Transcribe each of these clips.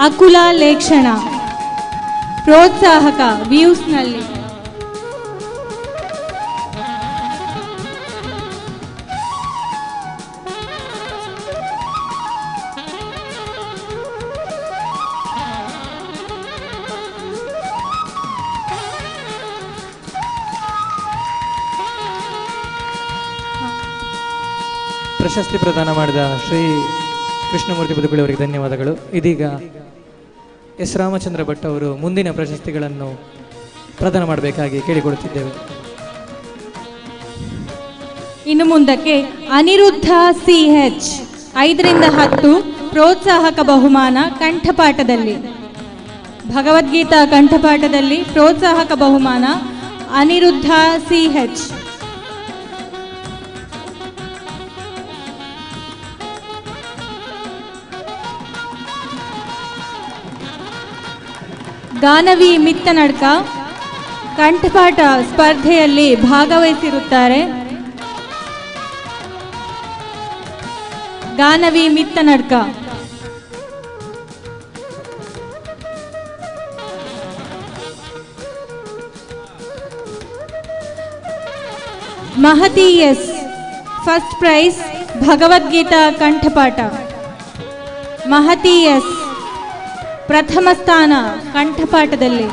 ಅಕುಲ ಲೇಕ್ಷಣ ಪ್ರೋತ್ಸಾಹಕ ವ್ಯೂಸ್ನಲ್ಲಿ ಪ್ರಶಸ್ತಿ ಪ್ರದಾನ ಮಾಡಿದ ಶ್ರೀ ಕೃಷ್ಣಮೂರ್ತಿ ಬದುಕುಳಿ ಅವರಿಗೆ ಧನ್ಯವಾದಗಳು. ಇದೀಗ ಎಸ್ ರಾಮಚಂದ್ರ ಭಟ್ ಅವರು ಮುಂದಿನ ಪ್ರಶಸ್ತಿಗಳನ್ನು ಪ್ರದಾನ ಮಾಡಬೇಕಾಗಿ ಕೇಳಿಕೊಳ್ಳುತ್ತಿದ್ದೇವೆ. ಇನ್ನು ಮುಂದಕ್ಕೆ ಅನಿರುದ್ಧ CH 5ರಿಂದ 10 ಪ್ರೋತ್ಸಾಹಕ ಬಹುಮಾನ ಕಂಠಪಾಠದಲ್ಲಿ, ಭಗವದ್ಗೀತಾ ಕಂಠಪಾಠದಲ್ಲಿ ಪ್ರೋತ್ಸಾಹಕ ಬಹುಮಾನ ಅನಿರುದ್ಧ CH. ಗಾನವಿ ಮಿತ್ತನಡ್ಕ ಕಂಠಪಾಠ ಸ್ಪರ್ಧೆಯಲ್ಲಿ ಭಾಗವಹಿಸಿರುತ್ತಾರೆ. Gaanavi Mittanadka. Mahati S first prize Bhagavad Gita ಕಂಠಪಾಠ. ಮಹತಿ ಎಸ್ ಪ್ರಥಮ ಸ್ಥಾನ ಕಂಠಪಾಠದಲ್ಲಿ.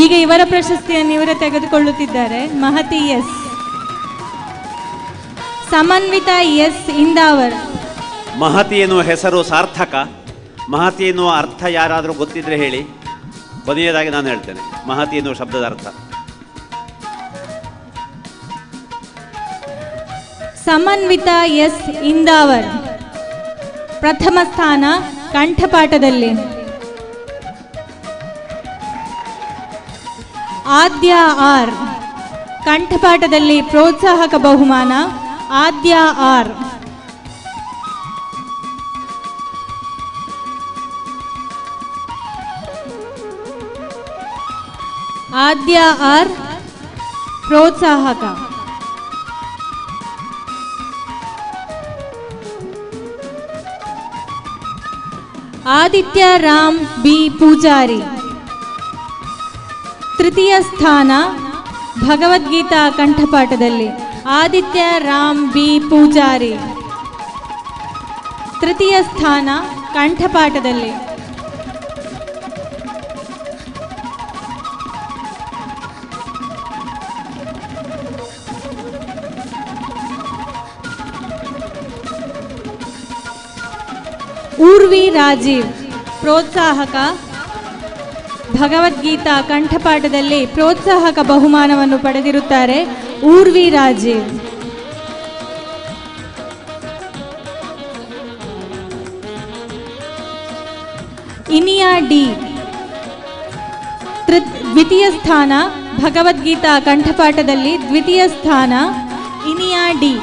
ಈಗ ಇವರ ಪ್ರಶಸ್ತಿಯನ್ನು ಇವರೇ ತೆಗೆದುಕೊಳ್ಳುತ್ತಿದ್ದಾರೆ. ಮಹತಿ ಎಸ್. ಸಮನ್ವಿತ ಎಸ್ ಇಂದಾವರ್. ಮಹತಿ ಎನ್ನುವ ಹೆಸರು ಸಾರ್ಥಕ. ಮಹತಿ ಎನ್ನುವ ಅರ್ಥ ಯಾರಾದರೂ ಗೊತ್ತಿದ್ರೆ ಹೇಳಿ. ಕೊನೆಯದಾಗಿ ನಾನು ಹೇಳ್ತೇನೆ ಮಹತಿ ಎನ್ನುವ ಶಬ್ದದ ಅರ್ಥ. ಸಮನ್ವಿತ ಎಸ್ ಇಂದಾವರ್ ಪ್ರಥಮ ಸ್ಥಾನ ಕಂಠಪಾಠದಲ್ಲಿ. ಆದ್ಯ ಆರ್ ಕಂಠಪಾಠದಲ್ಲಿ ಪ್ರೋತ್ಸಾಹಕ ಬಹುಮಾನ ಆದ್ಯ ಆರ್. ಆದ್ಯ ಆರ್ ಪ್ರೋತ್ಸಾಹಕ. ಆದಿತ್ಯ ರಾಮ್ ಬಿ ಪೂಜಾರಿ ತೃತೀಯ ಸ್ಥಾನ ಭಗವದ್ಗೀತಾ ಕಂಠಪಾಠದಲ್ಲಿ. ಆದಿತ್ಯ ರಾಮ್ ಬಿ ಪೂಜಾರಿ ತೃತೀಯ ಸ್ಥಾನ ಕಂಠಪಾಠದಲ್ಲಿ. ಊರ್ವಿ ರಾಜೀವ್ ಪ್ರೋತ್ಸಾಹಕ ಭಗವದ್ಗೀತಾ ಕಂಠಪಾಠದಲ್ಲಿ ಪ್ರೋತ್ಸಾಹಕ ಬಹುಮಾನವನ್ನು ಪಡೆದಿರುತ್ತಾರೆ. ಊರ್ವಿ ರಾಜೀವ್. ಇನಿಯಾ ಡಿ ದ್ವಿತೀಯ ಸ್ಥಾನ ಭಗವದ್ಗೀತಾ ಕಂಠಪಾಠದಲ್ಲಿ ದ್ವಿತೀಯ ಸ್ಥಾನ ಇನಿಯಾ ಡಿ.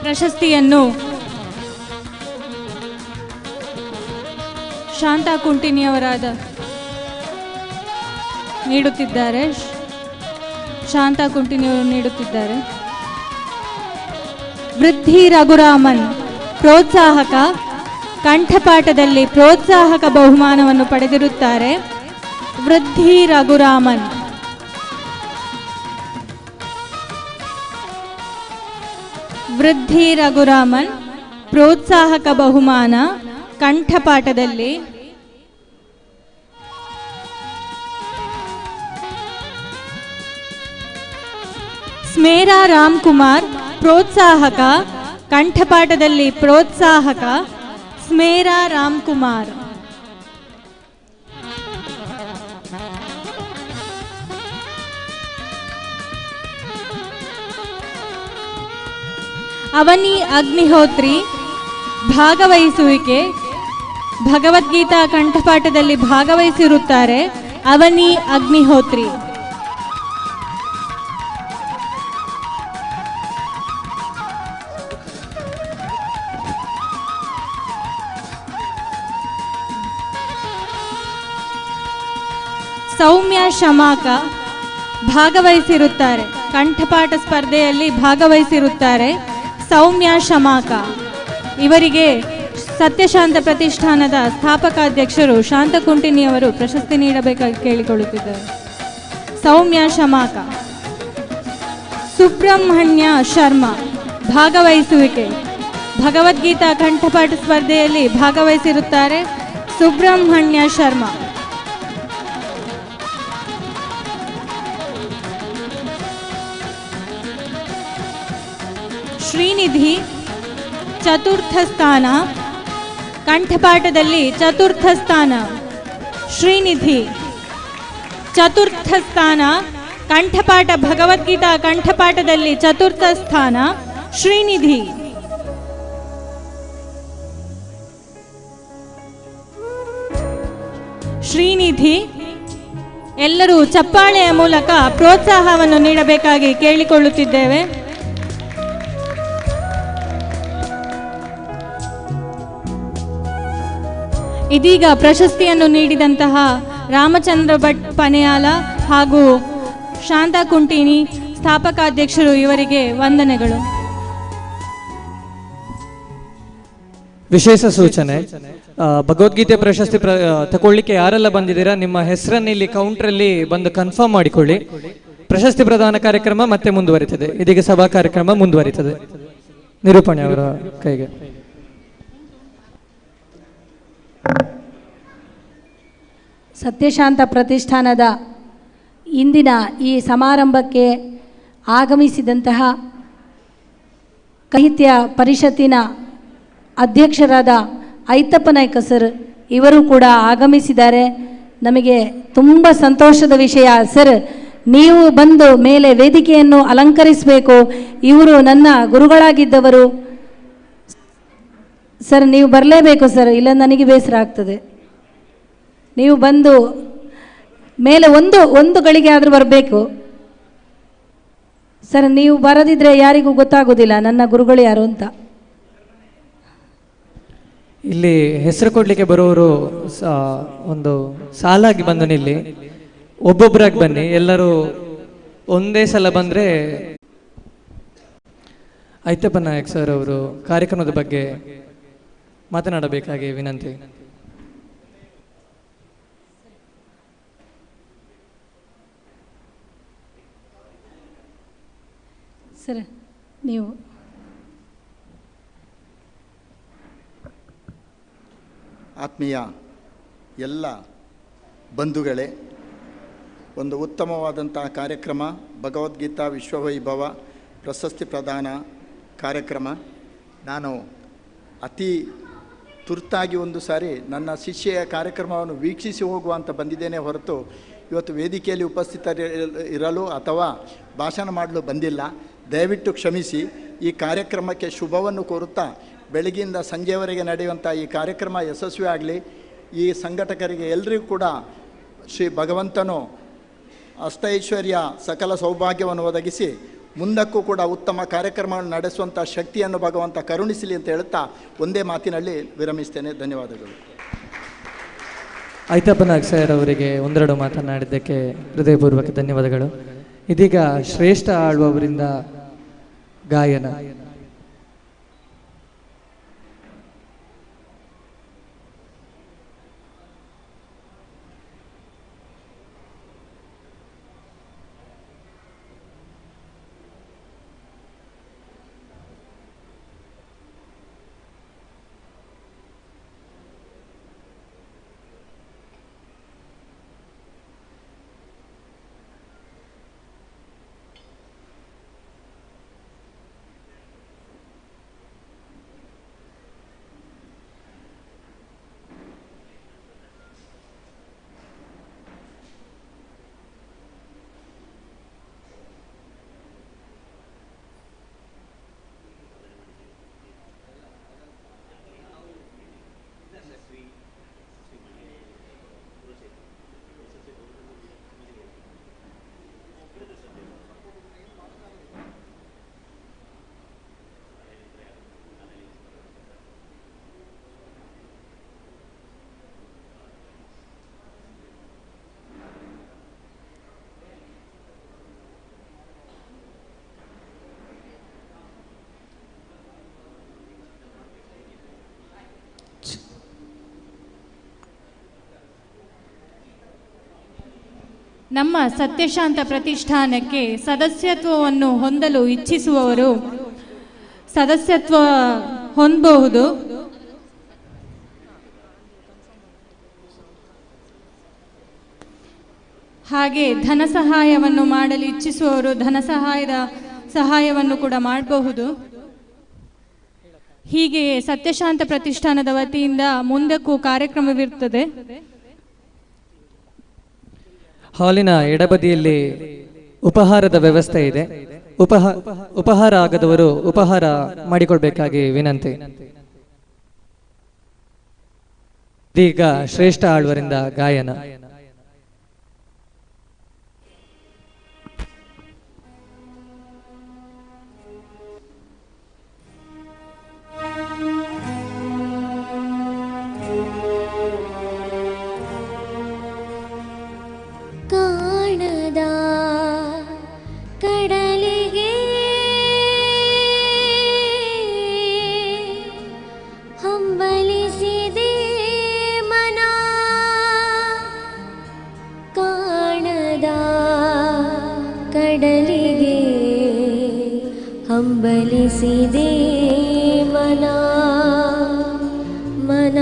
ಪ್ರಶಸ್ತಿಯನ್ನು ಶಾಂತಾ ಕುಂಟಿನಿಯವರಾದ ನೀಡುತ್ತಿದ್ದಾರೆ. ಶಾಂತಾ ಕುಂಟಿನಿಯವರು ನೀಡುತ್ತಿದ್ದಾರೆ. ವೃದ್ಧಿ ರಘುರಾಮನ್ ಪ್ರೋತ್ಸಾಹಕ ಕಂಠಪಾಠದಲ್ಲಿ ಪ್ರೋತ್ಸಾಹಕ ಬಹುಮಾನವನ್ನು ಪಡೆದಿರುತ್ತಾರೆ. ವೃದ್ಧಿ ರಘುರಾಮನ್. ವೃದ್ಧಿ ರಘುರಾಮನ್ ಪ್ರೋತ್ಸಾಹಕ ಬಹುಮಾನ ಕಂಠಪಾಠದಲ್ಲಿ. ಸ್ಮೇರಾ ರಾಮ್ಕುಮಾರ್ ಪ್ರೋತ್ಸಾಹಕ ಕಂಠಪಾಠದಲ್ಲಿ ಪ್ರೋತ್ಸಾಹಕ ಸ್ಮೇರಾ ರಾಮ್ಕುಮಾರ್. ಅವನಿ ಅಗ್ನಿಹೋತ್ರಿ ಭಾಗವಹಿಸುವಿಕೆ ಭಗವದ್ಗೀತಾ ಕಂಠಪಾಠದಲ್ಲಿ ಭಾಗವಹಿಸಿರುತ್ತಾರೆ. ಅವನಿ ಅಗ್ನಿಹೋತ್ರಿ. ಸೌಮ್ಯ ಶಮಾಕ ಭಾಗವಹಿಸಿರುತ್ತಾರೆ. ಕಂಠಪಾಠ ಸ್ಪರ್ಧೆಯಲ್ಲಿ ಭಾಗವಹಿಸಿರುತ್ತಾರೆ ಸೌಮ್ಯ ಶಮಾಕ. ಇವರಿಗೆ ಸತ್ಯಶಾಂತ ಪ್ರತಿಷ್ಠಾನದ ಸ್ಥಾಪಕಾಧ್ಯಕ್ಷರು ಶಾಂತಕುಂಟಿನಿಯವರು ಪ್ರಶಸ್ತಿ ನೀಡಬೇಕಾಗಿ ಕೇಳಿಕೊಳ್ಳುತ್ತಿದ್ದಾರೆ. ಸೌಮ್ಯ ಶಮಾಕ. ಸುಬ್ರಹ್ಮಣ್ಯ ಶರ್ಮಾ ಭಾಗವಹಿಸುವಿಕೆ, ಭಗವದ್ಗೀತಾ ಕಂಠಪಾಠ ಸ್ಪರ್ಧೆಯಲ್ಲಿ ಭಾಗವಹಿಸಿರುತ್ತಾರೆ ಸುಬ್ರಹ್ಮಣ್ಯ ಶರ್ಮಾ. ಶ್ರೀನಿಧಿ ಚತುರ್ಥ ಸ್ಥಾನ, ಕಂಠಪಾಠದಲ್ಲಿ ಚತುರ್ಥ ಸ್ಥಾನ. ಶ್ರೀನಿಧಿ ಚತುರ್ಥ ಸ್ಥಾನ, ಕಂಠಪಾಠ ಭಗವದ್ಗೀತಾ ಕಂಠಪಾಠದಲ್ಲಿ ಚತುರ್ಥ ಸ್ಥಾನ ಶ್ರೀನಿಧಿ. ಶ್ರೀನಿಧಿ, ಎಲ್ಲರೂ ಚಪ್ಪಾಳೆಯ ಮೂಲಕ ಪ್ರೋತ್ಸಾಹವನ್ನು ನೀಡಬೇಕಾಗಿ ಕೇಳಿಕೊಳ್ಳುತ್ತಿದ್ದೇವೆ. ಇದೀಗ ಪ್ರಶಸ್ತಿಯನ್ನು ನೀಡಿದಂತಹ ರಾಮಚಂದ್ರ ಭಟ್ ಪನೆಯಾಲ ಹಾಗೂ ಶಾಂತಾ ಕುಂಟಿನಿ ಸ್ಥಾಪಕಾಧ್ಯಕ್ಷರು ಇವರಿಗೆ ವಂದನೆಗಳು. ವಿಶೇಷ ಸೂಚನೆ, ಭಗವದ್ಗೀತೆ ಪ್ರಶಸ್ತಿ ತಗೊಳ್ಳಿಕ್ಕೆ ಯಾರೆಲ್ಲ ಬಂದಿದ್ದೀರಾ ನಿಮ್ಮ ಹೆಸರನ್ನು ಇಲ್ಲಿ ಕೌಂಟ್ರಲ್ಲಿ ಬಂದು ಕನ್ಫರ್ಮ್ ಮಾಡಿಕೊಳ್ಳಿ. ಪ್ರಶಸ್ತಿ ಪ್ರದಾನ ಕಾರ್ಯಕ್ರಮ ಮತ್ತೆ ಮುಂದುವರಿತದೆ. ಇದೀಗ ಸಭಾ ಕಾರ್ಯಕ್ರಮ ಮುಂದುವರಿತದೆ. ನಿರೂಪಣೆ ಅವರ ಕೈಗೆ. ಸತ್ಯಶಾಂತ ಪ್ರತಿಷ್ಠಾನದ ಇಂದಿನ ಈ ಸಮಾರಂಭಕ್ಕೆ ಆಗಮಿಸಿದಂತಹ ಸಾಹಿತ್ಯ ಪರಿಷತ್ತಿನ ಅಧ್ಯಕ್ಷರಾದ ಐತಪ್ಪ ನಾಯ್ಕ ಸರ್ ಇವರು ಕೂಡ ಆಗಮಿಸಿದ್ದಾರೆ. ನಮಗೆ ತುಂಬ ಸಂತೋಷದ ವಿಷಯ ಸರ್, ನೀವು ಬಂದು ಮೇಲೆ ವೇದಿಕೆಯನ್ನು ಅಲಂಕರಿಸಬೇಕು. ಇವರು ನನ್ನ ಗುರುಗಳಾಗಿದ್ದವರು ಸರ್, ನೀವು ಬರಲೇಬೇಕು ಸರ್, ಇಲ್ಲ ನನಗೆ ಬೇಸರ ಆಗ್ತದೆ. ನೀವು ಬಂದು ಮೇಲೆ ಒಂದು ಗಳಿಗೆ ಆದರೂ ಬರಬೇಕು ಸರ್. ನೀವು ಬರದಿದ್ರೆ ಯಾರಿಗೂ ಗೊತ್ತಾಗೋದಿಲ್ಲ ನನ್ನ ಗುರುಗಳು ಯಾರು ಅಂತ. ಇಲ್ಲಿ ಹೆಸರು ಕೊಡ್ಲಿಕ್ಕೆ ಬರೋರು ಒಂದು ಸಾಲಾಗಿ ಬಂದು ನಿಲ್ಲಿ, ಒಬ್ಬೊಬ್ಬರಾಗಿ ಬನ್ನಿ. ಎಲ್ಲರೂ ಒಂದೇ ಸಲ ಬಂದರೆ. ಐತಪ್ಪ ನಾಯಕ್ ಸರ್ ಅವರು ಕಾರ್ಯಕ್ರಮದ ಬಗ್ಗೆ ಮಾತನಾಡಬೇಕಾಗಿ ವಿನಂತಿ. ಸರ್, ನೀವು ಆತ್ಮೀಯ ಎಲ್ಲ ಬಂಧುಗಳೇ, ಒಂದು ಉತ್ತಮವಾದಂತಹ ಕಾರ್ಯಕ್ರಮ ಭಗವದ್ಗೀತಾ ವಿಶ್ವವೈಭವ ಪ್ರಶಸ್ತಿ ಪ್ರದಾನ ಕಾರ್ಯಕ್ರಮ. ನಾನು ಅತಿ ತುರ್ತಾಗಿ ಒಂದು ಸಾರಿ ನನ್ನ ಶಿಷ್ಯೆಯ ಕಾರ್ಯಕ್ರಮವನ್ನು ವೀಕ್ಷಿಸಿ ಹೋಗುವ ಅಂತ ಬಂದಿದ್ದೇನೆ ಹೊರತು ಇವತ್ತು ವೇದಿಕೆಯಲ್ಲಿ ಉಪಸ್ಥಿತರಿರಲು ಅಥವಾ ಭಾಷಣ ಮಾಡಲು ಬಂದಿಲ್ಲ. ದಯವಿಟ್ಟು ಕ್ಷಮಿಸಿ. ಈ ಕಾರ್ಯಕ್ರಮಕ್ಕೆ ಶುಭವನ್ನು ಕೋರುತ್ತಾ ಬೆಳಗ್ಗಿಂದ ಸಂಜೆವರೆಗೆ ನಡೆಯುವಂಥ ಈ ಕಾರ್ಯಕ್ರಮ ಯಶಸ್ವಿ ಆಗಲಿ. ಈ ಸಂಘಟಕರಿಗೆ ಎಲ್ಲರಿಗೂ ಕೂಡ ಶ್ರೀ ಭಗವಂತನು ಅಷ್ಟೈಶ್ವರ್ಯ ಸಕಲ ಸೌಭಾಗ್ಯವನ್ನು ಒದಗಿಸಿ ಮುಂದಕ್ಕೂ ಕೂಡ ಉತ್ತಮ ಕಾರ್ಯಕ್ರಮವನ್ನು ನಡೆಸುವಂಥ ಶಕ್ತಿಯನ್ನು ಭಗವಂತ ಕರುಣಿಸಲಿ ಅಂತ ಹೇಳುತ್ತಾ ಒಂದೇ ಮಾತಿನಲ್ಲಿ ವಿರಮಿಸ್ತೇನೆ. ಧನ್ಯವಾದಗಳು. ಐತಪ್ಪ ನಾಯಕ್ ಸರ್ ಅವರಿಗೆ ಒಂದೆರಡು ಮಾತನಾಡಿದ್ದಕ್ಕೆ ಹೃದಯಪೂರ್ವಕ ಧನ್ಯವಾದಗಳು. ಇದೀಗ ಶ್ರೇಷ್ಠ ಆಳುವವರಿಂದ ಗಾಯನ. ನಮ್ಮ ಸತ್ಯಶಾಂತ ಪ್ರತಿಷ್ಠಾನಕ್ಕೆ ಸದಸ್ಯತ್ವವನ್ನು ಹೊಂದಲು ಇಚ್ಛಿಸುವವರು ಸದಸ್ಯತ್ವ ಹೊಂದಬಹುದು. ಹಾಗೆ ಧನ ಸಹಾಯವನ್ನು ಮಾಡಲು ಇಚ್ಛಿಸುವವರು ಧನ ಸಹಾಯವನ್ನು ಕೂಡ ಮಾಡಬಹುದು. ಹೀಗೆ ಸತ್ಯಶಾಂತ ಪ್ರತಿಷ್ಠಾನದ ವತಿಯಿಂದ ಮುಂದಕ್ಕೂ ಕಾರ್ಯಕ್ರಮವಿರುತ್ತದೆ. ಹಾಲಿನ ಎಡಬದಿಯಲ್ಲಿ ಉಪಹಾರದ ವ್ಯವಸ್ಥೆ ಇದೆ. ಉಪಹಾರ ಆಗದವರು ಉಪಹಾರ ಮಾಡಿಕೊಳ್ಬೇಕಾಗಿ ವಿನಂತಿ. ಇದೀಗ ಶ್ರೇಷ್ಠ ಆಳ್ವರಿಂದ ಗಾಯನ. ಕಾಣದ ಕಡಲಿಗೆ ಹಂಬಲಿಸಿದೆ ಮನ, ಕಾಣದ ಕಡಲಿಗೆ ಹಂಬಲಿಸಿದೆ ಮನ ಮನ.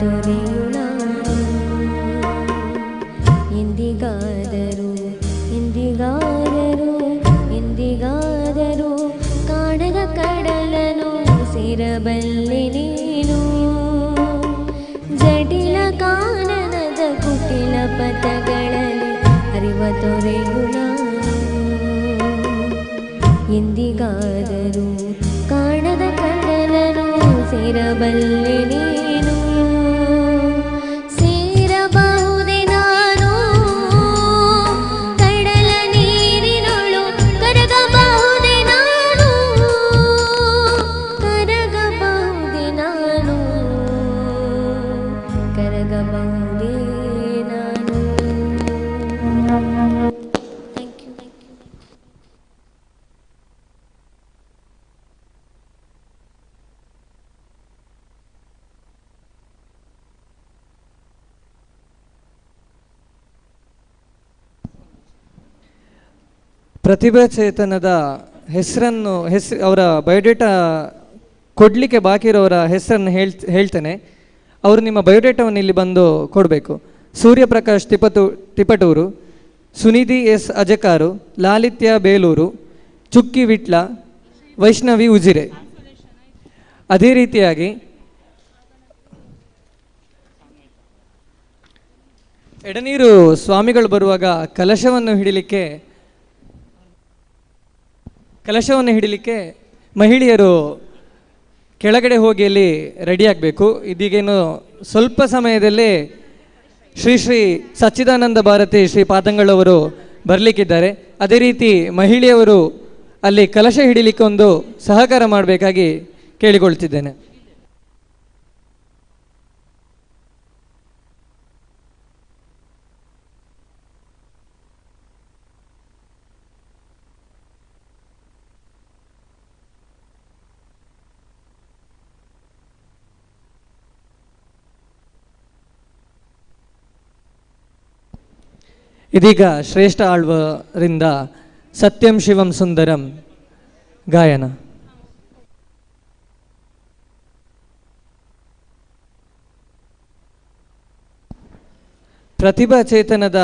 ತೊರೆಯು ನಾನು ಎಂದಿಗಾದರೂ ಎಂದಿಗಾದರೂ ಎಂದಿಗಾದರೂ ಕಾಣದ ಕಡಲನು ಸೇರಬಲ್ಲೆ ನೀನು ಜಟಿಲ ಕಾನನದ ಕುಟಿಲ ಪಥಗಳಲ್ಲಿ ಹರಿವ ತೊರೆಯು ನಾನು ಎಂದಿಗಾದರೂ ಕಾಣದ ಕಡಲನು ಸೇರಬಲ್ಲೆ ನೀನು ಸೇರಬಹುದೇ ನಾನು ಕಡಲ ನೀರಿನೊಳು ಕರಗಬಹುದೇ ನಾನು ಕರಗಬಹುದೇ ನಾನು ಕರಗಬಹುದೇ ನಾನು. Thank you. ಪ್ರತಿಭಾ ಚೇತನದ ಹೆಸರನ್ನು ಅವರ ಬಯೋಡೇಟಾ ಕೊಡಲಿಕ್ಕೆ ಬಾಕಿ ಇರೋರ ಹೆಸರನ್ನು ಹೇಳ್ತೇನೆ. ಅವರು ನಿಮ್ಮ ಬಯೋಡೇಟಾವನ್ನು ಇಲ್ಲಿ ಬಂದು ಕೊಡಬೇಕು. ಸೂರ್ಯಪ್ರಕಾಶ್ ತಿಪಟೂರು, ಸುನಿಧಿ ಎಸ್ ಅಜಕಾರು, ಲಾಲಿತ್ಯ ಬೇಲೂರು, ಚುಕ್ಕಿ ವಿಟ್ಲ, ವೈಷ್ಣವಿ ಉಜಿರೆ. ಅದೇ ರೀತಿಯಾಗಿ ಎಡನೀರು ಸ್ವಾಮಿಗಳು ಬರುವಾಗ ಕಲಶವನ್ನು ಹಿಡಿಲಿಕ್ಕೆ ಮಹಿಳೆಯರು ಕೆಳಗಡೆ ಹೋಗಿ ಅಲ್ಲಿ ರೆಡಿ ಆಗಬೇಕು. ಇದೀಗೇನು ಸ್ವಲ್ಪ ಸಮಯದಲ್ಲೇ ಶ್ರೀ ಶ್ರೀ ಸಚ್ಚಿದಾನಂದ ಭಾರತಿ ಶ್ರೀ ಪಾದಂಗಳವರು ಬರಲಿಕ್ಕಿದ್ದಾರೆ. ಅದೇ ರೀತಿ ಮಹಿಳೆಯವರು ಅಲ್ಲಿ ಕಲಶ ಹಿಡಿಲಿಕ್ಕೆ ಒಂದು ಸಹಕಾರ ಮಾಡಬೇಕಾಗಿ ಕೇಳಿಕೊಳ್ತಿದ್ದೇನೆ. ಇದೀಗ ಶ್ರೇಷ್ಠ ಆಳ್ವರಿಂದ ಸತ್ಯಂ ಶಿವಂ ಸುಂದರಂ ಗಾಯನ. ಪ್ರತಿಭಾ ಚೇತನದ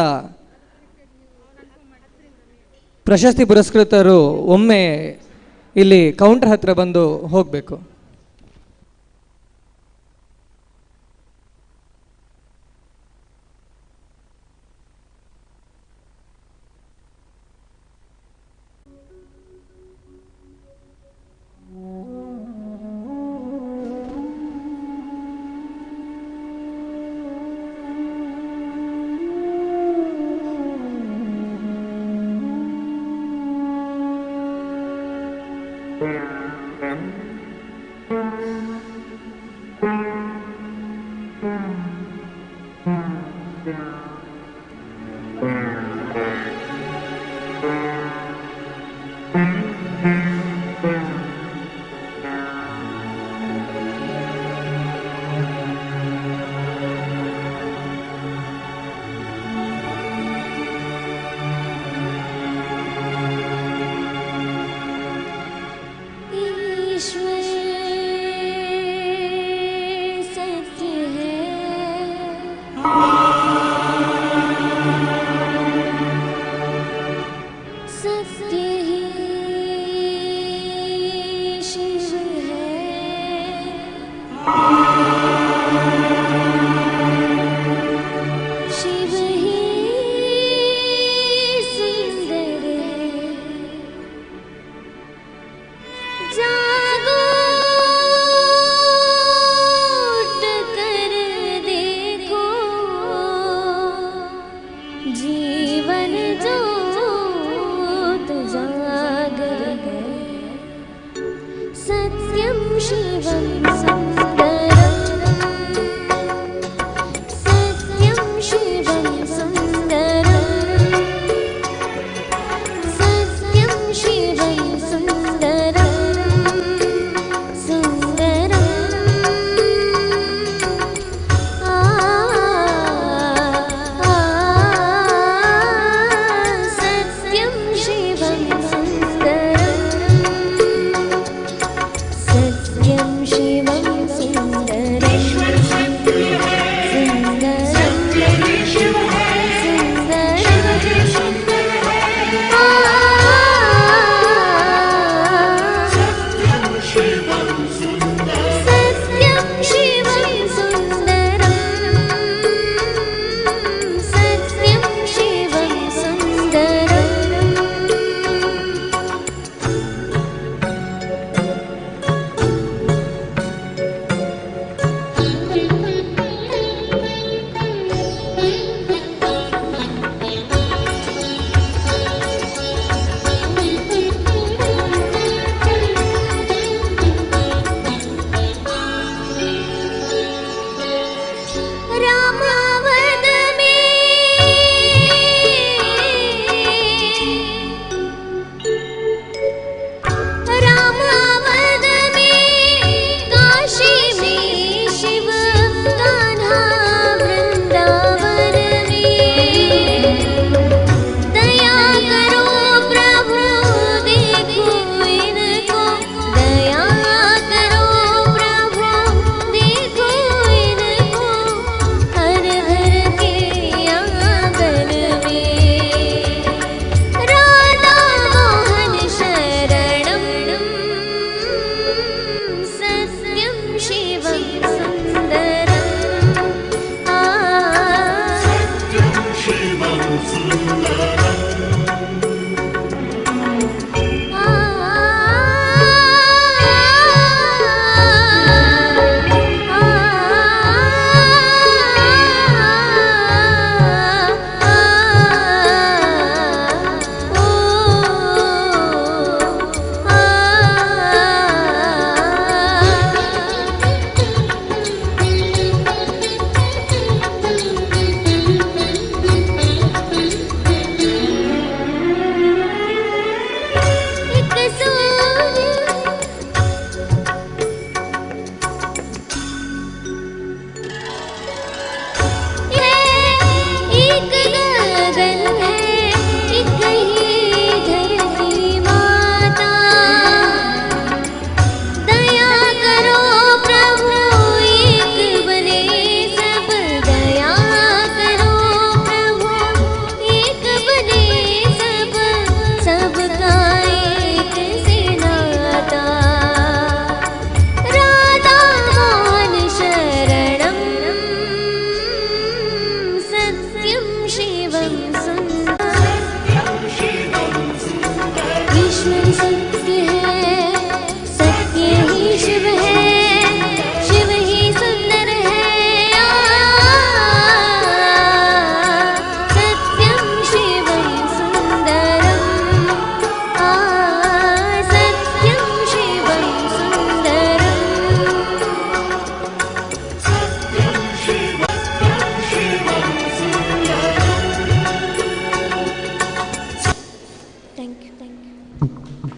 ಪ್ರಶಸ್ತಿ ಪುರಸ್ಕೃತರು ಒಮ್ಮೆ ಇಲ್ಲಿ ಕೌಂಟರ್ ಹತ್ರ ಬಂದು ಹೋಗಬೇಕು. शिवं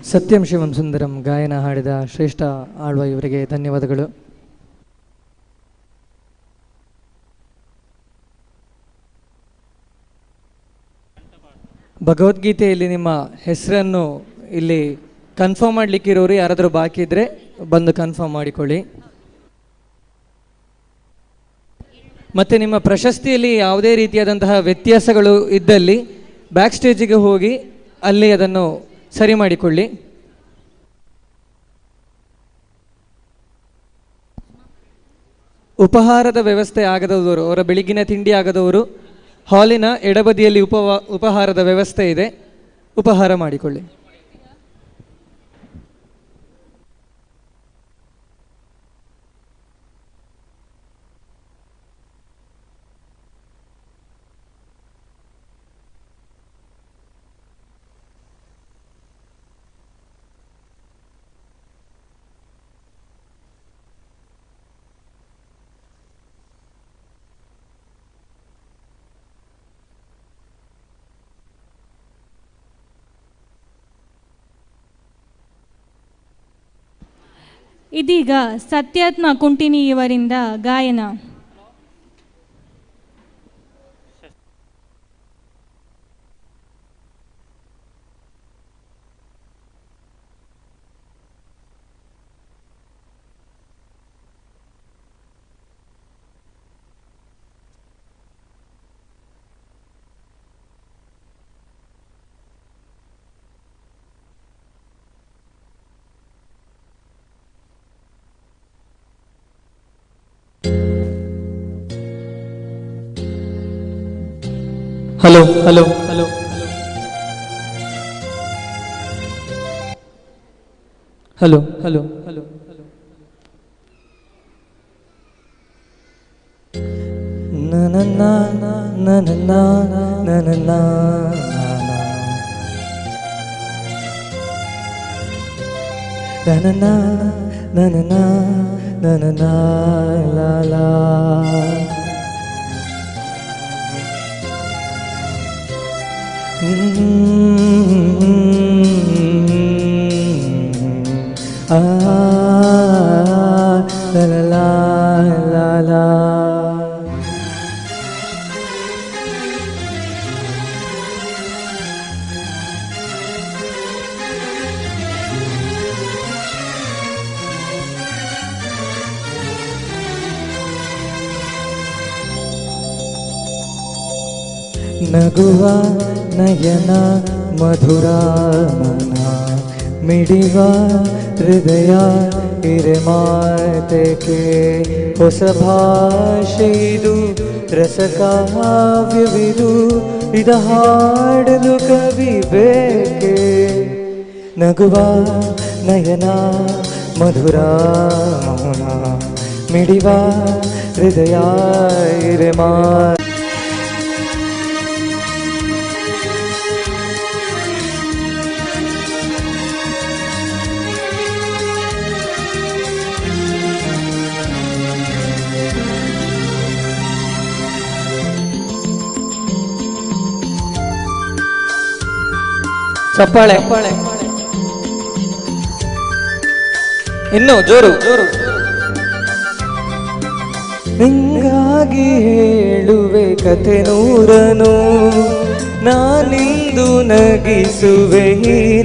ಸತ್ಯಂ ಶಿವಂ ಸುಂದರಂ ಗಾಯನ ಹಾಡಿದ ಶ್ರೇಷ್ಠ ಆಳ್ವ ಇವರಿಗೆ ಧನ್ಯವಾದಗಳು. ಭಗವದ್ಗೀತೆಯಲ್ಲಿ ನಿಮ್ಮ ಹೆಸರನ್ನು ಇಲ್ಲಿ ಕನ್ಫರ್ಮ್ ಮಾಡಲಿಕ್ಕಿರೋರು ಯಾರಾದರೂ ಬಾಕಿ ಇದ್ದರೆ ಬಂದು ಕನ್ಫರ್ಮ್ ಮಾಡಿಕೊಳ್ಳಿ. ಮತ್ತು ನಿಮ್ಮ ಪ್ರಶಸ್ತಿಯಲ್ಲಿ ಯಾವುದೇ ರೀತಿಯಾದಂತಹ ವ್ಯತ್ಯಾಸಗಳು ಇದ್ದಲ್ಲಿ ಬ್ಯಾಕ್ ಸ್ಟೇಜಿಗೆ ಹೋಗಿ ಅಲ್ಲಿ ಅದನ್ನು ಸರಿ ಮಾಡಿಕೊಳ್ಳಿ. ಉಪಹಾರದ ವ್ಯವಸ್ಥೆ ಆಗದವರು, ಅವರ ಬೆಳಗಿನ ತಿಂಡಿ ಆಗದವರು ಹಾಲಿನ ಎಡಬದಿಯಲ್ಲಿ ಉಪಹಾರದ ವ್ಯವಸ್ಥೆ ಇದೆ, ಉಪಹಾರ ಮಾಡಿಕೊಳ್ಳಿ. ಇದೀಗ ಸತ್ಯಾತ್ಮ ಕುಂಟಿನಿ ಇವರಿಂದ ಗಾಯನ. Hello hello hello hello hello hello hello ನನ್ನ ನನ್ನ ನನ್ನ ನನ್ನ ನನ್ನ ನನ್ನ ಲಾ ಲಾ ಆ la la la la. ನಗುವ ನಯನ ಮಧುರ ಮನ ಮಿಡಿವ ಹೃದಯ ಹಿರೆ ಮಾತೆಗೆ ಹೊಸ ಭಾಷೆಯಿದು ರಸಕಾವ್ಯವಿದು ಇದ ಹಾಡಲು ಕವಿ ಬೇಕೆ. ನಗುವ ನಯನ ಮಧುರ ಮೌನ ಮಿಡಿವ ಹೃದಯ ಹಿರೆ ಮಾ ಚಪ್ಪಾಳೆ ಇನ್ನು ಜೋರು ಜೋರು. ನಿಂಗಾಗಿ ಹೇಳುವೆ ಕತೆ ನೂರನು, ನಾನಿಂದು ನಗಿಸುವೆ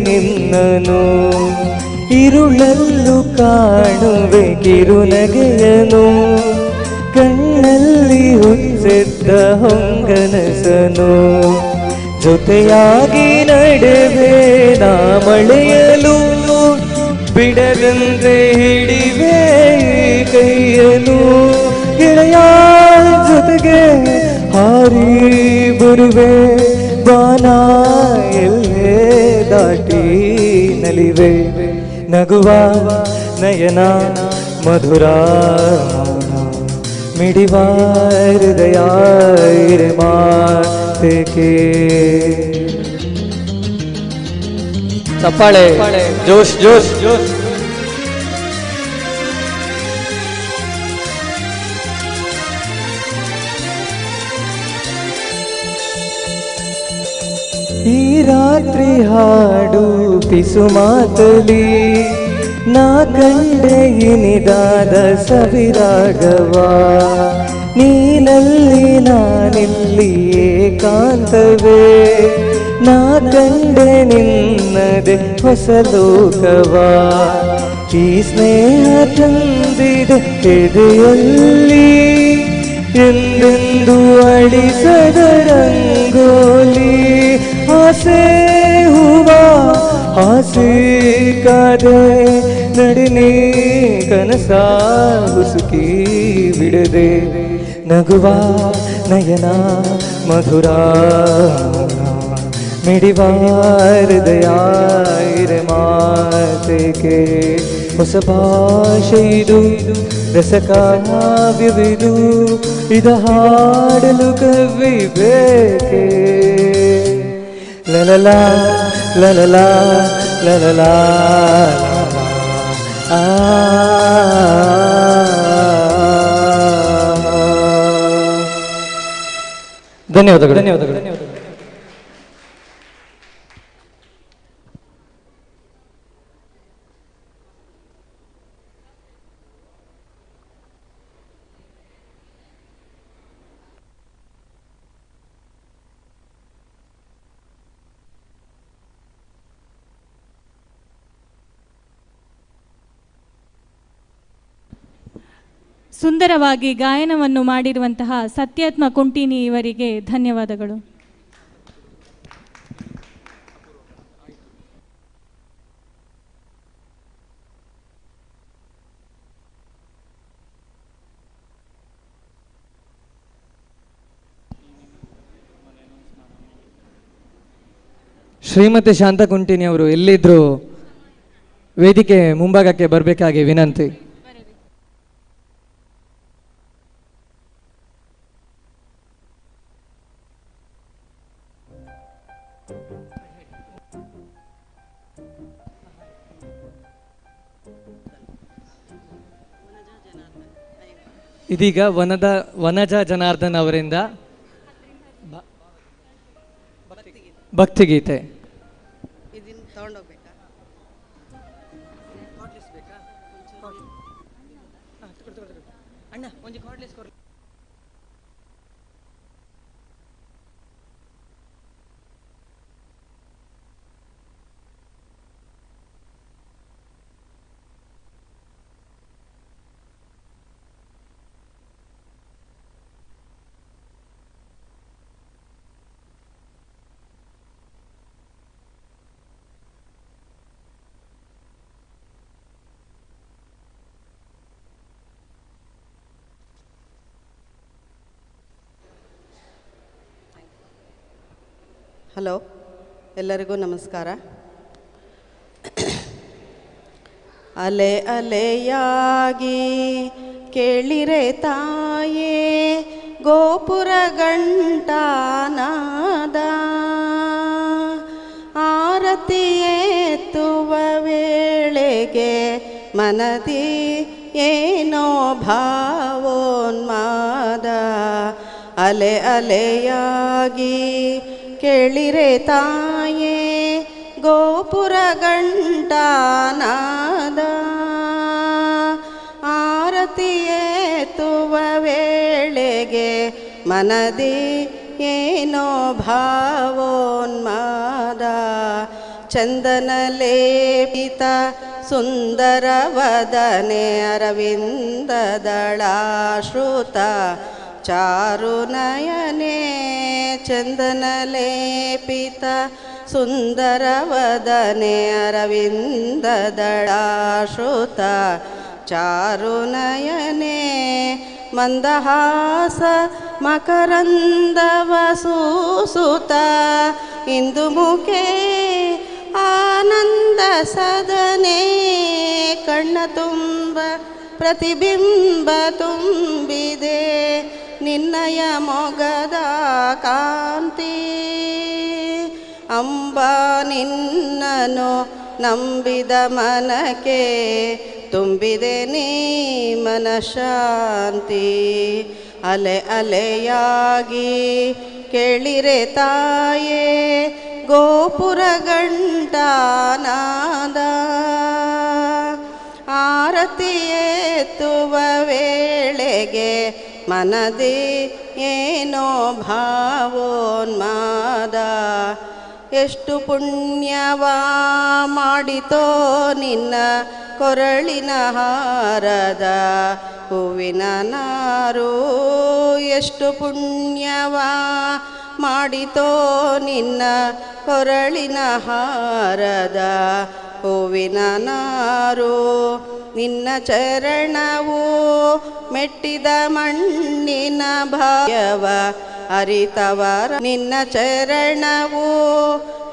ನಿನ್ನನು, ಇರುಳಲ್ಲೂ ಕಾಣುವೆ ಕಿರುನಗೆಯನು, ಕಣ್ಣಲ್ಲಿ ಹುಚ್ಚೆದ್ದ ಹೊಂಗನಸನು, ಜೊತೆಯಾಗಿ ನಡೆವೆ ನಾ ಮಳೆಯಲು, ಬಿಡದಂತೆ ಹಿಡಿವೆ ಕೈಯನು, ಗೆಳೆಯ ಜೊತೆಗೆ ಹಾರಿ ಬರುವೆ ಬಾನ ಎಲ್ಲೇ ದಾಟಿ ನಲಿವೆ. ನಗುವ ನಯನ ಮಧುರ ಮೌನ ಮಿಡಿವ ಹೃದಯ ಹಿರೆ ಮಾತೆಗೆ. ಚಪ್ಪಾಳೆ ಜೋಶ್ ಜೋಶ್ ಜೋಶ್. ಈ ರಾತ್ರಿ ಹಾಡು ಪಿಸು ಮಾತಲಿ ನಾ ಕಂಡೆ ಇನಿದಾದ ಸವಿರಾಗವ ನೀನಲ್ಲಿ ನಾನಿಲ್ಲಿ ಏಕಾಂತವೇ ನಾ ಕಂಡೆ ನಿನ್ನದೆ ಹೊಸ ಲೋಕವ ಈ ಸ್ನೇಹ ತಂದಿದೆ ಎದೆಯಲ್ಲಿ ಎಂದೆಂದು ಅಳಿಸದ ರಂಗೋಲಿ ಆಸೆ ಹೂವ ಆಸೆ ಕಾದೆ ನಡಿನಿ ಕನಸ ಹುಸುಕಿ ಬಿಡದೆ ನಗುವ ನಯನ ಮಧುರ ಮಿಡಿವ ಹೃದಯ ಇರೆ ಮಾತೆಗೆ ಹೊಸ ಭಾಷೆ ಇದು ರಸಕಾವ್ಯವಿದು ಇದ ಹಾಡಲು ಕವಿ ಬೇಕೆ ಲಲಲ ಲಲಲ ಲಲಲ ಆ ಧನ್ಯವಾದಗಳು ಧನ್ಯವಾದಗಳು. ಸುಂದರವಾಗಿ ಗಾಯನವನ್ನು ಮಾಡಿರುವಂತಹ ಸತ್ಯಾತ್ಮ ಕುಂಟಿನಿ ಇವರಿಗೆ ಧನ್ಯವಾದಗಳು. ಶ್ರೀಮತಿ ಶಾಂತ ಕುಂಟಿನಿ ಅವರು ಎಲ್ಲಿದ್ರು ವೇದಿಕೆ ಮುಂಭಾಗಕ್ಕೆ ಬರಬೇಕಾಗಿ ವಿನಂತಿ. ಇದೀಗ ವನಜ ಜನಾರ್ದನ್ ಅವರಿಂದ ಭಕ್ತಿಗೀತೆ. ಹಲೋ, ಎಲ್ಲರಿಗೂ ನಮಸ್ಕಾರ. ಅಲೆ ಅಲೆಯಾಗಿ ಕೇಳಿರೆ ತಾಯೇ ಗೋಪುರ ಗಂಟಾನಾದ ಆರತಿ ಎತ್ತುವ ವೇಳೆಗೆ ಮನದಿ ಏನೋ ಭಾವೋನ್ಮಾದ. ಅಲೆ ಅಲೆಯಾಗಿ ಕೇಳಿರೆ ತಾಯೇ ಗೋಪುರ ಗಂಟಾನಾದ ಆರತಿ ಎತ್ತುವ ವೇಳೆಗೆ ಮನದಿ ಏನೋ ಭಾವೋನ್ಮಾದ. ಚಂದನ ಲೇಪಿತ ಸುಂದರ ವದನೆ ಅರವಿಂದದಳಾಶ್ರುತ ಚಾರು ನಯನೆ. ಚಂದನ ಲೇಪಿತ ಸುಂದರ ವದನೆ ಅರವಿಂದದಳಾಶ್ರುತ ಚಾರು ನಯನೆ. ಮಂದಹಾಸ ಮಕರಂದವ ಸೂಸುತ ಇಂದು ಮುಖೇ ಆನಂದ ಸದನೆ. ಕಣ್ಣ ತುಂಬ ಪ್ರತಿಬಿಂಬ ತುಂಬಿದೆ ನಿನ್ನಯ ಮೊಗದ ಕಾಂತಿ. ಅಂಬಾ ನಿನ್ನನು ನಂಬಿದ ಮನಕ್ಕೆ ತುಂಬಿದೆ ನೀ ಮನಶಾಂತಿ. ಅಲೆ ಅಲೆಯಾಗಿ ಕೇಳಿರೆ ತಾಯೇ ಗೋಪುರ ಗಂಟಾನಾದ ಆರತಿ ಎತ್ತುವ ವೇಳೆಗೆ ಮನದಿ ಏನೋ ಭಾವೋನ್ಮಾದ ಎಷ್ಟು ಪುಣ್ಯವ ಮಾಡಿತೋ ನಿನ್ನ ಕೊರಳಿನ ಹಾರದ ಹೂವಿನ ನಾರು ಎಷ್ಟು ಪುಣ್ಯವ ಮಾಡಿತೋ ನಿನ್ನ ಕೊರಳಿನ ಹಾರದ ಹೂವಿನ ನಾರು ನಿನ್ನ ಚರಣವು ಮೆಟ್ಟಿದ ಮಣ್ಣಿನ ಭಾಗ್ಯವ ಅರಿತವರ ನಿನ್ನ ಚರಣವು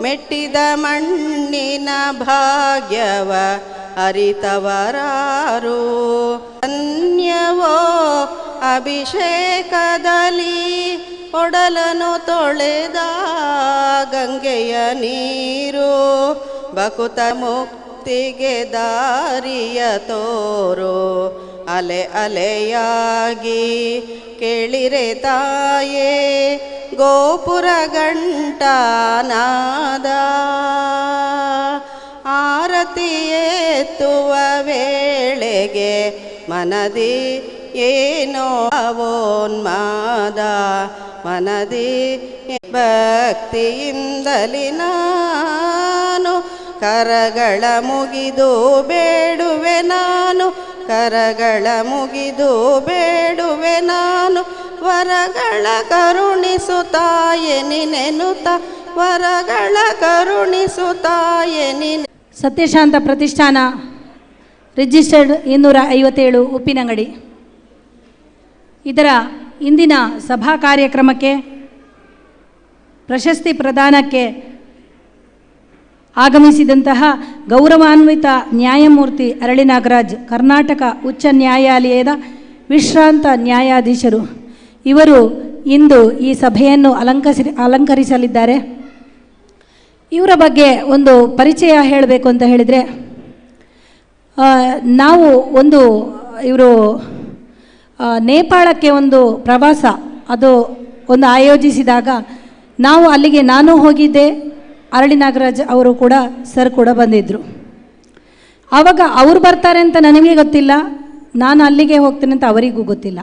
ಮೆಟ್ಟಿದ ಮಣ್ಣಿನ ಭಾಗ್ಯವ ಅರಿತವರಾರು ಧನ್ಯವೋ ಅಭಿಷೇಕದಲ್ಲಿ ಒಡಲನು ತೊಳೆದ ಗಂಗೆಯ ನೀರು ಬಕುತ ಮುಕ್ತಿಗೆ ದಾರಿಯ ತೋರು ಅಲೆ ಅಲೆಯಾಗಿ ಕೇಳಿರೆ ತಾಯೇ ಗೋಪುರ ಗಂಟಾನಾದ ಆರತಿ ಎತ್ತುವ ವೇಳೆಗೆ ಮನದಿ ಏನೋ ಅವೋನ್ಮಾದ ಮನದಿ ಭಕ್ತಿಯಿಂದಲಿ ನಾನು ಕರಗಳ ಮುಗಿದು ಬೇಡುವೆ ನಾನು ಕರಗಳ ಮುಗಿದು ಬೇಡುವೆ ನಾನು ವರಗಳ ಕರುಣಿಸುತ್ತಾಯೆ ನಿನೆನುತ ವರಗಳ ಕರುಣಿಸುತ್ತಾಯೆ ನಿನೆ. ಸತ್ಯಶಾಂತ ಪ್ರತಿಷ್ಠಾನ ರಿಜಿಸ್ಟರ್ಡ್ 257 ಉಪ್ಪಿನಂಗಡಿ. ಇದರ ಇಂದಿನ ಸಭಾ ಕಾರ್ಯಕ್ರಮಕ್ಕೆ ಪ್ರಶಸ್ತಿ ಪ್ರದಾನಕ್ಕೆ ಆಗಮಿಸಿದಂತಹ ಗೌರವಾನ್ವಿತ ನ್ಯಾಯಮೂರ್ತಿ ಅರಳಿ ನಾಗರಾಜ್, ಕರ್ನಾಟಕ ಉಚ್ಚ ನ್ಯಾಯಾಲಯದ ವಿಶ್ರಾಂತ ನ್ಯಾಯಾಧೀಶರು, ಇವರು ಇಂದು ಈ ಸಭೆಯನ್ನು ಅಲಂಕರಿಸಲಿದ್ದಾರೆ. ಇವರ ಬಗ್ಗೆ ಒಂದು ಪರಿಚಯ ಹೇಳಬೇಕು ಅಂತ ಹೇಳಿದರೆ, ನಾವು ಇವರು ನೇಪಾಳಕ್ಕೆ ಒಂದು ಪ್ರವಾಸ ಅದು ಒಂದು ಆಯೋಜಿಸಿದಾಗ ನಾವು ಅಲ್ಲಿಗೆ ನಾನು ಹೋಗಿದ್ದೆ, ಅರಳಿ ನಾಗರಾಜ್ ಅವರು ಕೂಡ ಸರ್ ಕೂಡ ಬಂದಿದ್ದರು. ಆವಾಗ ಅವ್ರು ಬರ್ತಾರೆ ಅಂತ ನನಗೆ ಗೊತ್ತಿಲ್ಲ, ನಾನು ಅಲ್ಲಿಗೆ ಹೋಗ್ತೇನೆ ಅಂತ ಅವರಿಗೂ ಗೊತ್ತಿಲ್ಲ.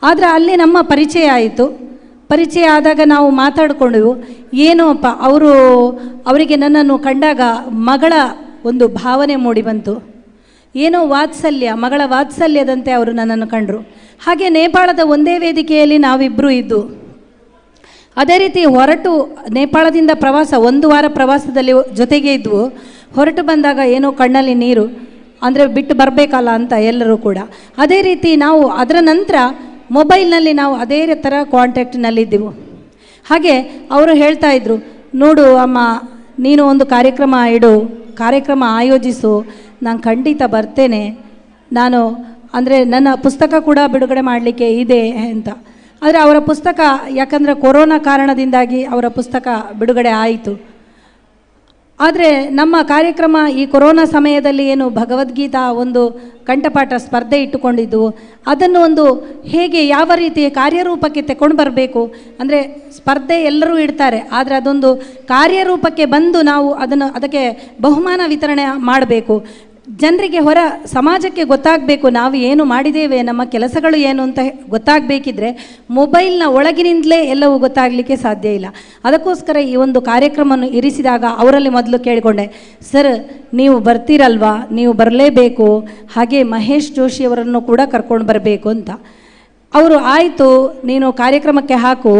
ಆದರೆ ಅಲ್ಲಿ ನಮ್ಮ ಪರಿಚಯ ಆಯಿತು. ಪರಿಚಯ ಆದಾಗ ನಾವು ಮಾತಾಡಿಕೊಂಡೆವು. ಏನೋ ಅಪ್ಪ ಅವರಿಗೆ ನನ್ನನ್ನು ಕಂಡಾಗ ಮಗಳ ಒಂದು ಭಾವನೆ ಮೂಡಿ ಬಂತು. ಏನೋ ವಾತ್ಸಲ್ಯ, ಮಗಳ ವಾತ್ಸಲ್ಯದಂತೆ ಅವರು ನನ್ನನ್ನು ಕಂಡರು. ಹಾಗೆ ನೇಪಾಳದ ಒಂದೇ ವೇದಿಕೆಯಲ್ಲಿ ನಾವಿಬ್ಬರೂ ಇದ್ದು, ಅದೇ ರೀತಿ ಹೊರಟು ನೇಪಾಳದಿಂದ ಪ್ರವಾಸ 1 ವಾರ ಪ್ರವಾಸದಲ್ಲಿ ಜೊತೆಗೆ ಇದ್ವು. ಹೊರಟು ಬಂದಾಗ ಏನೋ ಕಣ್ಣಲ್ಲಿ ನೀರು, ಅಂದರೆ ಬಿಟ್ಟು ಬರಬೇಕಲ್ಲ ಅಂತ ಎಲ್ಲರೂ ಕೂಡ. ಅದೇ ರೀತಿ ನಾವು ಅದರ ನಂತರ ಮೊಬೈಲ್ನಲ್ಲಿ ನಾವು ಅದೇ ಥರ ಕಾಂಟ್ಯಾಕ್ಟ್ನಲ್ಲಿದ್ದೆವು. ಹಾಗೆ ಅವರು ಹೇಳ್ತಾ ಇದ್ರು, ನೋಡು ಅಮ್ಮ, ನೀನು ಒಂದು ಕಾರ್ಯಕ್ರಮ ಇಡು, ಕಾರ್ಯಕ್ರಮ ಆಯೋಜಿಸು, ನಾನು ಖಂಡಿತ ಬರ್ತೇನೆ. ನಾನು ಅಂದರೆ ನನ್ನ ಪುಸ್ತಕ ಕೂಡ ಬಿಡುಗಡೆ ಮಾಡಲಿಕ್ಕೆ ಇದೆ ಅಂತ. ಆದರೆ ಅವರ ಪುಸ್ತಕ, ಯಾಕಂದರೆ ಕೊರೋನಾ ಕಾರಣದಿಂದಾಗಿ ಅವರ ಪುಸ್ತಕ ಬಿಡುಗಡೆ ಆಯಿತು. ಆದರೆ ನಮ್ಮ ಕಾರ್ಯಕ್ರಮ ಈ ಕೊರೋನಾ ಸಮಯದಲ್ಲಿ ಏನು ಭಗವದ್ಗೀತಾ ಒಂದು ಕಂಠಪಾಠ ಸ್ಪರ್ಧೆ ಇಟ್ಟುಕೊಂಡಿದ್ದು, ಅದನ್ನು ಒಂದು ಹೇಗೆ ಯಾವ ರೀತಿ ಕಾರ್ಯರೂಪಕ್ಕೆ ತಗೊಂಡು ಬರಬೇಕು, ಅಂದರೆ ಸ್ಪರ್ಧೆ ಎಲ್ಲರೂ ಇಡ್ತಾರೆ, ಆದರೆ ಅದೊಂದು ಕಾರ್ಯರೂಪಕ್ಕೆ ಬಂದು ನಾವು ಅದಕ್ಕೆ ಬಹುಮಾನ ವಿತರಣೆ ಮಾಡಬೇಕು. ಜನರಿಗೆ ಹೊರ ಸಮಾಜಕ್ಕೆ ಗೊತ್ತಾಗಬೇಕು ನಾವು ಏನು ಮಾಡಿದ್ದೇವೆ, ನಮ್ಮ ಕೆಲಸಗಳು ಏನು ಅಂತ ಗೊತ್ತಾಗಬೇಕಿದ್ರೆ ಮೊಬೈಲ್ನ ಒಳಗಿನಿಂದಲೇ ಎಲ್ಲವೂ ಗೊತ್ತಾಗಲಿಕ್ಕೆ ಸಾಧ್ಯ ಇಲ್ಲ. ಅದಕ್ಕೋಸ್ಕರ ಈ ಒಂದು ಕಾರ್ಯಕ್ರಮವನ್ನು ಇರಿಸಿದಾಗ ಅವರಲ್ಲಿ ಮೊದಲು ಕೇಳಿಕೊಂಡೆ, ಸರ್ ನೀವು ಬರ್ತೀರಲ್ವಾ, ನೀವು ಬರಲೇಬೇಕು, ಹಾಗೆ ಮಹೇಶ್ ಜೋಶಿಯವರನ್ನು ಕೂಡ ಕರ್ಕೊಂಡು ಬರಬೇಕು ಅಂತ. ಅವರು ಆಯಿತು, ನೀನು ಕಾರ್ಯಕ್ರಮಕ್ಕೆ ಹಾಕು,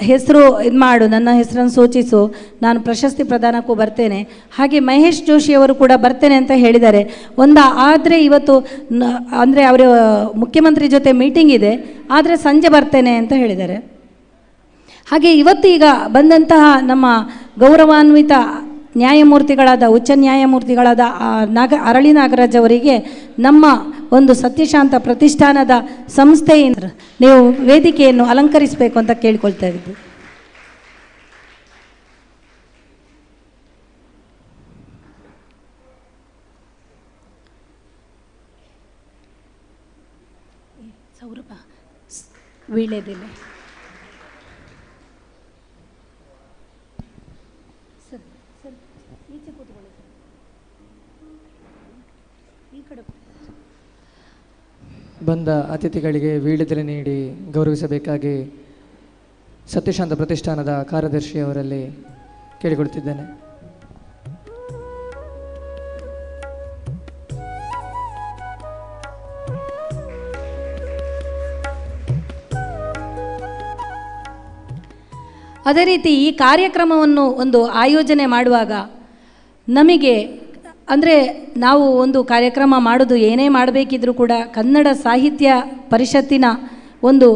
ಹೆಸರು ಇದು ಮಾಡು, ನನ್ನ ಹೆಸರನ್ನು ಸೂಚಿಸು, ನಾನು ಪ್ರಶಸ್ತಿ ಪ್ರದಾನಕ್ಕೂ ಬರ್ತೇನೆ, ಹಾಗೆ ಮಹೇಶ್ ಜೋಶಿಯವರು ಕೂಡ ಬರ್ತೇನೆ ಅಂತ ಹೇಳಿದ್ದಾರೆ. ಆದರೆ ಇವತ್ತು ಅಂದರೆ ಅವರ ಮುಖ್ಯಮಂತ್ರಿ ಜೊತೆ ಮೀಟಿಂಗ್ ಇದೆ, ಆದರೆ ಸಂಜೆ ಬರ್ತೇನೆ ಅಂತ ಹೇಳಿದ್ದಾರೆ. ಹಾಗೆ ಇವತ್ತೀಗ ಬಂದಂತಹ ನಮ್ಮ ಗೌರವಾನ್ವಿತ ನ್ಯಾಯಮೂರ್ತಿಗಳಾದ ಉಚ್ಚ ನ್ಯಾಯಮೂರ್ತಿಗಳಾದ ಅರಳಿ ನಾಗರಾಜ್ ಅವರಿಗೆ ನಮ್ಮ ಒಂದು ಸತ್ಯಶಾಂತ ಪ್ರತಿಷ್ಠಾನದ ಸಂಸ್ಥೆಯಿಂದ ನೀವು ವೇದಿಕೆಯನ್ನು ಅಲಂಕರಿಸಬೇಕು ಅಂತ ಕೇಳಿಕೊಳ್ತಾ ಇದ್ದು. ಸೌರಭ ವೀಳ್ಯದೆಲೆ. ಬಂದ ಅತಿಥಿಗಳಿಗೆ ವೀಳ್ಯದೆಲೆ ನೀಡಿ ಗೌರವಿಸಬೇಕಾಗಿ ಸತ್ಯಶಾಂತ ಪ್ರತಿಷ್ಠಾನದ ಕಾರ್ಯದರ್ಶಿ ಅವರಲ್ಲಿ ಕೇಳಿಕೊಳ್ತಿದ್ದೇನೆ. ಅದೇ ರೀತಿ ಈ ಕಾರ್ಯಕ್ರಮವನ್ನು ಒಂದು ಆಯೋಜನೆ ಮಾಡುವಾಗ ನಮಗೆ ಅಂದರೆ ನಾವು ಒಂದು ಕಾರ್ಯಕ್ರಮ ಮಾಡೋದು ಏನೇ ಮಾಡಬೇಕಿದ್ರೂ ಕೂಡ ಕನ್ನಡ ಸಾಹಿತ್ಯ ಪರಿಷತ್ತಿನ ಒಂದು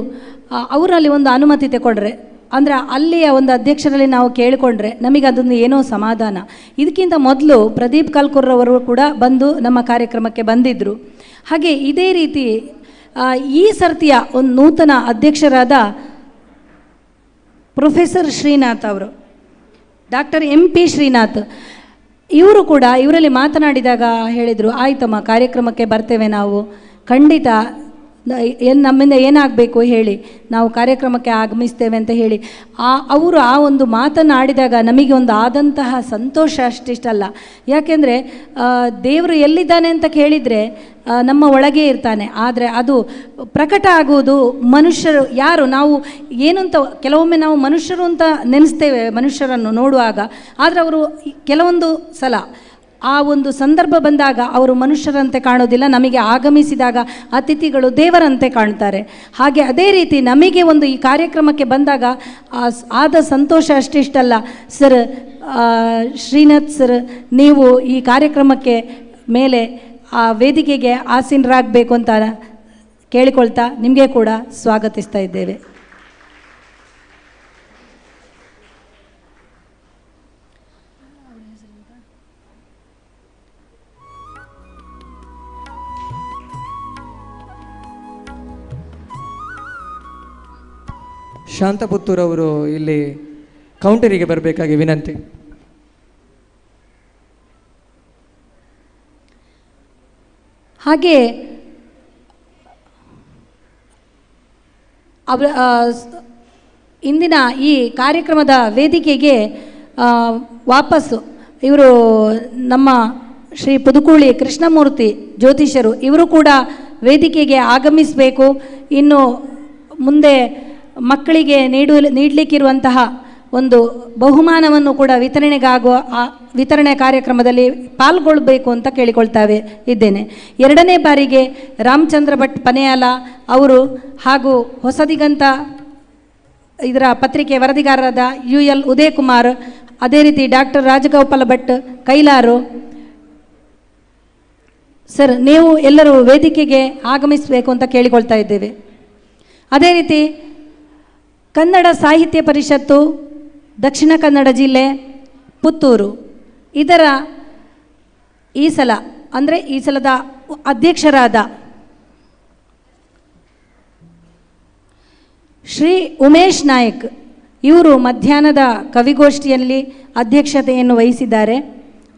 ಅವರಲ್ಲಿ ಒಂದು ಅನುಮತಿ ತಗೊಂಡ್ರೆ, ಅಂದರೆ ಅಲ್ಲಿಯ ಒಂದು ಅಧ್ಯಕ್ಷರಲ್ಲಿ ನಾವು ಕೇಳಿಕೊಂಡ್ರೆ ನಮಗೆ ಅದೊಂದು ಏನೋ ಸಮಾಧಾನ. ಇದಕ್ಕಿಂತ ಮೊದಲು ಪ್ರದೀಪ್ ಕಲ್ಕುರ್ರವರು ಕೂಡ ಬಂದು ನಮ್ಮ ಕಾರ್ಯಕ್ರಮಕ್ಕೆ ಬಂದಿದ್ದರು. ಹಾಗೆ ಇದೇ ರೀತಿ ಈ ಸರ್ತಿಯ ಒಂದು ನೂತನ ಅಧ್ಯಕ್ಷರಾದ ಪ್ರೊಫೆಸರ್ ಶ್ರೀನಾಥ್ ಅವರು, ಡಾಕ್ಟರ್ MP ಶ್ರೀನಾಥ್ ಇವರು ಕೂಡ ಇವರಲ್ಲಿ ಮಾತನಾಡಿದಾಗ ಹೇಳಿದರು, ಆಯ್ತಮ್ಮ ಕಾರ್ಯಕ್ರಮಕ್ಕೆ ಬರ್ತೇವೆ ನಾವು, ಖಂಡಿತ ನಮ್ಮಿಂದ ಏನಾಗಬೇಕು ಹೇಳಿ ನಾವು ಕಾರ್ಯಕ್ರಮಕ್ಕೆ ಆಗಮಿಸ್ತೇವೆ ಅಂತ ಹೇಳಿ ಅವರು ಆ ಒಂದು ಮಾತನಾಡಿದಾಗ ನಮಗೆ ಒಂದು ಆದಂತಹ ಸಂತೋಷ ಅಷ್ಟಿಷ್ಟಲ್ಲ. ಯಾಕೆಂದರೆ ದೇವರು ಎಲ್ಲಿದ್ದಾನೆ ಅಂತ ಕೇಳಿದರೆ ನಮ್ಮ ಒಳಗೆ ಇರ್ತಾನೆ. ಆದರೆ ಅದು ಪ್ರಕಟ ಆಗುವುದು ಮನುಷ್ಯರು ಯಾರು ನಾವು ಏನು ಅಂತ ಕೆಲವೊಮ್ಮೆ ನಾವು ಮನುಷ್ಯರು ಅಂತ ನೆನೆಸ್ತೇವೆ ಮನುಷ್ಯರನ್ನು ನೋಡುವಾಗ. ಆದರೆ ಅವರು ಕೆಲವೊಂದು ಸಲ ಆ ಒಂದು ಸಂದರ್ಭ ಬಂದಾಗ ಅವರು ಮನುಷ್ಯರಂತೆ ಕಾಣೋದಿಲ್ಲ, ನಮಗೆ ಆಗಮಿಸಿದಾಗ ಅತಿಥಿಗಳು ದೇವರಂತೆ ಕಾಣ್ತಾರೆ. ಹಾಗೆ ಅದೇ ರೀತಿ ನಮಗೆ ಒಂದು ಈ ಕಾರ್ಯಕ್ರಮಕ್ಕೆ ಬಂದಾಗ ಆದ ಸಂತೋಷ ಅಷ್ಟಿಷ್ಟಲ್ಲ. ಸರ್, ಶ್ರೀನಾಥ್ ಸರ್, ನೀವು ಈ ಕಾರ್ಯಕ್ರಮಕ್ಕೆ ಮೇಲೆ ಆ ವೇದಿಕೆಗೆ ಆಸೀನರಾಗಬೇಕು ಅಂತ ಕೇಳಿಕೊಳ್ತಾ ನಿಮಗೆ ಕೂಡ ಸ್ವಾಗತಿಸ್ತಾ ಇದ್ದೇವೆ. ಶಾಂತಪುತ್ತೂರವರು ಇಲ್ಲಿ ಕೌಂಟರಿಗೆ ಬರಬೇಕಾಗಿ ವಿನಂತಿ. ಹಾಗೆ ಇಂದಿನ ಈ ಕಾರ್ಯಕ್ರಮದ ವೇದಿಕೆಗೆ ವಾಪಸ್ಸು ಇವರು ನಮ್ಮ ಶ್ರೀ ಪುದುಕೂಳಿ ಕೃಷ್ಣಮೂರ್ತಿ ಜ್ಯೋತಿಷರು ಇವರು ಕೂಡ ವೇದಿಕೆಗೆ ಆಗಮಿಸಬೇಕು. ಇನ್ನು ಮುಂದೆ ಮಕ್ಕಳಿಗೆ ನೀಡಲಿಕ್ಕಿರುವಂತಹ ಒಂದು ಬಹುಮಾನವನ್ನು ಕೂಡ ವಿತರಣೆಗಾಗುವ ವಿತರಣೆ ಕಾರ್ಯಕ್ರಮದಲ್ಲಿ ಪಾಲ್ಗೊಳ್ಳಬೇಕು ಅಂತ ಕೇಳಿಕೊಳ್ತಾವೆ ಇದ್ದೇನೆ. ಎರಡನೇ ಬಾರಿಗೆ ರಾಮಚಂದ್ರ ಭಟ್ ಪನೆಯಾಲ ಅವರು ಹಾಗೂ ಹೊಸದಿಗಂತ ಇದರ ಪತ್ರಿಕೆ ವರದಿಗಾರರಾದ UL ಉದಯಕುಮಾರ್, ಅದೇ ರೀತಿ ಡಾಕ್ಟರ್ ರಾಜಗೋಪಾಲ ಭಟ್ ಕೈಲಾರು ಸರ್, ನೀವು ಎಲ್ಲರೂ ವೇದಿಕೆಗೆ ಆಗಮಿಸಬೇಕು ಅಂತ ಕೇಳಿಕೊಳ್ತಾ ಇದ್ದೇವೆ. ಅದೇ ರೀತಿ ಕನ್ನಡ ಸಾಹಿತ್ಯ ಪರಿಷತ್ತು ದಕ್ಷಿಣ ಕನ್ನಡ ಜಿಲ್ಲೆ ಪುತ್ತೂರು ಇದರ ಈ ಸಲದ ಅಧ್ಯಕ್ಷರಾದ ಶ್ರೀ ಉಮೇಶ್ ನಾಯಕ್ ಇವರು ಮಧ್ಯಾಹ್ನದ ಕವಿಗೋಷ್ಠಿಯಲ್ಲಿ ಅಧ್ಯಕ್ಷತೆಯನ್ನು ವಹಿಸಿದ್ದಾರೆ.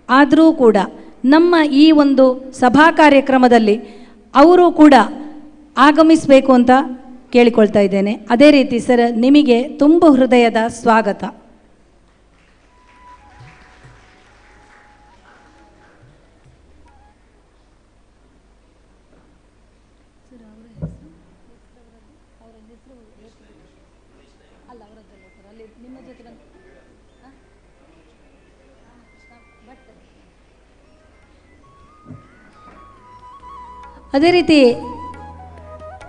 ಆದರೂ ಕೂಡ ನಮ್ಮ ಈ ಒಂದು ಸಭಾ ಕಾರ್ಯಕ್ರಮದಲ್ಲಿ ಅವರು ಕೂಡ ಆಗಮಿಸಬೇಕು ಅಂತ ಕೇಳಿಕೊಳ್ತಾ ಇದ್ದೇನೆ. ಅದೇ ರೀತಿ ಸರ್, ನಿಮಗೆ ತುಂಬ ಹೃದಯದ ಸ್ವಾಗತ. ಅದೇ ರೀತಿ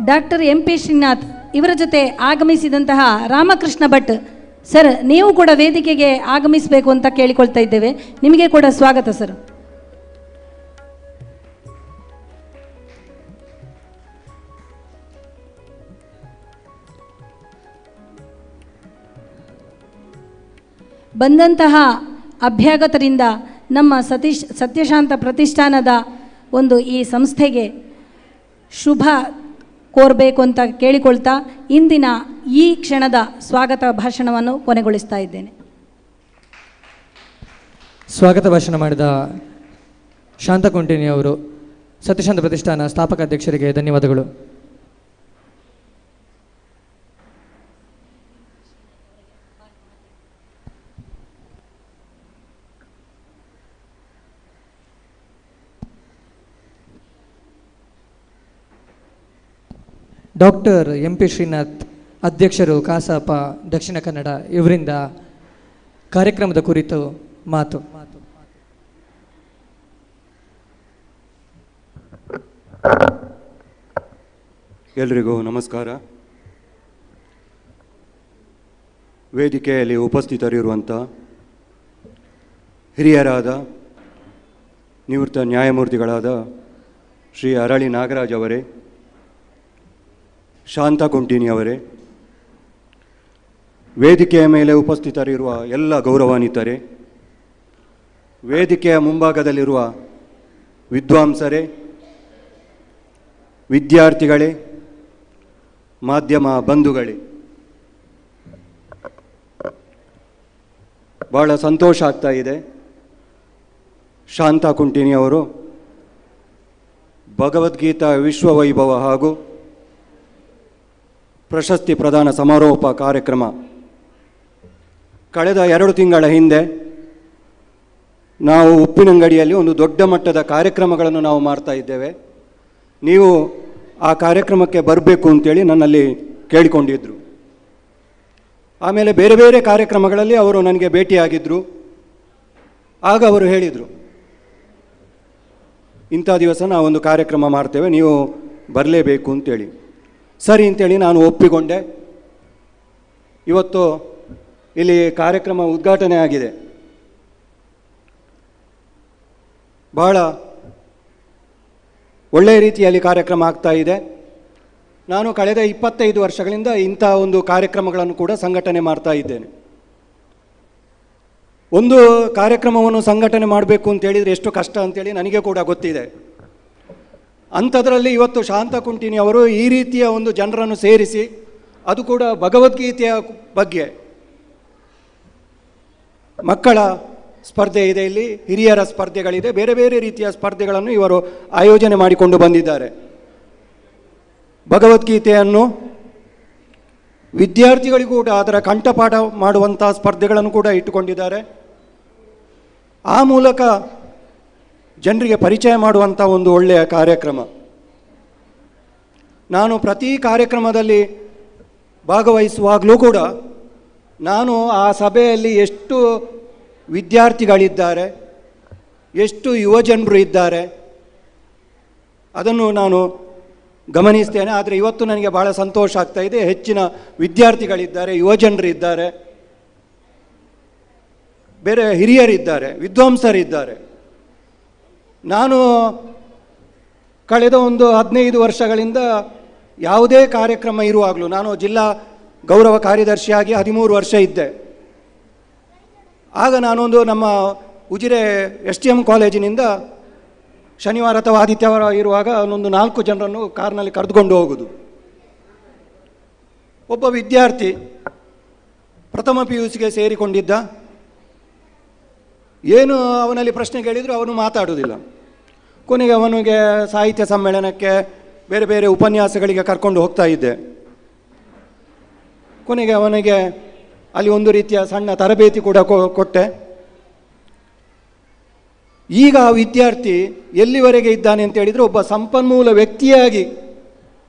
ಡಾಕ್ಟರ್ MP ಶ್ರೀನಾಥ್ ಇವರ ಜೊತೆ ಆಗಮಿಸಿದಂತಹ ರಾಮಕೃಷ್ಣ ಭಟ್ ಸರ್, ನೀವು ಕೂಡ ವೇದಿಕೆಗೆ ಆಗಮಿಸಬೇಕು ಅಂತ ಕೇಳಿಕೊಳ್ತಾ ಇದ್ದೇವೆ. ನಿಮಗೆ ಕೂಡ ಸ್ವಾಗತ ಸರ್. ಬಂದಂತಹ ಅಭ್ಯಾಗತರಿಂದ ನಮ್ಮ ಸತ್ಯಶಾಂತ ಪ್ರತಿಷ್ಠಾನದ ಒಂದು ಈ ಸಂಸ್ಥೆಗೆ ಶುಭ ಕೋರಬೇಕು ಅಂತ ಕೇಳಿಕೊಳ್ತಾ ಇಂದಿನ ಈ ಕ್ಷಣದ ಸ್ವಾಗತ ಭಾಷಣವನ್ನು ಕೊನೆಗೊಳಿಸ್ತಾ ಇದ್ದೇನೆ. ಸ್ವಾಗತ ಭಾಷಣ ಮಾಡಿದ ಶಾಂತಕುಂಟಿನಿ ಅವರು ಸತ್ಯಶಾಂತ ಪ್ರತಿಷ್ಠಾನ ಸ್ಥಾಪಕ ಅಧ್ಯಕ್ಷರಿಗೆ ಧನ್ಯವಾದಗಳು. ಡಾಕ್ಟರ್ MP ಶ್ರೀನಾಥ್ ಅಧ್ಯಕ್ಷರು ಕಸಾಪ ದಕ್ಷಿಣ ಕನ್ನಡ ಇವರಿಂದ ಕಾರ್ಯಕ್ರಮದ ಕುರಿತು ಮಾತು. ಎಲ್ರಿಗೂ ನಮಸ್ಕಾರ. ವೇದಿಕೆಯಲ್ಲಿ ಉಪಸ್ಥಿತರಿರುವಂಥ ಹಿರಿಯರಾದ ನಿವೃತ್ತ ನ್ಯಾಯಮೂರ್ತಿಗಳಾದ ಶ್ರೀ ಅರಳಿ ನಾಗರಾಜ್ ಅವರೇ, ಶಾಂತ ಕುಂಟಿನಿಯವರೇ, ವೇದಿಕೆಯ ಮೇಲೆ ಉಪಸ್ಥಿತರಿರುವ ಎಲ್ಲ ಗೌರವಾನ್ವಿತರೇ, ವೇದಿಕೆಯ ಮುಂಭಾಗದಲ್ಲಿರುವ ವಿದ್ವಾಂಸರೇ, ವಿದ್ಯಾರ್ಥಿಗಳೇ, ಮಾಧ್ಯಮ ಬಂಧುಗಳೇ, ಭಾಳ ಸಂತೋಷ ಆಗ್ತಾ ಇದೆ. ಶಾಂತ ಕುಂಟಿನಿಯವರು ಭಗವದ್ಗೀತಾ ವಿಶ್ವವೈಭವ ಹಾಗೂ ಪ್ರಶಸ್ತಿ ಪ್ರದಾನ ಸಮಾರೋಪ ಕಾರ್ಯಕ್ರಮ ಕಳೆದ 2 ತಿಂಗಳ ಹಿಂದೆ ನಾವು ಉಪ್ಪಿನಂಗಡಿಯಲ್ಲಿ ಒಂದು ದೊಡ್ಡ ಮಟ್ಟದ ಕಾರ್ಯಕ್ರಮಗಳನ್ನು ನಾವು ಮಾಡ್ತಾ ಇದ್ದೇವೆ. ನೀವು ಆ ಕಾರ್ಯಕ್ರಮಕ್ಕೆ ಬರಬೇಕು ಅಂತೇಳಿ ನನ್ನಲ್ಲಿ ಕೇಳಿಕೊಂಡಿದ್ದರು. ಆಮೇಲೆ ಬೇರೆ ಬೇರೆ ಕಾರ್ಯಕ್ರಮಗಳಲ್ಲಿ ಅವರು ನನಗೆ ಭೇಟಿಯಾಗಿದ್ದರು. ಆಗ ಅವರು ಹೇಳಿದರು, ಇಂಥ ದಿವಸ ನಾವೊಂದು ಕಾರ್ಯಕ್ರಮ ಮಾಡ್ತೇವೆ, ನೀವು ಬರಲೇಬೇಕು ಅಂತೇಳಿ. ಸರಿ ಅಂತೇಳಿ ನಾನು ಒಪ್ಪಿಕೊಂಡೆ. ಇವತ್ತು ಇಲ್ಲಿ ಕಾರ್ಯಕ್ರಮ ಉದ್ಘಾಟನೆ ಆಗಿದೆ. ಬಹಳ ಒಳ್ಳೆಯ ರೀತಿಯಲ್ಲಿ ಕಾರ್ಯಕ್ರಮ ಆಗ್ತಾ ಇದೆ. ನಾನು ಕಳೆದ 25 ವರ್ಷಗಳಿಂದ ಇಂಥ ಒಂದು ಕಾರ್ಯಕ್ರಮಗಳನ್ನು ಕೂಡ ಸಂಘಟನೆ ಮಾಡ್ತಾ ಇದ್ದೇನೆ. ಒಂದು ಕಾರ್ಯಕ್ರಮವನ್ನು ಸಂಘಟನೆ ಮಾಡಬೇಕು ಅಂತೇಳಿದರೆ ಎಷ್ಟು ಕಷ್ಟ ಅಂತೇಳಿ ನನಗೆ ಕೂಡ ಗೊತ್ತಿದೆ. ಅಂಥದ್ರಲ್ಲಿ ಇವತ್ತು ಶಾಂತ ಕುಂಟಿನಿ ಅವರು ಈ ರೀತಿಯ ಒಂದು ಜನರನ್ನು ಸೇರಿಸಿ, ಅದು ಕೂಡ ಭಗವದ್ಗೀತೆಯ ಬಗ್ಗೆ, ಮಕ್ಕಳ ಸ್ಪರ್ಧೆ ಇದೆ, ಇಲ್ಲಿ ಹಿರಿಯರ ಸ್ಪರ್ಧೆಗಳಿದೆ, ಬೇರೆ ಬೇರೆ ರೀತಿಯ ಸ್ಪರ್ಧೆಗಳನ್ನು ಇವರು ಆಯೋಜನೆ ಮಾಡಿಕೊಂಡು ಬಂದಿದ್ದಾರೆ. ಭಗವದ್ಗೀತೆಯನ್ನು ವಿದ್ಯಾರ್ಥಿಗಳಿಗೂ ಕೂಡ ಅದರ ಕಂಠಪಾಠ ಮಾಡುವಂಥ ಸ್ಪರ್ಧೆಗಳನ್ನು ಕೂಡ ಇಟ್ಟುಕೊಂಡಿದ್ದಾರೆ. ಆ ಮೂಲಕ ಜನರಿಗೆ ಪರಿಚಯ ಮಾಡುವಂಥ ಒಂದು ಒಳ್ಳೆಯ ಕಾರ್ಯಕ್ರಮ. ನಾನು ಪ್ರತಿ ಕಾರ್ಯಕ್ರಮದಲ್ಲಿ ಭಾಗವಹಿಸುವಾಗಲೂ ಕೂಡ ನಾನು ಆ ಸಭೆಯಲ್ಲಿ ಎಷ್ಟು ವಿದ್ಯಾರ್ಥಿಗಳಿದ್ದಾರೆ, ಎಷ್ಟು ಯುವಜನರು ಇದ್ದಾರೆ ಅದನ್ನು ನಾನು ಗಮನಿಸ್ತೇನೆ. ಆದರೆ ಇವತ್ತು ನನಗೆ ಭಾಳ ಸಂತೋಷ ಆಗ್ತಾ ಇದೆ. ಹೆಚ್ಚಿನ ವಿದ್ಯಾರ್ಥಿಗಳಿದ್ದಾರೆ, ಯುವಜನರಿದ್ದಾರೆ, ಬೇರೆ ಹಿರಿಯರಿದ್ದಾರೆ, ವಿದ್ವಾಂಸರಿದ್ದಾರೆ. ನಾನು ಕಳೆದ ಒಂದು 15 ವರ್ಷಗಳಿಂದ ಯಾವುದೇ ಕಾರ್ಯಕ್ರಮ ಇರುವಾಗಲೂ, ನಾನು ಜಿಲ್ಲಾ ಗೌರವ ಕಾರ್ಯದರ್ಶಿಯಾಗಿ 13 ವರ್ಷ ಇದ್ದೆ. ಆಗ ನಾನೊಂದು ನಮ್ಮ ಉಜಿರೆ STM ಕಾಲೇಜಿನಿಂದ ಶನಿವಾರ ಅಥವಾ ಆದಿತ್ಯವಾರ ಇರುವಾಗ ಒಂದು 4 ಜನರನ್ನು ಕಾರ್ನಲ್ಲಿ ಕರೆದುಕೊಂಡು ಹೋಗುವುದು. ಒಬ್ಬ ವಿದ್ಯಾರ್ಥಿ ಪ್ರಥಮ PUCಗೆ ಸೇರಿಕೊಂಡಿದ್ದ. ಏನು ಅವನಲ್ಲಿ ಪ್ರಶ್ನೆ ಕೇಳಿದರೂ ಅವನು ಮಾತಾಡುವುದಿಲ್ಲ. ಕೊನೆಗೆ ಅವನಿಗೆ ಸಾಹಿತ್ಯ ಸಮ್ಮೇಳನಕ್ಕೆ, ಬೇರೆ ಬೇರೆ ಉಪನ್ಯಾಸಗಳಿಗೆ ಕರ್ಕೊಂಡು ಹೋಗ್ತಾ ಇದ್ದೆ. ಕೊನೆಗೆ ಅವನಿಗೆ ಅಲ್ಲಿ ಒಂದು ರೀತಿಯ ಸಣ್ಣ ತರಬೇತಿ ಕೂಡ ಕೊಟ್ಟೆ. ಈಗ ಆ ವಿದ್ಯಾರ್ಥಿ ಎಲ್ಲಿವರೆಗೆ ಇದ್ದಾನೆ ಅಂತ ಹೇಳಿದರೆ, ಒಬ್ಬ ಸಂಪನ್ಮೂಲ ವ್ಯಕ್ತಿಯಾಗಿ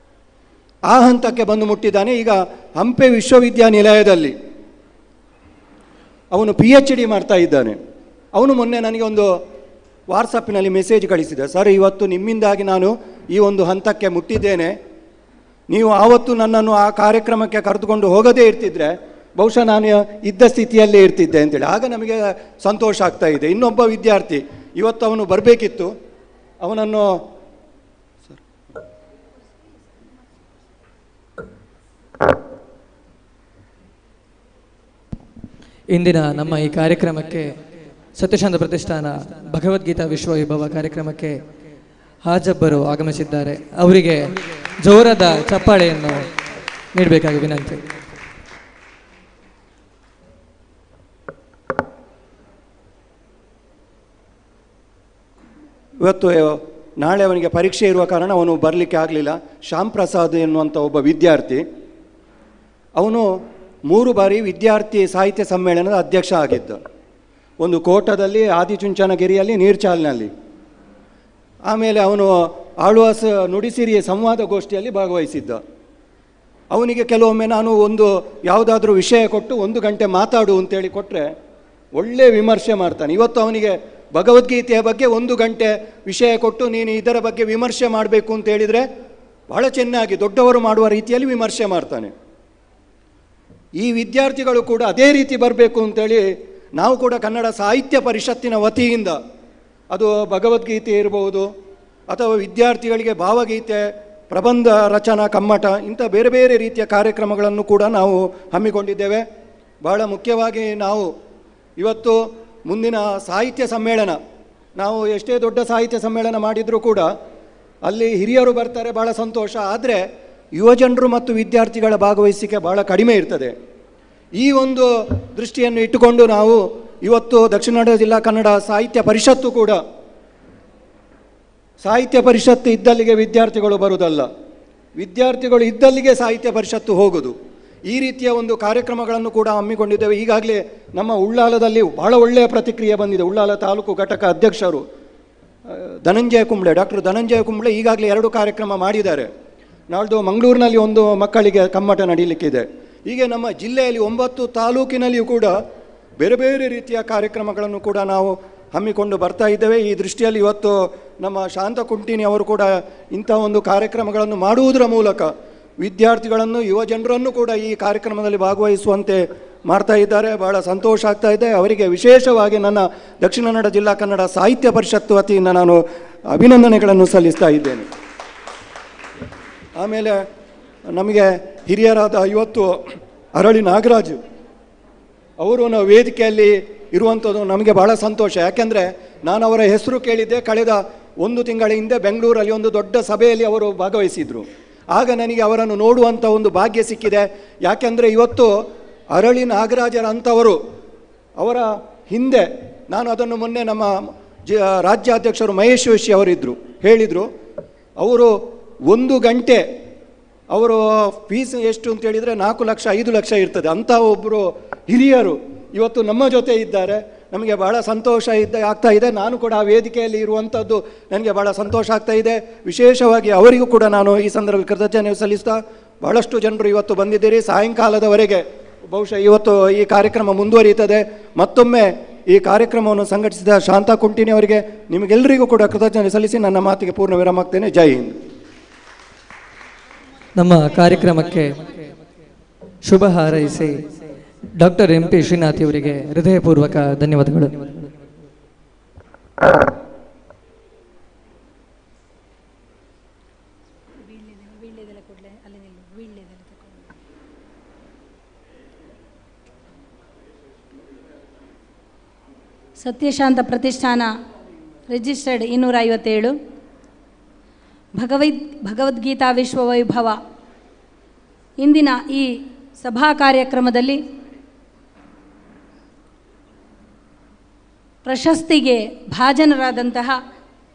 ಆ ಹಂತಕ್ಕೆ ಬಂದು ಮುಟ್ಟಿದ್ದಾನೆ. ಈಗ ಹಂಪೆ ವಿಶ್ವವಿದ್ಯಾನಿಲಯದಲ್ಲಿ ಅವನು PhD ಮಾಡ್ತಾ ಇದ್ದಾನೆ. ಅವನು ಮೊನ್ನೆ ನನಗೆ ಒಂದು ವಾಟ್ಸಪ್ಪಿನಲ್ಲಿ ಮೆಸೇಜ್ ಕಳಿಸಿದ, ಸರ್ ಇವತ್ತು ನಿಮ್ಮಿಂದಾಗಿ ನಾನು ಈ ಒಂದು ಹಂತಕ್ಕೆ ಮುಟ್ಟಿದ್ದೇನೆ, ನೀವು ಆವತ್ತು ನನ್ನನ್ನು ಆ ಕಾರ್ಯಕ್ರಮಕ್ಕೆ ಕರೆದುಕೊಂಡು ಹೋಗದೇ ಇರ್ತಿದ್ರೆ ಬಹುಶಃ ನಾನು ಇದ್ದ ಸ್ಥಿತಿಯಲ್ಲೇ ಇರ್ತಿದ್ದೆ ಅಂತೇಳಿ. ಆಗ ನಮಗೆ ಸಂತೋಷ ಆಗ್ತಾ ಇದೆ. ಇನ್ನೊಬ್ಬ ವಿದ್ಯಾರ್ಥಿ ಇವತ್ತು ಅವನು ಬರಬೇಕಿತ್ತು, ಅವನನ್ನು ಇಂದಿನ ನಮ್ಮ ಈ ಕಾರ್ಯಕ್ರಮಕ್ಕೆ ಸತ್ಯಶಾಂತ ಪ್ರತಿಷ್ಠಾನ ಭಗವದ್ಗೀತಾ ವಿಶ್ವವೈಭವ ಕಾರ್ಯಕ್ರಮಕ್ಕೆ ಹಾಜಬ್ಬರು ಆಗಮಿಸಿದ್ದಾರೆ. ಅವರಿಗೆ ಜೋರಾದ ಚಪ್ಪಾಳೆಯನ್ನು ನೀಡಬೇಕಾಗಿ ವಿನಂತಿ. ಇವತ್ತು ನಾಳೆ ಅವನಿಗೆ ಪರೀಕ್ಷೆ ಇರುವ ಕಾರಣ ಅವನು ಬರಲಿಕ್ಕೆ ಆಗಲಿಲ್ಲ. ಶ್ಯಾಮ್ ಪ್ರಸಾದ್ ಎನ್ನುವಂಥ ಒಬ್ಬ ವಿದ್ಯಾರ್ಥಿ, ಅವನು 3 ಬಾರಿ ವಿದ್ಯಾರ್ಥಿ ಸಾಹಿತ್ಯ ಸಮ್ಮೇಳನದ ಅಧ್ಯಕ್ಷ ಆಗಿದ್ದ. ಒಂದು ಕೋಟದಲ್ಲಿ, ಆದಿಚುಂಚನಗಿರಿಯಲ್ಲಿ, ನೀರ್ಚಾಲ್ನಲ್ಲಿ. ಆಮೇಲೆ ಅವನು ಆಳ್ವಾಸ್ ನುಡಿಸಿರಿಯ ಸಂವಾದ ಗೋಷ್ಠಿಯಲ್ಲಿ ಭಾಗವಹಿಸಿದ್ದ. ಅವನಿಗೆ ಕೆಲವೊಮ್ಮೆ ನಾನು ಒಂದು ಯಾವುದಾದ್ರೂ ವಿಷಯ ಕೊಟ್ಟು 1 ಗಂಟೆ ಮಾತಾಡು ಅಂತೇಳಿ ಕೊಟ್ಟರೆ ಒಳ್ಳೆ ವಿಮರ್ಶೆ ಮಾಡ್ತಾನೆ. ಇವತ್ತು ಅವನಿಗೆ ಭಗವದ್ಗೀತೆಯ ಬಗ್ಗೆ 1 ಗಂಟೆ ವಿಷಯ ಕೊಟ್ಟು ನೀನು ಇದರ ಬಗ್ಗೆ ವಿಮರ್ಶೆ ಮಾಡಬೇಕು ಅಂತ ಹೇಳಿದರೆ ಬಹಳ ಚೆನ್ನಾಗಿ ದೊಡ್ಡವರು ಮಾಡುವ ರೀತಿಯಲ್ಲಿ ವಿಮರ್ಶೆ ಮಾಡ್ತಾನೆ. ಈ ವಿದ್ಯಾರ್ಥಿಗಳು ಕೂಡ ಅದೇ ರೀತಿ ಬರಬೇಕು ಅಂತೇಳಿ ನಾವು ಕೂಡ ಕನ್ನಡ ಸಾಹಿತ್ಯ ಪರಿಷತ್ತಿನ ವತಿಯಿಂದ, ಅದು ಭಗವದ್ಗೀತೆ ಇರಬಹುದು ಅಥವಾ ವಿದ್ಯಾರ್ಥಿಗಳಿಗೆ ಭಾವಗೀತೆ, ಪ್ರಬಂಧ ರಚನಾ ಕಮ್ಮಟ, ಇಂಥ ಬೇರೆ ಬೇರೆ ರೀತಿಯ ಕಾರ್ಯಕ್ರಮಗಳನ್ನು ಕೂಡ ನಾವು ಹಮ್ಮಿಕೊಂಡಿದ್ದೇವೆ. ಬಹಳ ಮುಖ್ಯವಾಗಿ ನಾವು ಇವತ್ತು ಮುಂದಿನ ಸಾಹಿತ್ಯ ಸಮ್ಮೇಳನ, ನಾವು ಎಷ್ಟೇ ದೊಡ್ಡ ಸಾಹಿತ್ಯ ಸಮ್ಮೇಳನ ಮಾಡಿದರೂ ಕೂಡ ಅಲ್ಲಿ ಹಿರಿಯರು ಬರ್ತಾರೆ, ಭಾಳ ಸಂತೋಷ. ಆದರೆ ಯುವಜನರು ಮತ್ತು ವಿದ್ಯಾರ್ಥಿಗಳ ಭಾಗವಹಿಸಿಕೆ ಭಾಳ ಕಡಿಮೆ ಇರ್ತದೆ. ಈ ಒಂದು ದೃಷ್ಟಿಯನ್ನು ಇಟ್ಟುಕೊಂಡು ನಾವು ಇವತ್ತು ದಕ್ಷಿಣ ಕನ್ನಡ ಜಿಲ್ಲಾ ಕನ್ನಡ ಸಾಹಿತ್ಯ ಪರಿಷತ್ತು ಕೂಡ, ಸಾಹಿತ್ಯ ಪರಿಷತ್ತು ಇದ್ದಲ್ಲಿಗೆ ವಿದ್ಯಾರ್ಥಿಗಳು ಬರುವುದಲ್ಲ, ವಿದ್ಯಾರ್ಥಿಗಳು ಇದ್ದಲ್ಲಿಗೆ ಸಾಹಿತ್ಯ ಪರಿಷತ್ತು ಹೋಗುವುದು, ಈ ರೀತಿಯ ಒಂದು ಕಾರ್ಯಕ್ರಮಗಳನ್ನು ಕೂಡ ಹಮ್ಮಿಕೊಂಡಿದ್ದೇವೆ. ಈಗಾಗಲೇ ನಮ್ಮ ಉಳ್ಳಾಲದಲ್ಲಿ ಬಹಳ ಒಳ್ಳೆಯ ಪ್ರತಿಕ್ರಿಯೆ ಬಂದಿದೆ. ಉಳ್ಳಾಲ ತಾಲೂಕು ಘಟಕ ಅಧ್ಯಕ್ಷರು ಧನಂಜಯ ಕುಂಬ್ಳೆ, ಡಾಕ್ಟರ್ ಧನಂಜಯ ಕುಂಬ್ಳೆ ಈಗಾಗಲೇ 2 ಕಾರ್ಯಕ್ರಮ ಮಾಡಿದ್ದಾರೆ. ನಾಳ್ದು ಮಂಗಳೂರಿನಲ್ಲಿ ಒಂದು ಮಕ್ಕಳಿಗೆ ಕಮ್ಮಟ ನಡೀಲಿಕ್ಕಿದೆ. ಹೀಗೆ ನಮ್ಮ ಜಿಲ್ಲೆಯಲ್ಲಿ 9 ತಾಲೂಕಿನಲ್ಲಿಯೂ ಕೂಡ ಬೇರೆ ಬೇರೆ ರೀತಿಯ ಕಾರ್ಯಕ್ರಮಗಳನ್ನು ಕೂಡ ನಾವು ಹಮ್ಮಿಕೊಂಡು ಬರ್ತಾ ಇದ್ದೇವೆ. ಈ ದೃಷ್ಟಿಯಲ್ಲಿ ಇವತ್ತು ನಮ್ಮ ಶಾಂತ ಕುಂಟಿನಿ ಅವರು ಕೂಡ ಇಂಥ ಒಂದು ಕಾರ್ಯಕ್ರಮಗಳನ್ನು ಮಾಡುವುದರ ಮೂಲಕ ವಿದ್ಯಾರ್ಥಿಗಳನ್ನು, ಯುವಜನರನ್ನು ಕೂಡ ಈ ಕಾರ್ಯಕ್ರಮದಲ್ಲಿ ಭಾಗವಹಿಸುವಂತೆ ಮಾಡ್ತಾ ಇದ್ದಾರೆ. ಭಾಳ ಸಂತೋಷ ಆಗ್ತಾ ಇದೆ. ಅವರಿಗೆ ವಿಶೇಷವಾಗಿ ನನ್ನ ದಕ್ಷಿಣ ಕನ್ನಡ ಜಿಲ್ಲಾ ಕನ್ನಡ ಸಾಹಿತ್ಯ ಪರಿಷತ್ತು ವತಿಯಿಂದ ನಾನು ಅಭಿನಂದನೆಗಳನ್ನು ಸಲ್ಲಿಸ್ತಾ ಇದ್ದೇನೆ. ಆಮೇಲೆ ನಮಗೆ ಹಿರಿಯರಾದ ಇವತ್ತು ಅರಳಿ ನಾಗರಾಜು ಅವರು ನಾವು ವೇದಿಕೆಯಲ್ಲಿ ಇರುವಂಥದ್ದು ನಮಗೆ ಭಾಳ ಸಂತೋಷ. ಯಾಕೆಂದರೆ ನಾನು ಅವರ ಹೆಸರು ಕೇಳಿದ್ದೆ ಕಳೆದ 1 ತಿಂಗಳ ಹಿಂದೆ ಬೆಂಗಳೂರಲ್ಲಿ ಒಂದು ದೊಡ್ಡ ಸಭೆಯಲ್ಲಿ ಅವರು ಭಾಗವಹಿಸಿದರು. ಆಗ ನನಗೆ ಅವರನ್ನು ನೋಡುವಂಥ ಒಂದು ಭಾಗ್ಯ ಸಿಕ್ಕಿದೆ. ಯಾಕೆಂದರೆ ಇವತ್ತು ಅರಳಿ ನಾಗರಾಜರ ಅಂಥವರು, ಅವರ ಹಿಂದೆ ನಾನು ಅದನ್ನು ಮೊನ್ನೆ ನಮ್ಮ ರಾಜ್ಯಾಧ್ಯಕ್ಷರು ಮಹೇಶ್ ಜೋಶಿ ಅವರಿದ್ದರು, ಹೇಳಿದರು. ಅವರು 1 ಗಂಟೆ ಅವರು ಫೀಸ್ ಎಷ್ಟು ಅಂತೇಳಿದರೆ 4 ಲಕ್ಷ 5 ಲಕ್ಷ ಇರ್ತದೆ. ಅಂಥ ಒಬ್ಬರು ಹಿರಿಯರು ಇವತ್ತು ನಮ್ಮ ಜೊತೆ ಇದ್ದಾರೆ. ನಮಗೆ ಭಾಳ ಸಂತೋಷ ಆಗ್ತಾ ಇದೆ. ನಾನು ಕೂಡ ಆ ವೇದಿಕೆಯಲ್ಲಿ ಇರುವಂಥದ್ದು ನನಗೆ ಭಾಳ ಸಂತೋಷ ಆಗ್ತಾ ಇದೆ. ವಿಶೇಷವಾಗಿ ಅವರಿಗೂ ಕೂಡ ನಾನು ಈ ಸಂದರ್ಭದಲ್ಲಿ ಕೃತಜ್ಞತೆ ಸಲ್ಲಿಸ್ತಾ, ಭಾಳಷ್ಟು ಜನರು ಇವತ್ತು ಬಂದಿದ್ದೀರಿ. ಸಾಯಂಕಾಲದವರೆಗೆ ಬಹುಶಃ ಇವತ್ತು ಈ ಕಾರ್ಯಕ್ರಮ ಮುಂದುವರಿಯುತ್ತದೆ. ಮತ್ತೊಮ್ಮೆ ಈ ಕಾರ್ಯಕ್ರಮವನ್ನು ಸಂಘಟಿಸಿದ ಶಾಂತ ಕುಂಟಿನಿ ಅವರಿಗೆ ನಿಮಗೆಲ್ಲರಿಗೂ ಕೂಡ ಕೃತಜ್ಞತೆ ಸಲ್ಲಿಸಿ ನನ್ನ ಮಾತಿಗೆ ಪೂರ್ಣ ವಿರಾಮ ಆಗ್ತೇನೆ. ಜೈ ಹಿಂದ್. ನಮ್ಮ ಕಾರ್ಯಕ್ರಮಕ್ಕೆ ಶುಭ ಹಾರೈಸಿ ಡಾಕ್ಟರ್ MP ಶ್ರೀನಾಥ್ ಅವರಿಗೆ ಹೃದಯಪೂರ್ವಕ ಧನ್ಯವಾದಗಳು. ಸತ್ಯಶಾಂತ ಪ್ರತಿಷ್ಠಾನ ರಿಜಿಸ್ಟರ್ಡ್ 257 ಭಗವದ್ಗೀತಾ ವಿಶ್ವವೈಭವ ಇಂದಿನ ಈ ಸಭಾ ಕಾರ್ಯಕ್ರಮದಲ್ಲಿ ಪ್ರಶಸ್ತಿಗೆ ಭಾಜನರಾದಂತಹ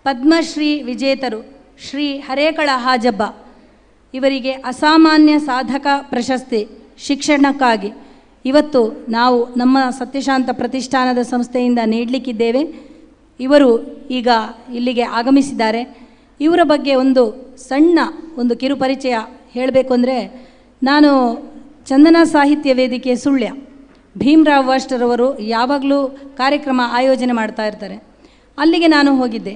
ಪದ್ಮಶ್ರೀ ವಿಜೇತರು ಶ್ರೀ ಹರೇಕಳ ಹಾಜಬ್ಬ ಇವರಿಗೆ ಅಸಾಮಾನ್ಯ ಸಾಧಕ ಪ್ರಶಸ್ತಿ ಶಿಕ್ಷಣಕ್ಕಾಗಿ ಇವತ್ತು ನಾವು ನಮ್ಮ ಸತ್ಯಶಾಂತ ಪ್ರತಿಷ್ಠಾನದ ಸಂಸ್ಥೆಯಿಂದ ನೀಡಲಿಕ್ಕಿದ್ದೇವೆ. ಇವರು ಈಗ ಇಲ್ಲಿಗೆ ಆಗಮಿಸಿದ್ದಾರೆ. ಇವರ ಬಗ್ಗೆ ಒಂದು ಸಣ್ಣ ಒಂದು ಕಿರುಪರಿಚಯ ಹೇಳಬೇಕು ಅಂದರೆ, ನಾನು ಚಂದನ ಸಾಹಿತ್ಯ ವೇದಿಕೆ ಸುಳ್ಯ ಭೀಮರಾವ್ ವಾಷ್ಟರವರು ಯಾವಾಗಲೂ ಕಾರ್ಯಕ್ರಮ ಆಯೋಜನೆ ಮಾಡ್ತಾ ಇರ್ತಾರೆ. ಅಲ್ಲಿಗೆ ನಾನು ಹೋಗಿದ್ದೆ.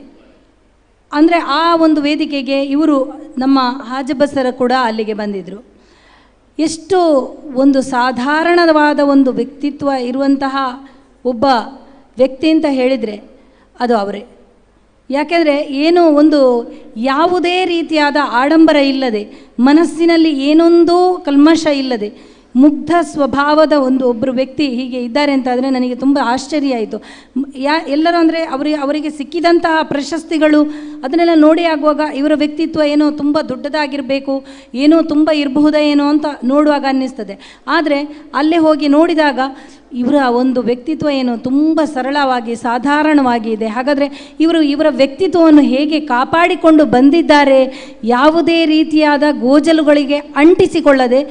ಅಂದರೆ ಆ ಒಂದು ವೇದಿಕೆಗೆ ಇವರು ನಮ್ಮ ಹಾಜಬ್ಬ ಸರ್ ಕೂಡ ಅಲ್ಲಿಗೆ ಬಂದಿದ್ದರು. ಎಷ್ಟು ಒಂದು ಸಾಧಾರಣವಾದ ಒಂದು ವ್ಯಕ್ತಿತ್ವ ಇರುವಂತಹ ಒಬ್ಬ ವ್ಯಕ್ತಿ ಅಂತ ಹೇಳಿದರೆ ಅದು ಅವರೇ. ಯಾಕೆಂದರೆ ಏನೋ ಒಂದು ಯಾವುದೇ ರೀತಿಯಾದ ಆಡಂಬರ ಇಲ್ಲದೆ, ಮನಸ್ಸಿನಲ್ಲಿ ಏನೊಂದೂ ಕಲ್ಮಶ ಇಲ್ಲದೆ, ಮುಗ್ಧ ಸ್ವಭಾವದ ಒಬ್ಬರು ವ್ಯಕ್ತಿ ಹೀಗೆ ಇದ್ದಾರೆ ಅಂತಾದರೆ ನನಗೆ ತುಂಬ ಆಶ್ಚರ್ಯ ಆಯಿತು. ಎಲ್ಲರೂ ಅಂದರೆ ಅವರಿಗೆ ಸಿಕ್ಕಿದಂತಹ ಪ್ರಶಸ್ತಿಗಳು ಅದನ್ನೆಲ್ಲ ನೋಡಿ ಆಗುವಾಗ ಇವರ ವ್ಯಕ್ತಿತ್ವ ಏನೋ ತುಂಬ ದೊಡ್ಡದಾಗಿರಬೇಕು, ಏನೋ ತುಂಬ ಇರಬಹುದಾ ಏನೋ ಅಂತ ನೋಡುವಾಗ ಅನ್ನಿಸ್ತದೆ. ಆದರೆ ಅಲ್ಲೇ ಹೋಗಿ ನೋಡಿದಾಗ ಇವರ ಒಂದು ವ್ಯಕ್ತಿತ್ವ ಏನು ತುಂಬ ಸರಳವಾಗಿ ಸಾಧಾರಣವಾಗಿ ಇದೆ. ಹಾಗಾದರೆ ಇವರ ವ್ಯಕ್ತಿತ್ವವನ್ನು ಹೇಗೆ ಕಾಪಾಡಿಕೊಂಡು ಬಂದಿದ್ದಾರೆ, ಯಾವುದೇ ರೀತಿಯಾದ ಗೋಜಲುಗಳಿಗೆ ಅಂಟಿಸಿಕೊಳ್ಳದೆ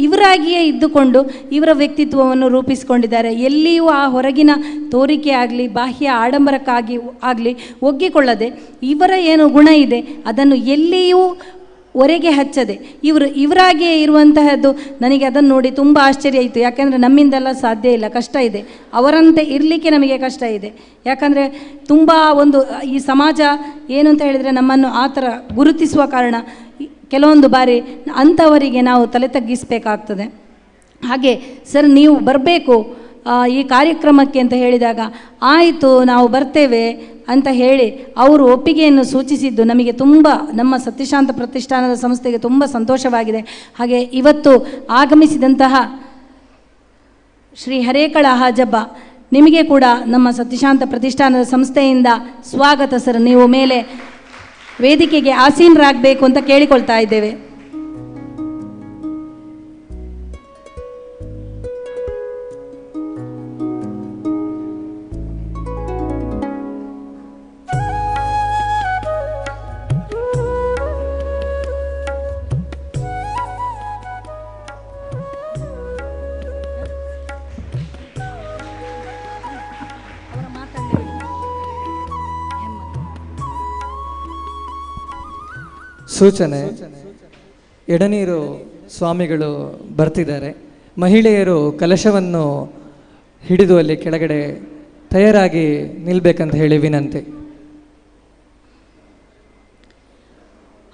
ಇವರಾಗಿಯೇ ಇದ್ದುಕೊಂಡು ಇವರ ವ್ಯಕ್ತಿತ್ವವನ್ನು ರೂಪಿಸಿಕೊಂಡಿದ್ದಾರೆ. ಎಲ್ಲಿಯೂ ಆ ಹೊರಗಿನ ತೋರಿಕೆ ಆಗಲಿ ಬಾಹ್ಯ ಆಡಂಬರಕ್ಕಾಗಿ ಆಗಲಿ ಒಗ್ಗಿಕೊಳ್ಳದೆ ಇವರ ಏನು ಗುಣ ಇದೆ ಅದನ್ನು ಎಲ್ಲಿಯೂ ಹೊರೆಗೆ ಹಚ್ಚದೆ ಇವರಾಗಿಯೇ ಇರುವಂತಹದ್ದು ನನಗೆ ಅದನ್ನು ನೋಡಿ ತುಂಬ ಆಶ್ಚರ್ಯ ಆಯಿತು. ಯಾಕೆಂದರೆ ನಮ್ಮಿಂದೆಲ್ಲ ಸಾಧ್ಯ ಇಲ್ಲ, ಕಷ್ಟ ಇದೆ. ಅವರಂತೆ ಇರಲಿಕ್ಕೆ ನಮಗೆ ಕಷ್ಟ ಇದೆ. ಯಾಕಂದರೆ ತುಂಬ ಒಂದು ಈ ಸಮಾಜ ಏನು ಅಂತ ಹೇಳಿದರೆ ನಮ್ಮನ್ನು ಆ ಥರ ಗುರುತಿಸುವ ಕಾರಣ ಕೆಲವೊಂದು ಬಾರಿ ಅಂಥವರಿಗೆ ನಾವು ತಲೆ ತಗ್ಗಿಸಬೇಕಾಗ್ತದೆ. ಹಾಗೆ ಸರ್ ನೀವು ಬರಬೇಕು ಈ ಕಾರ್ಯಕ್ರಮಕ್ಕೆ ಅಂತ ಹೇಳಿದಾಗ ಆಯಿತು ನಾವು ಬರ್ತೇವೆ ಅಂತ ಹೇಳಿ ಅವರು ಒಪ್ಪಿಗೆಯನ್ನು ಸೂಚಿಸಿದ್ದು ನಮಗೆ ತುಂಬ, ನಮ್ಮ ಸತ್ಯಶಾಂತ ಪ್ರತಿಷ್ಠಾನದ ಸಂಸ್ಥೆಗೆ ತುಂಬ ಸಂತೋಷವಾಗಿದೆ. ಹಾಗೆ ಇವತ್ತು ಆಗಮಿಸಿದಂತಹ ಶ್ರೀ ಹರೇಕಳ ಹಾಜಬ್ಬ, ನಿಮಗೆ ಕೂಡ ನಮ್ಮ ಸತ್ಯಶಾಂತ ಪ್ರತಿಷ್ಠಾನದ ಸಂಸ್ಥೆಯಿಂದ ಸ್ವಾಗತ ಸರ್. ನೀವು ಮೇಲೆ ವೇದಿಕೆಗೆ ಆಸೀನರಾಗಬೇಕು ಅಂತ ಕೇಳಿಕೊಳ್ತಾ ಇದ್ದೇವೆ. ಸೂಚನೆ, ಎಡನೀರು ಸ್ವಾಮಿಗಳು ಬರ್ತಿದ್ದಾರೆ. ಮಹಿಳೆಯರು ಕಲಶವನ್ನು ಹಿಡಿದು ಅಲ್ಲಿ ಕೆಳಗಡೆ ತಯಾರಾಗಿ ನಿಲ್ಬೇಕಂತ ಹೇಳಿ ವಿನಂತಿ.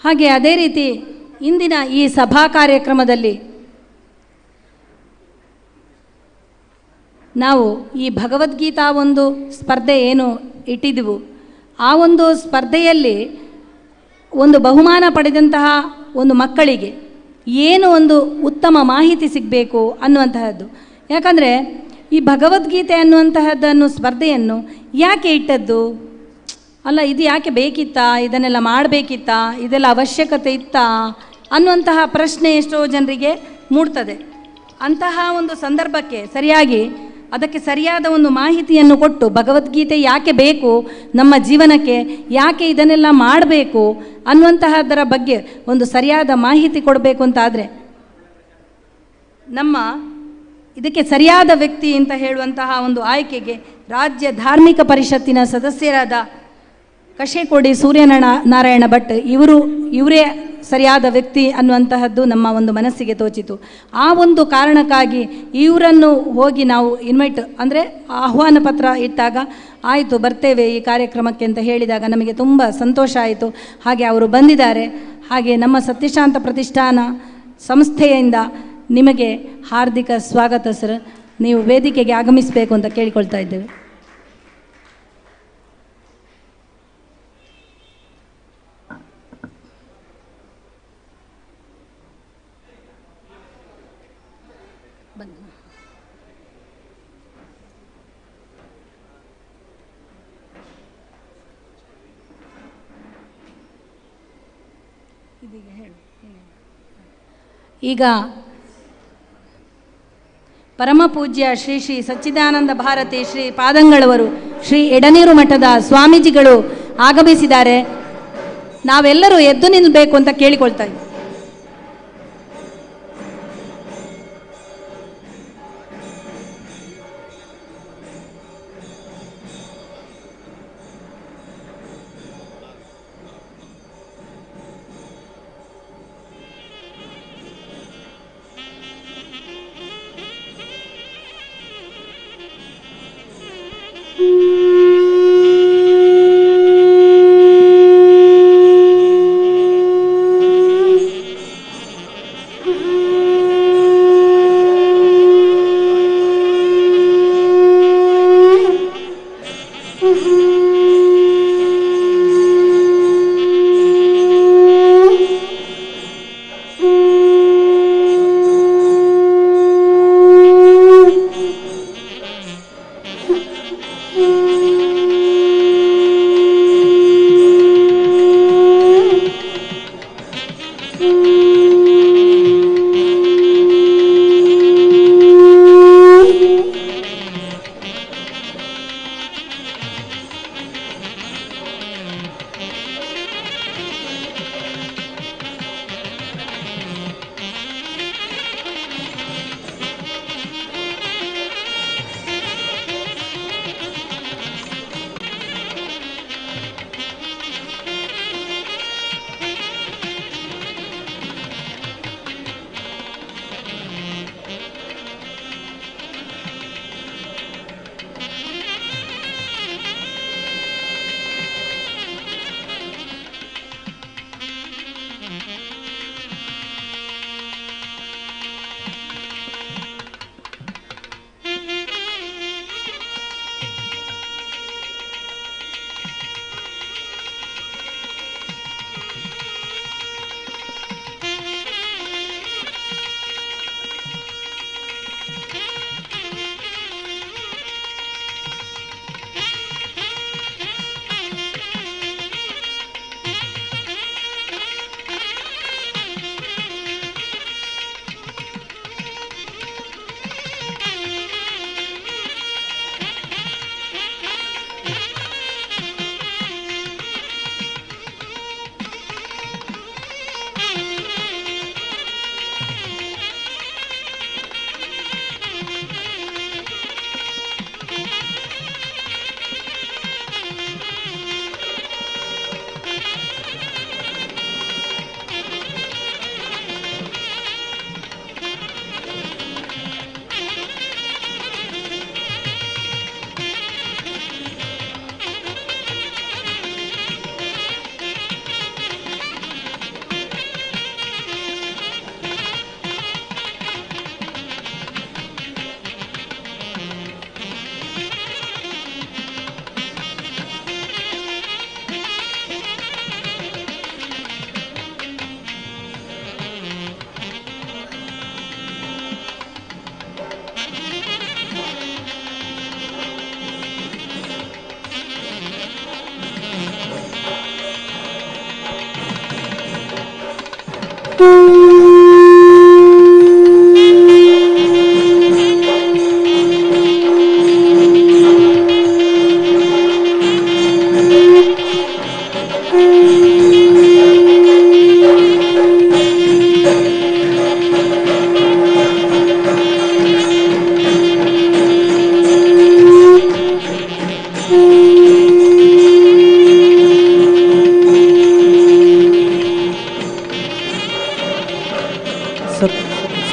ಹಾಗೆ ಅದೇ ರೀತಿ ಇಂದಿನ ಈ ಸಭಾ ಕಾರ್ಯಕ್ರಮದಲ್ಲಿ ನಾವು ಈ ಭಗವದ್ಗೀತಾ ಒಂದು ಸ್ಪರ್ಧೆ ಏನು ಇಟ್ಟಿದ್ದೆವು, ಆ ಒಂದು ಸ್ಪರ್ಧೆಯಲ್ಲಿ ಒಂದು ಬಹುಮಾನ ಪಡೆದಂತಹ ಒಂದು ಮಕ್ಕಳಿಗೆ ಏನು ಒಂದು ಉತ್ತಮ ಮಾಹಿತಿ ಸಿಗಬೇಕು ಅನ್ನುವಂತಹದ್ದು. ಯಾಕಂದರೆ ಈ ಭಗವದ್ಗೀತೆ ಅನ್ನುವಂತಹದ್ದನ್ನು ಸ್ಪರ್ಧೆಯನ್ನು ಯಾಕೆ ಇಟ್ಟದ್ದು, ಅಲ್ಲ ಇದು ಯಾಕೆ ಬೇಕಿತ್ತಾ, ಇದನ್ನೆಲ್ಲ ಮಾಡಬೇಕಿತ್ತಾ, ಇದೆಲ್ಲ ಅವಶ್ಯಕತೆ ಇತ್ತಾ ಅನ್ನುವಂತಹ ಪ್ರಶ್ನೆ ಎಷ್ಟೋ ಜನರಿಗೆ ಮೂಡ್ತದೆ. ಅಂತಹ ಒಂದು ಸಂದರ್ಭಕ್ಕೆ ಸರಿಯಾಗಿ ಅದಕ್ಕೆ ಸರಿಯಾದ ಒಂದು ಮಾಹಿತಿಯನ್ನು ಕೊಟ್ಟು ಭಗವದ್ಗೀತೆ ಯಾಕೆ ಬೇಕು ನಮ್ಮ ಜೀವನಕ್ಕೆ, ಯಾಕೆ ಇದನ್ನೆಲ್ಲ ಮಾಡಬೇಕು ಅನ್ನುವಂತಹದ್ದರ ಬಗ್ಗೆ ಒಂದು ಸರಿಯಾದ ಮಾಹಿತಿ ಕೊಡಬೇಕು ಅಂತಾದರೆ ನಮ್ಮ ಇದಕ್ಕೆ ಸರಿಯಾದ ವ್ಯಕ್ತಿ ಅಂತ ಹೇಳುವಂತಹ ಒಂದು ಆಯ್ಕೆಗೆ ರಾಜ್ಯ ಧಾರ್ಮಿಕ ಪರಿಷತ್ತಿನ ಸದಸ್ಯರಾದ ಕಶೇಕೋಡಿ ಸೂರ್ಯನಾರಾಯಣ ಭಟ್ ಇವರೇ ಸರಿಯಾದ ವ್ಯಕ್ತಿ ಅನ್ನುವಂತಹದ್ದು ನಮ್ಮ ಒಂದು ಮನಸ್ಸಿಗೆ ತೋಚಿತು. ಆ ಒಂದು ಕಾರಣಕ್ಕಾಗಿ ಇವರನ್ನು ಹೋಗಿ ನಾವು ಇನ್ವೈಟ್ ಅಂದರೆ ಆಹ್ವಾನ ಪತ್ರ ಇಟ್ಟಾಗ ಆಯಿತು ಬರ್ತೇವೆ ಈ ಕಾರ್ಯಕ್ರಮಕ್ಕೆ ಅಂತ ಹೇಳಿದಾಗ ನಮಗೆ ತುಂಬ ಸಂತೋಷ ಆಯಿತು. ಹಾಗೆ ಅವರು ಬಂದಿದ್ದಾರೆ. ಹಾಗೆ ನಮ್ಮ ಸತ್ಯಶಾಂತ ಪ್ರತಿಷ್ಠಾನ ಸಂಸ್ಥೆಯಿಂದ ನಿಮಗೆ ಹಾರ್ದಿಕ ಸ್ವಾಗತ ಸರ್. ನೀವು ವೇದಿಕೆಗೆ ಆಗಮಿಸಬೇಕು ಅಂತ ಕೇಳಿಕೊಳ್ತಾ ಇದ್ದೇವೆ. ಈಗ ಪರಮ ಪೂಜ್ಯ ಶ್ರೀ ಶ್ರೀ ಸಚ್ಚಿದಾನಂದ ಭಾರತಿ ಶ್ರೀ ಪಾದಂಗಳವರು ಶ್ರೀ ಎಡನೀರು ಮಠದ ಸ್ವಾಮೀಜಿಗಳು ಆಗಮಿಸಿದ್ದಾರೆ. ನಾವೆಲ್ಲರೂ ಎದ್ದು ನಿಲ್ಲಬೇಕು ಅಂತ ಕೇಳಿಕೊಳ್ತಾ ಇದ್ದೀವಿ.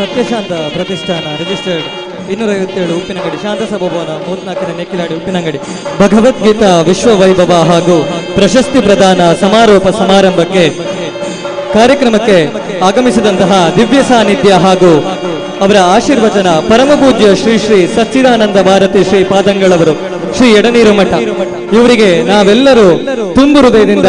ಸತ್ಯಶಾಂತ ಪ್ರತಿಷ್ಠಾನ ರಿಜಿಸ್ಟರ್ಡ್ 257 ಉಪ್ಪಿನಂಗಡಿ, ಶಾಂತ ಸಭಾಭವನ 34ನೇ ನೆಕ್ಕಿಲಾಡಿ ಉಪ್ಪಿನಂಗಡಿ. ಭಗವದ್ಗೀತಾ ವಿಶ್ವವೈಭವ ಹಾಗೂ ಪ್ರಶಸ್ತಿ ಪ್ರದಾನ ಸಮಾರೋಪ ಸಮಾರಂಭಕ್ಕೆ ಕಾರ್ಯಕ್ರಮಕ್ಕೆ ಆಗಮಿಸಿದಂತಹ ದಿವ್ಯ ಸಾನ್ನಿಧ್ಯ ಹಾಗೂ ಅವರ ಆಶೀರ್ವಚನ ಪರಮಪೂಜ್ಯ ಶ್ರೀ ಶ್ರೀ ಸಚ್ಚಿದಾನಂದ ಭಾರತಿ ಶ್ರೀ ಪಾದಂಗಳವರು, ಶ್ರೀ ಎಡನೀರು ಮಠ ಇವರಿಗೆ ನಾವೆಲ್ಲರೂ ತುಂಬು ಹೃದಯದಿಂದ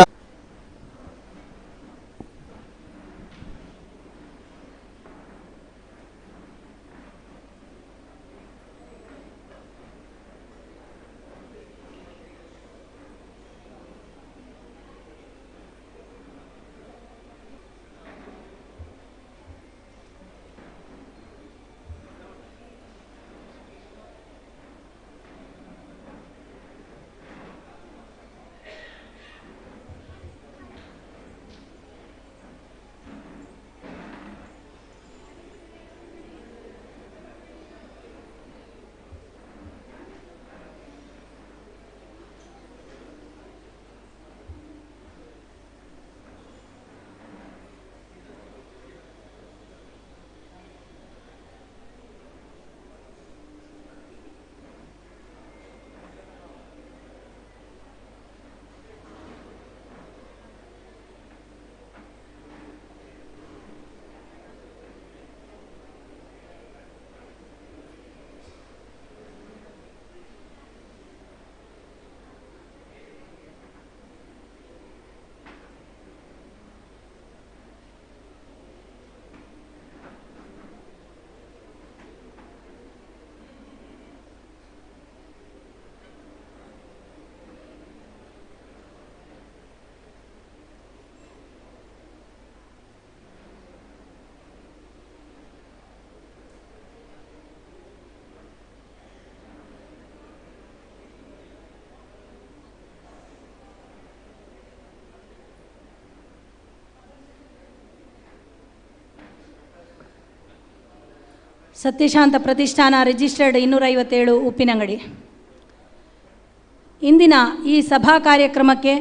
ಸತ್ಯಶಾಂತ ಪ್ರತಿಷ್ಠಾನ ರಿಜಿಸ್ಟರ್ಡ್ 257 ಉಪ್ಪಿನಂಗಡಿ. ಇಂದಿನ ಈ ಸಭಾ ಕಾರ್ಯಕ್ರಮಕ್ಕೆ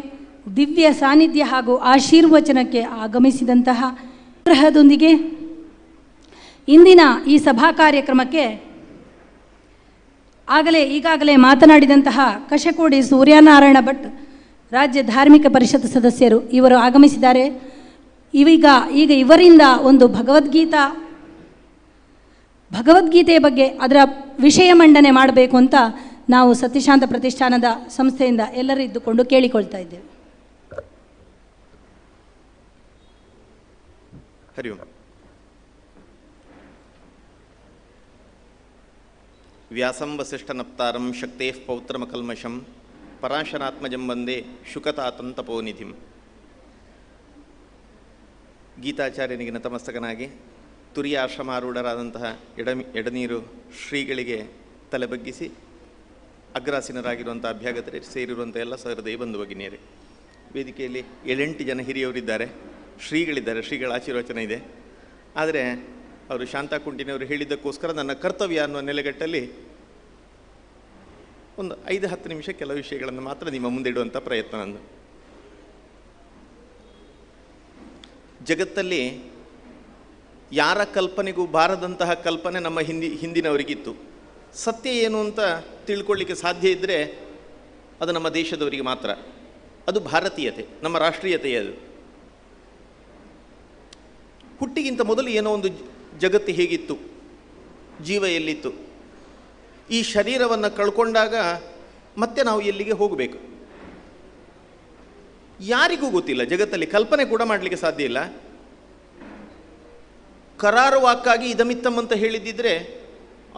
ದಿವ್ಯ ಸಾನ್ನಿಧ್ಯ ಹಾಗೂ ಆಶೀರ್ವಚನಕ್ಕೆ ಆಗಮಿಸಿದಂತಹ ಗ್ರಹದೊಂದಿಗೆ ಇಂದಿನ ಈ ಸಭಾ ಕಾರ್ಯಕ್ರಮಕ್ಕೆ ಈಗಾಗಲೇ ಮಾತನಾಡಿದಂತಹ ಕಶಕೋಡಿ ಸೂರ್ಯನಾರಾಯಣ ಭಟ್ ರಾಜ್ಯ ಧಾರ್ಮಿಕ ಪರಿಷತ್ ಸದಸ್ಯರು ಇವರು ಆಗಮಿಸಿದ್ದಾರೆ. ಈಗ ಇವರಿಂದ ಒಂದು ಭಗವದ್ಗೀತೆಯ ಬಗ್ಗೆ ಅದರ ವಿಷಯ ಮಂಡನೆ ಮಾಡಬೇಕು ಅಂತ ನಾವು ಸತ್ಯಶಾಂತ ಪ್ರತಿಷ್ಠಾನದ ಸಂಸ್ಥೆಯಿಂದ ಎಲ್ಲರೂ ಇದ್ದುಕೊಂಡು ಕೇಳಿಕೊಳ್ತಾ ಇದ್ದೇವೆ. ಹರಿ ಓಂ. ವ್ಯಾಸಂ ವಸಿಷ್ಠನಪ್ತಾರಂ ಶಕ್ತೇಃ ಪೌತ್ರಮಕಲ್ಮಷಂ ಪರಾಶರಾತ್ಮಜಂ ವಂದೇ ಶುಕತಾತಂ ತಪೋನಿಧಿಂ. ಗೀತಾಚಾರ್ಯನಿಗೆ ನತಮಸ್ತಕನಾಗಿ ತುರಿಯ ಆಶ್ರಮಾರೂಢರಾದಂತಹ ಎಡನೀರು ಶ್ರೀಗಳಿಗೆ ತಲೆ ಬಗ್ಗಿಸಿ ಅಗ್ರಾಸೀನರಾಗಿರುವಂಥ ಅಭ್ಯಾಗತರೇ ಸೇರಿರುವಂಥ ಎಲ್ಲ ಸಹೃದಯ ಬಂಧು ಭಗಿನಿಯರೇ, ವೇದಿಕೆಯಲ್ಲಿ 7-8 ಜನ ಹಿರಿಯವರಿದ್ದಾರೆ, ಶ್ರೀಗಳಿದ್ದಾರೆ, ಶ್ರೀಗಳ ಆಶೀರ್ವಚನ ಇದೆ. ಆದರೆ ಅವರು ಶಾಂತಾ ಕುಂಟಿನವರು ಹೇಳಿದ್ದಕ್ಕೋಸ್ಕರ ನನ್ನ ಕರ್ತವ್ಯ ಅನ್ನುವ ನೆಲೆಗಟ್ಟಲ್ಲಿ ಒಂದು 5-10 ನಿಮಿಷ ಕೆಲವು ವಿಷಯಗಳನ್ನು ಮಾತ್ರ ನಿಮ್ಮ ಮುಂದೆ ಇಡುವಂಥ ಪ್ರಯತ್ನ ನಂದು. ಜಗತ್ತಲ್ಲಿ ಯಾರ ಕಲ್ಪನೆಗೂ ಬಾರದಂತಹ ಕಲ್ಪನೆ ನಮ್ಮ ಹಿಂದಿನವರಿಗಿತ್ತು. ಸತ್ಯ ಏನು ಅಂತ ತಿಳ್ಕೊಳ್ಳಿಕ್ಕೆ ಸಾಧ್ಯ ಇದ್ದರೆ ಅದು ನಮ್ಮ ದೇಶದವರಿಗೆ ಮಾತ್ರ. ಅದು ಭಾರತೀಯತೆ, ನಮ್ಮ ರಾಷ್ಟ್ರೀಯತೆ. ಅದು ಹುಟ್ಟಿಗಿಂತ ಮೊದಲು ಏನೋ ಒಂದು ಜಗತ್ತು ಹೇಗಿತ್ತು, ಜೀವ ಎಲ್ಲಿತ್ತು, ಈ ಶರೀರವನ್ನು ಕಳ್ಕೊಂಡಾಗ ಮತ್ತೆ ನಾವು ಎಲ್ಲಿಗೆ ಹೋಗಬೇಕು ಯಾರಿಗೂ ಗೊತ್ತಿಲ್ಲ. ಜಗತ್ತಲ್ಲಿ ಕಲ್ಪನೆ ಕೂಡ ಮಾಡಲಿಕ್ಕೆ ಸಾಧ್ಯ ಇಲ್ಲ. ಕರಾರುವಾಕ್ಕಾಗಿ ಇದಮಿತ್ತಂ ಅಂತ ಹೇಳಿದ್ದಿದ್ರೆ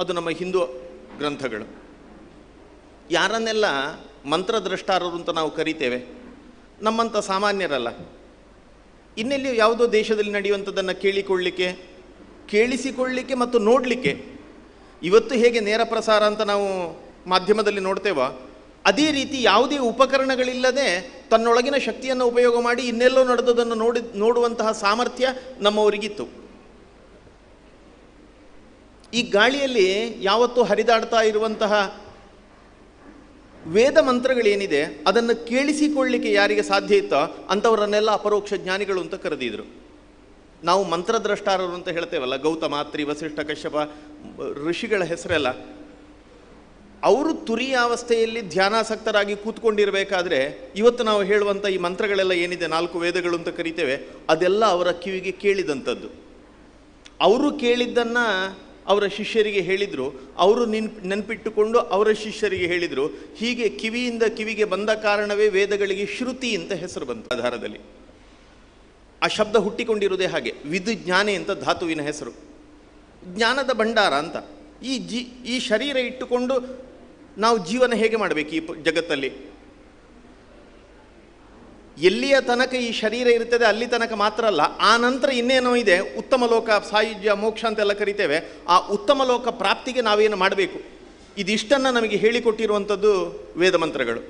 ಅದು ನಮ್ಮ ಹಿಂದೂ ಗ್ರಂಥಗಳು. ಯಾರನ್ನೆಲ್ಲ ಮಂತ್ರದ್ರಷ್ಟಾರರು ಅಂತ ನಾವು ಕರಿತೇವೆ, ನಮ್ಮಂಥ ಸಾಮಾನ್ಯರಲ್ಲ. ಇನ್ನೆಲ್ಲಿಯೂ ಯಾವುದೋ ದೇಶದಲ್ಲಿ ನಡೆಯುವಂಥದ್ದನ್ನು ಕೇಳಿಸಿಕೊಳ್ಳಲಿಕ್ಕೆ ಮತ್ತು ನೋಡಲಿಕ್ಕೆ, ಇವತ್ತು ಹೇಗೆ ನೇರ ಪ್ರಸಾರ ಅಂತ ನಾವು ಮಾಧ್ಯಮದಲ್ಲಿ ನೋಡ್ತೇವೋ ಅದೇ ರೀತಿ ಯಾವುದೇ ಉಪಕರಣಗಳಿಲ್ಲದೆ ತನ್ನೊಳಗಿನ ಶಕ್ತಿಯನ್ನು ಉಪಯೋಗ ಮಾಡಿ ಇನ್ನೆಲ್ಲೋ ನಡೆದದನ್ನು ನೋಡುವಂತಹ ಸಾಮರ್ಥ್ಯ ನಮ್ಮವರಿಗಿತ್ತು. ಈ ಗಾಳಿಯಲ್ಲಿ ಯಾವತ್ತೂ ಹರಿದಾಡ್ತಾ ಇರುವಂತಹ ವೇದ ಮಂತ್ರಗಳೇನಿದೆ ಅದನ್ನು ಕೇಳಿಸಿಕೊಳ್ಳಲಿಕ್ಕೆ ಯಾರಿಗೆ ಸಾಧ್ಯ ಇತ್ತೋ ಅಂಥವರನ್ನೆಲ್ಲ ಅಪರೋಕ್ಷ ಜ್ಞಾನಿಗಳು ಅಂತ ಕರೆದಿದ್ರು. ನಾವು ಮಂತ್ರದ್ರಷ್ಟಾರರು ಅಂತ ಹೇಳ್ತೇವಲ್ಲ, ಗೌತಮ, ಅತ್ರಿ, ವಸಿಷ್ಠ, ಕಶ್ಯಪ ಋಷಿಗಳ ಹೆಸರೆಲ್ಲ, ಅವರು ತುರಿಯಾವಸ್ಥೆಯಲ್ಲಿ ಧ್ಯಾನಾಸಕ್ತರಾಗಿ ಕೂತ್ಕೊಂಡಿರಬೇಕಾದ್ರೆ ಇವತ್ತು ನಾವು ಹೇಳುವಂಥ ಈ ಮಂತ್ರಗಳೆಲ್ಲ ಏನಿದೆ 4 ವೇದಗಳು ಅಂತ ಕರಿತೇವೆ, ಅದೆಲ್ಲ ಅವರ ಕಿವಿಗೆ ಕೇಳಿದಂಥದ್ದು. ಅವರು ಕೇಳಿದ್ದನ್ನು ಅವರ ಶಿಷ್ಯರಿಗೆ ಹೇಳಿದರು, ಅವರು ನೆನಪಿಟ್ಟುಕೊಂಡು ಅವರ ಶಿಷ್ಯರಿಗೆ ಹೇಳಿದರು. ಹೀಗೆ ಕಿವಿಯಿಂದ ಕಿವಿಗೆ ಬಂದ ಕಾರಣವೇ ವೇದಗಳಿಗೆ ಶ್ರುತಿ ಅಂತ ಹೆಸರು ಬಂತು. ಆಧಾರದಲ್ಲಿ ಆ ಶಬ್ದ ಹುಟ್ಟಿಕೊಂಡಿರುವುದೇ ಹಾಗೆ. ವಿದುಜ್ಞಾನೆ ಅಂತ ಧಾತುವಿನ ಹೆಸರು, ಜ್ಞಾನದ ಭಂಡಾರ ಅಂತ. ಈ ಶರೀರ ಇಟ್ಟುಕೊಂಡು ನಾವು ಜೀವನ ಹೇಗೆ ಮಾಡಬೇಕು ಈ ಜಗತ್ತಲ್ಲಿ? ಎಲ್ಲಿಯ ತನಕ ಈ ಶರೀರ ಇರ್ತದೆ ಅಲ್ಲಿ ತನಕ ಮಾತ್ರ ಅಲ್ಲ, ಆ ನಂತರ ಇನ್ನೇನೋ ಇದೆ, ಉತ್ತಮ ಲೋಕ, ಸಾಯುಜ್ಯ, ಮೋಕ್ಷ ಅಂತೆಲ್ಲ ಕರಿತೇವೆ. ಆ ಉತ್ತಮ ಲೋಕ ಪ್ರಾಪ್ತಿಗೆ ನಾವೇನು ಮಾಡಬೇಕು, ಇದಿಷ್ಟನ್ನು ನಮಗೆ ಹೇಳಿಕೊಟ್ಟಿರುವಂಥದ್ದು ವೇದ ಮಂತ್ರಗಳು.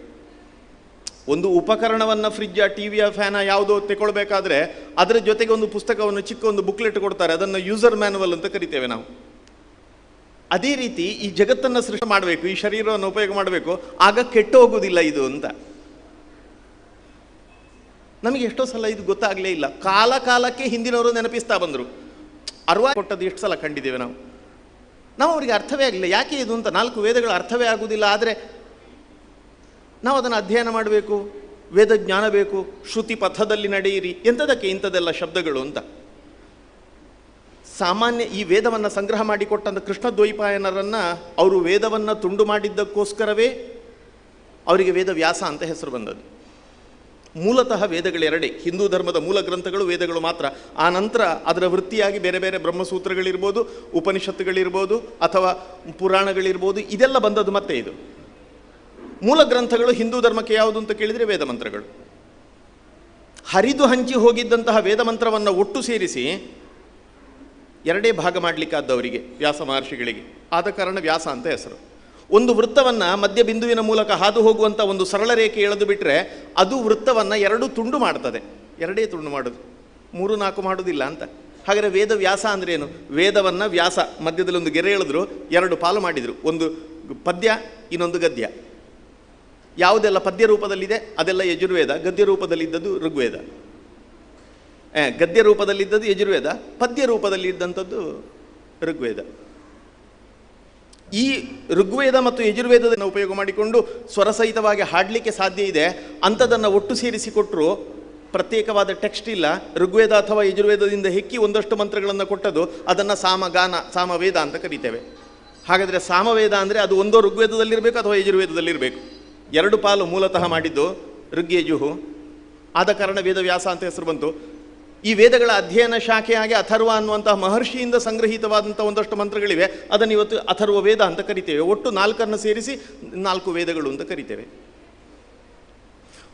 ಒಂದು ಉಪಕರಣವನ್ನು, ಫ್ರಿಜ್ಜ, ಟಿವಿಯ, ಫ್ಯಾನ ಯಾವುದೋ ತಗೊಳ್ಬೇಕಾದ್ರೆ ಅದರ ಜೊತೆಗೆ ಒಂದು ಪುಸ್ತಕವನ್ನು, ಚಿಕ್ಕ ಒಂದು ಬುಕ್ಲೆಟ್ ಕೊಡ್ತಾರೆ, ಅದನ್ನು ಯೂಸರ್ ಮ್ಯಾನುವಲ್ ಅಂತ ಕರಿತೇವೆ ನಾವು. ಅದೇ ರೀತಿ ಈ ಜಗತ್ತನ್ನು ಸೃಷ್ಟಿ ಮಾಡಬೇಕು, ಈ ಶರೀರವನ್ನು ಉಪಯೋಗ ಮಾಡಬೇಕು, ಆಗ ಕೆಟ್ಟು ಹೋಗುವುದಿಲ್ಲ ಇದು ಅಂತ. ನಮಗೆ ಎಷ್ಟೋ ಸಲ ಇದು ಗೊತ್ತಾಗಲೇ ಇಲ್ಲ. ಕಾಲಕ್ಕೆ ಹಿಂದಿನವರು ನೆನಪಿಸ್ತಾ ಬಂದರು. 60 ಕೊಟ್ಟದ್ದು ಎಷ್ಟು ಸಲ ಕಂಡಿದ್ದೇವೆ ನಾವು ಅವರಿಗೆ ಅರ್ಥವೇ ಆಗಲಿಲ್ಲ. ಯಾಕೆ ಇದು ಅಂತ 4 ವೇದಗಳು ಅರ್ಥವೇ ಆಗುವುದಿಲ್ಲ. ಆದರೆ ನಾವು ಅದನ್ನು ಅಧ್ಯಯನ ಮಾಡಬೇಕು, ವೇದ ಜ್ಞಾನ ಬೇಕು, ಶ್ರುತಿ ಪಥದಲ್ಲಿ ನಡೆಯಿರಿ, ಎಂಥದಕ್ಕೆ ಇಂಥದ್ದೆಲ್ಲ ಶಬ್ದಗಳು ಅಂತ. ಸಾಮಾನ್ಯ ಈ ವೇದವನ್ನು ಸಂಗ್ರಹ ಮಾಡಿಕೊಟ್ಟಂಥ ಕೃಷ್ಣದ್ವೈಪಾಯನರನ್ನು ಅವರು ವೇದವನ್ನು ತುಂಡು ಮಾಡಿದ್ದಕ್ಕೋಸ್ಕರವೇ ಅವರಿಗೆ ವೇದವ್ಯಾಸ ಅಂತ ಹೆಸರು ಬಂದದ್ದು. ಮೂಲತಃ ವೇದಗಳೆರಡೇ, ಹಿಂದೂ ಧರ್ಮದ ಮೂಲ ಗ್ರಂಥಗಳು ವೇದಗಳು ಮಾತ್ರ. ಆ ನಂತರ ಅದರ ವೃತ್ತಿಯಾಗಿ ಬೇರೆ ಬೇರೆ ಬ್ರಹ್ಮಸೂತ್ರಗಳಿರ್ಬೋದು, ಉಪನಿಷತ್ತುಗಳಿರ್ಬೋದು, ಅಥವಾ ಪುರಾಣಗಳಿರ್ಬೋದು, ಇದೆಲ್ಲ ಬಂದದ್ದು ಮತ್ತೆ. ಇದು ಮೂಲ ಗ್ರಂಥಗಳು ಹಿಂದೂ ಧರ್ಮಕ್ಕೆ ಯಾವುದು ಅಂತ ಕೇಳಿದರೆ ವೇದ ಮಂತ್ರಗಳು. ಹರಿದು ಹಂಚಿ ಹೋಗಿದ್ದಂತಹ ವೇದ ಮಂತ್ರವನ್ನು ಒಟ್ಟು ಸೇರಿಸಿ 2 ಭಾಗ ಮಾಡಲಿಕ್ಕಾದವರಿಗೆ, ವ್ಯಾಸ ಮಹರ್ಷಿಗಳಿಗೆ. ಆದ ಕಾರಣ ವ್ಯಾಸ ಅಂತ ಹೆಸರು. ಒಂದು ವೃತ್ತವನ್ನು ಮಧ್ಯ ಬಿಂದುವಿನ ಮೂಲಕ ಹಾದು ಹೋಗುವಂಥ ಒಂದು ಸರಳ ರೇಖೆ ಎಳೆದು ಬಿಟ್ಟರೆ ಅದು ವೃತ್ತವನ್ನು 2 ತುಂಡು ಮಾಡ್ತದೆ. 2 ತುಂಡು ಮಾಡೋದು, 3-4 ಮಾಡೋದಿಲ್ಲ ಅಂತ. ಹಾಗಾದರೆ ವೇದ ವ್ಯಾಸ ಅಂದ್ರೇನು? ವೇದವನ್ನು ವ್ಯಾಸ ಮಧ್ಯದಲ್ಲಿ ಒಂದು ಗೆರೆ ಎಳೆದ್ರು, 2 ಪಾಲು ಮಾಡಿದರು, ಒಂದು ಪದ್ಯ, ಇನ್ನೊಂದು ಗದ್ಯ. ಯಾವುದೆಲ್ಲ ಪದ್ಯ ರೂಪದಲ್ಲಿದೆ ಅದೆಲ್ಲ ಯಜುರ್ವೇದ, ಗದ್ಯ ರೂಪದಲ್ಲಿದ್ದದ್ದು ಋಗ್ವೇದ. ಗದ್ಯ ರೂಪದಲ್ಲಿದ್ದದ್ದು ಯಜುರ್ವೇದ, ಪದ್ಯ ರೂಪದಲ್ಲಿದ್ದಂಥದ್ದು ಋಗ್ವೇದ. ಈ ಋಗ್ವೇದ ಮತ್ತು ಯಜುರ್ವೇದವನ್ನು ಉಪಯೋಗ ಮಾಡಿಕೊಂಡು ಸ್ವರಸಹಿತವಾಗಿ ಹಾಡಲಿಕ್ಕೆ ಸಾಧ್ಯ ಇದೆ. ಅಂಥದನ್ನು ಒಟ್ಟು ಸೇರಿಸಿಕೊಟ್ಟರು. ಪ್ರತ್ಯೇಕವಾದ ಟೆಕ್ಸ್ಟ್ ಇಲ್ಲ. ಋಗ್ವೇದ ಅಥವಾ ಯಜುರ್ವೇದದಿಂದ ಹೆಕ್ಕಿ ಒಂದಷ್ಟು ಮಂತ್ರಗಳನ್ನು ಕೊಟ್ಟದು, ಅದನ್ನು ಸಾಮಗಾನ, ಸಾಮವೇದ ಅಂತ ಕರಿತೇವೆ. ಹಾಗಾದರೆ ಸಾಮವೇದ ಅಂದರೆ ಅದು ಒಂದೋ ಋಗ್ವೇದದಲ್ಲಿರಬೇಕು ಅಥವಾ ಯಜುರ್ವೇದದಲ್ಲಿರಬೇಕು. 2 ಪಾಲು ಮೂಲತಃ ಮಾಡಿದ್ದು ಋಗ್ಯಜುಹು. ಆದ ಕಾರಣ ವೇದವ್ಯಾಸ ಅಂತ ಹೆಸರು ಬಂತು. ಈ ವೇದಗಳ ಅಧ್ಯಯನ ಶಾಖೆಯಾಗಿ ಅಥರ್ವ ಅನ್ನುವಂತಹ ಮಹರ್ಷಿಯಿಂದ ಸಂಗ್ರಹಿತವಾದಂಥ ಒಂದಷ್ಟು ಮಂತ್ರಗಳಿವೆ. ಅದನ್ನು ಇವತ್ತು ಅಥರ್ವ ವೇದ ಅಂತ ಕರಿತೇವೆ. ಒಟ್ಟು 4 ಸೇರಿಸಿ 4 ವೇದಗಳು ಅಂತ ಕರಿತೇವೆ.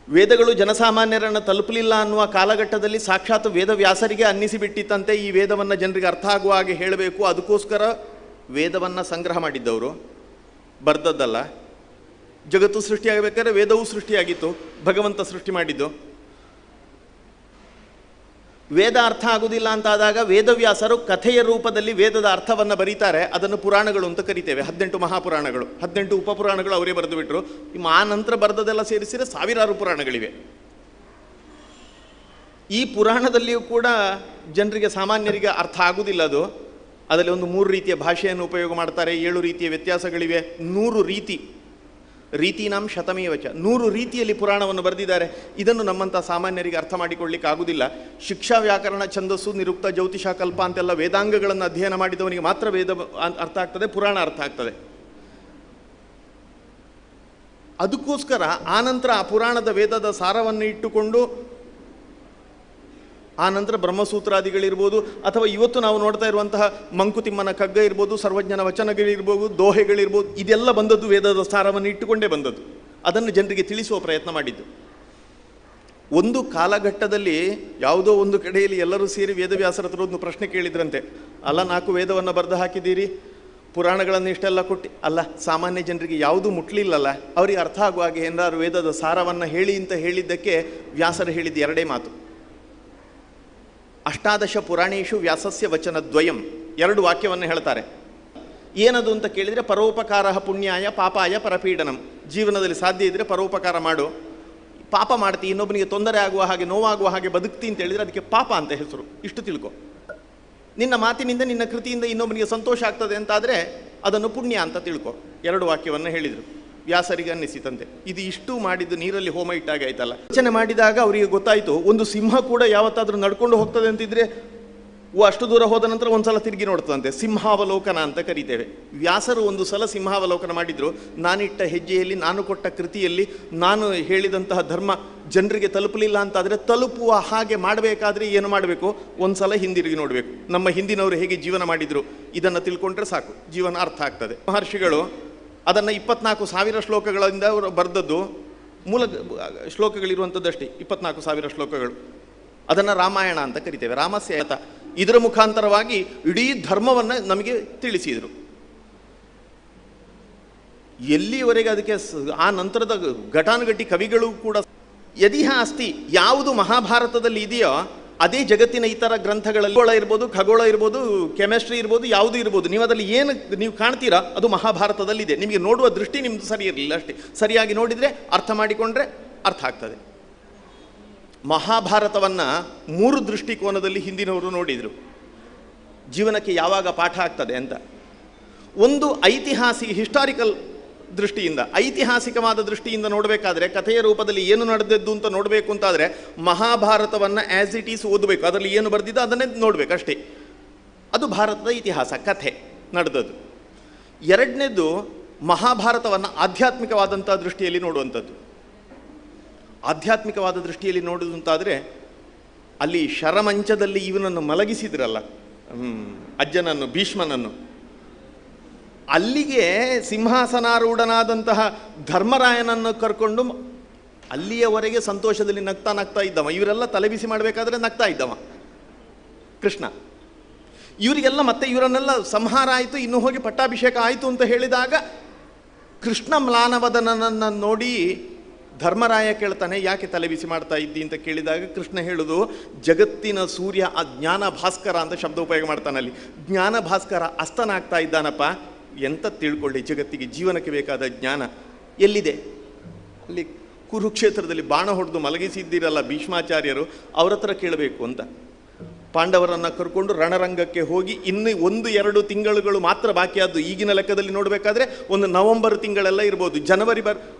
ವೇದಗಳು ಜನಸಾಮಾನ್ಯರನ್ನು ತಲುಪಲಿಲ್ಲ ಅನ್ನುವ ಕಾಲಘಟ್ಟದಲ್ಲಿ ಸಾಕ್ಷಾತ್ ವೇದವ್ಯಾಸರಿಗೆ ಅನ್ನಿಸಿಬಿಟ್ಟಿತ್ತಂತೆ ಈ ವೇದವನ್ನು ಜನರಿಗೆ ಅರ್ಥ ಆಗುವ ಹಾಗೆ ಹೇಳಬೇಕು. ಅದಕ್ಕೋಸ್ಕರ ವೇದವನ್ನು ಸಂಗ್ರಹ ಮಾಡಿದ್ದವರು, ಬರ್ದದ್ದಲ್ಲ. ಜಗತ್ತು ಸೃಷ್ಟಿಯಾಗಬೇಕಾದ್ರೆ ವೇದವೂ ಸೃಷ್ಟಿಯಾಗಿತ್ತು, ಭಗವಂತ ಸೃಷ್ಟಿ ಮಾಡಿದ್ದು. ವೇದ ಅರ್ಥ ಆಗುವುದಿಲ್ಲ ಅಂತಾದಾಗ ವೇದವ್ಯಾಸರು ಕಥೆಯ ರೂಪದಲ್ಲಿ ವೇದದ ಅರ್ಥವನ್ನು ಬರೀತಾರೆ. ಅದನ್ನು ಪುರಾಣಗಳು ಅಂತ ಕರಿತೇವೆ. 18 ಮಹಾಪುರಾಣಗಳು, 18 ಉಪಪುರಾಣಗಳು ಅವರೇ ಬರೆದು ಬಿಟ್ಟರು. ಆ ನಂತರ ಬರೆದದೆಲ್ಲ ಸೇರಿಸಿದರೆ 1000 ಪುರಾಣಗಳಿವೆ. ಈ ಪುರಾಣದಲ್ಲಿಯೂ ಕೂಡ ಜನರಿಗೆ, ಸಾಮಾನ್ಯರಿಗೆ ಅರ್ಥ ಆಗುವುದಿಲ್ಲ ಅದು. ಅದರಲ್ಲಿ ಒಂದು 3 ರೀತಿಯ ಭಾಷೆಯನ್ನು ಉಪಯೋಗ ಮಾಡ್ತಾರೆ, 7 ರೀತಿಯ ವ್ಯತ್ಯಾಸಗಳಿವೆ, 100 ರೀತಿನಾಂ ಶತಮೇವಚ, 100 ರೀತಿಯಲ್ಲಿ ಪುರಾಣವನ್ನು ಬರೆದಿದ್ದಾರೆ. ಇದನ್ನು ನಮ್ಮಂಥ ಸಾಮಾನ್ಯರಿಗೆ ಅರ್ಥ ಮಾಡಿಕೊಳ್ಳಿಕ್ಕೆ ಆಗುವುದಿಲ್ಲ. ಶಿಕ್ಷಾ, ವ್ಯಾಕರಣ, ಛಂದಸ್ಸು, ನಿರುಕ್ತ, ಜ್ಯೋತಿಷ, ಕಲ್ಪ ಅಂತೆಲ್ಲ ವೇದಾಂಗಗಳನ್ನು ಅಧ್ಯಯನ ಮಾಡಿದವನಿಗೆ ಮಾತ್ರ ವೇದ ಅರ್ಥ ಆಗ್ತದೆ, ಪುರಾಣ ಅರ್ಥ ಆಗ್ತದೆ. ಅದಕ್ಕೋಸ್ಕರ ಆನಂತರ ಆ ಪುರಾಣದ ವೇದದ ಸಾರವನ್ನು ಇಟ್ಟುಕೊಂಡು ಆ ನಂತರ ಬ್ರಹ್ಮಸೂತ್ರಾದಿಗಳಿರ್ಬೋದು, ಅಥವಾ ಇವತ್ತು ನಾವು ನೋಡ್ತಾ ಇರುವಂತಹ ಮಂಕುತಿಮ್ಮನ ಕಗ್ಗ ಇರ್ಬೋದು, ಸರ್ವಜ್ಞನ ವಚನಗಳಿರ್ಬೋದು, ದೋಹೆಗಳಿರ್ಬೋದು, ಇದೆಲ್ಲ ಬಂದದ್ದು ವೇದದ ಸಾರವನ್ನು ಇಟ್ಟುಕೊಂಡೇ ಬಂದದ್ದು. ಅದನ್ನು ಜನರಿಗೆ ತಿಳಿಸುವ ಪ್ರಯತ್ನ ಮಾಡಿದ್ದು. ಒಂದು ಕಾಲಘಟ್ಟದಲ್ಲಿ ಯಾವುದೋ ಒಂದು ಕಡೆಯಲ್ಲಿ ಎಲ್ಲರೂ ಸೇರಿ ವೇದವ್ಯಾಸರ ಹತ್ರ ಒಂದು ಪ್ರಶ್ನೆ ಕೇಳಿದ್ರಂತೆ. ಅಲ್ಲ, 4 ವೇದವನ್ನು ಬರೆದು ಹಾಕಿದ್ದೀರಿ, ಪುರಾಣಗಳನ್ನು ಇಷ್ಟೆಲ್ಲ ಕೊಟ್ಟು, ಅಲ್ಲ ಸಾಮಾನ್ಯ ಜನರಿಗೆ ಯಾವುದೂ ಮುಟ್ಲಿಲ್ಲಲ್ಲ, ಅವರಿಗೆ ಅರ್ಥ ಆಗುವ ಹಾಗೆ ಏನಾದ್ರು ವೇದದ ಸಾರವನ್ನು ಹೇಳಿ ಅಂತ ಹೇಳಿದ್ದಕ್ಕೆ ವ್ಯಾಸರು ಹೇಳಿದ 2 ಮಾತು. ಅಷ್ಟಾದಶ ಪುರಾಣೇಶು ವ್ಯಾಸಸ್ಯ ವಚನದ್ವಯಂ, 2 ವಾಕ್ಯವನ್ನು ಹೇಳ್ತಾರೆ. ಏನದು ಅಂತ ಕೇಳಿದರೆ, ಪರೋಪಕಾರ ಪುಣ್ಯಾಯ ಪಾಪಾಯ ಪರಪೀಡನಂ. ಜೀವನದಲ್ಲಿ ಸಾಧ್ಯ ಇದ್ದರೆ ಪರೋಪಕಾರ ಮಾಡು, ಪಾಪ ಮಾಡ್ತಿ, ಇನ್ನೊಬ್ಬನಿಗೆ ತೊಂದರೆ ಆಗುವ ಹಾಗೆ ನೋವಾಗುವ ಹಾಗೆ ಬದುಕ್ತಿ ಅಂತ ಹೇಳಿದರೆ ಅದಕ್ಕೆ ಪಾಪ ಅಂತ ಹೆಸರು. ಇಷ್ಟು ತಿಳ್ಕೊ. ನಿನ್ನ ಮಾತಿನಿಂದ ನಿನ್ನ ಕೃತಿಯಿಂದ ಇನ್ನೊಬ್ಬನಿಗೆ ಸಂತೋಷ ಆಗ್ತದೆ ಅಂತಾದರೆ ಅದನ್ನು ಪುಣ್ಯ ಅಂತ ತಿಳ್ಕೊ. 2 ವಾಕ್ಯವನ್ನು ಹೇಳಿದರು. ವ್ಯಾಸರಿಗೆ ಅನ್ನಿಸಿತಂತೆ, ಇದು ಇಷ್ಟು ಮಾಡಿದ್ದು ನೀರಲ್ಲಿ ಹೋಮ ಇಟ್ಟಾಗ ಆಯ್ತಲ್ಲ. ಯೋಚನೆ ಮಾಡಿದಾಗ ಅವರಿಗೆ ಗೊತ್ತಾಯಿತು, ಒಂದು ಸಿಂಹ ಕೂಡ ಯಾವತ್ತಾದರೂ ನಡ್ಕೊಂಡು ಹೋಗ್ತದೆ ಅಂತಿದ್ರೆ ಅಷ್ಟು ದೂರ ಹೋದ ನಂತರ ಒಂದು ಸಲ ತಿರುಗಿ ನೋಡ್ತದಂತೆ. ಸಿಂಹಾವಲೋಕನ ಅಂತ ಕರಿತೇವೆ. ವ್ಯಾಸರು ಒಂದು ಸಲ ಸಿಂಹಾವಲೋಕನ ಮಾಡಿದ್ರು. ನಾನಿಟ್ಟ ಹೆಜ್ಜೆಯಲ್ಲಿ, ನಾನು ಕೊಟ್ಟ ಕೃತಿಯಲ್ಲಿ, ನಾನು ಹೇಳಿದಂತಹ ಧರ್ಮ ಜನರಿಗೆ ತಲುಪಲಿಲ್ಲ ಅಂತಾದರೆ ತಲುಪುವ ಹಾಗೆ ಮಾಡಬೇಕಾದ್ರೆ ಏನು ಮಾಡಬೇಕು? ಒಂದು ಸಲ ಹಿಂದಿರುಗಿ ನೋಡಬೇಕು. ನಮ್ಮ ಹಿಂದಿನವರು ಹೇಗೆ ಜೀವನ ಮಾಡಿದರು ಇದನ್ನು ತಿಳ್ಕೊಂಡ್ರೆ ಸಾಕು, ಜೀವನ ಅರ್ಥ ಆಗ್ತದೆ. ಮಹರ್ಷಿಗಳು ಅದನ್ನು 24,000 ಶ್ಲೋಕಗಳಿಂದ ಅವರು ಬರೆದದ್ದು. ಮೂಲ ಶ್ಲೋಕಗಳಿರುವಂಥದ್ದಷ್ಟೇ 24,000 ಶ್ಲೋಕಗಳು. ಅದನ್ನು ರಾಮಾಯಣ ಅಂತ ಕರಿತೇವೆ. ರಾಮಸ್ಯತ. ಇದರ ಮುಖಾಂತರವಾಗಿ ಇಡೀ ಧರ್ಮವನ್ನು ನಮಗೆ ತಿಳಿಸಿದರು. ಎಲ್ಲಿವರೆಗೆ ಅದಕ್ಕೆ ಆ ನಂತರದ ಘಟಾನುಘಟಿ ಕವಿಗಳು ಕೂಡ ಯದಿಹ ಅಸ್ತಿ, ಯಾವುದು ಮಹಾಭಾರತದಲ್ಲಿ ಇದೆಯೋ ಅದೇ ಜಗತ್ತಿನ ಇತರ ಗ್ರಂಥಗಳಲ್ಲಿ ಖಗೋಳ ಇರ್ಬೋದು, ಖಗೋಳ ಇರ್ಬೋದು, ಕೆಮಿಸ್ಟ್ರಿ ಇರ್ಬೋದು, ಯಾವುದು ಇರ್ಬೋದು, ನೀವು ಅದರಲ್ಲಿ ಏನು ನೀವು ಕಾಣ್ತೀರಾ ಅದು ಮಹಾಭಾರತದಲ್ಲಿದೆ. ನಿಮಗೆ ನೋಡುವ ದೃಷ್ಟಿ ನಿಮ್ಮದು ಸರಿ ಇರಲಿಲ್ಲ ಅಷ್ಟೇ. ಸರಿಯಾಗಿ ನೋಡಿದರೆ, ಅರ್ಥ ಮಾಡಿಕೊಂಡ್ರೆ ಅರ್ಥ ಆಗ್ತದೆ. ಮಹಾಭಾರತವನ್ನು 3 ದೃಷ್ಟಿಕೋನದಲ್ಲಿ ಹಿಂದಿನವರು ನೋಡಿದರು, ಜೀವನಕ್ಕೆ ಯಾವಾಗ ಪಾಠ ಆಗ್ತದೆ ಅಂತ. ಒಂದು ಐತಿಹಾಸಿಕ ಹಿಸ್ಟಾರಿಕಲ್ ದೃಷ್ಟಿಯಿಂದ, ಐತಿಹಾಸಿಕವಾದ ದೃಷ್ಟಿಯಿಂದ ನೋಡಬೇಕಾದ್ರೆ, ಕಥೆಯ ರೂಪದಲ್ಲಿ ಏನು ನಡೆದದ್ದು ಅಂತ ನೋಡಬೇಕು ಅಂತಾದರೆ ಮಹಾಭಾರತವನ್ನು ಆ್ಯಸ್ ಇಟ್ ಈಸ್ ಓದಬೇಕು. ಅದರಲ್ಲಿ ಏನು ಬರೆದಿದ್ದು ಅದನ್ನೇ ನೋಡಬೇಕಷ್ಟೇ. ಅದು ಭಾರತದ ಇತಿಹಾಸ, ಕಥೆ ನಡೆದದ್ದು. 2ನೇದು ಮಹಾಭಾರತವನ್ನು ಆಧ್ಯಾತ್ಮಿಕವಾದಂಥ ದೃಷ್ಟಿಯಲ್ಲಿ ನೋಡುವಂಥದ್ದು. ಆಧ್ಯಾತ್ಮಿಕವಾದ ದೃಷ್ಟಿಯಲ್ಲಿ ನೋಡುವುದಂತಾದರೆ ಅಲ್ಲಿ ಶರಮಂಚದಲ್ಲಿ ಇವನನ್ನು ಮಲಗಿಸಿದ್ರಲ್ಲ, ಅಜ್ಜನನ್ನು, ಭೀಷ್ಮನನ್ನು, ಅಲ್ಲಿಗೆ ಸಿಂಹಾಸನಾರೂಢನಾದಂತಹ ಧರ್ಮರಾಯನನ್ನು ಕರ್ಕೊಂಡು ಅಲ್ಲಿಯವರೆಗೆ ಸಂತೋಷದಲ್ಲಿ ನಗ್ತಾ ಇದ್ದವ. ಇವರೆಲ್ಲ ತಲೆಬಿಸಿ ಮಾಡಬೇಕಾದ್ರೆ ನಗ್ತಾ ಇದ್ದವ ಕೃಷ್ಣ. ಇವರಿಗೆಲ್ಲ ಮತ್ತೆ ಇವರನ್ನೆಲ್ಲ ಸಂಹಾರ ಆಯಿತು, ಇನ್ನು ಹೋಗಿ ಪಟ್ಟಾಭಿಷೇಕ ಆಯಿತು ಅಂತ ಹೇಳಿದಾಗ ಕೃಷ್ಣ ಮ್ಲಾನವದನನ್ನು ನೋಡಿ ಧರ್ಮರಾಯ ಕೇಳ್ತಾನೆ, ಯಾಕೆ ತಲೆಬಿಸಿ ಮಾಡ್ತಾ ಇದ್ದಿ ಅಂತ ಕೇಳಿದಾಗ ಕೃಷ್ಣ ಹೇಳುದು, ಜಗತ್ತಿನ ಸೂರ್ಯ ಆ ಜ್ಞಾನ ಭಾಸ್ಕರ ಅಂತ ಶಬ್ದ ಉಪಯೋಗ ಮಾಡ್ತಾನಲ್ಲಿ. ಜ್ಞಾನ ಭಾಸ್ಕರ ಅಸ್ತನಾಗ್ತಾ ಇದ್ದಾನಪ್ಪ, ಎಂತ ತಿಳ್ಕೊಳ್ಳಿ, ಜಗತ್ತಿಗೆ ಜೀವನಕ್ಕೆ ಬೇಕಾದ ಜ್ಞಾನ ಎಲ್ಲಿದೆ? ಅಲ್ಲಿ ಕುರುಕ್ಷೇತ್ರದಲ್ಲಿ ಬಾಣ ಹೊಡೆದು ಮಲಗಿಸಿದ್ದಿರಲ್ಲ ಭೀಷ್ಮಾಚಾರ್ಯರು, ಅವ್ರ ಹತ್ರ ಕೇಳಬೇಕು ಅಂತ. ಪಾಂಡವರನ್ನು ಕರ್ಕೊಂಡು ರಣರಂಗಕ್ಕೆ ಹೋಗಿ ಇನ್ನು 1-2 ತಿಂಗಳುಗಳು ಮಾತ್ರ ಬಾಕಿಯಾದ್ದು. ಈಗಿನ ಲೆಕ್ಕದಲ್ಲಿ ನೋಡಬೇಕಾದ್ರೆ ಒಂದು ನವೆಂಬರ್ ತಿಂಗಳೆಲ್ಲ ಇರ್ಬೋದು. ಜನವರಿ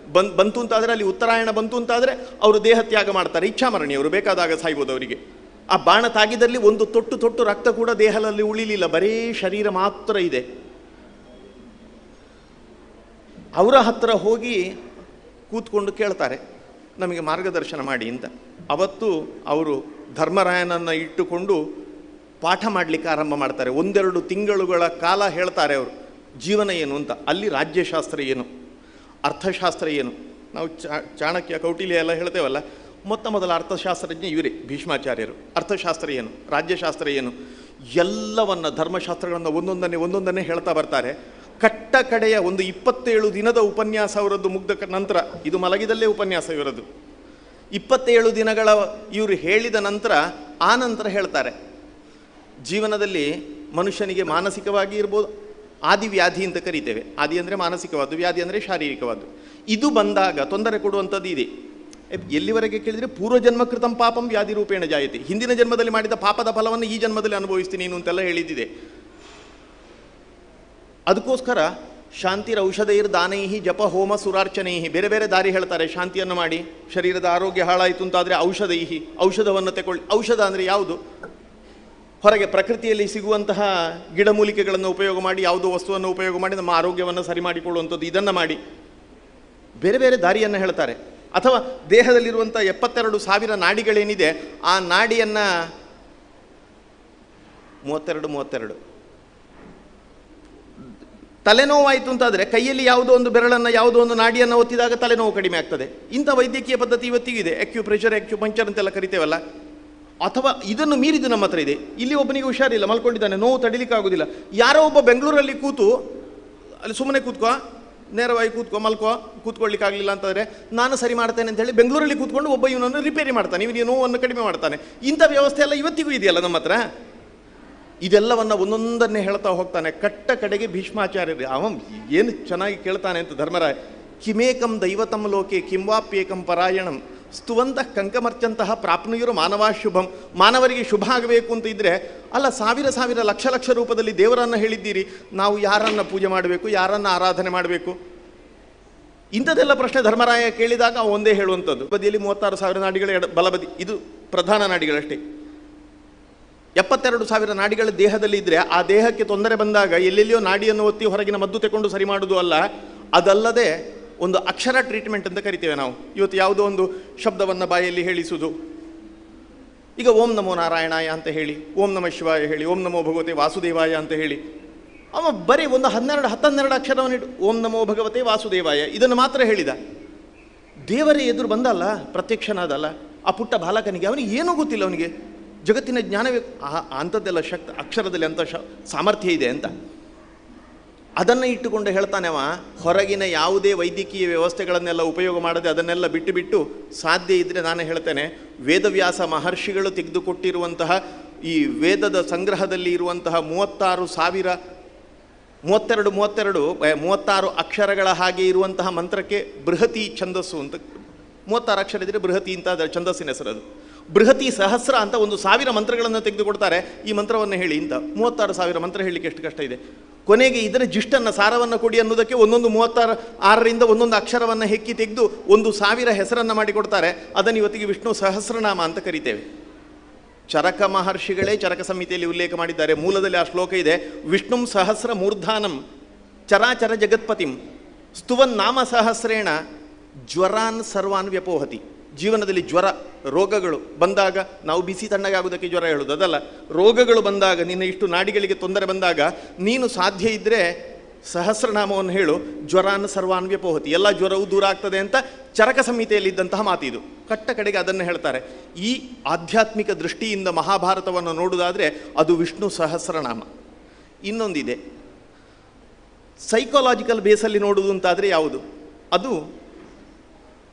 ಬಂತು ಅಂತಾದರೆ, ಅಲ್ಲಿ ಉತ್ತರಾಯಣ ಬಂತು ಅಂತಾದರೆ ಅವರು ದೇಹತ್ಯಾಗ ಮಾಡ್ತಾರೆ. ಇಚ್ಛಾಮರಣಿ, ಅವರು ಬೇಕಾದಾಗ ಸಾಯ್ಬೋದು ಅವರಿಗೆ. ಆ ಬಾಣ ತಾಗಿದಲ್ಲಿ ಒಂದು ತೊಟ್ಟು ರಕ್ತ ಕೂಡ ದೇಹದಲ್ಲಿ ಉಳಿಲಿಲ್ಲ, ಬರೀ ಶರೀರ ಮಾತ್ರ ಇದೆ. ಅವರ ಹತ್ರ ಹೋಗಿ ಕೂತ್ಕೊಂಡು ಕೇಳ್ತಾರೆ, ನಮಗೆ ಮಾರ್ಗದರ್ಶನ ಮಾಡಿ ಅಂತ. ಅವತ್ತು ಅವರು ಧರ್ಮರಾಯನನ್ನು ಇಟ್ಟುಕೊಂಡು ಪಾಠ ಮಾಡಲಿಕ್ಕೆ ಆರಂಭ ಮಾಡ್ತಾರೆ. 1-2 ತಿಂಗಳುಗಳ ಕಾಲ ಹೇಳ್ತಾರೆ ಅವರು ಜೀವನ ಏನು ಅಂತ. ಅಲ್ಲಿ ರಾಜ್ಯಶಾಸ್ತ್ರ ಏನು, ಅರ್ಥಶಾಸ್ತ್ರ ಏನು. ನಾವು ಚಾಣಕ್ಯ, ಕೌಟಿಲ್ಯ ಎಲ್ಲ ಹೇಳ್ತೇವಲ್ಲ, ಮೊದಲ ಅರ್ಥಶಾಸ್ತ್ರಜ್ಞ ಇವರೇ ಭೀಷ್ಮಾಚಾರ್ಯರು. ಅರ್ಥಶಾಸ್ತ್ರ ಏನು, ರಾಜ್ಯಶಾಸ್ತ್ರ ಏನು, ಎಲ್ಲವನ್ನ ಧರ್ಮಶಾಸ್ತ್ರಗಳನ್ನು ಒಂದೊಂದನ್ನೇ ಹೇಳ್ತಾ ಬರ್ತಾರೆ. ಕಟ್ಟ ಕಡೆಯ ಒಂದು 27 ದಿನದ ಉಪನ್ಯಾಸ ಅವರದ್ದು ಮುಗ್ದ ನಂತರ, ಇದು ಮಲಗಿದಲ್ಲೇ ಉಪನ್ಯಾಸ ಇವರದ್ದು, 27 ದಿನಗಳ ಇವರು ಹೇಳಿದ ನಂತರ ಆ ನಂತರ ಹೇಳ್ತಾರೆ, ಜೀವನದಲ್ಲಿ ಮನುಷ್ಯನಿಗೆ ಮಾನಸಿಕವಾಗಿ ಇರ್ಬೋದು, ಆದಿವ್ಯಾಧಿ ಅಂತ ಕರಿತೇವೆ. ಆದಿ ಅಂದರೆ ಮಾನಸಿಕವಾದ್ದು, ವ್ಯಾಧಿ ಅಂದರೆ ಶಾರೀರಿಕವಾದ್ದು. ಇದು ಬಂದಾಗ ತೊಂದರೆ ಕೊಡುವಂಥದ್ದು ಇದೆ. ಎಲ್ಲಿವರೆಗೆ ಕೇಳಿದರೆ ಪೂರ್ವಜನ್ಮ ಕೃತಂ ಪಾಪಂ ವ್ಯಾಧಿ ರೂಪೇಣ ಜಾಯತೆ, ಹಿಂದಿನ ಜನ್ಮದಲ್ಲಿ ಮಾಡಿದ ಪಾಪದ ಫಲವನ್ನು ಈ ಜನ್ಮದಲ್ಲಿ ಅನುಭವಿಸ್ತೀನಿ ನೀನು ಅಂತೆಲ್ಲ ಹೇಳಿದ್ದಿದೆ. ಅದಕ್ಕೋಸ್ಕರ ಶಾಂತಿರ ಔಷಧೈರ್ ದಾನೈಹಿ ಜಪ ಹೋಮ ಸುರಾರ್ಚನೈಹಿ, ಬೇರೆ ಬೇರೆ ದಾರಿ ಹೇಳ್ತಾರೆ. ಶಾಂತಿಯನ್ನು ಮಾಡಿ, ಶರೀರದ ಆರೋಗ್ಯ ಹಾಳಾಯಿತು ಅಂತಾದರೆ ಔಷಧೈಹಿ, ಔಷಧವನ್ನು ತಗೊಳ್ಳಿ. ಔಷಧ ಅಂದರೆ ಯಾವುದು? ಹೊರಗೆ ಪ್ರಕೃತಿಯಲ್ಲಿ ಸಿಗುವಂತಹ ಗಿಡಮೂಲಿಕೆಗಳನ್ನು ಉಪಯೋಗ ಮಾಡಿ, ಯಾವುದೋ ವಸ್ತುವನ್ನು ಉಪಯೋಗ ಮಾಡಿ ನಮ್ಮ ಆರೋಗ್ಯವನ್ನು ಸರಿ ಮಾಡಿಕೊಳ್ಳುವಂಥದ್ದು, ಇದನ್ನು ಮಾಡಿ. ಬೇರೆ ಬೇರೆ ದಾರಿಯನ್ನು ಹೇಳ್ತಾರೆ. ಅಥವಾ ದೇಹದಲ್ಲಿರುವಂಥ 72,000 ನಾಡಿಗಳೇನಿದೆ, ಆ ನಾಡಿಯನ್ನು 32 ತಲೆನೋವಾಯಿತು ಅಂತಾದರೆ ಕೈಯಲ್ಲಿ ಯಾವುದೋ ಒಂದು ಬೆರಳನ್ನು ಯಾವುದೋ ಒಂದು ನಾಡಿಯನ್ನು ಒತ್ತಿದಾಗ ತಲೆನೋವು ಕಡಿಮೆ ಆಗ್ತದೆ. ಇಂಥ ವೈದ್ಯಕೀಯ ಪದ್ಧತಿ ಇವತ್ತಿಗೂ ಇದೆ. ಅಕ್ಯುಪ್ರೆಷರ್, ಅಕ್ಯುಪಂಕ್ಚರ್ ಅಂತೆಲ್ಲ ಕರಿತೇವಲ್ಲ. ಅಥವಾ ಇದನ್ನು ಮೀರಿದು ನಮ್ಮ ಹತ್ರ ಇದೆ. ಇಲ್ಲಿ ಒಬ್ಬನಿಗೆ ಹುಷಾರಿಲ್ಲ, ಮಲ್ಕೊಂಡಿದ್ದಾನೆ, ನೋವು ತಡಿಲಿಕ್ಕಾಗೋದಿಲ್ಲ. ಯಾರೋ ಒಬ್ಬ ಬೆಂಗಳೂರಲ್ಲಿ ಕೂತು ಅಲ್ಲಿ ಸುಮ್ಮನೆ ಕೂತ್ಕೋ, ನೇರವಾಗಿ ಕೂತ್ಕೋ, ಮಲ್ಕೋ, ಕೂತ್ಕೊಳ್ಳಿಕ್ಕಾಗಲಿಲ್ಲ ಅಂತಂದರೆ ನಾನು ಸರಿ ಮಾಡ್ತೇನೆ ಅಂತ ಹೇಳಿ ಬೆಂಗಳೂರಲ್ಲಿ ಕೂತ್ಕೊಂಡು ಒಬ್ಬ ಇವನನ್ನು ರಿಪೇರಿ ಮಾಡ್ತಾನೆ, ಇವನಿಗೆ ನೋವನ್ನು ಕಡಿಮೆ ಮಾಡ್ತಾನೆ. ಇಂಥ ವ್ಯವಸ್ಥೆ ಎಲ್ಲ ಇವತ್ತಿಗೂ ಇದೆಯಲ್ಲ ನಮ್ಮ ಹತ್ರ. ಇದೆಲ್ಲವನ್ನು ಒಂದೊಂದನ್ನೇ ಹೇಳ್ತಾ ಹೋಗ್ತಾನೆ. ಕಟ್ಟ ಕಡೆಗೆ ಭೀಷ್ಮಾಚಾರ್ಯರು ಅವನು ಏನು ಚೆನ್ನಾಗಿ ಕೇಳ್ತಾನೆ ಅಂತ ಧರ್ಮರಾಯ. ಕಿಮೇಕಂ ದೈವತಂ ಲೋಕೆ ಕಿಂವಾಪ್ಯೇಕಂ ಪರಾಯಣಂ ಸ್ತುವಂತ ಕಂಕಮರ್ಚಂತಹ ಪ್ರಾಪ್ನುಯರು ಮಾನವಾ ಶುಭಂ. ಮಾನವರಿಗೆ ಶುಭ ಆಗಬೇಕು ಅಂತ ಇದ್ದರೆ ಅಲ್ಲ, ಸಾವಿರ ಸಾವಿರ ಲಕ್ಷ ಲಕ್ಷ ರೂಪದಲ್ಲಿ ದೇವರನ್ನು ಹೇಳಿದ್ದೀರಿ, ನಾವು ಯಾರನ್ನು ಪೂಜೆ ಮಾಡಬೇಕು, ಯಾರನ್ನು ಆರಾಧನೆ ಮಾಡಬೇಕು? ಇಂಥದ್ದೆಲ್ಲ ಪ್ರಶ್ನೆ ಧರ್ಮರಾಯ ಕೇಳಿದಾಗ ಒಂದೇ ಹೇಳುವಂಥದ್ದು. ಬದಿಯಲ್ಲಿ 36,000 ನಾಡಿಗಳ ಬಲಬದಿ, ಇದು ಪ್ರಧಾನ ನಾಡಿಗಳಷ್ಟೇ. 72,000 ನಾಡಿಗಳ ದೇಹದಲ್ಲಿ ಇದ್ದರೆ ಆ ದೇಹಕ್ಕೆ ತೊಂದರೆ ಬಂದಾಗ ಎಲ್ಲೆಲ್ಲಿಯೋ ನಾಡಿಯನ್ನು ಒತ್ತಿ ಹೊರಗಿನ ಮದ್ದು ತಗೊಂಡು ಸರಿ ಮಾಡುವುದು ಅಲ್ಲ. ಅದಲ್ಲದೆ ಒಂದು ಅಕ್ಷರ ಟ್ರೀಟ್ಮೆಂಟ್ ಅಂತ ಕರಿತೇವೆ ನಾವು. ಇವತ್ತು ಯಾವುದೋ ಒಂದು ಶಬ್ದವನ್ನು ಬಾಯಲ್ಲಿ ಹೇಳಿಸುವುದು. ಈಗ ಓಂ ನಮೋ ನಾರಾಯಣಾಯ ಅಂತ ಹೇಳಿ, ಓಂ ನಮಃ ಶಿವಾಯ ಹೇಳಿ, ಓಂ ನಮೋ ಭಗವತೆ ವಾಸುದೇವಾಯ ಅಂತ ಹೇಳಿ, ಅವ ಬರೀ ಒಂದು 12 ಅಕ್ಷರವನ್ನಿಟ್ಟು ಓಂ ನಮೋ ಭಗವತೆ ವಾಸುದೇವಾಯ ಇದನ್ನು ಮಾತ್ರ ಹೇಳಿದ. ದೇವರೇ ಎದುರು ಬಂದಲ್ಲ, ಪ್ರತ್ಯಕ್ಷನಾದಲ್ಲ ಆ ಪುಟ್ಟ ಬಾಲಕನಿಗೆ. ಅವನಿಗೆ ಏನೂ ಗೊತ್ತಿಲ್ಲ, ಅವನಿಗೆ ಜಗತ್ತಿನ ಜ್ಞಾನವೇ ಅಂಥದ್ದೆಲ್ಲ ಅಕ್ಷರದಲ್ಲಿ ಅಂಥ ಸಾಮರ್ಥ್ಯ ಇದೆ ಅಂತ. ಅದನ್ನು ಇಟ್ಟುಕೊಂಡು ಹೇಳ್ತಾನೆ ಅವ, ಹೊರಗಿನ ಯಾವುದೇ ವೈದ್ಯಕೀಯ ವ್ಯವಸ್ಥೆಗಳನ್ನೆಲ್ಲ ಉಪಯೋಗ ಮಾಡದೆ ಅದನ್ನೆಲ್ಲ ಬಿಟ್ಟು ಬಿಟ್ಟು ಸಾಧ್ಯ ಇದ್ದರೆ ನಾನು ಹೇಳ್ತೇನೆ, ವೇದವ್ಯಾಸ ಮಹರ್ಷಿಗಳು ತೆಗೆದುಕೊಟ್ಟಿರುವಂತಹ ಈ ವೇದದ ಸಂಗ್ರಹದಲ್ಲಿ ಇರುವಂತಹ 36 ಅಕ್ಷರಗಳ ಹಾಗೆ ಇರುವಂತಹ ಮಂತ್ರಕ್ಕೆ ಬೃಹತಿ ಛಂದಸ್ಸು ಅಂತ. 36 ಅಕ್ಷರ ಇದ್ದರೆ ಬೃಹತಿ ಅಂತ ಅದರ ಛಂದಸ್ಸಿನ ಹೆಸರದು. ಬೃಹತಿ ಸಹಸ್ರ ಅಂತ 1,000 ಮಂತ್ರಗಳನ್ನು ತೆಗೆದುಕೊಡ್ತಾರೆ. ಈ ಮಂತ್ರವನ್ನು ಹೇಳಿ ಅಂತ 36,000 ಮಂತ್ರ ಹೇಳಲಿಕ್ಕೆ ಎಷ್ಟು ಕಷ್ಟ ಇದೆ. ಕೊನೆಗೆ ಇದರ ಜಿಷ್ಟನ್ನು, ಸಾರವನ್ನು ಕೊಡಿ ಅನ್ನೋದಕ್ಕೆ 36ರಿಂದ ಒಂದೊಂದು ಅಕ್ಷರವನ್ನು ಹೆಕ್ಕಿ ತೆಗೆದು 1,000 ಹೆಸರನ್ನು ಮಾಡಿಕೊಡ್ತಾರೆ. ಅದನ್ನು ಇವತ್ತಿಗೆ ವಿಷ್ಣು ಸಹಸ್ರನಾಮ ಅಂತ ಕರಿತೇವೆ. ಚರಕ ಮಹರ್ಷಿಗಳೇ ಚರಕ ಸಂಹಿತೆಯಲ್ಲಿ ಉಲ್ಲೇಖ ಮಾಡಿದ್ದಾರೆ. ಮೂಲದಲ್ಲಿ ಆ ಶ್ಲೋಕ ಇದೆ, ವಿಷ್ಣುಂ ಸಹಸ್ರ ಮೂರ್ಧಾನಂ ಚರಾಚರ ಜಗತ್ಪತಿಂ ಸ್ತುವನ್ ನಾಮ ಸಹಸ್ರೇಣ ಜ್ವರಾನ್ ಸರ್ವಾನ್ ವ್ಯಪೋಹತಿ. ಜೀವನದಲ್ಲಿ ಜ್ವರ, ರೋಗಗಳು ಬಂದಾಗ ನಾವು ಬಿಸಿ ತಣ್ಣಗಾಗೋದಕ್ಕೆ ಜ್ವರ ಹೇಳೋದು ಅದಲ್ಲ. ರೋಗಗಳು ಬಂದಾಗ, ನಿನ್ನ ಇಷ್ಟು ನಾಡಿಗಳಿಗೆ ತೊಂದರೆ ಬಂದಾಗ ನೀನು ಸಾಧ್ಯ ಇದ್ದರೆ ಸಹಸ್ರನಾಮವನ್ನು ಹೇಳು, ಜ್ವರಾನ್ ಸರ್ವಾನ್ ವ್ಯಪೋಹತಿ, ಎಲ್ಲ ಜ್ವರವು ದೂರ ಆಗ್ತದೆ ಅಂತ ಚರಕ ಸಂಹಿತೆಯಲ್ಲಿದ್ದಂತಹ ಮಾತಿದು. ಕಟ್ಟ ಕಡೆಗೆ ಅದನ್ನು ಹೇಳ್ತಾರೆ. ಈ ಆಧ್ಯಾತ್ಮಿಕ ದೃಷ್ಟಿಯಿಂದ ಮಹಾಭಾರತವನ್ನು ನೋಡುವುದಾದರೆ ಅದು ವಿಷ್ಣು ಸಹಸ್ರನಾಮ. ಇನ್ನೊಂದಿದೆ, ಸೈಕಾಲಜಿಕಲ್ ಬೇಸಲ್ಲಿ ನೋಡುವುದು ಅಂತಾದರೆ ಯಾವುದು? ಅದು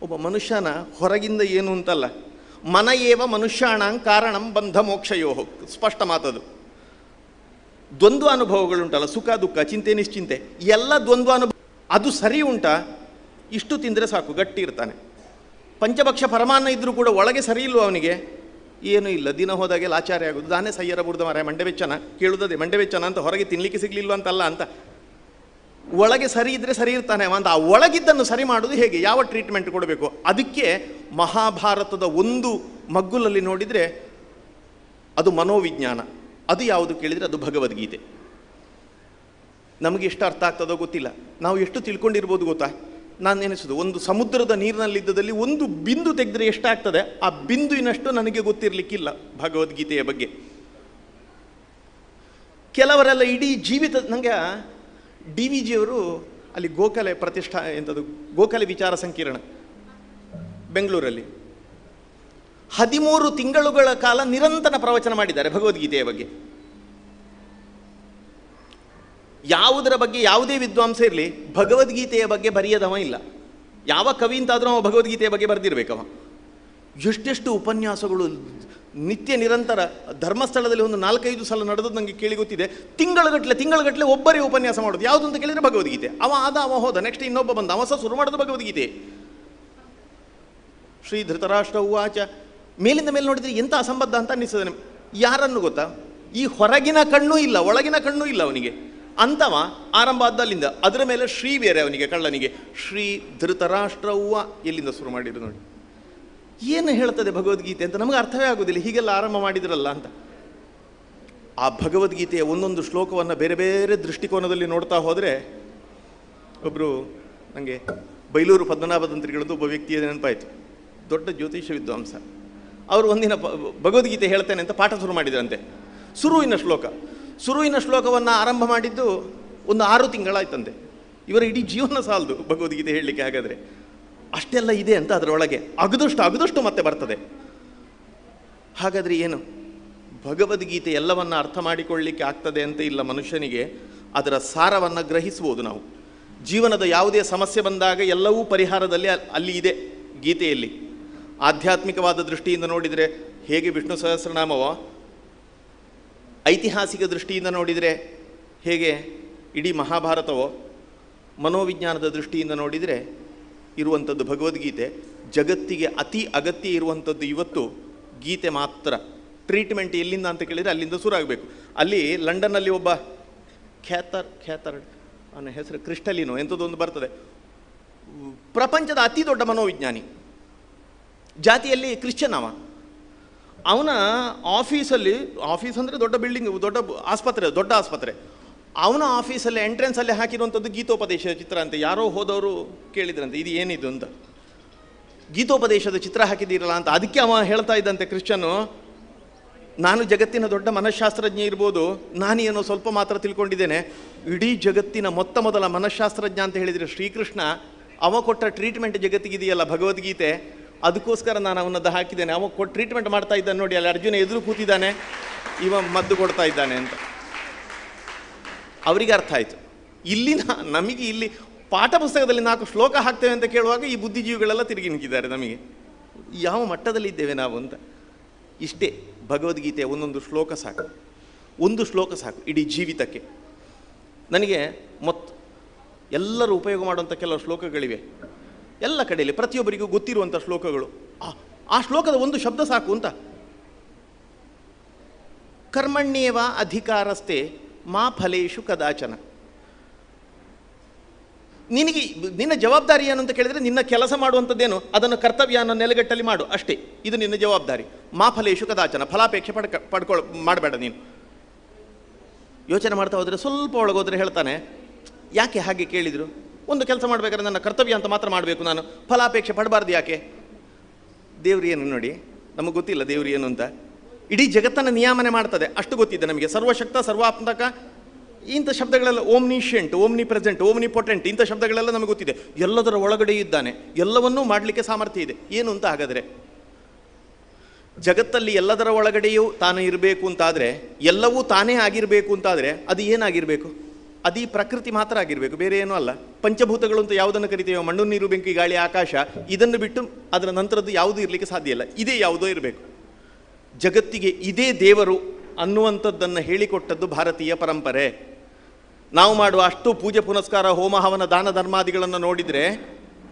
ಒಬ್ಬ ಮನುಷ್ಯನ ಹೊರಗಿಂದ ಏನು ಅಂತಲ್ಲ, ಮನ ಏವ ಮನುಷ್ಯಾಣಂ ಕಾರಣಂ ಬಂಧ ಮೋಕ್ಷಯೋ. ಸ್ಪಷ್ಟ ಮಾತದು. ದ್ವಂದ್ವ ಅನುಭವಗಳುಂಟಲ್ಲ, ಸುಖ ದುಃಖ, ಚಿಂತೆ ನಿಶ್ಚಿಂತೆ, ಎಲ್ಲ ದ್ವಂದ್ವ ಅನುಭವ. ಅದು ಸರಿ ಉಂಟಾ? ಇಷ್ಟು ತಿಂದರೆ ಸಾಕು, ಗಟ್ಟಿ ಇರ್ತಾನೆ. ಪಂಚಭಕ್ಷ ಪರಮಾನ್ನ ಇದ್ದರೂ ಕೂಡ ಒಳಗೆ ಸರಿ ಇಲ್ವ ಅವನಿಗೆ? ಏನೂ ಇಲ್ಲ, ದಿನ ಹೋದಾಗೆ ಲಾಚಾರ್ಯ ಆಗೋದು. ದಾನೆ ಸಯ್ಯರ ಬುಡ್ದ ಮರ ಮಂಡೆವೆಚ್ಚನ ಕೇಳುವುದೇ, ಮಂಡೆವೆಚ್ಚನ ಅಂತ ಹೊರಗೆ ತಿನ್ನಲಿಕ್ಕೆ ಸಿಗಲಿಲ್ವ ಅಂತಲ್ಲ ಅಂತ. ಒಳಗೆ ಸರಿ ಇದ್ದರೆ ಸರಿ ಇರ್ತಾನೆ ಅಂತ. ಆ ಒಳಗಿದ್ದನ್ನು ಸರಿ ಮಾಡೋದು ಹೇಗೆ? ಯಾವ ಟ್ರೀಟ್ಮೆಂಟ್ ಕೊಡಬೇಕು? ಅದಕ್ಕೆ ಮಹಾಭಾರತದ ಒಂದು ಮಗ್ಗುಲಲ್ಲಿ ನೋಡಿದರೆ ಅದು ಮನೋವಿಜ್ಞಾನ. ಅದು ಯಾವುದು ಕೇಳಿದರೆ ಅದು ಭಗವದ್ಗೀತೆ. ನಮಗೆ ಎಷ್ಟು ಅರ್ಥ ಆಗ್ತದೋ ಗೊತ್ತಿಲ್ಲ. ನಾವು ಎಷ್ಟು ತಿಳ್ಕೊಂಡಿರ್ಬೋದು ಗೊತ್ತಾ? ನಾನು ನೆನೆಸೋದು, ಒಂದು ಸಮುದ್ರದ ನೀರಿನಲ್ಲಿದ್ದದಲ್ಲಿ ಒಂದು ಬಿಂದು ತೆಗೆದ್ರೆ ಎಷ್ಟಾಗ್ತದೆ, ಆ ಬಿಂದುವಿನಷ್ಟು ನನಗೆ ಗೊತ್ತಿರಲಿಕ್ಕಿಲ್ಲ ಭಗವದ್ಗೀತೆಯ ಬಗ್ಗೆ. ಕೆಲವರೆಲ್ಲ ಇಡೀ ಜೀವಿತ, ನನಗೆ DVG ಅವರು ಅಲ್ಲಿ ಗೋಖಲೆ ಪ್ರತಿಷ್ಠಾ ಎಂಥದ್ದು ಗೋಖಲೆ ವಿಚಾರ ಸಂಕಿರಣ ಬೆಂಗಳೂರಲ್ಲಿ 13 ತಿಂಗಳುಗಳ ಕಾಲ ನಿರಂತರ ಪ್ರವಚನ ಮಾಡಿದ್ದಾರೆ ಭಗವದ್ಗೀತೆಯ ಬಗ್ಗೆ. ಯಾವುದರ ಬಗ್ಗೆ ಯಾವುದೇ ವಿದ್ವಾಂಸ ಇರಲಿ, ಭಗವದ್ಗೀತೆಯ ಬಗ್ಗೆ ಬರೆಯದವ ಇಲ್ಲ. ಯಾವ ಕವಿ ಅಂತಾದರೂ ಅವ ಭಗವದ್ಗೀತೆಯ ಬಗ್ಗೆ ಬರೆದಿರಬೇಕವ. ಎಷ್ಟೆಷ್ಟು ಉಪನ್ಯಾಸಗಳು ನಿತ್ಯ ನಿರಂತರ. ಧರ್ಮಸ್ಥಳದಲ್ಲಿ ಒಂದು 4-5 ಸಲ ನಡೆದದ್ದು ನನಗೆ ಕೇಳಿ ಗೊತ್ತಿದೆ. ತಿಂಗಳಗಟ್ಟಲೆ ಒಬ್ಬರೇ ಉಪನ್ಯಾಸ ಮಾಡೋದು. ಯಾವುದು ಅಂತ ಕೇಳಿದರೆ ಭಗವದ್ಗೀತೆ. ಅವ ಹೋದ, ನೆಕ್ಸ್ಟ್ ಇನ್ನೊಬ್ಬ ಬಂದ, ಅವ ಸಹ ಶುರು ಮಾಡೋದು ಭಗವದ್ಗೀತೆ. ಶ್ರೀ ಧೃತರಾಷ್ಟ್ರ ಉವಾಚ. ಮೇಲಿಂದ ಮೇಲೆ ನೋಡಿದರೆ ಎಂಥ ಅಸಂಬದ್ಧ ಅಂತ ಅನ್ನಿಸ್ತದೆ. ಯಾರನ್ನು ಗೊತ್ತಾ? ಈ ಹೊರಗಿನ ಕಣ್ಣು ಇಲ್ಲ, ಒಳಗಿನ ಕಣ್ಣು ಇಲ್ಲ ಅವನಿಗೆ. ಅಂಥವ ಆರಂಭ ಆದ್ದಲ್ಲಿಂದ. ಅದರ ಮೇಲೆ ಶ್ರೀ ಬೇರೆ ಅವನಿಗೆ, ಕಳ್ಳನಿಗೆ. ಶ್ರೀ ಧೃತರಾಷ್ಟ್ರ ಉವ ಎಲ್ಲಿಂದ ಶುರು ಮಾಡಿದ್ರು ನೋಡಿ. ಏನು ಹೇಳ್ತದೆ ಭಗವದ್ಗೀತೆ ಅಂತ ನಮಗೆ ಅರ್ಥವೇ ಆಗೋದಿಲ್ಲ. ಹೀಗೆಲ್ಲ ಆರಂಭ ಮಾಡಿದ್ರಲ್ಲ ಅಂತ. ಆ ಭಗವದ್ಗೀತೆಯ ಒಂದೊಂದು ಶ್ಲೋಕವನ್ನು ಬೇರೆ ಬೇರೆ ದೃಷ್ಟಿಕೋನದಲ್ಲಿ ನೋಡ್ತಾ ಹೋದರೆ, ಒಬ್ಬರು ನನಗೆ ಬೈಲೂರು ಪದ್ಮನಾಭ ತಂತ್ರಿಗಳದ್ದು ಒಬ್ಬ ವ್ಯಕ್ತಿಯ ನೆನಪಾಯಿತು. ದೊಡ್ಡ ಜ್ಯೋತಿಷ ವಿದ್ವಾಂಸ. ಅವರು ಒಂದಿನ ಭಗವದ್ಗೀತೆ ಹೇಳ್ತೇನೆ ಅಂತ ಪಾಠ ಶುರು ಮಾಡಿದ್ರಂತೆ. ಶುರುವಿನ ಶ್ಲೋಕವನ್ನು ಆರಂಭ ಮಾಡಿದ್ದು ಒಂದು 6 ತಿಂಗಳಾಯ್ತಂತೆ. ಇವರ ಇಡೀ ಜೀವನ ಸಾಲದು ಭಗವದ್ಗೀತೆ ಹೇಳಲಿಕ್ಕೆ. ಹಾಗಾದರೆ ಅಷ್ಟೆಲ್ಲ ಇದೆ ಅಂತ ಅದರೊಳಗೆ ಅಗದಷ್ಟು ಮತ್ತೆ ಬರ್ತದೆ. ಹಾಗಾದರೆ ಏನು ಭಗವದ್ಗೀತೆ ಎಲ್ಲವನ್ನ ಅರ್ಥ ಮಾಡಿಕೊಳ್ಳಲಿಕ್ಕೆ ಆಗ್ತದೆ ಅಂತ ಇಲ್ಲ ಮನುಷ್ಯನಿಗೆ. ಅದರ ಸಾರವನ್ನು ಗ್ರಹಿಸ್ಬೋದು ನಾವು. ಜೀವನದ ಯಾವುದೇ ಸಮಸ್ಯೆ ಬಂದಾಗ ಎಲ್ಲವೂ ಪರಿಹಾರದಲ್ಲಿ ಅಲ್ಲಿ ಇದೆ ಗೀತೆಯಲ್ಲಿ. ಆಧ್ಯಾತ್ಮಿಕವಾದ ದೃಷ್ಟಿಯಿಂದ ನೋಡಿದರೆ ಹೇಗೆ ವಿಷ್ಣು ಸಹಸ್ರನಾಮವೋ, ಐತಿಹಾಸಿಕ ದೃಷ್ಟಿಯಿಂದ ನೋಡಿದರೆ ಹೇಗೆ ಇಡೀ ಮಹಾಭಾರತವೋ, ಮನೋವಿಜ್ಞಾನದ ದೃಷ್ಟಿಯಿಂದ ನೋಡಿದರೆ ಇರುವಂಥದ್ದು ಭಗವದ್ಗೀತೆ. ಜಗತ್ತಿಗೆ ಅತಿ ಅಗತ್ಯ ಇರುವಂಥದ್ದು ಇವತ್ತು ಗೀತೆ ಮಾತ್ರ. ಟ್ರೀಟ್ಮೆಂಟ್ ಎಲ್ಲಿಂದ ಅಂತ ಕೇಳಿದರೆ ಅಲ್ಲಿಂದ ಶುರುವಾಗಬೇಕು. ಅಲ್ಲಿ ಲಂಡನ್ನಲ್ಲಿ ಒಬ್ಬ ಖ್ಯಾತರ್ ಅವನ ಹೆಸರು ಕ್ರಿಸ್ಟಲಿನೋ ಎಂಥದ್ದೊಂದು ಬರ್ತದೆ, ಪ್ರಪಂಚದ ಅತಿ ದೊಡ್ಡ ಮನೋವಿಜ್ಞಾನಿ, ಜಾತಿಯಲ್ಲಿ ಕ್ರಿಶ್ಚಿಯನ್. ಅವನ ಆಫೀಸ್ ಅಂದರೆ ದೊಡ್ಡ ಬಿಲ್ಡಿಂಗ್, ದೊಡ್ಡ ಆಸ್ಪತ್ರೆ. ಅವನ ಆಫೀಸಲ್ಲಿ ಎಂಟ್ರೆನ್ಸಲ್ಲಿ ಹಾಕಿರುವಂಥದ್ದು ಗೀತೋಪದೇಶದ ಚಿತ್ರ ಅಂತೆ. ಯಾರೋ ಹೋದವರು ಕೇಳಿದ್ರಂತೆ ಇದು ಏನಿದು ಅಂತ. ಗೀತೋಪದೇಶದ ಚಿತ್ರ ಹಾಕಿದ್ದೀರಲ್ಲ ಅಂತ. ಅದಕ್ಕೆ ಅವ ಹೇಳ್ತಾ ಇದ್ದಂತೆ ಕ್ರಿಶ್ಚಿಯನ್ನು, ನಾನು ಜಗತ್ತಿನ ದೊಡ್ಡ ಮನಃಶಾಸ್ತ್ರಜ್ಞ ಇರ್ಬೋದು, ನಾನೇನೋ ಸ್ವಲ್ಪ ಮಾತ್ರ ತಿಳ್ಕೊಂಡಿದ್ದೇನೆ. ಇಡೀ ಜಗತ್ತಿನ ಮೊದಲ ಮನಃಶಾಸ್ತ್ರಜ್ಞ ಅಂತ ಹೇಳಿದರೆ ಶ್ರೀಕೃಷ್ಣ. ಅವ ಕೊಟ್ಟ ಟ್ರೀಟ್ಮೆಂಟ್ ಜಗತ್ತಿಗಿದೆಯಲ್ಲ ಭಗವದ್ಗೀತೆ, ಅದಕ್ಕೋಸ್ಕರ ನಾನು ಅವನದ್ದು ಹಾಕಿದ್ದೇನೆ. ಅವ ಕೊಟ್ಟು ಟ್ರೀಟ್ಮೆಂಟ್ ಮಾಡ್ತಾ ಇದ್ದಾನೆ ನೋಡಿ, ಅಲ್ಲಿ ಅರ್ಜುನ ಎದುರು ಕೂತಿದ್ದಾನೆ, ಇವ ಮದ್ದು ಕೊಡ್ತಾ ಇದ್ದಾನೆ ಅಂತ. ಅವರಿಗೆ ಅರ್ಥ ಆಯಿತು. ನಮಗೆ ಇಲ್ಲಿ ಪಾಠ ಪುಸ್ತಕದಲ್ಲಿ 4 ಶ್ಲೋಕ ಹಾಕ್ತೇವೆ ಅಂತ ಕೇಳುವಾಗ ಈ ಬುದ್ಧಿಜೀವಿಗಳೆಲ್ಲ ತಿರುಗಿ ನಿಂತಿದ್ದಾರೆ. ನಮಗೆ ಯಾವ ಮಟ್ಟದಲ್ಲಿ ಇದ್ದೇವೆ ನಾವು ಅಂತ. ಇಷ್ಟೇ ಭಗವದ್ಗೀತೆ. ಒಂದೊಂದು ಶ್ಲೋಕ ಸಾಕು, ಒಂದು ಶ್ಲೋಕ ಸಾಕು ಇಡೀ ಜೀವಿತಕ್ಕೆ. ನನಗೆ ಎಲ್ಲರೂ ಉಪಯೋಗ ಮಾಡುವಂಥ ಕೆಲವು ಶ್ಲೋಕಗಳಿವೆ ಎಲ್ಲ ಕಡೆಯಲ್ಲಿ, ಪ್ರತಿಯೊಬ್ಬರಿಗೂ ಗೊತ್ತಿರುವಂಥ ಶ್ಲೋಕಗಳು. ಆ ಶ್ಲೋಕದ ಒಂದು ಶಬ್ದ ಸಾಕು ಅಂತ. ಕರ್ಮಣ್ಯೇವ ಅಧಿಕಾರಸ್ಥೆ ಮಾ ಫಲೇಶು ಕದಾಚನ. ನಿನ್ನ ಜವಾಬ್ದಾರಿ ಏನು ಅಂತ ಕೇಳಿದರೆ, ನಿನ್ನ ಕೆಲಸ ಮಾಡುವಂಥದ್ದೇನು ಅದನ್ನು ಕರ್ತವ್ಯ ಅನ್ನೋ ನೆಲೆಗಟ್ಟಲ್ಲಿ ಮಾಡು ಅಷ್ಟೇ. ಇದು ನಿನ್ನ ಜವಾಬ್ದಾರಿ. ಮಾ ಫಲೇಶು ಕದಾಚನ. ಫಲಾಪೇಕ್ಷೆ ಮಾಡಬೇಡ ನೀನು. ಯೋಚನೆ ಮಾಡ್ತಾ ಹೋದರೆ ಸ್ವಲ್ಪ ಒಳಗೋದ್ರೆ ಹೇಳ್ತಾನೆ, ಯಾಕೆ ಹಾಗೆ ಕೇಳಿದರು? ಒಂದು ಕೆಲಸ ಮಾಡಬೇಕಾದ್ರೆ ನನ್ನ ಕರ್ತವ್ಯ ಅಂತ ಮಾತ್ರ ಮಾಡಬೇಕು, ನಾನು ಫಲಾಪೇಕ್ಷೆ ಪಡಬಾರ್ದು ಯಾಕೆ? ದೇವ್ರು ಏನು ನೋಡಿ, ನಮಗೆ ಗೊತ್ತಿಲ್ಲ ದೇವ್ರು ಏನು ಅಂತ. ಇಡೀ ಜಗತ್ತನ್ನು ನಿಯಾಮನೆ ಮಾಡ್ತದೆ ಅಷ್ಟು ಗೊತ್ತಿದೆ ನಮಗೆ. ಸರ್ವಶಕ್ತ, ಸರ್ವಾತ್ಮಕ, ಇಂಥ ಶಬ್ದಗಳೆಲ್ಲ, ಓಮ್ನಿಷಿಯಂಟ್, ಓಮ್ನಿ ಪ್ರೆಸೆಂಟ್, ಓಮ್ನಿ ಪೊಟೆಂಟ್, ಇಂಥ ಶಬ್ದಗಳೆಲ್ಲ ನಮಗೆ ಗೊತ್ತಿದೆ. ಎಲ್ಲದರ ಒಳಗಡೆ ಇದ್ದಾನೆ, ಎಲ್ಲವನ್ನೂ ಮಾಡಲಿಕ್ಕೆ ಸಾಮರ್ಥ್ಯ ಇದೆ. ಏನು ಅಂತ ಹಾಗಾದರೆ ಜಗತ್ತಲ್ಲಿ ಎಲ್ಲದರ ಒಳಗಡೆಯೂ ತಾನು ಇರಬೇಕು ಅಂತಾದರೆ, ಎಲ್ಲವೂ ತಾನೇ ಆಗಿರಬೇಕು ಅಂತಾದರೆ ಅದು ಏನಾಗಿರಬೇಕು? ಅದು ಈ ಪ್ರಕೃತಿ ಮಾತ್ರ ಆಗಿರಬೇಕು, ಬೇರೆ ಏನೂ ಅಲ್ಲ. ಪಂಚಭೂತಗಳು ಅಂತ ಯಾವುದನ್ನು ಕರಿತೇವೆ, ಮಣ್ಣು, ನೀರು, ಬೆಂಕಿ, ಗಾಳಿ, ಆಕಾಶ, ಇದನ್ನು ಬಿಟ್ಟು ಅದರ ನಂತರದ್ದು ಯಾವುದೂ ಇರಲಿಕ್ಕೆ ಸಾಧ್ಯ ಇಲ್ಲ. ಇದೇ ಯಾವುದೋ ಇರಬೇಕು. ಜಗತ್ತಿಗೆ ಇದೇ ದೇವರು ಅನ್ನುವಂಥದ್ದನ್ನು ಹೇಳಿಕೊಟ್ಟದ್ದು ಭಾರತೀಯ ಪರಂಪರೆ. ನಾವು ಮಾಡುವ ಅಷ್ಟು ಪೂಜೆ ಪುನಸ್ಕಾರ, ಹೋಮ ಹವನ, ದಾನ ಧರ್ಮಾದಿಗಳನ್ನು ನೋಡಿದರೆ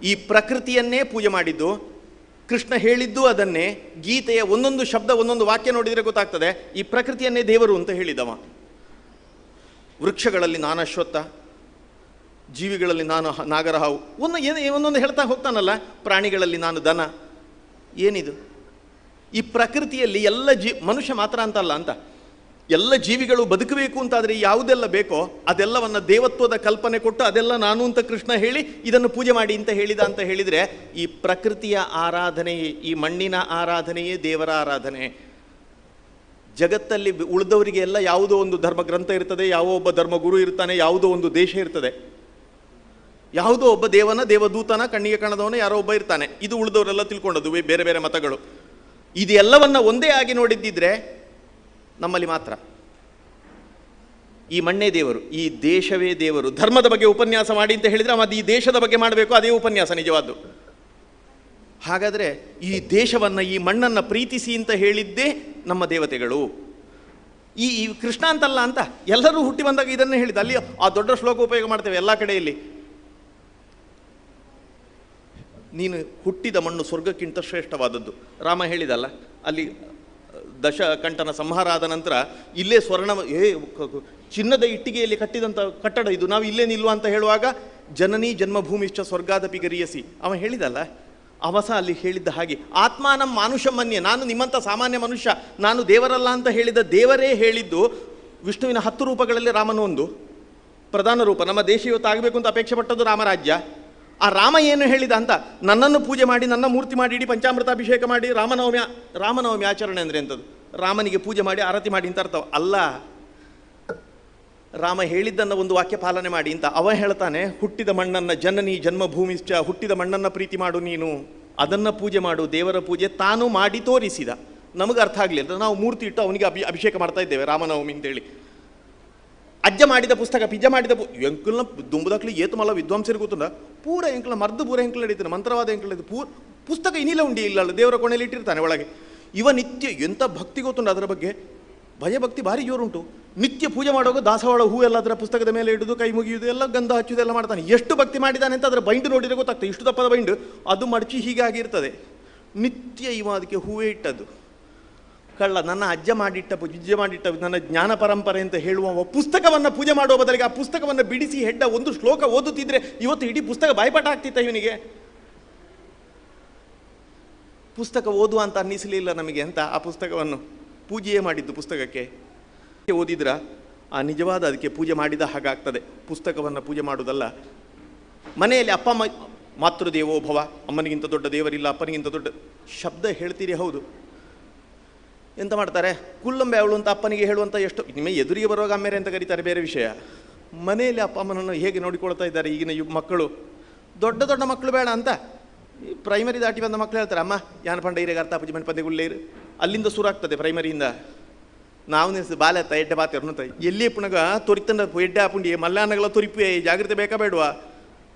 ಈ ಪ್ರಕೃತಿಯನ್ನೇ ಪೂಜೆ ಮಾಡಿದ್ದು. ಕೃಷ್ಣ ಹೇಳಿದ್ದು ಅದನ್ನೇ. ಗೀತೆಯ ಒಂದೊಂದು ಶಬ್ದ, ಒಂದೊಂದು ವಾಕ್ಯ ನೋಡಿದರೆ ಗೊತ್ತಾಗ್ತದೆ ಈ ಪ್ರಕೃತಿಯನ್ನೇ ದೇವರು ಅಂತ ಹೇಳಿದವ. ವೃಕ್ಷಗಳಲ್ಲಿ ನಾನು ಅಶ್ವತ್ಥ, ಜೀವಿಗಳಲ್ಲಿ ನಾನು ನಾಗರಹಾವು, ಒಂದೊಂದು ಹೇಳ್ತಾ ಹೋಗ್ತಾನಲ್ಲ. ಪ್ರಾಣಿಗಳಲ್ಲಿ ನಾನು ದನ. ಏನಿದು? ಈ ಪ್ರಕೃತಿಯಲ್ಲಿ ಎಲ್ಲ ಮನುಷ್ಯ ಮಾತ್ರ ಅಂತಲ್ಲ ಅಂತ, ಎಲ್ಲ ಜೀವಿಗಳು ಬದುಕಬೇಕು ಅಂತಾದರೆ ಯಾವುದೆಲ್ಲ ಬೇಕೋ ಅದೆಲ್ಲವನ್ನು ದೇವತ್ವದ ಕಲ್ಪನೆ ಕೊಟ್ಟು ಅದೆಲ್ಲ ನಾನು ಅಂತ ಕೃಷ್ಣ ಹೇಳಿ ಇದನ್ನು ಪೂಜೆ ಮಾಡಿ ಅಂತ ಹೇಳಿದ ಅಂತ ಹೇಳಿದರೆ, ಈ ಪ್ರಕೃತಿಯ ಆರಾಧನೆಯೇ, ಈ ಮಣ್ಣಿನ ಆರಾಧನೆಯೇ ದೇವರ ಆರಾಧನೆ. ಜಗತ್ತಲ್ಲಿ ಉಳಿದವರಿಗೆ ಎಲ್ಲ ಯಾವುದೋ ಒಂದು ಧರ್ಮ ಗ್ರಂಥ ಇರ್ತದೆ, ಯಾವ ಒಬ್ಬ ಧರ್ಮಗುರು ಇರ್ತಾನೆ, ಯಾವುದೋ ಒಂದು ದೇಶ ಇರ್ತದೆ, ಯಾವುದೋ ಒಬ್ಬ ದೇವದೂತನ ಕಣ್ಣಿಗೆ ಕಾಣದವನ ಯಾರೋ ಒಬ್ಬ ಇರ್ತಾನೆ. ಇದು ಉಳಿದವರೆಲ್ಲ ತಿಳ್ಕೊಂಡದ್ದು ಬೇರೆ ಬೇರೆ ಮತಗಳು. ಇದೆಲ್ಲವನ್ನ ಒಂದೇ ಆಗಿ ನೋಡಿದ್ದಿದ್ರೆ ನಮ್ಮಲ್ಲಿ ಮಾತ್ರ. ಈ ಮಣ್ಣೇ ದೇವರು, ಈ ದೇಶವೇ ದೇವರು. ಧರ್ಮದ ಬಗ್ಗೆ ಉಪನ್ಯಾಸ ಮಾಡಿ ಅಂತ ಹೇಳಿದರೆ ಅದು ಈ ದೇಶದ ಬಗ್ಗೆ ಮಾಡಬೇಕು, ಅದೇ ಉಪನ್ಯಾಸ ನಿಜವಾದ್ದು. ಹಾಗಾದರೆ ಈ ದೇಶವನ್ನು, ಈ ಮಣ್ಣನ್ನು ಪ್ರೀತಿಸಿ ಅಂತ ಹೇಳಿದ್ದೇ ನಮ್ಮ ದೇವತೆಗಳು. ಈ ಕೃಷ್ಣ ಅಂತಲ್ಲ ಅಂತ ಎಲ್ಲರೂ ಹುಟ್ಟಿ ಬಂದಾಗ ಇದನ್ನೇ ಹೇಳಿದ. ಅಲ್ಲಿ ಆ ದೊಡ್ಡ ಶ್ಲೋಕ ಉಪಯೋಗ ಮಾಡ್ತೇವೆ ಎಲ್ಲ ಕಡೆಯಲ್ಲಿ. ನೀನು ಹುಟ್ಟಿದ ಮಣ್ಣು ಸ್ವರ್ಗಕ್ಕಿಂತ ಶ್ರೇಷ್ಠವಾದದ್ದು. ರಾಮ ಹೇಳಿದಲ್ಲ, ಅಲ್ಲಿ ದಶಕಂಠನ ಸಂಹಾರ ಆದ ನಂತರ ಇಲ್ಲೇ ಚಿನ್ನದ ಇಟ್ಟಿಗೆಯಲ್ಲಿ ಕಟ್ಟಿದಂಥ ಕಟ್ಟಡ ಇದು, ನಾವು ಇಲ್ಲೇ ನಿಲ್ಲುವ ಅಂತ ಹೇಳುವಾಗ ಜನನಿ ಜನ್ಮಭೂಮಿಶ್ಚ ಸ್ವರ್ಗಾದಪಿ ಗರಿಯಸಿ ಅವ ಹೇಳಿದಲ್ಲ. ಅವಸ ಅಲ್ಲಿ ಹೇಳಿದ್ದ ಹಾಗೆ ಆತ್ಮಾನಂ ಮಾನುಷ ಮನ್ಯೆ, ನಾನು ನಿಮ್ಮಂಥ ಸಾಮಾನ್ಯ ಮನುಷ್ಯ, ನಾನು ದೇವರಲ್ಲ ಅಂತ ಹೇಳಿದ ದೇವರೇ ಹೇಳಿದ್ದು. ವಿಷ್ಣುವಿನ 10 ರೂಪಗಳಲ್ಲಿ ರಾಮನ ಒಂದು ಪ್ರಧಾನ ರೂಪ. ನಮ್ಮ ದೇಶ ಇವತ್ತು ಆಗಬೇಕು ಅಂತ ಅಪೇಕ್ಷೆ ಪಟ್ಟದ್ದು ರಾಮರಾಜ್ಯ. ಆ ರಾಮ ಏನು ಹೇಳಿದ ಅಂತ, ನನ್ನನ್ನು ಪೂಜೆ ಮಾಡಿ, ನನ್ನ ಮೂರ್ತಿ ಮಾಡಿ, ಇಡೀ ಪಂಚಾಮೃತಾಭಿಷೇಕ ಮಾಡಿ, ರಾಮನವಮಿ ಆಚರಣೆ ಅಂದರೆ ಎಂಥದ್ದು? ರಾಮನಿಗೆ ಪೂಜೆ ಮಾಡಿ ಆರತಿ ಮಾಡಿ ಅಂತ ಅರ್ಥ ಅಲ್ಲ. ರಾಮ ಹೇಳಿದ್ದನ್ನು ಒಂದು ವಾಕ್ಯ ಪಾಲನೆ ಮಾಡಿ ಅಂತ. ಅವ ಹೇಳ್ತಾನೆ, ಹುಟ್ಟಿದ ಮಣ್ಣನ್ನು ಜನನಿ ಜನ್ಮಭೂಮಿಶ್ಚ, ಹುಟ್ಟಿದ ಮಣ್ಣನ್ನು ಪ್ರೀತಿ ಮಾಡು ನೀನು, ಅದನ್ನು ಪೂಜೆ ಮಾಡು, ದೇವರ ಪೂಜೆ ತಾನು ಮಾಡಿ ತೋರಿಸಿದ. ನಮಗೆ ಅರ್ಥ ಆಗಲಿಲ್ಲ, ನಾವು ಮೂರ್ತಿ ಇಟ್ಟು ಅವನಿಗೆ ಅಭಿಷೇಕ ಮಾಡ್ತಾ ಇದ್ದೇವೆ ರಾಮನವಮಿ ಅಂತೇಳಿ. ಅಜ್ಜ ಮಾಡಿದ ಪುಸ್ತಕ ಪಿಜ್ಜ ಮಾಡಿದ ಎಂಕಲ್ನ ದುಂಬುದಾಕ್ಲಿ ಏತು ಮಲ್ಲ ವಿದ್ವಾಂಸರಿಗೆ ಗೊತ್ತುಂಡ ಪೂರ ಎಂಕಲ ಮರ್ದು ಪೂರ ಎಂಕಲ್ ಹಿಡಿತಾನೆ, ಮಂತ್ರವಾದ ಎಂಕಲ್ ಹಿಡಿದು ಪುಸ್ತಕ ಇನ್ನಿಲ್ಲ ಉಂಡಿ ಇಲ್ಲ ದೇವರ ಕೊನೆಯಲ್ಲಿ ಇಟ್ಟಿರ್ತಾನೆ ಒಳಗೆ. ಇವ ನಿತ್ಯ ಎಂಥ ಭಕ್ತಿ ಗೊತ್ತುಂಡು ಅದರ ಬಗ್ಗೆ, ಭಯಭಕ್ತಿ ಭಾರಿ ಜೋರುಂಟು. ನಿತ್ಯ ಪೂಜೆ ಮಾಡುವಾಗ ದಾಸವಾಳ ಹೂ ಎಲ್ಲ ಅದರ ಪುಸ್ತಕದ ಮೇಲೆ ಇಡುದು, ಕೈ ಮುಗಿಯುವುದು, ಎಲ್ಲ ಗಂಧ ಹಚ್ಚುವುದು ಎಲ್ಲ ಮಾಡ್ತಾನೆ. ಎಷ್ಟು ಭಕ್ತಿ ಮಾಡಿದ್ದಾನೆ ಅಂತ ಅದರ ಬೈಂಡ್ ನೋಡಿದರೆ ಗೊತ್ತಾಗ್ತದೆ. ಇಷ್ಟು ದಪ್ಪದ ಬೈಂಡ್, ಅದು ಮಡಚಿ ಹೀಗಾಗಿರ್ತದೆ. ನಿತ್ಯ ಇವ ಅದಕ್ಕೆ ಹೂವೇ ಇಟ್ಟದ್ದು. ಕಳ್ಳ ನನ್ನ ಅಜ್ಜ ಮಾಡಿಟ್ಟ ಪೂಜೆ ಮಾಡಿಟ್ಟ ನನ್ನ ಜ್ಞಾನ ಪರಂಪರೆ ಅಂತ ಹೇಳುವ ಪುಸ್ತಕವನ್ನು ಪೂಜೆ ಮಾಡುವ ಬದಲಿಗೆ ಆ ಪುಸ್ತಕವನ್ನು ಬಿಡಿಸಿ ಹೆಡ್ಡ ಒಂದು ಶ್ಲೋಕ ಓದುತ್ತಿದ್ರೆ ಇವತ್ತು ಇಡೀ ಪುಸ್ತಕ ಬಾಯ್ಪಾಠ ಆಗ್ತಿತ್ತ ಇವನಿಗೆ. ಪುಸ್ತಕ ಓದುವ ಅಂತ ಅನ್ನಿಸಲಿಲ್ಲ ನಮಗೆ ಅಂತ ಆ ಪುಸ್ತಕವನ್ನು ಪೂಜೆಯೇ ಮಾಡಿದ್ದು. ಪುಸ್ತಕಕ್ಕೆ ಓದಿದ್ರ ಆ ನಿಜವಾದ ಅದಕ್ಕೆ ಪೂಜೆ ಮಾಡಿದ ಹಾಗಾಗ್ತದೆ. ಪುಸ್ತಕವನ್ನು ಪೂಜೆ ಮಾಡುವುದಲ್ಲ. ಮನೆಯಲ್ಲಿ ಅಪ್ಪ ಅಮ್ಮ ಮಾತೃದೇವೋ ಭವ, ಅಮ್ಮನಿಗಿಂತ ದೊಡ್ಡ ದೇವರಿಲ್ಲ, ಅಪ್ಪನಿಗಿಂತ ದೊಡ್ಡ ಶಬ್ದ ಹೇಳ್ತೀರಿ, ಹೌದು. ಎಂತ ಮಾಡ್ತಾರೆ, ಕುಲ್ಲಂಬೆ ಅವಳು ಅಂತ ಅಪ್ಪನಿಗೆ ಹೇಳುವಂಥ ಎಷ್ಟು ನಿಮ್ಮ ಎದುರಿಗೆ ಬರುವಾಗ ಅಮ್ಮೇರೆ ಅಂತ ಕರೀತಾರೆ, ಬೇರೆ ವಿಷಯ. ಮನೆಯಲ್ಲಿ ಅಪ್ಪ ಅಮ್ಮನನ್ನು ಹೇಗೆ ನೋಡಿಕೊಳ್ತಾ ಇದ್ದಾರೆ ಈಗಿನ ಮಕ್ಕಳು. ದೊಡ್ಡ ದೊಡ್ಡ ಮಕ್ಕಳು ಬೇಡ ಅಂತ ಪ್ರೈಮರಿ ದಾಟಿ ಬಂದ ಮಕ್ಕಳು ಹೇಳ್ತಾರೆ, ಅಮ್ಮ ಯಾನ ಪಂಡ ಇರೇಗ ಅರ್ಥ ಪೂಜೆ ಮನೆ ಪಂದೆಗುಳ್ಳೇರು, ಅಲ್ಲಿಂದ ಶುರುವಾಗ್ತದೆ ಪ್ರೈಮರಿಯಿಂದ. ನಾವು ನಿಲ್ಸಿ ಬಾಲೆ ಅತ್ತ ಎಡ್ಡೆ ಬಾತಿ ಅನ್ನುತ್ತ ಎಲ್ಲಿ ಪುನಗ ತೊರಿತಂಡ ಎಡ್ಡೆ ಹಾಪುಂಡಿ ಮಲ್ಯಾನಗಳ ತೊರಿಪುವೆ ಜಾಗ್ರತೆ ಬೇಕಾ ಬೇಡವಾ?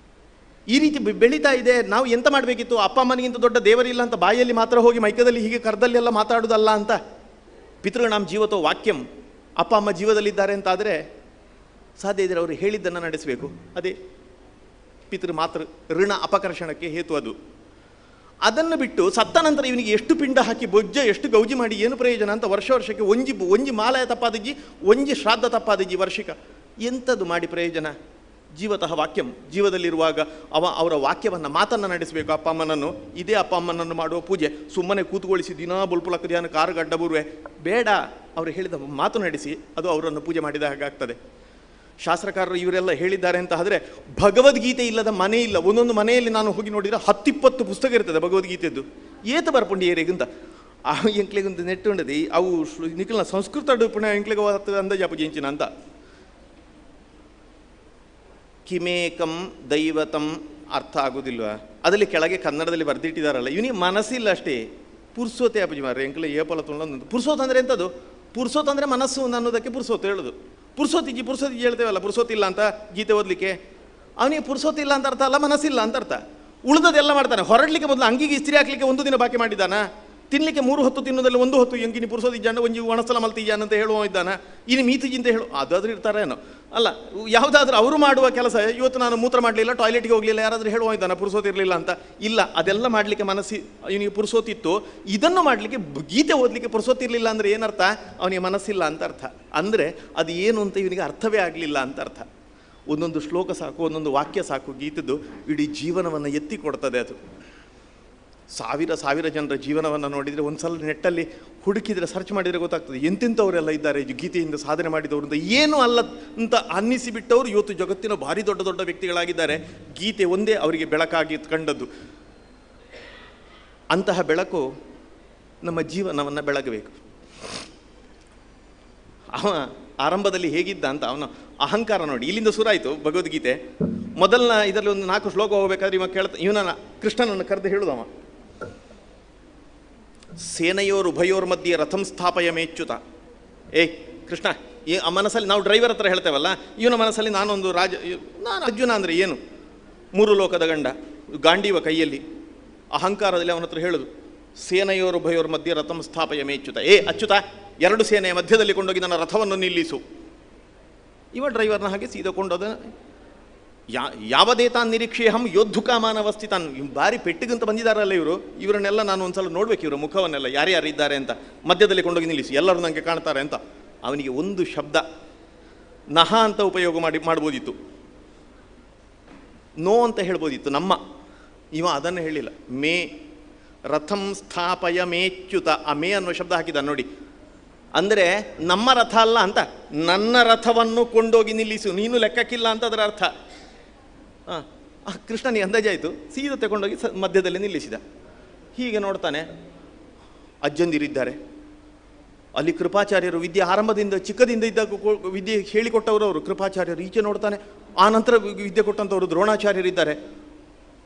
ಈ ರೀತಿ ಬೆಳೀತಾ ಇದೆ. ನಾವು ಎಂತ ಮಾಡಬೇಕಿತ್ತು? ಅಪ್ಪ ಅಮ್ಮನಿಗಿಂತ ದೊಡ್ಡ ದೇವರಿಲ್ಲ ಅಂತ ಬಾಯಲ್ಲಿ ಮಾತ್ರ ಹೋಗಿ ಮೈಕದಲ್ಲಿ ಹೀಗೆ ಕರ್ದಲ್ಲೆಲ್ಲ ಮಾತಾಡೋದಲ್ಲ ಅಂತ. ಪಿತೃಣಾಂ ಜೀವತೋ ವಾಕ್ಯಂ, ಅಪ್ಪ ಅಮ್ಮ ಜೀವದಲ್ಲಿದ್ದಾರೆ ಅಂತಾದರೆ ಸಾಧ್ಯ ಇದ್ದರೆ ಅವರು ಹೇಳಿದ್ದನ್ನು ನಡೆಸಬೇಕು. ಅದೇ ಪಿತೃ ಮಾತೃ ಋಣ ಅಪಕರ್ಷಣಕ್ಕೆ ಹೇತು ಅದು. ಅದನ್ನು ಬಿಟ್ಟು ಸತ್ತ ನಂತರ ಇವನಿಗೆ ಎಷ್ಟು ಪಿಂಡ ಹಾಕಿ ಬೊಜ್ಜ ಎಷ್ಟು ಗೌಜಿ ಮಾಡಿ ಏನು ಪ್ರಯೋಜನ ಅಂತ ವರ್ಷಕ್ಕೆ ಒಂಜಿ ಮಾಲಯ ತಪ್ಪಾದಜ್ಜಿ, ಒಂಜಿ ಶ್ರಾದ್ದ ತಪ್ಪಾದಜ್ಜಿ ವರ್ಷಿಕ, ಎಂಥದ್ದು ಮಾಡಿ ಪ್ರಯೋಜನ? ಜೀವತಃ ವಾಕ್ಯಂ, ಜೀವದಲ್ಲಿರುವಾಗ ಅವರ ವಾಕ್ಯವನ್ನು ಮಾತನ್ನು ನಡೆಸಬೇಕು ಅಪ್ಪ ಅಮ್ಮನನ್ನು. ಇದೇ ಅಪ್ಪ ಅಮ್ಮನನ್ನು ಮಾಡುವ ಪೂಜೆ. ಸುಮ್ಮನೆ ಕೂತ್ಕೊಳಿಸಿ ದಿನಾ ಬುಲ್ಪುಲಕ್ಕ ಧ್ಯಾನ ಕಾರು ಗಡ್ಡ ಬರುವೆ ಬೇಡ. ಅವರು ಹೇಳಿದ ಮಾತು ನಡೆಸಿ ಅದು ಅವರನ್ನು ಪೂಜೆ ಮಾಡಿದ ಹಾಗಾಗ್ತದೆ. ಶಾಸ್ತ್ರಕಾರರು ಇವರೆಲ್ಲ ಹೇಳಿದ್ದಾರೆ ಅಂತ ಆದರೆ ಭಗವದ್ಗೀತೆ ಇಲ್ಲದ ಮನೆ ಇಲ್ಲ. ಒಂದೊಂದು ಮನೆಯಲ್ಲಿ ನಾನು ಹೋಗಿ ನೋಡಿದರೆ 10-20 ಪುಸ್ತಕ ಇರ್ತದೆ ಭಗವದ್ಗೀತೆದ್ದು. ಏತ ಬರ್ಪುಂಡಿ ಏರಿಗಿಂತ ಆ ಎಂಕ್ಲೆಗೊಂದು ನೆಟ್ಟು ಉಂಡದಿ ಅವು ನಿಖಲ್ನ ಸಂಸ್ಕೃತ ಪುಣ ಎಂಕ್ಲೆಗೆ ಅಂದಾಜಾಪು ಜಂಚಿನ ಅಂತ. ಕಿಮೇಕಂ ದೈವತಂ ಅರ್ಥ ಆಗೋದಿಲ್ವಾ? ಅದರಲ್ಲಿ ಕೆಳಗೆ ಕನ್ನಡದಲ್ಲಿ ಬರೆದಿಟ್ಟಿದ್ದಾರಲ್ಲ, ಇವನಿಗೆ ಮನಸ್ಸಿಲ್ಲ ಅಷ್ಟೇ. ಪುರ್ಸೋತೆ ಅಪ್ಪಜಿ ಮಾರ್ರೆ ಎಂಕ್ಲೆ ಏಪಲ ತೊಗೊಂಡು ಪುರ್ಸೋತ್ ಅಂದರೆ ಎಂಥದ್ದು? ಪುರ್ಸೋತ್ ಅಂದರೆ ಮನಸ್ಸು ಅನ್ನೋದಕ್ಕೆ ಪುರ್ಸೋತ್ ಹೇಳೋದು. ಪುರ್ಸೋತಿಜ್ಜಿ ಹೇಳ್ತೇವಲ್ಲ, ಪುರ್ಸೋತಿಲ್ಲ ಅಂತ ಗೀತೆ ಓದಲಿಕ್ಕೆ. ಅವನಿಗೆ ಪುರ್ಸೋತಿಲ್ಲ ಅಂತ ಅರ್ಥ ಅಲ್ಲ, ಮನಸ್ಸಿಲ್ಲ ಅಂತ ಅರ್ಥ. ಉಳಿದದೆಲ್ಲ ಮಾಡ್ತಾನೆ. ಹೊರಡ್ಲಿಕ್ಕೆ ಮೊದಲು ಅಂಗಿಗೆ ಇಸ್ತ್ರಿ ಹಾಕ್ಲಿಕ್ಕೆ 1 ದಿನ ಬಾಕಿ ಮಾಡಿದ್ದಾನ. ತಿನ್ನಲಿಕ್ಕೆ 3 ಹೊತ್ತು ತಿನ್ನೋದಲ್ಲಿ 1 ಹೊತ್ತು ಎಂಗಿನಿ ಪುರ್ಸೋತಿಜ್ಜಾನ ಒಂಜಿ ಒಣಸಲ ಮಲ್ತಿಜ್ಜಾನ ಅಂತ ಹೇಳುವ ಇದ್ದಾನ. ಇನ್ನು ಮೀತಿಜ್ಜಿ ಅಂತ ಹೇಳು ಅದಾದ್ರೂ ಇರ್ತಾರೇನೋ ಅಲ್ಲ. ಯಾವುದಾದ್ರೂ ಅವರು ಮಾಡುವ ಕೆಲಸ, ಇವತ್ತು ನಾನು ಮೂತ್ರ ಮಾಡಲಿಲ್ಲ, ಟಾಯ್ಲೆಟ್ಗೆ ಹೋಗಲಿಲ್ಲ, ಯಾರಾದರೂ ಹೇಳುವ ಇದ್ದಾನ ಪುರ್ಸೋತಿರಲಿಲ್ಲ ಅಂತ? ಇಲ್ಲ. ಅದೆಲ್ಲ ಮಾಡಲಿಕ್ಕೆ ಮನಸ್ಸಿ ಇವನಿಗೆ ಪುರ್ಸೋತಿತ್ತು. ಇದನ್ನು ಮಾಡಲಿಕ್ಕೆ ಗೀತೆ ಓದಲಿಕ್ಕೆ ಪುರ್ಸೋತಿರಲಿಲ್ಲ ಅಂದರೆ ಏನರ್ಥ? ಅವನಿಗೆ ಮನಸ್ಸಿಲ್ಲ ಅಂತ ಅರ್ಥ. ಅಂದರೆ ಅದು ಏನು ಅಂತ ಇವನಿಗೆ ಅರ್ಥವೇ ಆಗಲಿಲ್ಲ ಅಂತ ಅರ್ಥ. ಒಂದೊಂದು ಶ್ಲೋಕ ಸಾಕು, ಒಂದೊಂದು ವಾಕ್ಯ ಸಾಕು, ಗೀತದ್ದು ಇಡೀ ಜೀವನವನ್ನು ಎತ್ತಿ ಕೊಡ್ತದೆ ಅದು. ಸಾವಿರ ಜನರ ಜೀವನವನ್ನು ನೋಡಿದರೆ ಒಂದ್ಸಲ ನೆಟ್ಟಲ್ಲಿ ಹುಡುಕಿದರೆ ಸರ್ಚ್ ಮಾಡಿದರೆ ಗೊತ್ತಾಗ್ತದೆ ಎಂತೆಂಥವರೆಲ್ಲ ಇದ್ದಾರೆ ಗೀತೆಯಿಂದ ಸಾಧನೆ ಮಾಡಿದವರು ಅಂತ. ಏನು ಅಲ್ಲ ಅಂತ ಅನ್ನಿಸಿಬಿಟ್ಟವರು ಇವತ್ತು ಜಗತ್ತಿನ ಭಾರಿ ದೊಡ್ಡ ದೊಡ್ಡ ವ್ಯಕ್ತಿಗಳಾಗಿದ್ದಾರೆ. ಗೀತೆ ಒಂದೇ ಅವರಿಗೆ ಬೆಳಕಾಗಿ ಕಂಡದ್ದು. ಅಂತಹ ಬೆಳಕು ನಮ್ಮ ಜೀವನವನ್ನು ಬೆಳಗಬೇಕು. ಅವ ಆರಂಭದಲ್ಲಿ ಹೇಗಿದ್ದ ಅಂತ ಅವನ ಅಹಂಕಾರ ನೋಡಿ, ಇಲ್ಲಿಂದ ಶುರುವಾಯಿತು ಭಗವದ್ಗೀತೆ. ಮೊದಲನ ಇದರಲ್ಲಿ ಒಂದು 4 ಶ್ಲೋಕ ಹೋಗ್ಬೇಕಾದ್ರೆ ಇವ ಇವನನ್ನ ಕೃಷ್ಣನನ್ನು ಕರೆದು ಹೇಳುದವ, ಸೇನೆಯೋರುಭಯೋರ್ ಮಧ್ಯೆ ರಥಂ ಸ್ಥಾಪಯ ಮೇಚ್ಯುತ. ಕೃಷ್ಣ, ಆ ಮನಸ್ಸಲ್ಲಿ ನಾವು ಡ್ರೈವರ್ ಹತ್ರ ಹೇಳ್ತೇವಲ್ಲ, ಇವನ ಮನಸ್ಸಲ್ಲಿ ನಾನು ಅರ್ಜುನ ಅಂದರೆ ಏನು? 3 ಲೋಕದ ಗಂಡ, ಗಾಂಡೀವ ಕೈಯಲ್ಲಿ, ಅಹಂಕಾರದಲ್ಲಿ ಅವನ ಹತ್ರ ಹೇಳುದು, ಸೇನೆಯೋರುಭಯೋರ್ ಮಧ್ಯೆ ರಥಂ ಸ್ಥಾಪಯ ಮೇಚ್ಯುತ. ಅಚ್ಯುತ, 2 ಸೇನೆಯ ಮಧ್ಯದಲ್ಲಿ ಕೊಂಡೋಗಿ ನನ್ನ ರಥವನ್ನು ನಿಲ್ಲಿಸು. ಇವ ಡ್ರೈವರ್ನ ಹಾಗೆ ಸೀದಾ ಕೊಂಡೋದ. ಯಾವದೇತಾನ್ ನಿರೀಕ್ಷೆಹಂ ಯೋದ್ಧುಕಾಮಾನವಸ್ಥಿತಾನ್. ಭಾರಿ ಪೆಟ್ಟಿಗಂತ ಬಂದಿದ್ದಾರಲ್ಲ ಇವರು. ಇವರನ್ನೆಲ್ಲ ನಾನು ಒಂದ್ಸಲ ನೋಡ್ಬೇಕು, ಇವರ ಮುಖವನ್ನೆಲ್ಲ ಯಾರ್ಯಾರಿದ್ದಾರೆ ಅಂತ. ಮಧ್ಯದಲ್ಲಿ ಕೊಂಡೋಗಿ ನಿಲ್ಲಿಸಿ, ಎಲ್ಲರೂ ನನಗೆ ಕಾಣ್ತಾರೆ ಅಂತ. ಅವನಿಗೆ ಒಂದು ಶಬ್ದ ನಹ ಅಂತ ಉಪಯೋಗ ಮಾಡ್ಬೋದಿತ್ತು, ನೋ ಅಂತ ಹೇಳ್ಬೋದಿತ್ತು ನಮ್ಮ. ಇವ ಅದನ್ನು ಹೇಳಿಲ್ಲ. ಮೇ ರಥಂ ಸ್ಥಾಪಯ ಮೇಚ್ಯುತ. ಆ ಮೇ ಅನ್ನೋ ಶಬ್ದ ಹಾಕಿದ ನೋಡಿ. ಅಂದರೆ ನಮ್ಮ ರಥ ಅಲ್ಲ ಅಂತ, ನನ್ನ ರಥವನ್ನು ಕೊಂಡೋಗಿ ನಿಲ್ಲಿಸು, ನೀನು ಲೆಕ್ಕಕ್ಕಿಲ್ಲ ಅಂತ ಅದರ ಅರ್ಥ. ಕೃಷ್ಣನಿಗೆ ಅಂದಾಜಾಯಿತು, ಸೀದಾ ತಗೊಂಡೋಗಿ ಮಧ್ಯದಲ್ಲಿ ನಿಲ್ಲಿಸಿದ. ಹೀಗೆ ನೋಡ್ತಾನೆ, ಅಜ್ಜಂದಿರಿದ್ದಾರೆ, ಅಲ್ಲಿ ಕೃಪಾಚಾರ್ಯರು ವಿದ್ಯೆ ಆರಂಭದಿಂದ ಚಿಕ್ಕದಿಂದ ಇದ್ದಾಗ ವಿದ್ಯೆ ಹೇಳಿಕೊಟ್ಟವರು ಅವರು ಕೃಪಾಚಾರ್ಯರು. ಈಚೆ ನೋಡ್ತಾನೆ ಆ ನಂತರ ವಿದ್ಯೆ ಕೊಟ್ಟಂಥವ್ರು ದ್ರೋಣಾಚಾರ್ಯರಿದ್ದಾರೆ.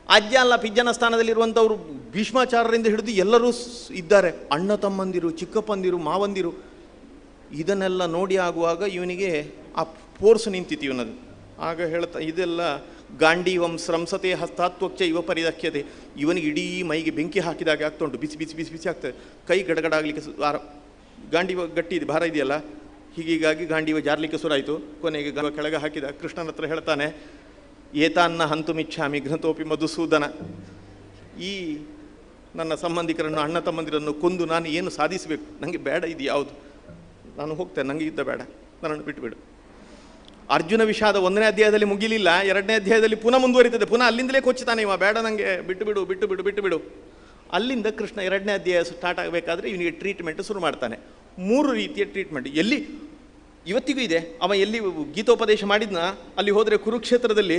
ಅಜ್ಜ ಅಲ್ಲ ಪಿಜ್ಜನ ಸ್ಥಾನದಲ್ಲಿರುವಂಥವ್ರು ಭೀಷ್ಮಾಚಾರ್ಯರಿಂದ ಹಿಡಿದು ಎಲ್ಲರೂ ಇದ್ದಾರೆ. ಅಣ್ಣ ತಮ್ಮಂದಿರು, ಚಿಕ್ಕಪ್ಪಂದಿರು, ಮಾವಂದಿರು. ಇದನ್ನೆಲ್ಲ ನೋಡಿ ಆಗುವಾಗ ಇವನಿಗೆ ಆ ಫೋರ್ಸ್ ನಿಂತಿತ್ತು ಇವನದು. ಆಗ ಹೇಳ್ತಾ ಇದೆಲ್ಲ ಗಾಂಡೀವಂ ಸ್ರಂಸತೆ ಹಸ್ತಾತ್ವಚ್ಚ ಇವ ಪರಿದಕ್ಷ್ಯತೆ. ಇವನಿಗೆ ಇಡೀ ಮೈಗೆ ಬೆಂಕಿ ಹಾಕಿದಾಗ ಆಗ್ತಾ ಉಂಟು, ಬಿಸಿ ಬಿಸಿ ಬಿಸಿ ಬಿಸಿ ಆಗ್ತದೆ, ಕೈ ಗಡಗಡ ಆಗಲಿಕ್ಕೆ ಗಾಂಡೀವ ಗಟ್ಟಿ ಇದೆ, ಭಾರ ಇದೆಯಲ್ಲ, ಹೀಗಾಗಿ ಗಾಂಡೀವ ಜಾರಲಿಕ್ಕೆ ಶುರಾಯಿತು. ಕೊನೆಗೆ ಕೆಳಗೆ ಹಾಕಿದ. ಕೃಷ್ಣನ ಹತ್ರ ಹೇಳ್ತಾನೆ, ಏತಾನ್ನ ಹಂತುಮಿಚ್ಛಾಮಿ ಘೃತೋಪಿ ಮಧುಸೂದನ. ಈ ನನ್ನ ಸಂಬಂಧಿಕರನ್ನು, ಅಣ್ಣ ತಮ್ಮಂದಿರನ್ನು ಕೊಂದು ನಾನು ಏನು ಸಾಧಿಸಬೇಕು? ನನಗೆ ಬೇಡ ಇದು ಯಾವುದು, ನಾನು ಹೋಗ್ತೇನೆ, ನನಗೆ ಯುದ್ಧ ಬೇಡ, ನನ್ನನ್ನು ಬಿಟ್ಟುಬಿಡು. ಅರ್ಜುನ ವಿಷಾದ 1ನೇ ಅಧ್ಯಾಯದಲ್ಲಿ ಮುಗಿಲಿಲ್ಲ, 2ನೇ ಅಧ್ಯಾಯದಲ್ಲಿ ಪುನಃ ಮುಂದುವರಿತದೆ. ಪುನಃ ಅಲ್ಲಿಂದಲೇ ಕೊಚ್ಚುತ್ತಾನೆ ಇವ, ಬೇಡ ನನಗೆ ಬಿಟ್ಟು ಬಿಡು ಬಿಟ್ಟು ಬಿಡು ಬಿಟ್ಟು ಬಿಡು. ಅಲ್ಲಿಂದ ಕೃಷ್ಣ 2ನೇ ಅಧ್ಯಾಯ ಸ್ಟಾರ್ಟ್ ಆಗಬೇಕಾದ್ರೆ ಇವನಿಗೆ ಟ್ರೀಟ್ಮೆಂಟ್ ಶುರು ಮಾಡ್ತಾನೆ. 3 ರೀತಿಯ ಟ್ರೀಟ್ಮೆಂಟ್ ಎಲ್ಲಿ ಇವತ್ತಿಗೂ ಇದೆ. ಅವ ಎಲ್ಲಿ ಗೀತೋಪದೇಶ ಮಾಡಿದ್ನ ಅಲ್ಲಿ ಹೋದರೆ ಕುರುಕ್ಷೇತ್ರದಲ್ಲಿ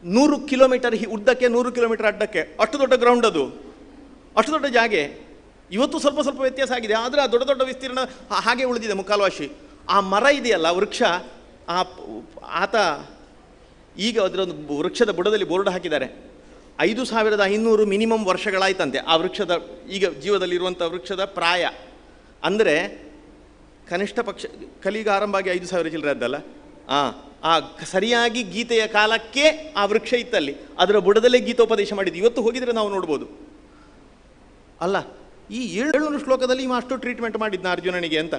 100 ಕಿಲೋಮೀಟರ್ ಉದ್ದಕ್ಕೆ 100 ಕಿಲೋಮೀಟರ್ ಅಡ್ಡಕ್ಕೆ, ಅಷ್ಟು ದೊಡ್ಡ ಗ್ರೌಂಡ್ ಅದು, ಅಷ್ಟು ದೊಡ್ಡ ಜಾಗೆ. ಇವತ್ತು ಸ್ವಲ್ಪ ಸ್ವಲ್ಪ ವ್ಯತ್ಯಾಸ ಆಗಿದೆ, ಆದರೆ ಆ ದೊಡ್ಡ ದೊಡ್ಡ ವಿಸ್ತೀರ್ಣ ಹಾಗೆ ಉಳಿದಿದೆ. ಮುಕ್ಕಾಲ್ವಾಶಿ ಆ ಮರ ಇದೆಯಲ್ಲ ವೃಕ್ಷ, ಆತ ಈಗ ಅದರೊಂದು ವೃಕ್ಷದ ಬುಡದಲ್ಲಿ ಬೋರ್ಡ್ ಹಾಕಿದ್ದಾರೆ, 5500 ಮಿನಿಮಮ್ ವರ್ಷಗಳಾಯ್ತಂತೆ ಆ ವೃಕ್ಷದ, ಈಗ ಜೀವದಲ್ಲಿರುವಂಥ ವೃಕ್ಷದ ಪ್ರಾಯ. ಅಂದರೆ ಕನಿಷ್ಠ ಪಕ್ಷ ಕಲಿಗ ಆರಂಭ ಆಗಿ 5000 ಚಿಲ್ಲರೆ ಅದ್ದಲ್ಲ, ಆ ಸರಿಯಾಗಿ ಗೀತೆಯ ಕಾಲಕ್ಕೆ ಆ ವೃಕ್ಷ ಇತ್ತಲ್ಲಿ, ಅದರ ಬುಡದಲ್ಲೇ ಗೀತೋಪದೇಶ ಮಾಡಿದ್ದು. ಇವತ್ತು ಹೋಗಿದರೆ ನಾವು ನೋಡ್ಬೋದು ಅಲ್ಲ. ಈ 700 ಶ್ಲೋಕದಲ್ಲಿ ಇವ ಅಷ್ಟು ಟ್ರೀಟ್ಮೆಂಟ್ ಮಾಡಿದ್ನ ಅರ್ಜುನನಿಗೆ ಅಂತ.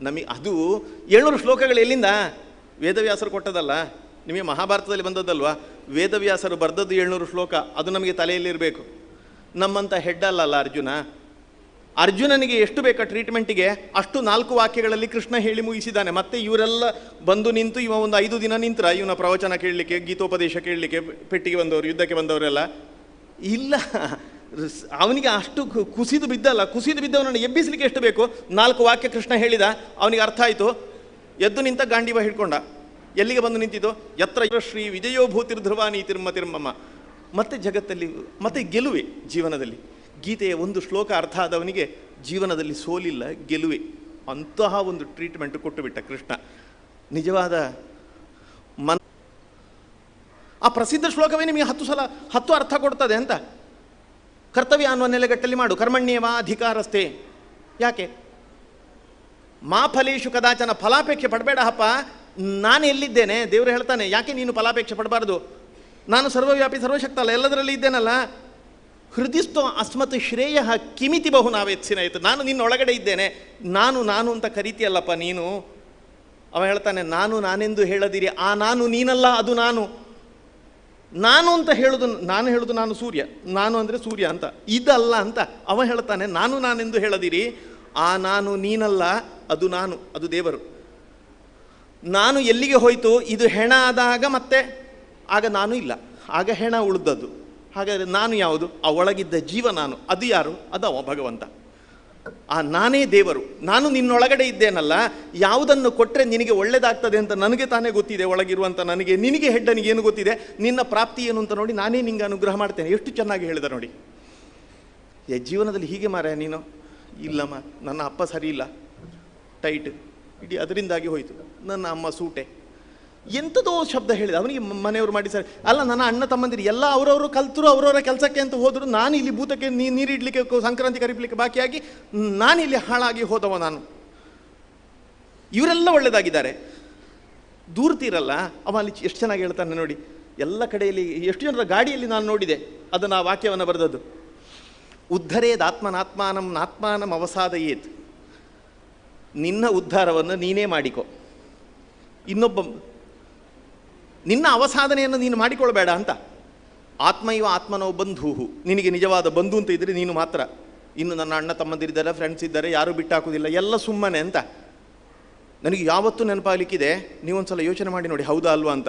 ನಮಗೆ ಅದು 700 ಶ್ಲೋಕಗಳು ಎಲ್ಲಿಂದ? ವೇದವ್ಯಾಸರು ಕೊಟ್ಟದಲ್ಲ, ನಿಮಗೆ ಮಹಾಭಾರತದಲ್ಲಿ ಬಂದದ್ದಲ್ವಾ? ವೇದವ್ಯಾಸರು ಬರೆದದ್ದು 700 ಶ್ಲೋಕ, ಅದು ನಮಗೆ ತಲೆಯಲ್ಲಿರಬೇಕು. ನಮ್ಮಂಥ ಹೆಡ್ ಅಲ್ಲಲ್ಲ ಅರ್ಜುನ. ಅರ್ಜುನನಿಗೆ ಎಷ್ಟು ಬೇಕಾ ಟ್ರೀಟ್ಮೆಂಟಿಗೆ ಅಷ್ಟು 4 ವಾಕ್ಯಗಳಲ್ಲಿ ಕೃಷ್ಣ ಹೇಳಿ ಮುಗಿಸಿದ್ದಾನೆ. ಮತ್ತೆ ಇವರೆಲ್ಲ ಬಂದು ನಿಂತು ಇವ ಒಂದು 5 ದಿನ ನಿಂತರ ಇವನ ಪ್ರವಚನ ಕೇಳಲಿಕ್ಕೆ, ಗೀತೋಪದೇಶ ಕೇಳಲಿಕ್ಕೆ, ಪೆಟ್ಟಿಗೆ ಬಂದವರು, ಯುದ್ಧಕ್ಕೆ ಬಂದವರೆಲ್ಲ ಇಲ್ಲ. ಅವನಿಗೆ ಅಷ್ಟು ಕುಸಿದು ಬಿದ್ದಲ್ಲ. ಕುಸಿದು ಬಿದ್ದವನನ್ನು ಎಬ್ಬಿಸಲಿಕ್ಕೆ ಎಷ್ಟು ಬೇಕು? 4 ವಾಕ್ಯ ಕೃಷ್ಣ ಹೇಳಿದ, ಅವನಿಗೆ ಅರ್ಥ ಆಯಿತು, ಎದ್ದು ನಿಂತ ಗಾಂಡೀವ ಹಿಡ್ಕೊಂಡ. ಎಲ್ಲಿಗೆ ಬಂದು ನಿಂತಿದ್ದು? ಯತ್ರ ಶ್ರೀ ವಿಜಯೋ ಭೂತಿರ್ಧ್ರುವ ನೀತಿರ್ಮತಿರ್ಮಮ್ಮ. ಮತ್ತೆ ಜಗತ್ತಲ್ಲಿ ಮತ್ತೆ ಗೆಲುವೆ ಜೀವನದಲ್ಲಿ. ಗೀತೆಯ ಒಂದು ಶ್ಲೋಕ ಅರ್ಥ ಆದವನಿಗೆ ಜೀವನದಲ್ಲಿ ಸೋಲಿಲ್ಲ, ಗೆಲುವೆ. ಅಂತಹ ಒಂದು ಟ್ರೀಟ್ಮೆಂಟ್ ಕೊಟ್ಟು ಬಿಟ್ಟ ಕೃಷ್ಣ. ನಿಜವಾದ ಆ ಪ್ರಸಿದ್ಧ ಶ್ಲೋಕವೇ ನಿಮಗೆ 10 ಸಲ 10 ಅರ್ಥ ಕೊಡ್ತದೆ ಅಂತ. ಕರ್ತವ್ಯ ಅನ್ನುವ ನೆಲೆಗಟ್ಟಲ್ಲಿ ಮಾಡು, ಕರ್ಮಣ್ಯೇವ ಅಧಿಕಾರಸ್ಥೆ. ಯಾಕೆ ಮಾ ಫಲೇಶು ಕದಾಚನ, ಫಲಾಪೇಕ್ಷೆ ಪಡಬೇಡ ಹಪ್ಪ. ನಾನು ಎಲ್ಲಿದ್ದೇನೆ? ದೇವರು ಹೇಳ್ತಾನೆ, ಯಾಕೆ ನೀನು ಫಲಾಪೇಕ್ಷೆ ಪಡಬಾರ್ದು? ನಾನು ಸರ್ವವ್ಯಾಪಿ ಸರ್ವಶಕ್ತ ಅಲ್ಲ, ಎಲ್ಲದರಲ್ಲಿ ಇದ್ದೇನಲ್ಲ. ಹೃದಯಸ್ಥೋ ಅಸ್ಮತ್ ಶ್ರೇಯ ಕಿಮಿತಿ ಬಹು ನಾವೆತ್ಸಿನ ಆಯಿತು. ನಾನು ನಿನ್ನೊಳಗಡೆ ಇದ್ದೇನೆ, ನಾನು ನಾನು ಅಂತ ಕರಿತೀಯಲ್ಲಪ್ಪ ನೀನು. ಅವ ಹೇಳ್ತಾನೆ, ನಾನು ನಾನೆಂದು ಹೇಳದಿರಿ, ಆ ನಾನು ನೀನಲ್ಲ, ಅದು ನಾನು. ನಾನು ಅಂತ ಹೇಳೋದು, ನಾನು ಹೇಳೋದು ನಾನು ಸೂರ್ಯ, ನಾನು ಅಂದರೆ ಸೂರ್ಯ ಅಂತ, ಇದಲ್ಲ ಅಂತ. ಅವ ಹೇಳ್ತಾನೆ, ನಾನು ನಾನೆಂದು ಹೇಳದಿರಿ, ಆ ನಾನು ನೀನಲ್ಲ, ಅದು ನಾನು, ಅದು ದೇವರು. ನಾನು ಎಲ್ಲಿಗೆ ಹೋಯಿತು? ಇದು ಹೆಣ ಆದಾಗ ಮತ್ತೆ ಆಗ ನಾನು ಇಲ್ಲ, ಆಗ ಹೆಣ ಉಳಿದದ್ದು. ಹಾಗಾದರೆ ನಾನು ಯಾವುದು? ಆ ಒಳಗಿದ್ದ ಜೀವ ನಾನು. ಅದು ಯಾರು? ಅದು ಅವ ಭಗವಂತ. ಆ ನಾನೇ ದೇವರು. ನಾನು ನಿನ್ನೊಳಗಡೆ ಇದ್ದೇನಲ್ಲ, ಯಾವುದನ್ನು ಕೊಟ್ಟರೆ ನಿನಗೆ ಒಳ್ಳೆಯದಾಗ್ತದೆ ಅಂತ ನನಗೆ ತಾನೇ ಗೊತ್ತಿದೆ, ಒಳಗಿರುವಂಥ ನನಗೆ. ನಿನಗೆ ಹೆಡ್ಡನಿಗೆ ಏನು ಗೊತ್ತಿದೆ? ನಿನ್ನ ಪ್ರಾಪ್ತಿ ಏನು ಅಂತ ನೋಡಿ ನಾನೇ ನಿಂಗೆ ಅನುಗ್ರಹ ಮಾಡ್ತೇನೆ. ಎಷ್ಟು ಚೆನ್ನಾಗಿ ಹೇಳಿದ ನೋಡಿ. ಜೀವನದಲ್ಲಿ ಹೀಗೆ ಮಾರ ನೀನು? ಇಲ್ಲಮ್ಮ, ನನ್ನ ಅಪ್ಪ ಸರಿ ಇಲ್ಲ, ಟೈಟ್, ಇಡೀ ಅದರಿಂದಾಗಿ ಹೋಯಿತು. ನನ್ನ ಅಮ್ಮ ಸೂಟೆ, ಎಂಥದೋ ಶಬ್ದ ಹೇಳಿದ. ಅವನಿಗೆ ಮನೆಯವರು ಮಾಡಿ ಸರಿ ಅಲ್ಲ, ನನ್ನ ಅಣ್ಣ ತಮ್ಮಂದಿರು ಎಲ್ಲ ಅವರವರು ಕಲ್ತರು, ಅವರವರ ಕೆಲಸಕ್ಕೆ ಅಂತ ಹೋದರು. ನಾನು ಇಲ್ಲಿ ಭೂತಕ್ಕೆ ನೀರಿಡ್ಲಿಕ್ಕೆ, ಸಂಕ್ರಾಂತಿ ಕರಿಲಿಕ್ಕೆ ಬಾಕಿಯಾಗಿ ನಾನಿಲ್ಲಿ ಹಾಳಾಗಿ ಹೋದವ ನಾನು. ಇವರೆಲ್ಲ ಒಳ್ಳೆಯದಾಗಿದ್ದಾರೆ. ದೂರ್ತಿರಲ್ಲ. ಅವ ಅಲ್ಲಿ ಎಷ್ಟು ಚೆನ್ನಾಗಿ ಹೇಳ್ತಾನೆ ನೋಡಿ. ಎಲ್ಲ ಕಡೆಯಲ್ಲಿ ಎಷ್ಟು ಜನರ ಗಾಡಿಯಲ್ಲಿ ನಾನು ನೋಡಿದೆ ಅದನ್ನು, ಆ ವಾಕ್ಯವನ್ನು ಬರೆದದ್ದು. ಉದ್ಧರೇದ್ ಆತ್ಮನಾತ್ಮಾನಂ ನಾತ್ಮಾನಂ ಅವಸಾದಯೇತ್. ನಿನ್ನ ಉದ್ಧಾರವನ್ನು ನೀನೇ ಮಾಡಿಕೊ, ನಿನ್ನ ಅವಸಾಧನೆಯನ್ನು ನೀನು ಮಾಡಿಕೊಳ್ಬೇಡ ಅಂತ. ಆತ್ಮೈವ ಆತ್ಮನೋ ಬಂಧುಹು. ನಿನಗೆ ನಿಜವಾದ ಬಂಧು ಅಂತ ಇದ್ದರೆ ನೀನು ಮಾತ್ರ. ಇನ್ನು ನನ್ನ ಅಣ್ಣ ತಮ್ಮಂದಿರಿದ್ದಾರೆ, ಫ್ರೆಂಡ್ಸ್ ಇದ್ದಾರೆ, ಯಾರೂ ಬಿಟ್ಟಾಕೋದಿಲ್ಲ, ಎಲ್ಲ ಸುಮ್ಮನೆ ಅಂತ. ನನಗೆ ಯಾವತ್ತೂ ನೆನಪಾಗಲಿಕ್ಕಿದೆ, ನೀವೊಂದ್ಸಲ ಯೋಚನೆ ಮಾಡಿ ನೋಡಿ, ಹೌದಾ ಅಲ್ವಾ ಅಂತ.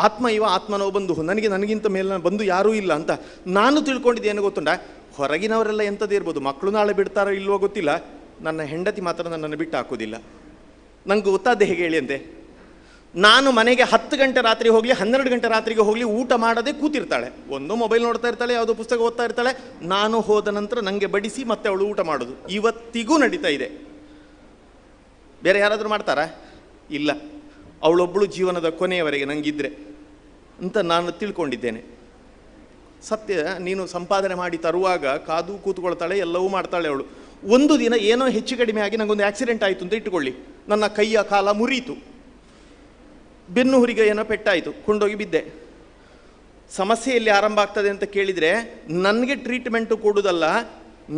ಆತ್ಮೈವ ಆತ್ಮನೋ ಬಂಧು, ನನಗಿಂತ ಮೇಲೆ ಬಂಧು ಯಾರೂ ಇಲ್ಲ ಅಂತ ನಾನು ತಿಳ್ಕೊಂಡಿದ್ದೇನು ಗೊತ್ತುಂಟ? ಹೊರಗಿನವರೆಲ್ಲ ಎಂಥದ್ದು ಇರ್ಬೋದು, ಮಕ್ಕಳು ನಾಳೆ ಬಿಡ್ತಾರೋ ಇಲ್ವೋ ಗೊತ್ತಿಲ್ಲ, ನನ್ನ ಹೆಂಡತಿ ಮಾತ್ರ ನನ್ನನ್ನು ಬಿಟ್ಟು ಹಾಕೋದಿಲ್ಲ. ನಂಗೆ ಗೊತ್ತಾದ್ದೆ ಹೇಗೆ ಹೇಳಿ ಅಂತೆ. ನಾನು ಮನೆಗೆ 10 ಗಂಟೆ ರಾತ್ರಿ ಹೋಗಲಿ 12 ಗಂಟೆ ರಾತ್ರಿಗೆ ಹೋಗಲಿ ಊಟ ಮಾಡದೆ ಕೂತಿರ್ತಾಳೆ. ಒಂದು ಮೊಬೈಲ್ ನೋಡ್ತಾ ಇರ್ತಾಳೆ, ಯಾವುದೋ ಪುಸ್ತಕ ಓದ್ತಾ ಇರ್ತಾಳೆ. ನಾನು ಹೋದ ನಂತರ ನನಗೆ ಬಡಿಸಿ ಮತ್ತೆ ಅವಳು ಊಟ ಮಾಡೋದು ಇವತ್ತಿಗೂ ನಡೀತಾ ಇದೆ. ಬೇರೆ ಯಾರಾದರೂ ಮಾಡ್ತಾರಾ? ಇಲ್ಲ. ಅವಳೊಬ್ಬಳು ಜೀವನದ ಕೊನೆಯವರೆಗೆ ನನಗಿದ್ರೆ ಅಂತ ನಾನು ತಿಳ್ಕೊಂಡಿದ್ದೇನೆ. ಸತ್ಯ, ನೀನು ಸಂಪಾದನೆ ಮಾಡಿ ತರುವಾಗ ಕಾದು ಕೂತ್ಕೊಳ್ತಾಳೆ, ಎಲ್ಲವೂ ಮಾಡ್ತಾಳೆ ಅವಳು. ಒಂದು ದಿನ ಏನೋ ಹೆಚ್ಚು ಕಡಿಮೆ ಆಗಿ ನನಗೊಂದು ಆಕ್ಸಿಡೆಂಟ್ ಆಯಿತು ಅಂತ ಇಟ್ಟುಕೊಳ್ಳಿ. ನನ್ನ ಕೈಯ ಕಾಲ ಮುರಿಯಿತು, ಬೆನ್ನು ಹುರಿಗೆ ಏನೋ ಪೆಟ್ಟಾಯಿತು, ಕೊಂಡೋಗಿ ಬಿದ್ದೆ. ಸಮಸ್ಯೆ ಎಲ್ಲಿ ಆರಂಭ ಆಗ್ತದೆ ಅಂತ ಕೇಳಿದರೆ, ನನಗೆ ಟ್ರೀಟ್ಮೆಂಟು ಕೊಡೋದಲ್ಲ,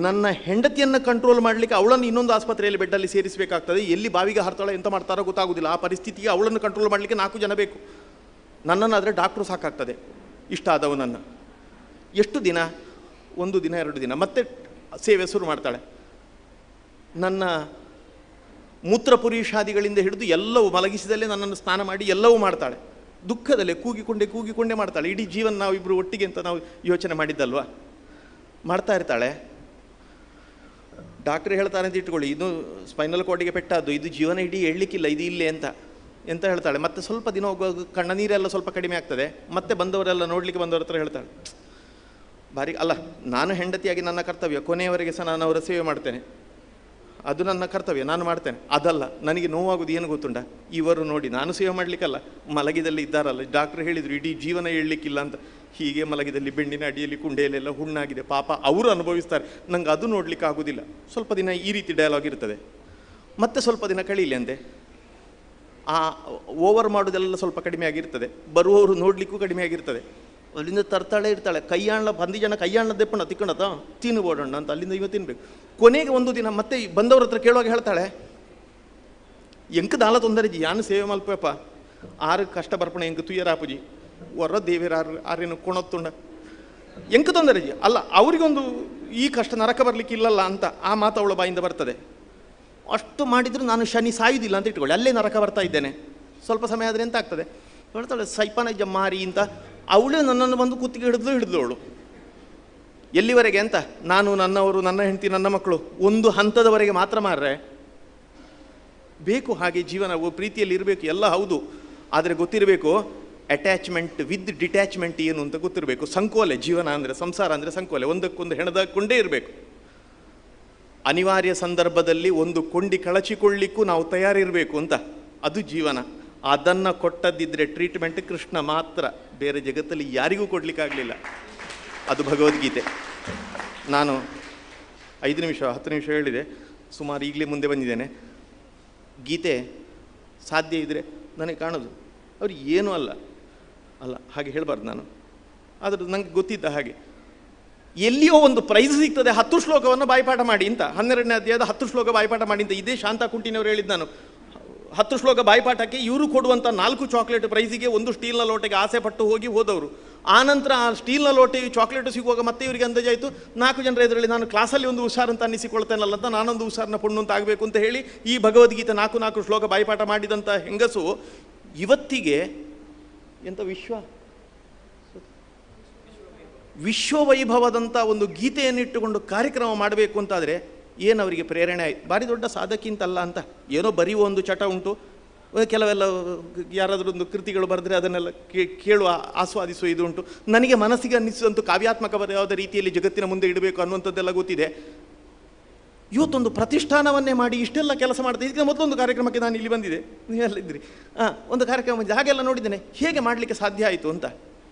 ನನ್ನ ಹೆಂಡತಿಯನ್ನು ಕಂಟ್ರೋಲ್ ಮಾಡಲಿಕ್ಕೆ ಅವಳನ್ನು ಇನ್ನೊಂದು ಆಸ್ಪತ್ರೆಯಲ್ಲಿ ಬೆಡ್ಡಲ್ಲಿ ಸೇರಿಸಬೇಕಾಗ್ತದೆ. ಎಲ್ಲಿ ಬಾವಿಗೆ ಹರ್ತಾಳೆ ಎಂತ ಮಾಡ್ತಾರೋ ಗೊತ್ತಾಗೋದಿಲ್ಲ. ಆ ಪರಿಸ್ಥಿತಿಗೆ ಅವಳನ್ನು ಕಂಟ್ರೋಲ್ ಮಾಡಲಿಕ್ಕೆ 4 ಜನ ಬೇಕು. ನನ್ನನ್ನಾದರೆ ಡಾಕ್ಟ್ರು ಸಾಕಾಗ್ತದೆ. ಇಷ್ಟ ಆದವನನ್ನು ಎಷ್ಟು ದಿನ? 1 ದಿನ 2 ದಿನ, ಮತ್ತೆ ಸೇವೆ ಶುರು ಮಾಡ್ತಾಳೆ. ನನ್ನ ಮೂತ್ರಪುರೀಷಾದಿಗಳಿಂದ ಹಿಡಿದು ಎಲ್ಲವೂ ಮಲಗಿಸಿದಲ್ಲೇ ನನ್ನನ್ನು ಸ್ನಾನ ಮಾಡಿ ಎಲ್ಲವೂ ಮಾಡ್ತಾಳೆ. ದುಃಖದಲ್ಲೇ ಕೂಗಿಕೊಂಡೇ ಮಾಡ್ತಾಳೆ. ಇಡೀ ಜೀವನ ನಾವಿಬ್ಬರು ಒಟ್ಟಿಗೆ ಅಂತ ನಾವು ಯೋಚನೆ ಮಾಡಿದ್ದಲ್ವ. ಮಾಡ್ತಾ ಇರ್ತಾಳೆ. ಡಾಕ್ಟ್ರ್ ಹೇಳ್ತಾರೆ ಅಂತ ಇಟ್ಕೊಳ್ಳಿ, ಇದು ಸ್ಪೈನಲ್ ಕಾರ್ಡಿಗೆ ಪೆಟ್ಟಾದ್ದು, ಇದು ಜೀವನ ಇಡೀ ಹೇಳಲಿಕ್ಕಿಲ್ಲ, ಇದು ಇಲ್ಲೇ ಎಂತ ಹೇಳ್ತಾಳೆ. ಮತ್ತೆ ಸ್ವಲ್ಪ ದಿನ ಹೋಗುವಾಗ ಕಣ್ಣ ನೀರೆಲ್ಲ ಸ್ವಲ್ಪ ಕಡಿಮೆ ಆಗ್ತದೆ. ಮತ್ತೆ ಬಂದವರೆಲ್ಲ ನೋಡಲಿಕ್ಕೆ ಬಂದವರ ಹತ್ರ ಹೇಳ್ತಾಳೆ, ಭಾರಿ ಅಲ್ಲ, ನಾನು ಹೆಂಡತಿಯಾಗಿ ನನ್ನ ಕರ್ತವ್ಯ ಕೊನೆಯವರೆಗೆ ಸಹ ನಾನು ಅವರ ಸೇವೆ ಮಾಡ್ತೇನೆ, ಅದು ನನ್ನ ಕರ್ತವ್ಯ, ನಾನು ಮಾಡ್ತೇನೆ. ಅದಲ್ಲ, ನನಗೆ ನೋವಾಗೋದು ಏನು ಗೊತ್ತುಂಟ, ಇವರು ನೋಡಿ ನಾನು ಸೇವೆ ಮಾಡಲಿಕ್ಕಲ್ಲ, ಮಲಗಿದಲ್ಲಿ ಇದ್ದಾರಲ್ಲ, ಡಾಕ್ಟ್ರ್ ಹೇಳಿದರು ಇಡೀ ಜೀವನ ಹೇಳಲಿಕ್ಕಿಲ್ಲ ಅಂತ. ಹೀಗೆ ಮಲಗಿದಲ್ಲಿ ಬೆಣ್ಣಿನ ಅಡಿಯಲ್ಲಿ ಕುಂಡೆಯಲ್ಲೆಲ್ಲ ಹುಣ್ಣಾಗಿದೆ, ಪಾಪ ಅವರು ಅನುಭವಿಸ್ತಾರೆ, ನಂಗೆ ಅದು ನೋಡಲಿಕ್ಕೆ ಆಗೋದಿಲ್ಲ. ಸ್ವಲ್ಪ ದಿನ ಈ ರೀತಿ ಡೈಲಾಗ್ ಇರ್ತದೆ. ಮತ್ತೆ ಸ್ವಲ್ಪ ದಿನ ಕಳೀಲಿ ಅಂತೆ. ಆ ಓವರ್ ಮಾಡೋದೆಲ್ಲ ಸ್ವಲ್ಪ ಕಡಿಮೆ ಆಗಿರ್ತದೆ. ಬರುವವರು ನೋಡಲಿಕ್ಕೂ ಕಡಿಮೆ ಆಗಿರ್ತದೆ. ಅಲ್ಲಿಂದ ತರ್ತಾಳೆ ಇರ್ತಾಳೆ. ಕೈಯಾಣ 10 ಜನ ಕೈಯಾಣ ದೆಪ್ಪಣ ತಿಕ್ಕಣತ ತಿನ್ಬೋಡಣ್ಣ ಅಂತ ಅಲ್ಲಿಂದ ಇವ ತಿನ್ಬೇಕು. ಕೊನೆಗೆ ಒಂದು ದಿನ ಮತ್ತೆ ಬಂದವ್ರ ಹತ್ರ ಕೇಳುವಾಗ ಹೇಳ್ತಾಳೆ, ಎಂಕ ದಾಲ ತೊಂದರೆ ಜಿ ಯಾನು ಸೇವೆ ಮಲ್ಪಪ್ಪ, 6 ಕಷ್ಟ ಬರ್ಪಣೆ ಎಂಕ ತುಯ್ಯರಾಪುಜಿ ಹೊರ ದೇವೇರಾರು ಆರೇನು ಕೊಣತ್ತುಂಡ ಎಂಕ ತೊಂದರೆ ಜಿ ಅಲ್ಲ, ಅವರಿಗೊಂದು ಈ ಕಷ್ಟ ನರಕ ಬರಲಿಕ್ಕೆ ಇಲ್ಲಲ್ಲ ಅಂತ ಆ ಮಾತು ಅವಳ ಬಾಯಿಂದ ಬರ್ತದೆ. ಅಷ್ಟು ಮಾಡಿದರೂ ನಾನು ಶನಿ ಸಾಯುವುದಿಲ್ಲ ಅಂತ ಇಟ್ಕೊಳ್ಳಿ, ಅಲ್ಲೇ ನರಕ ಬರ್ತಾ ಇದ್ದೇನೆ. ಸ್ವಲ್ಪ ಸಮಯ ಆದರೆ ಎಂತ ಆಗ್ತದೆ, ಹೇಳ್ತಾಳೆ ಸೈಪಾನ ಜಮ್ಮಾರಿ ಅಂತ. ಅವಳೇ ನನ್ನನ್ನು ಬಂದು ಕುತ್ತಿಗೆ ಹಿಡಿದ್ಲು ಅವಳು. ಎಲ್ಲಿವರೆಗೆ ಅಂತ, ನಾನು ನನ್ನವರು ನನ್ನ ಹೆಂಡತಿ ನನ್ನ ಮಕ್ಕಳು ಒಂದು ಹಂತದವರೆಗೆ ಮಾತ್ರ ಮಾರ್ರೆ. ಬೇಕು ಹಾಗೆ ಜೀವನವು ಪ್ರೀತಿಯಲ್ಲಿ ಇರಬೇಕು, ಎಲ್ಲ ಹೌದು, ಆದರೆ ಗೊತ್ತಿರಬೇಕು ಅಟ್ಯಾಚ್ಮೆಂಟ್ ವಿತ್ ಡಿಟ್ಯಾಚ್ಮೆಂಟ್ ಏನು ಅಂತ ಗೊತ್ತಿರಬೇಕು. ಸಂಕೋಲೆ ಜೀವನ ಅಂದರೆ, ಸಂಸಾರ ಅಂದರೆ ಸಂಕೋಲೆ, ಒಂದಕ್ಕೊಂದು ಹೆಣೆದಕೊಂಡೇ ಇರಬೇಕು. ಅನಿವಾರ್ಯ ಸಂದರ್ಭದಲ್ಲಿ ಒಂದು ಕೊಂಡಿ ಕಳಚಿಕೊಳ್ಳಿಕ್ಕೂ ನಾವು ತಯಾರಿರಬೇಕು ಅಂತ, ಅದು ಜೀವನ. ಅದನ್ನು ಕೊಟ್ಟದ್ದಿದ್ರೆ ಟ್ರೀಟ್ಮೆಂಟ್ ಕೃಷ್ಣ ಮಾತ್ರ, ಬೇರೆ ಜಗತ್ತಲ್ಲಿ ಯಾರಿಗೂ ಕೊಡಲಿಕ್ಕಾಗಲಿಲ್ಲ. ಅದು ಭಗವದ್ಗೀತೆ. ನಾನು 5 ನಿಮಿಷ 10 ನಿಮಿಷ ಹೇಳಿದೆ, ಸುಮಾರು ಈಗಲೇ ಮುಂದೆ ಬಂದಿದ್ದೇನೆ. ಗೀತೆ ಸಾಧ್ಯ ಇದ್ದರೆ ನನಗೆ ಕಾಣೋದು ಅವ್ರಿಗೆ ಏನೂ ಅಲ್ಲ ಹಾಗೆ ಹೇಳಬಾರ್ದು ನಾನು, ಆದರೂ ನನಗೆ ಗೊತ್ತಿದ್ದ ಹಾಗೆ ಎಲ್ಲಿಯೋ ಒಂದು ಪ್ರೈಸ್ ಸಿಗ್ತದೆ, 10 ಶ್ಲೋಕವನ್ನು ಬಾಯ್ಪಾಠ ಮಾಡಿ ಅಂತ, 12ನೇ ಅಧ್ಯಾಯದ 10 ಶ್ಲೋಕ ಬಾಯ್ಪಾಠ ಮಾಡಿ ಅಂತ. ಇದೇ ಶಾಂತಾ ಕುಂಟಿನವರು ಹೇಳಿದ್ದು ನಾನು. 10 ಶ್ಲೋಕ ಬಾಯ್ಪಾಠಕ್ಕೆ ಇವರು ಕೊಡುವಂಥ 4 ಚಾಕ್ಲೇಟ್ ಪ್ರೈಸಿಗೆ ಒಂದು ಸ್ಟೀಲ್ನ ಲೋಟೆಗೆ ಆಸೆ ಪಟ್ಟು ಹೋದವರು. ಆನಂತರ ಆ ಸ್ಟೀಲ್ನ ಲೋಟೆ ಚಾಕ್ಲೇಟ್ ಸಿಗುವಾಗ ಮತ್ತೆ ಇವರಿಗೆ ಅಂದಾಜಾಯಿತು, 4 ಜನರ ಎದುರಲ್ಲಿ ನಾನು ಕ್ಲಾಸಲ್ಲಿ ಒಂದು ಹುಷಾರ್ ಅಂತ ಅನ್ನಿಸಿಕೊಳ್ತೇನಲ್ಲ ಅಂತ, ನಾನೊಂದು ಹುಷಾರನ್ನ ಪುಣ್ಣು ಅಂತ ಆಗಬೇಕು ಅಂತ ಹೇಳಿ ಈ ಭಗವದ್ಗೀತೆ 4 ಶ್ಲೋಕ ಬಾಯ್ಪಾಠ ಮಾಡಿದಂಥ ಹೆಂಗಸು ಇವತ್ತಿಗೆ ಎಂಥ ವಿಶ್ವವೈಭವದಂಥ ಒಂದು ಗೀತೆಯನ್ನಿಟ್ಟುಕೊಂಡು ಕಾರ್ಯಕ್ರಮ ಮಾಡಬೇಕು ಅಂತಾದರೆ ಏನು ಅವರಿಗೆ ಪ್ರೇರಣೆ ಆಯಿತು. ಭಾರಿ ದೊಡ್ಡ ಸಾಧಕಿಂತಲ್ಲ ಅಂತ, ಏನೋ ಬರೆಯುವ ಒಂದು ಚಟ ಉಂಟು, ಕೆಲವೆಲ್ಲ ಯಾರಾದರೂ ಒಂದು ಕೃತಿಗಳು ಬರೆದ್ರೆ ಅದನ್ನೆಲ್ಲ ಕೇಳುವ ಆಸ್ವಾದಿಸುವ ಇದು ಉಂಟು. ನನಗೆ ಮನಸ್ಸಿಗೆ ಅನ್ನಿಸಿದಂತೂ ಕಾವ್ಯಾತ್ಮಕವಾದ ರೀತಿಯಲ್ಲಿ ಜಗತ್ತಿನ ಮುಂದೆ ಇಡಬೇಕು ಅನ್ನುವಂಥದ್ದೆಲ್ಲ ಗೊತ್ತಿದೆ. ಇವತ್ತೊಂದು ಪ್ರತಿಷ್ಠಾನವನ್ನೇ ಮಾಡಿ ಇಷ್ಟೆಲ್ಲ ಕೆಲಸ ಮಾಡ್ತಾ, ಇದಕ್ಕೆ ಮೊದಲೊಂದು ಕಾರ್ಯಕ್ರಮಕ್ಕೆ ನಾನು ಇಲ್ಲಿ ಬಂದಿದ್ದೆ, ನೀವೆಲ್ಲ ಇದ್ರಿ, ಒಂದು ಕಾರ್ಯಕ್ರಮ ಬಂದಿದೆ, ಹಾಗೆಲ್ಲ ನೋಡಿದ್ದೇನೆ. ಹೇಗೆ ಮಾಡಲಿಕ್ಕೆ ಸಾಧ್ಯ ಆಯಿತು ಅಂತ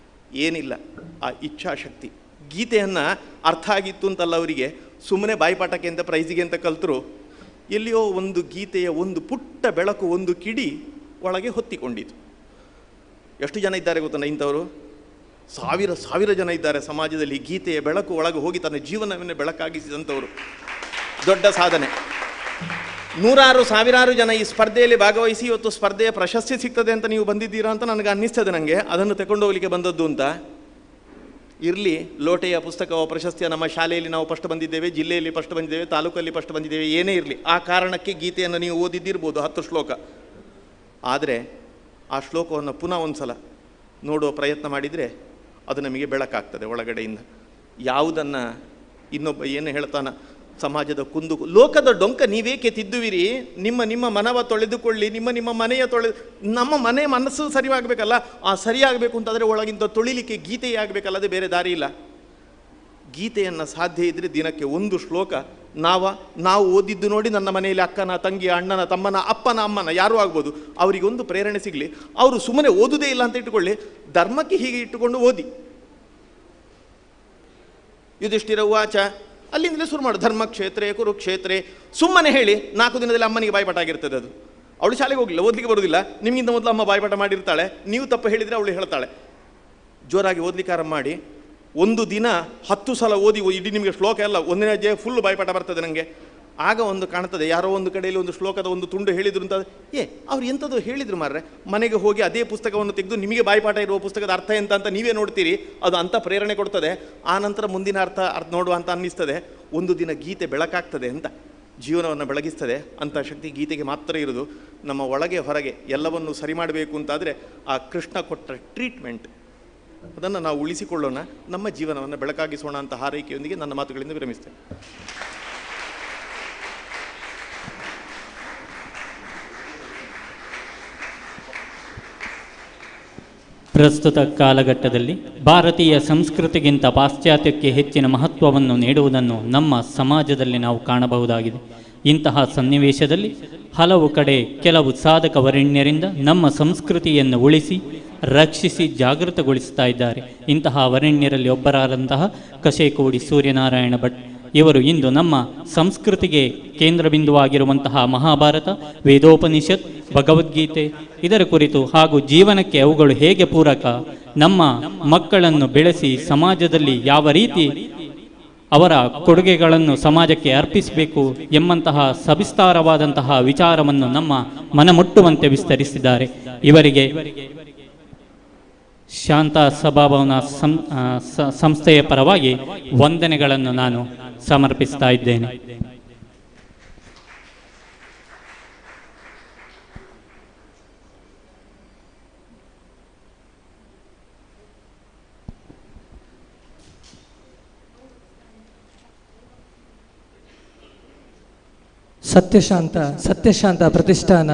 ಏನಿಲ್ಲ, ಆ ಇಚ್ಛಾಶಕ್ತಿ. ಗೀತೆಯನ್ನು ಅರ್ಥ ಆಗಿತ್ತು ಅಂತಲ್ಲ ಅವರಿಗೆ, ಸುಮ್ಮನೆ ಬಾಯ್ಪಾಠಕ್ಕೆ ಅಂತ ಪ್ರೈಸಿಗೆ ಅಂತ ಕಲ್ತರು. ಎಲ್ಲಿಯೋ ಒಂದು ಗೀತೆಯ ಒಂದು ಪುಟ್ಟ ಬೆಳಕು, ಒಂದು ಕಿಡಿ ಒಳಗೆ ಹೊತ್ತಿಕೊಂಡಿತು. ಎಷ್ಟು ಜನ ಇದ್ದಾರೆ ಗೊತ್ತಲ್ಲ ಇಂಥವರು? ಸಾವಿರ ಜನ ಇದ್ದಾರೆ ಸಮಾಜದಲ್ಲಿ. ಗೀತೆಯ ಬೆಳಕು ಒಳಗೆ ಹೋಗಿ ತನ್ನ ಜೀವನವನ್ನೇ ಬೆಳಕಾಗಿಸಿದಂಥವರು. ದೊಡ್ಡ ಸಾಧನೆ. 100,000 ಜನ ಈ ಸ್ಪರ್ಧೆಯಲ್ಲಿ ಭಾಗವಹಿಸಿ ಇವತ್ತು ಸ್ಪರ್ಧೆಯ ಪ್ರಶಸ್ತಿ ಸಿಗ್ತದೆ ಅಂತ ನೀವು ಬಂದಿದ್ದೀರಾ ಅಂತ ನನಗೆ ಅನ್ನಿಸ್ತದೆ. ನನಗೆ ಅದನ್ನು ತಗೊಂಡು ಹೋಗಲಿಕ್ಕೆ ಬಂದದ್ದು ಅಂತ. ಇರಲಿ, ಲೋಟೆಯ ಪುಸ್ತಕ ಪ್ರಶಸ್ತಿಯ ನಮ್ಮ ಶಾಲೆಯಲ್ಲಿ ನಾವು ಫಸ್ಟ್ ಬಂದಿದ್ದೇವೆ, ಜಿಲ್ಲೆಯಲ್ಲಿ ಫಸ್ಟ್ ಬಂದಿದ್ದೇವೆ, ತಾಲೂಕಲ್ಲಿ ಫಸ್ಟ್ ಬಂದಿದ್ದೇವೆ, ಏನೇ ಇರಲಿ, ಆ ಕಾರಣಕ್ಕೆ ಗೀತೆಯನ್ನು ನೀವು ಓದಿದ್ದಿರ್ಬೋದು 10 ಶ್ಲೋಕ. ಆದರೆ ಆ ಶ್ಲೋಕವನ್ನು ಪುನಃ ಒಂದು ಸಲ ನೋಡುವ ಪ್ರಯತ್ನ ಮಾಡಿದರೆ ಅದು ನಮಗೆ ಬೆಳಕಾಗ್ತದೆ ಒಳಗಡೆಯಿಂದ. ಯಾವುದನ್ನು ಇನ್ನೊಬ್ಬ ಏನು ಹೇಳ್ತಾನೆ, ಸಮಾಜದ ಕುಂದು ಲೋಕದ ಡೊಂಕ ನೀವೇಕೆ ತಿದ್ದುವಿರಿ? ನಿಮ್ಮ ನಿಮ್ಮ ಮನವ ತೊಳೆದುಕೊಳ್ಳಿ, ನಿಮ್ಮ ನಿಮ್ಮ ಮನೆಯ ನಮ್ಮ ಮನೆ ಮನಸ್ಸು ಸರಿಯಾಗಬೇಕಲ್ಲ. ಆ ಸರಿಯಾಗಬೇಕು ಅಂತಂದರೆ ಒಳಗಿಂದ ತೊಳಿಲಿಕ್ಕೆ ಗೀತೆಯೇ ಆಗಬೇಕಲ್ಲದೆ ಬೇರೆ ದಾರಿ ಇಲ್ಲ. ಗೀತೆಯನ್ನು ಸಾಧ್ಯ ಇದ್ದರೆ ದಿನಕ್ಕೆ ಒಂದು ಶ್ಲೋಕ ನಾವು ಓದಿದ್ದು ನೋಡಿ ನನ್ನ ಮನೆಯಲ್ಲಿ ಅಕ್ಕನ, ತಂಗಿಯ, ಅಣ್ಣನ, ತಮ್ಮನ, ಅಪ್ಪನ, ಅಮ್ಮನ ಯಾರೂ ಆಗ್ಬೋದು, ಅವರಿಗೊಂದು ಪ್ರೇರಣೆ ಸಿಗಲಿ. ಅವರು ಸುಮ್ಮನೆ ಓದುವುದೇ ಇಲ್ಲ ಅಂತ ಇಟ್ಟುಕೊಳ್ಳಿ, ಧರ್ಮಕ್ಕೆ ಹೀಗೆ ಇಟ್ಟುಕೊಂಡು ಓದಿ. ಯುಧಿಷ್ಠಿರ ವಾಚ ಅಲ್ಲಿಂದಲೇ ಶುರು ಮಾಡು. ಧರ್ಮಕ್ಷೇತ್ರೇ ಕುರುಕ್ಷೇತ್ರೇ ಸುಮ್ಮನೆ ಹೇಳಿ 4 ದಿನದಲ್ಲಿ ಅಮ್ಮನಿಗೆ ಬಾಯ್ಪಾಠ ಆಗಿರ್ತದೆ. ಅದು ಅವಳು ಶಾಲೆಗೆ ಹೋಗಲಿಲ್ಲ, ಓದಲಿಕ್ಕೆ ಬರೋದಿಲ್ಲ, ನಿಮಗಿಂತ ಮೊದಲು ಅಮ್ಮ ಬಾಯ್ಪಾಠ ಮಾಡಿರ್ತಾಳೆ. ನೀವು ತಪ್ಪು ಹೇಳಿದರೆ ಅವಳು ಹೇಳ್ತಾಳೆ. ಜೋರಾಗಿ ಓದಲಿಕ್ಕೆ ಆರಂಭ ಮಾಡಿ. ಒಂದು ದಿನ 10 ಸಲ ಓದಿ ಇಡೀ ನಿಮಗೆ ಶ್ಲೋಕ ಎಲ್ಲ ಒಂದನೇ ಅಧ್ಯಾಯ ಫುಲ್ ಬಾಯ್ಪಾಠ ಬರ್ತದೆ ನನಗೆ. ಆಗ ಒಂದು ಕಾಣ್ತದೆ, ಯಾರೋ ಒಂದು ಕಡೆಯಲ್ಲಿ ಒಂದು ಶ್ಲೋಕದ ಒಂದು ತುಂಡು ಹೇಳಿದ್ರು ಅಂತ. ಅವ್ರು ಎಂಥದ್ದು ಹೇಳಿದ್ರು ಮಾರ್ರೆ. ಮನೆಗೆ ಹೋಗಿ ಅದೇ ಪುಸ್ತಕವನ್ನು ತೆಗೆದು ನಿಮಗೆ ಬಾಯ್ಪಾಠ ಇರುವ ಪುಸ್ತಕದ ಅರ್ಥ ಎಂತ ಅಂತ ನೀವೇ ನೋಡ್ತೀರಿ. ಅದು ಅಂಥ ಪ್ರೇರಣೆ ಕೊಡ್ತದೆ. ಆ ನಂತರ ಮುಂದಿನ ಅರ್ಥ ನೋಡುವ ಅಂತ ಅನ್ನಿಸ್ತದೆ. ಒಂದು ದಿನ ಗೀತೆ ಬೆಳಕಾಗ್ತದೆ ಅಂತ, ಜೀವನವನ್ನು ಬೆಳಗಿಸ್ತದೆ. ಅಂಥ ಶಕ್ತಿ ಗೀತೆಗೆ ಮಾತ್ರ ಇರೋದು. ನಮ್ಮ ಒಳಗೆ ಹೊರಗೆ ಎಲ್ಲವನ್ನು ಸರಿ ಮಾಡಬೇಕು ಅಂತಾದರೆ ಆ ಕೃಷ್ಣ ಕೊಟ್ಟ ಟ್ರೀಟ್ಮೆಂಟ್ ಅದನ್ನು ನಾವು ಉಳಿಸಿಕೊಳ್ಳೋಣ, ನಮ್ಮ ಜೀವನವನ್ನು ಬೆಳಕಾಗಿಸೋಣ ಅಂತ ಹಾರೈಕೆಯೊಂದಿಗೆ ನನ್ನ ಮಾತುಗಳಿಂದ ವಿರಮಿಸ್ತೇನೆ. ಪ್ರಸ್ತುತ ಕಾಲಘಟ್ಟದಲ್ಲಿ ಭಾರತೀಯ ಸಂಸ್ಕೃತಿಗಿಂತ ಪಾಶ್ಚಾತ್ಯಕ್ಕೆ ಹೆಚ್ಚಿನ ಮಹತ್ವವನ್ನು ನೀಡುವುದನ್ನು ನಮ್ಮ ಸಮಾಜದಲ್ಲಿ ನಾವು ಕಾಣಬಹುದಾಗಿದೆ. ಇಂತಹ ಸನ್ನಿವೇಶದಲ್ಲಿ ಹಲವು ಕಡೆ ಕೆಲವು ಸಾಧಕ ವರೆಣ್ಯರಿಂದ ನಮ್ಮ ಸಂಸ್ಕೃತಿಯನ್ನು ಉಳಿಸಿ ರಕ್ಷಿಸಿ ಜಾಗೃತಗೊಳಿಸ್ತಾ ಇದ್ದಾರೆ. ಇಂತಹ ವರೆಣ್ಯರಲ್ಲಿ ಒಬ್ಬರಾದಂತಹ ಕಶೇಕೋಡಿ ಸೂರ್ಯನಾರಾಯಣ ಭಟ್ ಇವರು ಇಂದು ನಮ್ಮ ಸಂಸ್ಕೃತಿಗೆ ಕೇಂದ್ರ ಬಿಂದುವಾಗಿರುವಂತಹ ಮಹಾಭಾರತ, ವೇದೋಪನಿಷತ್, ಭಗವದ್ಗೀತೆ ಇದರ ಕುರಿತು ಹಾಗೂ ಜೀವನಕ್ಕೆ ಅವುಗಳು ಹೇಗೆ ಪೂರಕ, ನಮ್ಮ ಮಕ್ಕಳನ್ನು ಬೆಳೆಸಿ ಸಮಾಜದಲ್ಲಿ ಯಾವ ರೀತಿ ಅವರ ಕೊಡುಗೆಗಳನ್ನು ಸಮಾಜಕ್ಕೆ ಅರ್ಪಿಸಬೇಕು ಎಂಬಂತಹ ಸವಿಸ್ತಾರವಾದಂತಹ ವಿಚಾರವನ್ನು ನಮ್ಮ ಮನಮುಟ್ಟುವಂತೆ ವಿಸ್ತರಿಸಿದ್ದಾರೆ. ಇವರಿಗೆ ಶಾಂತ ಸಭಾಭವನ ಸಂಸ್ಥೆಯ ಪರವಾಗಿ ವಂದನೆಗಳನ್ನು ನಾನು ಸಮರ್ಪಿಸ್ತಾ ಇದ್ದೇನೆ. ಸತ್ಯಶಾಂತ ಪ್ರತಿಷ್ಠಾನ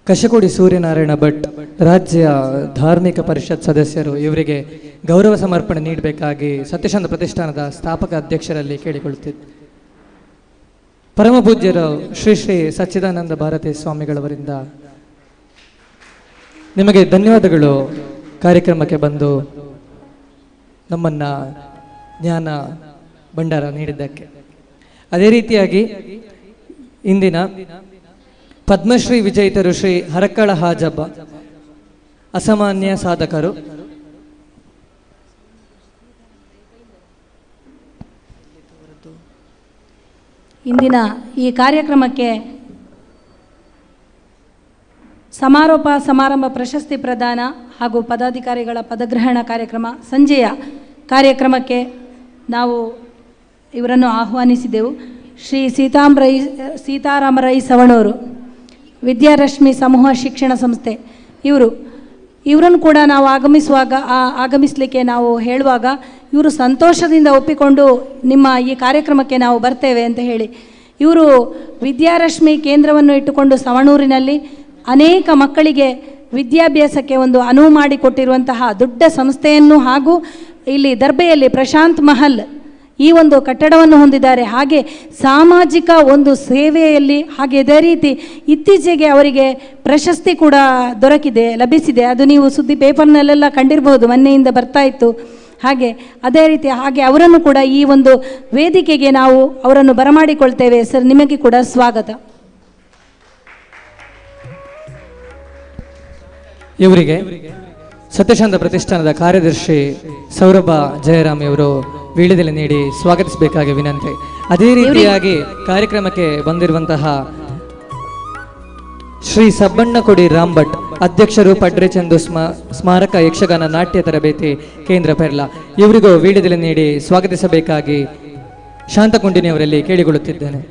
ಕಶಕೋಡಿ ಸೂರ್ಯನಾರಾಯಣ ಭಟ್ ರಾಜ್ಯ ಧಾರ್ಮಿಕ ಪರಿಷತ್ ಸದಸ್ಯರು ಇವರಿಗೆ ಗೌರವ ಸಮರ್ಪಣೆ ನೀಡಬೇಕಾಗಿ ಸತ್ಯಶಾಂತ ಪ್ರತಿಷ್ಠಾನದ ಸ್ಥಾಪಕ ಅಧ್ಯಕ್ಷರಲ್ಲಿ ಕೇಳಿಕೊಳ್ಳುತ್ತಿದ್ದೆ. ಪರಮ ಪೂಜ್ಯರು ಶ್ರೀ ಶ್ರೀ ಸಚ್ಚಿದಾನಂದ ಭಾರತಿ ಸ್ವಾಮಿಗಳವರಿಂದ ನಿಮಗೆ ಧನ್ಯವಾದಗಳು ಕಾರ್ಯಕ್ರಮಕ್ಕೆ ಬಂದು ನಮ್ಮನ್ನ ಜ್ಞಾನ ಭಂಡಾರ ನೀಡಿದ್ದಕ್ಕೆ. ಅದೇ ರೀತಿಯಾಗಿ ಇಂದಿನ ಪದ್ಮಶ್ರೀ ವಿಜೇತರು ಶ್ರೀ ಹರಕ್ಕಳ ಹಾಜಬ್ಬ ಅಸಾಮಾನ್ಯ ಸಾಧಕರು, ಇಂದಿನ ಈ ಕಾರ್ಯಕ್ರಮಕ್ಕೆ ಸಮಾರೋಪ ಸಮಾರಂಭ ಪ್ರಶಸ್ತಿ ಪ್ರದಾನ ಹಾಗೂ ಪದಾಧಿಕಾರಿಗಳ ಪದಗ್ರಹಣ ಕಾರ್ಯಕ್ರಮ ಸಂಜೆಯ ಕಾರ್ಯಕ್ರಮಕ್ಕೆ ನಾವು ಇವರನ್ನು ಆಹ್ವಾನಿಸಿದೆವು. ಶ್ರೀ ಸೀತಾರಾಮರೈ ಸವಣೂರು ವಿದ್ಯಾರಶ್ಮಿ ಸಮೂಹ ಶಿಕ್ಷಣ ಸಂಸ್ಥೆ ಇವರನ್ನು ಕೂಡ ನಾವು ಆಗಮಿಸಲಿಕ್ಕೆ ನಾವು ಹೇಳುವಾಗ ಇವರು ಸಂತೋಷದಿಂದ ಒಪ್ಪಿಕೊಂಡು ನಿಮ್ಮ ಈ ಕಾರ್ಯಕ್ರಮಕ್ಕೆ ನಾವು ಬರ್ತೇವೆ ಅಂತ ಹೇಳಿ ಇವರು ವಿದ್ಯಾರಶ್ಮಿ ಕೇಂದ್ರವನ್ನು ಇಟ್ಟುಕೊಂಡು ಸವಣೂರಿನಲ್ಲಿ ಅನೇಕ ಮಕ್ಕಳಿಗೆ ವಿದ್ಯಾಭ್ಯಾಸಕ್ಕೆ ಒಂದು ಅನುವು ಮಾಡಿಕೊಟ್ಟಿರುವಂತಹ ದೊಡ್ಡ ಸಂಸ್ಥೆಯನ್ನು ಹಾಗೂ ಇಲ್ಲಿ ದರ್ಬೆಯಲ್ಲಿ ಪ್ರಶಾಂತ್ ಮಹಲ್ ಈ ಒಂದು ಕಟ್ಟಡವನ್ನು ಹೊಂದಿದ್ದಾರೆ. ಹಾಗೆ ಸಾಮಾಜಿಕ ಒಂದು ಸೇವೆಯಲ್ಲಿ ಹಾಗೆ ಇದೇ ರೀತಿ ಇತ್ತೀಚೆಗೆ ಅವರಿಗೆ ಪ್ರಶಸ್ತಿ ಕೂಡ ಲಭಿಸಿದೆ. ಅದು ನೀವು ಸುದ್ದಿ ಪೇಪರ್ನಲ್ಲೆಲ್ಲ ಕಂಡಿರ್ಬೋದು, ಮೊನ್ನೆಯಿಂದ ಬರ್ತಾ ಇತ್ತು. ಹಾಗೆ ಅದೇ ರೀತಿ ಅವರನ್ನು ಕೂಡ ಈ ಒಂದು ವೇದಿಕೆಗೆ ನಾವು ಅವರನ್ನು ಬರಮಾಡಿಕೊಳ್ತೇವೆ. ಸರ್, ನಿಮಗೆ ಕೂಡ ಸ್ವಾಗತ. ಇವರಿಗೆ ಸತ್ಯಶಾಂತ ಪ್ರತಿಷ್ಠಾನದ ಕಾರ್ಯದರ್ಶಿ ಸೌರಭ ಜಯರಾಮ್ ಇವರು ವೀಳ್ಯದೆಲೆ ನೀಡಿ ಸ್ವಾಗತಿಸಬೇಕಾಗಿ ವಿನಂತಿ. ಅದೇ ರೀತಿಯಾಗಿ ಕಾರ್ಯಕ್ರಮಕ್ಕೆ ಬಂದಿರುವಂತಹ ಶ್ರೀ ಸಬ್ಬಣ್ಣಕೊಡಿ ರಾಮ್ ಭಟ್ ಅಧ್ಯಕ್ಷರು ಪಡ್ರೆ ಚಂದು ಸ್ಮಾರಕ ಯಕ್ಷಗಾನ ನಾಟ್ಯ ತರಬೇತಿ ಕೇಂದ್ರ ಪೆರ್ಲಾ ಇವರಿಗೂ ವೀಳ್ಯದೆಲೆ ನೀಡಿ ಸ್ವಾಗತಿಸಬೇಕಾಗಿ ಶಾಂತಕುಂಡಿನಿಯವರಲ್ಲಿ ಕೇಳಿಕೊಳ್ಳುತ್ತಿದ್ದೇನೆ.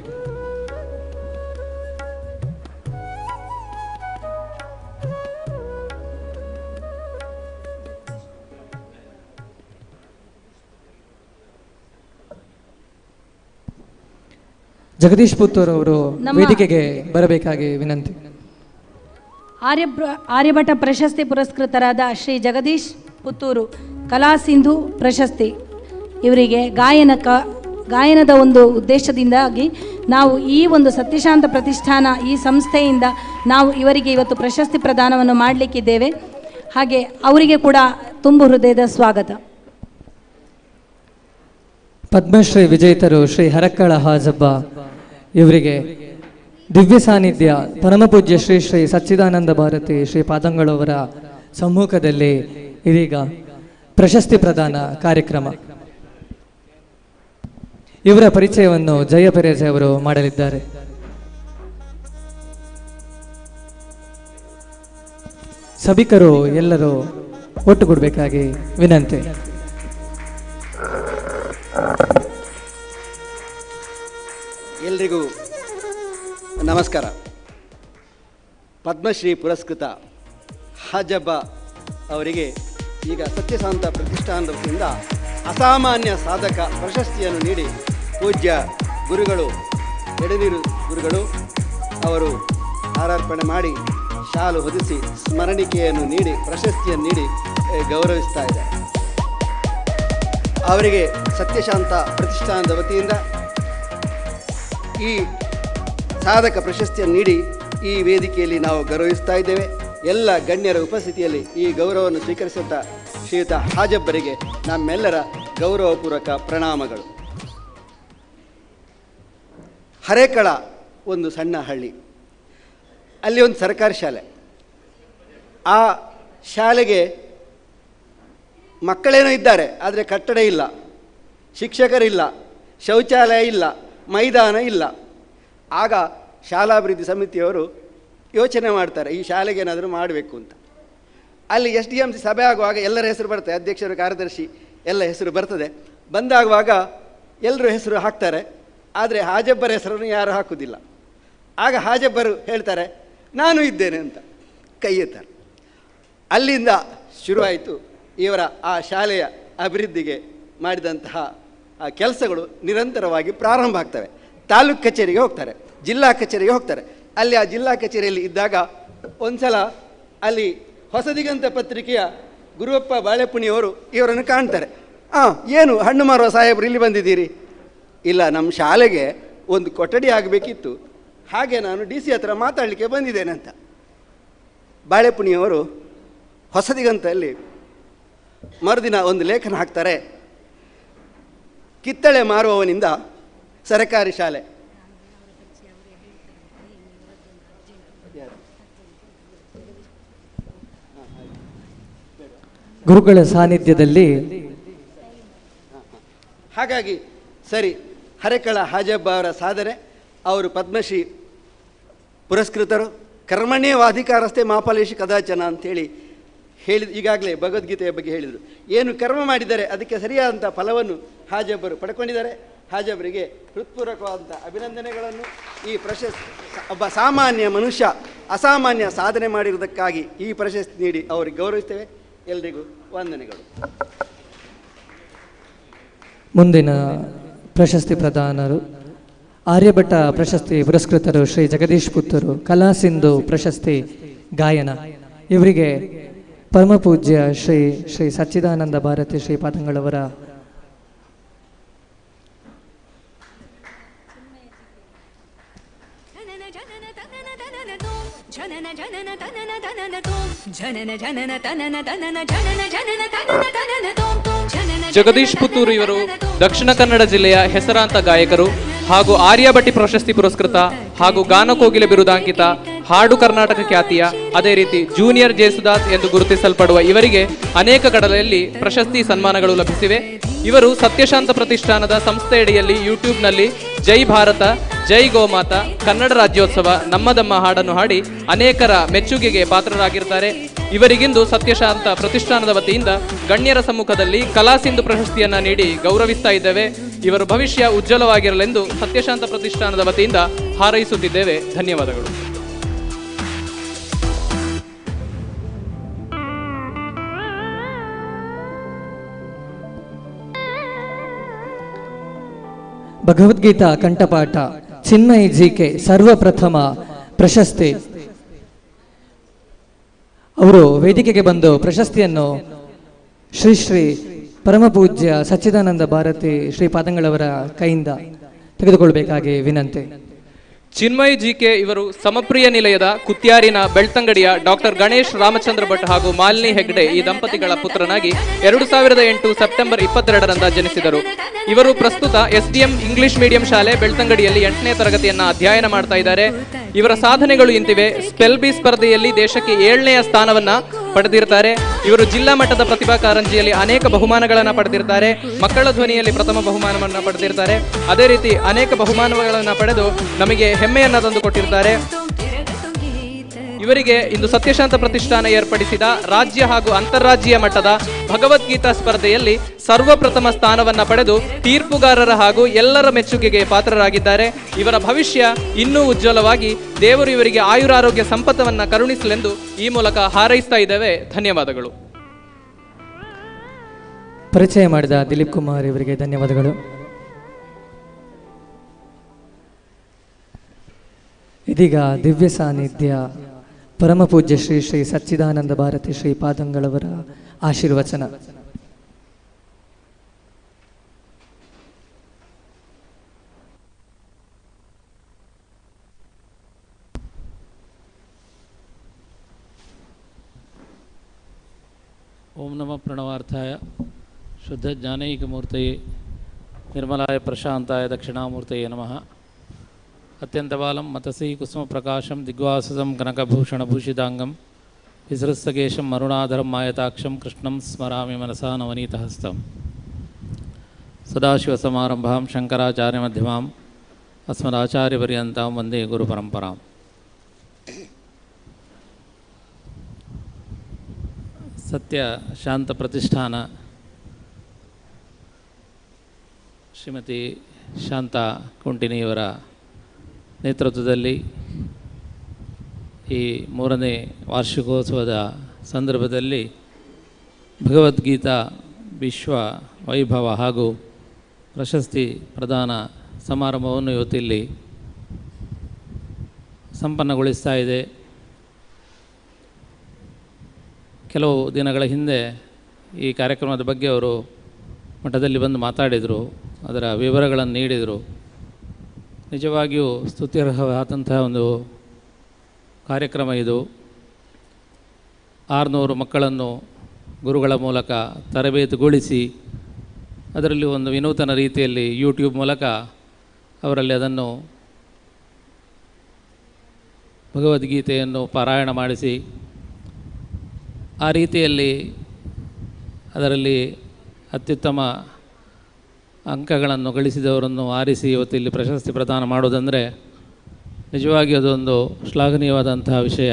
ಜಗದೀಶ್ ಪುತ್ತೂರ್ ಅವರು ನಮ್ಮ ವೇದಿಕೆಗೆ ಬರಬೇಕಾಗಿ ವಿನಂತಿ. ಆರ್ಯಭಟ ಪ್ರಶಸ್ತಿ ಪುರಸ್ಕೃತರಾದ ಶ್ರೀ ಜಗದೀಶ್ ಪುತ್ತೂರು ಕಲಾ ಸಿಂಧು ಪ್ರಶಸ್ತಿ ಇವರಿಗೆ ಗಾಯನದ ಒಂದು ಉದ್ದೇಶದಿಂದಾಗಿ ನಾವು ಈ ಒಂದು ಸತ್ಯಶಾಂತ ಪ್ರತಿಷ್ಠಾನ ಈ ಸಂಸ್ಥೆಯಿಂದ ನಾವು ಇವರಿಗೆ ಇವತ್ತು ಪ್ರಶಸ್ತಿ ಪ್ರದಾನವನ್ನು ಮಾಡಲಿಕ್ಕಿದ್ದೇವೆ. ಹಾಗೆ ಅವರಿಗೆ ಕೂಡ ತುಂಬು ಹೃದಯದ ಸ್ವಾಗತ. ಪದ್ಮಶ್ರೀ ವಿಜೇತರು ಶ್ರೀ ಹರಕ್ಕಳ ಹಾಜಬ್ಬ ಇವರಿಗೆ ದಿವ್ಯ ಸಾನ್ನಿಧ್ಯ ಪರಮಪೂಜ್ಯ ಶ್ರೀ ಶ್ರೀ ಸಚ್ಚಿದಾನಂದ ಭಾರತಿ ಶ್ರೀ ಪಾದಂಗಳವರ ಸಮ್ಮುಖದಲ್ಲಿ ಇದೀಗ ಪ್ರಶಸ್ತಿ ಪ್ರದಾನ ಕಾರ್ಯಕ್ರಮ. ಇವರ ಪರಿಚಯವನ್ನು ಜಯ ಪೆರೇಜ್ ಅವರು ಮಾಡಲಿದ್ದಾರೆ. ಸಭಿಕರು ಎಲ್ಲರೂ ಒಟ್ಟುಗೂಡಬೇಕಾಗಿ ವಿನಂತಿ. ಎಲ್ರಿಗೂ ನಮಸ್ಕಾರ. ಪದ್ಮಶ್ರೀ ಪುರಸ್ಕೃತ ಹಾಜಬ್ಬ ಅವರಿಗೆ ಈಗ ಸತ್ಯಶಾಂತ ಪ್ರತಿಷ್ಠಾನದ ವತಿಯಿಂದ ಅಸಾಮಾನ್ಯ ಸಾಧಕ ಪ್ರಶಸ್ತಿಯನ್ನು ನೀಡಿ ಪೂಜ್ಯ ಗುರುಗಳು ಎಡೆನೀರು ಗುರುಗಳು ಅವರು ಹಾರಾರ್ಪಣೆ ಮಾಡಿ ಶಾಲು ಹೊದಿಸಿ ಸ್ಮರಣಿಕೆಯನ್ನು ನೀಡಿ ಪ್ರಶಸ್ತಿಯನ್ನು ನೀಡಿ ಗೌರವಿಸ್ತಾ ಇದ್ದಾರೆ. ಅವರಿಗೆ ಸತ್ಯಶಾಂತ ಪ್ರತಿಷ್ಠಾನದ ವತಿಯಿಂದ ಈ ಸಾಧಕ ಪ್ರಶಸ್ತಿಯನ್ನು ನೀಡಿ ಈ ವೇದಿಕೆಯಲ್ಲಿ ನಾವು ಗೌರವಿಸ್ತಾ ಇದ್ದೇವೆ. ಎಲ್ಲ ಗಣ್ಯರ ಉಪಸ್ಥಿತಿಯಲ್ಲಿ ಈ ಗೌರವವನ್ನು ಸ್ವೀಕರಿಸುತ್ತ ಶ್ರೀಯುತ ಹಾಜಬ್ಬರಿಗೆ ನಮ್ಮೆಲ್ಲರ ಗೌರವಪೂರ್ವಕ ಪ್ರಣಾಮಗಳು. ಹರೇಕಳ ಒಂದು ಸಣ್ಣ ಹಳ್ಳಿ, ಅಲ್ಲಿ ಒಂದು ಸರ್ಕಾರಿ ಶಾಲೆ. ಆ ಶಾಲೆಗೆ ಮಕ್ಕಳೇನೋ ಇದ್ದಾರೆ, ಆದರೆ ಕಟ್ಟಡ ಇಲ್ಲ, ಶಿಕ್ಷಕರಿಲ್ಲ, ಶೌಚಾಲಯ ಇಲ್ಲ, ಮೈದಾನ ಇಲ್ಲ. ಆಗ ಶಾಲಾಭಿವೃದ್ಧಿ ಸಮಿತಿಯವರು ಯೋಚನೆ ಮಾಡ್ತಾರೆ, ಈ ಶಾಲೆಗೆ ಏನಾದರೂ ಮಾಡಬೇಕು ಅಂತ. ಅಲ್ಲಿ SDMC ಸಭೆ ಆಗುವಾಗ ಎಲ್ಲರ ಹೆಸರು ಬರ್ತದೆ, ಅಧ್ಯಕ್ಷರು ಕಾರ್ಯದರ್ಶಿ ಎಲ್ಲ ಹೆಸರು ಬರ್ತದೆ. ಬಂದಾಗುವಾಗ ಎಲ್ಲರೂ ಹೆಸರು ಹಾಕ್ತಾರೆ, ಆದರೆ ಹಾಜಬ್ಬರ ಹೆಸರನ್ನು ಯಾರು ಹಾಕುವುದಿಲ್ಲ. ಆಗ ಹಾಜಬ್ಬರು ಹೇಳ್ತಾರೆ ನಾನು ಇದ್ದೇನೆ ಅಂತ ಕೈ ಎತ್ತಾರೆ. ಅಲ್ಲಿಂದ ಶುರುವಾಯಿತು ಇವರ ಆ ಶಾಲೆಯ ಅಭಿವೃದ್ಧಿಗೆ ಮಾಡಿದಂತಹ ಆ ಕೆಲಸಗಳು ನಿರಂತರವಾಗಿ ಪ್ರಾರಂಭ ಆಗ್ತವೆ. ತಾಲೂಕು ಕಚೇರಿಗೆ ಹೋಗ್ತಾರೆ, ಜಿಲ್ಲಾ ಕಚೇರಿಗೆ ಹೋಗ್ತಾರೆ. ಅಲ್ಲಿ ಆ ಜಿಲ್ಲಾ ಕಚೇರಿಯಲ್ಲಿ ಇದ್ದಾಗ ಒಂದು ಸಲ ಅಲ್ಲಿ ಹೊಸದಿಗಂತ ಪತ್ರಿಕೆಯ ಗುರುವಪ್ಪ ಬಾಳೆಪುಣಿಯವರು ಇವರನ್ನು ಕಾಣ್ತಾರೆ. ಏನು ಹಣ್ಣು ಮಾರುವ ಸಾಹೇಬರು ಇಲ್ಲಿ ಬಂದಿದ್ದೀರಿ? ಇಲ್ಲ, ನಮ್ಮ ಶಾಲೆಗೆ ಒಂದು ಕೊಠಡಿ ಆಗಬೇಕಿತ್ತು, ಹಾಗೆ ನಾನು DC ಹತ್ರ ಮಾತಾಡಲಿಕ್ಕೆ ಬಂದಿದ್ದೇನೆ ಅಂತ. ಬಾಳೆಪುಣಿಯವರು ಹೊಸದಿಗಂತಲ್ಲಿ ಮರುದಿನ ಒಂದು ಲೇಖನ ಹಾಕ್ತಾರೆ, ಕಿತ್ತಳೆ ಮಾರುವವನಿಂದ ಸರಕಾರಿ ಶಾಲೆ. ಗುರುಗಳ ಸಾನ್ನಿಧ್ಯದಲ್ಲಿ ಹಾಗಾಗಿ ಸರಿ, ಹರೇಕಳ ಹಾಜಬ್ಬ ಅವರ ಸಾಧನೆ, ಅವರು ಪದ್ಮಶ್ರೀ ಪುರಸ್ಕೃತರು. ಕರ್ಮಣ್ಯೇವಾಧಿಕಾರಸ್ಥೆ ಮಾಫಲೇಶು ಕದಾಚನ ಅಂಥೇಳಿ ಈಗಾಗಲೇ ಭಗವದ್ಗೀತೆಯ ಬಗ್ಗೆ ಹೇಳಿದರು. ಏನು ಕರ್ಮ ಮಾಡಿದ್ದಾರೆ ಅದಕ್ಕೆ ಸರಿಯಾದಂಥ ಫಲವನ್ನು ಹಾಜಬ್ಬರು ಪಡ್ಕೊಂಡಿದ್ದಾರೆ. ಹಾಜಬ್ಬರಿಗೆ ಹೃತ್ಪೂರ್ವಕವಾದಂಥ ಅಭಿನಂದನೆಗಳನ್ನು. ಈ ಪ್ರಶಸ್ತಿ ಒಬ್ಬ ಸಾಮಾನ್ಯ ಮನುಷ್ಯ ಅಸಾಮಾನ್ಯ ಸಾಧನೆ ಮಾಡಿರುವುದಕ್ಕಾಗಿ ಈ ಪ್ರಶಸ್ತಿ ನೀಡಿ ಅವರಿಗೆ ಗೌರವಿಸ್ತೇವೆ. ಎಲ್ರಿಗೂ ವಂದನೆಗಳು. ಮುಂದಿನ ಪ್ರಶಸ್ತಿ ಪ್ರದಾನರು ಆರ್ಯಭಟ ಪ್ರಶಸ್ತಿ ಪುರಸ್ಕೃತರು ಶ್ರೀ ಜಗದೀಶ್ ಪುತ್ತೂರು ಕಲಾ ಸಿಂಧು ಪ್ರಶಸ್ತಿ ಗಾಯನ. ಇವರಿಗೆ ಪರಮಪೂಜ್ಯ ಶ್ರೀ ಶ್ರೀ ಸಚ್ಚಿದಾನಂದ ಭಾರತಿ ಶ್ರೀ ಪಾದಂಗಳವರ ಜಗದೀಶ್ ಪುತ್ತೂರು ಇವರು ದಕ್ಷಿಣ ಕನ್ನಡ ಜಿಲ್ಲೆಯ ಹೆಸರಾಂತ ಗಾಯಕರು ಹಾಗೂ ಆರ್ಯಭಟಿ ಪ್ರಶಸ್ತಿ ಪುರಸ್ಕೃತ ಹಾಗೂ ಗಾನಕೋಗಿಲೆ ಬಿರುದಾಂಕಿತ, ಹಾಡು ಕರ್ನಾಟಕ ಖ್ಯಾತಿಯ, ಅದೇ ರೀತಿ ಜೂನಿಯರ್ ಜೇಸುದಾಸ್ ಎಂದು ಗುರುತಿಸಲ್ಪಡುವ ಇವರಿಗೆ ಅನೇಕ ಕಡೆಗಳಲ್ಲಿ ಪ್ರಶಸ್ತಿ ಸನ್ಮಾನಗಳು ಲಭಿಸಿವೆ. ಇವರು ಸತ್ಯಶಾಂತ ಪ್ರತಿಷ್ಠಾನದ ಸಂಸ್ಥೆಯಡಿಯಲ್ಲಿ ಯೂಟ್ಯೂಬ್ನಲ್ಲಿ ಜೈ ಭಾರತ, ಜೈ ಗೋಮಾತಾ, ಕನ್ನಡ ರಾಜ್ಯೋತ್ಸವ, ನಮ್ಮದಮ್ಮ ಹಾಡನ್ನು ಹಾಡಿ ಅನೇಕರ ಮೆಚ್ಚುಗೆಗೆ ಪಾತ್ರರಾಗಿರ್ತಾರೆ. ಇವರಿಗಿಂದು ಸತ್ಯಶಾಂತ ಪ್ರತಿಷ್ಠಾನದ ವತಿಯಿಂದ ಗಣ್ಯರ ಸಮ್ಮುಖದಲ್ಲಿ ಕಲಾ ಸಿಂಧು ಪ್ರಶಸ್ತಿಯನ್ನು ನೀಡಿ ಗೌರವಿಸ್ತಾ ಇದ್ದೇವೆ. ಇವರ ಭವಿಷ್ಯ ಉಜ್ವಲವಾಗಿರಲೆಂದು ಸತ್ಯಶಾಂತ ಪ್ರತಿಷ್ಠಾನದ ವತಿಯಿಂದ ಹಾರೈಸುತ್ತಿದ್ದೇವೆ. ಧನ್ಯವಾದಗಳು. ಭಗವದ್ಗೀತಾ ಕಂಠಪಾಠ ಚಿನ್ಮಯ್ ಜಿಕೆ ಸರ್ವಪ್ರಥಮ ಪ್ರಶಸ್ತಿ. ಅವರು ವೇದಿಕೆಗೆ ಬಂದು ಪ್ರಶಸ್ತಿಯನ್ನು ಶ್ರೀ ಶ್ರೀ ಪರಮಪೂಜ್ಯ ಸಚ್ಚಿದಾನಂದ ಭಾರತಿ ಶ್ರೀಪಾದಂಗಳವರ ಕೈಯಿಂದ ತೆಗೆದುಕೊಳ್ಬೇಕಾಗಿ ವಿನಂತಿ. ಚಿನ್ಮಯ್ ಜಿಕೆ ಇವರು ಸಮಪ್ರಿಯ ನಿಲಯದ ಕುತ್ಯಾರಿನ ಬೆಳ್ತಂಗಡಿಯ ಡಾಕ್ಟರ್ ಗಣೇಶ್ ರಾಮಚಂದ್ರ ಭಟ್ ಹಾಗೂ ಮಾಲಿನಿ ಹೆಗ್ಡೆ ಈ ದಂಪತಿಗಳ ಪುತ್ರನಾಗಿ 2008 ಸೆಪ್ಟೆಂಬರ್ 22ರಂದು ಜನಿಸಿದರು. ಇವರು ಪ್ರಸ್ತುತ SDM ಇಂಗ್ಲಿಷ್ ಮೀಡಿಯಂ ಶಾಲೆ ಬೆಳ್ತಂಗಡಿಯಲ್ಲಿ 8ನೇ ತರಗತಿಯನ್ನ ಅಧ್ಯಯನ ಮಾಡ್ತಾ ಇದ್ದಾರೆ. ಇವರ ಸಾಧನೆಗಳು ಇಂತಿವೆ. ಸ್ಪೆಲ್ ಬಿ ಸ್ಪರ್ಧೆಯಲ್ಲಿ ದೇಶಕ್ಕೆ 7ನೇ ಸ್ಥಾನವನ್ನ ಪಡೆದಿರ್ತಾರೆ. ಇವರು ಜಿಲ್ಲಾ ಮಟ್ಟದ ಪ್ರತಿಭಾ ಕಾರಂಜಿಯಲ್ಲಿ ಅನೇಕ ಬಹುಮಾನಗಳನ್ನು ಪಡೆದಿರ್ತಾರೆ. ಮಕ್ಕಳ ಧ್ವನಿಯಲ್ಲಿ ಪ್ರಥಮ ಬಹುಮಾನವನ್ನು ಪಡೆದಿರ್ತಾರೆ. ಅದೇ ರೀತಿ ಅನೇಕ ಬಹುಮಾನಗಳನ್ನು ಪಡೆದು ನಮಗೆ ಹೆಮ್ಮೆಯನ್ನ ತಂದು ಕೊಟ್ಟಿರ್ತಾರೆ. ಇವರಿಗೆ ಇಂದು ಸತ್ಯಶಾಂತ ಪ್ರತಿಷ್ಠಾನ ಏರ್ಪಡಿಸಿದ ರಾಜ್ಯ ಹಾಗೂ ಅಂತಾರಾಜ್ಯ ಮಟ್ಟದ ಭಗವದ್ಗೀತಾ ಸ್ಪರ್ಧೆಯಲ್ಲಿ ಸರ್ವಪ್ರಥಮ ಸ್ಥಾನವನ್ನ ಪಡೆದು ತೀರ್ಪುಗಾರರ ಹಾಗೂ ಎಲ್ಲರ ಮೆಚ್ಚುಗೆಗೆ ಪಾತ್ರರಾಗಿದ್ದಾರೆ. ಇವರ ಭವಿಷ್ಯ ಇನ್ನೂ ಉಜ್ವಲವಾಗಿ ದೇವರು ಇವರಿಗೆ ಆಯುರಾರೋಗ್ಯ ಸಂಪತ್ತವನ್ನ ಕರುಣಿಸಲೆಂದು ಈ ಮೂಲಕ ಹಾರೈಸ್ತಾ ಇದ್ದೇವೆ. ಧನ್ಯವಾದಗಳು. ಪರಿಚಯ ಮಾಡಿದ ದಿಲೀಪ್ ಕುಮಾರ್ ಇವರಿಗೆ ಧನ್ಯವಾದಗಳು. ಇದೀಗ ದಿವ್ಯ ಸಾನ್ನಿಧ್ಯ ಪರಮಪೂಜ್ಯ ಶ್ರೀ ಶ್ರೀ ಸಚ್ಚಿದಾನಂದ ಭಾರತಿ ಶ್ರೀಪಾದಂಗಳವರ ಆಶೀರ್ವಚನ. ಓಂ ನಮಃ ಪ್ರಣವಾರ್ಥಾಯ ಶುದ್ಧ ಜ್ಞಾನೈಕಮೂರ್ತಯೇ ನಿರ್ಮಲಾಯ ಪ್ರಶಾಂತಾಯ ದಕ್ಷಿಣಾಮೂರ್ತಯೇ ನಮಃ. ಅತ್ಯಂತಬಾಲಂ ಮತಸಿ ಕುಸುಮ ಪ್ರಕಾಶಂ ದಿಗ್ವಾಸದಂ ಕನಕಭೂಷಣಭೂಷಿತಾಂಗಂ ವಿಸೃಸ್ತಕೇಶಂ ಅರುಣಾಧರಂ ಮಾಯತಾಕ್ಷಂ ಕೃಷ್ಣಂ ಸ್ಮರಾಮಿ ಮನಸಾ ನವನೀತಹಸ್ತಂ. ಸದಾಶಿವಸಮಾರಂಭಾಂ ಶಂಕರಾಚಾರ್ಯಮಧ್ಯಮಾಂ ಅಸ್ಮದಾಚಾರ್ಯಪರ್ಯಂತಾಂ ವಂದೇ ಗುರುಪರಂಪರಾಂ. ಸತ್ಯ ಶಾಂತ ಪ್ರತಿಷ್ಠಾನ ಶ್ರೀಮತಿ ಶಾಂತಾ ಕುಂಟಿನಿಯವರ ನೇತೃತ್ವದಲ್ಲಿ ಈ 3ನೇ ವಾರ್ಷಿಕೋತ್ಸವದ ಸಂದರ್ಭದಲ್ಲಿ ಭಗವದ್ಗೀತಾ ವಿಶ್ವ ವೈಭವ ಹಾಗೂ ಪ್ರಶಸ್ತಿ ಪ್ರದಾನ ಸಮಾರಂಭವನ್ನು ಇವತ್ತಿಲ್ಲಿ ಸಂಪನ್ನಗೊಳಿಸ್ತಾ ಇದೆ. ಕೆಲವು ದಿನಗಳ ಹಿಂದೆ ಈ ಕಾರ್ಯಕ್ರಮದ ಬಗ್ಗೆ ಅವರು ಮಠದಲ್ಲಿ ಬಂದು ಮಾತಾಡಿದರು, ಅದರ ವಿವರಗಳನ್ನು ನೀಡಿದರು. ನಿಜವಾಗಿಯೂ ಸ್ತುತ್ಯರ್ಹವಾದಂತಹ ಒಂದು ಕಾರ್ಯಕ್ರಮ ಇದು. 600 ಮಕ್ಕಳನ್ನು ಗುರುಗಳ ಮೂಲಕ ತರಬೇತುಗೊಳಿಸಿ ಅದರಲ್ಲಿ ಒಂದು ವಿನೂತನ ರೀತಿಯಲ್ಲಿ ಯೂಟ್ಯೂಬ್ ಮೂಲಕ ಅವರಲ್ಲಿ ಅದನ್ನು ಭಗವದ್ಗೀತೆಯನ್ನು ಪಾರಾಯಣ ಮಾಡಿಸಿ ಆ ರೀತಿಯಲ್ಲಿ ಅದರಲ್ಲಿ ಅತ್ಯುತ್ತಮ ಅಂಕಗಳನ್ನು ಗಳಿಸಿದವರನ್ನು ಆರಿಸಿ ಇವತ್ತಿಲ್ಲಿ ಪ್ರಶಸ್ತಿ ಪ್ರದಾನ ಮಾಡೋದಂದರೆ ನಿಜವಾಗಿ ಅದೊಂದು ಶ್ಲಾಘನೀಯವಾದಂತಹ ವಿಷಯ.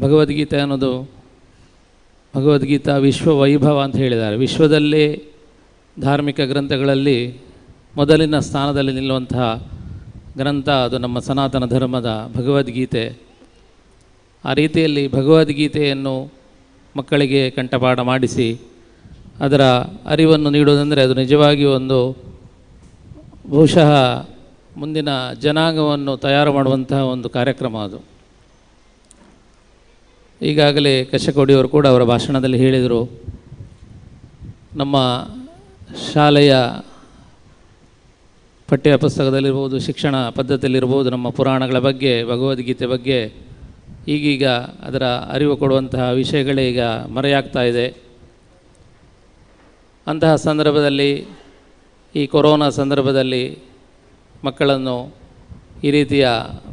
ಭಗವದ್ಗೀತೆ ಅನ್ನೋದು ಭಗವದ್ಗೀತಾ ವಿಶ್ವ ವೈಭವ ಅಂತ ಹೇಳಿದ್ದಾರೆ. ವಿಶ್ವದಲ್ಲೇ ಧಾರ್ಮಿಕ ಗ್ರಂಥಗಳಲ್ಲಿ ಮೊದಲಿನ ಸ್ಥಾನದಲ್ಲಿ ನಿಲ್ಲುವಂತಹ ಗ್ರಂಥ ಅದು ನಮ್ಮ ಸನಾತನ ಧರ್ಮದ ಭಗವದ್ಗೀತೆ. ಆ ರೀತಿಯಲ್ಲಿ ಭಗವದ್ಗೀತೆಯನ್ನು ಮಕ್ಕಳಿಗೆ ಕಂಠಪಾಠ ಮಾಡಿಸಿ ಅದರ ಅರಿವನ್ನು ನೀಡುವುದೆಂದರೆ ಅದು ನಿಜವಾಗಿಯೂ ಒಂದು ಬಹುಶಃ ಮುಂದಿನ ಜನಾಂಗವನ್ನು ತಯಾರು ಮಾಡುವಂತಹ ಒಂದು ಕಾರ್ಯಕ್ರಮ ಅದು. ಈಗಾಗಲೇ ಕಶಕೋಡಿಯವರು ಕೂಡ ಅವರ ಭಾಷಣದಲ್ಲಿ ಹೇಳಿದರು, ನಮ್ಮ ಶಾಲೆಯ ಪಠ್ಯ ಪುಸ್ತಕದಲ್ಲಿರ್ಬೋದು, ಶಿಕ್ಷಣ ಪದ್ಧತಿಯಲ್ಲಿರ್ಬೋದು, ನಮ್ಮ ಪುರಾಣಗಳ ಬಗ್ಗೆ, ಭಗವದ್ಗೀತೆ ಬಗ್ಗೆ ಈಗೀಗ ಅದರ ಅರಿವು ಕೊಡುವಂತಹ ವಿಷಯಗಳೇ ಈಗ ಮರೆಯಾಗ್ತಾ ಇದೆ. ಅಂತಹ ಸಂದರ್ಭದಲ್ಲಿ ಈ ಕೊರೋನಾ ಸಂದರ್ಭದಲ್ಲಿ ಮಕ್ಕಳನ್ನು ಈ ರೀತಿಯ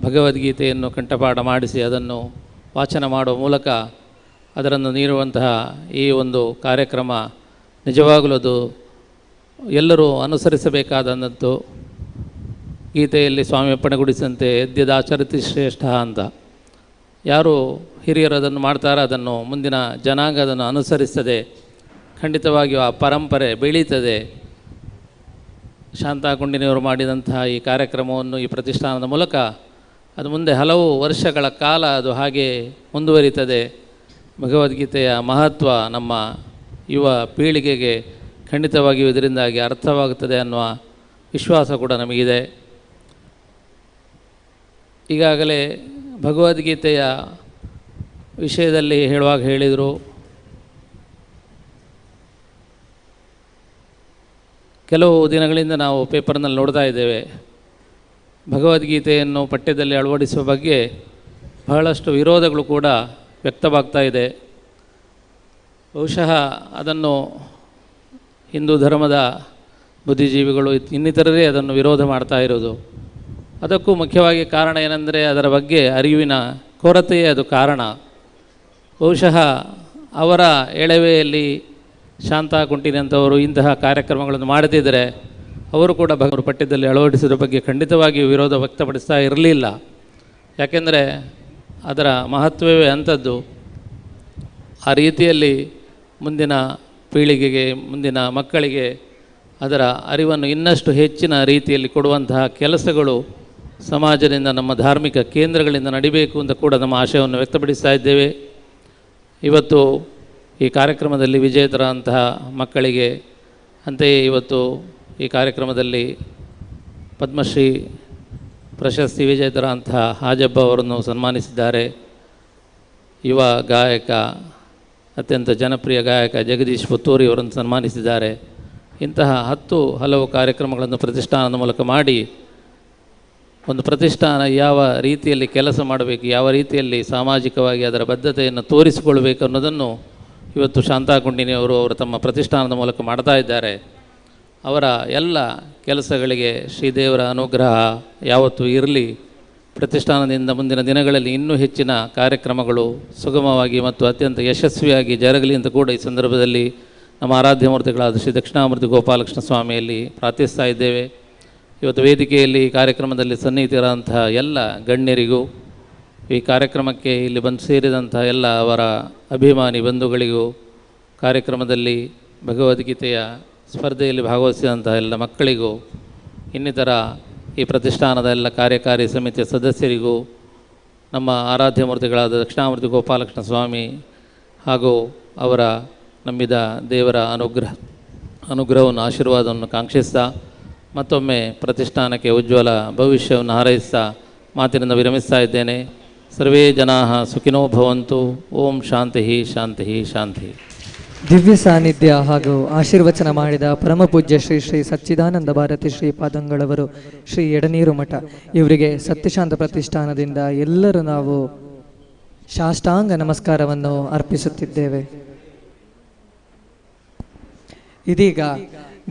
ಭಗವದ್ಗೀತೆಯನ್ನು ಕಂಠಪಾಠ ಮಾಡಿಸಿ ಅದನ್ನು ವಾಚನ ಮಾಡುವ ಮೂಲಕ ಅದನ್ನು ನೀಡುವಂತಹ ಈ ಒಂದು ಕಾರ್ಯಕ್ರಮ ನಿಜವಾಗಲೂ ಅದು ಎಲ್ಲರೂ ಅನುಸರಿಸಬೇಕಾದಂಥದ್ದು. ಗೀತೆಯಲ್ಲಿ ಸ್ವಾಮಿ ಅಪ್ಪಣೆಗೊಳಿಸಿದಂತೆ ಯದ್ಯದಾಚರತಿ ಶ್ರೇಷ್ಠ ಅಂತ ಯಾರು ಹಿರಿಯರು ಅದನ್ನು ಮಾಡ್ತಾರೋ ಅದನ್ನು ಮುಂದಿನ ಜನಾಂಗ ಅದನ್ನು ಅನುಸರಿಸ್ತದೆ. ಖಂಡಿತವಾಗಿಯೂ ಆ ಪರಂಪರೆ ಬೆಳೀತದೆ. ಶಾಂತಾ ಕುಂಡಿನಿಯವರು ಮಾಡಿದಂತಹ ಈ ಕಾರ್ಯಕ್ರಮವನ್ನು ಈ ಪ್ರತಿಷ್ಠಾನದ ಮೂಲಕ ಅದು ಮುಂದೆ ಹಲವು ವರ್ಷಗಳ ಕಾಲ ಅದು ಹಾಗೆ ಮುಂದುವರಿತದೆ. ಭಗವದ್ಗೀತೆಯ ಮಹತ್ವ ನಮ್ಮ ಯುವ ಪೀಳಿಗೆಗೆ ಖಂಡಿತವಾಗಿಯೂ ಇದರಿಂದಾಗಿ ಅರ್ಥವಾಗುತ್ತದೆ ಅನ್ನುವ ವಿಶ್ವಾಸ ಕೂಡ ನಮಗಿದೆ. ಈಗಾಗಲೇ ಭಗವದ್ಗೀತೆಯ ವಿಷಯದಲ್ಲಿ ಹೇಳುವಾಗ ಹೇಳಿದರು, ಕೆಲವು ದಿನಗಳಿಂದ ನಾವು ಪೇಪರ್ನಲ್ಲಿ ನೋಡ್ತಾ ಇದ್ದೇವೆ, ಭಗವದ್ಗೀತೆಯನ್ನು ಪಠ್ಯದಲ್ಲಿ ಅಳವಡಿಸುವ ಬಗ್ಗೆ ಬಹಳಷ್ಟು ವಿರೋಧಗಳು ಕೂಡ ವ್ಯಕ್ತವಾಗ್ತಾ ಇದೆ. ಬಹುಶಃ ಅದನ್ನು ಹಿಂದೂ ಧರ್ಮದ ಬುದ್ಧಿಜೀವಿಗಳು ಇನ್ನಿತರರೇ ಅದನ್ನು ವಿರೋಧ ಮಾಡ್ತಾ ಇರೋದು. ಅದಕ್ಕೂ ಮುಖ್ಯವಾಗಿ ಕಾರಣ ಏನೆಂದರೆ ಅದರ ಬಗ್ಗೆ ಅರಿವಿನ ಕೊರತೆಯೇ ಅದು ಕಾರಣ. ಬಹುಶಃ ಅವರ ಎಳವೆಯಲ್ಲಿ ಶಾಂತಾ ಕುಂಟಿನಂಥವರು ಇಂತಹ ಕಾರ್ಯಕ್ರಮಗಳನ್ನು ಮಾಡದಿದ್ದರೆ ಅವರು ಕೂಡ ಭಗವರು ಪಠ್ಯದಲ್ಲಿ ಅಳವಡಿಸಿದ ಬಗ್ಗೆ ಖಂಡಿತವಾಗಿಯೂ ವಿರೋಧ ವ್ಯಕ್ತಪಡಿಸ್ತಾ ಇರಲಿಲ್ಲ. ಯಾಕೆಂದರೆ ಅದರ ಮಹತ್ವವೇ ಅಂಥದ್ದು. ಆ ರೀತಿಯಲ್ಲಿ ಮುಂದಿನ ಪೀಳಿಗೆಗೆ, ಮುಂದಿನ ಮಕ್ಕಳಿಗೆ ಅದರ ಅರಿವನ್ನು ಇನ್ನಷ್ಟು ಹೆಚ್ಚಿನ ರೀತಿಯಲ್ಲಿ ಕೊಡುವಂತಹ ಕೆಲಸಗಳು ಸಮಾಜದಿಂದ, ನಮ್ಮ ಧಾರ್ಮಿಕ ಕೇಂದ್ರಗಳಿಂದ ನಡಿಬೇಕು ಅಂತ ಕೂಡ ನಮ್ಮ ಆಶಯವನ್ನು ವ್ಯಕ್ತಪಡಿಸ್ತಾ ಇದ್ದೇವೆ. ಇವತ್ತು ಈ ಕಾರ್ಯಕ್ರಮದಲ್ಲಿ ವಿಜೇತರಂತಹ ಮಕ್ಕಳಿಗೆ, ಅಂತೆಯೇ ಇವತ್ತು ಈ ಕಾರ್ಯಕ್ರಮದಲ್ಲಿ ಪದ್ಮಶ್ರೀ ಪ್ರಶಸ್ತಿ ವಿಜೇತರಂತಹ ಹಾಜಬ್ಬ ಅವರನ್ನು ಸನ್ಮಾನಿಸಿದ್ದಾರೆ. ಯುವ ಗಾಯಕ, ಅತ್ಯಂತ ಜನಪ್ರಿಯ ಗಾಯಕ ಜಗದೀಶ್ ಪುತ್ತೂರಿ ಅವರನ್ನು ಸನ್ಮಾನಿಸಿದ್ದಾರೆ. ಇಂತಹ ಹಲವು ಕಾರ್ಯಕ್ರಮಗಳನ್ನು ಪ್ರತಿಷ್ಠಾನದ ಮೂಲಕ ಮಾಡಿ ಒಂದು ಪ್ರತಿಷ್ಠಾನ ಯಾವ ರೀತಿಯಲ್ಲಿ ಕೆಲಸ ಮಾಡಬೇಕು, ಯಾವ ರೀತಿಯಲ್ಲಿ ಸಾಮಾಜಿಕವಾಗಿ ಅದರ ಬದ್ಧತೆಯನ್ನು ತೋರಿಸಿಕೊಳ್ಬೇಕು ಅನ್ನೋದನ್ನು ಇವತ್ತು ಶಾಂತಾ ಕುಂಟಿನಿಯವರು ಅವರು ತಮ್ಮ ಪ್ರತಿಷ್ಠಾನದ ಮೂಲಕ ಮಾಡ್ತಾ ಇದ್ದಾರೆ. ಅವರ ಎಲ್ಲ ಕೆಲಸಗಳಿಗೆ ಶ್ರೀದೇವರ ಅನುಗ್ರಹ ಯಾವತ್ತೂ ಇರಲಿ. ಪ್ರತಿಷ್ಠಾನದಿಂದ ಮುಂದಿನ ದಿನಗಳಲ್ಲಿ ಇನ್ನೂ ಹೆಚ್ಚಿನ ಕಾರ್ಯಕ್ರಮಗಳು ಸುಗಮವಾಗಿ ಮತ್ತು ಅತ್ಯಂತ ಯಶಸ್ವಿಯಾಗಿ ಜರಗಲಿ ಅಂತ ಕೂಡ ಈ ಸಂದರ್ಭದಲ್ಲಿ ನಮ್ಮ ಆರಾಧ್ಯ ಮೂರ್ತಿಗಳಾದ ಶ್ರೀ ದಕ್ಷಿಣಾಮೂರ್ತಿ ಗೋಪಾಲಕೃಷ್ಣ ಸ್ವಾಮಿಯಲ್ಲಿ ಪ್ರಾರ್ಥಿಸ್ತಾ ಇದ್ದೇವೆ. ಇವತ್ತು ವೇದಿಕೆಯಲ್ಲಿ ಈ ಕಾರ್ಯಕ್ರಮದಲ್ಲಿ ಸನ್ನಿಹಿತರಾದಂತಹ ಎಲ್ಲ ಗಣ್ಯರಿಗೂ, ಈ ಕಾರ್ಯಕ್ರಮಕ್ಕೆ ಇಲ್ಲಿ ಬಂದು ಸೇರಿದಂತಹ ಎಲ್ಲ ಅವರ ಅಭಿಮಾನಿ ಬಂಧುಗಳಿಗೂ, ಕಾರ್ಯಕ್ರಮದಲ್ಲಿ ಭಗವದ್ಗೀತೆಯ ಸ್ಪರ್ಧೆಯಲ್ಲಿ ಭಾಗವಹಿಸಿದಂತಹ ಎಲ್ಲ ಮಕ್ಕಳಿಗೂ, ಇನ್ನಿತರ ಈ ಪ್ರತಿಷ್ಠಾನದ ಎಲ್ಲ ಕಾರ್ಯಕಾರಿ ಸಮಿತಿಯ ಸದಸ್ಯರಿಗೂ, ನಮ್ಮ ಆರಾಧ್ಯ ಮೂರ್ತಿಗಳಾದ ದಕ್ಷಿಣಾಮೂರ್ತಿ ಗೋಪಾಲಕೃಷ್ಣ ಸ್ವಾಮಿ ಹಾಗೂ ಅವರ ನಂಬಿದ ದೇವರ ಅನುಗ್ರಹವನ್ನು, ಆಶೀರ್ವಾದವನ್ನು ಕಾಂಕ್ಷಿಸ್ತಾ ಮತ್ತೊಮ್ಮೆ ಪ್ರತಿಷ್ಠಾನಕ್ಕೆ ಉಜ್ವಲ ಭವಿಷ್ಯವನ್ನು ಹಾರೈಸ್ತಾ ಮಾತಿನಿಂದ ವಿರಮಿಸ್ತಾ ಇದ್ದೇನೆ. ಸರ್ವೇ ಜನಾಃ ಸುಖಿನೋ ಭವಂತು. ಓಂ ಶಾಂತಿ ಶಾಂತಿ ಶಾಂತಿ. ದಿವ್ಯ ಸಾನ್ನಿಧ್ಯ ಹಾಗೂ ಆಶೀರ್ವಚನ ಮಾಡಿದ ಪರಮ ಪೂಜ್ಯ ಶ್ರೀ ಶ್ರೀ ಸಚ್ಚಿದಾನಂದ ಭಾರತಿ ಶ್ರೀಪಾದಂಗಳವರು, ಶ್ರೀ ಎಡನೀರು ಮಠ ಇವರಿಗೆ ಸತ್ಯಶಾಂತ ಪ್ರತಿಷ್ಠಾನದಿಂದ ಎಲ್ಲರೂ ನಾವು ಸಾಷ್ಟಾಂಗ ನಮಸ್ಕಾರವನ್ನು ಅರ್ಪಿಸುತ್ತಿದ್ದೇವೆ. ಇದೀಗ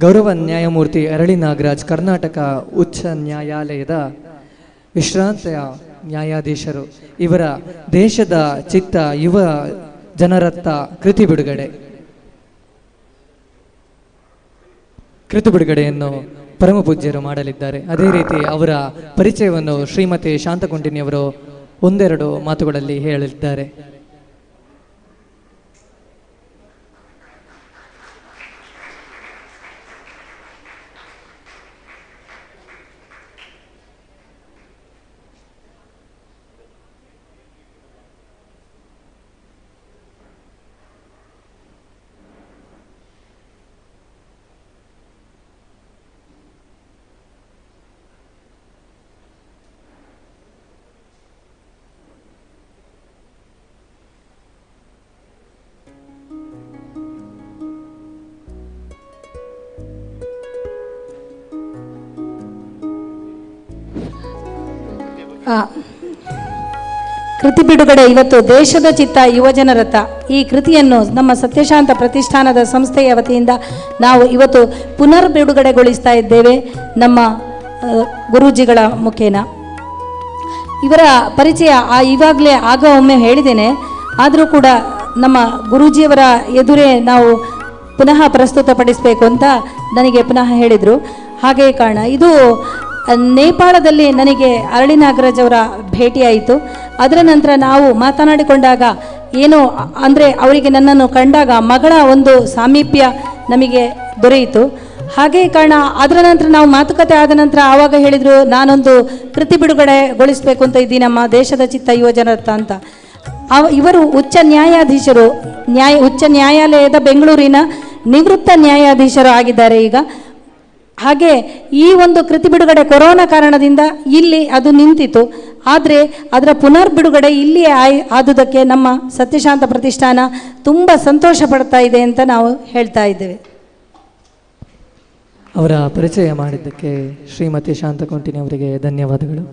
ಗೌರವ ನ್ಯಾಯಮೂರ್ತಿ ಅರಳಿ ನಾಗರಾಜ್, ಕರ್ನಾಟಕ ಉಚ್ಚ ನ್ಯಾಯಾಲಯದ ವಿಶ್ರಾಂತ ನ್ಯಾಯಾಧೀಶರು, ಇವರ ದೇಶದ ಚಿತ್ತ ಯುವ ಜನರತ್ತ ಕೃತಿ ಬಿಡುಗಡೆಯನ್ನು ಪರಮ ಪೂಜ್ಯರು ಮಾಡಲಿದ್ದಾರೆ. ಅದೇ ರೀತಿ ಅವರ ಪರಿಚಯವನ್ನು ಶ್ರೀಮತಿ ಶಾಂತಕುಂಟಿನಿಯವರು ಒಂದೆರಡು ಮಾತುಗಳಲ್ಲಿ ಹೇಳಲಿದ್ದಾರೆ. ಕೃತಿ ಬಿಡುಗಡೆ ಇವತ್ತು ದೇಶದ ಚಿತ್ತ ಯುವಜನರಥ. ಈ ಕೃತಿಯನ್ನು ನಮ್ಮ ಸತ್ಯಶಾಂತ ಪ್ರತಿಷ್ಠಾನದ ಸಂಸ್ಥೆಯ ವತಿಯಿಂದ ನಾವು ಇವತ್ತು ಪುನರ್ ಬಿಡುಗಡೆಗೊಳಿಸ್ತಾ ಇದ್ದೇವೆ ನಮ್ಮ ಗುರೂಜಿಗಳ ಮುಖೇನ. ಇವರ ಪರಿಚಯ ಇವಾಗಲೇ ಒಮ್ಮೆ ಹೇಳಿದ್ದೇನೆ, ಆದರೂ ಕೂಡ ನಮ್ಮ ಗುರೂಜಿಯವರ ಎದುರೇ ನಾವು ಪುನಃ ಪ್ರಸ್ತುತಪಡಿಸಬೇಕು ಅಂತ ನನಗೆ ಪುನಃ ಹೇಳಿದರು. ಹಾಗೆ ಕಾರಣ ಇದು ನೇಪಾಳದಲ್ಲಿ ನನಗೆ ಅರಳಿ ನಾಗರಾಜ್ ಅವರ ಭೇಟಿಯಾಯಿತು. ಅದರ ನಂತರ ನಾವು ಮಾತನಾಡಿಕೊಂಡಾಗ ಏನು ಅಂದರೆ ಅವರಿಗೆ ನನ್ನನ್ನು ಕಂಡಾಗ ಮಗಳ ಒಂದು ಸಾಮೀಪ್ಯ ನಮಗೆ ದೊರೆಯಿತು. ಹಾಗೆ ಕಾರಣ ಅದರ ನಂತರ ನಾವು ಮಾತುಕತೆ ಆದ ನಂತರ ಆವಾಗ ಹೇಳಿದರು, ನಾನೊಂದು ಕೃತಿ ಬಿಡುಗಡೆಗೊಳಿಸಬೇಕು ಅಂತ ಇದ್ದೀನಿ ನಮ್ಮ ದೇಶದ ಚಿತ್ತ ಯುವಜನರಥ ಅಂತ. ಇವರು ಉಚ್ಚ ನ್ಯಾಯಾಧೀಶರು, ಉಚ್ಚ ನ್ಯಾಯಾಲಯದ ಬೆಂಗಳೂರಿನ ನಿವೃತ್ತ ನ್ಯಾಯಾಧೀಶರು ಆಗಿದ್ದಾರೆ. ಈಗ ಹಾಗೆ ಈ ಒಂದು ಕೃತಿ ಬಿಡುಗಡೆ ಕೊರೋನಾ ಕಾರಣದಿಂದ ಇಲ್ಲಿ ಅದು ನಿಂತಿತು. ಆದರೆ ಅದರ ಪುನರ್ ಬಿಡುಗಡೆ ಇಲ್ಲಿಯೇ ಆದುದಕ್ಕೆ ನಮ್ಮ ಸತ್ಯಶಾಂತ ಪ್ರತಿಷ್ಠಾನ ತುಂಬ ಸಂತೋಷ ಪಡ್ತಾ ಇದೆ ಅಂತ ನಾವು ಹೇಳ್ತಾ ಇದ್ದೇವೆ. ಅವರ ಪರಿಚಯ ಮಾಡಿದ್ದಕ್ಕೆ ಶ್ರೀಮತಿ ಶಾಂತಕೊಂಟಿನಿ ಅವರಿಗೆ ಧನ್ಯವಾದಗಳು.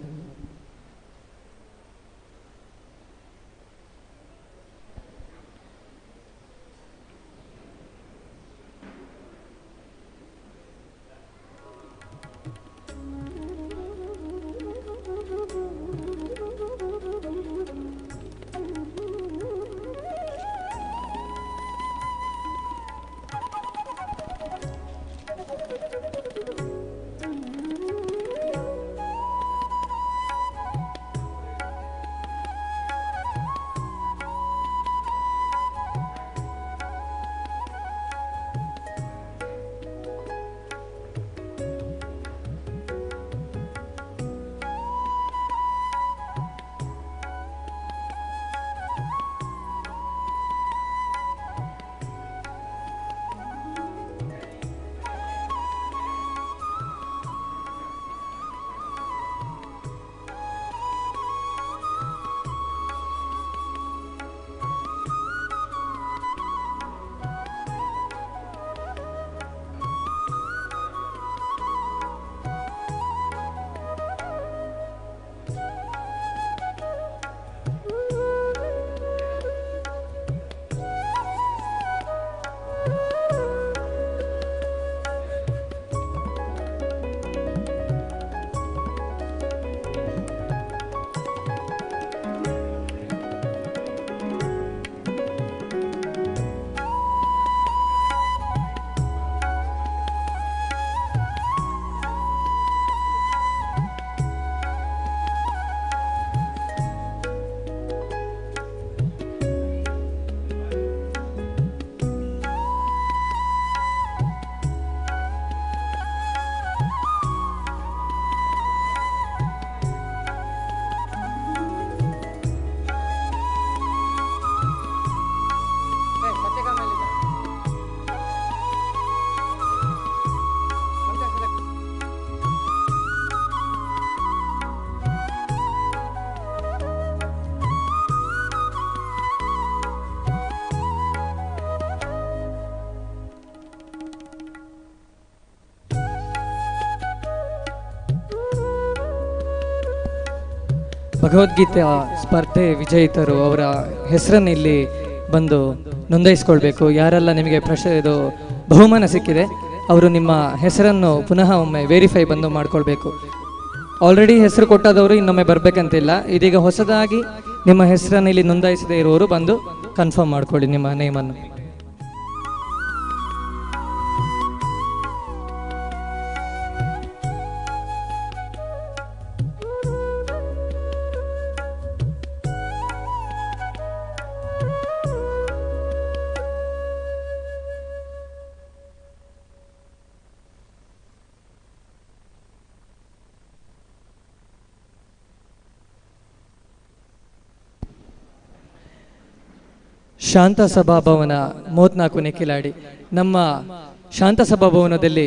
ಭಗವದ್ಗೀತೆಯ ಸ್ಪರ್ಧೆ ವಿಜೇತರು ಅವರ ಹೆಸರನ್ನು ಇಲ್ಲಿ ಬಂದು ನೋಂದಾಯಿಸ್ಕೊಳ್ಬೇಕು. ಯಾರೆಲ್ಲ ನಿಮಗೆ ಇದು ಬಹುಮಾನ ಸಿಕ್ಕಿದೆ ಅವರು ನಿಮ್ಮ ಹೆಸರನ್ನು ಪುನಃ ಒಮ್ಮೆ ವೆರಿಫೈ ಬಂದು ಮಾಡ್ಕೊಳ್ಬೇಕು. ಆಲ್ರೆಡಿ ಹೆಸರು ಕೊಟ್ಟದವರು ಇನ್ನೊಮ್ಮೆ ಬರಬೇಕಂತಿಲ್ಲ. ಇದೀಗ ಹೊಸದಾಗಿ ನಿಮ್ಮ ಹೆಸರನ್ನು ಇಲ್ಲಿ ನೋಂದಾಯಿಸದೇ ಇರುವವರು ಬಂದು ಕನ್ಫರ್ಮ್ ಮಾಡ್ಕೊಳ್ಳಿ ನಿಮ್ಮ ನೇಮನ್ನು. ಶಾಂತ ಸಭಾಭವನ 34ನೇ ಕಿಲಾಡಿ. ನಮ್ಮ ಶಾಂತ ಸಭಾಭವನದಲ್ಲಿ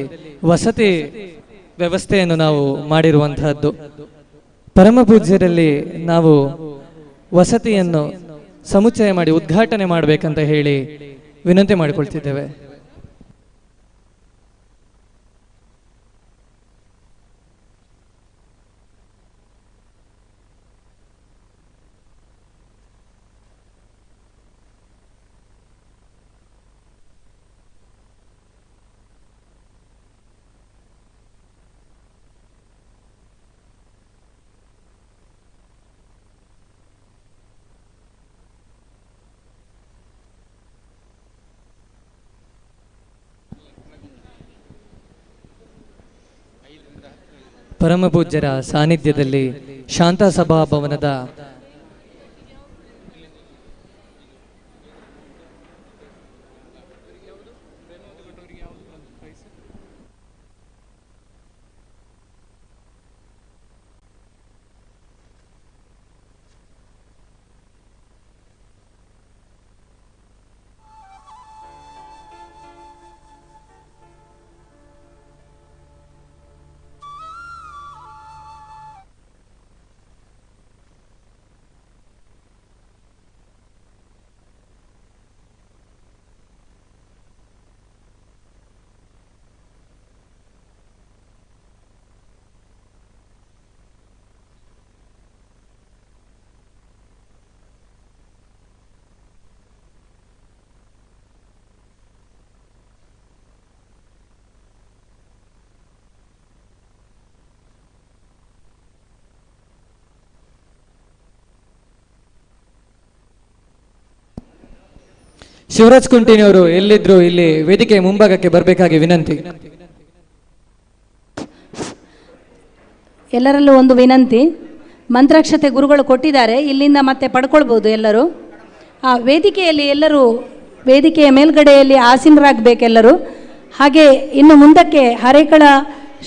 ವಸತಿ ವ್ಯವಸ್ಥೆಯನ್ನು ನಾವು ಮಾಡಿರುವಂತಹದ್ದು. ಪರಮ ಪೂಜ್ಯರಲ್ಲಿ ನಾವು ವಸತಿಯನ್ನು ಸಮುಚ್ಚಯ ಮಾಡಿ ಉದ್ಘಾಟನೆ ಮಾಡಬೇಕಂತ ಹೇಳಿ ವಿನಂತಿ ಮಾಡಿಕೊಳ್ತಿದ್ದೇವೆ. ಪರಮ ಪೂಜ್ಯರ ಸಾನ್ನಿಧ್ಯದಲ್ಲಿ ಶಾಂತ ಸಭಾಭವನದ ಶಿವರಾಜ್ ಕುಂಟಿನಿ ಅವರು ಎಲ್ಲಿದ್ರು ಇಲ್ಲಿ ವೇದಿಕೆ ಮುಂಭಾಗಕ್ಕೆ ಬರಬೇಕಾಗಿ ವಿನಂತಿ. ಎಲ್ಲರಲ್ಲೂ ಒಂದು ವಿನಂತಿ, ಮಂತ್ರಾಕ್ಷತೆ ಗುರುಗಳು ಕೊಟ್ಟಿದ್ದಾರೆ, ಇಲ್ಲಿಂದ ಮತ್ತೆ ಪಡ್ಕೊಳ್ಬೋದು ಎಲ್ಲರೂ. ಆ ವೇದಿಕೆಯಲ್ಲಿ ಎಲ್ಲರೂ ವೇದಿಕೆಯ ಮೇಲ್ಗಡೆಯಲ್ಲಿ ಆಸೀನರಾಗಬೇಕೆಲ್ಲರೂ. ಹಾಗೆ ಇನ್ನು ಮುಂದಕ್ಕೆ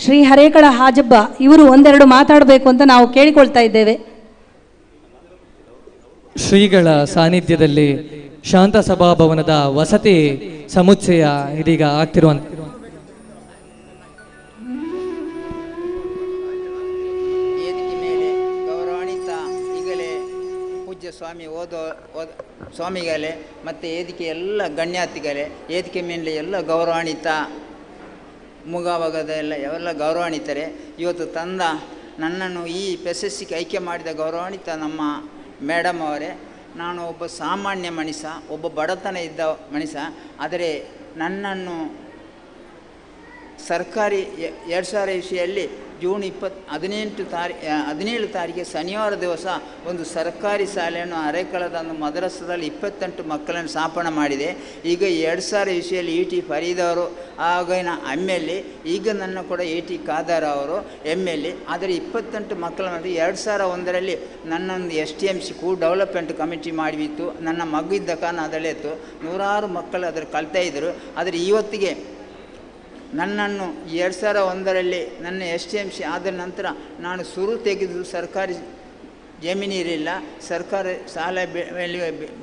ಶ್ರೀ ಹರೇಕಳ ಹಾಜಬ್ಬ ಇವರು ಒಂದೆರಡು ಮಾತಾಡಬೇಕು ಅಂತ ನಾವು ಕೇಳಿಕೊಳ್ತಾ ಇದ್ದೇವೆ. ಶ್ರೀಗಳ ಸಾನ್ನಿಧ್ಯದಲ್ಲಿ ಶಾಂತ ಸಭಾಭವನದ ವಸತಿ ಸಮುಚ್ಚಯ ಇದೀಗ ಆಗ್ತಿರುವಂತ ವೇದಿಕೆ ಮೇಲೆ ಗೌರವಾನ್ವಿತ ಈಗಲೇ ಪೂಜ್ಯ ಸ್ವಾಮಿ ಸ್ವಾಮಿಗಳೇ ಮತ್ತು ವೇದಿಕೆ ಎಲ್ಲ ಗಣ್ಯಾತಿಗಳೇ, ವೇದಿಕೆ ಮೇಲೆ ಎಲ್ಲ ಗೌರವಾನ್ವಿತ ಮುಖಭಾಗದ ಎಲ್ಲ ಗೌರವಾನ್ವಿತರೆ, ಇವತ್ತು ತಂದ ನನ್ನನ್ನು ಈ ಪ್ರಶಸ್ತಿಗೆ ಆಯ್ಕೆ ಮಾಡಿದ ಗೌರವಾನ್ವಿತ ನಮ್ಮ ಮೇಡಮ್ ಅವರೇ, ನಾನು ಒಬ್ಬ ಸಾಮಾನ್ಯ ಮನುಷ್ಯ, ಒಬ್ಬ ಬಡತನ ಇದ್ದ ಮನುಷ್ಯ. ಆದರೆ ನನ್ನನ್ನು ಸರ್ಕಾರಿ 2000 ಇಸ್ವಿಯಲ್ಲಿ ಜೂನ್ 17 ತಾರೀಕಿಗೆ ಶನಿವಾರ ದಿವಸ ಒಂದು ಸರ್ಕಾರಿ ಶಾಲೆಯನ್ನು ಅರೆಕಳದ ಒಂದು ಮದ್ರಸದಲ್ಲಿ 28 ಮಕ್ಕಳನ್ನು ಸ್ಥಾಪನೆ ಮಾಡಿದೆ. ಈಗ 2000 ಇಸ್ವಿಯಲ್ಲಿ ET ಫರೀದ್ ಅವರು ಆಗಿನ MLA, ಈಗ ನನ್ನ ಕೂಡ ET ಖಾದರ್ ಅವರು MLA. ಆದರೆ 28 ಮಕ್ಕಳ ಮಾಡಿ 2001ರಲ್ಲಿ ನನ್ನೊಂದು STMC ಡೆವಲಪ್ಮೆಂಟ್ ಕಮಿಟಿ ಮಾಡಿಬಿತ್ತು. ನನ್ನ ಮಗು ಇದ್ದ ಕಾರಣ ಅದರಲ್ಲಿತ್ತು, 100 ಮಕ್ಕಳು ಅದರ ಕಲಿತಾ ಇದ್ದರು. ಆದರೆ ಇವತ್ತಿಗೆ ನನ್ನನ್ನು 2001ರಲ್ಲಿ ನನ್ನ STMC ಆದ ನಂತರ ನಾನು ಶುರು ತೆಗೆದು ಸರ್ಕಾರಿ ಜಮೀನು ಇರಲಿಲ್ಲ, ಸರ್ಕಾರಿ ಶಾಲೆ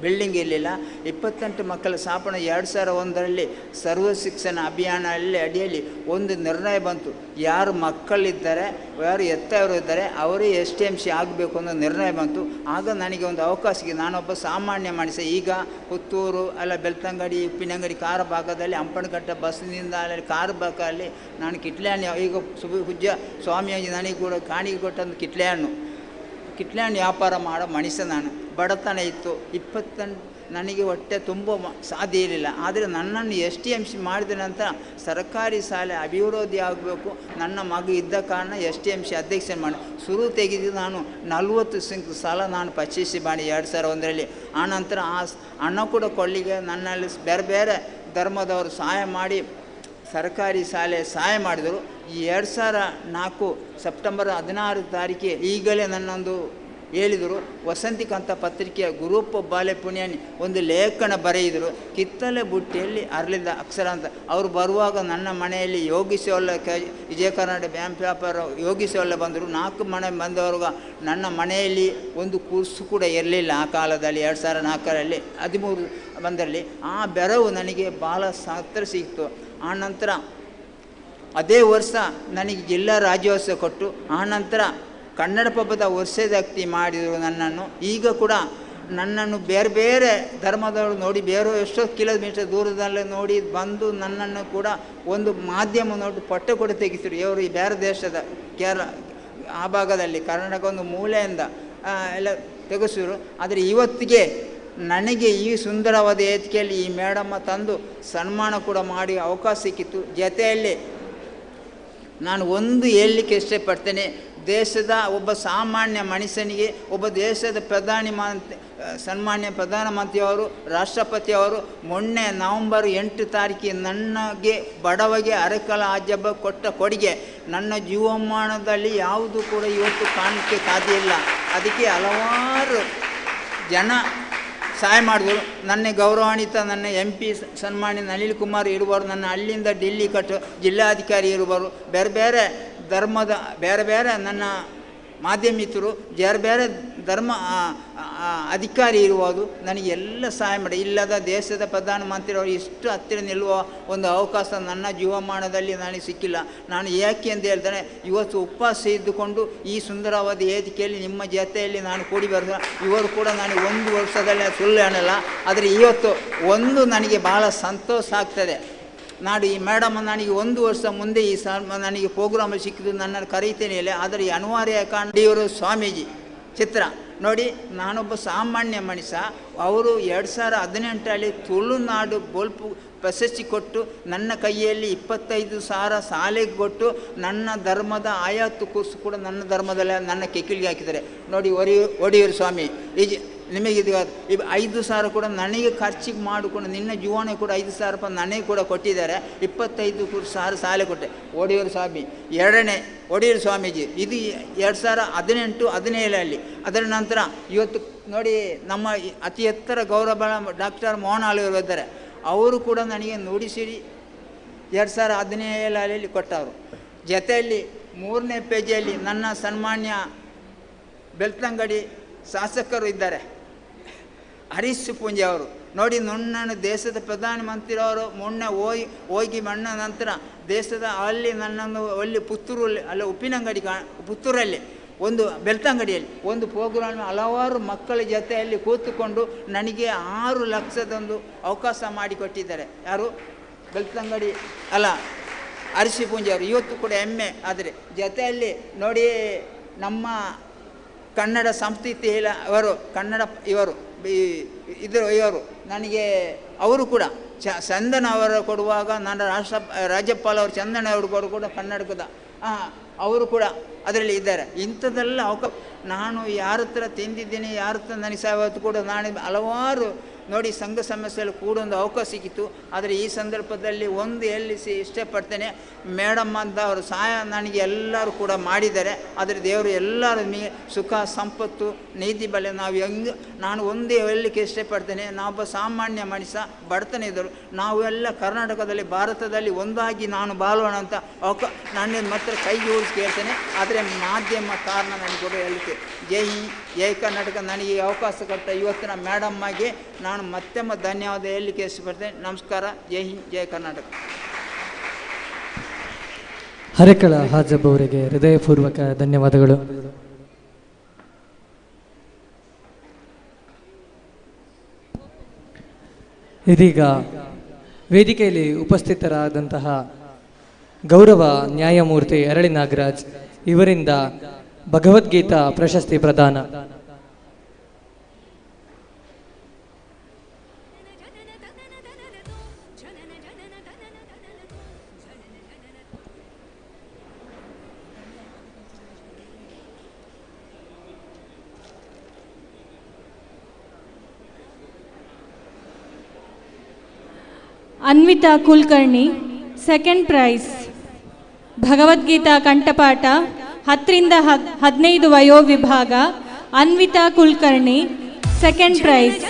ಬಿಲ್ಡಿಂಗ್ ಇರಲಿಲ್ಲ. 28 ಮಕ್ಕಳ ಸ್ಥಾಪನೆ 2001ರಲ್ಲಿ ಸರ್ವ ಶಿಕ್ಷಣ ಅಭಿಯಾನದಲ್ಲಿ ಅಡಿಯಲ್ಲಿ ಒಂದು ನಿರ್ಣಯ ಬಂತು. ಯಾರು ಮಕ್ಕಳಿದ್ದಾರೆ, ಯಾರು ಎತ್ತವರು ಇದ್ದಾರೆ ಅವರೇ STMC ಆಗಬೇಕು ಅನ್ನೋ ನಿರ್ಣಯ ಬಂತು. ಆಗ ನನಗೆ ಒಂದು ಅವಕಾಶ ಸಿಗಿದೆ. ನಾನೊಬ್ಬ ಸಾಮಾನ್ಯ ಮನುಷ್ಯ. ಈಗ ಪುತ್ತೂರು ಅಲ್ಲ ಬೆಳ್ತಂಗಡಿ, ಉಪ್ಪಿನಂಗಡಿ, ಕಾರ ಭಾಗದಲ್ಲಿ ಹಂಪನಕಟ್ಟ ಬಸ್ನಿಂದ ಅಲ್ಲಿ ಕಾರ ಭಾಗದಲ್ಲಿ ನಾನು ಕಿಟ್ಲೆ ಹಣ್ಣು, ಈಗ ಪೂಜ್ಯ ಸ್ವಾಮಿಯಾಗಿ ನನಗೆ ಕೂಡ ಕಾಣಿಗೆ ಕೊಟ್ಟಂದು ಕಿಟ್ಲೆ ಹಣ್ಣು ವ್ಯಾಪಾರ ಮಾಡೋ ಮನುಷ್ಯ ನಾನು. ಬಡತನ ಇತ್ತು, 28 ನನಗೆ ಹೊಟ್ಟೆ ತುಂಬ ಸಾಧ್ಯ ಇರಲಿಲ್ಲ. ಆದರೆ ನನ್ನನ್ನು STMC ಮಾಡಿದ ನಂತರ ಸರ್ಕಾರಿ ಶಾಲೆ ಅಭಿವೃದ್ಧಿ ಆಗಬೇಕು, ನನ್ನ ಮಗು ಇದ್ದ ಕಾರಣ STMC ಅಧ್ಯಕ್ಷ ಮಾಡಿ ಶುರು ತೆಗೆದು ನಾನು 40 ಸಾಲ ನಾನು ಪರ್ಚೇಸ್ ಮಾಡಿ 2001ರಲ್ಲಿ. ಆನಂತರ ಆ ಹಣ ಕೂಡ ಕೊಳ್ಳಿಗೆ ನನ್ನಲ್ಲಿ ಬೇರೆ ಬೇರೆ ಧರ್ಮದವರು ಸಹಾಯ ಮಾಡಿ ಸರ್ಕಾರಿ ಶಾಲೆ ಸಹಾಯ ಮಾಡಿದರು. ಈ 2004 ಸೆಪ್ಟೆಂಬರ್ 16 ತಾರೀಕಿಗೆ ಈಗಲೇ ನನ್ನೊಂದು ಹೇಳಿದರು, ವಸಂತಿಕಾಂತ ಪತ್ರಿಕೆಯ ಗುರೂಪ ಬಾಲೆ ಪುಣ್ಯಾನಿ ಒಂದು ಲೇಖನ ಬರೆಯಿದರು, ಕಿತ್ತಲೆ ಬುಟ್ಟಿಯಲ್ಲಿ ಅರಳಿದ ಅಕ್ಷರ ಅಂತ. ಅವರು ಬರುವಾಗ ನನ್ನ ಮನೆಯಲ್ಲಿ ಯೋಗಿಸೋಲ್ಲ ವಿಜಯ ಕರ್ನಾಟಕ ಬ್ಯಾಂಕ್ ವ್ಯಾಪಾರ ಯೋಗಿಸೋಲ್ಲ ಬಂದರು. 4 ಮನೆ ಬಂದವ್ರಿಗೆ ನನ್ನ ಮನೆಯಲ್ಲಿ ಒಂದು ಕೂಸು ಕೂಡ ಇರಲಿಲ್ಲ ಆ ಕಾಲದಲ್ಲಿ. 2004ರಲ್ಲಿ 13 ಬಂದರಲ್ಲಿ ಆ ಬೆರವು ನನಗೆ ಭಾಳ ಹತ್ತಿರ ಸಿಕ್ತು. ಆನಂತರ ಅದೇ ವರ್ಷ ನನಗೆ ಜಿಲ್ಲಾ ರಾಜ್ಯೋತ್ಸವ ಕೊಟ್ಟು, ಆನಂತರ ಕನ್ನಡ ಪಬ್ಬದ ವರ್ಷದಾಕ್ತಿ ಮಾಡಿದರು ನನ್ನನ್ನು. ಈಗ ಕೂಡ ನನ್ನನ್ನು ಬೇರೆ ಬೇರೆ ಧರ್ಮದವರು ನೋಡಿ, ಬೇರೆ ಎಷ್ಟೋ ಕಿಲೋಮೀಟರ್ ದೂರದಲ್ಲೇ ನೋಡಿ ಬಂದು ನನ್ನನ್ನು ಕೂಡ ಒಂದು ಮಾಧ್ಯಮ ನೋಡಿ ಪಟ್ಟ ಕೂಡ ತೆಗೆಸಿರು. ಇವರು ಈ ಬೇರೆ ದೇಶದ ಆ ಭಾಗದಲ್ಲಿ ಕರ್ನಾಟಕ ಒಂದು ಮೂಲೆಯಿಂದ ಎಲ್ಲ ತೆಗೆಸಿರು. ಆದರೆ ಇವತ್ತಿಗೆ ನನಗೆ ಈ ಸುಂದರವಾದ ವೇದಿಕೆಯಲ್ಲಿ ಈ ಮೇಡಮ್ಮ ತಂದು ಸನ್ಮಾನ ಕೂಡ ಮಾಡಿ ಅವಕಾಶ ಸಿಕ್ಕಿತ್ತು. ಜೊತೆಯಲ್ಲಿ ನಾನು ಒಂದು ಹೇಳಲಿಕ್ಕೆ ಇಷ್ಟಪಡ್ತೇನೆ, ದೇಶದ ಒಬ್ಬ ಸಾಮಾನ್ಯ ಮನುಷ್ಯನಿಗೆ ಒಬ್ಬ ದೇಶದ ಸನ್ಮಾನ್ಯ ಪ್ರಧಾನಮಂತ್ರಿಯವರು, ರಾಷ್ಟ್ರಪತಿಯವರು ಮೊನ್ನೆ ನವೆಂಬರ್ 8 ತಾರೀಕಿಗೆ ನನಗೆ ಬಡವಗೆ ಅರೆಕಲ ಹಾಜಬ್ಬ ಕೊಟ್ಟ ಕೊಡುಗೆ ನನ್ನ ಜೀವಮಾನದಲ್ಲಿ ಯಾವುದು ಕೂಡ ಇವತ್ತು ಕಾಣಲಿಕ್ಕೆ ಸಾಧ್ಯ ಇಲ್ಲ. ಅದಕ್ಕೆ ಹಲವಾರು ಜನ ಸಹಾಯ ಮಾಡಿದ್ರು. ನನ್ನ ಗೌರವಾನ್ವಿತ ನನ್ನ MP ಸನ್ಮಾನ್ಯ ಅನಿಲ್ ಕುಮಾರ್ ಇರುವರು, ನನ್ನ ಅಲ್ಲಿಂದ ఢిల్లీ ಜಿಲ್ಲಾಧಿಕಾರಿ ಇರುವರು, ಬೇರೆ ಬೇರೆ ಧರ್ಮದ ಬೇರೆ ಬೇರೆ ನನ್ನ ಮಾಧ್ಯಮಿತರು, ಬೇರೆ ಬೇರೆ ಧರ್ಮ ಅಧಿಕಾರಿ ಇರುವುದು ನನಗೆಲ್ಲ ಸಹಾಯ ಮಾಡಿ. ಇಲ್ಲದ ದೇಶದ ಪ್ರಧಾನಮಂತ್ರಿಯವರು ಇಷ್ಟು ಹತ್ತಿರ ನಿಲ್ಲುವ ಒಂದು ಅವಕಾಶ ನನ್ನ ಜೀವಮಾನದಲ್ಲಿ ನನಗೆ ಸಿಕ್ಕಿಲ್ಲ. ನಾನು ಯಾಕೆ ಅಂತ ಹೇಳ್ತಾನೆ, ಇವತ್ತು ಉಪವಾಸ ಇದ್ದುಕೊಂಡು ಈ ಸುಂದರವಾದ ವೇದಿಕೆಯಲ್ಲಿ ನಿಮ್ಮ ಜೊತೆಯಲ್ಲಿ ನಾನು ಕೂಡಿ ಬರೆದ ಇವರು ಕೂಡ ನನಗೆ 1 ವರ್ಷದಲ್ಲೇ ಸುಳ್ಳು ಅನ್ನಲ್ಲ. ಆದರೆ ಇವತ್ತು ಒಂದು ನನಗೆ ಭಾಳ ಸಂತೋಷ ಆಗ್ತದೆ. ಈ ಮೇಡಮ್ ನನಗೆ 1 ವರ್ಷ ಮುಂದೆ ಈ ನನಗೆ ಪ್ರೋಗ್ರಾಮಲ್ಲಿ ಸಿಕ್ಕಿದ್ದು, ನನ್ನನ್ನು ಕರೀತೇನೆ ಇಲ್ಲ. ಆದರೆ ಈ ಅನಿವಾರ್ಯ ಕಾರಣ ಇವರು ಸ್ವಾಮೀಜಿ ಚಿತ್ರ ನೋಡಿ, ನಾನೊಬ್ಬ ಸಾಮಾನ್ಯ ಮನುಷ್ಯ. ಅವರು 2018ರಲ್ಲಿ ತುಳುನಾಡು ಬೋಲ್ಪು ಪ್ರಶಸ್ತಿ ಕೊಟ್ಟು ನನ್ನ ಕೈಯಲ್ಲಿ 25,000 ಶಾಲೆಗೆ ಕೊಟ್ಟು ನನ್ನ ಧರ್ಮದ ಆಯಾತು ಕೂಸು ಕೂಡ ನನ್ನ ಧರ್ಮದಲ್ಲೇ ನನ್ನ ಕೆಕ್ಕಿಲಿಗೆ ಹಾಕಿದ್ದಾರೆ ನೋಡಿ. ಒಡೆಯೂರು ಸ್ವಾಮಿ ನಿಮಗೆ ಇದು 5,000 ಕೂಡ ನನಗೆ ಖರ್ಚಿಗೆ ಮಾಡಿಕೊಂಡು ನಿನ್ನ ಜೀವನ ಕೂಡ 5,000 ರೂಪಾಯಿ ನನಗೆ ಕೂಡ ಕೊಟ್ಟಿದ್ದಾರೆ. 25,000 ಸಾಲ ಕೊಟ್ಟೆ. ಒಡೆಯೂರು ಸ್ವಾಮಿ ಎರಡನೇ ಒಡೆಯೂರು ಸ್ವಾಮೀಜಿ ಇದು 2018-17 ಅದರ ನಂತರ ಇವತ್ತು ನೋಡಿ ನಮ್ಮ ಅತಿ ಎತ್ತರ ಗೌರವ ಡಾಕ್ಟರ್ ಮೋಹನ್ ಆಳ್ವರು ಇದ್ದಾರೆ. ಅವರು ಕೂಡ ನನಗೆ ನುಡಿಸಿರಿ 2017 ಕೊಟ್ಟವರು. ಜೊತೆಯಲ್ಲಿ 3ನೇ ಪೇಜಿಯಲ್ಲಿ ನನ್ನ ಸನ್ಮಾನ್ಯ ಬೆಳ್ತಂಗಡಿ ಶಾಸಕರು ಇದ್ದಾರೆ, ಹರೀಶ್ ಪೂಂಜಿ ಅವರು. ನೋಡಿ ನನ್ನನ್ನು ದೇಶದ ಪ್ರಧಾನಮಂತ್ರಿ ಅವರು ಮೊನ್ನೆ ಹೋಗಿ ಮಣ್ಣ ನಂತರ ದೇಶದ ಅಲ್ಲಿ ನನ್ನನ್ನು ಅಲ್ಲಿ ಪುತ್ತೂರಲ್ಲಿ ಅಲ್ಲ ಉಪ್ಪಿನಂಗಡಿ ಪುತ್ತೂರಲ್ಲಿ ಒಂದು ಬೆಳ್ತಂಗಡಿಯಲ್ಲಿ ಒಂದು ಪ್ರೋಗ್ರಾಮ್ ಹಲವಾರು ಮಕ್ಕಳ ಜೊತೆಯಲ್ಲಿ ಕೂತುಕೊಂಡು ನನಗೆ 6 ಲಕ್ಷದೊಂದು ಅವಕಾಶ ಮಾಡಿಕೊಟ್ಟಿದ್ದಾರೆ. ಯಾರು? ಬೆಳ್ತಂಗಡಿ ಅಲ್ಲ ಹರೀಶ್ ಪೂಂಜಿ ಅವರು. ಇವತ್ತು ಕೂಡ ಹೆಮ್ಮೆ. ಆದರೆ ಜೊತೆಯಲ್ಲಿ ನೋಡಿ ನಮ್ಮ ಕನ್ನಡ ಸಂಸ್ಕೃತಿ ಅವರು ಕನ್ನಡ ಇವರು ಇವರು ನನಗೆ ಅವರು ಕೂಡ ಚಂದನ ಅವರು ಕೊಡುವಾಗ ನನ್ನ ರಾಜ್ಯಪಾಲ ಅವರು ಚಂದನ ಅವರು ಕೂಡ ಕನ್ನಡಕದ ಅವರು ಕೂಡ ಅದರಲ್ಲಿ ಇದ್ದಾರೆ. ಇಂಥದ್ದೆಲ್ಲ ಅವಕಾಶ ನಾನು ಯಾರ ಹತ್ರ ತಿಂದಿದ್ದೀನಿ, ಯಾರ ಹತ್ರ ನನಗೆ ಸಾವತ್ತು ಕೂಡ ನಾನು ಹಲವಾರು ನೋಡಿ ಸಂಘ ಸಮಸ್ಯೆಯಲ್ಲಿ ಕೂಡ ಒಂದು ಅವಕಾಶ ಸಿಕ್ಕಿತ್ತು. ಆದರೆ ಈ ಸಂದರ್ಭದಲ್ಲಿ ಒಂದು ಇಷ್ಟಪಡ್ತೇನೆ, ಮೇಡಮ್ ಅಂತ ಅವರು ಸಹಾಯ ನನಗೆ ಎಲ್ಲರೂ ಕೂಡ ಮಾಡಿದ್ದಾರೆ. ಆದರೆ ದೇವರು ಎಲ್ಲರ ಸುಖ ಸಂಪತ್ತು ನೀತಿ ಬಲೆ ನಾವು ನಾನು ಒಂದೇ ಹೇಳಲಿಕ್ಕೆ ಇಷ್ಟಪಡ್ತೇನೆ, ನಾವೊಬ್ಬ ಸಾಮಾನ್ಯ ಮನುಷ್ಯ, ಬಡತನ ಇದ್ದರು, ನಾವು ಎಲ್ಲ ಕರ್ನಾಟಕದಲ್ಲಿ ಭಾರತದಲ್ಲಿ ಒಂದಾಗಿ ನಾನು ಬಾಳೋಣ ಅಂತ ನಾನು ಮಾತ್ರ ಕೈ ಜೋಡಿಸಿ ಕೇಳ್ತೇನೆ. ಆದರೆ ಮಾಧ್ಯಮ ಕಾರಣ ನನಗೆ ಕೂಡ ಹೇಳಲಿಕ್ಕೆ ಜೈ ಹಿಂದ್ ಜೈ ಕರ್ನಾಟಕ ನನಗೆ ಅವಕಾಶ ಕೊಟ್ಟ ಇವತ್ತಿನ ಮೇಡಮ್ಮಾಗೆ ನಾನು ಮತ್ತೊಮ್ಮೆ ಧನ್ಯವಾದ ಹೇಳಲಿಕ್ಕೆ ಇಷ್ಟಪಡ್ತೇನೆ. ನಮಸ್ಕಾರ. ಜೈ ಹಿಂದ್ ಜೈ ಕರ್ನಾಟಕ. ಹರೇಕಳ ಹಾಜಬ್ ಅವರಿಗೆ ಹೃದಯಪೂರ್ವಕ ಧನ್ಯವಾದಗಳು. ಇದೀಗ ವೇದಿಕೆಯಲ್ಲಿ ಉಪಸ್ಥಿತರಾದಂತಹ ಗೌರವ ನ್ಯಾಯಮೂರ್ತಿ ಅರಳಿ ನಾಗರಾಜ್ ಇವರಿಂದ ಭಗವದ್ಗೀತಾ ಪ್ರಶಸ್ತಿ ಪ್ರದಾನ. Anvita Kulkarni second prize. ಭಗವದ್ಗೀತಾ ಕಂಠಪಾಠ 10ರಿಂದ 15 ವಯೋ ವಿಭಾಗ ಅನ್ವಿತಾ ಕುಲಕರ್ಣಿ ಸೆಕೆಂಡ್ ಪ್ರೈಸ್.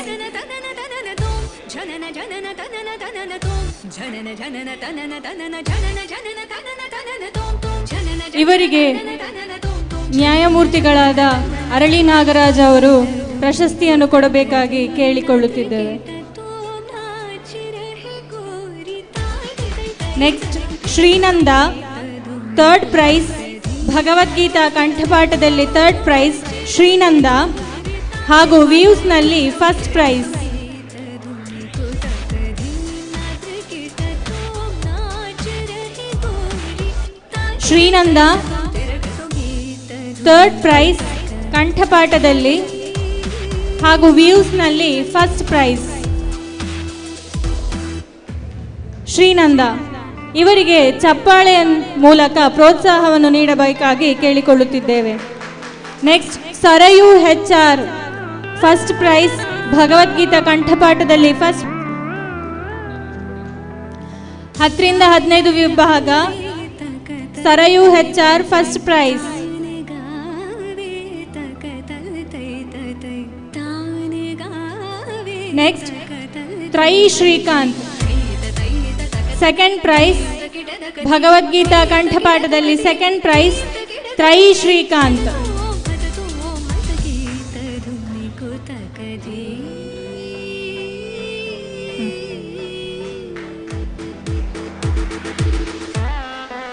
ಇವರಿಗೆ ನ್ಯಾಯಮೂರ್ತಿಗಳಾದ ಅರಳಿ ನಾಗರಾಜ್ ಅವರು ಪ್ರಶಸ್ತಿಯನ್ನು ಕೊಡಬೇಕಾಗಿ ಕೇಳಿಕೊಳ್ಳುತ್ತಿದ್ದೇವೆ. Next Shrinanda third prize. Bhagavad Gita ಕಂಠಪಾಠದಲ್ಲಿ ಥರ್ಡ್ ಪ್ರೈಸ್ ಶ್ರೀನಂದ ಹಾಗೂ ವ್ಯೂಸ್ನಲ್ಲಿ first prize. Shrinanda third prize ಕಂಠಪಾಠದಲ್ಲಿ ಹಾಗೂ ವ್ಯೂಸ್ನಲ್ಲಿ ಫಸ್ಟ್ ಪ್ರೈಸ್. ಶ್ರೀನಂದ ಇವರಿಗೆ ಚಪ್ಪಾಳೆಯ ಮೂಲಕ ಪ್ರೋತ್ಸಾಹವನ್ನು ನೀಡಬೇಕಾಗಿ ಕೇಳಿಕೊಳ್ಳುತ್ತಿದ್ದೇವೆ. Next Sarayu HR first prize. Bhagavad Gita ಕಂಠಪಾಠದಲ್ಲಿ ಫಸ್ಟ್. 10ರಿಂದ 15 ವಿಭಾಗ Sarayu HR first prize. Next ತ್ರೈ ಶ್ರೀಕಾಂತ್ ಸೆಕೆಂಡ್ ಪ್ರೈಸ್. ಭಗವದ್ಗೀತಾ ಕಂಠಪಾಠದಲ್ಲಿ ಸೆಕೆಂಡ್ ಪ್ರೈಸ್ ತ್ರೈ Shrikant.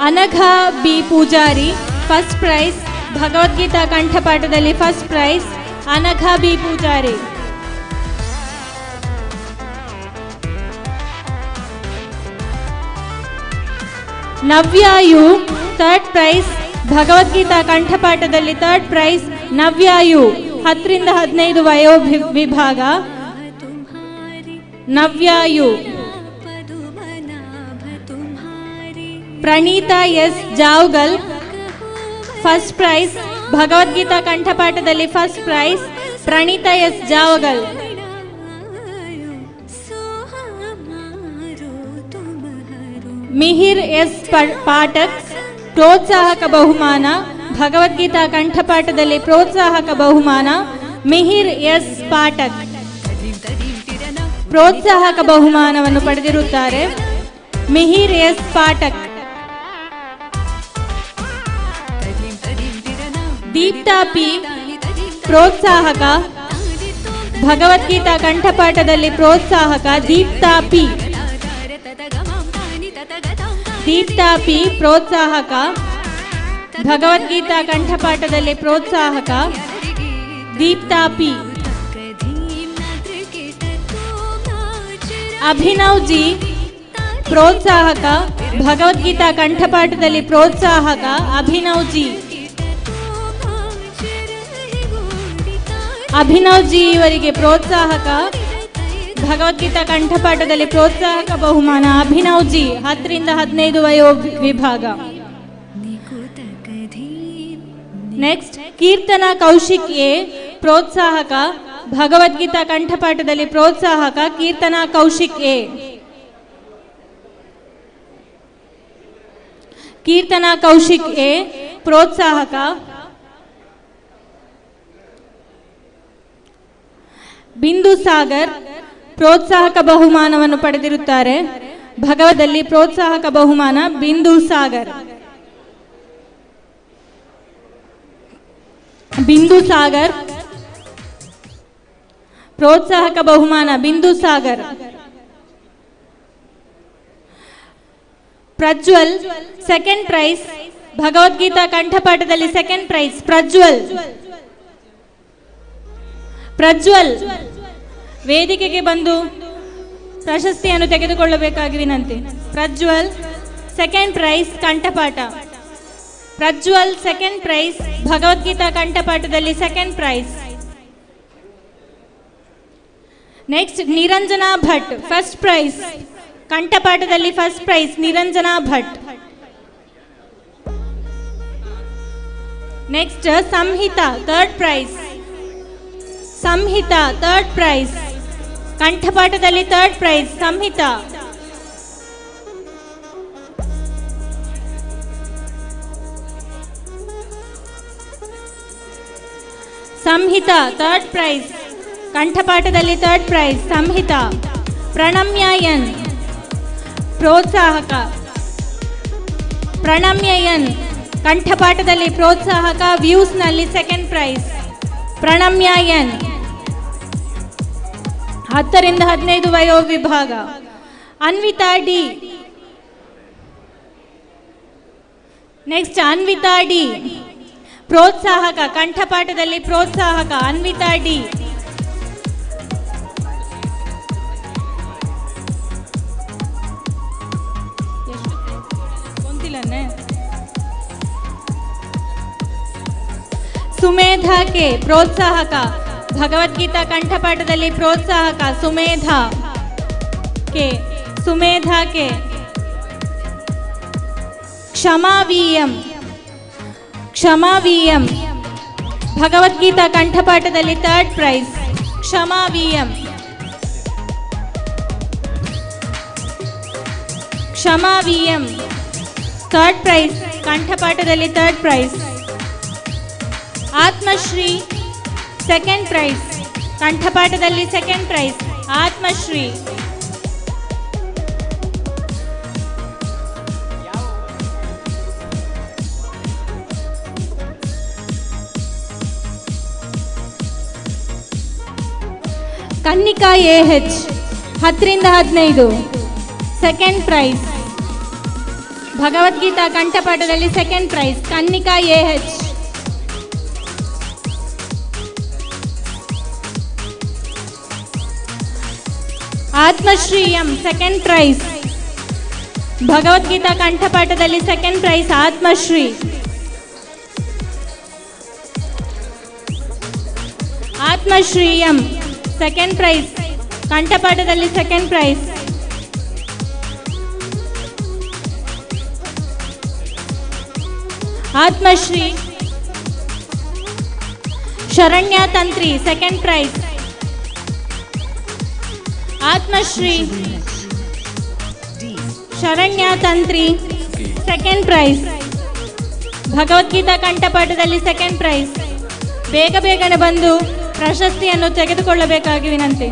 Anagha B Poojari first prize. Bhagavad Gita ಕಂಠಪಾಠದಲ್ಲಿ first prize Anagha B Poojari. ನವ್ಯಾಯು ಥರ್ಡ್ ಪ್ರೈಸ್. ಭಗವದ್ಗೀತಾ ಕಂಠಪಾಠದಲ್ಲಿ ಥರ್ಡ್ ಪ್ರೈಸ್ ನವ್ಯಾಯು 10ರಿಂದ 15 ವಯೋ ವಿಭಾಗ ನವ್ಯಾಯು. Praneetha S Javagal first prize. Bhagavad Gita ಕಂಠಪಾಠದಲ್ಲಿ first prize Praneetha S Javagal, Mihir S Pathak ಪ್ರೋತ್ಸಾಹಕ ಬಹುಮಾನ. ಭಗವದ್ಗೀತಾ ಕಂಠಪಾಠದಲ್ಲಿ ಪ್ರೋತ್ಸಾಹಕ ಬಹುಮಾನ ಮಿಹಿರ್ ಎಸ್ ಪಾಠಕ್ ಪ್ರೋತ್ಸಾಹಕ ಬಹುಮಾನವನ್ನು ಪಡೆದಿರುತ್ತಾರೆ. ಮಿಹಿರ್ ಎಸ್ ಪಾಠಕ್. ದೀಪ್ತಾ ಪಿ ಪ್ರೋತ್ಸಾಹಕ ಭಗವದ್ಗೀತಾ ಕಂಠಪಾಠದಲ್ಲಿ ಪ್ರೋತ್ಸಾಹಕ ದೀಪ್ತಾ ಪಿ. ದೀಪ್ತಾ ಪಿ ಪ್ರೋತ್ಸಾಹಕ ಭಗವದ್ಗೀತಾ ಕಂಠಪಾಠದಲ್ಲಿ ಪ್ರೋತ್ಸಾಹಕ ದೀಪ್ತಾ ಪಿ. ಅಭಿನವ್ ಜಿ ಪ್ರೋತ್ಸಾಹಕ ಭಗವದ್ಗೀತಾ ಕಂಠಪಾಠದಲ್ಲಿ ಪ್ರೋತ್ಸಾಹಕ ಅಭಿನವ್ ಜಿ. ಅಭಿನವ್ ಜಿ ಇವರಿಗೆ ಪ್ರೋತ್ಸಾಹಕ ಭಗವದ್ಗೀತಾ ಕಂಠಪಾಠದಲ್ಲಿ ಪ್ರೋತ್ಸಾಹಕ ಬಹುಮಾನ ಅಭಿನವ್ ಜಿ 10 ರಿಂದ 15 ವಯೋ ವಿಭಾಗ. ನೆಕ್ಸ್ಟ್ ಕೀರ್ತನಾ ಕೌಶಿಕ್ ಎ ಪ್ರೋತ್ಸಾಹಕ ಭಗವದ್ಗೀತಾ ಕಂಠಪಾಠದಲ್ಲಿ ಪ್ರೋತ್ಸಾಹಕ ಕೀರ್ತನಾ ಕೌಶಿಕ್ ಎ. ಕೀರ್ತನಾ ಕೌಶಿಕ್ ಎ ಪ್ರೋತ್ಸಾಹಕ. ಬಿಂದು ಸಾಗರ್ ಪ್ರೋತ್ಸಾಹಕ ಬಹುಮಾನವನ್ನು ಪಡೆದಿರುತ್ತಾರೆ. ಭಗವದಲ್ಲಿ ಪ್ರೋತ್ಸಾಹಕ ಬಹುಮಾನ ಬಿಂದು ಸಾಗರ್. ಬಿಂದು ಸಾಗರ್ ಪ್ರೋತ್ಸಾಹಕ ಬಹುಮಾನ ಬಿಂದು ಸಾಗರ್. ಪ್ರಜ್ವಲ್ ಸೆಕೆಂಡ್ ಪ್ರೈಸ್ ಭಗವದ್ಗೀತಾ ಕಂಠಪಾಠದಲ್ಲಿ ಸೆಕೆಂಡ್ ಪ್ರೈಸ್ ಪ್ರಜ್ವಲ್. ಪ್ರಜ್ವಲ್ ವೇದಿಕೆಗೆ ಬಂದು ಪ್ರಶಸ್ತಿಯನ್ನು ತೆಗೆದುಕೊಳ್ಳಬೇಕಾಗಿ ವಿನಂತಿ. ಪ್ರಜ್ವಲ್ ಸೆಕೆಂಡ್ ಪ್ರೈಸ್ ಕಂಠಪಾಠ. ಪ್ರಜ್ವಲ್ ಸೆಕೆಂಡ್ ಪ್ರೈಸ್ ಭಗವದ್ಗೀತಾ ಕಂಠಪಾಠದಲ್ಲಿ second prize. Next Niranjana Bhat first prize ಕಂಠಪಾಠದಲ್ಲಿ first prize Niranjana Bhat. Next Samhita third prize. Samhita third prize ಕಂಠಪಾಠದಲ್ಲಿ third prize Samhita. Samhita third prize ಕಂಠಪಾಠದಲ್ಲಿ third prize Samhita. Pranamya N ಪ್ರೋತ್ಸಾಹಕ. ಪ್ರಣಮ್ಯ ಎನ್ ಕಂಠಪಾಠದಲ್ಲಿ ಪ್ರೋತ್ಸಾಹಕ ವ್ಯೂಸ್ನಲ್ಲಿ ಸೆಕೆಂಡ್ ಪ್ರೈಸ್. ಪ್ರಣಮ್ಯ ಎನ್ 10 ರಿಂದ 15 ವಯೋ ವಿಭಾಗ. Anvitha D. Next Anvitha D ಪ್ರೋತ್ಸಾಹಕ ಕಂಠಪಾಠದಲ್ಲಿ ಪ್ರೋತ್ಸಾಹಕ ಅನ್ವಿತಾ ಡಿ. ಸುಮೇಧಾ ಕೆ ಪ್ರೋತ್ಸಾಹಕ ಭಗವದ್ಗೀತಾ ಕಂಠಪಾಠದಲ್ಲಿ ಪ್ರೋತ್ಸಾಹಕ Sumedha K. Sumedha K. Kshama VM. Kshama VM Bhagavadgita ಕಂಠಪಾಠದಲ್ಲಿ third prize Kshama VM. Kshama VM third prize ಕಂಠಪಾಠದಲ್ಲಿ third prize. Atmashree second prize ಕಂಠಪಾಠದಲ್ಲಿ second prize Atmashree. Kannika AH 10 ರಿಂದ 15 ಸೆಕೆಂಡ್ ಪ್ರೈಸ್ ಭಗವದ್ಗೀತಾ ಕಂಠಪಾಠದಲ್ಲಿ second prize Kannika AH. Atmashree M second prize Bhagavad Gita ಕಂಠಪಾಠದಲ್ಲಿ second prize Atmashree. Atmashree M second prize ಕಂಠಪಾಠದಲ್ಲಿ second prize. Atmashree. Sharanya Tantri second prize. Atmashree Sharanya Tantri second prize. Bhagavad Gita ಕಂಠಪಾಠದಲ್ಲಿ second prize. ಬೇಗ ಬೇಗನೆ ಬಂದು ಪ್ರಶಸ್ತಿಯನ್ನು ತೆಗೆದುಕೊಳ್ಳಬೇಕಾಗಿ ವಿನಂತಿ.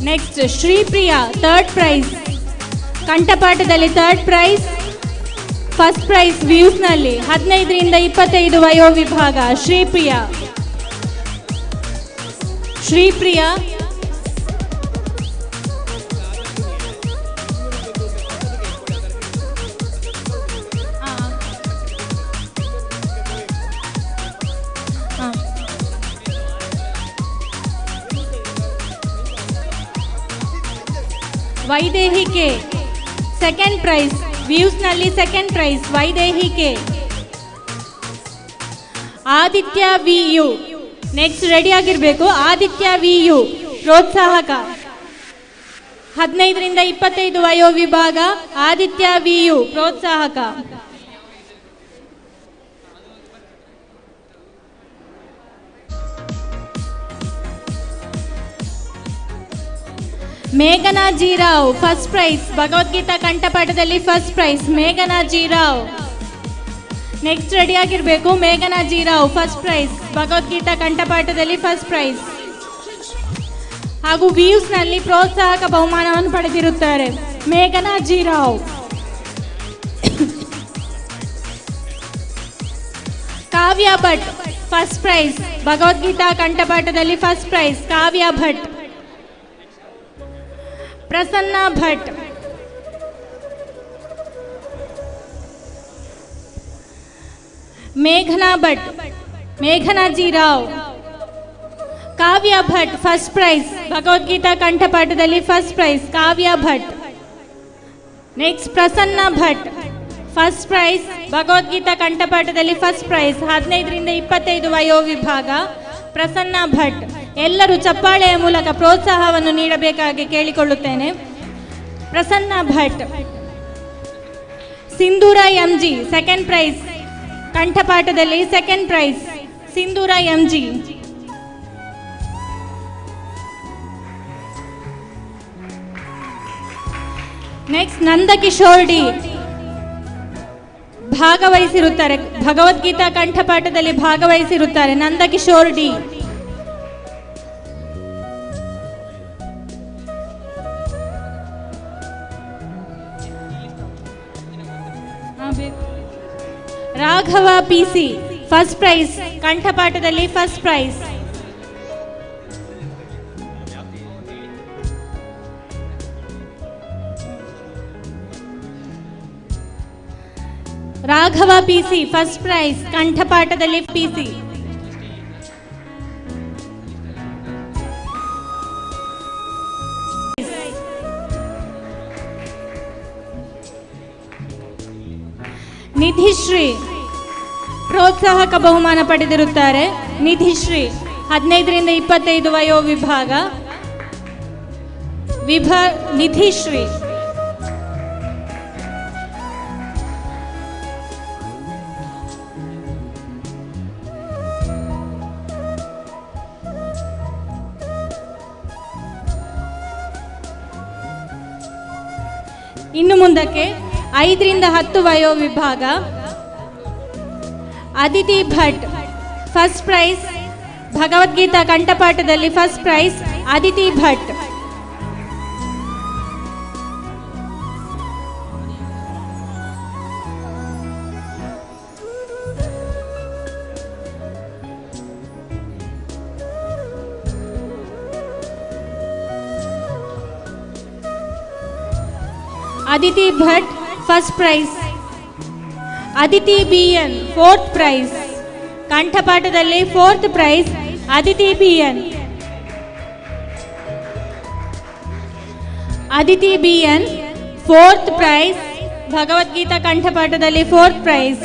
Next Sripriya third prize. ಕಂಠಪಾಠದಲ್ಲಿ ಥರ್ಡ್ ಪ್ರೈಸ್. ಫಸ್ಟ್ ಪ್ರೈಸ್ ವ್ಯೂಸ್ನಲ್ಲಿ 15ರಿಂದ 25 ವಯೋ ವಿಭಾಗ. ಶ್ರೀಪ್ರಿಯಾ ವೈದೇಹಿಕೆ ಸೆಕೆಂಡ್ ಪ್ರೈಸ್. ವ್ಯೂಸ್ನಲ್ಲಿ ಸೆಕೆಂಡ್ ಪ್ರೈಸ್ ವೈದೇಹಿಕೆ. ಆದಿತ್ಯ ವಿಯು ನೆಕ್ಸ್ಟ್ ರೆಡಿ ಆಗಿರಬೇಕು. ಆದಿತ್ಯ ವಿಯು ಪ್ರೋತ್ಸಾಹಕ 15ರಿಂದ 25 ವಯೋ ವಿಭಾಗ. ಆದಿತ್ಯ ವಿಯು ಪ್ರೋತ್ಸಾಹಕ. ಮೇಘನಾ ಜೀರಾವ್ ಫಸ್ಟ್ ಪ್ರೈಸ್. ಭಗವದ್ಗೀತಾ ಕಂಠಪಾಠದಲ್ಲಿ ಫಸ್ಟ್ ಪ್ರೈಸ್ ಮೇಘನಾ ಜೀರಾವ್. ನೆಕ್ಸ್ಟ್ ರೆಡಿ ಆಗಿರಬೇಕು. ಮೇಘನಾ ಜೀರಾವ್ ಫಸ್ಟ್ ಪ್ರೈಸ್ ಭಗವದ್ಗೀತಾ ಕಂಠಪಾಠದಲ್ಲಿ ಫಸ್ಟ್ ಪ್ರೈಸ್ ಹಾಗೂ ವ್ಯೂಸ್ನಲ್ಲಿ ಪ್ರೋತ್ಸಾಹಕ ಬಹುಮಾನವನ್ನು ಪಡೆದಿರುತ್ತಾರೆ ಮೇಘನಾ ಜೀರಾವ್. ಕಾವ್ಯ ಭಟ್ ಫಸ್ಟ್ ಪ್ರೈಸ್ ಭಗವದ್ಗೀತಾ ಕಂಠಪಾಠದಲ್ಲಿ ಫಸ್ಟ್ ಪ್ರೈಸ್ ಕಾವ್ಯ ಭಟ್. ಪ್ರಸನ್ನ ಭಟ್ ಮೇಘನಾ ಭಟ್ ಮೇಘನಾ ಜೀರಾವ್. ಕಾವ್ಯ ಭಟ್ ಫಸ್ಟ್ ಪ್ರೈಸ್ ಭಗವದ್ಗೀತಾ ಕಂಠಪಾಠದಲ್ಲಿ ಫಸ್ಟ್ ಪ್ರೈಸ್ ಕಾವ್ಯ Bhat. Next Prasanna Bhat first prize Bhagavad Gita ಕಂಠಪಾಠದಲ್ಲಿ ಫಸ್ಟ್ ಪ್ರೈಸ್ 15ರಿಂದ 25 ವಯೋ ವಿಭಾಗ. ಪ್ರಸನ್ನ ಭಟ್. ಎಲ್ಲರೂ ಚಪ್ಪಾಳೆಯ ಮೂಲಕ ಪ್ರೋತ್ಸಾಹವನ್ನು ನೀಡಬೇಕಾಗಿ ಕೇಳಿಕೊಳ್ಳುತ್ತೇನೆ. Prasanna Bhat. Sindhura MG second prize ಕಂಠಪಾಠದಲ್ಲಿ second prize Sindhura MG. Next Nandakishore D ಭಾಗವಹಿಸಿರುತ್ತಾರೆ. ಭಗವದ್ಗೀತಾ ಕಂಠಪಾಠದಲ್ಲಿ ಭಾಗವಹಿಸಿರುತ್ತಾರೆ Nandakishore D. Raghava PC first prize ಕಂಠಪಾಠದಲ್ಲಿ first prize. Raghava PC first prize ಕಂಠಪಾಠದಲ್ಲಿ ಪಿಸಿ. ನಿಧಿಶ್ರೀ ಪ್ರೋತ್ಸಾಹಕ ಬಹುಮಾನ ಪಡೆದಿರುತ್ತಾರೆ. ನಿಧಿಶ್ರೀ 15ರಿಂದ 25 ವಯೋ ವಿಭಾಗ. ನಿಧಿಶ್ರೀ. ಇನ್ನು ಮುಂದಕ್ಕೆ 5ರಿಂದ 10 ವಯೋ ವಿಭಾಗ. ಅದಿತಿ ಭಟ್ ಫಸ್ಟ್ ಪ್ರೈಸ್ ಭಗವದ್ಗೀತಾ ಕಂಠಪಾಠದಲ್ಲಿ first prize Aditi Bhat. Aditi Bhat first prize. Aditi BN fourth prize ಕಂಠಪಾಠದಲ್ಲಿ fourth prize Aditi BN. Aditi BN, 4th prize, Bhagavad Gita ಕಂಠಪಾಠದಲ್ಲಿ 4th ಪ್ರೈಸ್.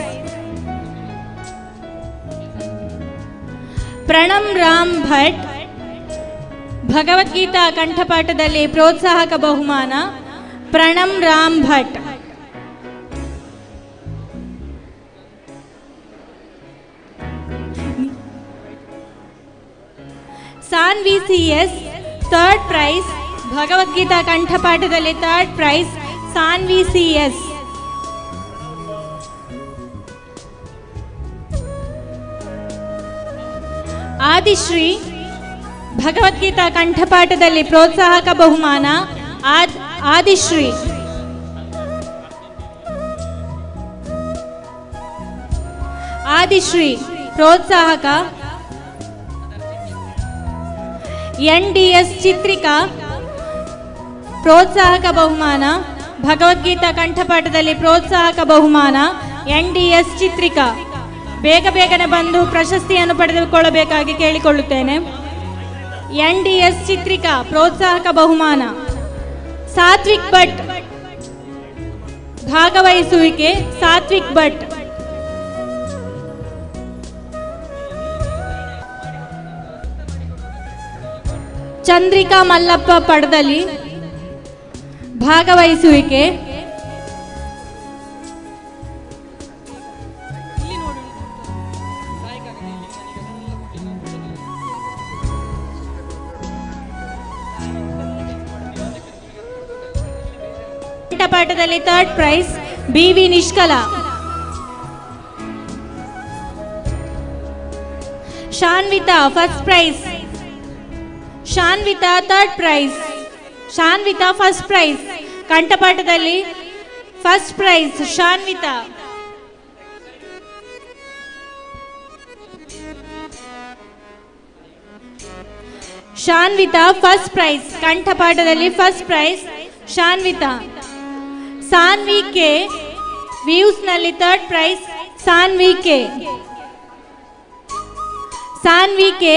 ಪ್ರಣಮ್ ರಾಮ್ ಭಟ್, ಭಗವದ್ಗೀತಾ ಕಂಠಪಾಠದಲ್ಲಿ ಪ್ರೋತ್ಸಾಹಕ ಬಹುಮಾನ. Pranam Ram Bhat. Saanvi CS, 3rd prize, Bhagavad Gita ಕಂಠಪಾಠದಲ್ಲಿ 3rd prize. Saanvi CS. Adishree, Bhagavadgita ಕಂಠಪಾಠದಲ್ಲಿ ಪ್ರೋತ್ಸಾಹಕ ಬಹುಮಾನ. ಆದಿಶ್ರೀ. ಆದಿಶ್ರೀ ಪ್ರೋತ್ಸಾಹಕ. NDS ಚಿತ್ರಿಕಾ, ಪ್ರೋತ್ಸಾಹಕ ಬಹುಮಾನ. ಭಗವದ್ಗೀತಾ ಕಂಠಪಾಠದಲ್ಲಿ ಪ್ರೋತ್ಸಾಹಕ ಬಹುಮಾನ. NDS ಚಿತ್ರಿಕಾ. ಬೇಗ ಬೇಗನೆ ಬಂದು ಪ್ರಶಸ್ತಿಯನ್ನು ಪಡೆದುಕೊಳ್ಳಬೇಕಾಗಿ ಕೇಳಿಕೊಳ್ಳುತ್ತೇನೆ. NDS ಚಿತ್ರಿಕಾ ಪ್ರೋತ್ಸಾಹಕ ಬಹುಮಾನ. ಸಾತ್ವಿಕ್ ಭಟ್, ಭಾಗವಹಿಸುವಿಕೆ. ಸಾತ್ವಿಕ್ ಭಟ್. ಚಂದ್ರಿಕಾ ಮಲ್ಲಪ್ಪ ಪಡದಲ್ಲಿ, ಭಾಗವಹಿಸುವಿಕೆ. ಕಂಠಪಾಠದಲ್ಲಿ 3rd prize. BV Nishkala. Shanvitha, 1st prize. Shanvitha 3rd prize. Shanvitha 1st prize. ಕಂಠಪಾಠದಲ್ಲಿ 1st prize. Shanvitha. Shanvitha 1st prize. ಕಂಠಪಾಠದಲ್ಲಿ 1st prize. Shanvitha. Saanvi K, ವ್ಯೂಸ್ನಲ್ಲಿ 3rd prize. Saanvi K. Saanvi K,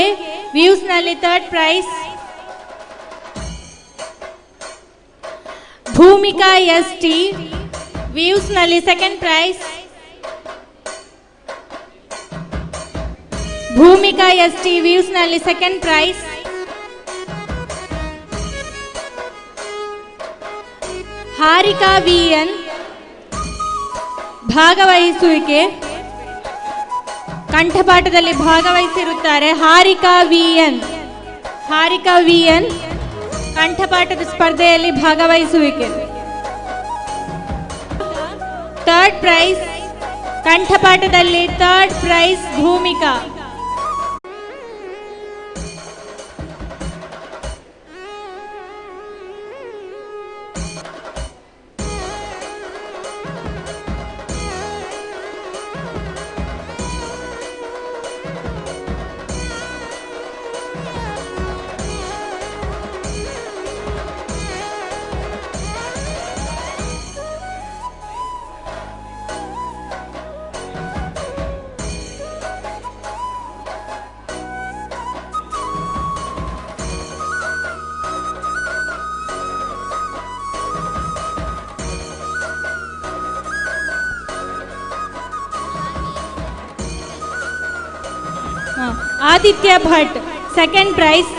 ವ್ಯೂಸ್ನಲ್ಲಿ 3rd ಪ್ರೈಸ್. ಭೂಮಿಕಾ ST, ವ್ಯೂಸ್ನಲ್ಲಿ 2nd ಪ್ರೈಸ್. ಭೂಮಿಕಾ ST, ವ್ಯೂಸ್ನಲ್ಲಿ 2nd ಪ್ರೈಸ್. ಹಾರಿಕಾ VN, ಭಾಗವಹಿಸುವಿಕೆ. ಕಂಠಪಾಠದಲ್ಲಿ ಭಾಗವಹಿಸಿರುತ್ತಾರೆ. ಹಾರಿಕಾ VN. ಹಾರಿಕಾ VN ಕಂಠಪಾಠದ ಸ್ಪರ್ಧೆಯಲ್ಲಿ ಭಾಗವಹಿಸುವಿಕೆ. 3rd prize. ಕಂಠಪಾಠದಲ್ಲಿ 3rd prize. Bhoomika. Aditya Bhat, 2nd prize.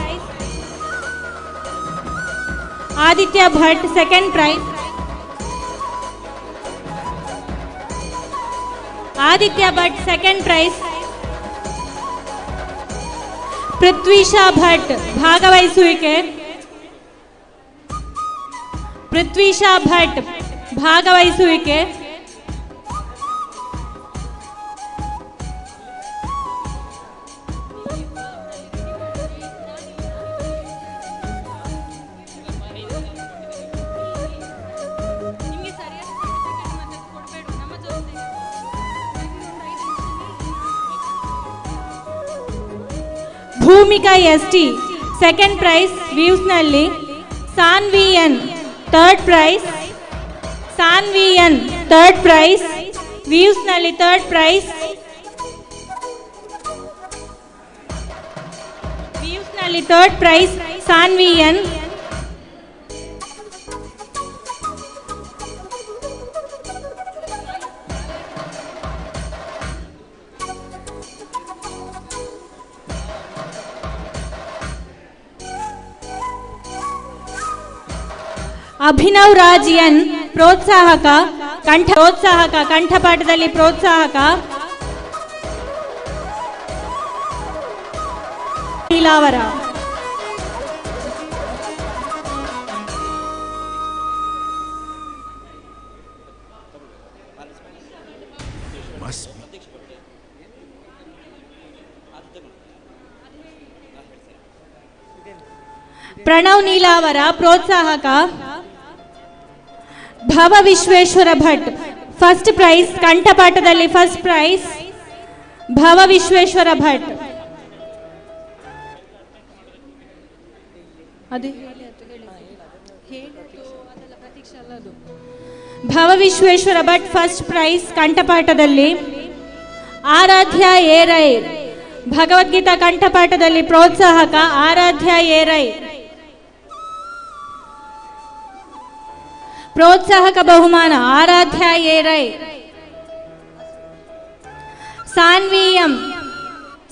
Aditya Bhat 2nd prize. Aditya Bhat 2nd prize. Prithvisha Bhat, ಭಾಗವಹಿಸುವಿಕೆ. ಪೃಥ್ವಿಶಾ ಭಟ್, ಭಾಗವಹಿಸುವಿಕೆ. Bhoomika ST, 2nd prize. ವ್ಯೂಸ್ನಲ್ಲಿ. Saanvi N, 3rd prize. Saanvi N, 3rd prize. ವ್ಯೂಸ್ನಲ್ಲಿ 3rd ಪ್ರೈಸ್. ವ್ಯೂಸ್ನಲ್ಲಿ 3rd prize. Saanvi N. Abhinav Raj N ಪ್ರೋತ್ಸಾಹಕ ಕಂಠಪಾಠದಲ್ಲಿ ಪ್ರೋತ್ಸಾಹಕ ನೀಲಾವರ. ಪ್ರಣವ್ ನೀಲಾವರ ಪ್ರೋತ್ಸಾಹಕ ಭವ ವಿಶ್ವೇಶ್ವರ ಭಟ್ ಫಸ್ಟ್ ಪ್ರೈಸ್ ಕಂಠಪಾಠದಲ್ಲಿ ಫಸ್ಟ್ ಪ್ರೈಸ್ ಭವ ವಿಶ್ವೇಶ್ವರ ಭಟ್. ಭವ ವಿಶ್ವೇಶ್ವರ ಭಟ್ ಫಸ್ಟ್ ಪ್ರೈಸ್ ಕಂಠಪಾಠದಲ್ಲಿ. ಆರಾಧ್ಯ ಏರೈ ಭಗವದ್ಗೀತಾ ಕಂಠಪಾಠದಲ್ಲಿ ಪ್ರೋತ್ಸಾಹಕ ಆರಾಧ್ಯ ಏರೈ. ಪ್ರೋತ್ಸಾಹಕ ಬಹುಮಾನ ಆರಾಧ್ಯ ಏರೈ.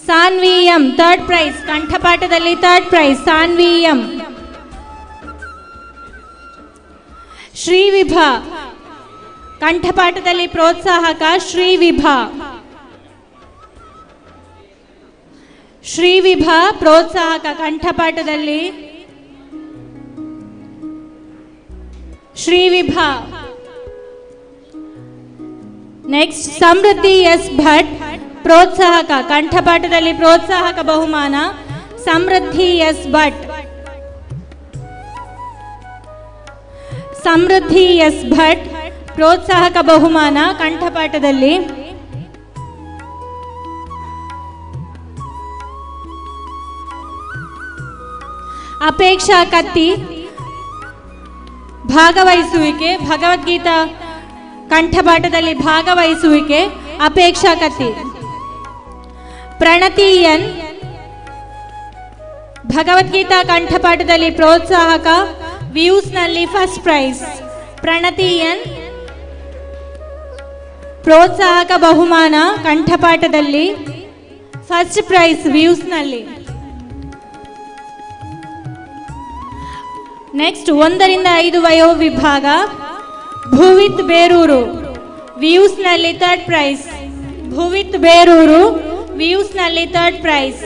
ಸಾನ್ವಿಯಂ ಥರ್ಡ್ ಪ್ರೈಸ್ ಕಂಠಪಾಠದಲ್ಲಿ ಥರ್ಡ್ ಪ್ರೈಸ್ ಸಾನ್ವಿಯಂ. ಶ್ರೀವಿಭಾ ಕಂಠಪಾಠದಲ್ಲಿ ಪ್ರೋತ್ಸಾಹಕ ಶ್ರೀವಿಭಾ ಪ್ರೋತ್ಸಾಹಕ ಕಂಠಪಾಠದಲ್ಲಿ ಶ್ರೀವಿಭಾ. ನೆಕ್ಸ್ಟ್ ಸಮೃದ್ಧಿ ಎಸ್ ಭಟ್ ಪ್ರೋತ್ಸಾಹಕ ಕಂಠಪಾಠದಲ್ಲಿ ಪ್ರೋತ್ಸಾಹಕ ಬಹುಮಾನ ಸಮೃದ್ಧಿ ಎಸ್ ಭಟ್. ಸಮೃದ್ಧಿ ಎಸ್ ಭಟ್ ಪ್ರೋತ್ಸಾಹಕ ಬಹುಮಾನ ಕಂಠಪಾಠದಲ್ಲಿ. ಅಪೇಕ್ಷಾ ಕತ್ತಿ ಭಾಗವಹಿಸುವಿಕೆ ಭಗವದ್ಗೀತಾ ಕಂಠಪಾಠದಲ್ಲಿ ಭಾಗವಹಿಸುವಿಕೆ ಅಪೇಕ್ಷಾ ಕತ್ತಿ. ಪ್ರಣತಿ ಎನ್ ಭಗವದ್ಗೀತಾ ಕಂಠಪಾಠದಲ್ಲಿ ಪ್ರೋತ್ಸಾಹಕ ವ್ಯೂಸ್ನಲ್ಲಿ ಫಸ್ಟ್ ಪ್ರೈಸ್. ಪ್ರಣತಿ ಎನ್ ಪ್ರೋತ್ಸಾಹಕ ಬಹುಮಾನ ಕಂಠಪಾಠದಲ್ಲಿ ಫಸ್ಟ್ ಪ್ರೈಸ್ ವ್ಯೂಸ್ನಲ್ಲಿ. ನೆಕ್ಸ್ಟ್ 1 ರಿಂದ 5 ವಯೋ ವಿಭಾಗ ಭುವಿತ್ ಬೇರೂರು ವ್ಯೂಸ್ನಲ್ಲಿ ಥರ್ಡ್ ಪ್ರೈಸ್. ಭುವಿತ್ ಬೇರೂರು ವ್ಯೂಸ್ನಲ್ಲಿ ಥರ್ಡ್ ಪ್ರೈಸ್.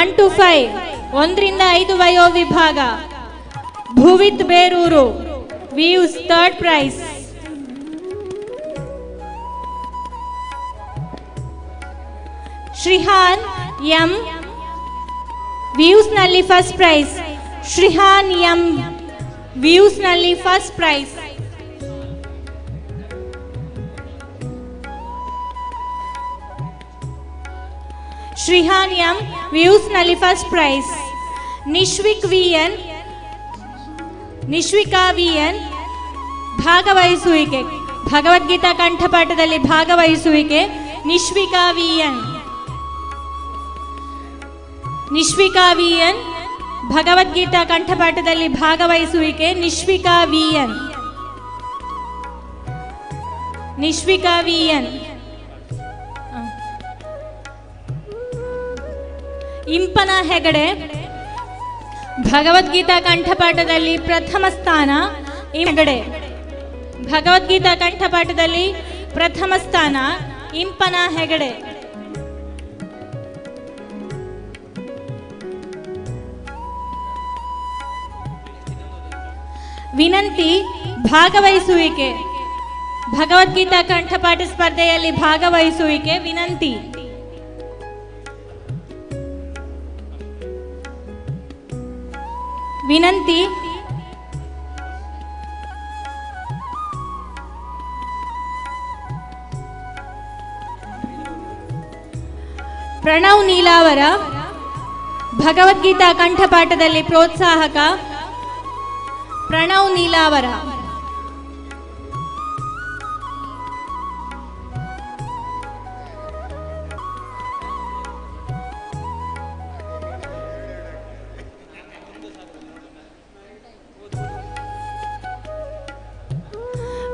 1 to 5 1 ರಿಂದ 5 ವಯೋ ವಿಭಾಗ ಭುವಿತ್ ಬೇರೂರು ವ್ಯೂಸ್ ಥರ್ಡ್ ಪ್ರೈಸ್. ಶ್ರೀಹಾನ್ ಎಂ ವ್ಯೂಸ್ನಲ್ಲಿ ಫಸ್ಟ್ ಪ್ರೈಸ್. ಶ್ರೀಹಾನ್ ಎಂ ವ್ಯೂಸ್ನಲ್ಲಿ ಫಸ್ಟ್ ಪ್ರೈಸ್. ಶ್ರೀಹಾನ್ ಎಂ ವ್ಯೂಸ್ನಲ್ಲಿ first prize. Nishvika V N ಭಾಗವಹಿಸುವಿಕೆ ಭಗವದ್ಗೀತಾ ಕಂಠಪಾಠದಲ್ಲಿ ಭಾಗವಹಿಸುವಿಕೆ Nishvika V N. Nishvika V N Bhagavadgita ಕಂಠಪಾಠದಲ್ಲಿ ಭಾಗವಹಿಸುವಿಕೆ Nishvika V N. Nishvika V N. Impana Hegde Bhagavad Gita ಕಂಠಪಾಠದಲ್ಲಿ ಪ್ರಥಮ ಸ್ಥಾನ. ಹೆಗಡೆ ಭಗವದ್ಗೀತಾ ಕಂಠಪಾಠದಲ್ಲಿ ಪ್ರಥಮ ಸ್ಥಾನ ಇಂಪನ ಹೆಗಡೆ. ವಿನಂತಿ ಭಾಗವಹಿಸುವಿಕೆ ಭಗವದ್ಗೀತಾ ಕಂಠಪಾಠ ಸ್ಪರ್ಧೆಯಲ್ಲಿ ಭಾಗವಹಿಸುವಿಕೆ ವಿನಂತಿ. ವಿನಂತಿ ಪ್ರಣವ್ ನೀಲಾವರ ಭಗವದ್ಗೀತಾ ಕಂಠಪಾಠದಲ್ಲಿ ಪ್ರೋತ್ಸಾಹಕ ಪ್ರಣವ್ ನೀಲಾವರ.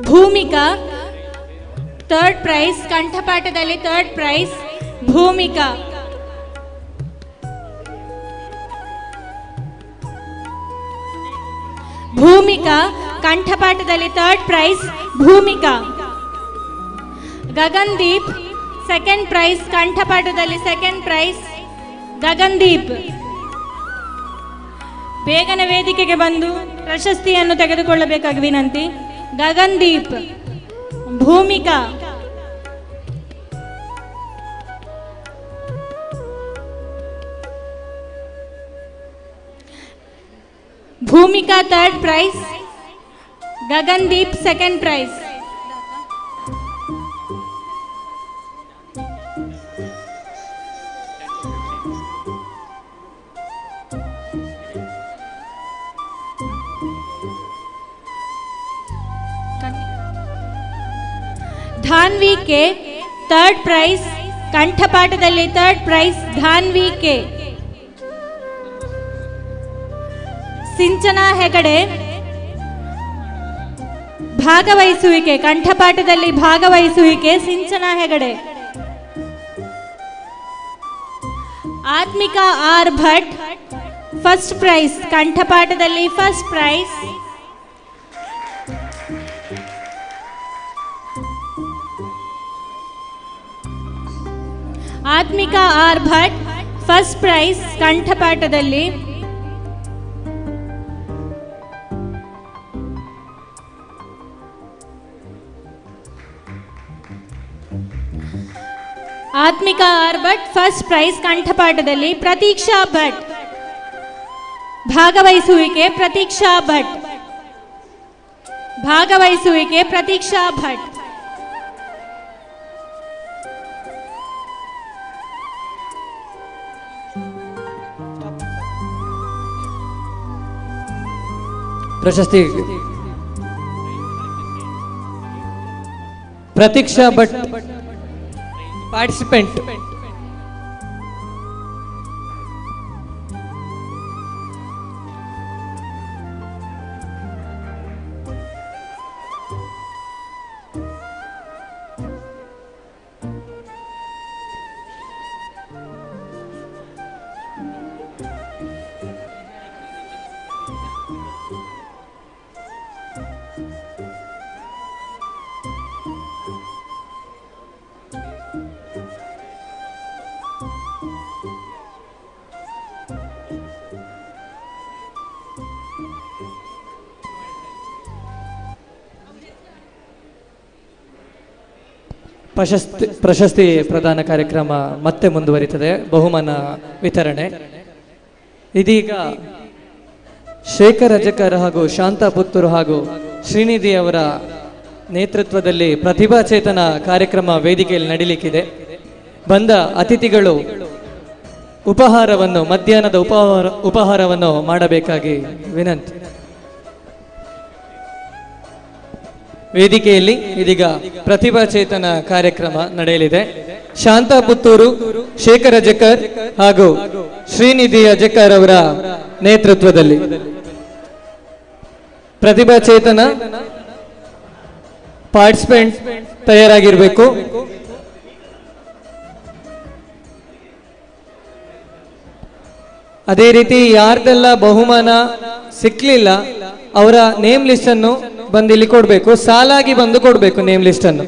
ಭೂಮಿಕಾ ಥರ್ಡ್ ಪ್ರೈಸ್ ಕಂಠಪಾಠದಲ್ಲಿ ಥರ್ಡ್ ಪ್ರೈಸ್ ಭೂಮಿಕಾ. ಭೂಮಿಕಾ ಕಂಠಪಾಠದಲ್ಲಿ third prize Bhoomika. Gagandeep second prize ಕಂಠಪಾಠದಲ್ಲಿ ಸೆಕೆಂಡ್ ಪ್ರೈಸ್ ಗಗನ್ದೀಪ್. ಬೇಗನೆ ವೇದಿಕೆಗೆ ಬಂದು ಪ್ರಶಸ್ತಿಯನ್ನು ತೆಗೆದುಕೊಳ್ಳಬೇಕಾಗಿ ವಿನಂತಿ. Gagandeep, Bhoomika. Bhoomika third prize, Gagandeep second prize. Dhanvi K third prize ಕಂಠಪಾಠದಲ್ಲಿ third prize Dhanvi K. Sinchana Hegde ಭಾಗವಹಿಸುವಿಕೆ ಕಂಠಪಾಠದಲ್ಲಿ ಭಾಗವಹಿಸುವಿಕೆ Sinchana Hegde. Atmika R Bhat first prize ಕಂಠಪಾಠದಲ್ಲಿ first prize. Atmika R Bhat first prize ಕಂಠಪಾಠದಲ್ಲಿ. Atmika R Bhat first prize ಕಂಠಪಾಠದಲ್ಲಿ. ಪ್ರತೀಕ್ಷಾ ಭಟ್ ಭಾಗವಹಿಸುವಿಕೆ ಪ್ರತೀಕ್ಷಾ ಭಟ್. ಭಾಗವಹಿಸುವಿಕೆ ಪ್ರತೀಕ್ಷಾ ಭಟ್. ಪ್ರಶಸ್ತಿ ಪ್ರತೀಕ್ಷಾ ಭಟ್ ಪಾರ್ಟಿಸಿಪೆಂಟ್. ಪ್ರಶಸ್ತಿ ಪ್ರದಾನ ಕಾರ್ಯಕ್ರಮ ಮತ್ತೆ ಮುಂದುವರಿತದೆ. ಬಹುಮಾನ ವಿತರಣೆ ಇದೀಗ ಶೇಖರ್ ಅಜಕರ್ ಹಾಗೂ ಶಾಂತಾ ಪುತ್ತೂರು ಹಾಗೂ ಶ್ರೀನಿಧಿ ಅವರ ನೇತೃತ್ವದಲ್ಲಿ ಪ್ರತಿಭಾ ಚೇತನ ಕಾರ್ಯಕ್ರಮ ವೇದಿಕೆಯಲ್ಲಿ ನಡೀಲಿಕ್ಕಿದೆ. ಬಂದ ಅತಿಥಿಗಳು ಉಪಹಾರವನ್ನು ಮಧ್ಯಾಹ್ನದ ಉಪಹಾರವನ್ನು ಮಾಡಬೇಕಾಗಿ ವಿನಂತಿ. ವೇದಿಕೆಯಲ್ಲಿ ಇದೀಗ ಪ್ರತಿಭಾ ಚೇತನ ಕಾರ್ಯಕ್ರಮ ನಡೆಯಲಿದೆ. ಶಾಂತಾ ಪುತ್ತೂರು, ಶೇಖರ್ ಅಜಕರ್ ಹಾಗೂ ಶ್ರೀನಿಧಿ ಅಜಕರ್ ಅವರ ನೇತೃತ್ವದಲ್ಲಿ ಪ್ರತಿಭಾ ಚೇತನ ಪಾರ್ಟಿಸಿಪೆಂಟ್ ತಯಾರಾಗಿರಬೇಕು. ಅದೇ ರೀತಿ ಯಾರ್ದೆಲ್ಲ ಬಹುಮಾನ ಸಿಕ್ಲಿಲ್ಲ ಅವರ ನೇಮ್ ಲಿಸ್ಟ್ ಅನ್ನು ಬಂದು ಇಲ್ಲಿ ಕೊಡಬೇಕು. ಸಾಲಾಗಿ ಬಂದು ಕೊಡಬೇಕು ನೇಮ್ ಲಿಸ್ಟ್ ಅನ್ನು.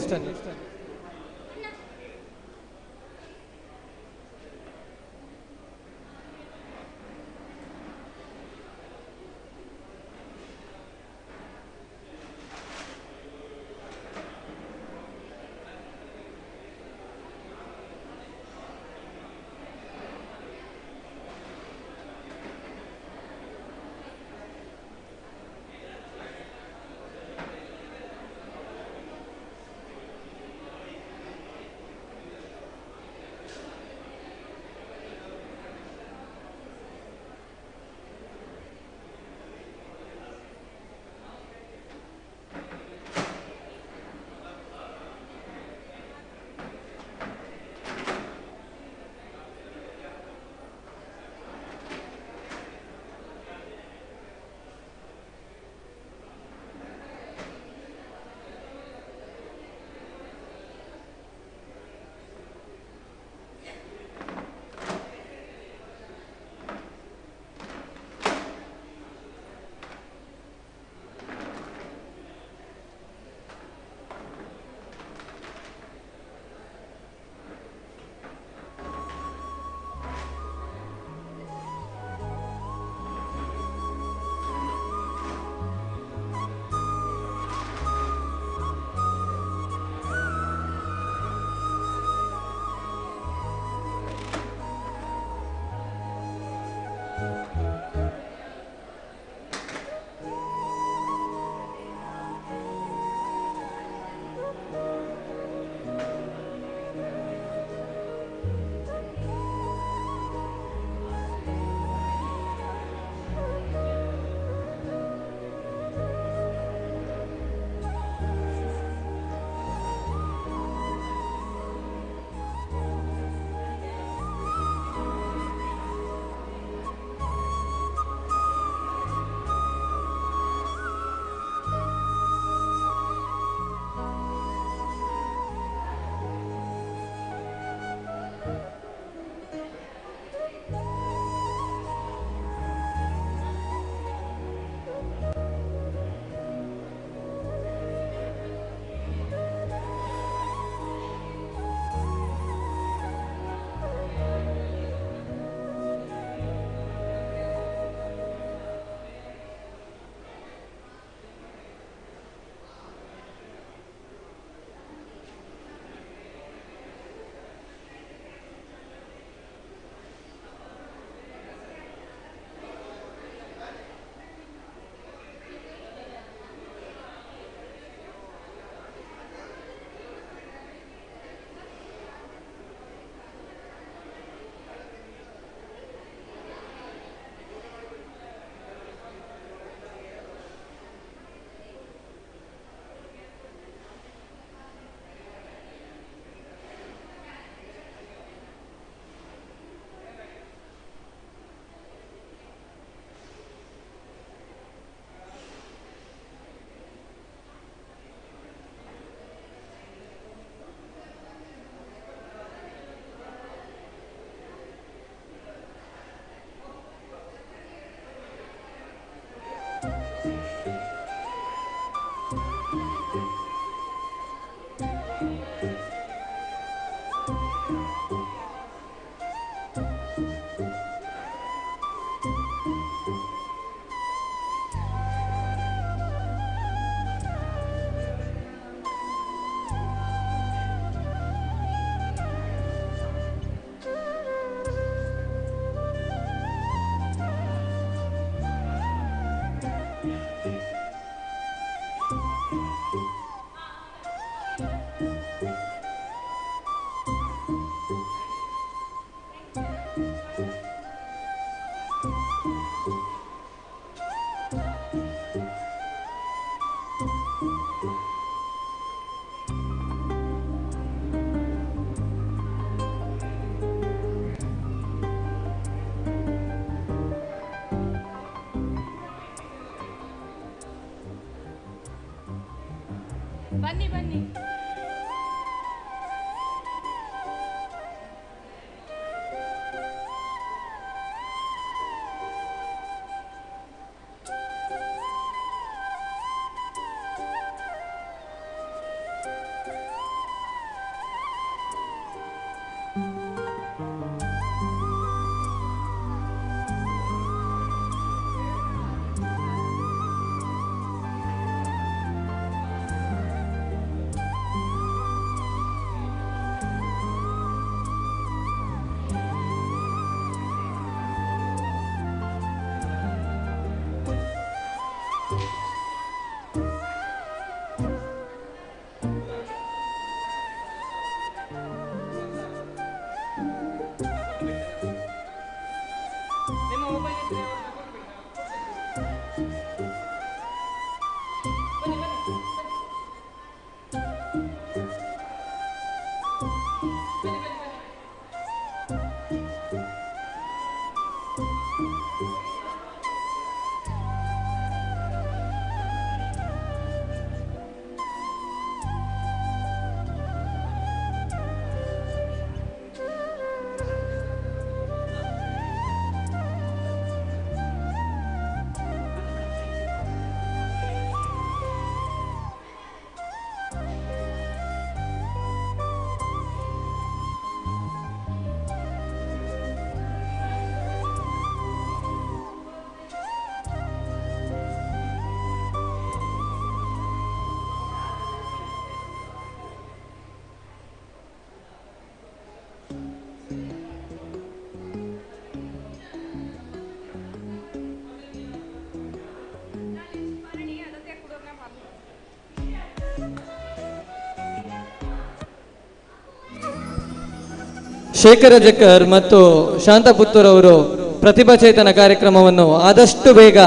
ಶೇಖರ ಜಕ್ಕರ್ ಮತ್ತು ಶಾಂತ ಪುತ್ತೂರ್ ಅವರು ಪ್ರತಿಭಾ ಚೇತನ ಕಾರ್ಯಕ್ರಮವನ್ನು ಆದಷ್ಟು ಬೇಗ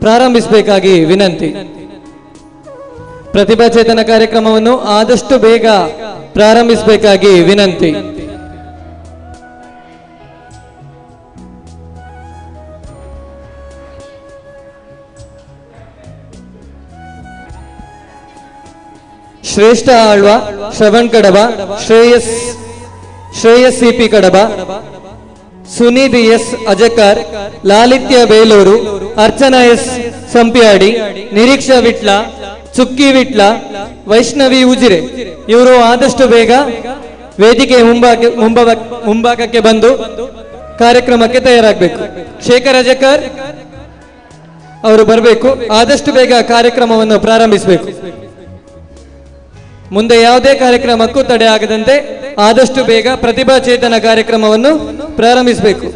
ಪ್ರಾರಂಭಿಸಬೇಕಾಗಿ ವಿನಂತಿ. ಪ್ರತಿಭಾ ಚೇತನ ಕಾರ್ಯಕ್ರಮವನ್ನು ಆದಷ್ಟು ಬೇಗ ಪ್ರಾರಂಭಿಸಬೇಕಾಗಿ ವಿನಂತಿ. ಶ್ರೇಷ್ಠ ಆಳ್ವ, ಶ್ರವಣ್ ಕಡಬ, ಶ್ರೇಯಸ್ ಸಿಪಿ ಕಡಬ, ಸುನಿಧಿ ಎಸ್ ಅಜಕರ್, ಲಾಲಿತ್ಯ ಬೇಲೂರು, ಅರ್ಚನಾ ಎಸ್ ಸಂಪ್ಯಾಡಿ, ನಿರೀಕ್ಷಾ ವಿಟ್ಲ, ಚುಕ್ಕಿ ವಿಟ್ಲ, ವೈಷ್ಣವಿ ಉಜಿರೆ ಇವರು ಆದಷ್ಟು ಬೇಗ ವೇದಿಕೆ ಮುಂಭಾಗಕ್ಕೆ ಬಂದು ಕಾರ್ಯಕ್ರಮಕ್ಕೆ ತಯಾರಾಗಬೇಕು. ಶೇಖರ್ ಅಜಕರ್ ಅವರು ಬರಬೇಕು. ಆದಷ್ಟು ಬೇಗ ಕಾರ್ಯಕ್ರಮವನ್ನು ಪ್ರಾರಂಭಿಸಬೇಕು. ಮುಂದೆ ಯಾವುದೇ ಕಾರ್ಯಕ್ರಮಕ್ಕೂ ತಡೆ ಆಗದಂತೆ ಆದಷ್ಟು ಬೇಗ ಪ್ರತಿಭಾ ಚೇತನ ಕಾರ್ಯಕ್ರಮವನ್ನು ಪ್ರಾರಂಭಿಸಬೇಕು.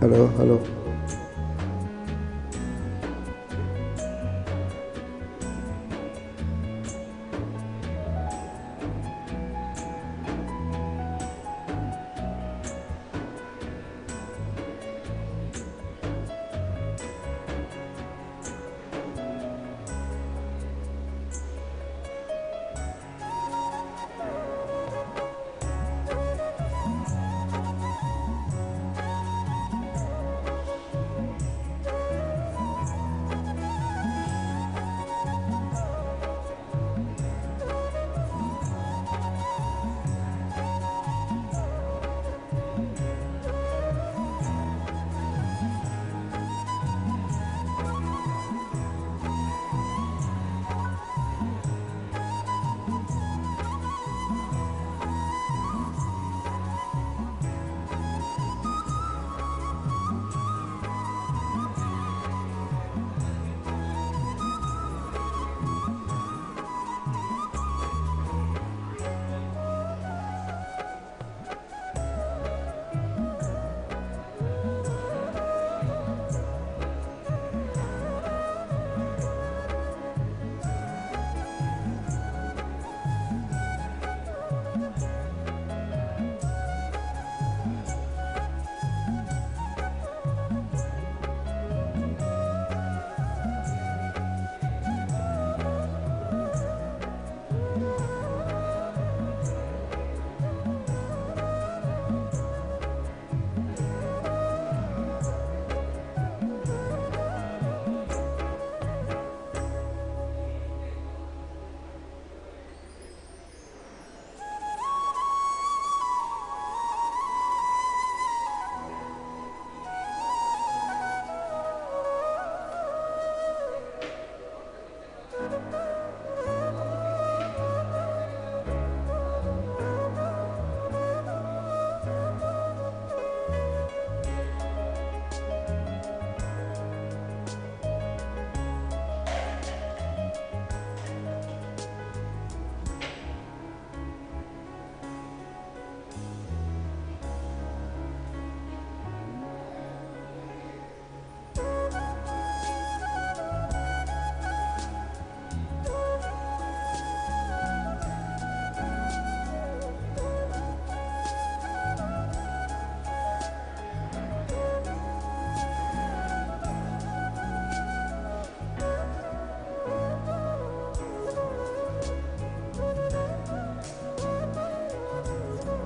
Hello hello.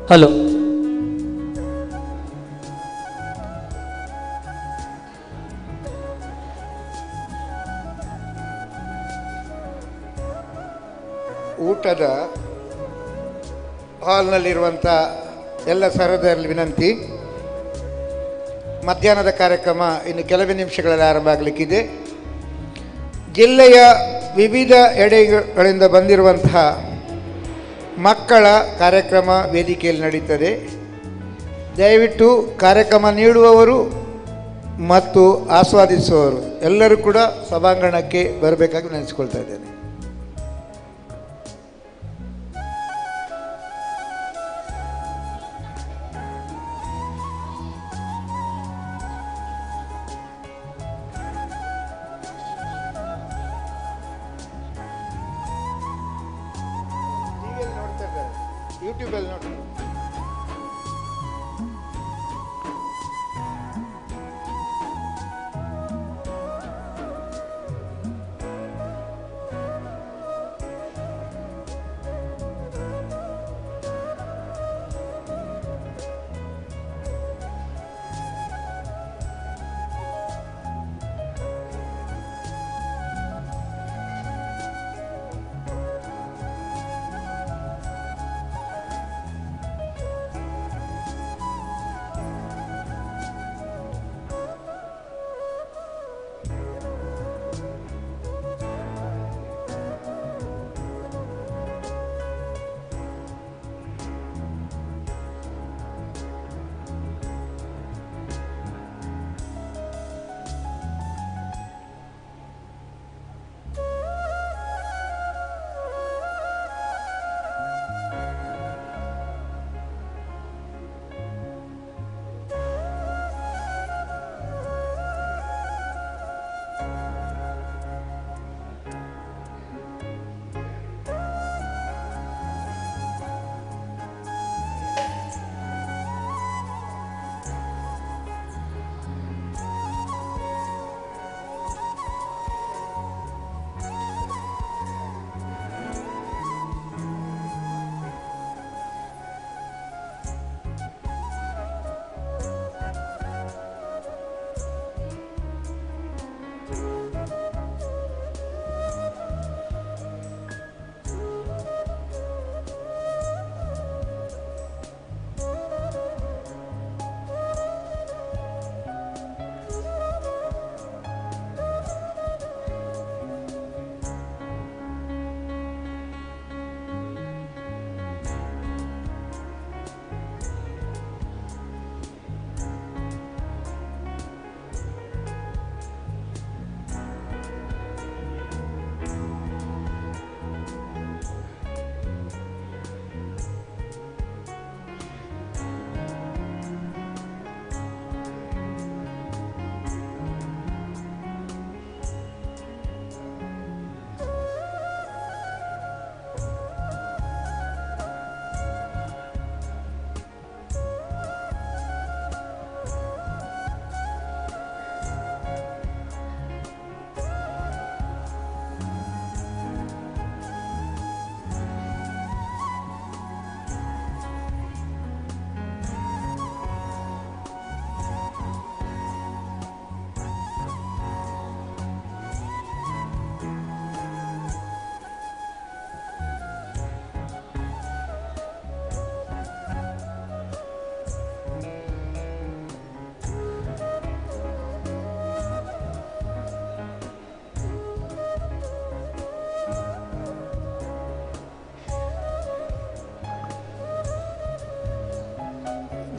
ಹಲೋ. ಊಟದ ಹಾಲ್ನಲ್ಲಿರುವಂಥ ಎಲ್ಲ ಸಹೋದರರಲ್ಲಿ ವಿನಂತಿ, ಮಧ್ಯಾಹ್ನದ ಕಾರ್ಯಕ್ರಮ ಇನ್ನು ಕೆಲವೇ ನಿಮಿಷಗಳಲ್ಲಿ ಆರಂಭ ಆಗಲಿಕ್ಕಿದೆ. ಜಿಲ್ಲೆಯ ವಿವಿಧ ಎಡೆಗಳಿಂದ ಬಂದಿರುವಂತಹ ಮಕ್ಕಳ ಕಾರ್ಯಕ್ರಮ ವೇದಿಕೆಯಲ್ಲಿ ನಡೀತದೆ. ದಯವಿಟ್ಟು ಕಾರ್ಯಕ್ರಮ ನೀಡುವವರು ಮತ್ತು ಆಸ್ವಾದಿಸುವವರು ಎಲ್ಲರೂ ಕೂಡ ಸಭಾಂಗಣಕ್ಕೆ ಬರಬೇಕಾಗಿ ನೆನೆಸ್ಕೊಳ್ತಾ ಇದ್ದೇನೆ. ಯೂಟ್ಯೂಬಲ್ಲಿ ನೋಡಿ.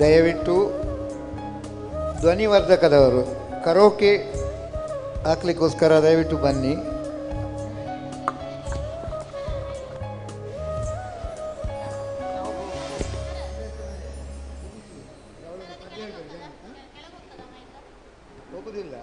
ದಯವಿಟ್ಟು ಧ್ವನಿವರ್ಧಕದವರು ಕರೋಕೆ ಹಾಕ್ಲಿಕ್ಕೋಸ್ಕರ ದಯವಿಟ್ಟು ಬನ್ನಿ. ಹೋಗುದಿಲ್ಲ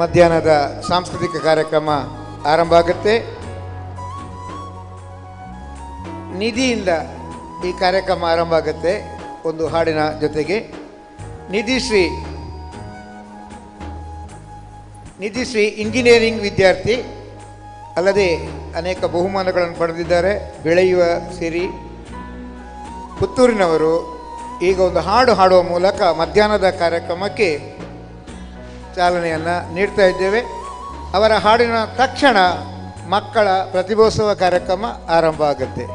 ಮಧ್ಯಾಹ್ನದ ಸಾಂಸ್ಕೃತಿಕ ಕಾರ್ಯಕ್ರಮ ಆರಂಭ ಆಗುತ್ತೆ. ನಿಧಿಯಿಂದ ಈ ಕಾರ್ಯಕ್ರಮ ಆರಂಭ ಆಗುತ್ತೆ ಒಂದು ಹಾಡಿನ ಜೊತೆಗೆ. ನಿಧಿಶ್ರೀ ಇಂಜಿನಿಯರಿಂಗ್ ವಿದ್ಯಾರ್ಥಿ, ಅಲ್ಲದೆ ಅನೇಕ ಬಹುಮಾನಗಳನ್ನು ಪಡೆದಿದ್ದಾರೆ. ಬೆಳೆಯುವ ಸಿರಿ ಪುತ್ತೂರಿನವರು ಈಗ ಒಂದು ಹಾಡು ಹಾಡುವ ಮೂಲಕ ಮಧ್ಯಾಹ್ನದ ಕಾರ್ಯಕ್ರಮಕ್ಕೆ ಚಾಲನೆಯನ್ನು ನೀಡ್ತಾ ಇದ್ದೇವೆ. ಅವರ ಹಾಡಿನ ತಕ್ಷಣ ಮಕ್ಕಳ ಪ್ರತಿಭೋತ್ಸವ ಕಾರ್ಯಕ್ರಮ ಆರಂಭ ಆಗುತ್ತೆ.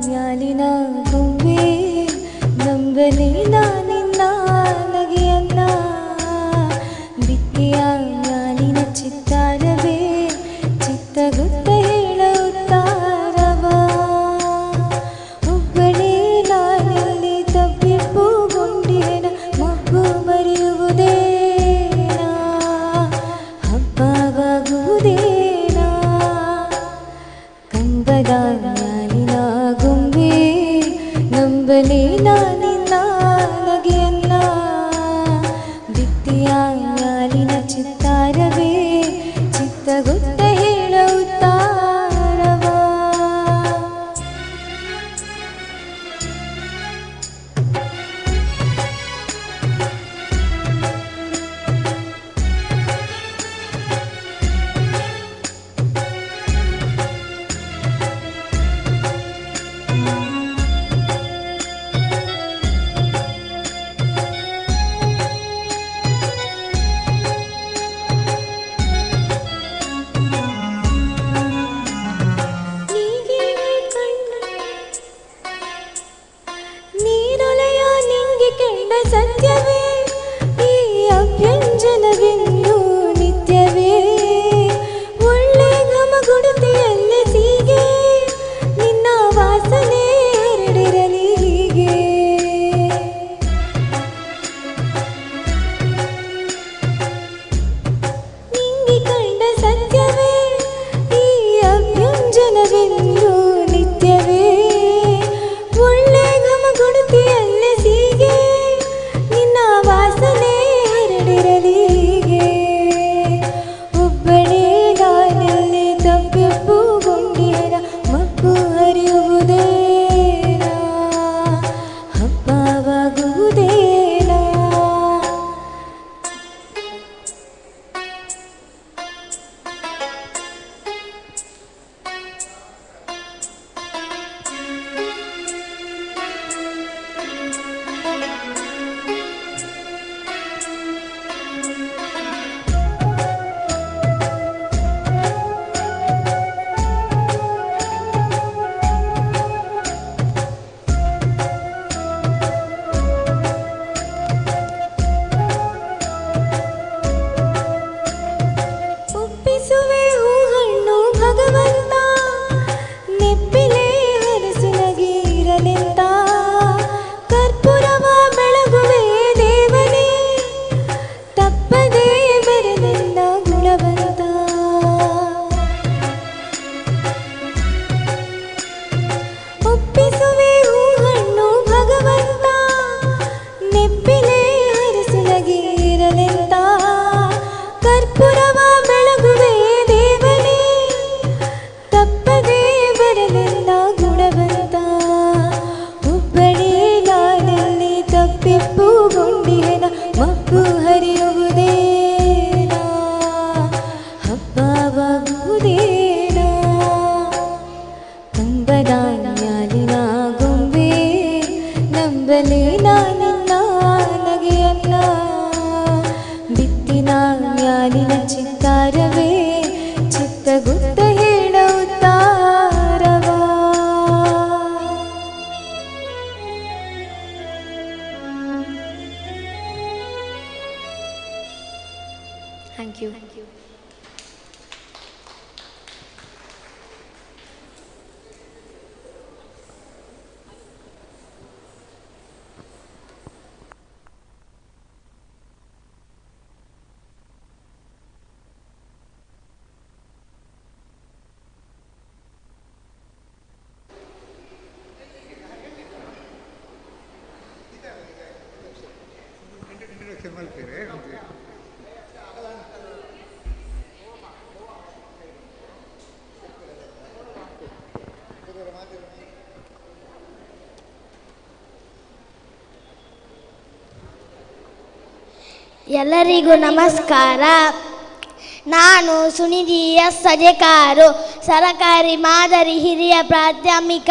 ಮ್ಯಾಲಿನ ಗೊಂಬೆ ನಂಬಲಿ ನಿನ್ನ ನಗೆಯನ್ನ, ಬಿತ್ತಿಯ ಮ್ಯಾಲಿನ ಚಿತ್ತಾರವೇ ಚಿತ್ತಗುತ್ತ ಹೇಳುತ್ತಾರವ. ಒಬ್ಬಳೇ ನಾನಲ್ಲಿ ತಬ್ಬಿಪ್ಪುಗೊಂಡೇನ ಮಬ್ಬು ಮರೆಯುವುದೇನ, ಹಬ್ಬವಾಗುವುದೇನ. ಕಂಬದ ಮ್ಯಾಲಿನ ಗೊಂಬೆ ನಂಬಲಿ ನಿನ್ನ ನಗೆಯನ್ನ, ಬಿತ್ತಿಯ ಮ್ಯಾಲಿನ ಚಿತ್ತಾರವೇ ಚಿತ್ತಗುತ್ತ ಹೇಳುತ್ತಾರವ. Thank you. ಎಲ್ಲರಿಗೂ ನಮಸ್ಕಾರ. ನಾನು ಸುನಿಧಿ ಎಸ್ ಸಜೆಕಾರು, ಸರಕಾರಿ ಮಾದರಿ ಹಿರಿಯ ಪ್ರಾಥಮಿಕ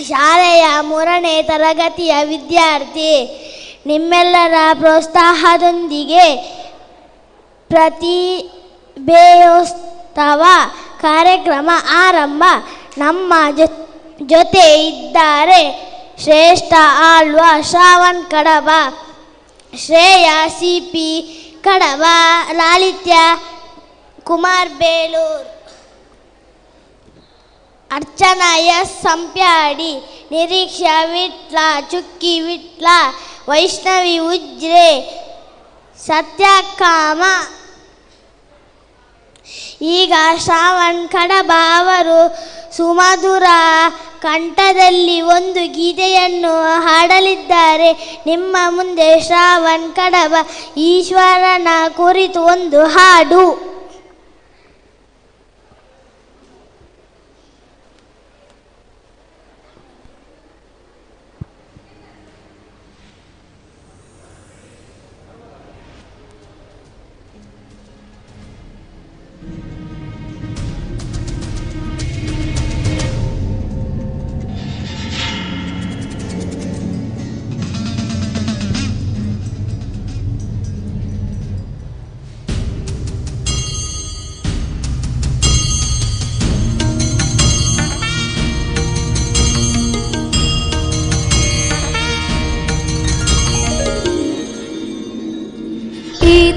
ಶಾಲೆಯ 3ನೇ ತರಗತಿಯ ವಿದ್ಯಾರ್ಥಿ. ನಿಮ್ಮೆಲ್ಲರ ಪ್ರೋತ್ಸಾಹದೊಂದಿಗೆ ಪ್ರತಿಭೆಯೋತ್ಸವ ಕಾರ್ಯಕ್ರಮ ಆರಂಭ. ನಮ್ಮ ಜೊತೆ ಇದ್ದಾರೆ ಶ್ರೇಷ್ಠ ಆಳ್ವ ಶ್ರಾವಣ್ ಕಡಬ, ಶ್ರೇಯಾ CP ಕಡಬ, ಲಾಲಿತ್ಯ ಕುಮಾರ್ ಬೇಲೂರ್, ಅರ್ಚನಾ ಎಸ್ ಸಂಪ್ಯಾಡಿ, ನಿರೀಕ್ಷಾ ವಿಟ್ಲ, ಚುಕ್ಕಿ ವಿಟ್ಲ, ವೈಷ್ಣವಿ ಉಜ್ರೆ, ಸತ್ಯಕಾಮ. ಈಗ ಶ್ರಾವಣ್ ಕಡಬ ಅವರು ಸುಮಧುರ ಕಂಠದಲ್ಲಿ ಒಂದು ಗೀತೆಯನ್ನು ಹಾಡಲಿದ್ದಾರೆ. ನಿಮ್ಮ ಮುಂದೆ ಶ್ರಾವಣ್ ಕಡಬ ಈಶ್ವರನ ಕುರಿತು ಒಂದು ಹಾಡು.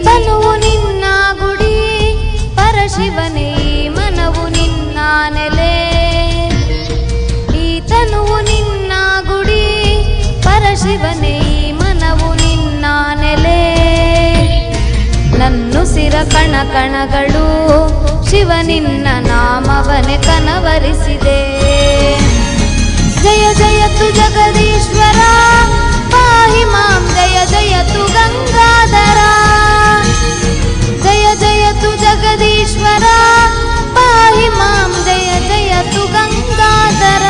ತನುವು ನಿನ್ನ ಗುಡಿ ಪರಶಿವನೇ, ಮನವು ನಿನ್ನ ನೆಲೆ. ಈ ತನುವು ನಿನ್ನ ಗುಡಿ ಪರಶಿವನೇ, ಮನವು ನಿನ್ನ ನೆಲೆ. ನನ್ನುಸಿರ ಕಣ ಕಣಗಳು ಶಿವ ನಿನ್ನ ನಾಮವನೆ ಕನವರಿಸಿದೆ. ಜಯ ಜಯತು ಜಗದೀಶ್ವರ ಪಾಹಿ ಮಾಂ, ಜಯ ಜಯತು ಗಂಗಾಧರ. ಜಯ ಜಯತು ಜಗದೀಶ್ವರ ಪಾಹಿ ಮಾಂ, ಜಯ ಜಯತು ಗಂಗಾಧರ.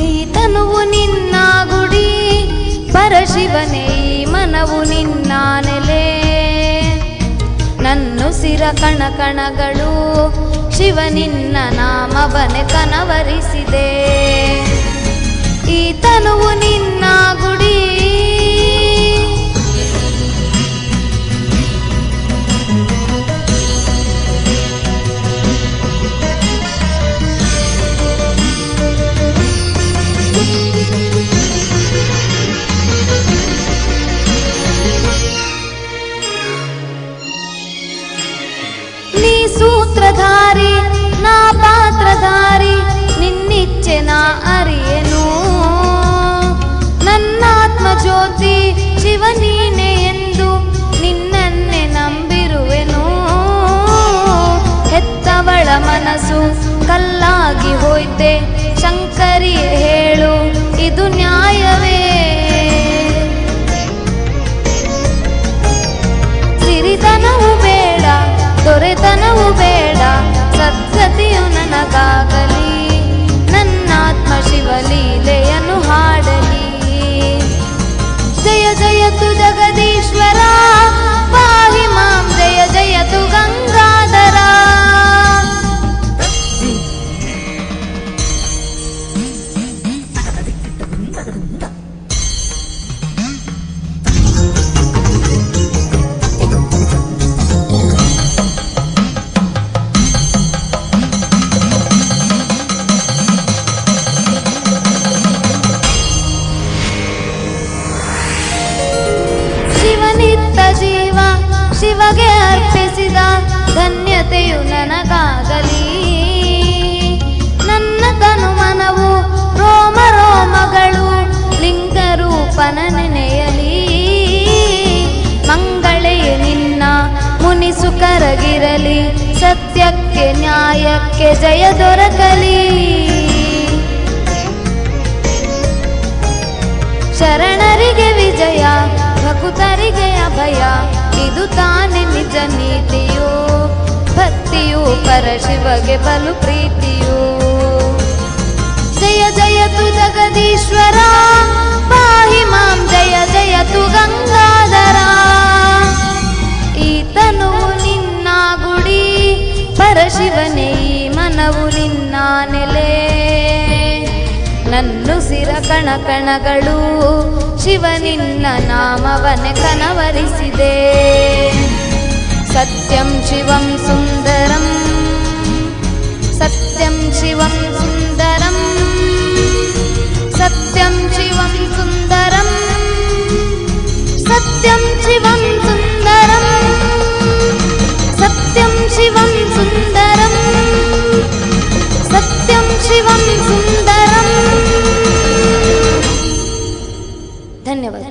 ಈ ತನುವು ನಿನ್ನ ಗುಡಿ ಪರಶಿವನೇ, ಮನವು ನಿನ್ನ ನೆಲೆ. ನನ್ನುಸಿರ ಕಣ ಕಣಗಳು ಶಿವ ನಿನ್ನ ನಾಮವನೆ ಕನವರಿಸಿದೆ. ಈ ತನುವು ನಿನ್ನ ಗುಡಿ. ನೀ ಸೂತ್ರಧಾರಿ ನಾ ಪಾತ್ರಧಾರಿ, ನಿನ್ನಿಚ್ಛೆ ನಾ ಅರಿಯೆನು. ನನ್ನಾತ್ಮ ಜ್ಯೋತಿ ಶಿವ ನೀನೆ ಎಂದು ನಿನ್ನನ್ನೇ ನಂಬಿರುವೆನು. ಹೆತ್ತವಳ ಮನಸ್ಸು ಕಲ್ಲಾಗಿ ಹೋಯ್ತೆ, ಶಂಕರಿ ಹೇಳು ಇದು ನ್ಯಾಯವೇ. ಸಿರಿತನವು ಬೇಡ, ದೊರೆತನವು ಬೇಡ, ಸದ್ಗತಿಯು ನನಗಾಗಲಿ. ನನ್ನಾತ್ಮ ಶಿವಲೀಲೆಯನ್ನು ಹಾಡಲಿ. ಜಯ ಜಯತು ಜಗದೀಶ್ವರ ಪಾಹಿ ಮಾಂ, ಜಯ ಜಯತು ಗಂಗಾಧರ. ನನಗಾಗಲಿ. ನನ್ನ ತನು ಮನವು ರೋಮ ರೋಮಗಳು ಲಿಂಗರೂಪನ ನೆನೆಯಲಿ. ಮಂಗಳೆಯು ನಿನ್ನ ಮುನಿಸು ಕರಗಿರಲಿ, ಸತ್ಯಕ್ಕೆ ನ್ಯಾಯಕ್ಕೆ ಜಯ ದೊರಕಲಿ. ಶರಣರಿಗೆ ವಿಜಯ, ಭಕುತರಿಗೆ ಅಭಯ, ಇದು ತಾನೆ ನಿಜ ನೀತಿಯು. ಭಕ್ತಿಯು ಪರಶಿವಗೆ ಬಲು ಪ್ರೀತಿಯು. ಜಯ ಜಯತು ಜಗದೀಶ್ವರ, ಪಾಹಿ ಮಾಂ ಜಯ ಜಯತು ಗಂಗಾಧರ. ಈತನು ನಿನ್ನ ಗುಡಿ, ಪರಶಿವನೇ ಈ ಮನವು ನಿನ್ನ ನೆಲೆ. ನನ್ನುಸಿರ ಕಣ ಕಣಗಳು ಶಿವ ನಿನ್ನ ನಾಮವನೆ ಕನವರಿಸಿದೆ. ಸತ್ಯಂ ಶಿವಂ ಸುಂದರಂ, ಸತ್ಯಂ ಶಿವಂ ಸುಂದರಂ, ಸತ್ಯಂ ಶಿವಂ ಸುಂದರಂ, ಸತ್ಯಂ ಶಿವಂ ಸುಂದರಂ, ಸತ್ಯಂ ಶಿವಂ ಸುಂದರಂ, ಸತ್ಯಂ ಶಿವಂ ಸುಂದರಂ. ಧನ್ಯವಾದ.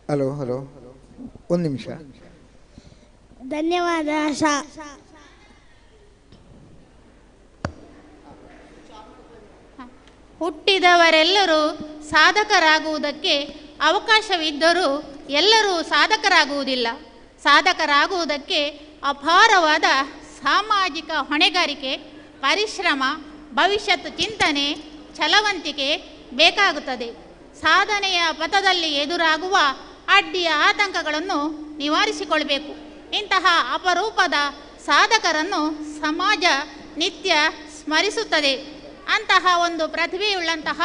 ಹಲೋ ಹಲೋ, ಒಂದು ನಿಮಿಷ. ಧನ್ಯವಾದ ಆಶಾ. ಹುಟ್ಟಿದವರೆಲ್ಲರೂ ಸಾಧಕರಾಗುವುದಕ್ಕೆ ಅವಕಾಶವಿದ್ದರೂ ಎಲ್ಲರೂ ಸಾಧಕರಾಗುವುದಿಲ್ಲ. ಸಾಧಕರಾಗುವುದಕ್ಕೆ ಅಪಾರವಾದ ಸಾಮಾಜಿಕ ಹೊಣೆಗಾರಿಕೆ, ಪರಿಶ್ರಮ, ಭವಿಷ್ಯತ್ ಚಿಂತನೆ, ಛಲವಂತಿಕೆ ಬೇಕಾಗುತ್ತದೆ. ಸಾಧನೆಯ ಪಥದಲ್ಲಿ ಎದುರಾಗುವ ಅಡ್ಡಿಯ ಆತಂಕಗಳನ್ನು ನಿವಾರಿಸಿಕೊಳ್ಬೇಕು. ಇಂತಹ ಅಪರೂಪದ ಸಾಧಕರನ್ನು ಸಮಾಜ ನಿತ್ಯ ಸ್ಮರಿಸುತ್ತದೆ. ಅಂತಹ ಒಂದು ಪ್ರತಿಭೆಯುಳ್ಳಂತಹ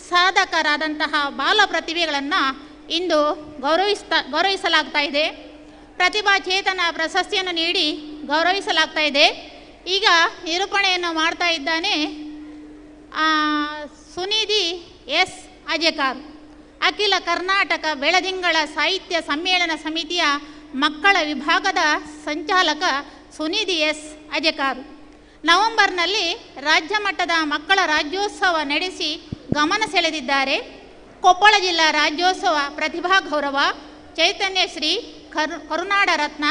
ಸಾಧಕರಾದಂತಹ ಬಾಲ ಪ್ರತಿಭೆಗಳನ್ನು ಇಂದು ಗೌರವಿಸಲಾಗ್ತಾ ಇದೆ. ಪ್ರತಿಭಾ ಚೇತನ ಪ್ರಶಸ್ತಿಯನ್ನು ನೀಡಿ ಗೌರವಿಸಲಾಗ್ತಾ ಇದೆ. ಈಗ ನಿರೂಪಣೆಯನ್ನು ಮಾಡ್ತಾ ಇದ್ದಾನೆ ಸುನಿಧಿ ಎಸ್ ಅಜೆಕಾರ್. ಅಖಿಲ ಕರ್ನಾಟಕ ಬೆಳದಿಂಗಳ ಸಾಹಿತ್ಯ ಸಮ್ಮೇಳನ ಸಮಿತಿಯ ಮಕ್ಕಳ ವಿಭಾಗದ ಸಂಚಾಲಕ ಸುನಿಧಿ ಎಸ್ ಅಜೆಕಾರ್ ನವೆಂಬರ್ನಲ್ಲಿ ರಾಜ್ಯ ಮಟ್ಟದ ಮಕ್ಕಳ ರಾಜ್ಯೋತ್ಸವ ನಡೆಸಿ ಗಮನ ಸೆಳೆದಿದ್ದಾರೆ. ಕೊಪ್ಪಳ ಜಿಲ್ಲಾ ರಾಜ್ಯೋತ್ಸವ ಪ್ರತಿಭಾ ಗೌರವ, ಚೈತನ್ಯ ಶ್ರೀ ಕರುನಾಡ ರತ್ನ,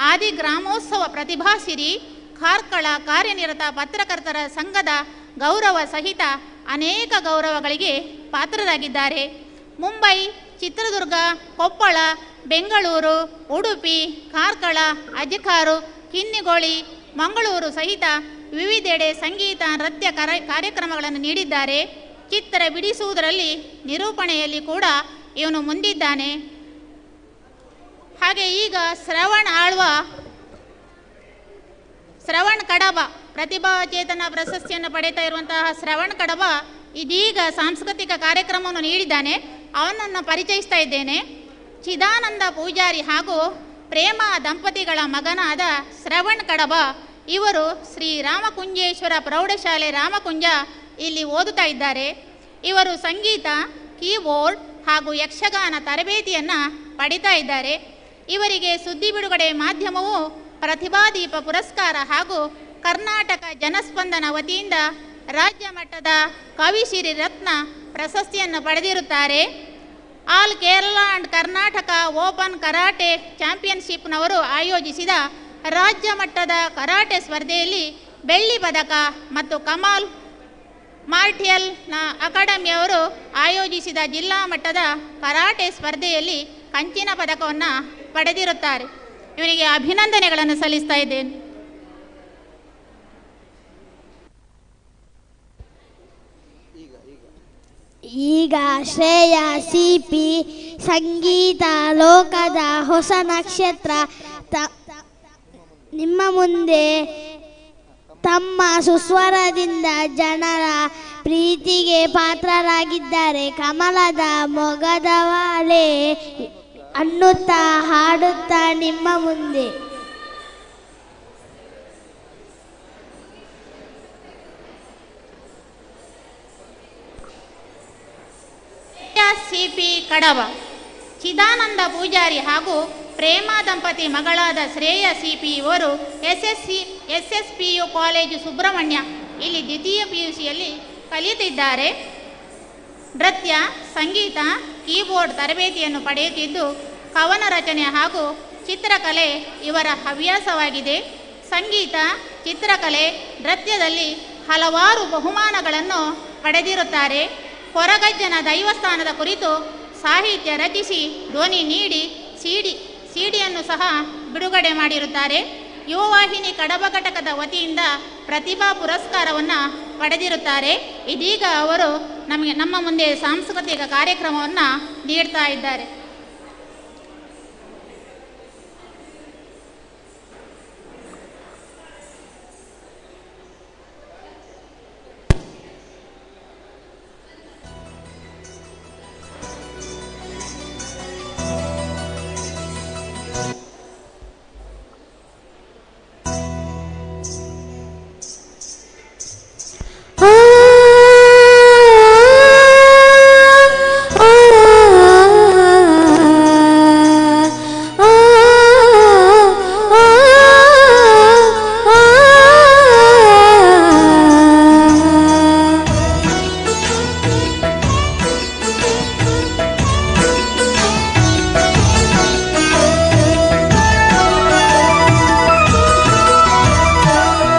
ಆದಿ ಗ್ರಾಮೋತ್ಸವ ಪ್ರತಿಭಾ ಸಿರಿ, ಕಾರ್ಕಳ ಕಾರ್ಯನಿರತ ಪತ್ರಕರ್ತರ ಸಂಘದ ಗೌರವ ಸಹಿತ ಅನೇಕ ಗೌರವಗಳಿಗೆ ಪಾತ್ರರಾಗಿದ್ದಾರೆ. ಮುಂಬೈ, ಚಿತ್ರದುರ್ಗ, ಕೊಪ್ಪಳ, ಬೆಂಗಳೂರು, ಉಡುಪಿ, ಕಾರ್ಕಳ, ಅಜಕಾರು, ಕಿನ್ನಿಗೋಳಿ, ಮಂಗಳೂರು ಸಹಿತ ವಿವಿಧೆಡೆ ಸಂಗೀತ ನೃತ್ಯ ಕಾರ್ಯಕ್ರಮಗಳನ್ನು ನೀಡಿದ್ದಾರೆ. ಚಿತ್ರ ಬಿಡಿಸುವುದರಲ್ಲಿ, ನಿರೂಪಣೆಯಲ್ಲಿ ಕೂಡ ಇವನು ಮುಂದಿದ್ದಾನೆ. ಹಾಗೆ ಈಗ ಶ್ರವಣ್ ಕಡಬ ಪ್ರತಿಭಾ ಚೇತನ ಪ್ರಶಸ್ತಿಯನ್ನು ಪಡೆಯುತ್ತಾ ಇರುವಂತಹ ಶ್ರವಣ್ ಕಡಬ ಇದೀಗ ಸಾಂಸ್ಕೃತಿಕ ಕಾರ್ಯಕ್ರಮವನ್ನು ನೀಡಿದ್ದಾನೆ. ಅವನನ್ನು ಪರಿಚಯಿಸ್ತಾ ಇದ್ದೇನೆ. ಚಿದಾನಂದ ಪೂಜಾರಿ ಹಾಗೂ ಪ್ರೇಮ ದಂಪತಿಗಳ ಮಗನಾದ ಶ್ರವಣ್ ಕಡಬ ಇವರು ಶ್ರೀ ರಾಮಕುಂಜೇಶ್ವರ ಪ್ರೌಢಶಾಲೆ ರಾಮಕುಂಜ ಇಲ್ಲಿ ಓದುತ್ತಾ ಇದ್ದಾರೆ. ಇವರು ಸಂಗೀತ, ಕೀಬೋರ್ಡ್ ಹಾಗೂ ಯಕ್ಷಗಾನ ತರಬೇತಿಯನ್ನು ಪಡಿತಾ ಇದ್ದಾರೆ. ಇವರಿಗೆ ಸುದ್ದಿ ಬಿಡುಗಡೆ ಮಾಧ್ಯಮವು ಪ್ರತಿಭಾದೀಪ ಪುರಸ್ಕಾರ ಹಾಗೂ ಕರ್ನಾಟಕ ಜನಸ್ಪಂದನ ವತಿಯಿಂದ ರಾಜ್ಯ ಮಟ್ಟದ ಕವಿಸಿರಿ ರತ್ನ ಪ್ರಶಸ್ತಿಯನ್ನು ಪಡೆದಿರುತ್ತಾರೆ. All Kerala and Karnataka open karate ಚಾಂಪಿಯನ್ಶಿಪ್ನವರು ಆಯೋಜಿಸಿದ ರಾಜ್ಯ ಮಟ್ಟದ ಕರಾಟೆ ಸ್ಪರ್ಧೆಯಲ್ಲಿ ಬೆಳ್ಳಿ ಪದಕ ಮತ್ತು ಕಮಾಲ್ ಮಾರ್ಟಿಯಲ್ನ ಅಕಾಡೆಮಿಯವರು ಆಯೋಜಿಸಿದ ಜಿಲ್ಲಾ ಮಟ್ಟದ ಕರಾಟೆ ಸ್ಪರ್ಧೆಯಲ್ಲಿ ಕಂಚಿನ ಪದಕವನ್ನು ಪಡೆದಿರುತ್ತಾರೆ. ಇವನಿಗೆ ಅಭಿನಂದನೆಗಳನ್ನು ಸಲ್ಲಿಸ್ತಾ ಇದ್ದೇನೆ. ಈಗ ಶ್ರೇಯಾ ಸಿಪಿ ಸಂಗೀತ ಲೋಕದ ಹೊಸ ನಕ್ಷತ್ರ ನಿಮ್ಮ ಮುಂದೆ ತಮ್ಮ ಸುಸ್ವರದಿಂದ ಜನರ ಪ್ರೀತಿಗೆ ಪಾತ್ರರಾಗಿದ್ದಾರೆ. ಕಮಲದ ಮೊಗದವಾಲೆ ಅನ್ನುತ್ತಾ ಹಾಡುತ್ತಾ ನಿಮ್ಮ ಮುಂದೆ CP ಕಡಬ, ಚಿದಾನಂದ ಪೂಜಾರಿ ಹಾಗೂ ಪ್ರೇಮ ದಂಪತಿ ಮಗಳಾದ ಶ್ರೇಯ CP ಇವರು SSPU ಕಾಲೇಜು ಸುಬ್ರಹ್ಮಣ್ಯ ಇಲ್ಲಿ ದ್ವಿತೀಯ PUCಯಲ್ಲಿ ಕಲಿಯುತ್ತಿದ್ದಾರೆ. ನೃತ್ಯ, ಸಂಗೀತ, ಕೀಬೋರ್ಡ್ ತರಬೇತಿಯನ್ನು ಪಡೆಯುತ್ತಿದ್ದು ಕವನ ರಚನೆ ಹಾಗೂ ಚಿತ್ರಕಲೆ ಇವರ ಹವ್ಯಾಸವಾಗಿದೆ. ಸಂಗೀತ, ಚಿತ್ರಕಲೆ, ನೃತ್ಯದಲ್ಲಿ ಹಲವಾರು ಬಹುಮಾನಗಳನ್ನು ಪಡೆದಿರುತ್ತಾರೆ. ಕೊರಗಜ್ಜನ ದೈವಸ್ಥಾನದ ಕುರಿತು ಸಾಹಿತ್ಯ ರಚಿಸಿ ಧ್ವನಿ ನೀಡಿ ಸಿಡಿಯನ್ನು ಸಹ ಬಿಡುಗಡೆ ಮಾಡಿರುತ್ತಾರೆ. ಯುವವಾಹಿನಿ ಕಡಬ ಘಟಕದ ವತಿಯಿಂದ ಪ್ರತಿಭಾ ಪುರಸ್ಕಾರವನ್ನು ಪಡೆದಿರುತ್ತಾರೆ. ಇದೀಗ ಅವರು ನಮ್ಮ ಮುಂದೆ ಸಾಂಸ್ಕೃತಿಕ ಕಾರ್ಯಕ್ರಮವನ್ನು ನೀಡ್ತಾ ಇದ್ದಾರೆ.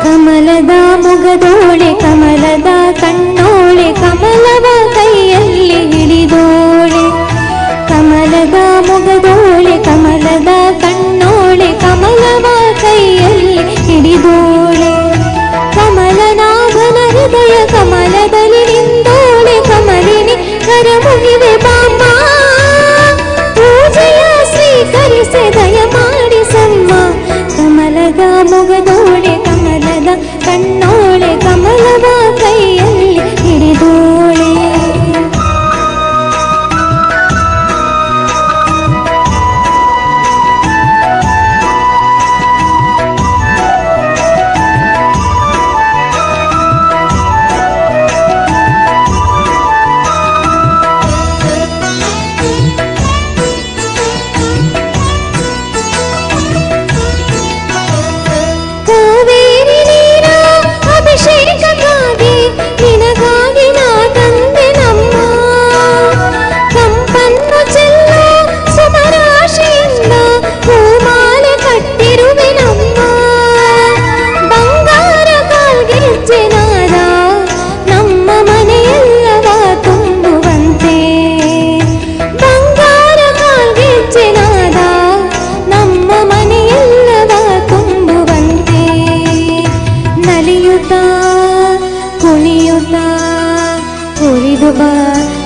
ಕಮಲದ ಮೊಗದೋಳೆ ಕಮಲದ ಕಣ್ಣೋಳೆ ಕಮಲವ ಕೈಯಲ್ಲಿ ಹಿಡಿದೋಳೆ, ಕಮಲದ ಮೊಗದೋಳೆ ಕಮಲದ ಕಣ್ಣೋಳೆ ಕಮಲವ ಕೈಯಲ್ಲಿ ಹಿಡಿದೋಳೆ, ಕಮಲನಾಭನ ಹೃದಯ ಕಮಲದಲ್ಲಿ ನಿಂದೋಳೆ, ಕಮಲಿನಿ ಕರಮುಗಿವೆ ಬಾಮ್ಮ ಪೂಜೆಯ ಸ್ವೀಕರಿಸಿ ದಯ ಮಾಡಿಸಮ್ಮ, ಕಮಲದ ಮೊಗದೋಳೆ ಕಮಲದ ಕಣ್ಣೋಳೆ ಕಮಲವ ಕೈಯಲ್ಲಿ ಹಿಡಿದೋಳೆ.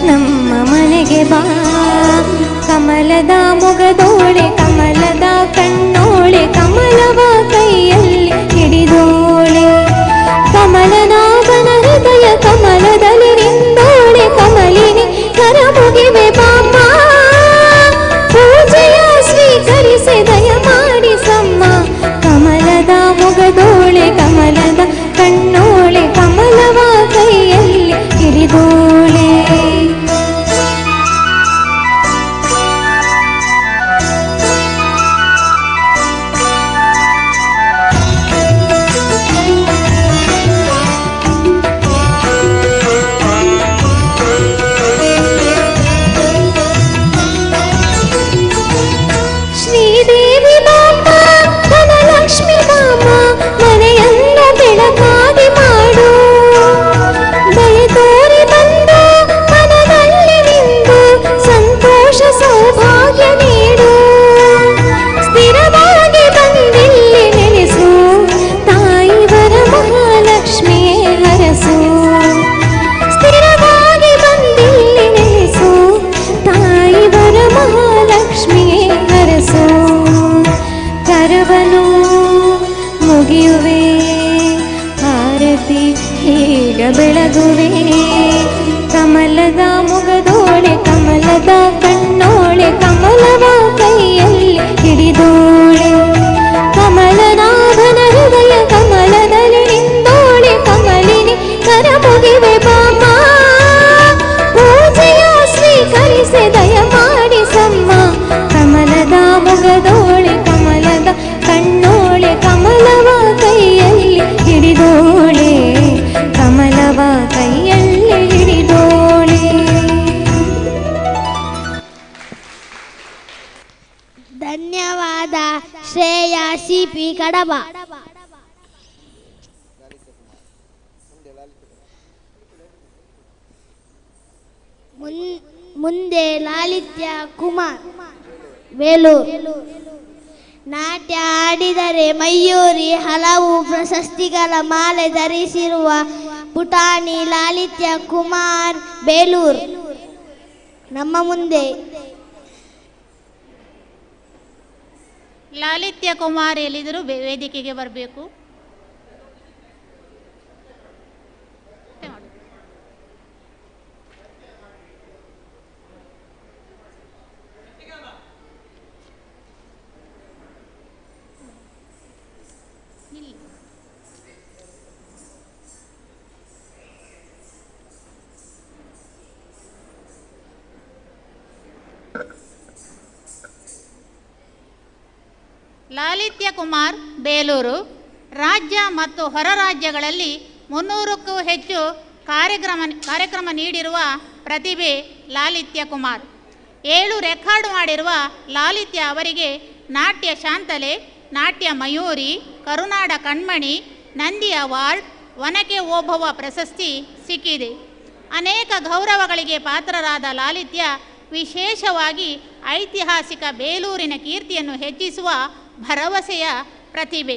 ನಮ್ಮ ಮನೆಗೆ ಬಾ, ಕಮಲದ ಮೊಗದೋಳೆ ಕಮಲದ ಕಣ್ಣೋಳೆ ಕಮಲವ ಕೈಯಲ್ಲಿ ಹಿಡಿದೋಳೆ, ಕಮಲನಾಭನ ಹೃದಯ ಕಮಲದಲ್ಲಿ ನಿಂದೋಳೆ, ಕಮಲಿನಿ ಕರಮುಗಿವೆ ಬಾಮ್ಮ ಪೂಜೆಯ ಸ್ವೀಕರಿಸಿ ದಯ ಮಾಡಿಸಮ್ಮ, ಕಮಲದ ಮೊಗದೋಳೆ ಕಮಲದ ಕಣ್ಣೋಳೆ ಕಮಲವ ಕೈಯಲ್ಲಿ ಹಿಡಿದೋಳೆ. ಶ್ರೀದೇವಿ ಬಾಮ್ಮ ಧನಲಕ್ಷ್ಮಿ ಬಾಮ್ಮ ಮನೆಯನ್ನು ಬೆಳಕಾಗಿ ಮಾಡು, ದಯೆ ತೋರಿ ಬಂದು ಮನದಲ್ಲಿ ನಿಂದು ಸಂತೋಷ ಸೌಭಾಗ್ಯ ನೀಡು, ಸ್ಥಿರವಾಗಿ ಬಂದಿಲ್ಲಿ ನೆಲೆಸು ತಾಯಿ ವರ ಮಹಾಲಕ್ಷ್ಮಿಯೇ ಹರಸು, ಸ್ಥಿರವಾಗಿ ಬಂದಿಲ್ಲಿ ನೆಲೆಸು ತಾಯಿ ವರ ಮಹಾಲಕ್ಷ್ಮಿಯೇ ಹರಸು, ಕರವನು ಮುಗಿಯುವೆ ಆರತಿ ಈಗ ಬೆಳಗುವೆ, ಕಮಲದ ಮೊಗದೋಳೆ ಕಮಲದ ಕಣ್ಣೋಳೆ ಕಮಲವ ಕೈಯಲ್ಲಿ ಹಿಡಿದೋಳೆ, ಕಮಲನಾಭನ ಹೃದಯ ಕಮಲದಲ್ಲಿ ನಿಂದೋಳೆ, ಕಮಲಿನಿ ಕರಮುಗಿವೆ ಬಾಮ್ಮ ಪೂಜೆಯ ಸ್ವೀಕರಿಸಿ ಶ್ರೇಯ ಸಿಪಿ ಕಡಬ. ಮುಂದೆ ಲಾಲಿತ್ಯ ಕುಮಾರ್ ಬೇಲೂರು. ನಾಟ್ಯ ಆಡಿದರೆ ಮಯೂರಿ ಹಲವು ಪ್ರಶಸ್ತಿಗಳ ಮಾಲೆ ಧರಿಸಿರುವ ಪುಟಾಣಿ ಲಾಲಿತ್ಯ ಕುಮಾರ್ ಬೇಲೂರು ನಮ್ಮ ಮುಂದೆ. ಲಾಲಿತ್ಯ ಕುಮಾರ್ ಎಲ್ಲಿದ್ದರೂ ವೇದಿಕೆಗೆ ಬರಬೇಕು. ಲಾಲಿತ್ಯ ಕುಮಾರ್ ಬೇಲೂರು ರಾಜ್ಯ ಮತ್ತು ಹೊರ ರಾಜ್ಯಗಳಲ್ಲಿ 300ಕ್ಕೂ ಹೆಚ್ಚು ಕಾರ್ಯಕ್ರಮ ನೀಡಿರುವ ಪ್ರತಿಭೆ ಲಾಲಿತ್ಯ ಕುಮಾರ್. 7 ರೆಕಾರ್ಡ್ ಮಾಡಿರುವ ಲಾಲಿತ್ಯ ಅವರಿಗೆ ನಾಟ್ಯ ಶಾಂತಲೆ, ನಾಟ್ಯ ಮಯೂರಿ, ಕರುನಾಡ ಕಣ್ಮಣಿ, ನಂದಿ ಅವಾರ್ಡ್, ವನಕೆ ಓಭವ್ವ ಪ್ರಶಸ್ತಿ ಸಿಕ್ಕಿದೆ. ಅನೇಕ ಗೌರವಗಳಿಗೆ ಪಾತ್ರರಾದ ಲಾಲಿತ್ಯ ವಿಶೇಷವಾಗಿ ಐತಿಹಾಸಿಕ ಬೇಲೂರಿನ ಕೀರ್ತಿಯನ್ನು ಹೆಚ್ಚಿಸುವ ಭರವಸೆಯ ಪ್ರತಿಭೆ.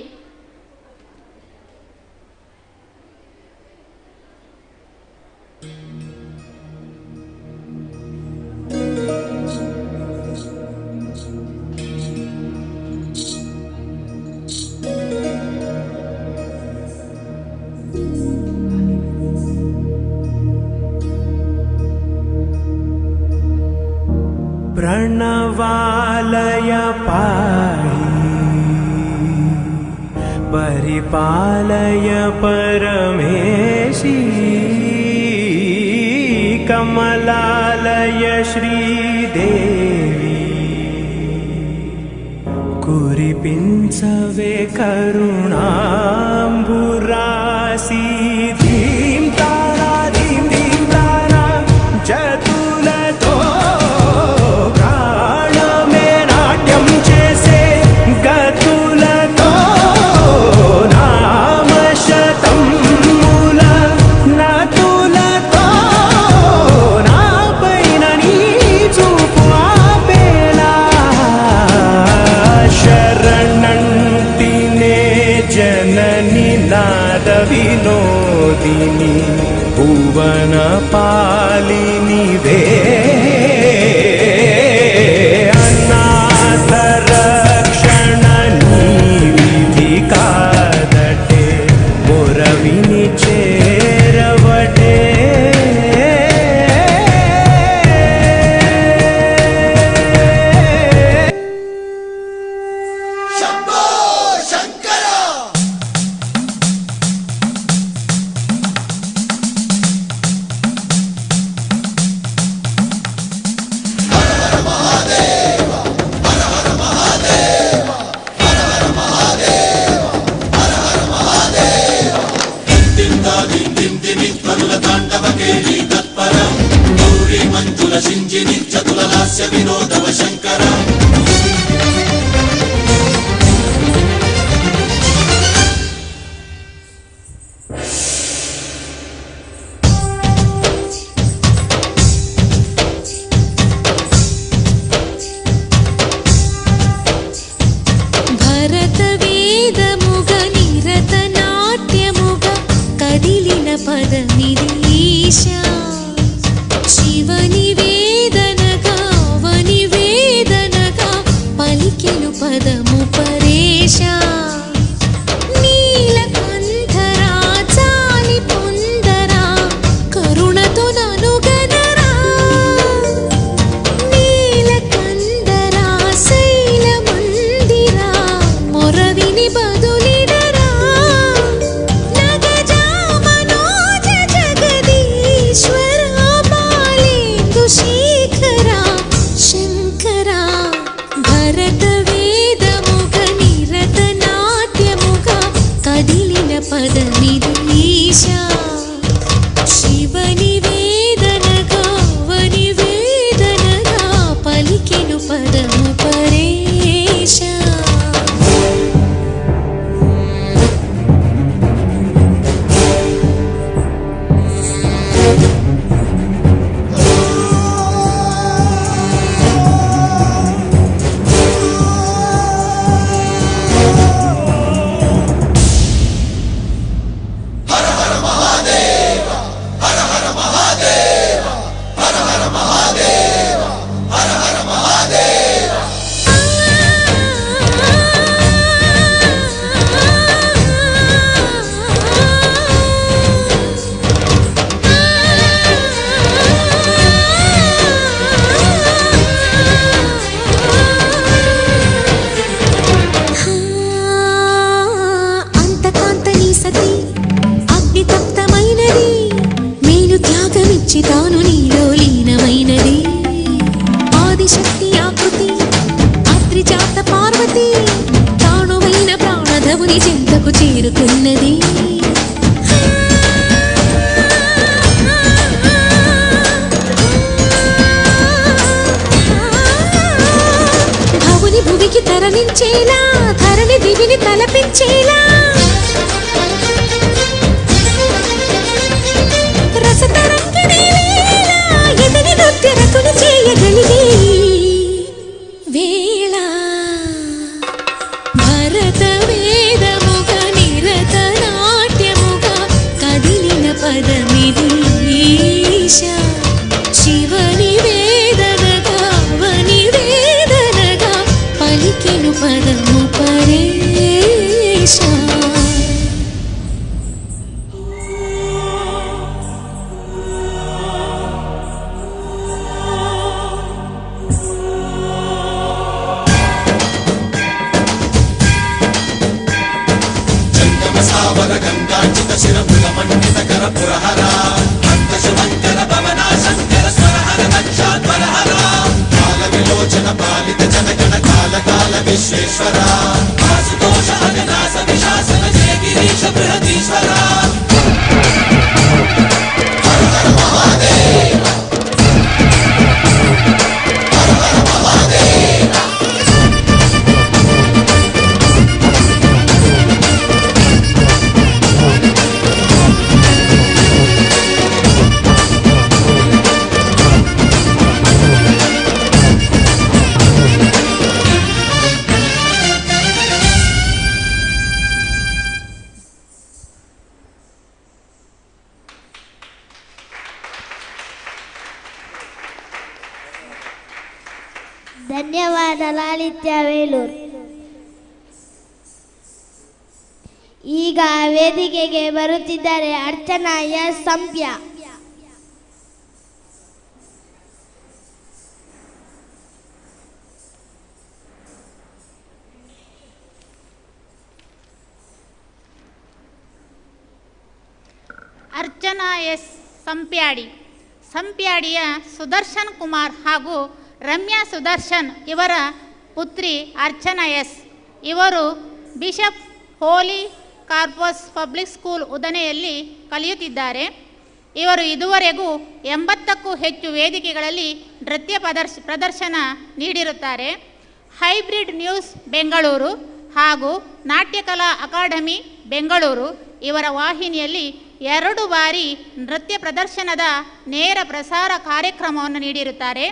प्रणवालय पाहि परिपालय परमेशी कमलालय श्रीदेवी कुरिपिंचवे करुणांबुरासी धीम तारा जतुलतो विनोदिनी भुवन पालिनी वे अनाथ रक्षण विधि कादटे मोरविनी चेरवटे ప్రభుని చింతకు చేరుతున్నది. భవుని భువికి తరలించేలా ధరణి దివిని తలపించేలా రసతరంగిణి వేళ ఎదిని నృత్య రతులు చేయగలిగే వేళ భరత వేదముగా నిరత నాట్యముగా కదిలిన పదమిది ఈశ శివని వేదనగా వని వేదనగా పలికిను పదము పరేశ. విశ్వేశ్వర ఆశుతోష అవినాశ విశాసన జయ గిరీశ బృహదీశ్వర హర హర మహాదేవ హర హర మహాదేవ. ಧನ್ಯವಾದ ಲಾಲಿತ್ಯ ವೇಲೂರ್. ಈಗ ವೇದಿಕೆಗೆ ಬರುತ್ತಿದ್ದಾರೆ ಅರ್ಚನಾ ಎಸ್ ಸಂಪ್ಯ. ಅರ್ಚನಾ ಎಸ್ ಸಂಪ್ಯಾಡಿಯ ಸುದರ್ಶನ್ ಕುಮಾರ್ ಹಾಗೂ ರಮ್ಯಾ ಸುದರ್ಶನ್ ಇವರ ಪುತ್ರಿ ಅರ್ಚನಾ ಎಸ್. ಇವರು ಬಿಷಪ್ ಹೋಲಿ ಕಾರ್ಪಸ್ ಪಬ್ಲಿಕ್ ಸ್ಕೂಲ್ ಉದನೆಯಲ್ಲಿ ಕಲಿಯುತ್ತಿದ್ದಾರೆ. ಇವರು ಇದುವರೆಗೂ 80ಕ್ಕೂ ಹೆಚ್ಚು ವೇದಿಕೆಗಳಲ್ಲಿ ನೃತ್ಯ ಪ್ರದರ್ಶನ ನೀಡಿರುತ್ತಾರೆ. ಹೈಬ್ರಿಡ್ ನ್ಯೂಸ್ ಬೆಂಗಳೂರು ಹಾಗೂ ನಾಟ್ಯಕಲಾ ಅಕಾಡೆಮಿ ಬೆಂಗಳೂರು ಇವರ ವಾಹಿನಿಯಲ್ಲಿ 2 ಬಾರಿ ನೃತ್ಯ ಪ್ರದರ್ಶನದ ನೇರ ಪ್ರಸಾರ ಕಾರ್ಯಕ್ರಮವನ್ನು ನೀಡಿರುತ್ತಾರೆ.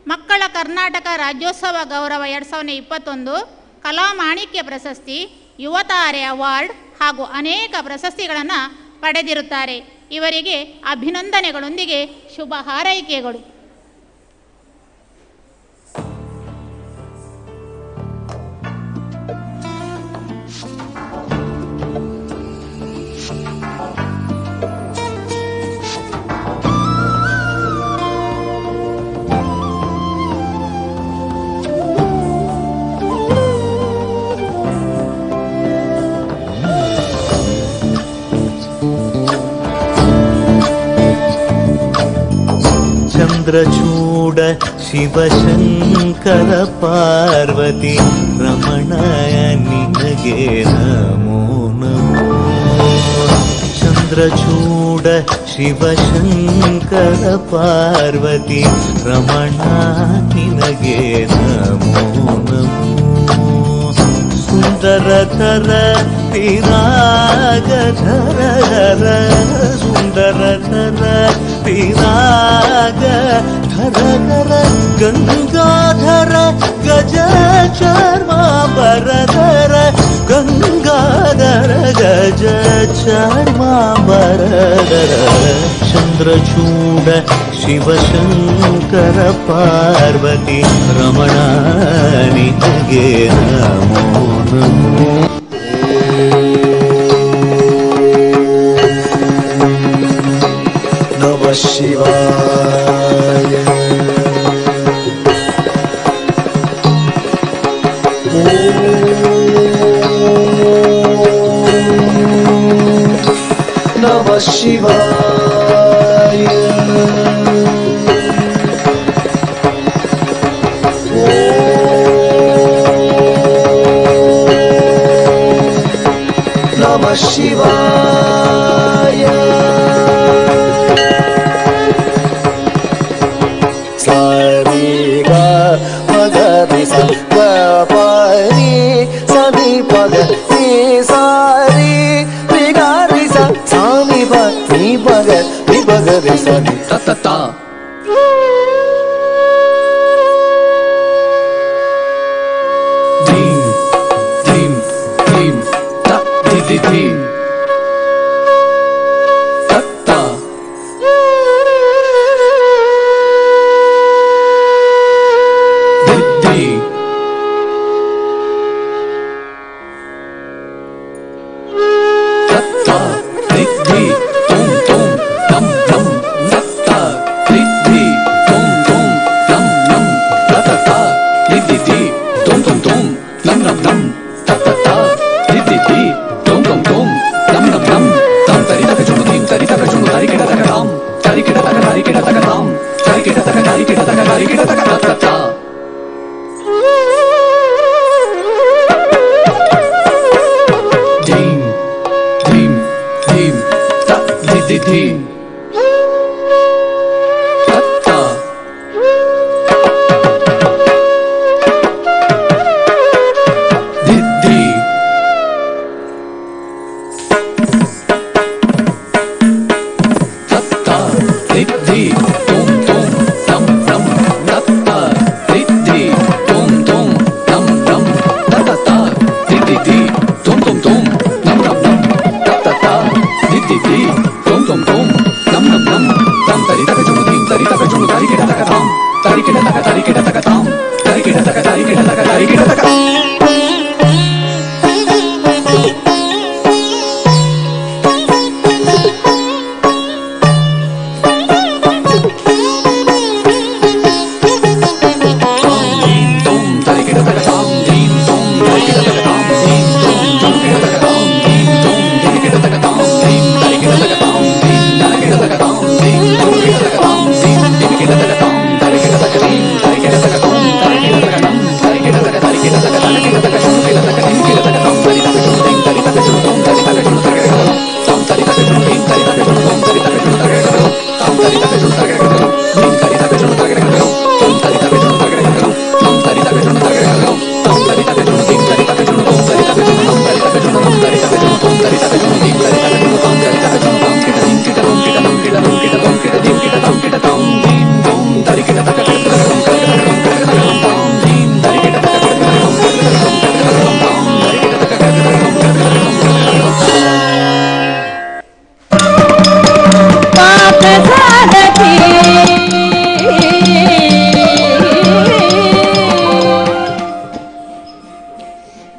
ಮಕ್ಕಳ ಕರ್ನಾಟಕ ರಾಜ್ಯೋತ್ಸವ ಗೌರವ 2021, ಕಲಾಮಾಣಿಕ್ಯ ಪ್ರಶಸ್ತಿ, ಯುವತಾರೆ ಅವಾರ್ಡ್ ಹಾಗೂ ಅನೇಕ ಪ್ರಶಸ್ತಿಗಳನ್ನು ಪಡೆದಿರುತ್ತಾರೆ. ಇವರಿಗೆ ಅಭಿನಂದನೆಗಳೊಂದಿಗೆ ಶುಭ ಹಾರೈಕೆಗಳು. ಚಂದ್ರಚೂಡ ಶಿವಶಂಕರ ಪಾರ್ವತಿ ರಮಣಯ ನಿನಗೆ ನಮೋ ನಮೋ. ಚಂದ್ರಚೂಡ ಶಿವಶಂಕರ ಪಾರ್ವತಿ ರಮಣ ನಿನಗೆ ನಮೋ ನಮೋ. ಸುಂದರತರ ಪಿರಾಗಧರ ಸುಂದರತರ ಪಿರಾಗ ಧರ ಗಂಗಾಧರ ಗಜ ಚರ್ಮಾಂಬರಧರ ಗಂಗಾಧರ ಗಜ ಚರ್ಮಾಂಬರಧರ. ಚಂದ್ರಚೂಡ ಶಿವಶಂಕರ ಪಾರ್ವತಿ ರಮಣ ನಿನಗೆ ನಮೋ ನಮೋ. ನಮಃ ಶಿವಾಯ. ನಮಃ ಶಿವಾಯ. Namah Shivaya. Sariga Magari Sa Gapani Sani Paga Ni Sari Rigari Sa Sami Pa Ni Paga Ni Paga Ni Sani Ta Ta Ta. Dim Dim Dim Ta Di Di Dim Ta Ta.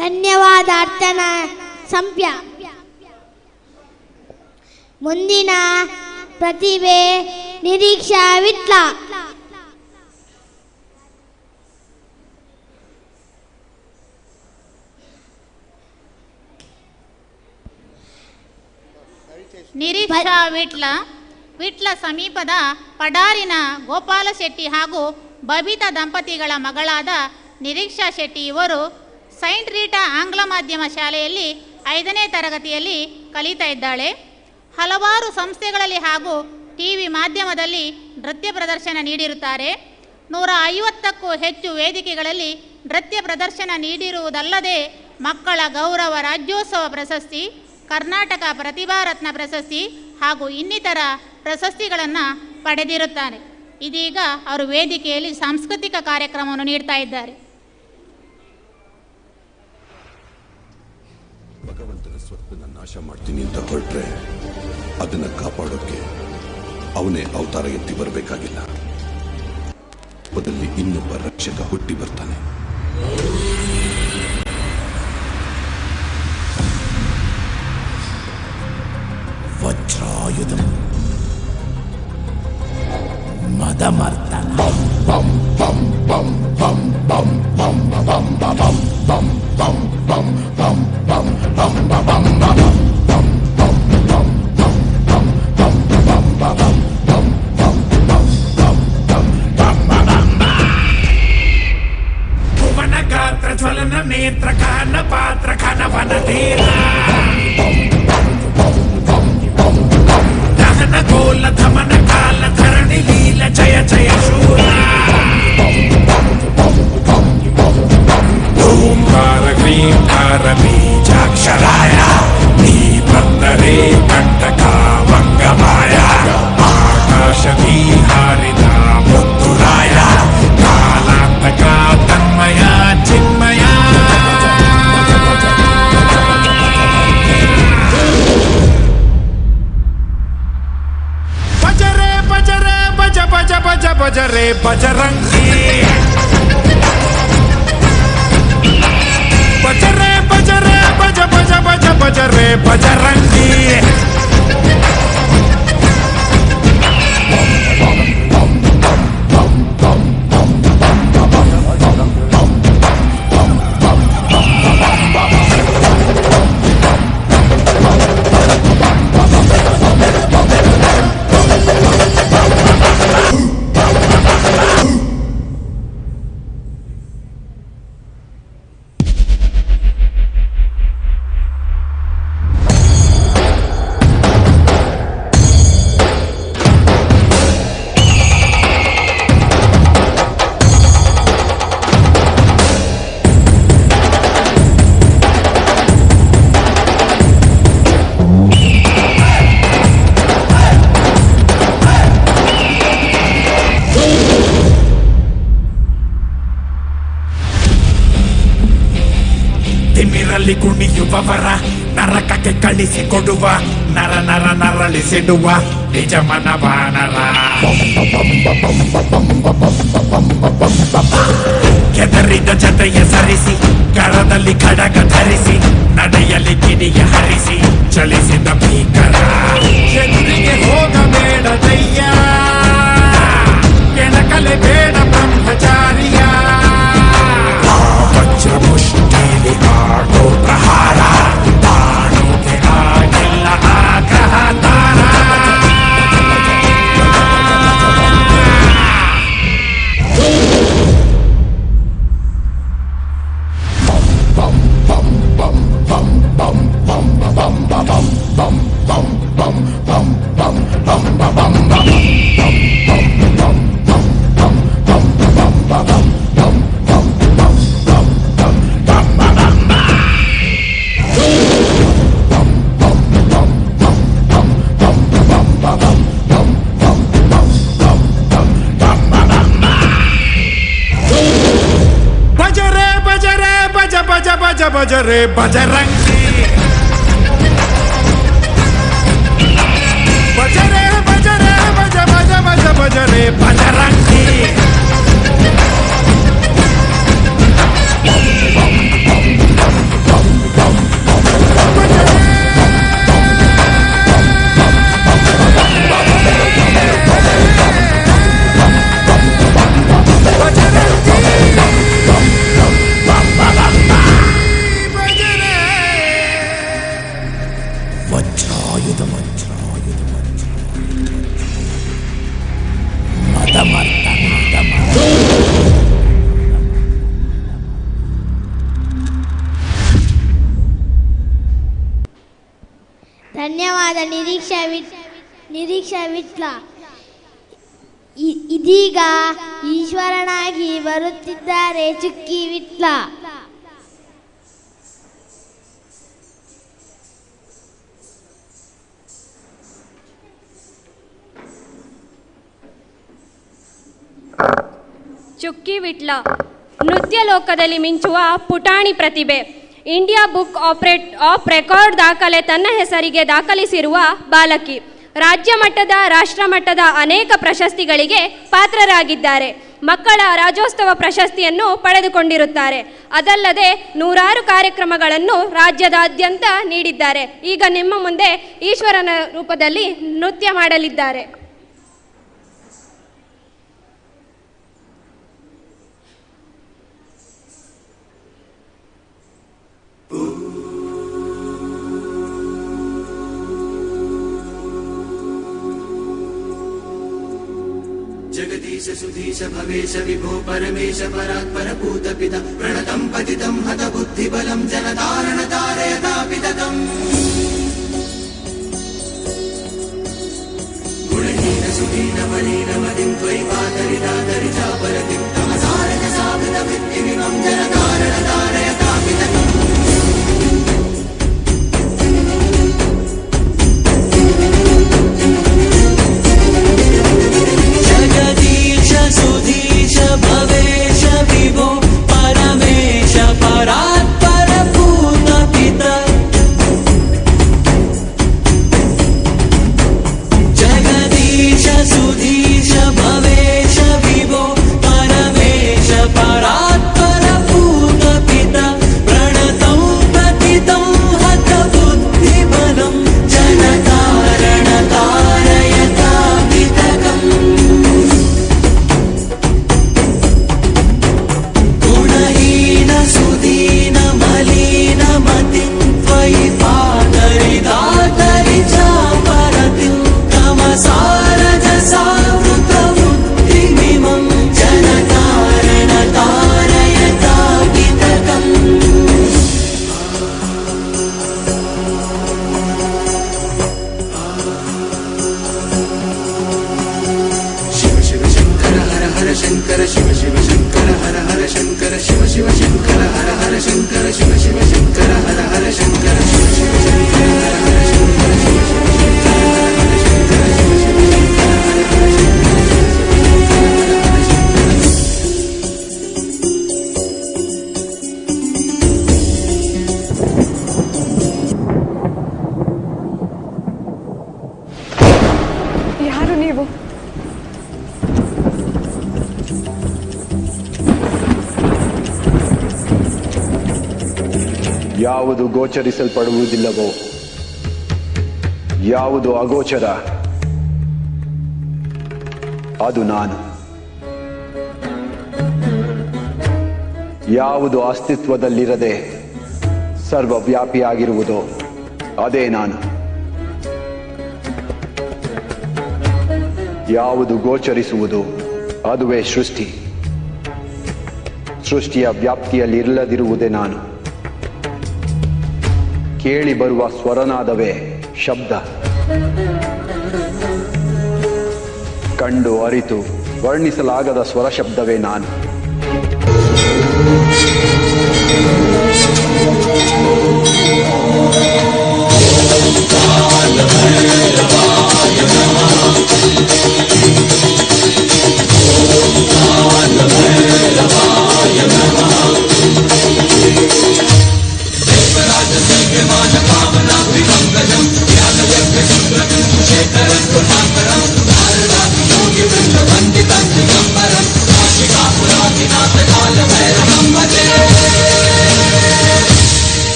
ಧನ್ಯವಾದ ಅರ್ಚನಾ ಸಂಪ್ಯ. ಮುಂದಿನ ಪ್ರತಿಭೆ ನಿರೀಕ್ಷಾ ವಿಟ್ಲ. ನಿರೀಕ್ಷಾ ವಿಟ್ಲ ಸಮೀಪದ ಪಡಾರಿನ ಗೋಪಾಲ ಶೆಟ್ಟಿ ಹಾಗೂ ಬಬಿತಾ ದಂಪತಿಗಳ ಮಗಳಾದ ನಿರೀಕ್ಷಾ ಶೆಟ್ಟಿ ಇವರು Saint Rita ಆಂಗ್ಲ ಮಾಧ್ಯಮ ಶಾಲೆಯಲ್ಲಿ 5ನೇ ತರಗತಿಯಲ್ಲಿ ಕಲಿತಾ ಇದ್ದಾಳೆ. ಹಲವಾರು ಸಂಸ್ಥೆಗಳಲ್ಲಿ ಹಾಗೂ ಟಿವಿ ಮಾಧ್ಯಮದಲ್ಲಿ ನೃತ್ಯ ಪ್ರದರ್ಶನ ನೀಡಿರುತ್ತಾರೆ. 150ಕ್ಕೂ ಹೆಚ್ಚು ವೇದಿಕೆಗಳಲ್ಲಿ ನೃತ್ಯ ಪ್ರದರ್ಶನ ನೀಡಿರುವುದಲ್ಲದೆ ಮಕ್ಕಳ ಗೌರವ ರಾಜ್ಯೋತ್ಸವ ಪ್ರಶಸ್ತಿ, ಕರ್ನಾಟಕ ಪ್ರತಿಭಾರತ್ನ ಪ್ರಶಸ್ತಿ ಹಾಗೂ ಇನ್ನಿತರ ಪ್ರಶಸ್ತಿಗಳನ್ನು ಪಡೆದಿರುತ್ತಾರೆ. ಇದೀಗ ಅವರು ವೇದಿಕೆಯಲ್ಲಿ ಸಾಂಸ್ಕೃತಿಕ ಕಾರ್ಯಕ್ರಮವನ್ನು ನೀಡ್ತಾ ಇದ್ದಾರೆ. ಭಗವಂತನ ಸ್ವತ್ತನ್ನು ನಾಶ ಮಾಡ್ತೀನಿ ಅಂತ ಹೊರಟ್ರೆ ಅದನ್ನ ಕಾಪಾಡೋಕೆ ಅವನೇ ಅವತಾರ ಎತ್ತಿ ಬರಬೇಕಾಗಿಲ್ಲ. ಬದಲಿ ಇನ್ನೊಬ್ಬ ರಕ್ಷಕ ಹುಟ್ಟಿ ಬರ್ತಾನೆ. ವಜ್ರಾಯುಧಂ ಮದಮರ್ತನ ಬಂ ಬಂ ಬಂ ಬಂ ಬಂ ಬಂ ಬಂ ಬಂ ಬಂ ಬಂ ಬಂ ಬಂ ಬಂ ಬಂ ಬಂ ಭುವನ ಗಾತ್ರ ಜ್ವಲನ ನೇತ್ರ ಖಾನ ಪಾತ್ರ ಖನವನ ಧೀರ ಅಕ್ಷರಾಯ ನೀ ಬಂದರೆ ಕಂಟಕ ಮಂಗಮಾಯ ಆಕಾಶದಿ ಹಾರಿದ ಮುತ್ತುರಾಯ ಕಾಲಾಂತಕ ತನ್ಮಯ ಚಿನ್ಮಯ ಬಜರೆ ಬಜರೆ ಬಜ ಬಜ ಬಜ ಬಜರೆ ಬಜರಂಗಿ ಬಜರೆ ಬಜರೆ ಬಜ ಬಜ ಬಜ ಬಜರೆ ಬಜರಂಗಿ ತಿಮ್ಮಿರಲ್ಲಿ ಕುಣಿಯುವವರ ನರಕಕ್ಕೆ ಕಳಿಸಿಕೊಡುವ ನರ ನರ ನರಳಿಸಿಡುವ ನಿಜಮನ ಬಾಣರ ಕೆದರಿದ ಜತೆಯ ಸರಿಸಿ ಕರದಲ್ಲಿ ಖಡಗ ಧರಿಸಿ ನಡೆಯಲಿ ಕಿಡಿಯ ಹರಿಸಿ ಚಲಿಸಿದ ಭೀಕರ ಎದುರಿಗೆ ಹೋಗಬೇಡ ದಯ್ಯ ಕೆಣಕಲೆ ಬೇಡ ಬ್ರಹ್ಮಚಾರಿಯ ವಜ್ರ ಮುಷ್ಟಿಲಿ ಆಡೋ ಪ್ರಹಾರ ತಾಣೋಕೆ ಆಗಿಲ್ಲ ಆಗ್ರಹ ತಾರ ಬಜರೆ ಬಜರೆ ಬಜ ಬಜ ಬಜ ಬಜರೆ ಬಜರಂಗಿ ಬಜರೆ ಬಜರೆ ಬಜ ಬಜ ಬಜ ಬಜರೆ ಬಜರಂಗಿ ವಜ್ರಾಯುಧ ವಜ್ರಾಯುಧ ಧನ್ಯವಾದ ನಿರೀಕ್ಷಾ ವಿಟ್ಲ. ಇದೀಗ ಈಶ್ವರನಾಗಿ ಬರುತ್ತಿದ್ದಾರೆ ಚುಕ್ಕಿ ವಿಟ್ಲ. ಚುಕ್ಕಿ ವಿಟ್ಲ ನೃತ್ಯ ಲೋಕದಲ್ಲಿ ಮಿಂಚುವ ಪುಟಾಣಿ ಪ್ರತಿಭೆ. ಇಂಡಿಯಾ ಬುಕ್ ಆಫ್ ರೆಕಾರ್ಡ್ ದಾಖಲೆ ತನ್ನ ಹೆಸರಿಗೆ ದಾಖಲಿಸಿರುವ ಬಾಲಕಿ. ರಾಜ್ಯ ಮಟ್ಟದ ರಾಷ್ಟ್ರ ಮಟ್ಟದ ಅನೇಕ ಪ್ರಶಸ್ತಿಗಳಿಗೆ ಪಾತ್ರರಾಗಿದ್ದಾರೆ. ಮಕ್ಕಳ ರಾಜ್ಯೋತ್ಸವ ಪ್ರಶಸ್ತಿಯನ್ನು ಪಡೆದುಕೊಂಡಿರುತ್ತಾರೆ. ಅದಲ್ಲದೆ ನೂರಾರು ಕಾರ್ಯಕ್ರಮಗಳನ್ನು ರಾಜ್ಯದಾದ್ಯಂತ ನೀಡಿದ್ದಾರೆ. ಈಗ ನಿಮ್ಮ ಮುಂದೆ ಈಶ್ವರನ ರೂಪದಲ್ಲಿ ನೃತ್ಯ ಮಾಡಲಿದ್ದಾರೆ. जगदीश सुधीश भवेश विभो परमेश परात्पर भूत पिता प्रणतं पतितं हत बुद्धिबलं जनतारण तारयतापितकम् गुणहीन सुहीन मलिन मदिं त्वयि पातरिदातरि चापरतिं तमसारज सावृतवृत्तिमिमं जनतारण तारयतापितकम् ಯಾವುದು ಗೋಚರಿಸಲ್ಪಡುವುದಿಲ್ಲವೋ, ಯಾವುದು ಅಗೋಚರ, ಅದು ನಾನು. ಯಾವುದು ಅಸ್ತಿತ್ವದಲ್ಲಿರದೆ ಸರ್ವವ್ಯಾಪಿಯಾಗಿರುವುದೋ ಅದೇ ನಾನು. ಯಾವುದು ಗೋಚರಿಸುವುದು ಅದುವೇ ಸೃಷ್ಟಿ. ಸೃಷ್ಟಿಯ ವ್ಯಾಪ್ತಿಯಲ್ಲಿಲ್ಲದಿರುವುದೇ ನಾನು. ಕೇಳಿ ಬರುವ ಸ್ವರನಾದವೇ ಶಬ್ದ. ಕಂಡು ಅರಿತು ವರ್ಣಿಸಲಾಗದ ಸ್ವರ ಶಬ್ದವೇ ನಾನು.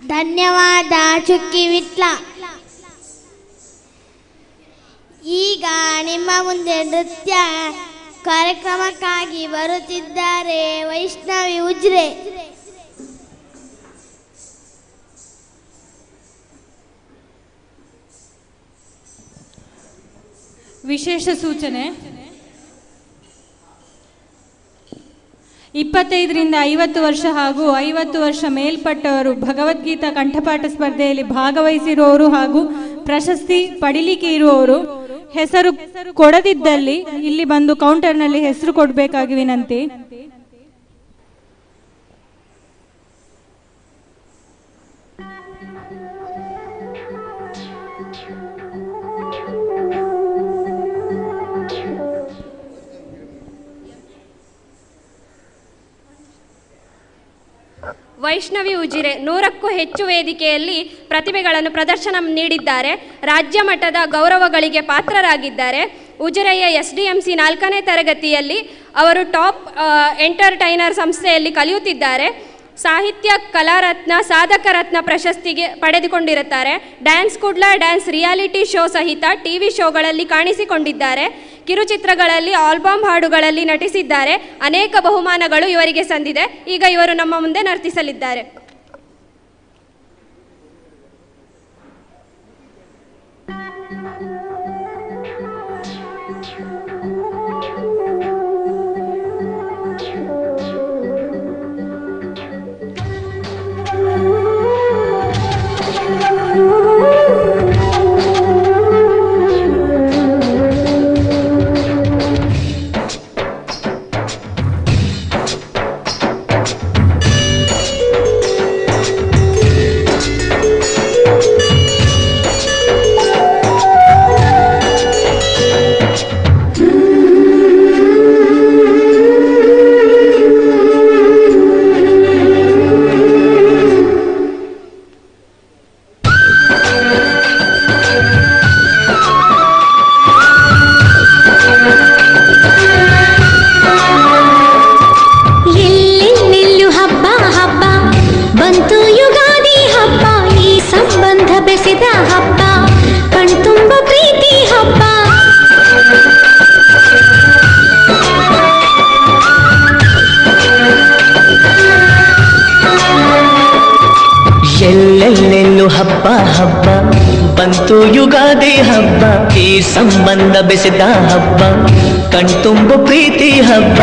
ಧನ್ಯವಾದ ಚುಕ್ಕಿ ವಿಟ್ಲ. ಈಗ ನಿಮ್ಮ ಮುಂದೆ ನೃತ್ಯ ಕಾರ್ಯಕ್ರಮಕ್ಕಾಗಿ ಬರುತ್ತಿದ್ದಾರೆ ವೈಷ್ಣವಿ ಉಜ್ರೆ. ವಿಶೇಷ ಸೂಚನೆ: 25ರಿಂದ 50 ವರ್ಷ ಹಾಗೂ 50 ವರ್ಷ ಮೇಲ್ಪಟ್ಟವರು ಭಗವದ್ಗೀತಾ ಕಂಠಪಾಠ ಸ್ಪರ್ಧೆಯಲ್ಲಿ ಭಾಗವಹಿಸಿರುವವರು ಹಾಗೂ ಪ್ರಶಸ್ತಿ ಪಡಿಲಿಕ್ಕೆ ಇರುವವರು ಹೆಸರು ಕೊಡದಿದ್ದಲ್ಲಿ ಇಲ್ಲಿ ಬಂದು ಕೌಂಟರ್ನಲ್ಲಿ ಹೆಸರು ಕೊಡಬೇಕಾಗಿ ವಿನಂತಿ. ವೈಷ್ಣವಿ ಉಜಿರೆ 100ಕ್ಕೂ ಹೆಚ್ಚು ವೇದಿಕೆಯಲ್ಲಿ ಪ್ರತಿಭೆಗಳನ್ನು ಪ್ರದರ್ಶನ ನೀಡಿದ್ದಾರೆ. ರಾಜ್ಯ ಮಟ್ಟದ ಗೌರವಗಳಿಗೆ ಪಾತ್ರರಾಗಿದ್ದಾರೆ. ಉಜಿರೆಯ SDMC 4ನೇ ತರಗತಿಯಲ್ಲಿ ಅವರು ಟಾಪ್ ಎಂಟರ್ಟೈನರ್ ಸಂಸ್ಥೆಯಲ್ಲಿ ಕಲಿಯುತ್ತಿದ್ದಾರೆ. ಸಾಹಿತ್ಯ ಕಲಾರತ್ನ ಸಾಧಕ ರತ್ನ ಪ್ರಶಸ್ತಿಗೆ ಪಡೆದುಕೊಂಡಿರುತ್ತಾರೆ. Dance Kudla dance reality show ಸಹಿತ TV ಶೋಗಳಲ್ಲಿ ಕಾಣಿಸಿಕೊಂಡಿದ್ದಾರೆ. ಕಿರುಚಿತ್ರಗಳಲ್ಲಿ ಆಲ್ಬಮ್ ಹಾಡುಗಳಲ್ಲಿ ನಟಿಸಿದ್ದಾರೆ. ಅನೇಕ ಬಹುಮಾನಗಳು ಇವರಿಗೆ ಸಂದಿದೆ. ಈಗ ಇವರು ನಮ್ಮ ಮುಂದೆ ನರ್ತಿಸಲಿದ್ದಾರೆ. ಎಲ್ಲೆಲ್ಲೆಲ್ಲೂ ಹಬ್ಬ ಹಬ್ಬ ಬಂತು ಯುಗಾದಿ ಹಬ್ಬ, ಈ ಸಂಬಂಧ ಬೆಸೆದ ಹಬ್ಬ, ಕಣ್ತುಂಬು ಪ್ರೀತಿ ಹಬ್ಬ.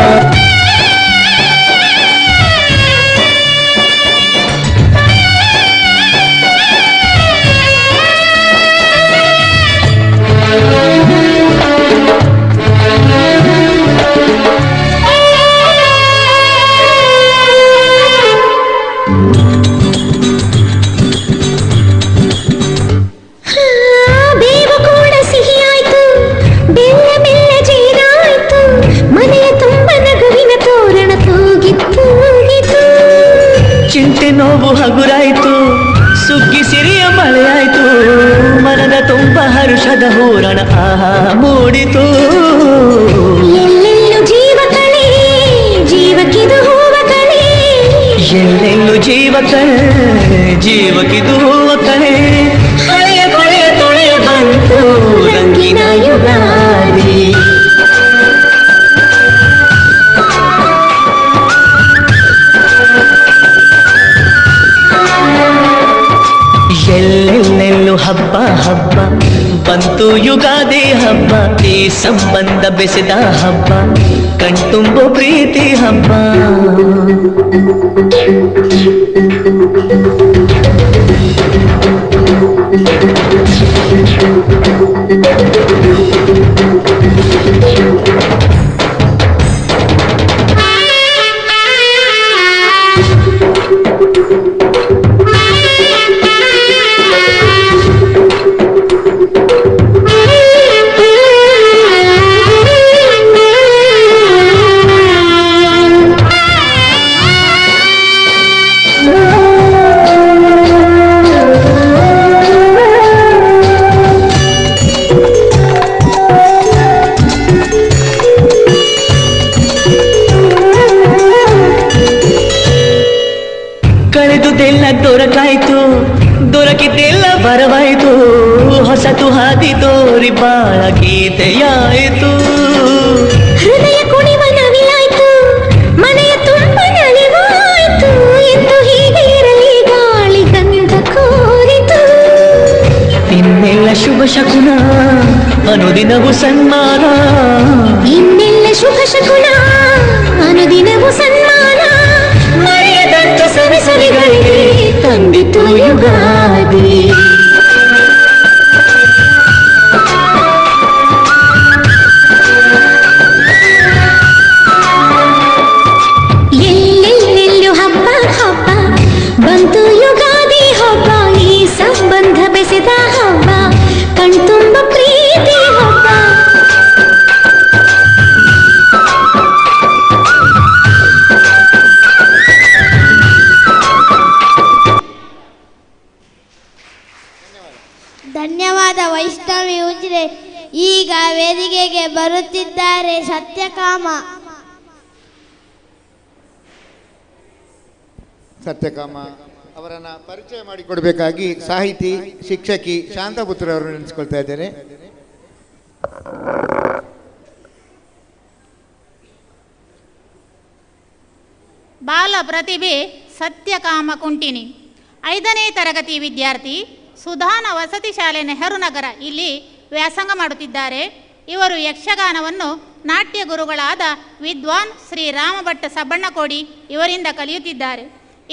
ಸ್ನೇಹದ ಹೂರಣ ಆಹಾ ಮೂಡಿತು. ಎಲ್ಲೆಲ್ಲೂ ಜೀವ ಕಳೆ ಜೀವಕ್ಕಿದು ಹೂವ ಕಳೆ, ಎಲ್ಲೆಲ್ಲೂ ಜೀವ ಕಳೆ ಜೀವಕ್ಕಿದು ಹೂವ ಕಳೆ. ಹಳೆಯ ಕೊಳೆಯ ತೊಳೆಯ ಬಂತು ರಂಗಿನ ಯುಗಾದಿ. ಎಲ್ಲೆಲ್ಲೆಲ್ಲೂ ಹಬ್ಬ ಹಬ್ಬ ಬಂತು ಯುಗಾದಿ ಹಬ್ಬ. ಈ ಸಂಬಂಧ ಬೆಸೆದ ಹಬ್ಬ ಕಣ್ತುಂಬೋ ಪ್ರೀತಿ ಹಬ್ಬ. ಕಳೆದುದೆಲ್ಲ ದೊರಕಾಯ್ತು, ದೊರಕಿದ್ದೆಲ್ಲ ಬರವಾಯ್ತು. ಹೊಸತು ಹಾದಿ ತೋರಿ ಬಾಳ ಗೀತೆಯಾಯಿತು. ಹೃದಯ ಕುಣಿವ ನವಿಲಾಯ್ತು, ಮನೆಯ ತುಂಬ ನಲಿವಾಯ್ತು. ಎಂದು ಹೀಗೆ ಇರಲಿ ಗಾಳಿ ಗಂಧ ಕೋರಿತು. ಇನ್ನೆಲ್ಲ ಶುಭ ಶಕುನ ಅನುದಿನವೂ ಸನ್ಮಾನ. ಇನ್ನೆಲ್ಲ ಶುಭ ಶಕುನ ಅನುದಿನವೂ ಸನ್ಮಾನ. ಮರೆಯದಂತ ಸವಿಸವಿಗಳಿಗೆ ತಂದಿತು ಯುಗಾದಿ. ಎಲ್ಲೆಲ್ಲೆಲ್ಲೂ ಹಬ್ಬ ಹಬ್ಬ ಬಂತು ಯುಗಾದಿ ಹಬ್ಬ. ಈ ಸಂಬಂಧ ಬೆಸೆದ ಹಬ್ಬ ಕಣ್ತುಂಬ ಪ್ರೀತಿ ಹಬ್ಬ. ಧನ್ಯವಾದ ವೈಷ್ಣವಿ ಉಜಿರೆ. ಈಗ ವೇದಿಕೆಗೆ ಬರುತ್ತಿದ್ದಾರೆ ಸತ್ಯಕಾಮ. ಸತ್ಯಕಾಮ ಅವರನ್ನು ಪರಿಚಯ ಮಾಡಿಕೊಡಬೇಕಾಗಿ ಸಾಹಿತಿ ಶಿಕ್ಷಕಿ ಶಾಂತಪುತ್ರ ಅವರು ನೆನೆಸ್ಕೊಳ್ತಾ ಇದ್ದೇನೆ. ಬಾಲ ಪ್ರತಿಭೆ ಸತ್ಯಕಾಮ ಕುಂಟಿನಿ 5ನೇ ತರಗತಿ ವಿದ್ಯಾರ್ಥಿ, ಸುಧಾನ ವಸತಿ ಶಾಲೆ ನೆಹರು ನಗರ ಇಲ್ಲಿ ವ್ಯಾಸಂಗ ಮಾಡುತ್ತಿದ್ದಾರೆ. ಇವರು ಯಕ್ಷಗಾನವನ್ನು ನಾಟ್ಯ ಗುರುಗಳಾದ ವಿದ್ವಾನ್ ಶ್ರೀ ರಾಮಭಟ್ಟ ಸಬ್ಬಣ್ಣಕೋಡಿ ಇವರಿಂದ ಕಲಿಯುತ್ತಿದ್ದಾರೆ.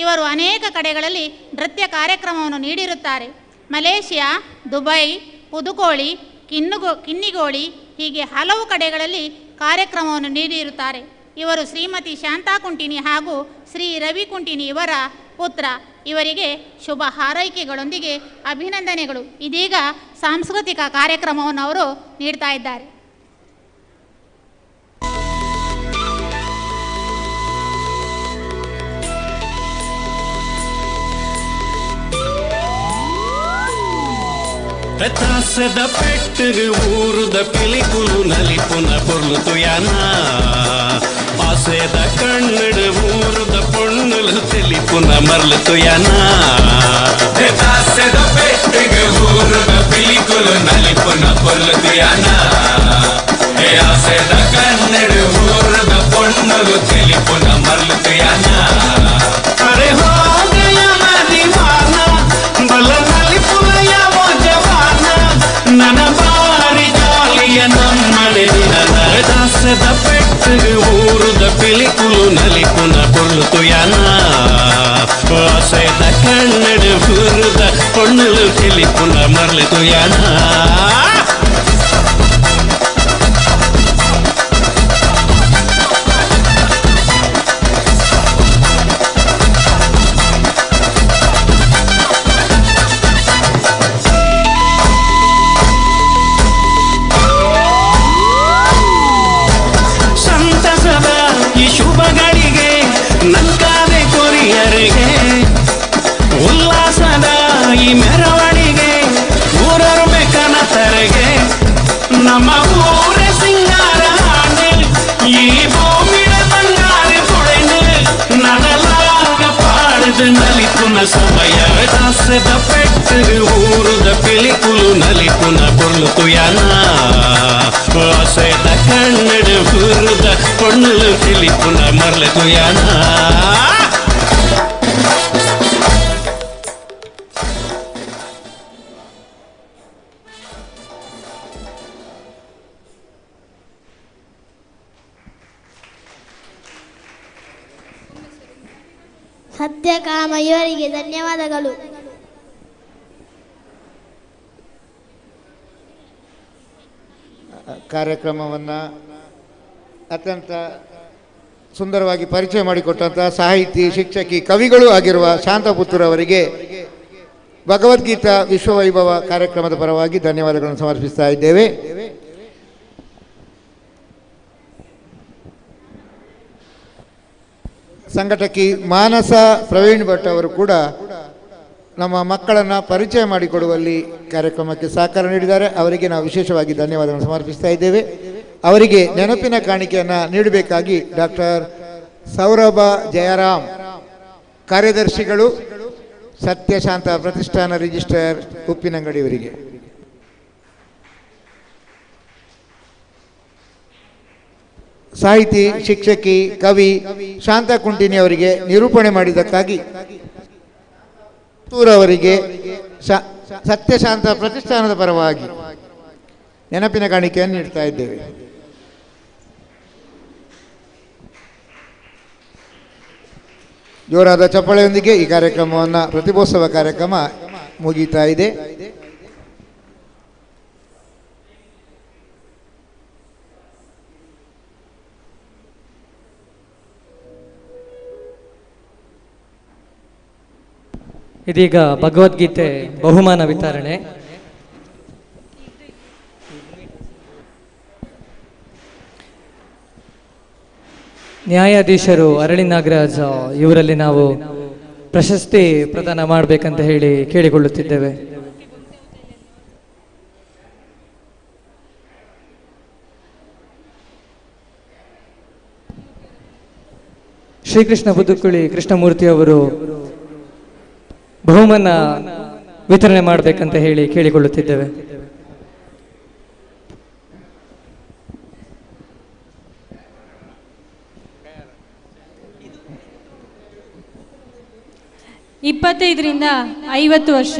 ಇವರು ಅನೇಕ ಕಡೆಗಳಲ್ಲಿ ನೃತ್ಯ ಕಾರ್ಯಕ್ರಮವನ್ನು ನೀಡಿರುತ್ತಾರೆ. ಮಲೇಷಿಯಾ, ದುಬೈ, ಪುದುಕೋಳಿ, ಕಿನ್ನಿಗೋಳಿ ಹೀಗೆ ಹಲವು ಕಡೆಗಳಲ್ಲಿ ಕಾರ್ಯಕ್ರಮವನ್ನು ನೀಡಿರುತ್ತಾರೆ. ಇವರು ಶ್ರೀಮತಿ ಶಾಂತಾ ಕುಂಟಿನಿ ಹಾಗೂ ಶ್ರೀ ರವಿ ಕುಂಟಿನಿ ಇವರ ಪುತ್ರ. ಇವರಿಗೆ ಶುಭ ಹಾರೈಕೆಗಳೊಂದಿಗೆ ಅಭಿನಂದನೆಗಳು. ಇದೀಗ ಸಾಂಸ್ಕೃತಿಕ ಕಾರ್ಯಕ್ರಮವನ್ನು ಅವರು ನೀಡ್ತಾ ಇದ್ದಾರೆ. తాసద పెట్టు ఊరుద పిలికులు నలిపున పొర్లుతు యానా ఆసేద కన్నడు ఊరుద పొన్నులు తెలిపున మర్లుతు యానా తాసద పెట్టు ఊరుద పిలికులు నలిపున పొర్లుతు యానా ఆసేద కన్నడు ఊరుద పొన్నులు తెలిపున మర్లుతు యానా అరే హో గయా నా దీవానా బల నలిపున యావో జవానా ನನ್ನ ಬಾರಿ ಜಾಲಿಯ ನಮ್ಮನೆ ದಿನದ ದಾಸದ ಪೆಟ್ಟು ಊರುದ ಪಿಲಿಕುಲು ನಲಿಪುನ ಪೊಳ್ಳುತು ಯಾನ ಆಸೆದ ಕನ್ನಡ ಊರುದ ಪೊಣ್ಣುಲು ತಿಳಿಪುನ ಮರ್ಲಿತು ಯಾನ ನಂಕಾದೆ ಕೊರಿಯರಿಗೆ ಉಲ್ಲಾಸದ ಈ ಮೆರವಣಿಗೆ ಊರರು ಬೆಕ್ಕನ ತರೆಗೆ ನಮ್ಮ ಊರ ಸಿಂಗಾರ ಹಾಡು ಈ ಭೂಮಿಯ ಬಂಗಾರ ಕೊಡೆನು ನಡಲಾಗ ಪಾಡದು ನಲಿಪುನ ಸಮಯ ದಾಸದ ಪೆಟ್ಟು ಊರುದ ಪಿಲಿಕುಲು ನಲಿಪುನ பொருளுக்கு யானா ஆசைத கண்ணடு புருத பொண்ணுలు పిలిపున మరలకు యానా ಸತ್ಯಕಾಮ ಇವರಿಗೆ ಧನ್ಯವಾದಗಳು. ಕಾರ್ಯಕ್ರಮವನ್ನು ಅತ್ಯಂತ ಸುಂದರವಾಗಿ ಪರಿಚಯ ಮಾಡಿಕೊಟ್ಟಂಥ ಸಾಹಿತಿ, ಶಿಕ್ಷಕಿ, ಕವಿಗಳು ಆಗಿರುವ ಶಾಂತಪುತ್ತೂರ್ ಅವರಿಗೆ ಭಗವದ್ಗೀತಾ ವಿಶ್ವವೈಭವ ಕಾರ್ಯಕ್ರಮದ ಪರವಾಗಿ ಧನ್ಯವಾದಗಳನ್ನು ಸಮರ್ಪಿಸ್ತಾ ಇದ್ದೇವೆ. ಸಂಘಟಕಿ ಮಾನಸ ಪ್ರವೀಣ್ ಭಟ್ ಅವರು ಕೂಡ ನಮ್ಮ ಮಕ್ಕಳನ್ನು ಪರಿಚಯ ಮಾಡಿಕೊಡುವಲ್ಲಿ ಕಾರ್ಯಕ್ರಮಕ್ಕೆ ಸಹಕಾರ ನೀಡಿದ್ದಾರೆ. ಅವರಿಗೆ ನಾವು ವಿಶೇಷವಾಗಿ ಧನ್ಯವಾದಗಳನ್ನು ಸಮರ್ಪಿಸ್ತಾ ಇದ್ದೇವೆ. ಅವರಿಗೆ ನೆನಪಿನ ಕಾಣಿಕೆಯನ್ನು ನೀಡಬೇಕಾಗಿ ಡಾಕ್ಟರ್ ಸೌರಭ ಜಯರಾಮ್, ಕಾರ್ಯದರ್ಶಿಗಳು, ಸತ್ಯಶಾಂತ ಪ್ರತಿಷ್ಠಾನ ರಿಜಿಸ್ಟರ್, ಉಪ್ಪಿನಂಗಡಿಯವರಿಗೆ. ಸಾಹಿತಿ, ಶಿಕ್ಷಕಿ, ಕವಿ ಶಾಂತ ಕುಂಟಿನಿ ಅವರಿಗೆ ನಿರೂಪಣೆ ಮಾಡಿದ್ದಕ್ಕಾಗಿ ಅವರಿಗೆ ಸತ್ಯಶಾಂತ ಪ್ರತಿಷ್ಠಾನದ ಪರವಾಗಿ ನೆನಪಿನ ಕಾಣಿಕೆಯನ್ನು ನೀಡ್ತಾ ಇದ್ದೇವೆ. ಜೋರಾದ ಚಪ್ಪಾಳೆಯೊಂದಿಗೆ ಈ ಕಾರ್ಯಕ್ರಮವನ್ನು, ಪ್ರತಿಭೋತ್ಸವ ಕಾರ್ಯಕ್ರಮ ಮುಗೀತಾ ಇದೆ. ಇದೀಗ ಭಗವದ್ಗೀತೆ ಬಹುಮಾನ ವಿತರಣೆ. ನ್ಯಾಯಾಧೀಶರು ಅರಳಿ ನಾಗರಾಜ್ ಇವರಲ್ಲಿ ನಾವು ಪ್ರಶಸ್ತಿ ಪ್ರದಾನ ಮಾಡಬೇಕಂತ ಹೇಳಿ ಕೇಳಿಕೊಳ್ಳುತ್ತಿದ್ದೇವೆ. ಶ್ರೀಕೃಷ್ಣ ಬುದ್ದುಕುಳಿ ಕೃಷ್ಣಮೂರ್ತಿ ಅವರು ಬಹುಮಾನ ವಿತರಣೆ ಮಾಡಬೇಕಂತ ಹೇಳಿ ಕೇಳಿಕೊಳ್ಳುತ್ತಿದ್ದೇವೆ. ಇಪ್ಪತ್ತೈದರಿಂದ 50 ವರ್ಷ,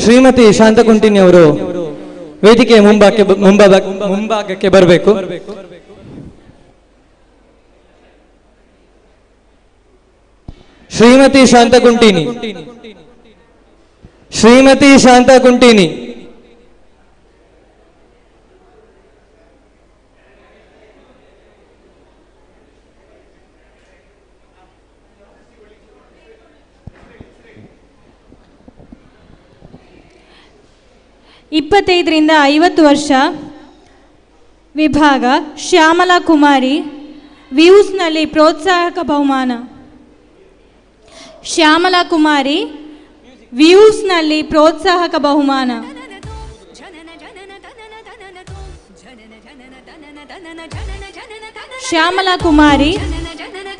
ಶ್ರೀಮತಿ ಶಾಂತಕುಂಟಿನಿ ಅವರು ವೇದಿಕೆಯ ಮುಂಭಾಗಕ್ಕೆ ಬರಬೇಕು. ಶ್ರೀಮತಿ ಶಾಂತಕುಂಟಿನಿ, ಶ್ರೀಮತಿ ಶಾಂತಕುಂಟಿನಿ. 25ರಿಂದ 50 ವರ್ಷ ವಿಭಾಗ ಶ್ಯಾಮಲಾ ಕುಮಾರಿ, ವ್ಯೂಸ್ನಲ್ಲಿ ಪ್ರೋತ್ಸಾಹಕ ಬಹುಮಾನ. ಶ್ಯಾಮಲಾ ಕುಮಾರಿ, ವ್ಯೂಸ್ನಲ್ಲಿ ಪ್ರೋತ್ಸಾಹಕ ಬಹುಮಾನ. ಶ್ಯಾಮಲಾ ಕುಮಾರಿ,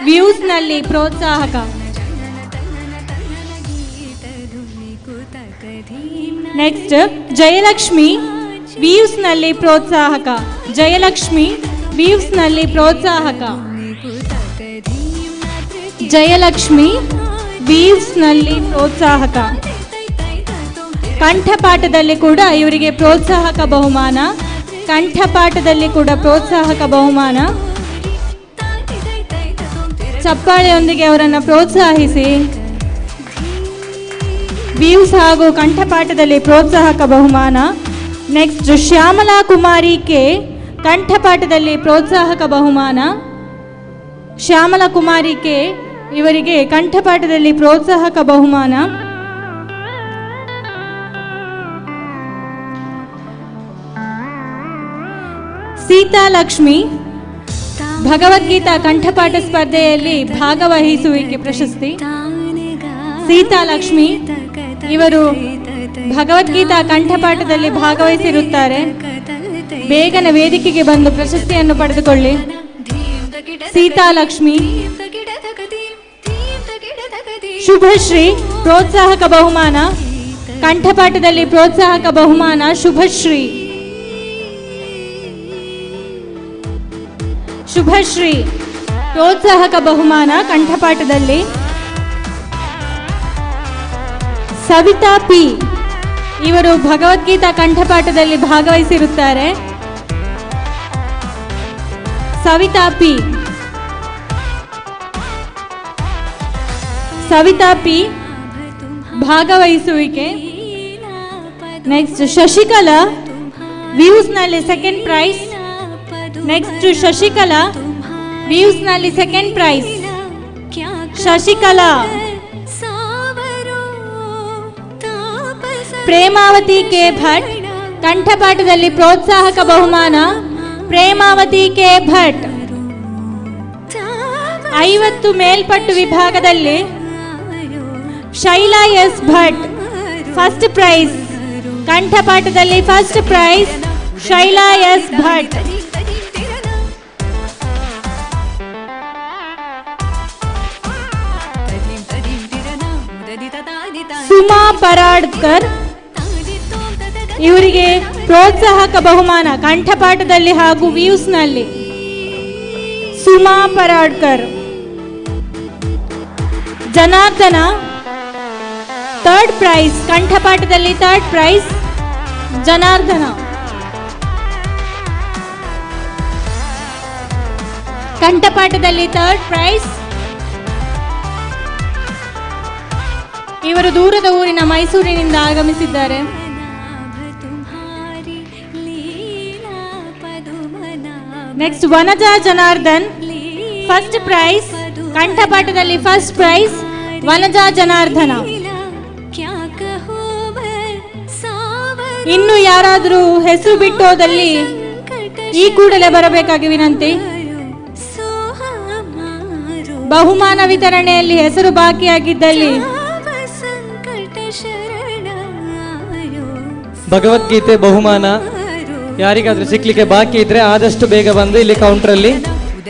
ವ್ಯೂಸ್ನಲ್ಲಿ ಪ್ರೋತ್ಸಾಹಕ. ನೆಕ್ಸ್ಟ್ ಜಯಲಕ್ಷ್ಮಿ, ವ್ಯೂಸ್ನಲ್ಲಿ ಪ್ರೋತ್ಸಾಹಕ. ಜಯಲಕ್ಷ್ಮಿ, ವ್ಯೂಸ್ನಲ್ಲಿ ಪ್ರೋತ್ಸಾಹಕ. ಜಯಲಕ್ಷ್ಮಿ, ವ್ಯೂಸ್ನಲ್ಲಿ ಪ್ರೋತ್ಸಾಹಕ. ಕಂಠಪಾಠದಲ್ಲಿ ಕೂಡ ಇವರಿಗೆ ಪ್ರೋತ್ಸಾಹಕ ಬಹುಮಾನ. ಕಂಠಪಾಠದಲ್ಲಿ ಕೂಡ ಪ್ರೋತ್ಸಾಹಕ ಬಹುಮಾನ. ಚಪ್ಪಾಳೆಯೊಂದಿಗೆ ಅವರನ್ನು ಪ್ರೋತ್ಸಾಹಿಸಿ. ವ್ಯೂಸ್ ಹಾಗೂ ಕಂಠಪಾಠದಲ್ಲಿ ಪ್ರೋತ್ಸಾಹಕ ಬಹುಮಾನ. ನೆಕ್ಸ್ಟ್ ಶ್ಯಾಮಲಾ ಕುಮಾರಿಗೆ ಕಂಠಪಾಠದಲ್ಲಿ ಪ್ರೋತ್ಸಾಹಕ ಬಹುಮಾನ. ಶ್ಯಾಮಲಾ ಕುಮಾರಿಗೆ ಇವರಿಗೆ ಕಂಠಪಾಠದಲ್ಲಿ ಪ್ರೋತ್ಸಾಹಕ ಬಹುಮಾನ. ಸೀತಾಲಕ್ಷ್ಮಿ, ಭಗವದ್ಗೀತಾ ಕಂಠಪಾಠ ಸ್ಪರ್ಧೆಯಲ್ಲಿ ಭಾಗವಹಿಸುವಿಕೆ ಪ್ರಶಸ್ತಿ. ಸೀತಾಲಕ್ಷ್ಮಿ ಇವರು ಭಗವದ್ಗೀತಾ ಕಂಠಪಾಠದಲ್ಲಿ ಭಾಗವಹಿಸಿರುತ್ತಾರೆ. ಬೇಗನೆ ವೇದಿಕೆಗೆ ಬಂದು ಪ್ರಶಸ್ತಿಯನ್ನು ಪಡೆದುಕೊಳ್ಳಿ. ಸೀತಾಲಕ್ಷ್ಮಿ. ಶುಭಶ್ರೀ, ಪ್ರೋತ್ಸಾಹಕ ಬಹುಮಾನ. ಕಂಠಪಾಠದಲ್ಲಿ ಪ್ರೋತ್ಸಾಹಕ ಬಹುಮಾನ. ಶುಭಶ್ರೀ. ಶುಭಶ್ರೀ, ಪ್ರೋತ್ಸಾಹಕ ಬಹುಮಾನ ಕಂಠಪಾಠದಲ್ಲಿ. ಸವಿತಾ ಪಿ, ಇವರು ಭಗವದ್ಗೀತಾ ಕಂಠಪಾಠದಲ್ಲಿ ಭಾಗವಹಿಸಿರುತ್ತಾರೆ. ಸವಿತಾ ಪಿ. ಸವಿತಾ ಪಿ ಭಾಗವಹಿಸುವಿಕೆ. ನೆಕ್ಸ್ಟ್ ಶಶಿಕಲಾ, ವ್ಯೂಸ್ನಲ್ಲಿ ಸೆಕೆಂಡ್ ಪ್ರೈಸ್. ನೆಕ್ಸ್ಟ್ ಶಶಿಕಲಾ, ವ್ಯೂಸ್ನಲ್ಲಿ second prize. Shashikala. Premavathi K Bhat, ಕಂಠಪಾಠದಲ್ಲಿ ಪ್ರೋತ್ಸಾಹಕ ಬಹುಮಾನ. ಪ್ರೇಮಾವತಿ ಕೆ ಭಟ್. 50 ಮೇಲ್ಪಟ್ಟು ವಿಭಾಗದಲ್ಲಿ Shaila S Bhat, first prize. ಕಂಠಪಾಠದಲ್ಲಿ first prize Shaila S Bhat. Suma Paradkar, ಇವರಿಗೆ ಪ್ರೋತ್ಸಾಹಕ ಬಹುಮಾನ ಕಂಠಪಾಠದಲ್ಲಿ ಹಾಗೂ ವ್ಯೂಸ್ನಲ್ಲಿ. ಸುಮಾ ಪರಾಡ್ಕರ್. Janardhana, third prize. ಕಂಠಪಾಠದಲ್ಲಿ ಥರ್ಡ್ ಪ್ರೈಸ್ ಜನಾರ್ದನ. ಕಂಠಪಾಠದಲ್ಲಿ ಥರ್ಡ್ ಪ್ರೈಸ್. ಇವರು ದೂರದ ಊರಿನ ಮೈಸೂರಿನಿಂದ ಆಗಮಿಸಿದ್ದಾರೆ. Next Vanaja Janardhan, first prize. ಕಂಠಪಾಠದಲ್ಲಿ ಫಸ್ಟ್ ಪ್ರೈಸ್ ವನಜಾ ಜನಾರ್ದನ. ಇನ್ನು ಯಾರಾದರೂ ಹೆಸರು ಬಿಟ್ಟೋದಲ್ಲಿ ಈ ಕೂಡಲೇ ಬರಬೇಕಾಗಿ ವಿನಂತಿ. ಬಹುಮಾನ ವಿತರಣೆಯಲ್ಲಿ ಹೆಸರು ಬಾಕಿಯಾಗಿದ್ದಲ್ಲಿ ಭಗವದ್ಗೀತೆ ಬಹುಮಾನ ಯಾರಿಗಾದ್ರೂ ಸಿಕ್ಲಿಕ್ಕೆ ಬಾಕಿ ಇದ್ರೆ ಆದಷ್ಟು ಬೇಗ ಬಂದು ಇಲ್ಲಿ ಕೌಂಟರಲ್ಲಿ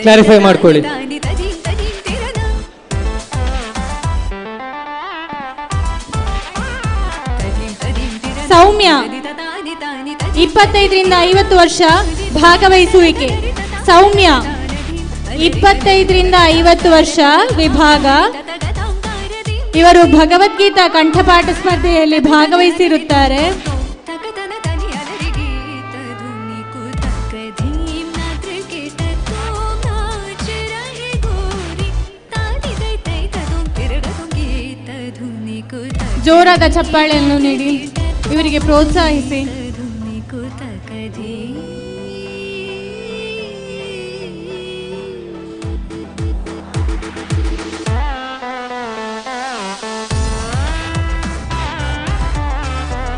ಕ್ಲಾರಿಫೈ ಮಾಡ್ಕೊಳ್ಳಿ. ಸೌಮ್ಯ, 25ರಿಂದ 50 ವರ್ಷ ಭಾಗವಹಿಸುವಿಕೆ. ಸೌಮ್ಯ, 25ರಿಂದ 50 ವರ್ಷ ವಿಭಾಗ. ಇವರು ಭಗವದ್ಗೀತಾ ಕಂಠಪಾಠ ಸ್ಪರ್ಧೆಯಲ್ಲಿ ಭಾಗವಹಿಸಿರುತ್ತಾರೆ. ಜೋರಾದ ಚಪ್ಪಾಳೆಯನ್ನು ನೀಡಿ ಇವರಿಗೆ ಪ್ರೋತ್ಸಾಹಿಸಿ.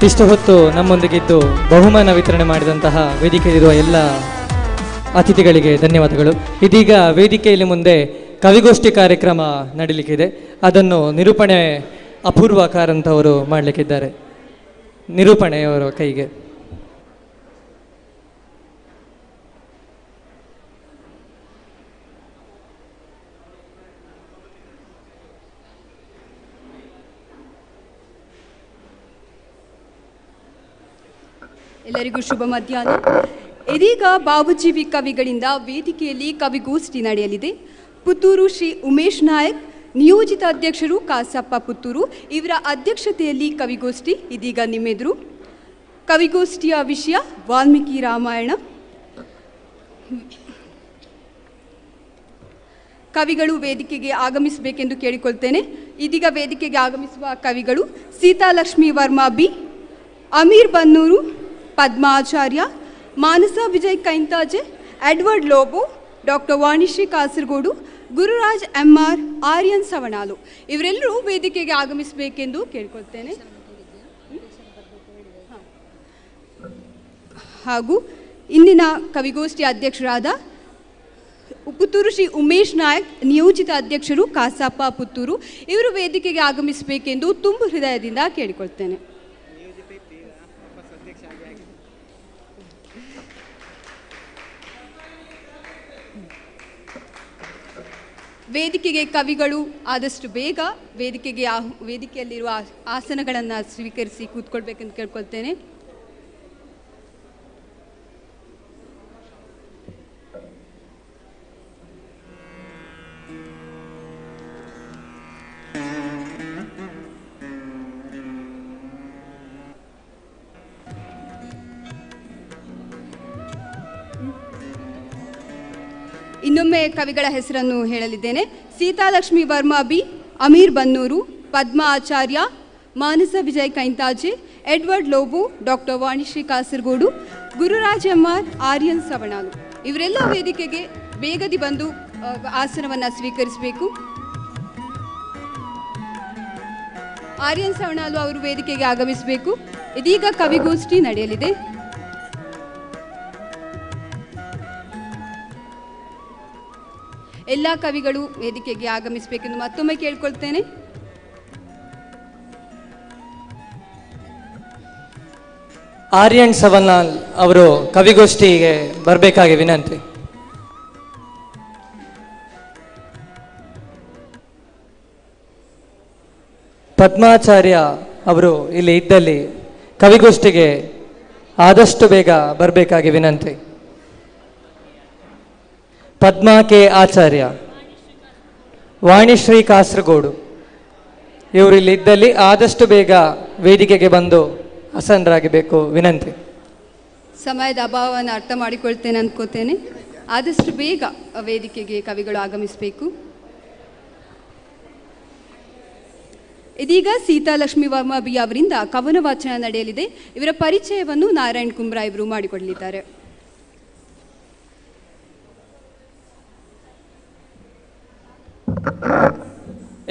ಇಷ್ಟು ಹೊತ್ತು ನಮ್ಮೊಂದಿಗಿದ್ದು ಬಹುಮಾನ ವಿತರಣೆ ಮಾಡಿದಂತಹ ವೇದಿಕೆಯಲ್ಲಿರುವ ಎಲ್ಲ ಅತಿಥಿಗಳಿಗೆ ಧನ್ಯವಾದಗಳು. ಇದೀಗ ವೇದಿಕೆಯಲ್ಲಿ ಮುಂದೆ ಕವಿಗೋಷ್ಠಿ ಕಾರ್ಯಕ್ರಮ ನಡೀಲಿಕ್ಕಿದೆ. ಅದನ್ನು ನಿರೂಪಣೆ ಅಪೂರ್ವ ಕಾರಂತ್ ಅವರು ಮಾಡಲಿಕ್ಕಿದ್ದಾರೆ. ನಿರೂಪಣೆಯವರ ಕೈಗೆ. ಎಲ್ಲರಿಗೂ ಶುಭ ಮಧ್ಯಾಹ್ನ. ಇದೀಗ ಬಾಬುಜೀವಿ ಕವಿಗಳಿಂದ ವೇದಿಕೆಯಲ್ಲಿ ಕವಿಗೋಷ್ಠಿ ನಡೆಯಲಿದೆ. ಪುತ್ತೂರು ಶ್ರೀ ಉಮೇಶ್ ನಾಯಕ್, ನಿಯೋಜಿತ ಅಧ್ಯಕ್ಷರು ಕಾಸಪ್ಪ ಪುತ್ತೂರು ಇವರ ಅಧ್ಯಕ್ಷತೆಯಲ್ಲಿ ಕವಿಗೋಷ್ಠಿ ಇದೀಗ ನಿಮ್ಮೆದುರು. ಕವಿಗೋಷ್ಠಿಯ ವಿಷಯ ವಾಲ್ಮೀಕಿ ರಾಮಾಯಣ. ಕವಿಗಳು ವೇದಿಕೆಗೆ ಆಗಮಿಸಬೇಕೆಂದು ಕೇಳಿಕೊಳ್ತೇನೆ. ಇದೀಗ ವೇದಿಕೆಗೆ ಆಗಮಿಸುವ ಕವಿಗಳು Seethalakshmi Varma B, Ameer Bannur, Padmacharya, Manasa Vijay Kaintaje, Edward Lobo, doctor Vanishree Kasaragod, Gururaj MR, Aryan Savanalu ಇವರೆಲ್ಲರೂ ವೇದಿಕೆಗೆ ಆಗಮಿಸಬೇಕೆಂದು ಕೇಳ್ಕೊಳ್ತೇನೆ. ಹಾಗೂ ಇಂದಿನ ಕವಿಗೋಷ್ಠಿ ಅಧ್ಯಕ್ಷರಾದ ಪುತ್ತೂರು ಶ್ರೀ ಉಮೇಶ್ ನಾಯಕ್, ನಿಯೋಜಿತ ಅಧ್ಯಕ್ಷರು ಕಾಸಪ್ಪ ಪುತ್ತೂರು ಇವರು ವೇದಿಕೆಗೆ ಆಗಮಿಸಬೇಕೆಂದು ತುಂಬು ಹೃದಯದಿಂದ ಕೇಳಿಕೊಳ್ತೇನೆ. ವೇದಿಕೆಗೆ ಕವಿಗಳು ಆದಷ್ಟು ಬೇಗ ವೇದಿಕೆಯಲ್ಲಿರುವ ಆಸನಗಳನ್ನು ಸ್ವೀಕರಿಸಿ ಕೂತ್ಕೊಳ್ಬೇಕೆಂದು ಕೇಳ್ಕೊಳ್ತೇನೆ. ಇನ್ನೊಮ್ಮೆ ಕವಿಗಳ ಹೆಸರನ್ನು ಹೇಳಲಿದ್ದೇನೆ. Seethalakshmi Varma B, Ameer Bannur, Padma Acharya, Manasa Vijay Kaintaje, Edward Lobo, doctor Vanishree Kasaragod, Gururaj MR, Aryan Savanalu ಇವರೆಲ್ಲ ವೇದಿಕೆಗೆ ಬೇಗದಿ ಬಂದು ಆಸನವನ್ನು ಸ್ವೀಕರಿಸಬೇಕು. ಆರ್ಯನ್ ಸವಣಾಲು ಅವರು ವೇದಿಕೆಗೆ ಆಗಮಿಸಬೇಕು. ಇದೀಗ ಕವಿಗೋಷ್ಠಿ ನಡೆಯಲಿದೆ. ಎಲ್ಲ ಕವಿಗಳು ವೇದಿಕೆಗೆ ಆಗಮಿಸಬೇಕೆಂದು ಮತ್ತೊಮ್ಮೆ ಕೇಳ್ಕೊಳ್ತೇನೆ. ಆರ್ಯನ್ ಸವನಾಲ್ ಅವರು ಕವಿಗೋಷ್ಠಿಗೆ ಬರಬೇಕಾಗಿ ವಿನಂತಿ. ಪದ್ಮಾಚಾರ್ಯ ಅವರು ಇಲ್ಲಿ ಇದ್ದಲ್ಲಿ ಕವಿಗೋಷ್ಠಿಗೆ ಆದಷ್ಟು ಬೇಗ ಬರಬೇಕಾಗಿ ವಿನಂತಿ. ಪದ್ಮಾ ಕೆ ಆಚಾರ್ಯ, ವಾಣಿಶ್ರೀ ಕಾಸರಗೋಡು ಇವರು ಇಲ್ಲಿ ಇದ್ದಲ್ಲಿ ಆದಷ್ಟು ಬೇಗ ವೇದಿಕೆಗೆ ಬಂದು ಆಸನರಾಗಬೇಕು ವಿನಂತಿ. ಸಮಯದ ಅಭಾವವನ್ನು ಅರ್ಥ ಮಾಡಿಕೊಳ್ತೇನೆ ಅಂದ್ಕೋತೇನೆ. ಆದಷ್ಟು ಬೇಗ ವೇದಿಕೆಗೆ ಕವಿಗಳು ಆಗಮಿಸಬೇಕು. ಇದೀಗ ಸೀತಾಲಕ್ಷ್ಮಿ ವರ್ಮಾ ಬಿ ಅವರಿಂದ ಕವನ ವಾಚನ ನಡೆಯಲಿದೆ. ಇವರ ಪರಿಚಯವನ್ನು ನಾರಾಯಣ್ ಕುಂಬ್ರಾ ಇವರು ಮಾಡಿಕೊಡಲಿದ್ದಾರೆ.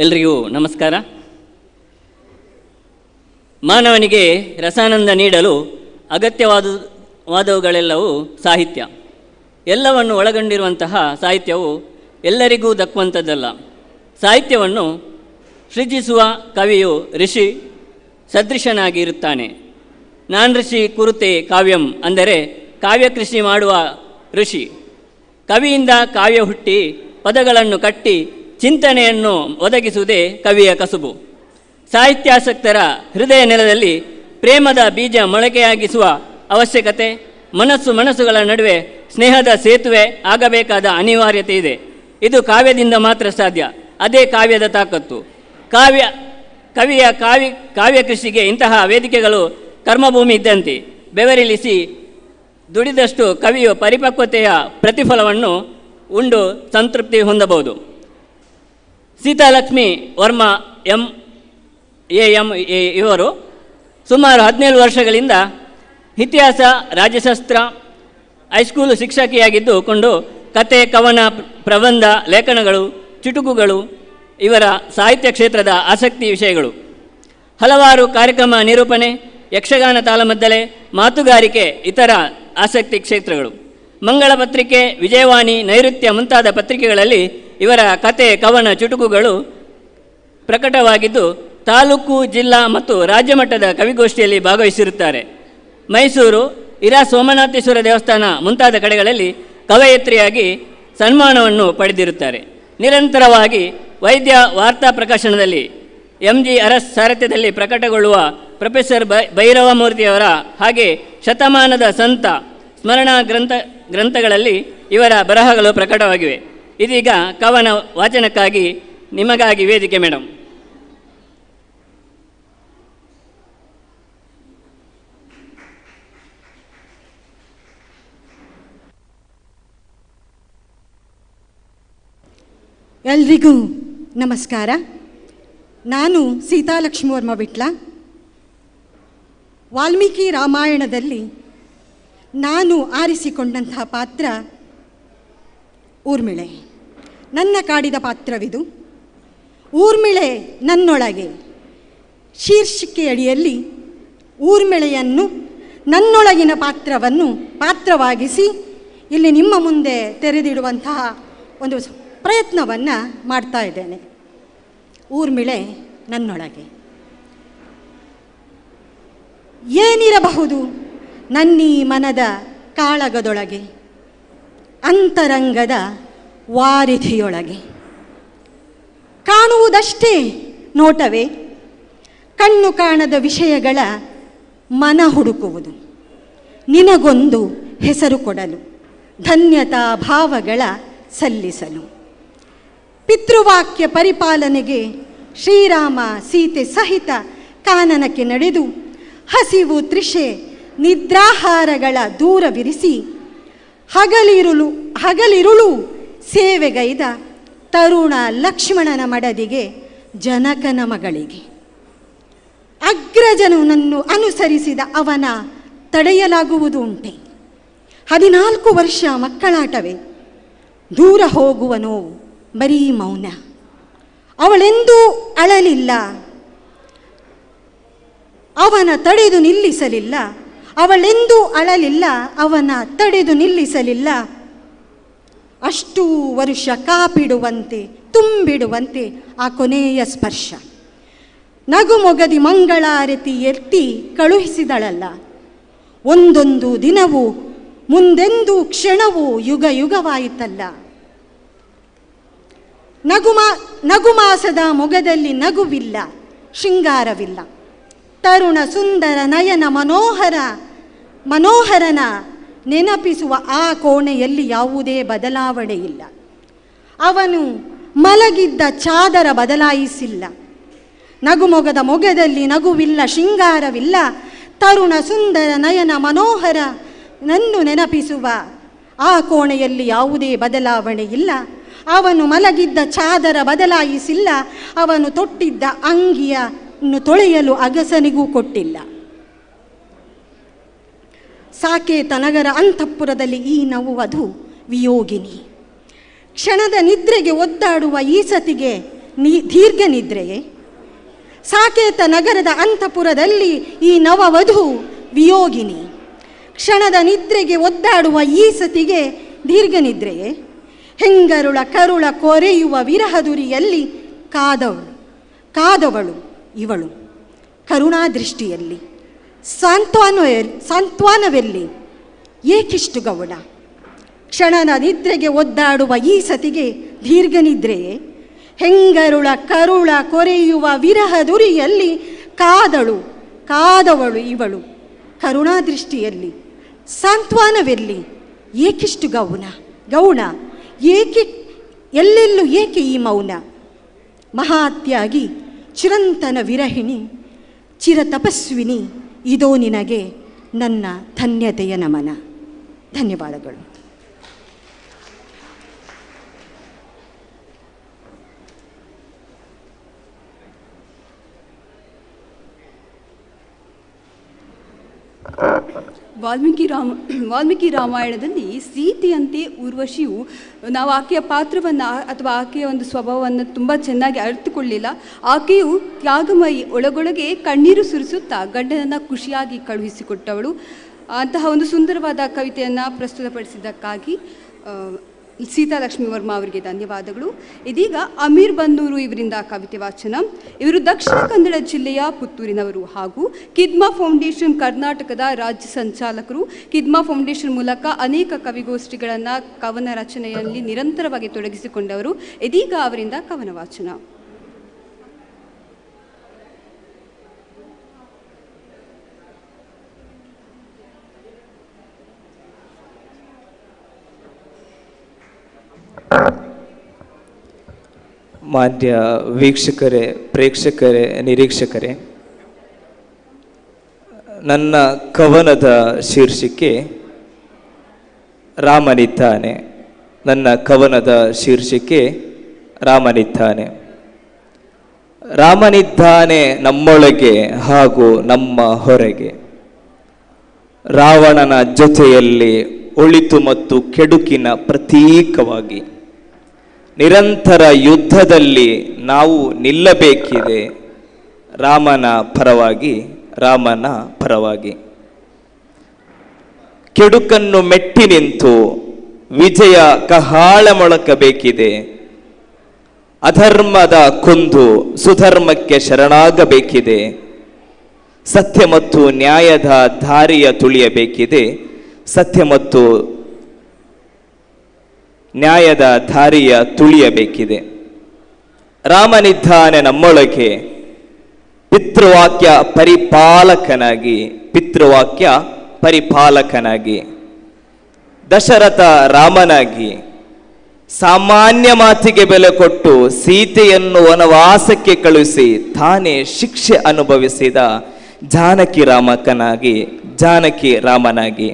ಎಲ್ರಿಗೂ ನಮಸ್ಕಾರ. ಮಾನವನಿಗೆ ರಸಾನಂದ ನೀಡಲು ಅಗತ್ಯವಾದವುಗಳೆಲ್ಲವೂ ಸಾಹಿತ್ಯ. ಎಲ್ಲವನ್ನು ಒಳಗೊಂಡಿರುವಂತಹ ಸಾಹಿತ್ಯವು ಎಲ್ಲರಿಗೂ ದಕ್ಕುವಂಥದ್ದಲ್ಲ. ಸಾಹಿತ್ಯವನ್ನು ಸೃಜಿಸುವ ಕವಿಯು ಋಷಿ ಸದೃಶನಾಗಿ ಇರುತ್ತಾನೆ. ನಾನ್ ಋಷಿ ಕುರುತೆ ಕಾವ್ಯಂ ಅಂದರೆ ಕಾವ್ಯ ಕೃಷಿ ಮಾಡುವ ಋಷಿ. ಕವಿಯಿಂದ ಕಾವ್ಯ ಹುಟ್ಟಿ ಪದಗಳನ್ನು ಕಟ್ಟಿ ಚಿಂತನೆಯನ್ನು ಒದಗಿಸುವುದೇ ಕವಿಯ ಕಸುಬು. ಸಾಹಿತ್ಯಾಸಕ್ತರ ಹೃದಯ ನೆಲದಲ್ಲಿ ಪ್ರೇಮದ ಬೀಜ ಮೊಳಕೆಯಾಗಿಸುವ ಅವಶ್ಯಕತೆ, ಮನಸ್ಸುಗಳ ನಡುವೆ ಸ್ನೇಹದ ಸೇತುವೆ ಆಗಬೇಕಾದ ಅನಿವಾರ್ಯತೆ ಇದೆ. ಇದು ಕಾವ್ಯದಿಂದ ಮಾತ್ರ ಸಾಧ್ಯ. ಅದೇ ಕಾವ್ಯದ ತಾಕತ್ತು. ಕಾವ್ಯ ಕೃಷಿಗೆ ಇಂತಹ ವೇದಿಕೆಗಳು ಕರ್ಮಭೂಮಿ ಇದ್ದಂತೆ. ಬೆವರಿಳಿಸಿ ದುಡಿದಷ್ಟು ಕವಿಯು ಪರಿಪಕ್ವತೆಯ ಪ್ರತಿಫಲವನ್ನು ಉಂಡು ಸಂತೃಪ್ತಿ ಹೊಂದಬಹುದು. ಸೀತಾಲಕ್ಷ್ಮಿ ವರ್ಮಾ ಎಂ.ಎ. ಇವರು ಸುಮಾರು 17 ವರ್ಷಗಳಿಂದ ಇತಿಹಾಸ, ರಾಜ್ಯಶಾಸ್ತ್ರ, ಹೈಸ್ಕೂಲು ಶಿಕ್ಷಕಿಯಾಗಿದ್ದುಕೊಂಡು ಕತೆ, ಕವನ, ಪ್ರಬಂಧ, ಲೇಖನಗಳು, ಚುಟುಕುಗಳು ಇವರ ಸಾಹಿತ್ಯ ಕ್ಷೇತ್ರದ ಆಸಕ್ತಿ ವಿಷಯಗಳು. ಹಲವಾರು ಕಾರ್ಯಕ್ರಮ ನಿರೂಪಣೆ, ಯಕ್ಷಗಾನ ತಾಳಮದ್ದಲೆ, ಮಾತುಗಾರಿಕೆ ಇತರ ಆಸಕ್ತಿ ಕ್ಷೇತ್ರಗಳು. ಮಂಗಳ ಪತ್ರಿಕೆ, ವಿಜಯವಾಣಿ, ನೈಋತ್ಯ ಮುಂತಾದ ಪತ್ರಿಕೆಗಳಲ್ಲಿ ಇವರ ಕತೆ, ಕವನ, ಚುಟುಕುಗಳು ಪ್ರಕಟವಾಗಿದ್ದು ತಾಲೂಕು, ಜಿಲ್ಲಾ ಮತ್ತು ರಾಜ್ಯ ಮಟ್ಟದ ಕವಿಗೋಷ್ಠಿಯಲ್ಲಿ ಭಾಗವಹಿಸಿರುತ್ತಾರೆ. ಮೈಸೂರು, ಇರಾ ಸೋಮನಾಥೇಶ್ವರ ದೇವಸ್ಥಾನ ಮುಂತಾದ ಕಡೆಗಳಲ್ಲಿ ಕವಯತ್ರಿಯಾಗಿ ಸನ್ಮಾನವನ್ನು ಪಡೆದಿರುತ್ತಾರೆ. ನಿರಂತರವಾಗಿ ವೈದ್ಯ ವಾರ್ತಾ ಪ್ರಕಾಶನದಲ್ಲಿ MG ಅರಸ್ ಸಾರಥ್ಯದಲ್ಲಿ ಪ್ರಕಟಗೊಳ್ಳುವ ಪ್ರೊಫೆಸರ್ ಭೈರವಮೂರ್ತಿಯವರ ಹಾಗೆ ಶತಮಾನದ ಸಂತ ಸ್ಮರಣಾ ಗ್ರಂಥಗಳಲ್ಲಿ ಇವರ ಬರಹಗಳು ಪ್ರಕಟವಾಗಿವೆ. ಇದೀಗ ಕವನ ವಾಚನಕ್ಕಾಗಿ ನಿಮಗಾಗಿ ವೇದಿಕೆ ಮೇಡಮ್. ಎಲ್ರಿಗೂ ನಮಸ್ಕಾರ. ನಾನು ಸೀತಾಲಕ್ಷ್ಮಿ ವರ್ಮ ಬಿಟ್ಲ. ವಾಲ್ಮೀಕಿ ರಾಮಾಯಣದಲ್ಲಿ ನಾನು ಆರಿಸಿಕೊಂಡಂತಹ ಪಾತ್ರ ಊರ್ಮಿಳೆ. ನನ್ನ ಕಾಡಿದ ಪಾತ್ರವಿದು. ಊರ್ಮಿಳೆ ನನ್ನೊಳಗೆ ಶೀರ್ಷಿಕೆಯಡಿಯಲ್ಲಿ ಊರ್ಮಿಳೆಯನ್ನು ನನ್ನೊಳಗಿನ ಪಾತ್ರವಾಗಿಸಿ ಇಲ್ಲಿ ನಿಮ್ಮ ಮುಂದೆ ತೆರೆದಿಡುವಂತಹ ಒಂದು ಪ್ರಯತ್ನವನ್ನು ಮಾಡ್ತಾ ಇದ್ದೇನೆ. ಊರ್ಮಿಳೆ ನನ್ನೊಳಗೆ ಏನಿರಬಹುದು ನನ್ನೀ ಮನದ ಕಾಳಗದೊಳಗೆ, ಅಂತರಂಗದ ವಾರಿಧಿಯೊಳಗೆ. ಕಾಣುವುದಷ್ಟೇ ನೋಟವೇ, ಕಣ್ಣು ಕಾಣದ ವಿಷಯಗಳ ಮನ ಹುಡುಕುವುದು. ನಿನಗೊಂದು ಹೆಸರು ಕೊಡಲು, ಧನ್ಯತಾ ಭಾವಗಳ ಸಲ್ಲಿಸಲು. ಪಿತೃವಾಕ್ಯ ಪರಿಪಾಲನೆಗೆ ಶ್ರೀರಾಮ ಸೀತೆ ಸಹಿತ ಕಾನನಕ್ಕೆ ನಡೆದು ಹಸಿವು ತೃಷೆ ನಿದ್ರಾಹಾರಗಳ ದೂರವಿರಿಸಿ ಹಗಲಿರುಳು ಸೇವೆಗೈದ ತರುಣ ಲಕ್ಷ್ಮಣನ ಮಡದಿಗೆ ಜನಕನ ಮಗಳಿಗೆ. ಅಗ್ರಜನನ್ನು ಅನುಸರಿಸಿದ ಅವನ ತಡೆಯಲಾಗುವುದು ಉಂಟೆ? 14 ವರ್ಷ ಮಕ್ಕಳಾಟವೇ, ದೂರ ಹೋಗುವ ನೋವು, ಬರೀ ಮೌನ. ಅವಳೆಂದೂ ಅಳಲಿಲ್ಲ, ಅವನ ತಡೆದು ನಿಲ್ಲಿಸಲಿಲ್ಲ. ಅವಳೆಂದೂ ಅಳಲಿಲ್ಲ, ಅವನ ತಡೆದು ನಿಲ್ಲಿಸಲಿಲ್ಲ. ಅಷ್ಟೂ ವರುಷ ಕಾಪಿಡುವಂತೆ ತುಂಬಿಡುವಂತೆ ಆ ಕೊನೆಯ ಸ್ಪರ್ಶ. ನಗುಮೊಗದಿ ಮಂಗಳಾರತಿ ಎತ್ತಿ ಕಳುಹಿಸಿದಳಲ್ಲ. ಒಂದೊಂದು ದಿನವೂ ಮುಂದೆಂದು ಕ್ಷಣವೂ ಯುಗ ಯುಗವಾಯಿತಲ್ಲ. ನಗುಮಾಸದ ಮೊಗದಲ್ಲಿ ನಗುವಿಲ್ಲ, ಶೃಂಗಾರವಿಲ್ಲ. ತರುಣ ಸುಂದರ ನಯನ ಮನೋಹರನ ನೆನಪಿಸುವ ಆ ಕೋಣೆಯಲ್ಲಿ ಯಾವುದೇ ಬದಲಾವಣೆ ಇಲ್ಲ. ಅವನು ಮಲಗಿದ್ದ ಚಾದರ ಬದಲಾಯಿಸಿಲ್ಲ. ನಗುಮೊಗದ ಮೊಗದಲ್ಲಿ ನಗುವಿಲ್ಲ, ಶೃಂಗಾರವಿಲ್ಲ. ತರುಣ ಸುಂದರ ನಯನ ಮನೋಹರನನ್ನು ನೆನಪಿಸುವ ಆ ಕೋಣೆಯಲ್ಲಿ ಯಾವುದೇ ಬದಲಾವಣೆ ಇಲ್ಲ. ಅವನು ಮಲಗಿದ್ದ ಚಾದರ ಬದಲಾಯಿಸಿಲ್ಲ. ಅವನು ತೊಟ್ಟಿದ್ದ ಅಂಗಿಯನ್ನು ತೊಳೆಯಲು ಅಗಸನಿಗೂ ಕೊಟ್ಟಿಲ್ಲ. ಸಾಕೇತ ನಗರ ಅಂತಃಪುರದಲ್ಲಿ ಈ ನವವಧು ವಿಯೋಗಿನಿ. ಕ್ಷಣದ ನಿದ್ರೆಗೆ ಒದ್ದಾಡುವ ಈ ಸತಿಗೆ ದೀರ್ಘ ನಿದ್ರೆಯೇ? ಸಾಕೇತ ನಗರದ ಅಂತಃಪುರದಲ್ಲಿ ಈ ನವವಧು ವಿಯೋಗಿನಿ. ಕ್ಷಣದ ನಿದ್ರೆಗೆ ಒದ್ದಾಡುವ ಈ ಸತಿಗೆ ದೀರ್ಘ ನಿದ್ರೆಯೇ? ಹೆಂಗರುಳ ಕರುಳ ಕೊರೆಯುವ ವಿರಹದುರಿಯಲ್ಲಿ ಕಾದವಳು ಇವಳು. ಕರುಣಾದೃಷ್ಟಿಯಲ್ಲಿ ಸಾಂತ್ವನವೆಲ್ಲಿ? ಏಕಿಷ್ಟು ಗೌಡ? ಕ್ಷಣದ ನಿದ್ರೆಗೆ ಒದ್ದಾಡುವ ಈ ಸತಿಗೆ ದೀರ್ಘ ನಿದ್ರೆಯೇ? ಹೆಂಗರುಳ ಕರುಳ ಕೊರೆಯುವ ವಿರಹದುರಿಯಲ್ಲಿ ಕಾದವಳು ಇವಳು. ಕರುಣಾದೃಷ್ಟಿಯಲ್ಲಿ ಸಾಂತ್ವನವೆಲ್ಲಿ? ಏಕಿಷ್ಟು ಗೌಣ? ಏಕೆ ಎಲ್ಲೆಲ್ಲೂ ಏಕೆ ಈ ಮೌನ? ಮಹಾತ್ಯಾಗಿ ಚಿರಂತನ ವಿರಹಿಣಿ, ಚಿರತಪಸ್ವಿನಿ, ಇದೋ ನಿನಗೆ ನನ್ನ ಧನ್ಯತೆಯ ನಮನ. ಧನ್ಯವಾದಗಳು. ವಾಲ್ಮೀಕಿ ರಾಮಾಯಣದಲ್ಲಿ ಸೀತೆಯಂತೆ ಊರ್ವಶಿಯು ನಾವು ಆಕೆಯ ಪಾತ್ರವನ್ನು ಅಥವಾ ಆಕೆಯ ಒಂದು ಸ್ವಭಾವವನ್ನು ತುಂಬ ಚೆನ್ನಾಗಿ ಅರಿತುಕೊಳ್ಳಿಲ್ಲ. ಆಕೆಯು ತ್ಯಾಗಮಯಿ, ಒಳಗೊಳಗೆ ಕಣ್ಣೀರು ಸುರಿಸುತ್ತಾ ಗಂಡನನ್ನು ಖುಷಿಯಾಗಿ ಕಳುಹಿಸಿಕೊಟ್ಟವಳು. ಅಂತಹ ಒಂದು ಸುಂದರವಾದ ಕವಿತೆಯನ್ನು ಪ್ರಸ್ತುತಪಡಿಸಿದ್ದಕ್ಕಾಗಿ ಸೀತಾಲಕ್ಷ್ಮಿ ವರ್ಮಾ ಅವರಿಗೆ ಧನ್ಯವಾದಗಳು. ಇದೀಗ ಅಮೀರ್ ಬನ್ನೂರು ಇವರಿಂದ ಕವಿತೆ ವಾಚನ. ಇವರು ದಕ್ಷಿಣ ಕನ್ನಡ ಜಿಲ್ಲೆಯ ಪುತ್ತೂರಿನವರು ಹಾಗೂ ಕಿದ್ಮಾ ಫೌಂಡೇಶನ್ ಕರ್ನಾಟಕದ ರಾಜ್ಯ ಸಂಚಾಲಕರು. ಕಿದ್ಮಾ ಫೌಂಡೇಶನ್ ಮೂಲಕ ಅನೇಕ ಕವಿಗೋಷ್ಠಿಗಳನ್ನು ಕವನ ರಚನೆಯಲ್ಲಿ ನಿರಂತರವಾಗಿ ತೊಡಗಿಸಿಕೊಂಡವರು. ಇದೀಗ ಅವರಿಂದ ಕವನ ವಾಚನ. ಮಾನ್ಯ ವೀಕ್ಷಕರೇ, ಪ್ರೇಕ್ಷಕರೇ, ನಿರೀಕ್ಷಕರೇ, ನನ್ನ ಕವನದ ಶೀರ್ಷಿಕೆ ರಾಮನಿದ್ದಾನೆ. ನನ್ನ ಕವನದ ಶೀರ್ಷಿಕೆ ರಾಮನಿದ್ದಾನೆ. ರಾಮನಿದ್ದಾನೆ ನಮ್ಮೊಳಗೆ ಹಾಗೂ ನಮ್ಮ ಹೊರಗೆ. ರಾವಣನ ಜೊತೆಯಲ್ಲಿ ಒಳಿತು ಮತ್ತು ಕೆಡುಕಿನ ಪ್ರತೀಕವಾಗಿ ನಿರಂತರ ಯುದ್ಧದಲ್ಲಿ ನಾವು ನಿಲ್ಲಬೇಕಿದೆ. ರಾಮನ ಪರವಾಗಿ, ರಾಮನ ಪರವಾಗಿ. ಕೆಡುಕನ್ನು ಮೆಟ್ಟಿ ನಿಂತು ವಿಜಯ ಕಹಾಳ ಮೊಳಕಬೇಕಿದೆ. ಅಧರ್ಮದ ಕೊಂದು ಸುಧರ್ಮಕ್ಕೆ ಶರಣಾಗಬೇಕಿದೆ. ಸತ್ಯ ಮತ್ತು ನ್ಯಾಯದ ದಾರಿಯ ತುಳಿಯಬೇಕಿದೆ. ಸತ್ಯ ಮತ್ತು ನ್ಯಾಯದ ದಾರಿಯ ತುಳಿಯಬೇಕಿದೆ. ರಾಮನಿದ್ದಾನೆ ನಮ್ಮೊಳಗೆ ಪಿತೃವಾಕ್ಯ ಪರಿಪಾಲಕನಾಗಿ, ಪಿತೃವಾಕ್ಯ ಪರಿಪಾಲಕನಾಗಿ. ದಶರಥ ರಾಮನಾಗಿ ಸಾಮಾನ್ಯ ಮಾತಿಗೆ ಬೆಲೆ ಕೊಟ್ಟು ಸೀತೆಯನ್ನು ವನವಾಸಕ್ಕೆ ಕಳುಹಿಸಿ ತಾನೇ ಶಿಕ್ಷೆ ಅನುಭವಿಸಿದ ಜಾನಕಿ ರಾಮನಾಗಿ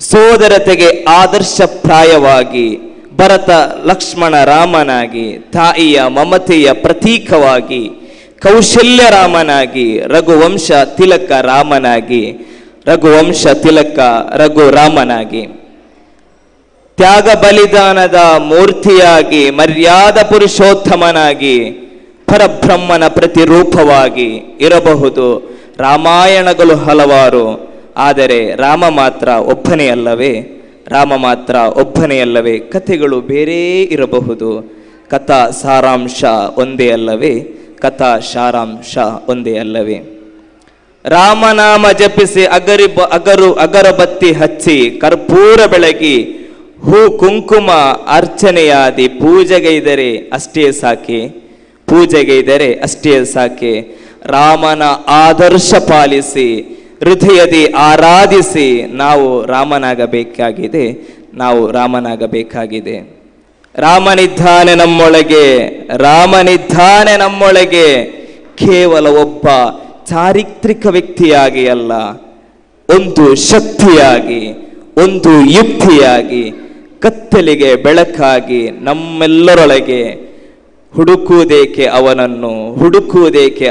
ಸೋದರತೆಗೆ ಆದರ್ಶಪ್ರಾಯವಾಗಿ ಭರತ ಲಕ್ಷ್ಮಣ ರಾಮನಾಗಿ, ತಾಯಿಯ ಮಮತೆಯ ಪ್ರತೀಕವಾಗಿ ಕೌಶಲ್ಯ ರಾಮನಾಗಿ, ರಘುವಂಶ ತಿಲಕ ರಾಮನಾಗಿ, ರಘುವಂಶ ತಿಲಕ ರಘುರಾಮನಾಗಿ, ತ್ಯಾಗ ಬಲಿದಾನದ ಮೂರ್ತಿಯಾಗಿ, ಮರ್ಯಾದ ಪುರುಷೋತ್ತಮನಾಗಿ, ಪರಬ್ರಹ್ಮನ ಪ್ರತಿರೂಪವಾಗಿ ಇರಬಹುದು ರಾಮಾಯಣಗಳು ಹಲವಾರು. ಆದರೆ ರಾಮ ಮಾತ್ರ ಒಬ್ಬನೇ ಅಲ್ಲವೇ? ರಾಮ ಮಾತ್ರ ಒಬ್ಬನೇ ಅಲ್ಲವೇ? ಕಥೆಗಳು ಬೇರೆ ಇರಬಹುದು. ಕಥಾ ಸಾರಾಂಶ ಒಂದೇ ಅಲ್ಲವೇ? ಕಥಾ ಸಾರಾಂಶ ಒಂದೇ ಅಲ್ಲವೇ? ರಾಮನಾಮ ಜಪಿಸಿ ಅಗರಬತ್ತಿ ಹಚ್ಚಿ ಕರ್ಪೂರ ಬೆಳಗಿ ಹೂ ಕುಂಕುಮ ಅರ್ಚನೆಯಾದಿ ಪೂಜೆಗೈದರೆ ಅಷ್ಟೇ ಸಾಕೆ. ರಾಮನ ಆದರ್ಶ ಪಾಲಿಸಿ ಹೃದಯದಿ ಆರಾಧಿಸಿ ನಾವು ರಾಮನಾಗಬೇಕಾಗಿದೆ. ರಾಮನಿದ್ದಾನೆ ನಮ್ಮೊಳಗೆ ಕೇವಲ ಒಬ್ಬ ಚಾರಿತ್ರಿಕ ವ್ಯಕ್ತಿಯಾಗಿ ಅಲ್ಲ, ಒಂದು ಶಕ್ತಿಯಾಗಿ, ಒಂದು ಯುಕ್ತಿಯಾಗಿ, ಕತ್ತಲಿಗೆ ಬೆಳಕಾಗಿ ನಮ್ಮೆಲ್ಲರೊಳಗೆ ಹುಡುಕುವುದೇಕೆ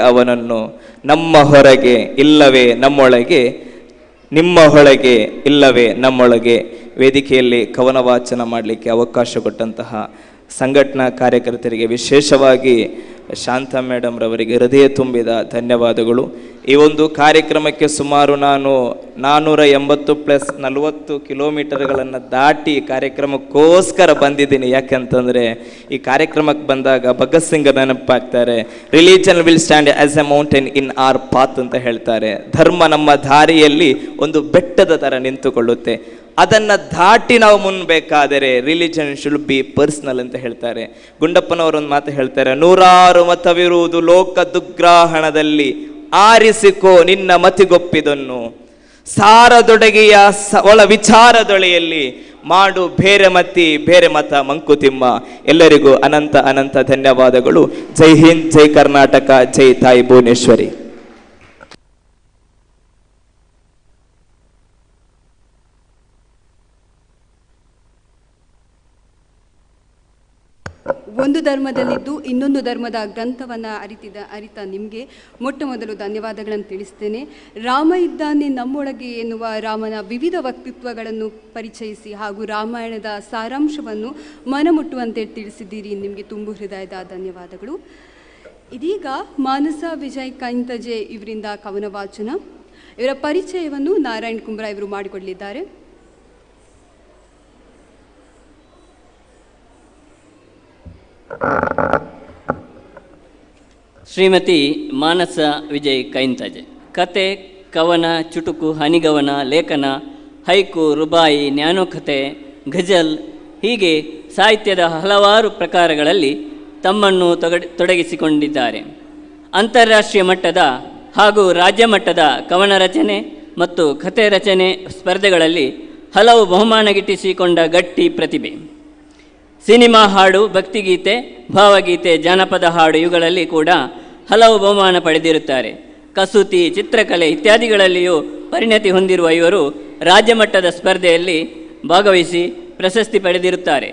ಅವನನ್ನು ನಮ್ಮ ಹೊರಗೆ ಇಲ್ಲವೇ ನಮ್ಮೊಳಗೆ, ನಿಮ್ಮ ಹೊಳಗೆ ಇಲ್ಲವೇ ನಮ್ಮೊಳಗೆ. ವೇದಿಕೆಯಲ್ಲಿ ಕವನ ವಾಚನ ಮಾಡಲಿಕ್ಕೆ ಅವಕಾಶ ಕೊಟ್ಟಂತಹ ಸಂಘಟನಾ ಕಾರ್ಯಕರ್ತರಿಗೆ, ವಿಶೇಷವಾಗಿ ಶಾಂತಾ ಮೇಡಮ್ ರವರಿಗೆ ಹೃದಯ ತುಂಬಿದ ಧನ್ಯವಾದಗಳು. ಈ ಒಂದು ಕಾರ್ಯಕ್ರಮಕ್ಕೆ ಸುಮಾರು ನಾನು 480+40 ಕಿಲೋಮೀಟರ್ಗಳನ್ನು ದಾಟಿ ಕಾರ್ಯಕ್ರಮಕ್ಕೋಸ್ಕರ ಬಂದಿದ್ದೀನಿ. ಯಾಕಂತಂದರೆ ಈ ಕಾರ್ಯಕ್ರಮಕ್ಕೆ ಬಂದಾಗ ಭಗತ್ ಸಿಂಗ್ ನೆನಪಾಗ್ತಾರೆ. Religion will stand as a mountain in our path ಅಂತ ಹೇಳ್ತಾರೆ. ಧರ್ಮ ನಮ್ಮ ದಾರಿಯಲ್ಲಿ ಒಂದು ಬೆಟ್ಟದ ಥರ ನಿಂತುಕೊಳ್ಳುತ್ತೆ. ಅದನ್ನು ದಾಟಿ ನಾವು ಮುನ್ಬೇಕಾದರೆ ರಿಲಿಜನ್ ಶುಡ್ ಬಿ ಪರ್ಸ್ನಲ್ ಅಂತ ಹೇಳ್ತಾರೆ. ಗುಂಡಪ್ಪನವರೊಂದು ಮಾತು ಹೇಳ್ತಾರೆ, 100 ಮತವಿರುವುದು ಲೋಕ ದುಗ್ರಾಹಣದಲ್ಲಿ, ಆರಿಸಿಕೋ ನಿನ್ನ ಮತಿಗೊಪ್ಪಿದನ್ನು, ಸಾರದೊಡಗೆಯ ಒಳ ವಿಚಾರದೊಳೆಯಲ್ಲಿ ಮಾಡು ಬೇರೆ ಮತ ಮಂಕುತಿಮ್ಮ. ಎಲ್ಲರಿಗೂ ಅನಂತ ಧನ್ಯವಾದಗಳು. ಜೈ ಹಿಂದ್, ಜೈ ಕರ್ನಾಟಕ, ಜೈ ತಾಯಿ ಭುವನೇಶ್ವರಿ. ಒಂದು ಧರ್ಮದಲ್ಲಿದ್ದು ಇನ್ನೊಂದು ಧರ್ಮದ ಗ್ರಂಥವನ್ನು ಅರಿತ ನಿಮಗೆ ಮೊಟ್ಟ ಮೊದಲು ಧನ್ಯವಾದಗಳನ್ನು ತಿಳಿಸ್ತೇನೆ. ರಾಮ ಇದ್ದಾನೆ ನಮ್ಮೊಳಗೆ ಎನ್ನುವ ರಾಮನ ವಿವಿಧ ವ್ಯಕ್ತಿತ್ವಗಳನ್ನು ಪರಿಚಯಿಸಿ ಹಾಗೂ ರಾಮಾಯಣದ ಸಾರಾಂಶವನ್ನು ಮನಮುಟ್ಟುವಂತೆ ತಿಳಿಸಿದ್ದೀರಿ. ನಿಮಗೆ ತುಂಬು ಹೃದಯದ ಧನ್ಯವಾದಗಳು. ಇದೀಗ ಮಾನಸ ವಿಜಯ್ ಕೈಂತಜೆ ಇವರಿಂದ ಕವನ ವಾಚನ. ಇವರ ಪರಿಚಯವನ್ನು ನಾರಾಯಣ್ ಕುಂಬ್ರಾ ಇವರು ಮಾಡಿಕೊಡಲಿದ್ದಾರೆ. ಶ್ರೀಮತಿ ಮಾನಸ ವಿಜಯ್ ಕೈಂತಜೆ. ಕತೆ, ಕವನ, ಚುಟುಕು, ಹನಿಗವನ, ಲೇಖನ, ಹೈಕು, ರುಬಾಯಿ, ಜ್ಞಾನೋಕಥೆ, ಘಜಲ್ ಹೀಗೆ ಸಾಹಿತ್ಯದ ಹಲವಾರು ಪ್ರಕಾರಗಳಲ್ಲಿ ತಮ್ಮನ್ನು ತೊಡಗಿಸಿಕೊಂಡಿದ್ದಾರೆ. ಅಂತಾರಾಷ್ಟ್ರೀಯ ಮಟ್ಟದ ಹಾಗೂ ರಾಜ್ಯ ಮಟ್ಟದ ಕವನ ರಚನೆ ಮತ್ತು ಕಥೆ ರಚನೆ ಸ್ಪರ್ಧೆಗಳಲ್ಲಿ ಹಲವು ಬಹುಮಾನ ಗಿಟ್ಟಿಸಿಕೊಂಡ ಗಟ್ಟಿ ಪ್ರತಿಭೆ. ಸಿನಿಮಾ ಹಾಡು, ಭಕ್ತಿಗೀತೆ, ಭಾವಗೀತೆ, ಜಾನಪದ ಹಾಡು ಇವುಗಳಲ್ಲಿ ಕೂಡ ಹಲವು ಬಹುಮಾನ ಪಡೆದಿರುತ್ತಾರೆ. ಕಸೂತಿ, ಚಿತ್ರಕಲೆ ಇತ್ಯಾದಿಗಳಲ್ಲಿಯೂ ಪರಿಣತಿ ಹೊಂದಿರುವ ಇವರು ರಾಜ್ಯ ಮಟ್ಟದ ಸ್ಪರ್ಧೆಯಲ್ಲಿ ಭಾಗವಹಿಸಿ ಪ್ರಶಸ್ತಿ ಪಡೆದಿರುತ್ತಾರೆ.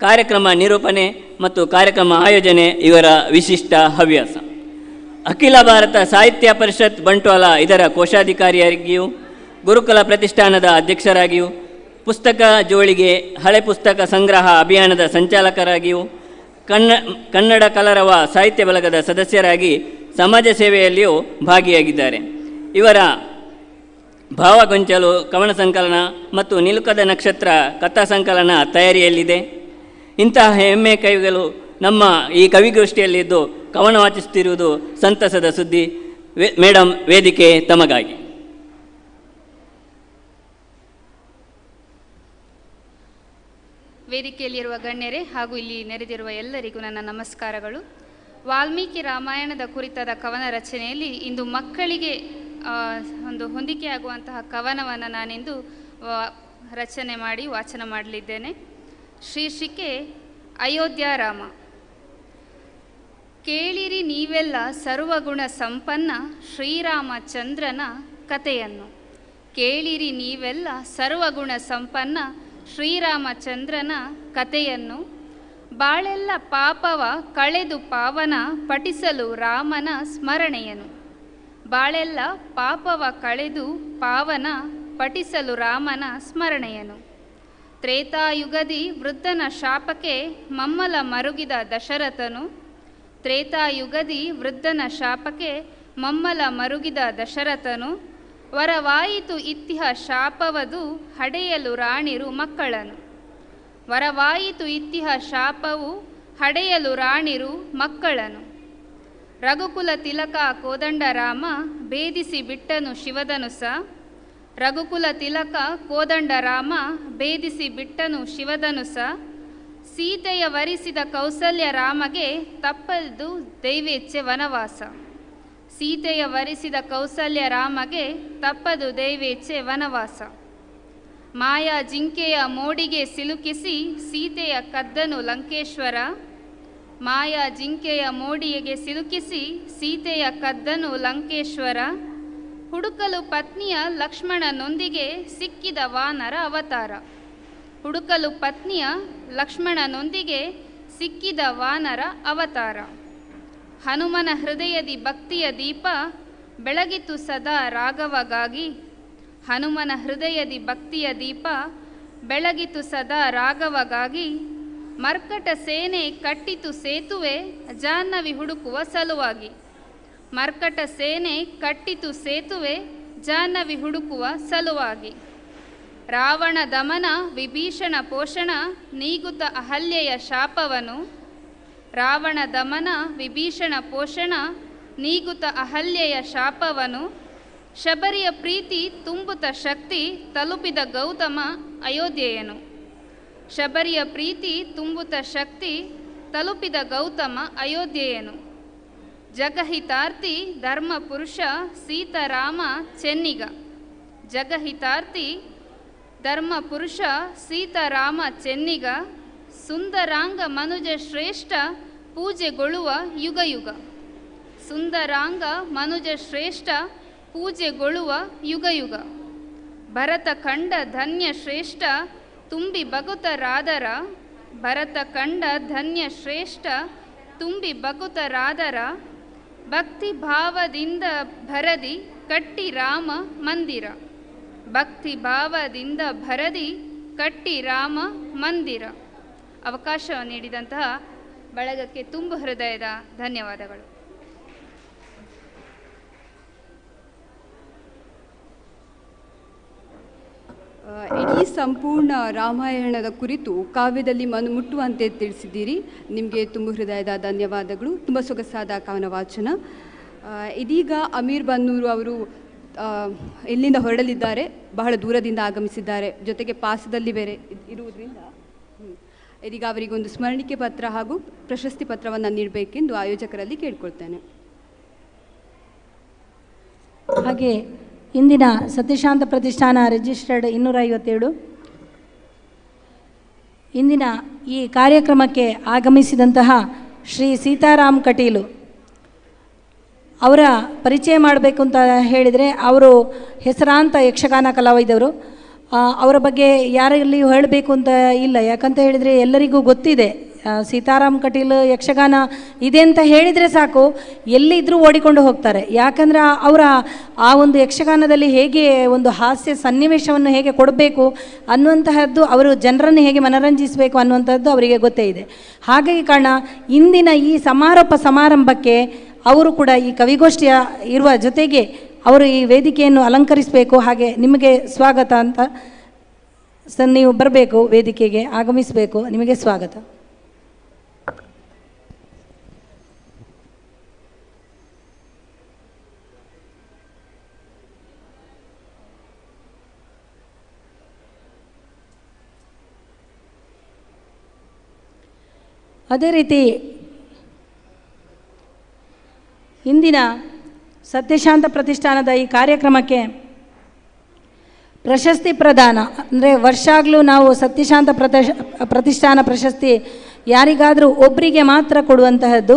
ಕಾರ್ಯಕ್ರಮ ನಿರೂಪಣೆ ಮತ್ತು ಕಾರ್ಯಕ್ರಮ ಆಯೋಜನೆ ಇವರ ವಿಶಿಷ್ಟ ಹವ್ಯಾಸ. ಅಖಿಲ ಭಾರತ ಸಾಹಿತ್ಯ ಪರಿಷತ್ ಬಂಟ್ವಾಳ ಇದರ ಕೋಶಾಧಿಕಾರಿಯಾಗಿಯೂ, ಗುರುಕುಲ ಪ್ರತಿಷ್ಠಾನದ ಅಧ್ಯಕ್ಷರಾಗಿಯೂ, ಪುಸ್ತಕ ಜೋಳಿಗೆ ಹಳೆ ಪುಸ್ತಕ ಸಂಗ್ರಹ ಅಭಿಯಾನದ ಸಂಚಾಲಕರಾಗಿಯೂ, ಕನ್ನಡ ಕಲರವ ಸಾಹಿತ್ಯ ಬಳಗದ ಸದಸ್ಯರಾಗಿ ಸಮಾಜ ಸೇವೆಯಲ್ಲಿಯೂ ಭಾಗಿಯಾಗಿದ್ದಾರೆ. ಇವರ ಭಾವಗೊಂಚಲು ಕವನ ಸಂಕಲನ ಮತ್ತು ನಿಲುಕದ ನಕ್ಷತ್ರ ಕಥಾ ಸಂಕಲನ ತಯಾರಿಯಲ್ಲಿದೆ. ಇಂತಹ ಹೆಮ್ಮೆ ಕವಿಗಳು ನಮ್ಮ ಈ ಕವಿಗೋಷ್ಠಿಯಲ್ಲಿದ್ದು ಕವನ ವಾಚಿಸುತ್ತಿರುವುದು ಸಂತಸದ ಸುದ್ದಿ. ಮೇಡಮ್, ವೇದಿಕೆ ತಮಗಾಗಿ. ವೇದಿಕೆಯಲ್ಲಿರುವ ಗಣ್ಯರೇ ಹಾಗೂ ಇಲ್ಲಿ ನೆರೆದಿರುವ ಎಲ್ಲರಿಗೂ ನನ್ನ ನಮಸ್ಕಾರಗಳು. ವಾಲ್ಮೀಕಿ ರಾಮಾಯಣದ ಕುರಿತಾದ ಕವನ ರಚನೆಯಲ್ಲಿ ಇಂದು ಮಕ್ಕಳಿಗೆ ಒಂದು ಹೊಂದಿಕೆಯಾಗುವಂತಹ ಕವನವನ್ನು ನಾನಿಂದು ರಚನೆ ಮಾಡಿ ವಾಚನ ಮಾಡಲಿದ್ದೇನೆ. ಶೀರ್ಷಿಕೆ ಅಯೋಧ್ಯಾರಾಮ. ಕೇಳಿರಿ ನೀವೆಲ್ಲ ಸರ್ವಗುಣ ಸಂಪನ್ನ ಶ್ರೀರಾಮಚಂದ್ರನ ಕಥೆಯನ್ನು. ಕೇಳಿರಿ ನೀವೆಲ್ಲ ಸರ್ವಗುಣ ಸಂಪನ್ನ ಶ್ರೀರಾಮಚಂದ್ರನ ಕಥೆಯನ್ನು. ಬಾಳೆಲ್ಲ ಪಾಪವ ಕಳೆದು ಪಾವನ ಪಠಿಸಲು ರಾಮನ ಸ್ಮರಣೆಯನು. ಬಾಳೆಲ್ಲ ಪಾಪವ ಕಳೆದು ಪಾವನ ಪಠಿಸಲು ರಾಮನ ಸ್ಮರಣೆಯನು. ತ್ರೇತಾಯುಗದಿ ವೃದ್ಧನ ಶಾಪಕ್ಕೆ ಮಮ್ಮಲ ಮರುಗಿದ ದಶರಥನು. ತ್ರೇತಾಯುಗದಿ ವೃದ್ಧನ ಶಾಪಕ್ಕೆ ಮಮ್ಮಲ ಮರುಗಿದ ದಶರಥನು. ವರವಾಯಿತು ಇತ್ತಿಹ ಶಾಪವದು ಹಡೆಯಲು ರಾಣಿರು ಮಕ್ಕಳನು. ವರವಾಯಿತು ಇತ್ತಿಹ ಶಾಪವು ಹಡೆಯಲು ರಾಣಿರು ಮಕ್ಕಳನು. ರಘುಕುಲ ತಿಲಕ ಕೋದಂಡರಾಮ ಭೇದಿಸಿ ಬಿಟ್ಟನು ಶಿವಧನುಸ. ರಘುಕುಲ ತಿಲಕ ಕೋದಂಡರಾಮ ಭೇದಿಸಿ ಬಿಟ್ಟನು ಶಿವಧನುಸ. ಸೀತೆಯ ವರಿಸಿದ ಕೌಸಲ್ಯ ರಾಮಗೆ ತಪ್ಪದು ದೈವೇಚ್ಛೆ ವನವಾಸ. ಸೀತೆಯ ವರಿಸಿದ ಕೌಸಲ್ಯ ರಾಮಗೆ ತಪ್ಪದು ದೈವೇಚ್ಛೆ ವನವಾಸ. ಮಾಯಾ ಜಿಂಕೆಯ ಮೋಡಿಗೆ ಸಿಲುಕಿಸಿ ಸೀತೆಯ ಕದ್ದನು ಲಂಕೇಶ್ವರ. ಮಾಯಾ ಜಿಂಕೆಯ ಮೋಡಿಗೆ ಸಿಲುಕಿಸಿ ಸೀತೆಯ ಕದ್ದನು ಲಂಕೇಶ್ವರ. ಹುಡುಕಲು ಪತ್ನಿಯ ಲಕ್ಷ್ಮಣನೊಂದಿಗೆ ಸಿಕ್ಕಿದ ವಾನರ ಅವತಾರ. ಹುಡುಕಲು ಪತ್ನಿಯ ಲಕ್ಷ್ಮಣನೊಂದಿಗೆ ಸಿಕ್ಕಿದ ವಾನರ ಅವತಾರ. ಹನುಮನ ಹೃದಯದಿ ಭಕ್ತಿಯ ದೀಪ ಬೆಳಗಿತು ಸದಾ ರಾಘವಗಾಗಿ. ಹನುಮನ ಹೃದಯದಿ ಭಕ್ತಿಯ ದೀಪ ಬೆಳಗಿತು ಸದಾ ರಾಘವಗಾಗಿ. ಮರ್ಕಟ ಸೇನೆ ಕಟ್ಟಿತು ಸೇತುವೆ ಜಾಹ್ನವಿ ಹುಡುಕುವ ಸಲುವಾಗಿ. ಮರ್ಕಟ ಸೇನೆ ಕಟ್ಟಿತು ಸೇತುವೆ ಜಾಹ್ನವಿ ಹುಡುಕುವ ಸಲುವಾಗಿ. ರಾವಣ ದಮನ ವಿಭೀಷಣ ಪೋಷಣ ನೀಗುತ್ತ ಅಹಲ್ಯೆಯ ಶಾಪವನು. ರಾವಣ ದಮನ ವಿಭೀಷಣ ಪೋಷಣ ನೀಗುತ್ತ ಅಹಲ್ಯೆಯ ಶಾಪವನು. ಶಬರಿಯ ಪ್ರೀತಿ ತುಂಬುತ್ತ ಶಕ್ತಿ ತಲುಪಿದ ಗೌತಮ ಅಯೋಧ್ಯೆಯನು. ಶಬರಿಯ ಪ್ರೀತಿ ತುಂಬುತ್ತ ಶಕ್ತಿ ತಲುಪಿದ ಗೌತಮ ಅಯೋಧ್ಯೆಯನು. ಜಗಹಿತಾರ್ಥಿ ಧರ್ಮ ಪುರುಷ ಸೀತಾರಾಮ ಚೆನ್ನಿಗ. ಜಗಹಿತಾರ್ಥಿ ಧರ್ಮ ಪುರುಷ ಸೀತಾರಾಮ ಚೆನ್ನಿಗ. ಸುಂದರಾಂಗ ಮನುಜ ಶ್ರೇಷ್ಠ ಪೂಜೆಗೊಳ್ಳುವ ಯುಗ ಯುಗ. ಸುಂದರಾಂಗ ಮನುಜ ಶ್ರೇಷ್ಠ ಪೂಜೆಗೊಳ್ಳುವ ಯುಗ ಯುಗ. ಭರತ ಕಂಡ ಧನ್ಯ ಶ್ರೇಷ್ಠ ತುಂಬಿ ಭಗುತರಾದರ. ಭರತ ಕಂಡ ಧನ್ಯ ಶ್ರೇಷ್ಠ ತುಂಬಿ ಬಕುತರಾದರ ಭಕ್ತಿ ಭಾವದಿಂದ ಭರದಿ ಕಟ್ಟಿ ರಾಮ ಮಂದಿರ. ಭಕ್ತಿ ಭಾವದಿಂದ ಭರದಿ ಕಟ್ಟಿ ರಾಮ ಮಂದಿರ. ಅವಕಾಶ ನೀಡಿದಂತಹ ಬಳಗಕ್ಕೆ ತುಂಬು ಹೃದಯದ ಧನ್ಯವಾದಗಳು. ಇಡೀ ಸಂಪೂರ್ಣ ರಾಮಾಯಣದ ಕುರಿತು ಕಾವ್ಯದಲ್ಲಿ ಮುಟ್ಟುವಂತೆ ತಿಳಿಸಿದ್ದೀರಿ. ನಿಮಗೆ ತುಂಬ ಹೃದಯದ ಧನ್ಯವಾದಗಳು. ತುಂಬ ಸೊಗಸಾದ ಕವನ ವಾಚನ. ಇದೀಗ ಅಮೀರ್ ಬನ್ನೂರು ಅವರು ಇಲ್ಲಿಂದ ಹೊರಡಲಿದ್ದಾರೆ. ಬಹಳ ದೂರದಿಂದ ಆಗಮಿಸಿದ್ದಾರೆ, ಜೊತೆಗೆ ಪಾಸದಲ್ಲಿ ಬೇರೆ ಇರುವುದರಿಂದ ಇದೀಗ ಅವರಿಗೊಂದು ಸ್ಮರಣಿಕೆ ಪತ್ರ ಹಾಗೂ ಪ್ರಶಸ್ತಿ ಪತ್ರವನ್ನು ನೀಡಬೇಕೆಂದು ಆಯೋಜಕರಲ್ಲಿ ಕೇಳ್ಕೊಳ್ತೇನೆ. ಹಾಗೆ ಇಂದಿನ ಸತ್ಯಶಾಂತ ಪ್ರತಿಷ್ಠಾನ ರಿಜಿಸ್ಟರ್ಡ್ 257 ಇಂದಿನ ಈ ಕಾರ್ಯಕ್ರಮಕ್ಕೆ ಆಗಮಿಸಿದಂತಹ ಶ್ರೀ ಸೀತಾರಾಮ್ ಕಟೀಲು ಅವರ ಪರಿಚಯ ಮಾಡಬೇಕು ಅಂತ ಹೇಳಿದರೆ, ಅವರು ಹೆಸರಾಂತ ಯಕ್ಷಗಾನ ಕಲಾವಿದರು. ಅವರ ಬಗ್ಗೆ ಯಾರಲ್ಲಿಯೂ ಹೇಳಬೇಕು ಅಂತ ಇಲ್ಲ, ಯಾಕಂತ ಹೇಳಿದರೆ ಎಲ್ಲರಿಗೂ ಗೊತ್ತಿದೆ. ಸೀತಾರಾಮ್ ಕಟೀಲ್ ಯಕ್ಷಗಾನ ಇದೆ ಅಂತ ಹೇಳಿದರೆ ಸಾಕು, ಎಲ್ಲಿದ್ದರೂ ಓಡಿಕೊಂಡು ಹೋಗ್ತಾರೆ. ಯಾಕಂದರೆ ಅವರ ಆ ಒಂದು ಯಕ್ಷಗಾನದಲ್ಲಿ ಹೇಗೆ ಒಂದು ಹಾಸ್ಯ ಸನ್ನಿವೇಶವನ್ನು ಹೇಗೆ ಕೊಡಬೇಕು ಅನ್ನುವಂತಹದ್ದು, ಅವರು ಜನರನ್ನು ಹೇಗೆ ಮನರಂಜಿಸಬೇಕು ಅನ್ನುವಂಥದ್ದು ಅವರಿಗೆ ಗೊತ್ತೇ ಇದೆ. ಹಾಗಾಗಿ ಕಾರಣ ಇಂದಿನ ಈ ಸಮಾರೋಪ ಸಮಾರಂಭಕ್ಕೆ ಅವರು ಕೂಡ ಈ ಕವಿಗೋಷ್ಠಿಯ ಇರುವ ಜೊತೆಗೆ ಅವರು ಈ ವೇದಿಕೆಯನ್ನು ಅಲಂಕರಿಸಬೇಕು. ಹಾಗೆ ನಿಮಗೆ ಸ್ವಾಗತ ಅಂತ ನೀವು ಬರಬೇಕು, ವೇದಿಕೆಗೆ ಆಗಮಿಸಬೇಕು. ನಿಮಗೆ ಸ್ವಾಗತ. ಅದೇ ರೀತಿ ಇಂದಿನ ಸತ್ಯಶಾಂತ ಪ್ರತಿಷ್ಠಾನದ ಈ ಕಾರ್ಯಕ್ರಮಕ್ಕೆ ಪ್ರಶಸ್ತಿ ಪ್ರದಾನ ಅಂದರೆ ವರ್ಷಾಗಲೂ ನಾವು ಸತ್ಯಶಾಂತ ಪ್ರತಿಷ್ಠಾನ ಪ್ರಶಸ್ತಿ ಯಾರಿಗಾದರೂ ಒಬ್ಬರಿಗೆ ಮಾತ್ರ ಕೊಡುವಂತಹದ್ದು.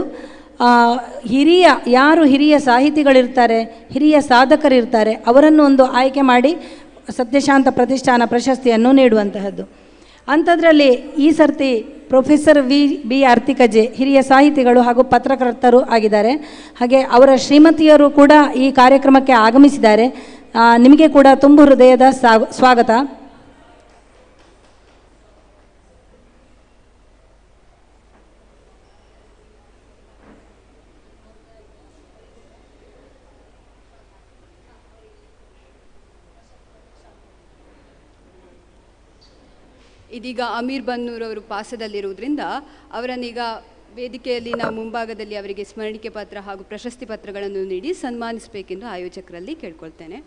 ಯಾರು ಹಿರಿಯ ಸಾಹಿತಿಗಳಿರ್ತಾರೆ, ಹಿರಿಯ ಸಾಧಕರಿರ್ತಾರೆ, ಅವರನ್ನು ಒಂದು ಆಯ್ಕೆ ಮಾಡಿ ಸತ್ಯಶಾಂತ ಪ್ರತಿಷ್ಠಾನ ಪ್ರಶಸ್ತಿಯನ್ನು ನೀಡುವಂತಹದ್ದು. ಅಂಥದ್ರಲ್ಲಿ ಈ ಸರ್ತಿ ಪ್ರೊಫೆಸರ್ ಬಿ ಆರ್ತಿಕಜೆ ಹಿರಿಯ ಸಾಹಿತಿಗಳು ಹಾಗೂ ಪತ್ರಕರ್ತರು ಆಗಿದ್ದಾರೆ. ಹಾಗೆ ಅವರ ಶ್ರೀಮತಿಯರು ಕೂಡ ಈ ಕಾರ್ಯಕ್ರಮಕ್ಕೆ ಆಗಮಿಸಿದ್ದಾರೆ. ನಿಮಗೆ ಕೂಡ ತುಂಬ ಹೃದಯದ ಸ್ವಾಗತ. ಇದೀಗ ಅಮೀರ್ ಬನ್ನೂರ್ ಅವರು ಪಾಸದಲ್ಲಿರುವುದರಿಂದ ಅವರನ್ನೀಗ ವೇದಿಕೆಯಲ್ಲಿ ನಾವು ಮುಂಭಾಗದಲ್ಲಿ ಅವರಿಗೆ ಸ್ಮರಣಿಕೆ ಪತ್ರ ಹಾಗೂ ಪ್ರಶಸ್ತಿ ಪತ್ರಗಳನ್ನು ನೀಡಿ ಸನ್ಮಾನಿಸಬೇಕೆಂದು ಆಯೋಜಕರಲ್ಲಿ ಕೇಳ್ಕೊಳ್ತೇನೆ.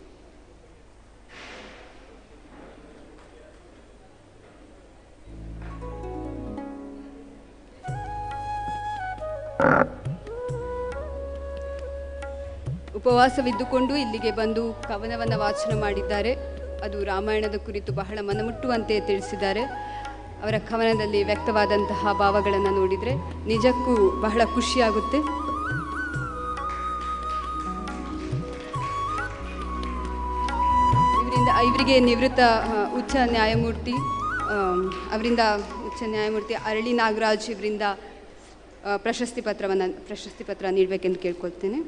ಉಪವಾಸವಿದ್ದುಕೊಂಡು ಇಲ್ಲಿಗೆ ಬಂದು ಕವನವನ್ನು ವಾಚನ ಮಾಡಿದ್ದಾರೆ. ಅದು ರಾಮಾಯಣದ ಕುರಿತು ಬಹಳ ಮನಮುಟ್ಟುವಂತೆ ತಿಳಿಸಿದ್ದಾರೆ. ಅವರ ಕವನದಲ್ಲಿ ವ್ಯಕ್ತವಾದಂತಹ ಭಾವಗಳನ್ನು ನೋಡಿದರೆ ನಿಜಕ್ಕೂ ಬಹಳ ಖುಷಿಯಾಗುತ್ತೆ. ಇವರಿಗೆ ನಿವೃತ್ತ ಉಚ್ಚ ನ್ಯಾಯಮೂರ್ತಿ ಅರಳಿ ನಾಗರಾಜ್ ಇವರಿಂದ ಪ್ರಶಸ್ತಿ ಪತ್ರ ನೀಡಬೇಕೆಂದು ಕೇಳ್ಕೊಳ್ತೇನೆ.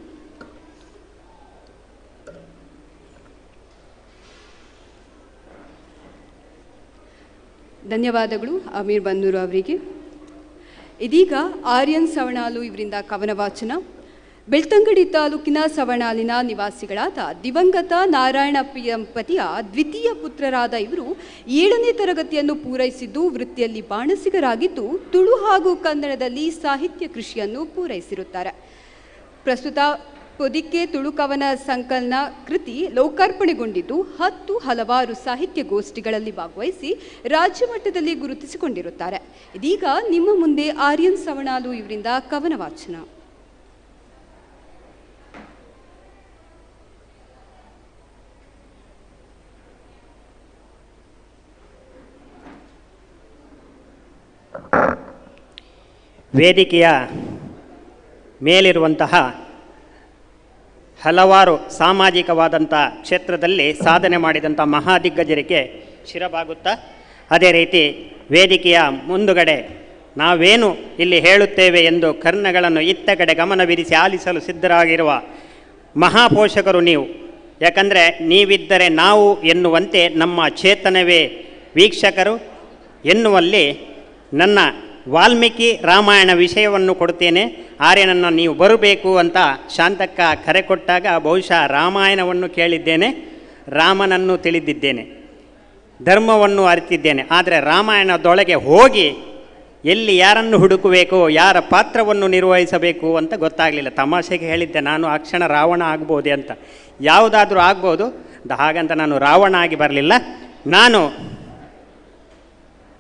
ಧನ್ಯವಾದಗಳು ಅಮೀರ್ ಬನ್ನೂರು ಅವರಿಗೆ. ಇದೀಗ ಆರ್ಯನ್ ಸವಣಾಲು ಇವರಿಂದ ಕವನ ವಾಚನ. ಬೆಳ್ತಂಗಡಿ ತಾಲೂಕಿನ ಸವಣಾಲಿನ ನಿವಾಸಿಗಳಾದ ದಿವಂಗತ ನಾರಾಯಣ ದಂಪತಿಯ ದ್ವಿತೀಯ ಪುತ್ರರಾದ ಇವರು 7ನೇ ತರಗತಿಯನ್ನು ಪೂರೈಸಿದ್ದು ವೃತ್ತಿಯಲ್ಲಿ ಬಾಣಸಿಗರಾಗಿದ್ದು ತುಳು ಹಾಗೂ ಕನ್ನಡದಲ್ಲಿ ಸಾಹಿತ್ಯ ಕೃಷಿಯನ್ನು ಪೂರೈಸಿರುತ್ತಾರೆ. ಪ್ರಸ್ತುತ ಪೊದಿಕೆ ತುಳು ಕವನ ಸಂಕಲನ ಕೃತಿ ಲೋಕಾರ್ಪಣೆಗೊಂಡಿದ್ದು 10 ಹಲವಾರು ಸಾಹಿತ್ಯ ಗೋಷ್ಠಿಗಳಲ್ಲಿ ಭಾಗವಹಿಸಿ ರಾಜ್ಯ ಮಟ್ಟದಲ್ಲಿ ಗುರುತಿಸಿಕೊಂಡಿರುತ್ತಾರೆ. ಇದೀಗ ನಿಮ್ಮ ಮುಂದೆ ಆರ್ಯನ್ ಸವಣಾಲು ಇವರಿಂದ ಕವನ ವಾಚನ. ವೇದಿಕೆಯ ಮೇಲಿರುವಂತಹ ಹಲವಾರು ಸಾಮಾಜಿಕವಾದಂಥ ಕ್ಷೇತ್ರದಲ್ಲಿ ಸಾಧನೆ ಮಾಡಿದಂಥ ಮಹಾದಿಗ್ಗಜರಿಗೆ ಶಿರಬಾಗುತ್ತಾ, ಅದೇ ರೀತಿ ವೇದಿಕೆಯ ಮುಂದುಗಡೆ ನಾವೇನು ಇಲ್ಲಿ ಹೇಳುತ್ತೇವೆ ಎಂದು ಕರ್ಣಗಳನ್ನು ಇತ್ತ ಕಡೆ ಗಮನವಿರಿಸಿ ಆಲಿಸಲು ಸಿದ್ಧರಾಗಿರುವ ಮಹಾಪೋಷಕರು ನೀವು. ಯಾಕಂದರೆ ನೀವಿದ್ದರೆ ನಾವು ಎನ್ನುವಂತೆ ನಮ್ಮ ಚೇತನವೇ ವೀಕ್ಷಕರು ಎನ್ನುವಲ್ಲಿ ನನ್ನ ವಾಲ್ಮೀಕಿ ರಾಮಾಯಣ ವಿಷಯವನ್ನು ಕೊಡ್ತೇನೆ. ಆರ್ಯನನ್ನು ನೀವು ಬರಬೇಕು ಅಂತ ಶಾಂತಕ್ಕ ಕರೆ ಕೊಟ್ಟಾಗ ಬಹುಶಃ ರಾಮಾಯಣವನ್ನು ಕೇಳಿದ್ದೇನೆ, ರಾಮನನ್ನು ತಿಳಿದಿದ್ದೇನೆ, ಧರ್ಮವನ್ನು ಅರಿತಿದ್ದೇನೆ. ಆದರೆ ರಾಮಾಯಣದೊಳಗೆ ಹೋಗಿ ಎಲ್ಲಿ ಯಾರನ್ನು ಹುಡುಕಬೇಕು, ಯಾರ ಪಾತ್ರವನ್ನು ನಿರ್ವಹಿಸಬೇಕು ಅಂತ ಗೊತ್ತಾಗಲಿಲ್ಲ. ತಮಾಷೆಗೆ ಹೇಳಿದ್ದೆ ನಾನು ಆ ಕ್ಷಣ ರಾವಣ ಆಗ್ಬೋದೆ ಅಂತ. ಯಾವುದಾದ್ರೂ ಆಗ್ಬೋದು, ಹಾಗಂತ ನಾನು ರಾವಣ ಆಗಿ ಬರಲಿಲ್ಲ. ನಾನು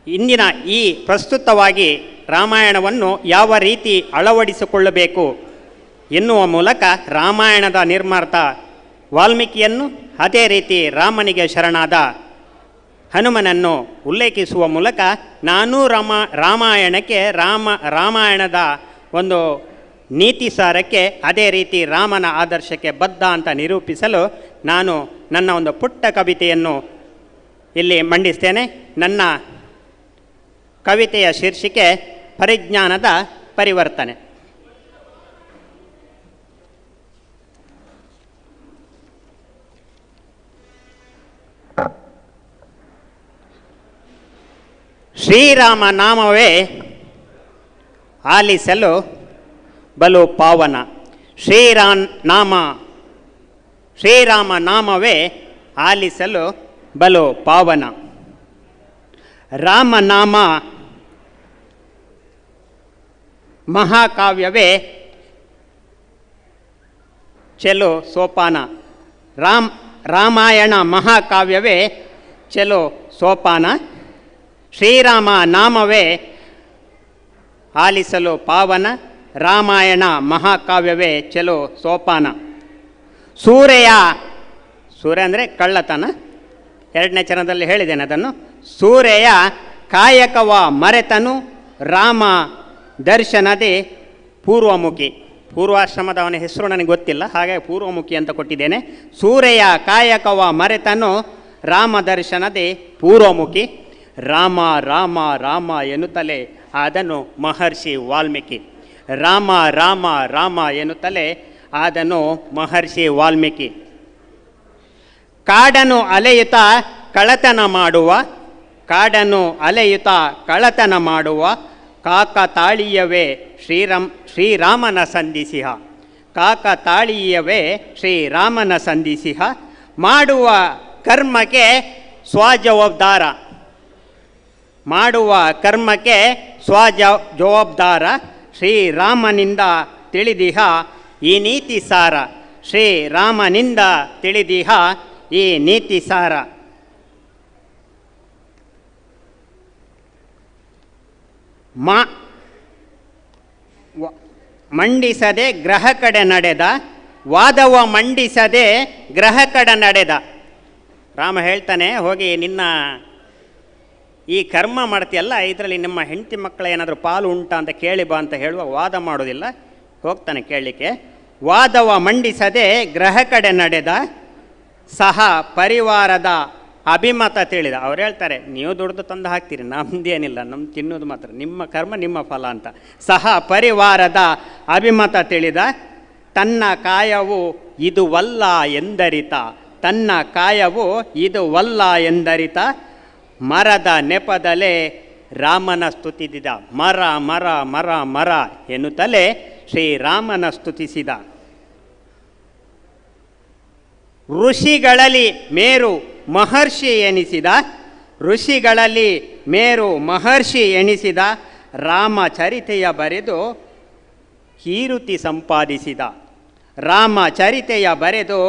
ಇಂದಿನ ಈ ಪ್ರಸ್ತುತವಾಗಿ ರಾಮಾಯಣವನ್ನು ಯಾವ ರೀತಿ ಅಳವಡಿಸಿಕೊಳ್ಳಬೇಕು ಎನ್ನುವ ಮೂಲಕ ರಾಮಾಯಣದ ನಿರ್ಮಾತ ವಾಲ್ಮೀಕಿಯನ್ನು, ಅದೇ ರೀತಿ ರಾಮನಿಗೆ ಶರಣಾದ ಹನುಮನನ್ನು ಉಲ್ಲೇಖಿಸುವ ಮೂಲಕ ನಾನು ರಾಮಾಯಣಕ್ಕೆ ರಾಮಾಯಣದ ಒಂದು ನೀತಿ ಸಾರಕ್ಕೆ, ಅದೇ ರೀತಿ ರಾಮನ ಆದರ್ಶಕ್ಕೆ ಬದ್ಧ ಅಂತ ನಿರೂಪಿಸಲು ನಾನು ನನ್ನ ಒಂದು ಪುಟ್ಟ ಕವಿತೆಯನ್ನು ಇಲ್ಲಿ ಮಂಡಿಸ್ತೇನೆ. ನನ್ನ ಕವಿತೆಯ ಶೀರ್ಷಿಕೆ ಪರಿಜ್ಞಾನದ ಪರಿವರ್ತನೆ. ಶ್ರೀರಾಮ ನಾಮವೇ ಆಲಿಸಲು ಬಲು ಪಾವನ. ಶ್ರೀರಾಮ ನಾಮವೇ ಆಲಿಸಲು ಬಲು ಪಾವನ. ರಾಮನಾಮ ಮಹಾಕಾವ್ಯವೇ ಚೆಲೋ ಸೋಪಾನ. ರಾಮಾಯಣ ಮಹಾಕಾವ್ಯವೇ ಚೆಲೋ ಸೋಪಾನ. ಶ್ರೀರಾಮ ನಾಮವೇ ಆಲಿಸಲು ಪಾವನ. ರಾಮಾಯಣ ಮಹಾಕಾವ್ಯವೇ ಚೆಲೋ ಸೋಪಾನ. ಸೂರ್ಯ ಅಂದರೆ ಕಳ್ಳತನ, 2ನೇ ಚರಣದಲ್ಲಿ ಹೇಳಿದ್ದೇನೆ ಅದನ್ನು. ಸೂರ್ಯ ಕಾಯಕವ ಮರೆತನು, ರಾಮ ದರ್ಶನದೇ ಪೂರ್ವಮುಖಿ. ಪೂರ್ವಾಶ್ರಮದವನ ಹೆಸರು ನನಗೆ ಗೊತ್ತಿಲ್ಲ, ಹಾಗಾಗಿ ಪೂರ್ವಮುಖಿ ಅಂತ ಕೊಟ್ಟಿದ್ದೇನೆ. ಸೂರ್ಯ ಕಾಯಕವ ಮರೆತನು, ರಾಮ ದರ್ಶನದೇ ಪೂರ್ವಮುಖಿ. ರಾಮ ರಾಮ ರಾಮ ಎನ್ನುತ್ತಲೇ ಆದನು ಮಹರ್ಷಿ ವಾಲ್ಮೀಕಿ. ರಾಮ ರಾಮ ರಾಮ ಎನ್ನುತ್ತಲೇ ಆದನು ಮಹರ್ಷಿ ವಾಲ್ಮೀಕಿ. ಕಾಡನ್ನು ಅಲೆಯುತ್ತಾ ಕಳ್ಳತನ ಮಾಡುವ, ಕಾಡನ್ನು ಅಲೆಯುತ್ತಾ ಕಳ್ಳತನ ಮಾಡುವ ಕಾಕತಾಳೀಯವೇ ಶ್ರೀರಾಮನ ಸಂಧಿಸಿಹ. ಕಾಕತಾಳೀಯವೇ ಶ್ರೀರಾಮನ ಸಂಧಿಸಿಹ. ಮಾಡುವ ಕರ್ಮಕ್ಕೆ ಸ್ವಜವಾಬ್ದಾರ, ಮಾಡುವ ಕರ್ಮಕ್ಕೆ ಸ್ವಜವಾಬ್ದಾರ. ಶ್ರೀರಾಮನಿಂದ ತಿಳಿದಿಹ ಈ ನೀತಿ ಸಾರ. ಶ್ರೀರಾಮನಿಂದ ತಿಳಿದಿಹ ಈ ನೀತಿ ಸಾರ. ಮಂಡಿಸದೆ ಗ್ರಹ ಕಡೆ ನಡೆದ, ವಾದವ ಮಂಡಿಸದೆ ಗ್ರಹ ಕಡೆ ನಡೆದ. ರಾಮ ಹೇಳ್ತಾನೆ, ಹೋಗಿ ನಿನ್ನ ಈ ಕರ್ಮ ಮಾಡ್ತೀಯಲ್ಲ, ಇದರಲ್ಲಿ ನಿಮ್ಮ ಹೆಂಡತಿ ಮಕ್ಕಳ ಏನಾದರೂ ಪಾಲು ಉಂಟಾ ಅಂತ ಕೇಳಿ ಬಾ ಅಂತ ಹೇಳುವ. ವಾದ ಮಾಡೋದಿಲ್ಲ, ಹೋಗ್ತಾನೆ ಕೇಳಲಿಕ್ಕೆ. ವಾದವ ಮಂಡಿಸದೆ ಗ್ರಹ ಕಡೆ ನಡೆದ, ಸಹ ಪರಿವಾರದ ಅಭಿಮತ ತಿಳಿದ. ಅವ್ರು ಹೇಳ್ತಾರೆ, ನೀವು ದುಡ್ದು ತಂದು ಹಾಕ್ತೀರಿ, ನಮ್ದೇನಿಲ್ಲ, ನಮ್ದು ತಿನ್ನೋದು ಮಾತ್ರ, ನಿಮ್ಮ ಕರ್ಮ ನಿಮ್ಮ ಫಲ ಅಂತ. ಸಹ ಪರಿವಾರದ ಅಭಿಮತ ತಿಳಿದ, ತನ್ನ ಕಾಯವು ಇದು ವಲ್ಲ ಎಂದರಿತ. ತನ್ನ ಕಾಯವು ಇದು ವಲ್ಲ ಎಂದರಿತ. ಮರದ ನೆಪದಲ್ಲೇ ರಾಮನ ಸ್ತುತಿಸಿದ. ಮರ ಮರ ಮರ ಮರ ಎನ್ನುತ್ತಲೇ ಶ್ರೀರಾಮನ ಸ್ತುತಿಸಿದ. ಋಷಿಗಳಲ್ಲಿ ಮೇರು ಮಹರ್ಷಿ ಎನಿಸಿದ, ಋಷಿಗಳಲ್ಲಿ ಮೇರು ಮಹರ್ಷಿ ಎನಿಸಿದ. ರಾಮಚರಿತೆಯ ಬರೆದು ಕೀರುತಿ ಸಂಪಾದಿಸಿದ. ರಾಮಚರಿತೆಯ ಬರೆದು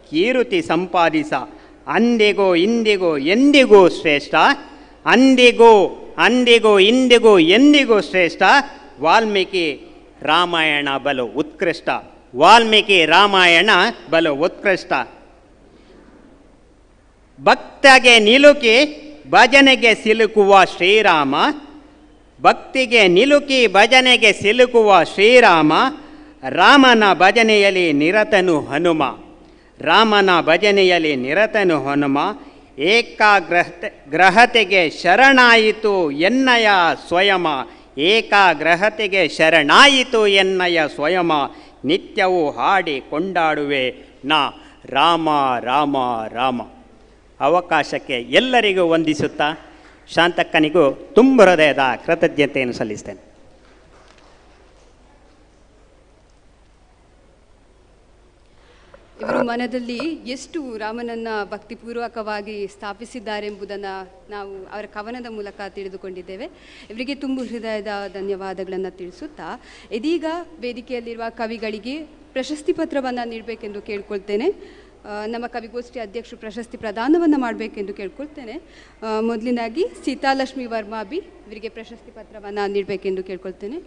ಕೀರುತಿ ಸಂಪಾದಿಸ. ಅಂದಿಗೂ ಇಂದಿಗೂ ಎಂದಿಗೂ ಶ್ರೇಷ್ಠ, ಅಂದಿಗೂ ಅಂದಿಗೂ ಇಂದಿಗೂ ಎಂದಿಗೂ ಶ್ರೇಷ್ಠ. ವಾಲ್ಮೀಕಿ ರಾಮಾಯಣ ಬಲು ಉತ್ಕೃಷ್ಟ. ವಾಲ್ಮೀಕಿ ರಾಮಾಯಣ ಬಲು ಉತ್ಕೃಷ್ಟ. ಭಕ್ತಗೆ ನಿಲುಕಿ ಭಜನೆಗೆ ಸಿಲುಕುವ ಶ್ರೀರಾಮ, ಭಕ್ತಿಗೆ ನಿಲುಕಿ ಭಜನೆಗೆ ಸಿಲುಕುವ ಶ್ರೀರಾಮ. ರಾಮನ ಭಜನೆಯಲ್ಲಿ ನಿರತನು ಹನುಮ, ರಾಮನ ಭಜನೆಯಲ್ಲಿ ನಿರತನು ಹನುಮ. ಏಕಾಗ್ರಹತೆಗೆ ಶರಣಾಯಿತು ಎನ್ನಯ ಸ್ವಯಂ, ಏಕಾಗ್ರಹತೆಗೆ ಶರಣಾಯಿತು ಎನ್ನಯ ಸ್ವಯಂ ನಿತ್ಯವೂ ಹಾಡಿ ಕೊಂಡಾಡುವೆ ನಾ ರಾಮ ರಾಮ ರಾಮ. ಅವಕಾಶಕ್ಕೆ ಎಲ್ಲರಿಗೂ ವಂದಿಸುತ್ತಾ ಶಾಂತಕ್ಕನಿಗೂ ತುಂಬ ಹೃದಯದ ಕೃತಜ್ಞತೆಯನ್ನು ಸಲ್ಲಿಸ್ತೇನೆ. ಇವರು ಮನದಲ್ಲಿ ಎಷ್ಟು ರಾಮನನ್ನು ಭಕ್ತಿಪೂರ್ವಕವಾಗಿ ಸ್ಥಾಪಿಸಿದ್ದಾರೆ ಎಂಬುದನ್ನು ನಾವು ಅವರ ಕವನದ ಮೂಲಕ ತಿಳಿದುಕೊಂಡಿದ್ದೇವೆ. ಇವರಿಗೆ ತುಂಬ ಹೃದಯದ ಧನ್ಯವಾದಗಳನ್ನು ತಿಳಿಸುತ್ತಾ ಇದೀಗ ವೇದಿಕೆಯಲ್ಲಿರುವ ಕವಿಗಳಿಗೆ ಪ್ರಶಸ್ತಿ ಪತ್ರವನ್ನು ನೀಡಬೇಕೆಂದು ಕೇಳ್ಕೊಳ್ತೇನೆ. ನಮ್ಮ ಕವಿಗೋಷ್ಠಿ ಅಧ್ಯಕ್ಷರು ಪ್ರಶಸ್ತಿ ಪ್ರದಾನವನ್ನು ಮಾಡಬೇಕೆಂದು ಕೇಳ್ಕೊಳ್ತೇನೆ. ಮೊದಲಿನಾಗಿ ಸೀತಾಲಕ್ಷ್ಮಿ ವರ್ಮಾ ಬಿ ಇವರಿಗೆ ಪ್ರಶಸ್ತಿ ಪತ್ರವನ್ನು ನೀಡಬೇಕೆಂದು ಕೇಳ್ಕೊಳ್ತೇನೆ.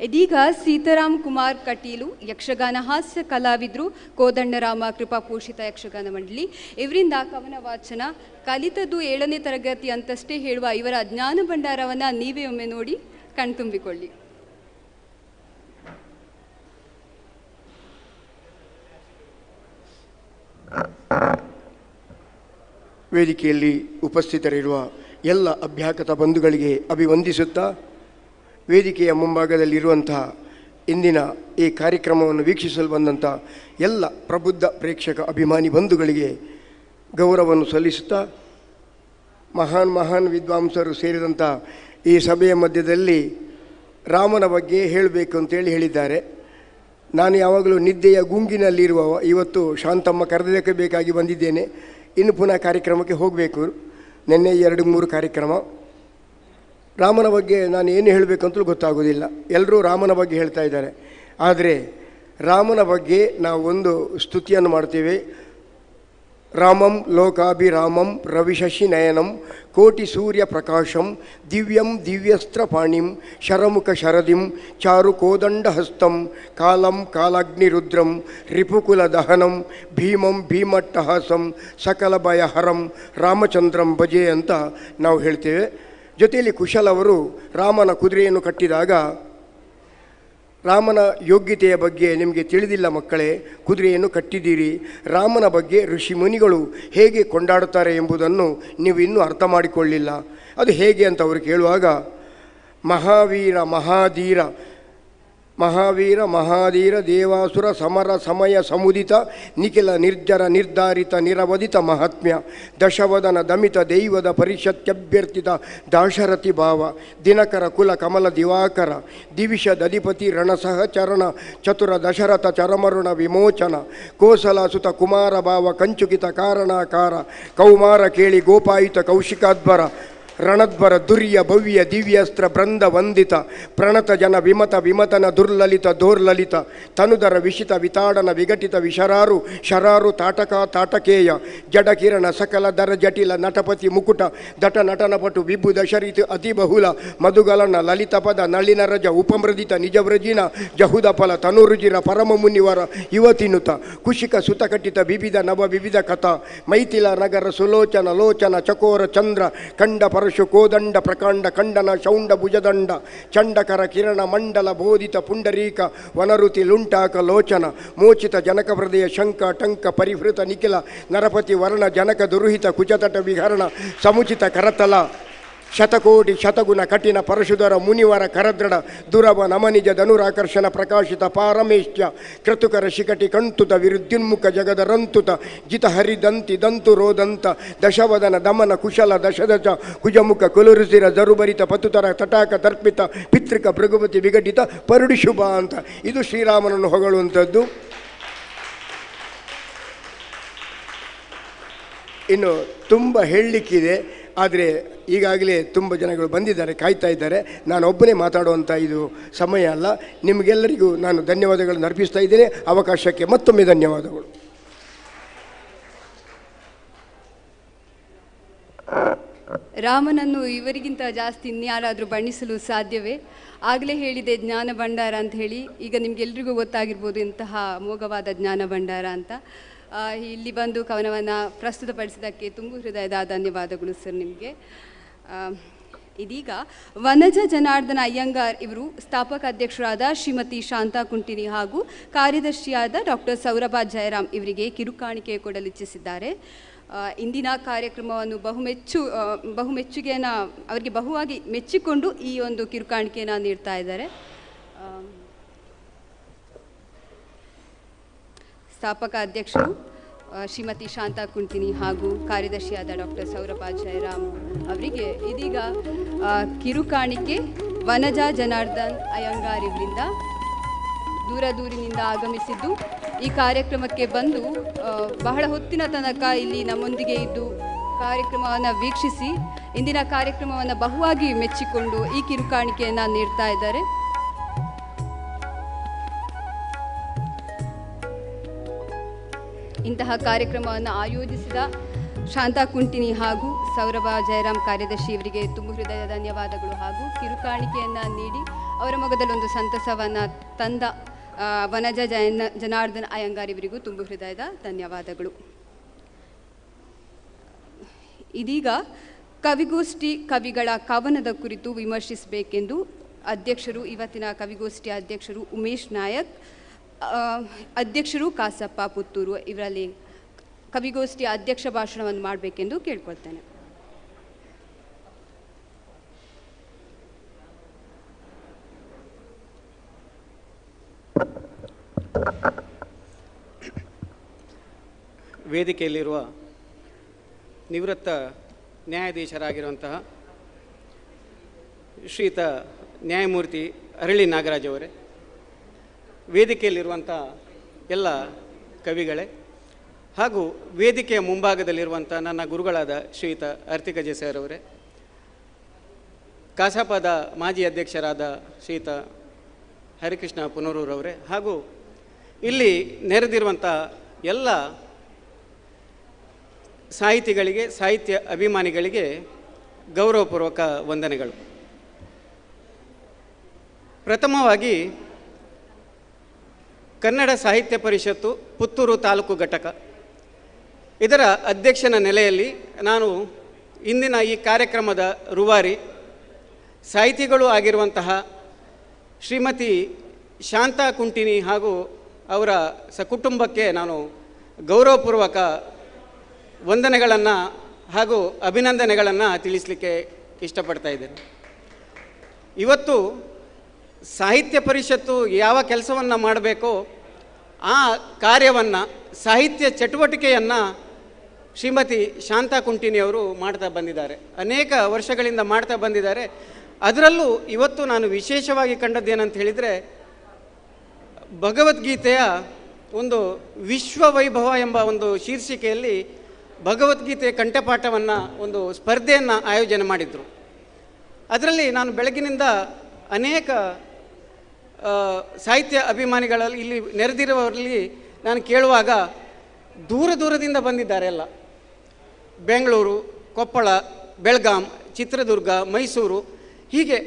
ಇದೀಗ ಸೀತಾರಾಮ್ ಕುಮಾರ್ ಕಟೀಲು ಯಕ್ಷಗಾನ ಹಾಸ್ಯ ಕಲಾವಿದರು, ಕೋದಂಡರಾಮ ಕೃಪಾಪೋಷಿತ ಯಕ್ಷಗಾನ ಮಂಡಳಿ ಇವರಿಂದ ಕವನ ವಾಚನ. ಕಲಿತದ್ದು 7ನೇ ತರಗತಿ ಅಂತಷ್ಟೇ ಹೇಳುವ ಇವರ ಜ್ಞಾನ ಭಂಡಾರವನ್ನು ನೀವೇ ಒಮ್ಮೆ ನೋಡಿ ಕಣ್ತುಂಬಿಕೊಳ್ಳಿ. ವೇದಿಕೆಯಲ್ಲಿ ಉಪಸ್ಥಿತರಿರುವ ಎಲ್ಲ ಅಭ್ಯಾಗತ ಬಂಧುಗಳಿಗೆ ಅಭಿವಂದಿಸುತ್ತಾ, ವೇದಿಕೆಯ ಮುಂಭಾಗದಲ್ಲಿರುವಂತಹ ಇಂದಿನ ಈ ಕಾರ್ಯಕ್ರಮವನ್ನು ವೀಕ್ಷಿಸಲು ಬಂದಂಥ ಎಲ್ಲ ಪ್ರಬುದ್ಧ ಪ್ರೇಕ್ಷಕ ಅಭಿಮಾನಿ ಬಂಧುಗಳಿಗೆ ಗೌರವವನ್ನು ಸಲ್ಲಿಸುತ್ತಾ, ಮಹಾನ್ ವಿದ್ವಾಂಸರು ಸೇರಿದಂಥ ಈ ಸಭೆಯ ಮಧ್ಯದಲ್ಲಿ ರಾಮನ ಬಗ್ಗೆ ಹೇಳಬೇಕು ಅಂತೇಳಿ ಹೇಳಿದ್ದಾರೆ. ನಾನು ಯಾವಾಗಲೂ ನಿದ್ದೆಯ ಗುಂಗಿನಲ್ಲಿರುವವ. ಇವತ್ತು ಶಾಂತಮ್ಮ ಕರೆದಕ್ಕೆ ಬೇಕಾಗಿ ಬಂದಿದ್ದೇನೆ. ಇನ್ನು ಪುನಃ ಕಾರ್ಯಕ್ರಮಕ್ಕೆ ಹೋಗಬೇಕು. ನಿನ್ನೆ 2-3 ಕಾರ್ಯಕ್ರಮ. ರಾಮನ ಬಗ್ಗೆ ನಾನು ಏನು ಹೇಳಬೇಕಂತಲೂ ಗೊತ್ತಾಗೋದಿಲ್ಲ. ಎಲ್ಲರೂ ರಾಮನ ಬಗ್ಗೆ ಹೇಳ್ತಾ ಇದ್ದಾರೆ. ಆದರೆ ರಾಮನ ಬಗ್ಗೆ ನಾವು ಒಂದು ಸ್ತುತಿಯನ್ನು ಮಾಡ್ತೇವೆ. ರಾಮಂ ಲೋಕಾಭಿರಾಮಂ ರವಿಶಶಿ ನಯನಂ ಕೋಟಿ ಸೂರ್ಯ ಪ್ರಕಾಶಂ ದಿವ್ಯಂ ದಿವ್ಯಸ್ತ್ರ ಪಾಣಿಂ ಶರಮುಖ ಶರದಿಂ ಚಾರು ಕೋದಂಡ ಹಸ್ತಂ ಕಾಲಂ ಕಾಲಾಗ್ನಿರುದ್ರಂ ರಿಪುಕುಲ ದಹನಂ ಭೀಮಂ ಭೀಮಟ್ಟಹಾಸಂ ಸಕಲ ಭಯಹರಂ ರಾಮಚಂದ್ರಂ ಭಜೆ ಅಂತ ನಾವು ಹೇಳ್ತೇವೆ. ಜೊತೆಯಲ್ಲಿ ಕುಶಲ್ ಅವರು ರಾಮನ ಕುದುರೆಯನ್ನು ಕಟ್ಟಿದಾಗ ರಾಮನ ಯೋಗ್ಯತೆಯ ಬಗ್ಗೆ ನಿಮಗೆ ತಿಳಿದಿಲ್ಲ ಮಕ್ಕಳೇ, ಕುದುರೆಯನ್ನು ಕಟ್ಟಿದ್ದೀರಿ. ರಾಮನ ಬಗ್ಗೆ ಋಷಿ ಮುನಿಗಳು ಹೇಗೆ ಕೊಂಡಾಡುತ್ತಾರೆ ಎಂಬುದನ್ನು ನೀವು ಇನ್ನೂ ಅರ್ಥ ಮಾಡಿಕೊಳ್ಳಿಲ್ಲ. ಅದು ಹೇಗೆ ಅಂತ ಅವರು ಕೇಳುವಾಗ, ಮಹಾವೀರ ಮಹಾಧೀರ ದೇವಾಸುರ ಸಮರ ಸಮಯ ಸಮುದಿತ ನಿಖಿಲ ನಿರ್ಜರ ನಿರ್ಧಾರಿತ ನಿರವಧಿತ ಮಹಾತ್ಮ್ಯ ದಶವದನ ದಮಿತ ದೈವದ ಪರಿಷತ್ಯಭ್ಯರ್ಥಿತ ದಾಶರಥಿ ಭಾವ ದಿನಕರ ಕುಲ ಕಮಲ ದಿವಾಕರ ದಿವಿಷದಧಿಪತಿ ರಣಸಹಚರಣ ಚತುರ ದಶರಥ ಚರಮರುಣ ವಿಮೋಚನ ಕೋಸಲ ಸುತ ಕುಮಾರ ಭಾವ ಕಂಚುಕಿತ ಕಾರಣಾಕಾರ ಕೌಮಾರ ಕೇಳಿ ಗೋಪಾಯಿತ ಕೌಶಿಕಾಧ್ವರ ರಣಧ್ವರ ದುರ್ಯ ಭವ್ಯ ದಿವ್ಯಸ್ತ್ರ ಬೃಂದ ವಂದಿತ ಪ್ರಣತ ಜನ ವಿಮತನ ದುರ್ಲಲಿತ ದೋರ್ಲಲಿತ ತನುದರ ವಿಷಿತ ವಿತಾಡನ ವಿಘಟಿತ ವಿಶರಾರು ಶರಾರು ತಾಟಕೇಯ ಜಡಕಿರಣ ಸಕಲ ದರ ಜಟಿಲ ನಟಪತಿ ಮುಕುಟ ದಟ ನಟನಪಟು ವಿಭು ದಶರಿತು ಅತಿಬಹುಲ ಮಧುಗಲನ ಲಲಿತ ಪದ ನಳಿನರಜ ಉಪಮೃದಿತ ನಿಜವ್ರಜಿನ ಜಹುದ ಫಲ ತನುರುಜಿರ ಪರಮ ಮುನಿವರ ಯುವತಿನುತ ಕುಶಿಕ ಸುತಕಟಿತ ವಿವಿಧ ನವ ವಿವಿಧ ಕಥಾ ಮೈಥಿಲ ನಗರ ಸುಲೋಚನ ಲೋಚನ ಚಕೋರ ಚಂದ್ರ ಕಂಡ ಪರಶು ಕೋದಂಡ ಪ್ರಕಾಂಡ ಖಂಡನ ಶೌಂಡ ಭುಜದಂಡ ಚಂಡಕರ ಕಿರಣ ಮಂಡಲ ಬೋಧಿತ ಪುಂಡರೀಕ ವನರುತಿ ಲುಂಟಾಕ ಲೋಚನ ಮೋಚಿತ ಜನಕ ಹೃದಯ ಶಂಕ ಟಂಕ ಪರಿಹೃತ ನಿಖಿಲ ನರಪತಿ ವರ್ಣ ಜನಕ ದುರುಹಿತ ಕುಜತಟ ವಿಹರಣ ಸಮುಚಿತ ಕರತಲ ಶತಕೋಟಿ ಶತಗುಣ ಕಠಿಣ ಪರಶುಧರ ಮುನಿವರ ಕರದೃಢ ದುರವ ನಮನಿಜ ಧನುರಾಕರ್ಷಣ ಪ್ರಕಾಶಿತ ಪಾರಮೇಶ್ಯ ಕ್ರತುಕರ ಶಿಕಟಿ ಕಂಟುತ ವಿರುದ್ಯುನ್ಮುಖ ಜಗದ ರಂತುತ ಜಿತ ಹರಿದಂತಿ ದಂತು ರೋದಂತ ದಶವದನ ದಮನ ಕುಶಲ ದಶದಶ ಕುಜಮುಖ ಕುಲುರುಸಿರ ಜರುಭರಿತ ಪತುತರ ತಟಾಕ ತರ್ಪಿತ ಪಿತೃಕ ಭೃಗುಪತಿ ವಿಘಟಿತ ಪರುಡಿ ಶುಭ ಅಂತ ಇದು ಶ್ರೀರಾಮನನ್ನು ಹೊಗಳುವಂಥದ್ದು. ಇನ್ನು ತುಂಬ ಹೇಳಲಿಕ್ಕಿದೆ, ಆದರೆ ಈಗಾಗಲೇ ತುಂಬ ಜನಗಳು ಬಂದಿದ್ದಾರೆ, ಕಾಯ್ತಾ ಇದ್ದಾರೆ. ನಾನು ಒಬ್ಬನೇ ಮಾತಾಡುವಂಥ ಇದು ಸಮಯ ಅಲ್ಲ. ನಿಮಗೆಲ್ಲರಿಗೂ ನಾನು ಧನ್ಯವಾದಗಳನ್ನು ಅರ್ಪಿಸ್ತಾ ಇದ್ದೇನೆ. ಅವಕಾಶಕ್ಕೆ ಮತ್ತೊಮ್ಮೆ ಧನ್ಯವಾದಗಳು. ರಾಮನನ್ನು ಇವರಿಗಿಂತ ಜಾಸ್ತಿ ಇನ್ಯಾರಾದರೂ ಬಣ್ಣಿಸಲು ಸಾಧ್ಯವೇ? ಆಗಲೇ ಹೇಳಿದೆ ಜ್ಞಾನ ಭಂಡಾರ ಅಂತ ಹೇಳಿ. ಈಗ ನಿಮಗೆಲ್ರಿಗೂ ಗೊತ್ತಾಗಿರ್ಬೋದು ಇಂತಹ ಅಮೋಘವಾದ ಜ್ಞಾನ ಭಂಡಾರ ಅಂತ. ಇಲ್ಲಿ ಬಂದು ಕವನವನ್ನು ಪ್ರಸ್ತುತಪಡಿಸಿದ್ದಕ್ಕೆ ತುಂಬ ಹೃದಯದ ಧನ್ಯವಾದಗಳು ಸರ್ ನಿಮಗೆ. ಇದೀಗ ವನಜ ಜನಾರ್ದನ ಅಯ್ಯಂಗಾರ್ ಇವರು ಸ್ಥಾಪಕ ಅಧ್ಯಕ್ಷರಾದ ಶ್ರೀಮತಿ ಶಾಂತಾ ಕುಂಟಿನಿ ಹಾಗೂ ಕಾರ್ಯದರ್ಶಿಯಾದ ಡಾಕ್ಟರ್ ಸೌರಭ ಜಯರಾಮ್ ಇವರಿಗೆ ಕಿರುಕಾಣಿಕೆ ಕೊಡಲಿಚ್ಛಿಸಿದ್ದಾರೆ. ಇಂದಿನ ಕಾರ್ಯಕ್ರಮವನ್ನು ಬಹುಮೆಚ್ಚುಗೆಯನ್ನು ಅವರಿಗೆ ಬಹುವಾಗಿ ಮೆಚ್ಚಿಕೊಂಡು ಈ ಒಂದು ಕಿರುಕಾಣಿಕೆಯನ್ನು ನೀಡ್ತಾ ಇದ್ದಾರೆ. ಸ್ಥಾಪಕ ಅಧ್ಯಕ್ಷರು ಶ್ರೀಮತಿ ಶಾಂತಾ ಕುಂಟಿನಿ ಹಾಗೂ ಕಾರ್ಯದರ್ಶಿಯಾದ ಡಾಕ್ಟರ್ ಸೌರಭ ಜಯರಾಮ್ ಅವರಿಗೆ ಇದೀಗ ಕಿರುಕಾಣಿಕೆ ವನಜ ಜನಾರ್ದನ್ ಅಯ್ಯಂಗಾರ್ ಇವರಿಂದ ದೂರದೂರಿನಿಂದ ಆಗಮಿಸಿದ್ದು ಈ ಕಾರ್ಯಕ್ರಮಕ್ಕೆ ಬಂದು ಬಹಳ ಹೊತ್ತಿನ ತನಕ ಇಲ್ಲಿ ನಮ್ಮೊಂದಿಗೆ ಇದ್ದು ಕಾರ್ಯಕ್ರಮವನ್ನು ವೀಕ್ಷಿಸಿ ಇಂದಿನ ಕಾರ್ಯಕ್ರಮವನ್ನು ಬಹುವಾಗಿ ಮೆಚ್ಚಿಕೊಂಡು ಈ ಕಿರುಕಾಣಿಕೆಯನ್ನು ನೀಡ್ತಾ ಇದ್ದಾರೆ. ಇಂತಹ ಕಾರ್ಯಕ್ರಮವನ್ನು ಆಯೋಜಿಸಿದ ಶಾಂತಾ ಕುಂಟಿನಿ ಹಾಗೂ ಸೌರಭ ಜಯರಾಮ್ ಕಾರ್ಯದರ್ಶಿ ಇವರಿಗೆ ತುಂಬ ಹೃದಯದ ಧನ್ಯವಾದಗಳು ಹಾಗೂ ಕಿರುಕಾಣಿಕೆಯನ್ನು ನೀಡಿ ಅವರ ಮೊಗದಲ್ಲೊಂದು ಸಂತಸವನ್ನು ತಂದ ವನಜ ಜನಾರ್ದನ್ ಅಯ್ಯಂಗಾರ್ ಇವರಿಗೂ ತುಂಬ ಹೃದಯದ ಧನ್ಯವಾದಗಳು. ಇದೀಗ ಕವಿಗೋಷ್ಠಿ ಕವಿಗಳ ಕವನದ ಕುರಿತು ವಿಮರ್ಶಿಸಬೇಕೆಂದು ಅಧ್ಯಕ್ಷರು, ಇವತ್ತಿನ ಕವಿಗೋಷ್ಠಿಯ ಅಧ್ಯಕ್ಷರು ಉಮೇಶ್ ನಾಯಕ್, ಅಧ್ಯಕ್ಷರು ಕಾಸಪ್ಪ ಪುತ್ತೂರು ಇವರಲ್ಲಿ ಕವಿಗೋಷ್ಠಿಯ ಅಧ್ಯಕ್ಷ ಭಾಷಣವನ್ನು ಮಾಡಬೇಕೆಂದು ಕೇಳ್ಕೊಳ್ತೇನೆ. ವೇದಿಕೆಯಲ್ಲಿರುವ ನಿವೃತ್ತ ನ್ಯಾಯಾಧೀಶರಾಗಿರುವಂತಹ ಶ್ರೀಯುತ ನ್ಯಾಯಮೂರ್ತಿ ಅರಳಿ ನಾಗರಾಜ್ ಅವರೇ, ವೇದಿಕೆಯಲ್ಲಿರುವಂಥ ಎಲ್ಲ ಕವಿಗಳೇ ಹಾಗೂ ವೇದಿಕೆಯ ಮುಂಭಾಗದಲ್ಲಿರುವಂಥ ನನ್ನ ಗುರುಗಳಾದ ಶ್ರೀಯುತ ಅರ್ತಿಕಜೆ ಸರ್ ಅವರೇ, ಕಾಸಾಪದ ಮಾಜಿ ಅಧ್ಯಕ್ಷರಾದ ಶ್ರೀಯುತ ಹರಿಕೃಷ್ಣ ಪುನರೂರವರೇ ಹಾಗೂ ಇಲ್ಲಿ ನೆರೆದಿರುವಂಥ ಎಲ್ಲ ಸಾಹಿತಿಗಳಿಗೆ, ಸಾಹಿತ್ಯ ಅಭಿಮಾನಿಗಳಿಗೆ ಗೌರವಪೂರ್ವಕ ವಂದನೆಗಳು. ಪ್ರಥಮವಾಗಿ ಕನ್ನಡ ಸಾಹಿತ್ಯ ಪರಿಷತ್ತು ಪುತ್ತೂರು ತಾಲೂಕು ಘಟಕ ಇದರ ಅಧ್ಯಕ್ಷನ ನೆಲೆಯಲ್ಲಿ ನಾನು ಇಂದಿನ ಈ ಕಾರ್ಯಕ್ರಮದ ರೂವಾರಿ ಸಾಹಿತಿಗಳು ಆಗಿರುವಂತಹ ಶ್ರೀಮತಿ ಶಾಂತಾ ಕುಂಟಿನಿ ಹಾಗೂ ಅವರ ಸಕುಟುಂಬಕ್ಕೆ ನಾನು ಗೌರವಪೂರ್ವಕ ವಂದನೆಗಳನ್ನು ಹಾಗೂ ಅಭಿನಂದನೆಗಳನ್ನು ತಿಳಿಸಲಿಕ್ಕೆ ಇಷ್ಟಪಡ್ತಾ ಇದ್ದೇನೆ. ಇವತ್ತು ಸಾಹಿತ್ಯ ಪರಿಷತ್ತು ಯಾವ ಕೆಲಸವನ್ನು ಮಾಡಬೇಕೋ ಆ ಕಾರ್ಯವನ್ನು, ಸಾಹಿತ್ಯ ಚಟುವಟಿಕೆಯನ್ನು ಶ್ರೀಮತಿ ಶಾಂತಾ ಕುಂಟಿನಿಯವರು ಮಾಡ್ತಾ ಬಂದಿದ್ದಾರೆ, ಅನೇಕ ವರ್ಷಗಳಿಂದ ಮಾಡ್ತಾ ಬಂದಿದ್ದಾರೆ. ಅದರಲ್ಲೂ ಇವತ್ತು ನಾನು ವಿಶೇಷವಾಗಿ ಕಂಡದ್ದೇನಂತ ಹೇಳಿದರೆ, ಭಗವದ್ಗೀತೆಯ ಒಂದು ವಿಶ್ವವೈಭವ ಎಂಬ ಒಂದು ಶೀರ್ಷಿಕೆಯಲ್ಲಿ ಭಗವದ್ಗೀತೆ ಕಂಠಪಾಠವನ್ನು ಒಂದು ಸ್ಪರ್ಧೆಯನ್ನು ಆಯೋಜನೆ ಮಾಡಿದರು. ಅದರಲ್ಲಿ ನಾನು ಬೆಳಗಿನಿಂದ ಅನೇಕ ಸಾಹಿತ್ಯ ಅಭಿಮಾನಿಗಳಲ್ಲಿ ಇಲ್ಲಿ ನೆರೆದಿರುವವರಲ್ಲಿ ನಾನು ಕೇಳುವಾಗ ದೂರ ದೂರದಿಂದ ಬಂದಿದ್ದಾರೆ ಎಲ್ಲ. ಬೆಂಗಳೂರು, ಕೊಪ್ಪಳ, ಬೆಳಗಾಂ, ಚಿತ್ರದುರ್ಗ, ಮೈಸೂರು, ಹೀಗೆ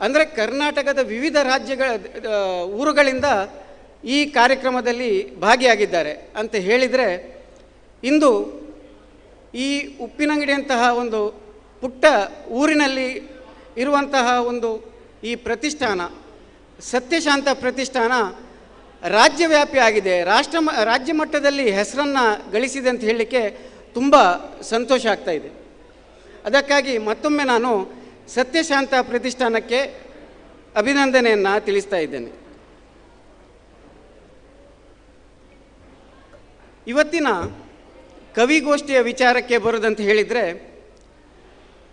ಅಂದರೆ ಕರ್ನಾಟಕದ ವಿವಿಧ ರಾಜ್ಯಗಳ ಊರುಗಳಿಂದ ಈ ಕಾರ್ಯಕ್ರಮದಲ್ಲಿ ಭಾಗಿಯಾಗಿದ್ದಾರೆ ಅಂತ ಹೇಳಿದರೆ, ಇಂದು ಈ ಉಪ್ಪಿನಂಗಡಿಯಂತಹ ಒಂದು ಪುಟ್ಟ ಊರಿನಲ್ಲಿ ಇರುವಂತಹ ಒಂದು ಈ ಪ್ರತಿಷ್ಠಾನ, ಸತ್ಯಶಾಂತ ಪ್ರತಿಷ್ಠಾನ ರಾಜ್ಯವ್ಯಾಪಿ ಆಗಿದೆ, ರಾಜ್ಯ ಮಟ್ಟದಲ್ಲಿ ಹೆಸರನ್ನು ಗಳಿಸಿದೆ ಅಂತ ಹೇಳಲಿಕ್ಕೆ ತುಂಬ ಸಂತೋಷ ಆಗ್ತಾ ಇದೆ. ಅದಕ್ಕಾಗಿ ಮತ್ತೊಮ್ಮೆ ನಾನು ಸತ್ಯಶಾಂತ ಪ್ರತಿಷ್ಠಾನಕ್ಕೆ ಅಭಿನಂದನೆಯನ್ನು ತಿಳಿಸ್ತಾ ಇದ್ದೇನೆ. ಇವತ್ತಿನ ಕವಿಗೋಷ್ಠಿಯ ವಿಚಾರಕ್ಕೆ ಬರೋದಂತ ಹೇಳಿದರೆ,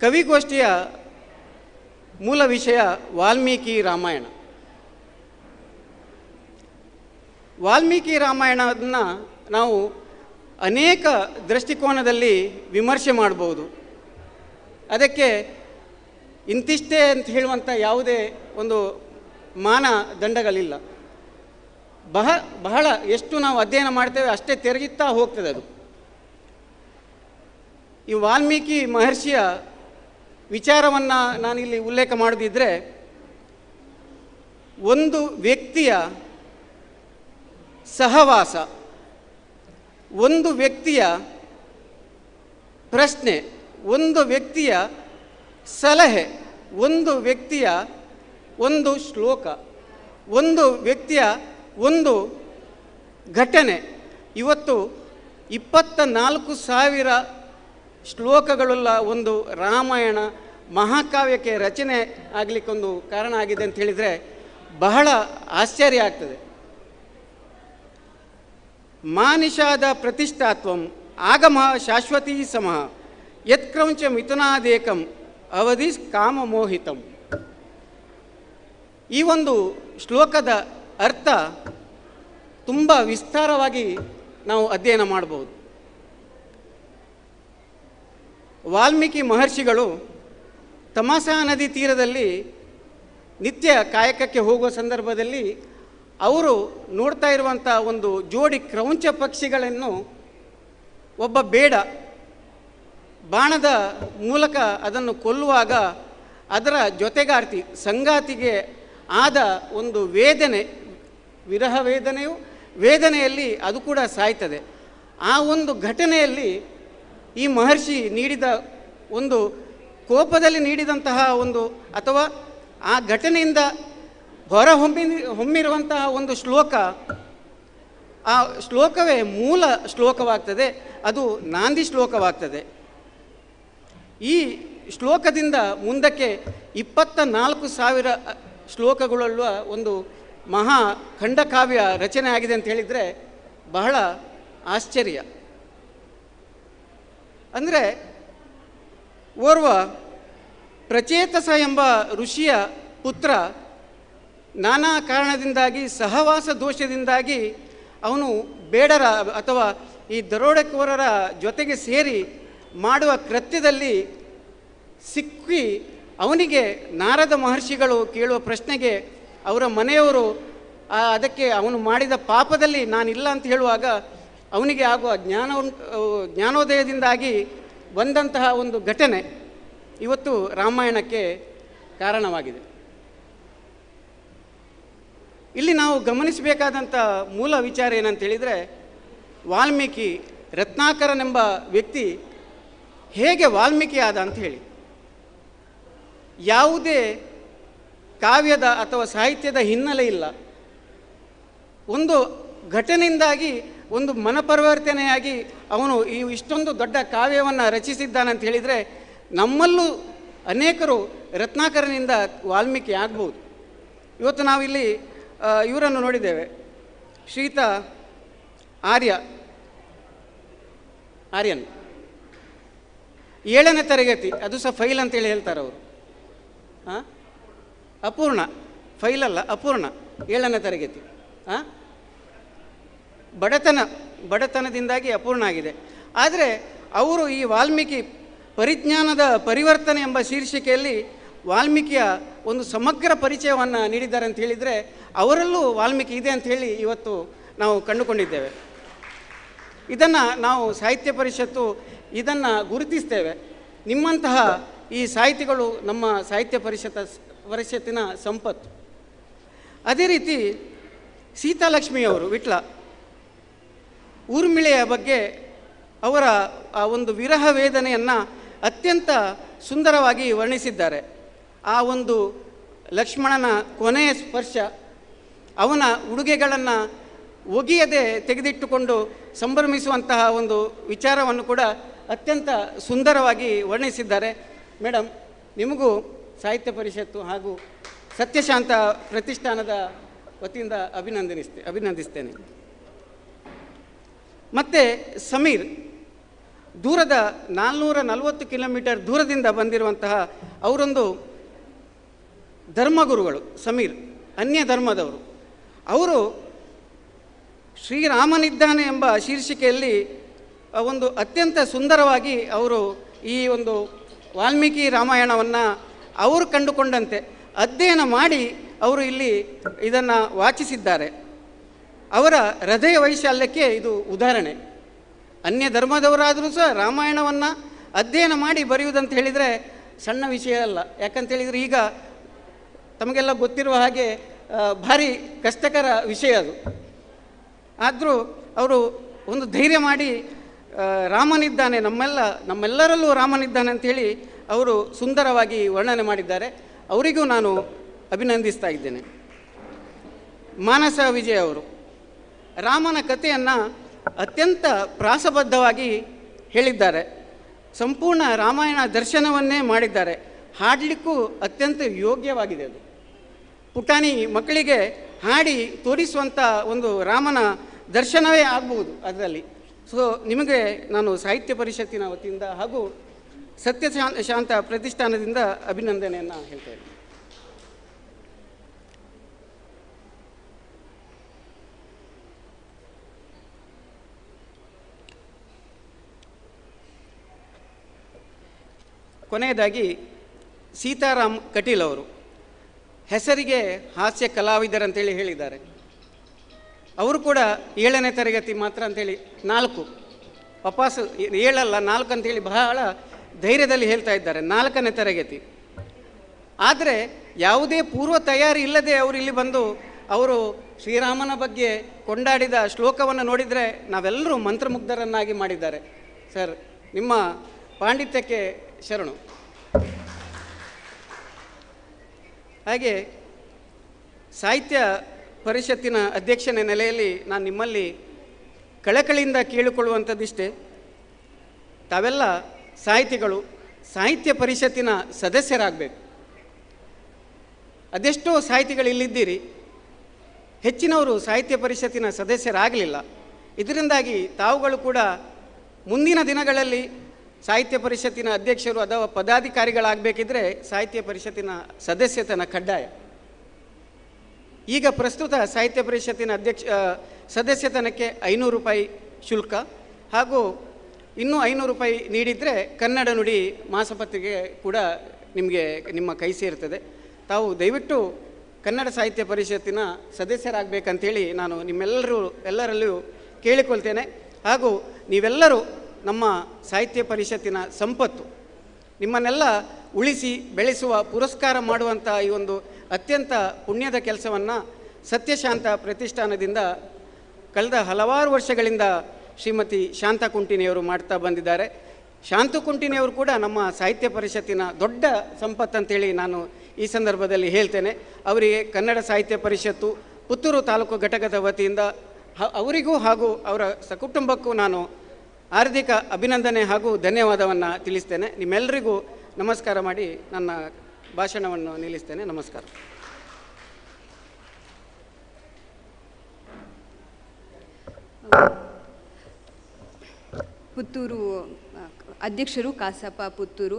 ಕವಿಗೋಷ್ಠಿಯ ಮೂಲ ವಿಷಯ ವಾಲ್ಮೀಕಿ ರಾಮಾಯಣ. ವಾಲ್ಮೀಕಿ ರಾಮಾಯಣವನ್ನು ನಾವು ಅನೇಕ ದೃಷ್ಟಿಕೋನದಲ್ಲಿ ವಿಮರ್ಶೆ ಮಾಡ್ಬೋದು. ಅದಕ್ಕೆ ಇಂತಿಷ್ಟೇ ಅಂತ ಹೇಳುವಂಥ ಯಾವುದೇ ಒಂದು ಮಾನದಂಡಗಳಿಲ್ಲ. ಬಹಳ ಎಷ್ಟು ನಾವು ಅಧ್ಯಯನ ಮಾಡ್ತೇವೆ ಅಷ್ಟೇ ತೆರೆಯುತ್ತಾ ಹೋಗ್ತದೆ ಅದು. ಈ ವಾಲ್ಮೀಕಿ ಮಹರ್ಷಿಯ ವಿಚಾರವನ್ನು ನಾನಿಲ್ಲಿ ಉಲ್ಲೇಖ ಮಾಡೋದಿದ್ದರೆ, ಒಂದು ವ್ಯಕ್ತಿಯ ಸಹವಾಸ, ಒಂದು ವ್ಯಕ್ತಿಯ ಪ್ರಶ್ನೆ, ಒಂದು ವ್ಯಕ್ತಿಯ ಸಲಹೆ, ಒಂದು ವ್ಯಕ್ತಿಯ ಒಂದು ಶ್ಲೋಕ, ಒಂದು ವ್ಯಕ್ತಿಯ ಒಂದು ಘಟನೆ ಇವತ್ತು 24,000 ಶ್ಲೋಕಗಳುಳ್ಳ ಒಂದು ರಾಮಾಯಣ ಮಹಾಕಾವ್ಯಕ್ಕೆ ರಚನೆ ಆಗಲಿಕ್ಕೊಂದು ಕಾರಣ ಆಗಿದೆ ಅಂತ ಹೇಳಿದರೆ ಬಹಳ ಆಶ್ಚರ್ಯ ಆಗ್ತದೆ. ಮಾನಿಷಾದ ಪ್ರತಿಷ್ಠಾತ್ವಂ ಆಗಮ ಶಾಶ್ವತೀ ಸಮಃ ಯತ್ಕ್ರೌಂಚ ಮಿಥುನಾದೇಕಂ ಅವಧಿ ಕಾಮಮೋಹಿತಂ. ಈ ಒಂದು ಶ್ಲೋಕದ ಅರ್ಥ ತುಂಬ ವಿಸ್ತಾರವಾಗಿ ನಾವು ಅಧ್ಯಯನ ಮಾಡಬಹುದು. ವಾಲ್ಮೀಕಿ ಮಹರ್ಷಿಗಳು ತಮಸಾ ನದಿ ತೀರದಲ್ಲಿ ನಿತ್ಯ ಕಾಯಕಕ್ಕೆ ಹೋಗುವ ಸಂದರ್ಭದಲ್ಲಿ ಅವರು ನೋಡ್ತಾ ಇರುವಂಥ ಒಂದು ಜೋಡಿ ಕ್ರೌಂಚ ಪಕ್ಷಿಗಳನ್ನು ಒಬ್ಬ ಬೇಡ ಬಾಣದ ಮೂಲಕ ಅದನ್ನು ಕೊಲ್ಲುವಾಗ ಅದರ ಜೊತೆಗಾರ್ತಿ ಸಂಗಾತಿಗೆ ಆದ ಒಂದು ವೇದನೆ, ವಿರಹ ವೇದನೆಯಲ್ಲಿ ಅದು ಕೂಡ ಸಾಯ್ತದೆ. ಆ ಒಂದು ಘಟನೆಯಲ್ಲಿ ಈ ಮಹರ್ಷಿ ನೀಡಿದ ಒಂದು ಕೋಪದಲ್ಲಿ ನೀಡಿದಂತಹ ಒಂದು ಅಥವಾ ಆ ಘಟನೆಯಿಂದ ಹೊಮ್ಮಿರುವಂತಹ ಒಂದು ಶ್ಲೋಕ, ಆ ಶ್ಲೋಕವೇ ಮೂಲ ಶ್ಲೋಕವಾಗ್ತದೆ, ಅದು ನಾಂದಿ ಶ್ಲೋಕವಾಗ್ತದೆ. ಈ ಶ್ಲೋಕದಿಂದ ಮುಂದಕ್ಕೆ 24,000 ಶ್ಲೋಕಗಳುಳ್ಳ ಒಂದು ಮಹಾ ಖಂಡಕಾವ್ಯ ರಚನೆ ಆಗಿದೆ ಅಂತ ಹೇಳಿದರೆ ಬಹಳ ಆಶ್ಚರ್ಯ. ಅಂದರೆ ಓರ್ವ ಪ್ರಚೇತಸ ಎಂಬ ಋಷಿಯ ಪುತ್ರ ನಾನಾ ಕಾರಣದಿಂದಾಗಿ ಸಹವಾಸ ದೋಷದಿಂದಾಗಿ ಅವನು ಬೇಡರ ಅಥವಾ ಈ ದರೋಡೆಕೋರರ ಜೊತೆಗೆ ಸೇರಿ ಮಾಡುವ ಕೃತ್ಯದಲ್ಲಿ ಸಿಕ್ಕಿ ಅವನಿಗೆ ನಾರದ ಮಹರ್ಷಿಗಳು ಕೇಳುವ ಪ್ರಶ್ನೆಗೆ ಅವರ ಮನೆಯವರು ಅದಕ್ಕೆ ಅವನು ಮಾಡಿದ ಪಾಪದಲ್ಲಿ ನಾನಿಲ್ಲ ಅಂತ ಹೇಳುವಾಗ ಅವನಿಗೆ ಆಗುವ ಜ್ಞಾನೋದಯದಿಂದಾಗಿ ಬಂದಂತಹ ಒಂದು ಘಟನೆ ಇವತ್ತು ರಾಮಾಯಣಕ್ಕೆ ಕಾರಣವಾಗಿದೆ. ಇಲ್ಲಿ ನಾವು ಗಮನಿಸಬೇಕಾದಂಥ ಮೂಲ ವಿಚಾರ ಏನಂತ ಹೇಳಿದರೆ, ವಾಲ್ಮೀಕಿ ರತ್ನಾಕರನೆಂಬ ವ್ಯಕ್ತಿ ಹೇಗೆ ವಾಲ್ಮೀಕಿ ಆದ ಅಂತ ಹೇಳಿ. ಯಾವುದೇ ಕಾವ್ಯದ ಅಥವಾ ಸಾಹಿತ್ಯದ ಹಿನ್ನೆಲೆ ಇಲ್ಲ. ಒಂದು ಘಟನೆಯಿಂದಾಗಿ ಒಂದು ಮನಪರಿವರ್ತನೆಯಾಗಿ ಅವನು ಇಷ್ಟೊಂದು ದೊಡ್ಡ ಕಾವ್ಯವನ್ನು ರಚಿಸಿದ್ದಾನಂತ ಹೇಳಿದರೆ ನಮ್ಮಲ್ಲೂ ಅನೇಕರು ರತ್ನಾಕರನಿಂದ ವಾಲ್ಮೀಕಿ ಆಗ್ಬೋದು. ಇವತ್ತು ನಾವಿಲ್ಲಿ ಇವರನ್ನು ನೋಡಿದ್ದೇವೆ, ಶ್ರೀತ ಆರ್ಯನ್ 7ನೇ ತರಗತಿ, ಅದು ಸಹ ಫೈಲ್ ಅಂತೇಳಿ ಹೇಳ್ತಾರೆ ಅವರು. ಅಪೂರ್ಣ, ಫೈಲಲ್ಲ ಅಪೂರ್ಣ, 7ನೇ ತರಗತಿ. ಬಡತನದಿಂದಾಗಿ ಅಪೂರ್ಣ ಆಗಿದೆ. ಆದರೆ ಅವರು ಈ ವಾಲ್ಮೀಕಿ ಪರಿಜ್ಞಾನದ ಪರಿವರ್ತನೆ ಎಂಬ ಶೀರ್ಷಿಕೆಯಲ್ಲಿ ವಾಲ್ಮೀಕಿಯ ಒಂದು ಸಮಗ್ರ ಪರಿಚಯವನ್ನು ನೀಡಿದ್ದಾರೆ ಅಂತ ಹೇಳಿದರೆ ಅವರಲ್ಲೂ ವಾಲ್ಮೀಕಿ ಇದೆ ಅಂತ ಹೇಳಿ ಇವತ್ತು ನಾವು ಕಂಡುಕೊಂಡಿದ್ದೇವೆ. ಇದನ್ನು ನಾವು ಸಾಹಿತ್ಯ ಪರಿಷತ್ತು ಇದನ್ನು ಗುರುತಿಸ್ತೇವೆ. ನಿಮ್ಮಂತಹ ಈ ಸಾಹಿತಿಗಳು ನಮ್ಮ ಸಾಹಿತ್ಯ ಪರಿಷತ್ತಿನ ಸಂಪತ್ತು. ಅದೇ ರೀತಿ ಸೀತಾಲಕ್ಷ್ಮಿಯವರು ವಿಟ್ಲ ಊರ್ಮಿಳೆಯ ಬಗ್ಗೆ ಅವರ ಆ ಒಂದು ವಿರಹ ವೇದನೆಯನ್ನು ಅತ್ಯಂತ ಸುಂದರವಾಗಿ ವರ್ಣಿಸಿದ್ದಾರೆ. ಆ ಒಂದು ಲಕ್ಷ್ಮಣನ ಕೊನೆಯ ಸ್ಪರ್ಶ, ಅವನ ಉಡುಗೆಗಳನ್ನು ಒಗೆಯದೆ ತೆಗೆದಿಟ್ಟುಕೊಂಡು ಸಂಭ್ರಮಿಸುವಂತಹ ಒಂದು ವಿಚಾರವನ್ನು ಕೂಡ ಅತ್ಯಂತ ಸುಂದರವಾಗಿ ವರ್ಣಿಸಿದ್ದಾರೆ. ಮೇಡಮ್, ನಿಮಗೂ ಸಾಹಿತ್ಯ ಪರಿಷತ್ತು ಹಾಗೂ ಸತ್ಯಶಾಂತ ಪ್ರತಿಷ್ಠಾನದ ವತಿಯಿಂದ ಅಭಿನಂದಿಸ್ತೇನೆ. ಮತ್ತು ಸಮೀರ್, ದೂರದ 440 ಕಿಲೋಮೀಟರ್ ದೂರದಿಂದ ಬಂದಿರುವಂತಹ ಅವರೊಂದು ಧರ್ಮಗುರುಗಳು. ಸಮೀರ್ ಅನ್ಯ ಧರ್ಮದವರು. ಅವರು ಶ್ರೀರಾಮನಿದ್ದಾನೆ ಎಂಬ ಶೀರ್ಷಿಕೆಯಲ್ಲಿ ಒಂದು ಅತ್ಯಂತ ಸುಂದರವಾಗಿ ಅವರು ಈ ಒಂದು ವಾಲ್ಮೀಕಿ ರಾಮಾಯಣವನ್ನು ಅವರು ಕಂಡುಕೊಂಡಂತೆ ಅಧ್ಯಯನ ಮಾಡಿ ಅವರು ಇಲ್ಲಿ ಇದನ್ನು ವಾಚಿಸಿದ್ದಾರೆ. ಅವರ ಹೃದಯ ವೈಶಾಲ್ಯಕ್ಕೆ ಇದು ಉದಾಹರಣೆ. ಅನ್ಯ ಧರ್ಮದವರಾದರೂ ಸಹ ರಾಮಾಯಣವನ್ನು ಅಧ್ಯಯನ ಮಾಡಿ ಬರೆಯುವುದಂತ ಹೇಳಿದರೆ ಸಣ್ಣ ವಿಷಯ ಅಲ್ಲ. ಯಾಕಂತೇಳಿದರೆ ಈಗ ತಮಗೆಲ್ಲ ಗೊತ್ತಿರುವ ಹಾಗೆ ಭಾರಿ ಕಷ್ಟಕರ ವಿಷಯ ಅದು. ಆದರೂ ಅವರು ಒಂದು ಧೈರ್ಯ ಮಾಡಿ ರಾಮನಿದ್ದಾನೆ, ನಮ್ಮೆಲ್ಲರಲ್ಲೂ ರಾಮನಿದ್ದಾನೆ ಅಂಥೇಳಿ ಅವರು ಸುಂದರವಾಗಿ ವರ್ಣನೆ ಮಾಡಿದ್ದಾರೆ. ಅವರಿಗೂ ನಾನು ಅಭಿನಂದಿಸ್ತಾ ಇದ್ದೇನೆ. ಮಾನಸ ವಿಜಯ ಅವರು ರಾಮನ ಕಥೆಯನ್ನು ಅತ್ಯಂತ ಪ್ರಾಸಬದ್ಧವಾಗಿ ಹೇಳಿದ್ದಾರೆ. ಸಂಪೂರ್ಣ ರಾಮಾಯಣ ದರ್ಶನವನ್ನೇ ಮಾಡಿದ್ದಾರೆ. ಹಾಡಲಿಕ್ಕೂ ಅತ್ಯಂತ ಯೋಗ್ಯವಾಗಿದೆ ಅದು. ಪುಟಾಣಿ ಮಕ್ಕಳಿಗೆ ಹಾಡಿ ತೋರಿಸುವಂಥ ಒಂದು ರಾಮನ ದರ್ಶನವೇ ಆಗಬಹುದು ಅದರಲ್ಲಿ. ಸೊ ನಿಮಗೆ ನಾನು ಸಾಹಿತ್ಯ ಪರಿಷತ್ತಿನ ವತಿಯಿಂದ ಹಾಗೂ ಸತ್ಯ ಶಾಂತ ಪ್ರತಿಷ್ಠಾನದಿಂದ ಅಭಿನಂದನೆಯನ್ನು ಹೇಳ್ತೇನೆ. ಕೊನೆಯದಾಗಿ ಸೀತಾರಾಮ್ ಕಟೀಲ್ ಅವರು ಹೆಸರಿಗೆ ಹಾಸ್ಯ ಕಲಾವಿದರಂತೇಳಿ ಹೇಳಿದ್ದಾರೆ. ಅವರು ಕೂಡ 7ನೇ ತರಗತಿ ಮಾತ್ರ ಅಂಥೇಳಿ 4 ವಾಪಸ್ಸು 7 ಅಲ್ಲ 4 ಅಂಥೇಳಿ ಬಹಳ ಧೈರ್ಯದಲ್ಲಿ ಹೇಳ್ತಾ ಇದ್ದಾರೆ. 4ನೇ ತರಗತಿ. ಆದರೆ ಯಾವುದೇ ಪೂರ್ವ ತಯಾರಿ ಇಲ್ಲದೆ ಅವರು ಇಲ್ಲಿ ಬಂದು ಅವರು ಶ್ರೀರಾಮನ ಬಗ್ಗೆ ಕೊಂಡಾಡಿದ ಶ್ಲೋಕವನ್ನು ನೋಡಿದರೆ ನಾವೆಲ್ಲರೂ ಮಂತ್ರಮುಗ್ಧರನ್ನಾಗಿ ಮಾಡಿದ್ದಾರೆ. ಸರ್, ನಿಮ್ಮ ಪಾಂಡಿತ್ಯಕ್ಕೆ ಶರಣು. ಹಾಗೆ ಸಾಹಿತ್ಯ ಪರಿಷತ್ತಿನ ಅಧ್ಯಕ್ಷನ ನೆಲೆಯಲ್ಲಿ ನಾನು ನಿಮ್ಮಲ್ಲಿ ಕಳಕಳಿಯಿಂದ ಕೇಳಿಕೊಳ್ಳುವಂಥದ್ದಿಷ್ಟೇ. ತಾವೆಲ್ಲ ಸಾಹಿತಿಗಳು ಸಾಹಿತ್ಯ ಪರಿಷತ್ತಿನ ಸದಸ್ಯರಾಗಬೇಕು. ಅದೆಷ್ಟೋ ಸಾಹಿತಿಗಳು ಇಲ್ಲಿದ್ದೀರಿ, ಹೆಚ್ಚಿನವರು ಸಾಹಿತ್ಯ ಪರಿಷತ್ತಿನ ಸದಸ್ಯರಾಗಲಿಲ್ಲ. ಇದರಿಂದಾಗಿ ತಾವುಗಳು ಕೂಡ ಮುಂದಿನ ದಿನಗಳಲ್ಲಿ ಸಾಹಿತ್ಯ ಪರಿಷತ್ತಿನ ಅಧ್ಯಕ್ಷರು ಅಥವಾ ಪದಾಧಿಕಾರಿಗಳಾಗಬೇಕಿದ್ರೆ ಸಾಹಿತ್ಯ ಪರಿಷತ್ತಿನ ಸದಸ್ಯತನ ಕಡ್ಡಾಯ. ಈಗ ಪ್ರಸ್ತುತ ಸಾಹಿತ್ಯ ಪರಿಷತ್ತಿನ ಸದಸ್ಯತನಕ್ಕೆ 500 ರೂಪಾಯಿ ಶುಲ್ಕ ಹಾಗೂ ಇನ್ನೂ 500 ರೂಪಾಯಿ ನೀಡಿದರೆ ಕನ್ನಡ ನುಡಿ ಮಾಸಪತ್ರಿಕೆ ಕೂಡ ನಿಮ್ಮ ಕೈ ಸೇರ್ತದೆ. ತಾವು ದಯವಿಟ್ಟು ಕನ್ನಡ ಸಾಹಿತ್ಯ ಪರಿಷತ್ತಿನ ಸದಸ್ಯರಾಗಬೇಕಂತೇಳಿ ನಾನು ಎಲ್ಲರಲ್ಲೂ ಕೇಳಿಕೊಳ್ತೇನೆ. ಹಾಗೂ ನೀವೆಲ್ಲರೂ ನಮ್ಮ ಸಾಹಿತ್ಯ ಪರಿಷತ್ತಿನ ಸಂಪತ್ತು, ನಿಮ್ಮನ್ನೆಲ್ಲ ಉಳಿಸಿ ಬೆಳೆಸುವ ಪುರಸ್ಕಾರ ಮಾಡುವಂಥ ಈ ಒಂದು ಅತ್ಯಂತ ಪುಣ್ಯದ ಕೆಲಸವನ್ನು ಸತ್ಯಶಾಂತ ಪ್ರತಿಷ್ಠಾನದಿಂದ ಕಳೆದ ಹಲವಾರು ವರ್ಷಗಳಿಂದ ಶ್ರೀಮತಿ ಶಾಂತಾ ಕುಂಟಿನಿಯವರು ಮಾಡ್ತಾ ಬಂದಿದ್ದಾರೆ. ಶಾಂತು ಕುಂಟಿನಿಯವರು ಕೂಡ ನಮ್ಮ ಸಾಹಿತ್ಯ ಪರಿಷತ್ತಿನ ದೊಡ್ಡ ಸಂಪತ್ತಂತೇಳಿ ನಾನು ಈ ಸಂದರ್ಭದಲ್ಲಿ ಹೇಳ್ತೇನೆ. ಅವರಿಗೆ ಕನ್ನಡ ಸಾಹಿತ್ಯ ಪರಿಷತ್ತು ಪುತ್ತೂರು ತಾಲೂಕು ಘಟಕದ ವತಿಯಿಂದ ಅವರಿಗೂ ಹಾಗೂ ಅವರ ಸಕುಟುಂಬಕ್ಕೂ ನಾನು ಹಾರ್ದಿಕ ಅಭಿನಂದನೆ ಹಾಗೂ ಧನ್ಯವಾದವನ್ನು ತಿಳಿಸ್ತೇನೆ. ನಿಮ್ಮೆಲ್ಲರಿಗೂ ನಮಸ್ಕಾರ ಮಾಡಿ ನನ್ನ ಭಾಷಣವನ್ನು ನಿಲ್ಲಿಸ್ತೇನೆ. ನಮಸ್ಕಾರ. ಪುತ್ತೂರು ಅಧ್ಯಕ್ಷರು ಕಾಸಪ್ಪ ಪುತ್ತೂರು,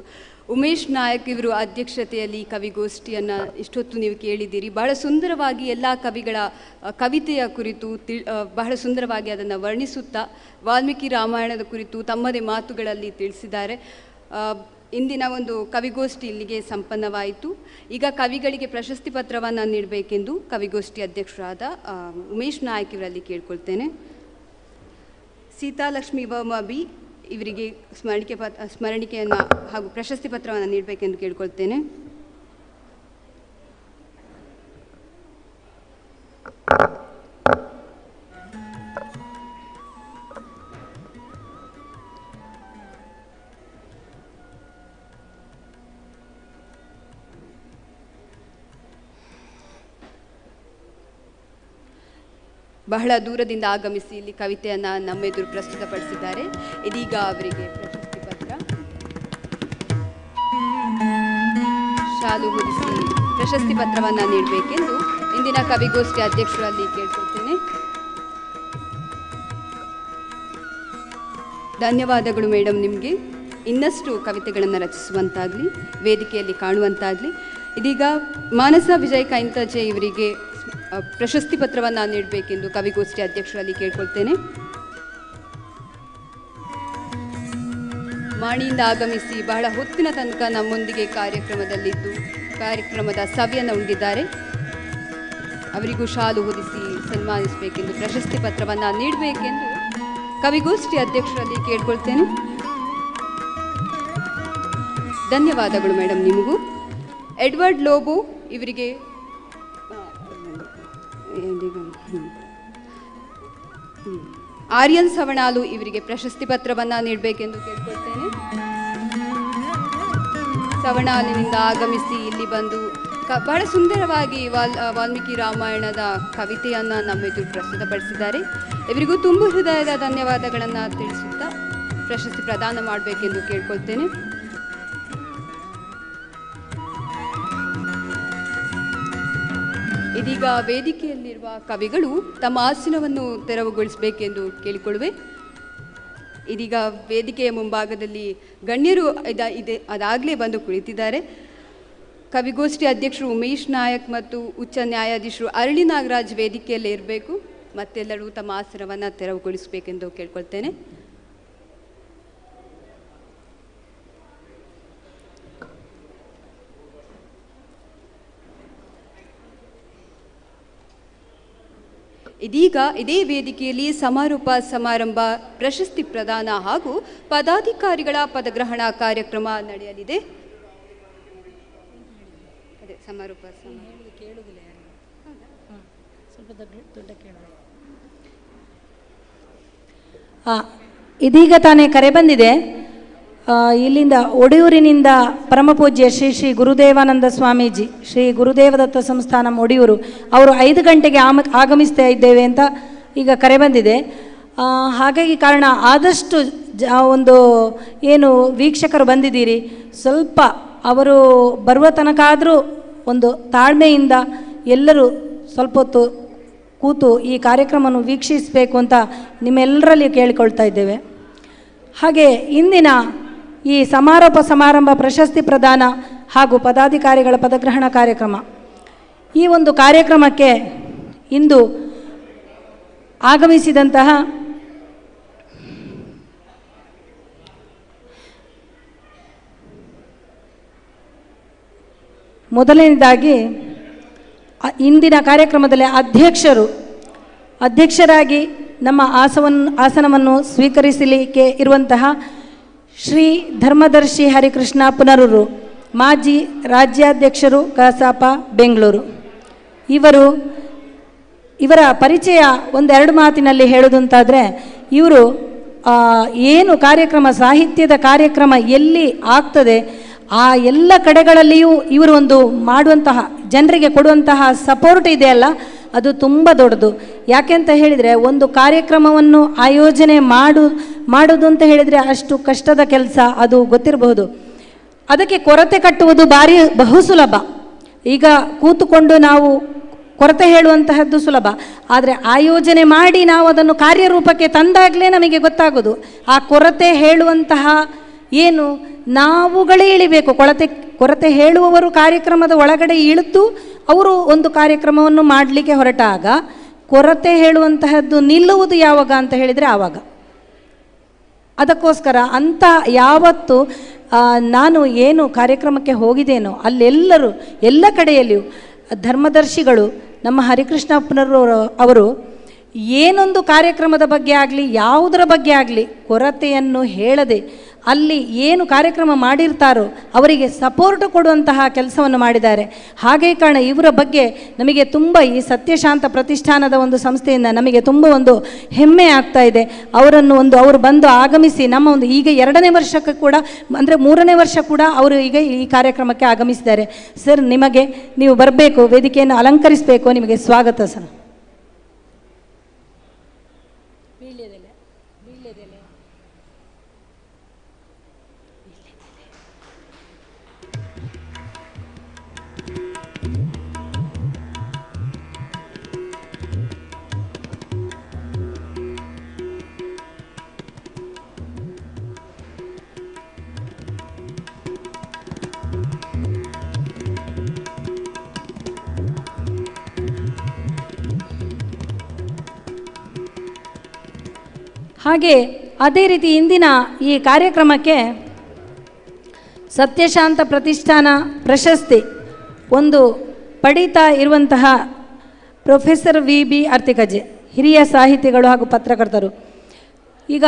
ಉಮೇಶ್ ನಾಯಕ್ ಇವರು ಅಧ್ಯಕ್ಷತೆಯಲ್ಲಿ ಕವಿಗೋಷ್ಠಿಯನ್ನು ಇಷ್ಟೊತ್ತು ನೀವು ಕೇಳಿದ್ದೀರಿ. ಬಹಳ ಸುಂದರವಾಗಿ ಎಲ್ಲ ಕವಿಗಳ ಕವಿತೆಯ ಕುರಿತು ಬಹಳ ಸುಂದರವಾಗಿ ಅದನ್ನು ವರ್ಣಿಸುತ್ತಾ ವಾಲ್ಮೀಕಿ ರಾಮಾಯಣದ ಕುರಿತು ತಮ್ಮದೇ ಮಾತುಗಳಲ್ಲಿ ತಿಳಿಸಿದ್ದಾರೆ. ಇಂದಿನ ಒಂದು ಕವಿಗೋಷ್ಠಿ ಇಲ್ಲಿಗೆ ಸಂಪನ್ನವಾಯಿತು. ಈಗ ಕವಿಗಳಿಗೆ ಪ್ರಶಸ್ತಿ ಪತ್ರವನ್ನು ನೀಡಬೇಕೆಂದು ಕವಿಗೋಷ್ಠಿ ಅಧ್ಯಕ್ಷರಾದ ಉಮೇಶ್ ನಾಯಕ್ ಇವರಲ್ಲಿ ಕೇಳ್ಕೊಳ್ತೇನೆ. ಸೀತಾಲಕ್ಷ್ಮಿ ವರ್ಮ ಬಿ ಇವರಿಗೆ ಸ್ಮರಣಿಕೆಯನ್ನು ಹಾಗೂ ಪ್ರಶಸ್ತಿ ಪತ್ರವನ್ನು ನೀಡಬೇಕೆಂದು ಕೇಳ್ಕೊಳ್ತೇನೆ. ಬಹಳ ದೂರದಿಂದ ಆಗಮಿಸಿ ಇಲ್ಲಿ ಕವಿತೆಯನ್ನು ನಮ್ಮೆದುರು ಪ್ರಸ್ತುತಪಡಿಸಿದ್ದಾರೆ. ಇದೀಗ ಅವರಿಗೆ ಪ್ರಶಸ್ತಿ ಪತ್ರ ಶಾಲು ಹೊದಿಸಿ ಪ್ರಶಸ್ತಿ ಪತ್ರವನ್ನು ನೀಡಬೇಕೆಂದು ಇಂದಿನ ಕವಿಗೋಷ್ಠಿ ಅಧ್ಯಕ್ಷರಲ್ಲಿ ಕೇಳ್ಕೊಳ್ತೇನೆ. ಧನ್ಯವಾದಗಳು ಮೇಡಮ್. ನಿಮಗೆ ಇನ್ನಷ್ಟು ಕವಿತೆಗಳನ್ನು ರಚಿಸುವಂತಾಗಲಿ, ವೇದಿಕೆಯಲ್ಲಿ ಕಾಣುವಂತಾಗಲಿ. ಇದೀಗ ಮಾನಸ ವಿಜಯ್ ಕೈಂತಾಜೆ ಇವರಿಗೆ ಪ್ರಶಸ್ತಿ ಪತ್ರವನ್ನು ನೀಡಬೇಕೆಂದು ಕವಿಗೋಷ್ಠಿ ಅಧ್ಯಕ್ಷರಲ್ಲಿ ಕೇಳ್ಕೊಳ್ತೇನೆ. ಮಾಣಿಯಿಂದ ಆಗಮಿಸಿ ಬಹಳ ಹೊತ್ತಿನ ತನಕ ನಮ್ಮೊಂದಿಗೆ ಕಾರ್ಯಕ್ರಮದಲ್ಲಿದ್ದು ಕಾರ್ಯಕ್ರಮದ ಸವಿಯನ್ನು ಉಂಡಿದ್ದಾರೆ. ಅವರಿಗೂ ಶಾಲು ಹೊದಿಸಿ ಸನ್ಮಾನಿಸಬೇಕೆಂದು, ಪ್ರಶಸ್ತಿ ಪತ್ರವನ್ನು ನೀಡಬೇಕೆಂದು ಕವಿಗೋಷ್ಠಿ ಅಧ್ಯಕ್ಷರಲ್ಲಿ ಕೇಳ್ಕೊಳ್ತೇನೆ. ಧನ್ಯವಾದಗಳು ಮೇಡಮ್ ನಿಮಗೂ. ಎಡ್ವರ್ಡ್ ಲೋಬೋ ಇವರಿಗೆ ಆರ್ಯನ್ ಸವಣಾಲು ಇವರಿಗೆ ಪ್ರಶಸ್ತಿ ಪತ್ರವನ್ನು ನೀಡಬೇಕೆಂದು ಕೇಳ್ಕೊಳ್ತೇನೆ. ಸವಣಾಲಿನಿಂದ ಆಗಮಿಸಿ ಇಲ್ಲಿ ಬಂದು ಬಹಳ ಸುಂದರವಾಗಿ ವಾಲ್ಮೀಕಿ ರಾಮಾಯಣದ ಕವಿತೆಯನ್ನು ನಮ್ಮ ಎದುರು ಪ್ರಸ್ತುತಪಡಿಸಿದ್ದಾರೆ. ಇವರಿಗೂ ತುಂಬ ಹೃದಯದ ಧನ್ಯವಾದಗಳನ್ನು ತಿಳಿಸುತ್ತಾ ಪ್ರಶಸ್ತಿ ಪ್ರದಾನ ಮಾಡಬೇಕೆಂದು ಕೇಳ್ಕೊಳ್ತೇನೆ. ಇದೀಗ ವೇದಿಕೆಯಲ್ಲಿರುವ ಕವಿಗಳು ತಮ್ಮ ಆಸನವನ್ನು ತೆರವುಗೊಳಿಸಬೇಕೆಂದು ಕೇಳಿಕೊಳ್ಳುವೆ. ಇದೀಗ ವೇದಿಕೆಯ ಮುಂಭಾಗದಲ್ಲಿ ಗಣ್ಯರು ಅದಾಗಲೇ ಬಂದು ಕುಳಿತಿದ್ದಾರೆ. ಕವಿಗೋಷ್ಠಿ ಅಧ್ಯಕ್ಷರು ಉಮೇಶ್ ನಾಯಕ್ ಮತ್ತು ಉಚ್ಚ ನ್ಯಾಯಾಧೀಶರು ಅರಳಿ ನಾಗರಾಜ್ ವೇದಿಕೆಯಲ್ಲೇ ಇರಬೇಕು. ಮತ್ತೆಲ್ಲರೂ ತಮ್ಮ ಆಸನವನ್ನು ತೆರವುಗೊಳಿಸಬೇಕೆಂದು ಕೇಳ್ಕೊಳ್ತೇನೆ. ಇದೀಗ ಇದೇ ವೇದಿಕೆಯಲ್ಲಿ ಸಮಾರೋಪ ಸಮಾರಂಭ, ಪ್ರಶಸ್ತಿ ಪ್ರದಾನ ಹಾಗೂ ಪದಾಧಿಕಾರಿಗಳ ಪದಗ್ರಹಣ ಕಾರ್ಯಕ್ರಮ ನಡೆಯಲಿದೆ. ಅದೇ ಸಮಾರೋಪ ಇದೀಗ ತಾನೇ ಕರೆ ಬಂದಿದೆ. ಇಲ್ಲಿಂದ ಒಡಿಯೂರಿನಿಂದ ಪರಮಪೂಜ್ಯ ಶ್ರೀ ಶ್ರೀ ಗುರುದೇವಾನಂದ ಸ್ವಾಮೀಜಿ, ಶ್ರೀ ಗುರುದೇವದತ್ತ ಸಂಸ್ಥಾನ ಒಡಿಯೂರು ಅವರು 5 ಗಂಟೆಗೆ ಆಗಮಿಸ್ತಾ ಇದ್ದೇವೆ ಅಂತ ಈಗ ಕರೆ ಬಂದಿದೆ. ಹಾಗಾಗಿ ಕಾರಣ ಆದಷ್ಟು ಒಂದು ಏನು ವೀಕ್ಷಕರು ಬಂದಿದ್ದೀರಿ, ಸ್ವಲ್ಪ ಅವರು ಬರುವ ತನಕ ಆದರೂ ಒಂದು ತಾಳ್ಮೆಯಿಂದ ಎಲ್ಲರೂ ಸ್ವಲ್ಪ ಹೊತ್ತು ಕೂತು ಈ ಕಾರ್ಯಕ್ರಮವನ್ನು ವೀಕ್ಷಿಸಬೇಕು ಅಂತ ನಿಮ್ಮೆಲ್ಲರಲ್ಲಿ ಕೇಳಿಕೊಳ್ತಾ ಇದ್ದೇವೆ. ಹಾಗೆ ಇಂದಿನ ಈ ಸಮಾರೋಪ ಸಮಾರಂಭ, ಪ್ರಶಸ್ತಿ ಪ್ರದಾನ ಹಾಗೂ ಪದಾಧಿಕಾರಿಗಳ ಪದಗ್ರಹಣ ಕಾರ್ಯಕ್ರಮ, ಈ ಒಂದು ಕಾರ್ಯಕ್ರಮಕ್ಕೆ ಇಂದು ಆಗಮಿಸಿದಂತಹ ಮೊದಲನೇದಾಗಿ ಇಂದಿನ ಕಾರ್ಯಕ್ರಮದಲ್ಲಿ ಅಧ್ಯಕ್ಷರಾಗಿ ನಮ್ಮ ಆಸನವನ್ನು ಸ್ವೀಕರಿಸಲಿಕ್ಕೆ ಇರುವಂತಹ ಶ್ರೀ ಧರ್ಮದರ್ಶಿ ಹರಿಕೃಷ್ಣ ಪುನರೂರು, ಮಾಜಿ ರಾಜ್ಯಾಧ್ಯಕ್ಷರು ಕಸಾಪ ಬೆಂಗಳೂರು. ಇವರ ಪರಿಚಯ ಒಂದೆರಡು ಮಾತಿನಲ್ಲಿ ಹೇಳೋದಂತಾದರೆ, ಇವರು ಏನು ಕಾರ್ಯಕ್ರಮ, ಸಾಹಿತ್ಯದ ಕಾರ್ಯಕ್ರಮ ಎಲ್ಲಿ ಆಗ್ತದೆ ಆ ಎಲ್ಲ ಕಡೆಗಳಲ್ಲಿಯೂ ಇವರು ಒಂದು ಮಾಡುವಂತಹ, ಜನರಿಗೆ ಕೊಡುವಂತಹ ಸಪೋರ್ಟ್ ಇದೆಯಲ್ಲ, ಅದು ತುಂಬ ದೊಡ್ಡದು. ಯಾಕೆಂತ ಹೇಳಿದರೆ, ಒಂದು ಕಾರ್ಯಕ್ರಮವನ್ನು ಆಯೋಜನೆ ಮಾಡೋದು ಅಂತ ಹೇಳಿದರೆ ಅಷ್ಟು ಕಷ್ಟದ ಕೆಲಸ, ಅದು ಗೊತ್ತಿರಬಹುದು. ಅದಕ್ಕೆ ಕೊರತೆ ಕಟ್ಟುವುದು ಬಹು ಸುಲಭ. ಈಗ ಕೂತುಕೊಂಡು ನಾವು ಕೊರತೆ ಹೇಳುವಂತಹದ್ದು ಸುಲಭ, ಆದರೆ ಆಯೋಜನೆ ಮಾಡಿ ನಾವು ಅದನ್ನು ಕಾರ್ಯರೂಪಕ್ಕೆ ತಂದಾಗಲೇ ನಮಗೆ ಗೊತ್ತಾಗೋದು ಆ ಕೊರತೆ ಹೇಳುವಂತಹ ಏನು ನಾವುಗಳೇ ಇಳಿಬೇಕು. ಕೊರತೆ ಹೇಳುವವರು ಕಾರ್ಯಕ್ರಮದ ಒಳಗಡೆ ಇಳಿದು ಅವರು ಒಂದು ಕಾರ್ಯಕ್ರಮವನ್ನು ಮಾಡಲಿಕ್ಕೆ ಹೊರಟಾಗ ಕೊರತೆ ಹೇಳುವಂತಹದ್ದು ನಿಲ್ಲುವುದು ಯಾವಾಗ ಅಂತ ಹೇಳಿದರೆ ಆವಾಗ. ಅದಕ್ಕೋಸ್ಕರ ಅಂತ ಯಾವತ್ತು ನಾನು ಏನು ಕಾರ್ಯಕ್ರಮಕ್ಕೆ ಹೋಗಿದ್ದೇನೋ ಅಲ್ಲೆಲ್ಲರೂ ಎಲ್ಲ ಕಡೆಯಲ್ಲಿಯೂ ಧರ್ಮದರ್ಶಿಗಳು ನಮ್ಮ ಹರಿಕೃಷ್ಣಪ್ಪನವರು ಅವರು ಏನೊಂದು ಕಾರ್ಯಕ್ರಮದ ಬಗ್ಗೆ ಆಗಲಿ, ಯಾವುದರ ಬಗ್ಗೆ ಆಗಲಿ ಕೊರತೆಯನ್ನು ಹೇಳದೆ ಅಲ್ಲಿ ಏನು ಕಾರ್ಯಕ್ರಮ ಮಾಡಿರ್ತಾರೋ ಅವರಿಗೆ ಸಪೋರ್ಟ್ ಕೊಡುವಂತಹ ಕೆಲಸವನ್ನು ಮಾಡಿದ್ದಾರೆ. ಹಾಗೆ ಕಾರಣ ಇವರ ಬಗ್ಗೆ ನಮಗೆ ತುಂಬ ಈ ಸತ್ಯಶಾಂತ ಪ್ರತಿಷ್ಠಾನದ ಒಂದು ಸಂಸ್ಥೆಯಿಂದ ನಮಗೆ ತುಂಬ ಒಂದು ಹೆಮ್ಮೆ ಆಗ್ತಾ ಇದೆ. ಅವರು ಬಂದು ಆಗಮಿಸಿ ನಮ್ಮ ಒಂದು ಈಗ 2ನೇ ವರ್ಷಕ್ಕೆ ಕೂಡ, ಅಂದರೆ 3ನೇ ವರ್ಷ ಕೂಡ ಅವರು ಈಗ ಈ ಕಾರ್ಯಕ್ರಮಕ್ಕೆ ಆಗಮಿಸಿದ್ದಾರೆ. ಸರ್, ನೀವು ಬರಬೇಕು, ವೇದಿಕೆಯನ್ನು ಅಲಂಕರಿಸಬೇಕು, ನಿಮಗೆ ಸ್ವಾಗತ ಸರ್. ಹಾಗೆ ಅದೇ ರೀತಿ ಇಂದಿನ ಈ ಕಾರ್ಯಕ್ರಮಕ್ಕೆ ಸತ್ಯಶಾಂತ ಪ್ರತಿಷ್ಠಾನ ಪ್ರಶಸ್ತಿ ಒಂದು ಪಡೀತಾ ಇರುವಂತಹ ಪ್ರೊಫೆಸರ್ ವಿ ಅರ್ತಿಕಜೆ, ಹಿರಿಯ ಸಾಹಿತಿಗಳು ಹಾಗೂ ಪತ್ರಕರ್ತರು. ಈಗ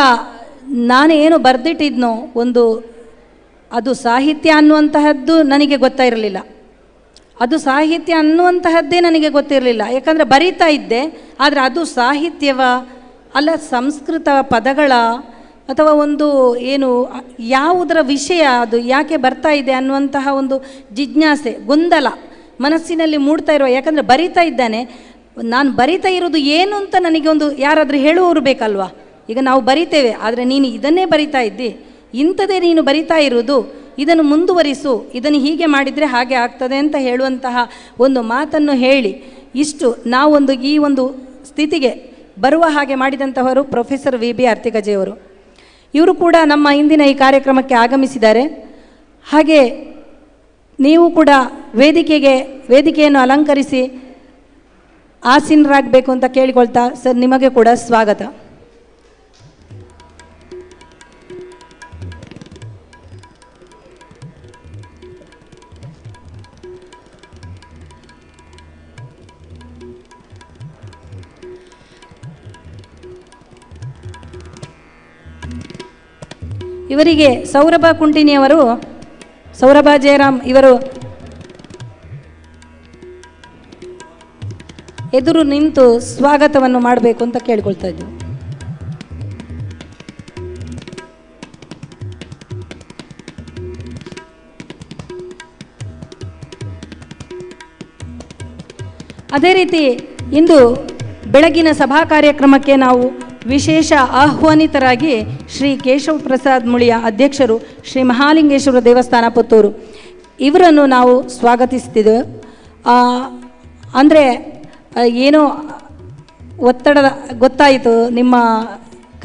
ನಾನು ಏನು ಬರೆದಿಟ್ಟಿದ್ನೋ ಒಂದು ಅದು ಸಾಹಿತ್ಯ ಅನ್ನುವಂತಹದ್ದು ನನಗೆ ಗೊತ್ತಾಯಿರಲಿಲ್ಲ. ಅದು ಸಾಹಿತ್ಯ ಅನ್ನುವಂತಹದ್ದೇ ನನಗೆ ಗೊತ್ತಿರಲಿಲ್ಲ. ಯಾಕಂದರೆ ಬರೀತಾ ಇದ್ದೆ, ಆದರೆ ಅದು ಸಾಹಿತ್ಯವ ಅಲ್ಲ ಸಂಸ್ಕೃತ ಪದಗಳ ಅಥವಾ ಒಂದು ಏನು ಯಾವುದರ ವಿಷಯ ಅದು ಯಾಕೆ ಬರ್ತಾ ಇದೆ ಅನ್ನುವಂತಹ ಒಂದು ಜಿಜ್ಞಾಸೆ ಗೊಂದಲ ಮನಸ್ಸಿನಲ್ಲಿ ಮೂಡ್ತಾ ಇರುವ. ಯಾಕಂದರೆ ಬರಿತಾ ಇದ್ದಾನೆ, ನಾನು ಬರಿತಾ ಇರೋದು ಏನು ಅಂತ ನನಗೆ ಒಂದು ಯಾರಾದರೂ ಹೇಳುವವರು ಬೇಕಲ್ವಾ. ಈಗ ನಾವು ಬರಿತೇವೆ, ಆದರೆ ನೀನು ಇದನ್ನೇ ಬರಿತಾ ಇದ್ದಿ, ಇಂಥದೇ ನೀನು ಬರಿತಾ ಇರುವುದು, ಇದನ್ನು ಮುಂದುವರಿಸು, ಇದನ್ನು ಹೀಗೆ ಮಾಡಿದರೆ ಹಾಗೆ ಆಗ್ತದೆ ಅಂತ ಹೇಳುವಂತಹ ಒಂದು ಮಾತನ್ನು ಹೇಳಿ ಇಷ್ಟು ನಾವೊಂದು ಈ ಒಂದು ಸ್ಥಿತಿಗೆ ಬರುವ ಹಾಗೆ ಮಾಡಿದಂಥವರು ಪ್ರೊಫೆಸರ್ ವಿ ಅರ್ತಿಕಜೆಯವರು. ಇವರು ಕೂಡ ನಮ್ಮ ಇಂದಿನ ಈ ಕಾರ್ಯಕ್ರಮಕ್ಕೆ ಆಗಮಿಸಿದ್ದಾರೆ. ಹಾಗೆ ನೀವು ಕೂಡ ವೇದಿಕೆಯನ್ನು ಅಲಂಕರಿಸಿ ಆಸೀನರಾಗಬೇಕು ಅಂತ ಕೇಳಿಕೊಳ್ತಾ ಸರ್ ನಿಮಗೆ ಕೂಡ ಸ್ವಾಗತ. ಇವರಿಗೆ ಸೌರಭ ಕುಂಟಿನಿಯವರು, ಸೌರಭ ಜಯರಾಮ್ ಇವರು ಎದುರು ನಿಂತು ಸ್ವಾಗತವನ್ನು ಮಾಡಬೇಕು ಅಂತ ಕೇಳಿಕೊಳ್ತಾ ಇದ್ದರು. ಅದೇ ರೀತಿ ಇಂದು ಬೆಳಗಿನ ಸಭಾ ಕಾರ್ಯಕ್ರಮಕ್ಕೆ ನಾವು ವಿಶೇಷ ಆಹ್ವಾನಿತರಾಗಿ ಶ್ರೀ ಕೇಶವ ಪ್ರಸಾದ್ ಮುಳಿಯ ಅಧ್ಯಕ್ಷರು, ಶ್ರೀ ಮಹಾಲಿಂಗೇಶ್ವರ ದೇವಸ್ಥಾನ ಪುತ್ತೂರು ಇವರನ್ನು ನಾವು ಸ್ವಾಗತಿಸ್ತಿದ್ದೆವು. ಅಂದರೆ ಏನೋ ಒತ್ತಡ ಗೊತ್ತಾಯಿತು, ನಿಮ್ಮ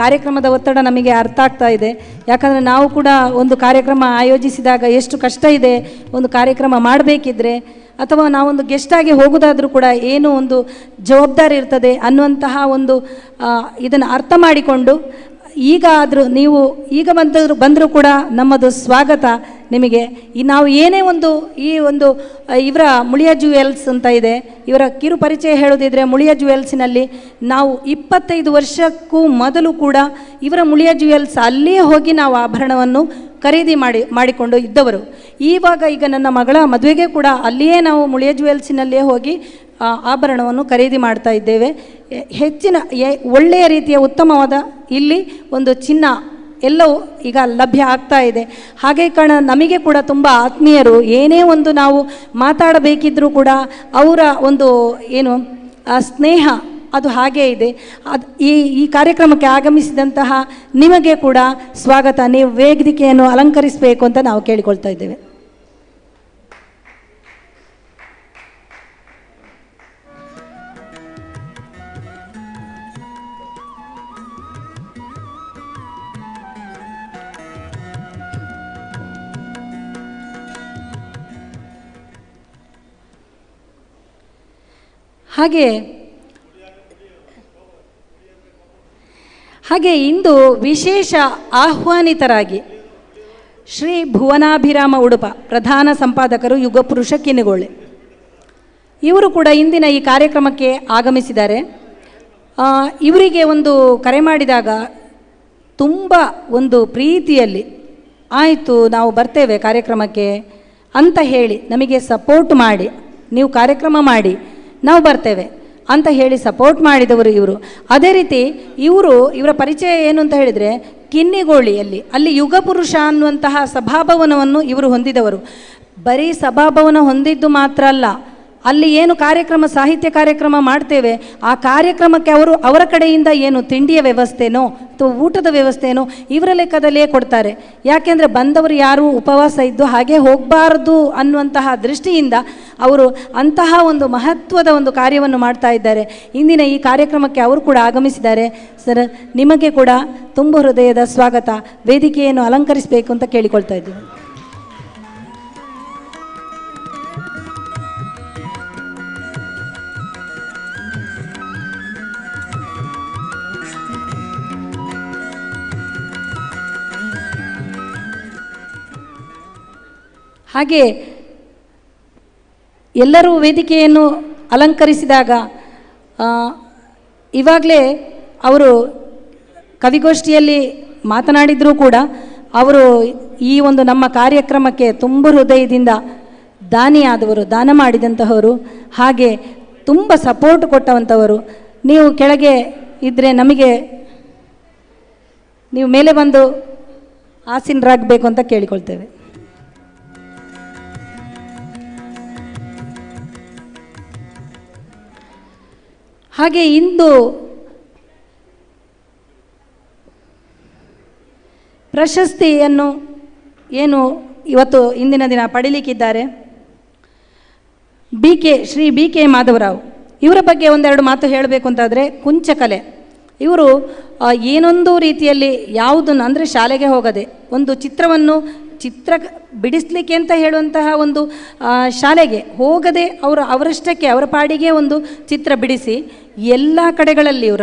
ಕಾರ್ಯಕ್ರಮದ ಒತ್ತಡ ನಮಗೆ ಅರ್ಥ ಆಗ್ತಾ ಇದೆ. ಯಾಕಂದರೆ ನಾವು ಕೂಡ ಒಂದು ಕಾರ್ಯಕ್ರಮ ಆಯೋಜಿಸಿದಾಗ ಎಷ್ಟು ಕಷ್ಟ ಇದೆ ಒಂದು ಕಾರ್ಯಕ್ರಮ ಮಾಡಬೇಕಿದ್ರೆ, ಅಥವಾ ನಾವೊಂದು ಗೆಸ್ಟಾಗಿ ಹೋಗೋದಾದರೂ ಕೂಡ ಏನು ಒಂದು ಜವಾಬ್ದಾರಿ ಇರ್ತದೆ ಅನ್ನುವಂತಹ ಒಂದು ಇದನ್ನು ಅರ್ಥ ಮಾಡಿಕೊಂಡು ನೀವು ಈಗ ಬಂದರೂ ಕೂಡ ನಮ್ಮದು ಸ್ವಾಗತ ನಿಮಗೆ. ನಾವು ಏನೇ ಈ ಒಂದು ಇವರ ಮುಳಿಯ ಜ್ಯುವೆಲ್ಸ್ ಅಂತ ಇದೆ, ಇವರ ಕಿರು ಪರಿಚಯ ಹೇಳೋದಿದ್ರೆ ಮುಳಿಯ ಜ್ಯುವೆಲ್ಸಿನಲ್ಲಿ ನಾವು 25 ವರ್ಷಕ್ಕೂ ಮೊದಲು ಕೂಡ ಇವರ ಮುಳಿಯ ಜ್ಯುವೆಲ್ಸ್ ಅಲ್ಲಿಯೇ ಹೋಗಿ ನಾವು ಆಭರಣವನ್ನು ಖರೀದಿ ಮಾಡಿಕೊಂಡು ಇದ್ದವರು. ಈಗ ನನ್ನ ಮಗಳ ಮದುವೆಗೆ ಕೂಡ ಅಲ್ಲಿಯೇ ನಾವು ಮುಳಿಯ ಜ್ಯುವೆಲ್ಸಿನಲ್ಲಿಯೇ ಹೋಗಿ ಆಭರಣವನ್ನು ಖರೀದಿ ಮಾಡ್ತಾ ಇದ್ದೇವೆ. ಹೆಚ್ಚಿನ ಒಳ್ಳೆಯ ರೀತಿಯ ಉತ್ತಮವಾದ ಇಲ್ಲಿ ಒಂದು ಚಿನ್ನ ಎಲ್ಲವೂ ಈಗ ಲಭ್ಯ ಆಗ್ತಾ ಇದೆ. ಹಾಗೆ ಕಾರಣ ನಮಗೆ ಕೂಡ ತುಂಬ ಆತ್ಮೀಯರು, ಏನೇ ಒಂದು ನಾವು ಮಾತಾಡಬೇಕಿದ್ರೂ ಕೂಡ ಅವರ ಒಂದು ಏನು ಸ್ನೇಹ ಅದು ಹಾಗೇ ಇದೆ. ಈ ಕಾರ್ಯಕ್ರಮಕ್ಕೆ ಆಗಮಿಸಿದಂತಹ ನಿಮಗೆ ಕೂಡ ಸ್ವಾಗತ. ನೀವು ವೇದಿಕೆಯನ್ನು ಅಲಂಕರಿಸಬೇಕು ಅಂತ ನಾವು ಕೇಳಿಕೊಳ್ತಾ ಇದ್ದೇವೆ. ಹಾಗೆ ಇಂದು ವಿಶೇಷ ಆಹ್ವಾನಿತರಾಗಿ ಶ್ರೀ ಭುವನಾಭಿರಾಮ ಉಡುಪ ಪ್ರಧಾನ ಸಂಪಾದಕರು ಯುಗಪುರುಷ ಕಿನಿಗೋಳೆ ಇವರು ಕೂಡ ಇಂದಿನ ಈ ಕಾರ್ಯಕ್ರಮಕ್ಕೆ ಆಗಮಿಸಿದ್ದಾರೆ. ಇವರಿಗೆ ಒಂದು ಕರೆ ಮಾಡಿದಾಗ ತುಂಬ ಒಂದು ಪ್ರೀತಿಯಲ್ಲಿ ಆಯಿತು ನಾವು ಬರ್ತೇವೆ ಕಾರ್ಯಕ್ರಮಕ್ಕೆ ಅಂತ ಹೇಳಿ ನಮಗೆ ಸಪೋರ್ಟ್ ಮಾಡಿ, ನೀವು ಕಾರ್ಯಕ್ರಮ ಮಾಡಿ ನಾವು ಬರ್ತೇವೆ ಅಂತ ಹೇಳಿ ಸಪೋರ್ಟ್ ಮಾಡಿದವರು ಇವರು. ಅದೇ ರೀತಿ ಇವರ ಪರಿಚಯ ಏನು ಅಂತ ಹೇಳಿದರೆ ಕಿನ್ನಿಗೋಳಿಯಲ್ಲಿ ಅಲ್ಲಿ ಯುಗಪುರುಷ ಅನ್ನುವಂತಹ ಸಭಾಭವನವನ್ನು ಇವರು ಹೊಂದಿದವರು. ಬರೀ ಸಭಾಭವನ ಹೊಂದಿದ್ದು ಮಾತ್ರ ಅಲ್ಲ, ಅಲ್ಲಿ ಏನು ಕಾರ್ಯಕ್ರಮ ಸಾಹಿತ್ಯ ಕಾರ್ಯಕ್ರಮ ಮಾಡ್ತೇವೆ ಆ ಕಾರ್ಯಕ್ರಮಕ್ಕೆ ಅವರ ಕಡೆಯಿಂದ ಏನು ತಿಂಡಿಯ ವ್ಯವಸ್ಥೆನೋ ಅಥವಾ ಊಟದ ವ್ಯವಸ್ಥೆನೋ ಇವರ ಲೆಕ್ಕದಲ್ಲಿಯೇ ಕೊಡ್ತಾರೆ. ಯಾಕೆಂದರೆ ಬಂದವರು ಯಾರೂ ಉಪವಾಸ ಇದ್ದು ಹಾಗೆ ಹೋಗಬಾರ್ದು ಅನ್ನುವಂತಹ ದೃಷ್ಟಿಯಿಂದ ಅವರು ಅಂತಹ ಒಂದು ಮಹತ್ವದ ಒಂದು ಕಾರ್ಯವನ್ನು ಮಾಡ್ತಾ ಇದ್ದಾರೆ. ಇಂದಿನ ಈ ಕಾರ್ಯಕ್ರಮಕ್ಕೆ ಅವರು ಕೂಡ ಆಗಮಿಸಿದ್ದಾರೆ. ಸರ್ ನಿಮಗೆ ಕೂಡ ತುಂಬ ಹೃದಯದ ಸ್ವಾಗತ. ವೇದಿಕೆಯನ್ನು ಅಲಂಕರಿಸಬೇಕು ಅಂತ ಕೇಳಿಕೊಳ್ತಾ ಇದ್ದೀವಿ. ಹಾಗೆ ಎಲ್ಲರೂ ವೇದಿಕೆಯನ್ನು ಅಲಂಕರಿಸಿದಾಗ ಇವಾಗಲೇ ಅವರು ಕವಿಗೋಷ್ಠಿಯಲ್ಲಿ ಮಾತನಾಡಿದರೂ ಕೂಡ ಅವರು ಈ ಒಂದು ನಮ್ಮ ಕಾರ್ಯಕ್ರಮಕ್ಕೆ ತುಂಬ ಹೃದಯದಿಂದ ದಾನಿಯಾದವರು, ದಾನ ಮಾಡಿದಂತಹವರು, ಹಾಗೆ ತುಂಬ ಸಪೋರ್ಟ್ ಕೊಟ್ಟವಂಥವರು. ನೀವು ಕೆಳಗೆ ಇದ್ದರೆ ನಮಗೆ ನೀವು ಮೇಲೆ ಬಂದು ಆಸೀನರಾಗಬೇಕು ಅಂತ ಕೇಳಿಕೊಳ್ತೇವೆ. ಹಾಗೆ ಇಂದು ಪ್ರಶಸ್ತಿಯನ್ನು ಏನು ಇವತ್ತು ಇಂದಿನ ದಿನ ಪಡೀಲಿಕ್ಕಿದ್ದಾರೆ ಶ್ರೀ ಬಿ ಕೆ ಮಾಧವರಾವ್ ಇವರ ಬಗ್ಗೆ ಒಂದೆರಡು ಮಾತು ಹೇಳಬೇಕು ಅಂತಾದರೆ, ಕುಂಚಕಲೆ ಇವರು ಏನೊಂದು ರೀತಿಯಲ್ಲಿ ಯಾವುದನ್ನು ಅಂದರೆ ಶಾಲೆಗೆ ಹೋಗದೆ ಒಂದು ಚಿತ್ರ ಬಿಡಿಸ್ಲಿಕ್ಕೆ ಅಂತ ಹೇಳುವಂತಹ ಒಂದು ಶಾಲೆಗೆ ಹೋಗದೆ ಅವರಷ್ಟಕ್ಕೆ ಅವರ ಪಾಡಿಗೆ ಒಂದು ಚಿತ್ರ ಬಿಡಿಸಿ ಎಲ್ಲ ಕಡೆಗಳಲ್ಲಿಯೂ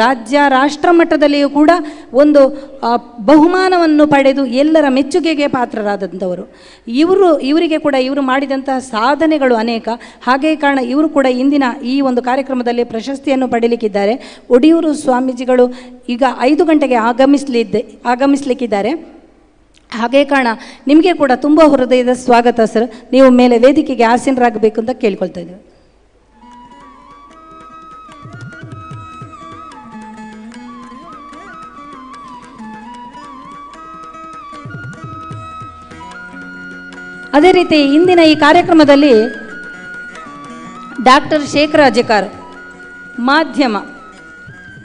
ರಾಷ್ಟ್ರ ಮಟ್ಟದಲ್ಲಿಯೂ ಕೂಡ ಒಂದು ಬಹುಮಾನವನ್ನು ಪಡೆದು ಎಲ್ಲರ ಮೆಚ್ಚುಗೆಗೆ ಪಾತ್ರರಾದಂಥವರು. ಇವರಿಗೆ ಕೂಡ ಇವರು ಮಾಡಿದಂತಹ ಸಾಧನೆಗಳು ಅನೇಕ. ಹಾಗೆ ಕಾರಣ ಇವರು ಕೂಡ ಇಂದಿನ ಈ ಒಂದು ಕಾರ್ಯಕ್ರಮದಲ್ಲಿ ಪ್ರಶಸ್ತಿಯನ್ನು ಪಡೀಲಿಕ್ಕಿದ್ದಾರೆ. ಒಡಿಯೂರು ಸ್ವಾಮೀಜಿಗಳು ಈಗ 5 ಗಂಟೆಗೆ ಆಗಮಿಸಲಿಕ್ಕಿದ್ದಾರೆ. ಹಾಗೆ ಕಾರಣ ನಿಮಗೆ ಕೂಡ ತುಂಬ ಹೃದಯದ ಸ್ವಾಗತ ಸರ್. ನೀವು ಮೇಲೆ ವೇದಿಕೆಗೆ ಆಸೀನರಾಗಬೇಕು ಅಂತ ಕೇಳ್ಕೊಳ್ತಾ ಇದ್ದೇವೆ. ಅದೇ ರೀತಿ ಇಂದಿನ ಈ ಕಾರ್ಯಕ್ರಮದಲ್ಲಿ ಡಾಕ್ಟರ್ ಶೇಖರ ಅಜೆಕಾರ್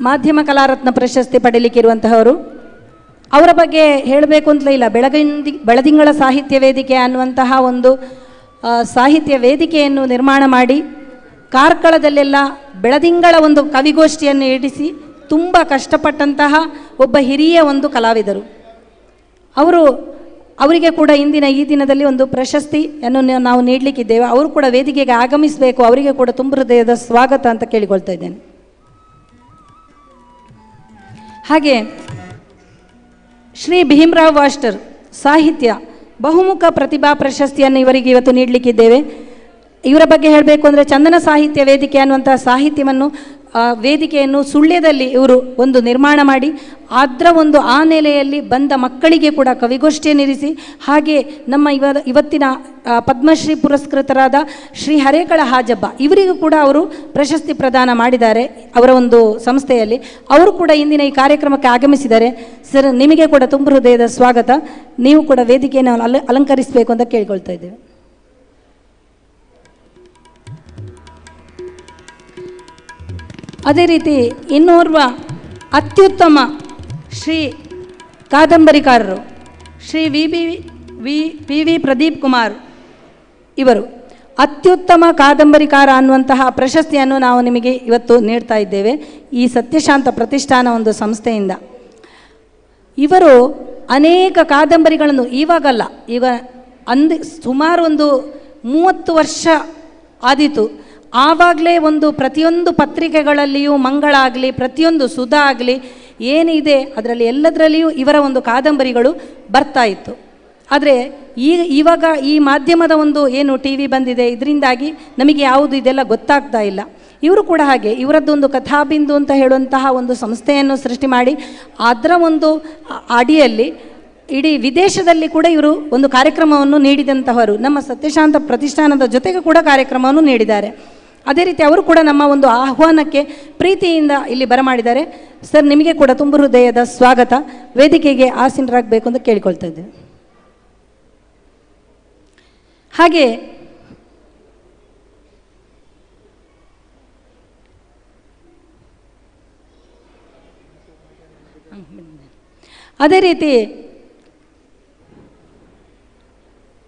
ಮಾಧ್ಯಮ ಕಲಾರತ್ನ ಪ್ರಶಸ್ತಿ ಪಡೀಲಿಕ್ಕಿರುವಂತಹವರು. ಅವರ ಬಗ್ಗೆ ಹೇಳಬೇಕು ಅಂತಲೇ ಇಲ್ಲ. ಬೆಳದಿಂಗಳ ಸಾಹಿತ್ಯ ವೇದಿಕೆ ಅನ್ನುವಂತಹ ಒಂದು ಸಾಹಿತ್ಯ ವೇದಿಕೆಯನ್ನು ನಿರ್ಮಾಣ ಮಾಡಿ ಕಾರ್ಕಳದಲ್ಲೆಲ್ಲ ಬೆಳದಿಂಗಳ ಒಂದು ಕವಿಗೋಷ್ಠಿಯನ್ನು ಇಡಿಸಿ ತುಂಬ ಕಷ್ಟಪಟ್ಟಂತಹ ಒಬ್ಬ ಹಿರಿಯ ಒಂದು ಕಲಾವಿದರು. ಅವರಿಗೆ ಕೂಡ ಇಂದಿನ ಈ ದಿನದಲ್ಲಿ ಒಂದು ಪ್ರಶಸ್ತಿಯನ್ನು ನಾವು ನೀಡಲಿಕ್ಕಿದ್ದೇವೆ. ಅವರು ಕೂಡ ವೇದಿಕೆಗೆ ಆಗಮಿಸಬೇಕು. ಅವರಿಗೆ ಕೂಡ ತುಂಬ ಹೃದಯದ ಸ್ವಾಗತ ಅಂತ ಕೇಳಿಕೊಳ್ತಾ ಇದ್ದೇನೆ. ಹಾಗೆ ಶ್ರೀ ಭೀಮರಾವ್ ವಾಸ್ಟರ್ ಸಾಹಿತ್ಯ ಬಹುಮುಖ ಪ್ರತಿಭಾ ಪ್ರಶಸ್ತಿಯನ್ನು ಇವರಿಗೆ ಇವತ್ತು ನೀಡಲಿಕ್ಕಿದ್ದೇವೆ. ಇವರ ಬಗ್ಗೆ ಹೇಳಬೇಕು ಅಂದರೆ ಚಂದನ ಸಾಹಿತ್ಯ ವೇದಿಕೆ ಅನ್ನುವಂಥ ವೇದಿಕೆಯನ್ನು ಸುಳ್ಯದಲ್ಲಿ ಇವರು ಒಂದು ನಿರ್ಮಾಣ ಮಾಡಿ ಅದರ ಒಂದು ಆ ನೆಲೆಯಲ್ಲಿ ಬಂದ ಮಕ್ಕಳಿಗೆ ಕೂಡ ಕವಿಗೋಷ್ಠಿಯನ್ನು ಇರಿಸಿ, ಹಾಗೆ ನಮ್ಮ ಇವತ್ತಿನ ಪದ್ಮಶ್ರೀ ಪುರಸ್ಕೃತರಾದ ಶ್ರೀ ಹರೇಕಳ ಹಾಜಬ್ಬ ಇವರಿಗೂ ಕೂಡ ಅವರು ಪ್ರಶಸ್ತಿ ಪ್ರದಾನ ಮಾಡಿದ್ದಾರೆ ಅವರ ಒಂದು ಸಂಸ್ಥೆಯಲ್ಲಿ. ಅವರು ಕೂಡ ಇಂದಿನ ಈ ಕಾರ್ಯಕ್ರಮಕ್ಕೆ ಆಗಮಿಸಿದ್ದಾರೆ. ಸರ್, ನಿಮಗೆ ಕೂಡ ತುಂಬ ಹೃದಯದ ಸ್ವಾಗತ. ನೀವು ಕೂಡ ವೇದಿಕೆಯನ್ನು ಅಲಂಕರಿಸಬೇಕು ಅಂತ ಕೇಳ್ಕೊಳ್ತಾ ಇದ್ದೇವೆ. ಅದೇ ರೀತಿ ಇನ್ನೋರ್ವ ಅತ್ಯುತ್ತಮ ಶ್ರೀ ಕಾದಂಬರಿಕಾರರು ಶ್ರೀ ವಿ ಪ್ರದೀಪ್ ಕುಮಾರ್ ಇವರು ಅತ್ಯುತ್ತಮ ಕಾದಂಬರಿಕಾರ ಅನ್ನುವಂತಹ ಪ್ರಶಸ್ತಿಯನ್ನು ನಾವು ನಿಮಗೆ ಇವತ್ತು ನೀಡ್ತಾ ಇದ್ದೇವೆ ಈ ಸತ್ಯಶಾಂತ ಪ್ರತಿಷ್ಠಾನ ಒಂದು ಸಂಸ್ಥೆಯಿಂದ. ಇವರು ಅನೇಕ ಕಾದಂಬರಿಗಳನ್ನು ಈಗ ಸುಮಾರು ಒಂದು 30 ವರ್ಷ ಆದೀತು. ಆವಾಗಲೇ ಒಂದು ಪ್ರತಿಯೊಂದು ಪತ್ರಿಕೆಗಳಲ್ಲಿಯೂ ಮಂಗಳ ಆಗಲಿ, ಪ್ರತಿಯೊಂದು ಸುಧಾ ಆಗಲಿ ಏನಿದೆ ಅದರಲ್ಲಿ ಎಲ್ಲದರಲ್ಲಿಯೂ ಇವರ ಒಂದು ಕಾದಂಬರಿಗಳು ಬರ್ತಾ ಇತ್ತು. ಆದರೆ ಇವಾಗ ಈ ಮಾಧ್ಯಮದ ಒಂದು ಏನು ಟಿ ವಿ ಬಂದಿದೆ, ಇದರಿಂದಾಗಿ ನಮಗೆ ಯಾವುದು ಇದೆಲ್ಲ ಗೊತ್ತಾಗ್ತಾ ಇಲ್ಲ. ಇವರು ಕೂಡ ಹಾಗೆ ಇವರದ್ದೊಂದು ಕಥಾಬಿಂದು ಅಂತ ಹೇಳುವಂತಹ ಒಂದು ಸಂಸ್ಥೆಯನ್ನು ಸೃಷ್ಟಿ ಮಾಡಿ ಅದರ ಒಂದು ಅಡಿಯಲ್ಲಿ ಇಡೀ ವಿದೇಶದಲ್ಲಿ ಕೂಡ ಇವರು ಒಂದು ಕಾರ್ಯಕ್ರಮವನ್ನು ನೀಡಿದಂತಹವರು. ನಮ್ಮ ಸತ್ಯಶಾಂತ ಪ್ರತಿಷ್ಠಾನದ ಜೊತೆಗೆ ಕೂಡ ಕಾರ್ಯಕ್ರಮವನ್ನು ನೀಡಿದ್ದಾರೆ. ಅದೇ ರೀತಿ ಅವರು ಕೂಡ ನಮ್ಮ ಒಂದು ಆಹ್ವಾನಕ್ಕೆ ಪ್ರೀತಿಯಿಂದ ಇಲ್ಲಿ ಬರಮಾಡಿದ್ದಾರೆ. ಸರ್, ನಿಮಗೆ ಕೂಡ ತುಂಬ ಹೃದಯದ ಸ್ವಾಗತ. ವೇದಿಕೆಗೆ ಆಸೀನರಾಗಬೇಕು ಅಂತ ಕೇಳಿಕೊಳ್ತಾ ಇದ್ದೇವೆ. ಹಾಗೆ ಅದೇ ರೀತಿ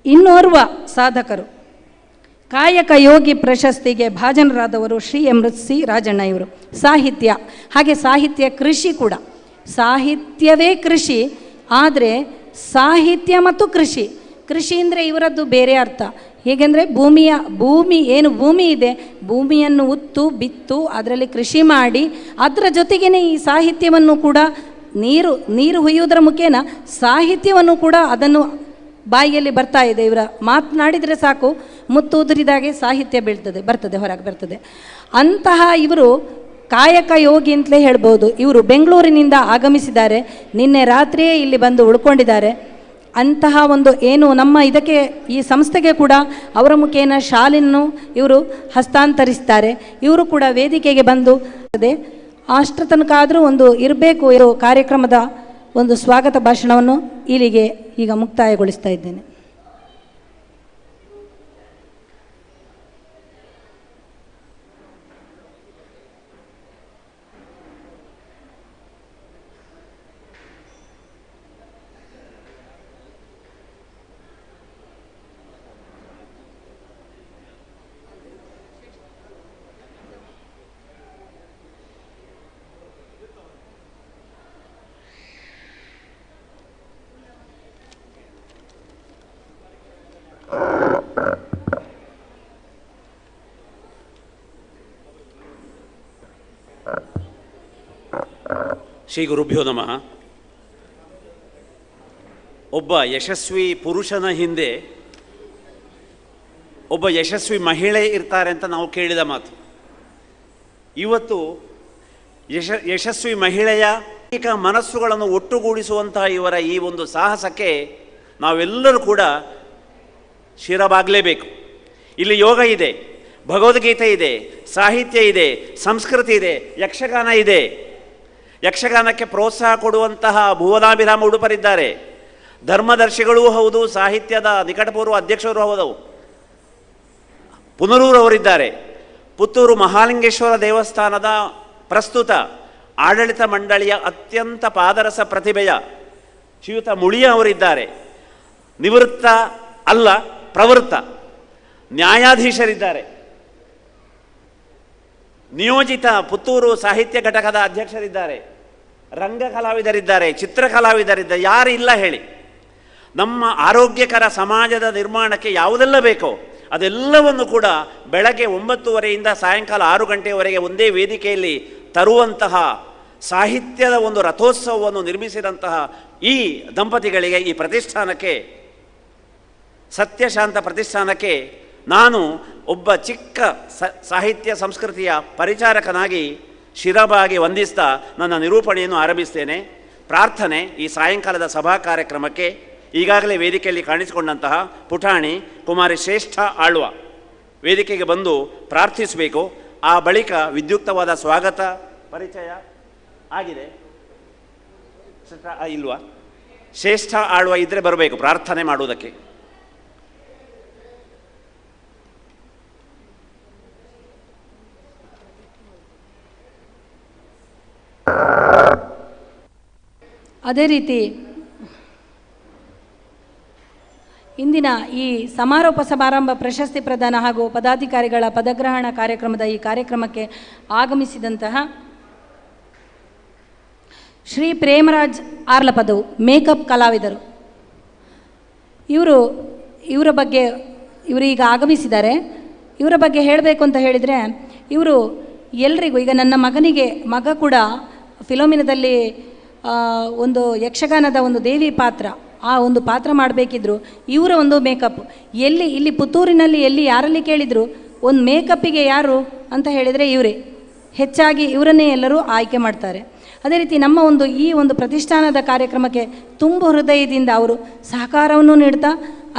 ಇನ್ನೋರ್ವ ಸಾಧಕರು ಕಾಯಕ ಯೋಗಿ ಪ್ರಶಸ್ತಿಗೆ ಭಾಜನರಾದವರು ಶ್ರೀ ಸಿ ರಾಜಣ್ಣ ಇವರು. ಸಾಹಿತ್ಯ, ಹಾಗೆ ಸಾಹಿತ್ಯ ಕೃಷಿ ಕೂಡ. ಸಾಹಿತ್ಯವೇ ಕೃಷಿ, ಆದರೆ ಸಾಹಿತ್ಯ ಮತ್ತು ಕೃಷಿ ಅಂದರೆ ಇವರದ್ದು ಬೇರೆ ಅರ್ಥ. ಹೇಗೆಂದರೆ ಭೂಮಿ ಇದೆ, ಭೂಮಿಯನ್ನು ಉತ್ತು ಬಿತ್ತು ಅದರಲ್ಲಿ ಕೃಷಿ ಮಾಡಿ ಅದರ ಜೊತೆಗೇ ಈ ಸಾಹಿತ್ಯವನ್ನು ಕೂಡ ನೀರು ಹುಯ್ಯುವುದರ ಮುಖೇನ ಸಾಹಿತ್ಯವನ್ನು ಕೂಡ ಅದನ್ನು ಬಾಯಿಯಲ್ಲಿ ಬರ್ತಾ ಇದೆ. ಇವರ ಮಾತನಾಡಿದರೆ ಸಾಕು ಮುತ್ತುದುರಿದಾಗೆ ಸಾಹಿತ್ಯ ಬರ್ತದೆ ಹೊರಗೆ ಬರ್ತದೆ. ಅಂತಹ ಇವರು ಕಾಯಕ ಯೋಗಿ ಅಂತಲೇ ಹೇಳ್ಬೋದು. ಇವರು ಬೆಂಗಳೂರಿನಿಂದ ಆಗಮಿಸಿದ್ದಾರೆ, ನಿನ್ನೆ ರಾತ್ರಿಯೇ ಇಲ್ಲಿ ಬಂದು ಉಳ್ಕೊಂಡಿದ್ದಾರೆ. ಅಂತಹ ಒಂದು ಏನು ನಮ್ಮ ಇದಕ್ಕೆ ಈ ಸಂಸ್ಥೆಗೆ ಕೂಡ ಅವರ ಮುಖೇನ ಶಾಲೆಯನ್ನು ಇವರು ಹಸ್ತಾಂತರಿಸ್ತಾರೆ. ಇವರು ಕೂಡ ವೇದಿಕೆಗೆ ಬಂದು ಅಷ್ಟರ ತನಕ ಆದರೂ ಒಂದು ಇರಬೇಕು ಇರೋ ಕಾರ್ಯಕ್ರಮದ ಒಂದು ಸ್ವಾಗತ ಭಾಷಣವನ್ನು ಇಲ್ಲಿಗೆ ಈಗ ಮುಕ್ತಾಯಗೊಳಿಸ್ತಾ ಇದ್ದೇನೆ. ಶ್ರೀ ಗುರುಭ್ಯೋ ನಮಃ. ಒಬ್ಬ ಯಶಸ್ವಿ ಪುರುಷನ ಹಿಂದೆ ಒಬ್ಬ ಯಶಸ್ವಿ ಮಹಿಳೆ ಇರ್ತಾರೆ ಅಂತ ನಾವು ಕೇಳಿದ ಮಾತು. ಇವತ್ತು ಯಶಸ್ವಿ ಮಹಿಳೆಯ ಅನೇಕ ಮನಸ್ಸುಗಳನ್ನು ಒಟ್ಟುಗೂಡಿಸುವಂತಹ ಇವರ ಈ ಒಂದು ಸಾಹಸಕ್ಕೆ ನಾವೆಲ್ಲರೂ ಕೂಡ ಶಿರಬಾಗಲೇಬೇಕು. ಇಲ್ಲಿ ಯೋಗ ಇದೆ, ಭಗವದ್ಗೀತೆ ಇದೆ, ಸಾಹಿತ್ಯ ಇದೆ, ಸಂಸ್ಕೃತಿ ಇದೆ, ಯಕ್ಷಗಾನ ಇದೆ. ಯಕ್ಷಗಾನಕ್ಕೆ ಪ್ರೋತ್ಸಾಹ ಕೊಡುವಂತಹ ಭುವನಾಭಿರಾಮ ಉಡುಪರಿದ್ದಾರೆ, ಧರ್ಮದರ್ಶಿಗಳೂ ಹೌದು, ಸಾಹಿತ್ಯದ ನಿಕಟಪೂರ್ವ ಅಧ್ಯಕ್ಷರು ಹೌದು, ಪುನರೂರವರಿದ್ದಾರೆ. ಪುತ್ತೂರು ಮಹಾಲಿಂಗೇಶ್ವರ ದೇವಸ್ಥಾನದ ಪ್ರಸ್ತುತ ಆಡಳಿತ ಮಂಡಳಿಯ ಅತ್ಯಂತ ಪಾದರಸ ಪ್ರತಿಭೆಯ ಶ್ರೀಯುತ ಮುಳಿಯ ಅವರಿದ್ದಾರೆ. ನಿವೃತ್ತ ಅಲ್ಲ, ಪ್ರವೃತ್ತ ನ್ಯಾಯಾಧೀಶರಿದ್ದಾರೆ. ನಿಯೋಜಿತ ಪುತ್ತೂರು ಸಾಹಿತ್ಯ ಘಟಕದ ಅಧ್ಯಕ್ಷರಿದ್ದಾರೆ, ರಂಗ ಕಲಾವಿದರಿದ್ದಾರೆ, ಚಿತ್ರ ಕಲಾವಿದರಿದ್ದಾರೆ. ಯಾರು ಇಲ್ಲ ಹೇಳಿ? ನಮ್ಮ ಆರೋಗ್ಯಕರ ಸಮಾಜದ ನಿರ್ಮಾಣಕ್ಕೆ ಯಾವುದೆಲ್ಲ ಬೇಕೋ ಅದೆಲ್ಲವನ್ನು ಕೂಡ ಬೆಳಗ್ಗೆ 9:30ಯಿಂದ ಸಾಯಂಕಾಲ 6 ಗಂಟೆಯವರೆಗೆ ಒಂದೇ ವೇದಿಕೆಯಲ್ಲಿ ತರುವಂತಹ ಸಾಹಿತ್ಯದ ಒಂದು ರಥೋತ್ಸವವನ್ನು ನಿರ್ಮಿಸಿದಂತಹ ಈ ದಂಪತಿಗಳಿಗೆ, ಈ ಪ್ರತಿಷ್ಠಾನಕ್ಕೆ, ಸತ್ಯಶಾಂತ ಪ್ರತಿಷ್ಠಾನಕ್ಕೆ ನಾನು ಒಬ್ಬ ಚಿಕ್ಕ ಸಾಹಿತ್ಯ ಸಂಸ್ಕೃತಿಯ ಪರಿಚಾರಕನಾಗಿ ಶಿರಬಾಗಿ ವಂದಿಸ್ತಾ ನನ್ನ ನಿರೂಪಣೆಯನ್ನು ಆರಂಭಿಸ್ತೇನೆ. ಪ್ರಾರ್ಥನೆ ಈ ಸಾಯಂಕಾಲದ ಸಭಾ ಕಾರ್ಯಕ್ರಮಕ್ಕೆ ಈಗಾಗಲೇ ವೇದಿಕೆಯಲ್ಲಿ ಕಾಣಿಸಿಕೊಂಡಂತಹ ಪುಟಾಣಿ ಕುಮಾರಿ ಶ್ರೇಷ್ಠ ಆಳ್ವ ವೇದಿಕೆಗೆ ಬಂದು ಪ್ರಾರ್ಥಿಸಬೇಕು. ಆ ಬಳಿಕ ವಿದ್ಯುಕ್ತವಾದ ಸ್ವಾಗತ ಪರಿಚಯ ಆಗಿದೆ. ಇಲ್ವಾ? ಶ್ರೇಷ್ಠ ಆಳ್ವ ಇದ್ದರೆ ಬರಬೇಕು ಪ್ರಾರ್ಥನೆ ಮಾಡುವುದಕ್ಕೆ. ಅದೇ ರೀತಿ ಇಂದಿನ ಈ ಸಮಾರೋಪ ಸಮಾರಂಭ ಪ್ರಶಸ್ತಿ ಪ್ರದಾನ ಹಾಗೂ ಪದಾಧಿಕಾರಿಗಳ ಪದಗ್ರಹಣ ಕಾರ್ಯಕ್ರಮದ ಈ ಕಾರ್ಯಕ್ರಮಕ್ಕೆ ಆಗಮಿಸಿದಂತಹ ಶ್ರೀ ಪ್ರೇಮರಾಜ್ ಆರ್ಲಪದವು ಮೇಕಪ್ ಕಲಾವಿದರು. ಇವರ ಬಗ್ಗೆ ಈಗ ಆಗಮಿಸಿದ್ದಾರೆ. ಇವರ ಬಗ್ಗೆ ಹೇಳಬೇಕು ಅಂತ ಹೇಳಿದರೆ, ಇವರು ಎಲ್ರಿಗೂ, ಈಗ ನನ್ನ ಮಗ ಕೂಡ ಫಿಲೋಮಿನದಲ್ಲಿ ಒಂದು ಯಕ್ಷಗಾನದ ಒಂದು ದೇವಿ ಪಾತ್ರ, ಆ ಒಂದು ಪಾತ್ರ ಮಾಡಬೇಕಿದ್ರು ಇವರ ಒಂದು ಮೇಕಪ್ ಇಲ್ಲಿ ಪುತ್ತೂರಿನಲ್ಲಿ ಯಾರಲ್ಲಿ ಕೇಳಿದರು ಒಂದು ಮೇಕಪ್ಪಿಗೆ ಯಾರು ಅಂತ ಹೇಳಿದರೆ ಇವರೇ, ಹೆಚ್ಚಾಗಿ ಇವರನ್ನೇ ಎಲ್ಲರೂ ಆಯ್ಕೆ ಮಾಡ್ತಾರೆ. ಅದೇ ರೀತಿ ನಮ್ಮ ಈ ಒಂದು ಪ್ರತಿಷ್ಠಾನದ ಕಾರ್ಯಕ್ರಮಕ್ಕೆ ತುಂಬ ಹೃದಯದಿಂದ ಅವರು ಸಹಕಾರವನ್ನು ನೀಡ್ತಾ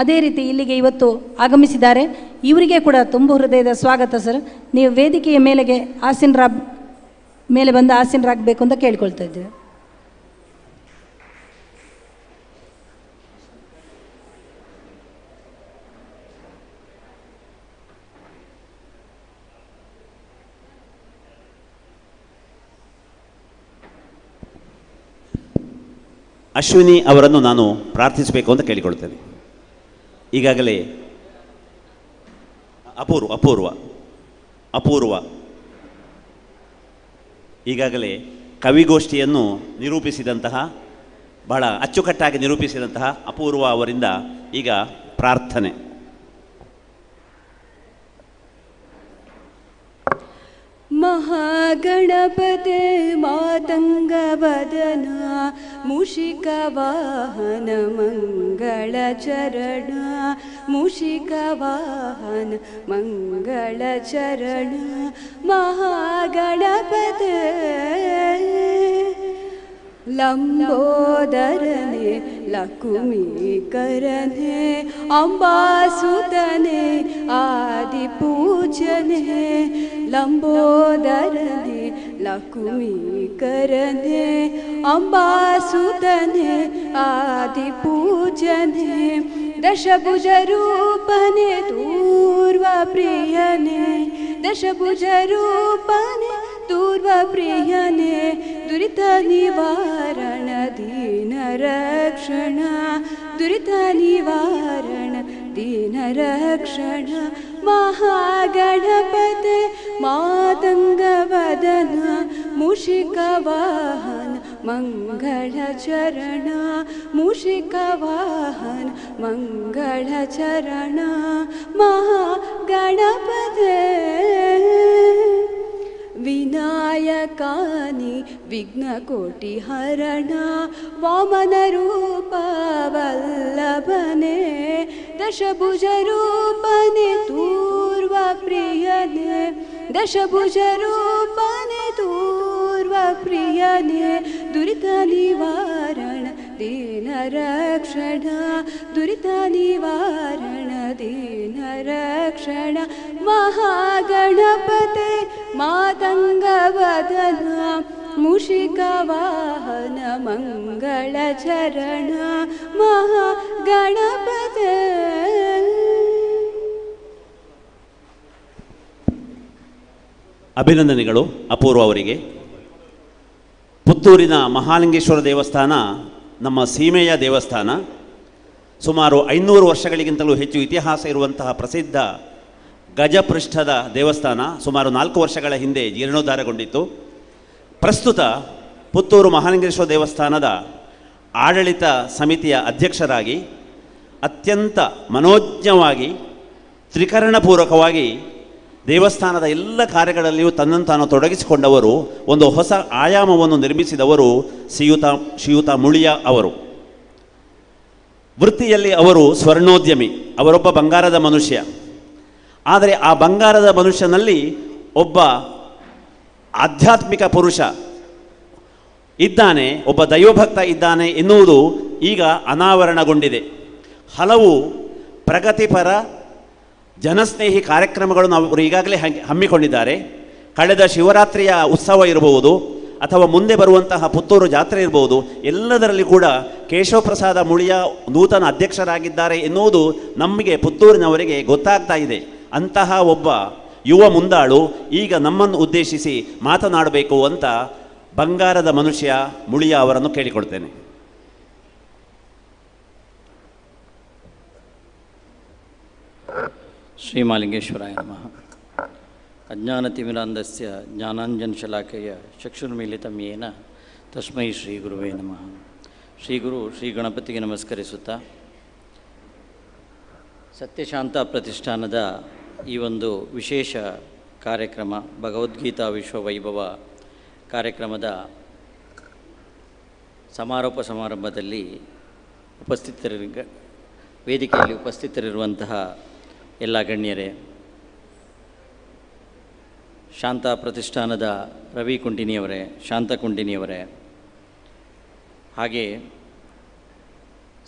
ಅದೇ ರೀತಿ ಇಲ್ಲಿಗೆ ಇವತ್ತು ಆಗಮಿಸಿದ್ದಾರೆ. ಇವರಿಗೆ ಕೂಡ ತುಂಬ ಹೃದಯದ ಸ್ವಾಗತ ಸರ್. ನೀವು ವೇದಿಕೆಯ ಮೇಲೆ ಬಂದು ಆಸೀನರಾಗಬೇಕು ಅಂತ ಕೇಳ್ಕೊಳ್ತಾ ಇದ್ದೇವೆ. ಅಶ್ವಿನಿ ಅವರನ್ನು ನಾನು ಪ್ರಾರ್ಥಿಸಬೇಕು ಅಂತ ಕೇಳಿಕೊಳ್ತೇನೆ. ಈಗಾಗಲೇ ಅಪೂರ್ವ ಈಗಾಗಲೇ ಕವಿಗೋಷ್ಠಿಯನ್ನು ನಿರೂಪಿಸಿದಂತಹ, ಬಹಳ ಅಚ್ಚುಕಟ್ಟಾಗಿ ನಿರೂಪಿಸಿದಂತಹ ಅಪೂರ್ವ ಅವರಿಂದ ಈಗ ಪ್ರಾರ್ಥನೆ. ಮಹಾಗಣಪತೆ ಮಾತಂಗವದನ मूषिकवाहन मङ्गलचरण मूषिकवाहन मङ्गलचरण महागणपते लंबोदरने लकुमीकरने अंबासुतने आदिपूजने लंबोदरने लकुमीकरने अंबासुतने आदिपूजने दशभुजरूपने दूर्वाप्रियने दशभुजरूपने दूर्वाप्रियने दुरित निवारण दीन रक्षण दुरित निवारण दीन रक्षण महागणपते मातंगवदन मूषिकवाहन मंगलचरण मूषिकवाहन मंगलचरण महागणपते विनायकानि विघ्नकोटिहरण वामनरूपवल्लभने दशभुजरूपने दूर्वाप्रियने दशभुजरूपने दूर्वाप्रियने दुरितनिवारण दीनरक्षण दुरितनिवारण दीनरक्षण महागणपते मातंगवदन मूषिकवाहन मंगलचरण महागणपते ಅಭಿನಂದನೆಗಳು ಅಪೂರ್ವ ಅವರಿಗೆ. ಪುತ್ತೂರಿನ ಮಹಾಲಿಂಗೇಶ್ವರ ದೇವಸ್ಥಾನ ನಮ್ಮ ಸೀಮೆಯ ದೇವಸ್ಥಾನ. ಸುಮಾರು 500 ವರ್ಷಗಳಿಗಿಂತಲೂ ಹೆಚ್ಚು ಇತಿಹಾಸ ಇರುವಂತಹ ಪ್ರಸಿದ್ಧ ಗಜಪೃಷ್ಠದ ದೇವಸ್ಥಾನ ಸುಮಾರು 4 ವರ್ಷಗಳ ಹಿಂದೆ ಜೀರ್ಣೋದ್ಧಾರಗೊಂಡಿತ್ತು. ಪ್ರಸ್ತುತ ಪುತ್ತೂರು ಮಹಾಲಿಂಗೇಶ್ವರ ದೇವಸ್ಥಾನದ ಆಡಳಿತ ಸಮಿತಿಯ ಅಧ್ಯಕ್ಷರಾಗಿ ಅತ್ಯಂತ ಮನೋಜ್ಞವಾಗಿ ತ್ರಿಕರಣಪೂರ್ವಕವಾಗಿ ದೇವಸ್ಥಾನದ ಎಲ್ಲ ಕಾರ್ಯಗಳಲ್ಲಿಯೂ ತನ್ನನ್ನು ತಾನು ತೊಡಗಿಸಿಕೊಂಡವರು, ಒಂದು ಹೊಸ ಆಯಾಮವನ್ನು ನಿರ್ಮಿಸಿದವರು ಶ್ರೀಯುತ ಮುಳಿಯ ಅವರು. ವೃತ್ತಿಯಲ್ಲಿ ಅವರು ಸ್ವರ್ಣೋದ್ಯಮಿ, ಅವರೊಬ್ಬ ಬಂಗಾರದ ಮನುಷ್ಯ. ಆದರೆ ಆ ಬಂಗಾರದ ಮನುಷ್ಯನಲ್ಲಿ ಒಬ್ಬ ಆಧ್ಯಾತ್ಮಿಕ ಪುರುಷ ಇದ್ದಾನೆ, ಒಬ್ಬ ದೈವಭಕ್ತ ಇದ್ದಾನೆ ಎನ್ನುವುದು ಈಗ ಅನಾವರಣಗೊಂಡಿದೆ. ಹಲವು ಪ್ರಗತಿಪರ ಜನಸ್ನೇಹಿ ಕಾರ್ಯಕ್ರಮಗಳನ್ನು ಅವರು ಈಗಾಗಲೇ ಹಮ್ಮಿಕೊಂಡಿದ್ದಾರೆ. ಕಳೆದ ಶಿವರಾತ್ರಿಯ ಉತ್ಸವ ಇರಬಹುದು ಅಥವಾ ಮುಂದೆ ಬರುವಂತಹ ಪುತ್ತೂರು ಜಾತ್ರೆ ಇರಬಹುದು, ಎಲ್ಲದರಲ್ಲಿ ಕೂಡ ಕೇಶವಪ್ರಸಾದ ಮುಳಿಯ ನೂತನ ಅಧ್ಯಕ್ಷರಾಗಿದ್ದಾರೆ ಎನ್ನುವುದು ನಮಗೆ ಪುತ್ತೂರಿನವರಿಗೆ ಗೊತ್ತಾಗ್ತಾ ಇದೆ. ಅಂತಹ ಒಬ್ಬ ಯುವ ಮುಂದಾಳು ಈಗ ನಮ್ಮನ್ನು ಉದ್ದೇಶಿಸಿ ಮಾತನಾಡಬೇಕು ಅಂತ ಬಂಗಾರದ ಮನುಷ್ಯ ಮುಳಿಯ ಅವರನ್ನು ಕೇಳಿಕೊಡ್ತೇನೆ. ಶ್ರೀಮಾಲಿಂಗೇಶ್ವರಾಯ ನಮಃ. ಅಜ್ಞಾನತಿಮಿರಾಂಧಸ್ಯ ಜ್ಞಾನಾಂಜನಶಲಾಕೆಯ ಚಕ್ಷುರ್ಮೀಲಿತಂ ಯೇನ ತಸ್ಮೈ ಶ್ರೀ ಗುರುವೇ ನಮಃ. ಶ್ರೀಗುರು ಶ್ರೀ ಗಣಪತಿಗೆ ನಮಸ್ಕರಿಸುತ್ತಾ ಸತ್ಯಶಾಂತ ಪ್ರತಿಷ್ಠಾನದ ಈ ಒಂದು ವಿಶೇಷ ಕಾರ್ಯಕ್ರಮ ಭಗವದ್ಗೀತಾ ವಿಶ್ವವೈಭವ ಕಾರ್ಯಕ್ರಮದ ಸಮಾರೋಪ ಸಮಾರಂಭದಲ್ಲಿ ವೇದಿಕೆಯಲ್ಲಿ ಉಪಸ್ಥಿತರಿರುವಂತಹ ಎಲ್ಲ ಗಣ್ಯರೇ, ಶಾಂತ ಪ್ರತಿಷ್ಠಾನದ ರವಿ ಕುಂಟಿನಿಯವರೇ, ಶಾಂತ ಕುಂಟಿನಿಯವರೇ, ಹಾಗೆ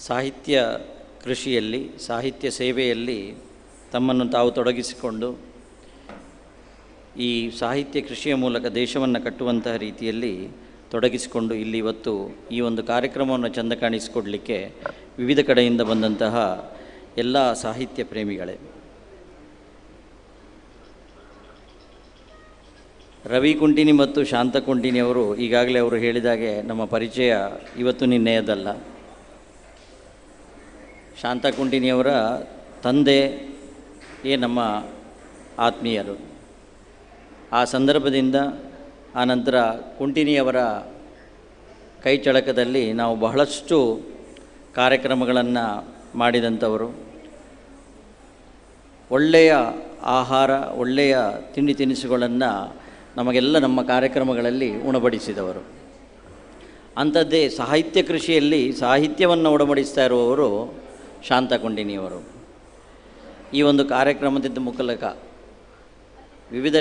ಸಾಹಿತ್ಯ ಕೃಷಿಯಲ್ಲಿ ಸಾಹಿತ್ಯ ಸೇವೆಯಲ್ಲಿ ತಮ್ಮನ್ನು ತಾವು ತೊಡಗಿಸಿಕೊಂಡು ಈ ಸಾಹಿತ್ಯ ಕೃಷಿಯ ಮೂಲಕ ದೇಶವನ್ನು ಕಟ್ಟುವಂತಹ ರೀತಿಯಲ್ಲಿ ತೊಡಗಿಸಿಕೊಂಡು ಇಲ್ಲಿ ಇವತ್ತು ಈ ಒಂದು ಕಾರ್ಯಕ್ರಮವನ್ನು ಚೆಂದ ಕಾಣಿಸಿಕೊಡಲಿಕ್ಕೆ ವಿವಿಧ ಕಡೆಯಿಂದ ಬಂದಂತಹ ಎಲ್ಲ ಸಾಹಿತ್ಯ ಪ್ರೇಮಿಗಳೇ. ರವಿ ಕುಂಟಿನಿ ಮತ್ತು ಶಾಂತ ಕುಂಟಿನಿಯವರು ಈಗಾಗಲೇ ಅವರು ಹೇಳಿದಾಗೆ ನಮ್ಮ ಪರಿಚಯ ಇವತ್ತು ನಿನ್ನೆಯದಲ್ಲ. ಶಾಂತ ಕುಂಟಿನಿಯವರ ತಂದೆಯೇ ನಮ್ಮ ಆತ್ಮೀಯರು. ಆ ಸಂದರ್ಭದಿಂದ ಆನಂತರ ಕುಂಟಿನಿಯವರ ಕೈ ಚಳಕದಲ್ಲಿ ನಾವು ಬಹಳಷ್ಟು ಕಾರ್ಯಕ್ರಮಗಳನ್ನು ಮಾಡಿದಂಥವರು. ಒಳ್ಳೆಯ ಆಹಾರ, ಒಳ್ಳೆಯ ತಿಂಡಿ ತಿನಿಸುಗಳನ್ನು ನಮಗೆಲ್ಲ ನಮ್ಮ ಕಾರ್ಯಕ್ರಮಗಳಲ್ಲಿ ಉಣಬಡಿಸಿದವರು. ಅಂಥದ್ದೇ ಸಾಹಿತ್ಯ ಕೃಷಿಯಲ್ಲಿ ಸಾಹಿತ್ಯವನ್ನು ಒಡಮಡಿಸ್ತಾ ಇರುವವರು ಶಾಂತ ಕೊಂಡಿನಿಯವರು. ಈ ಒಂದು ಕಾರ್ಯಕ್ರಮದ ಮೂಲಕ ವಿವಿಧ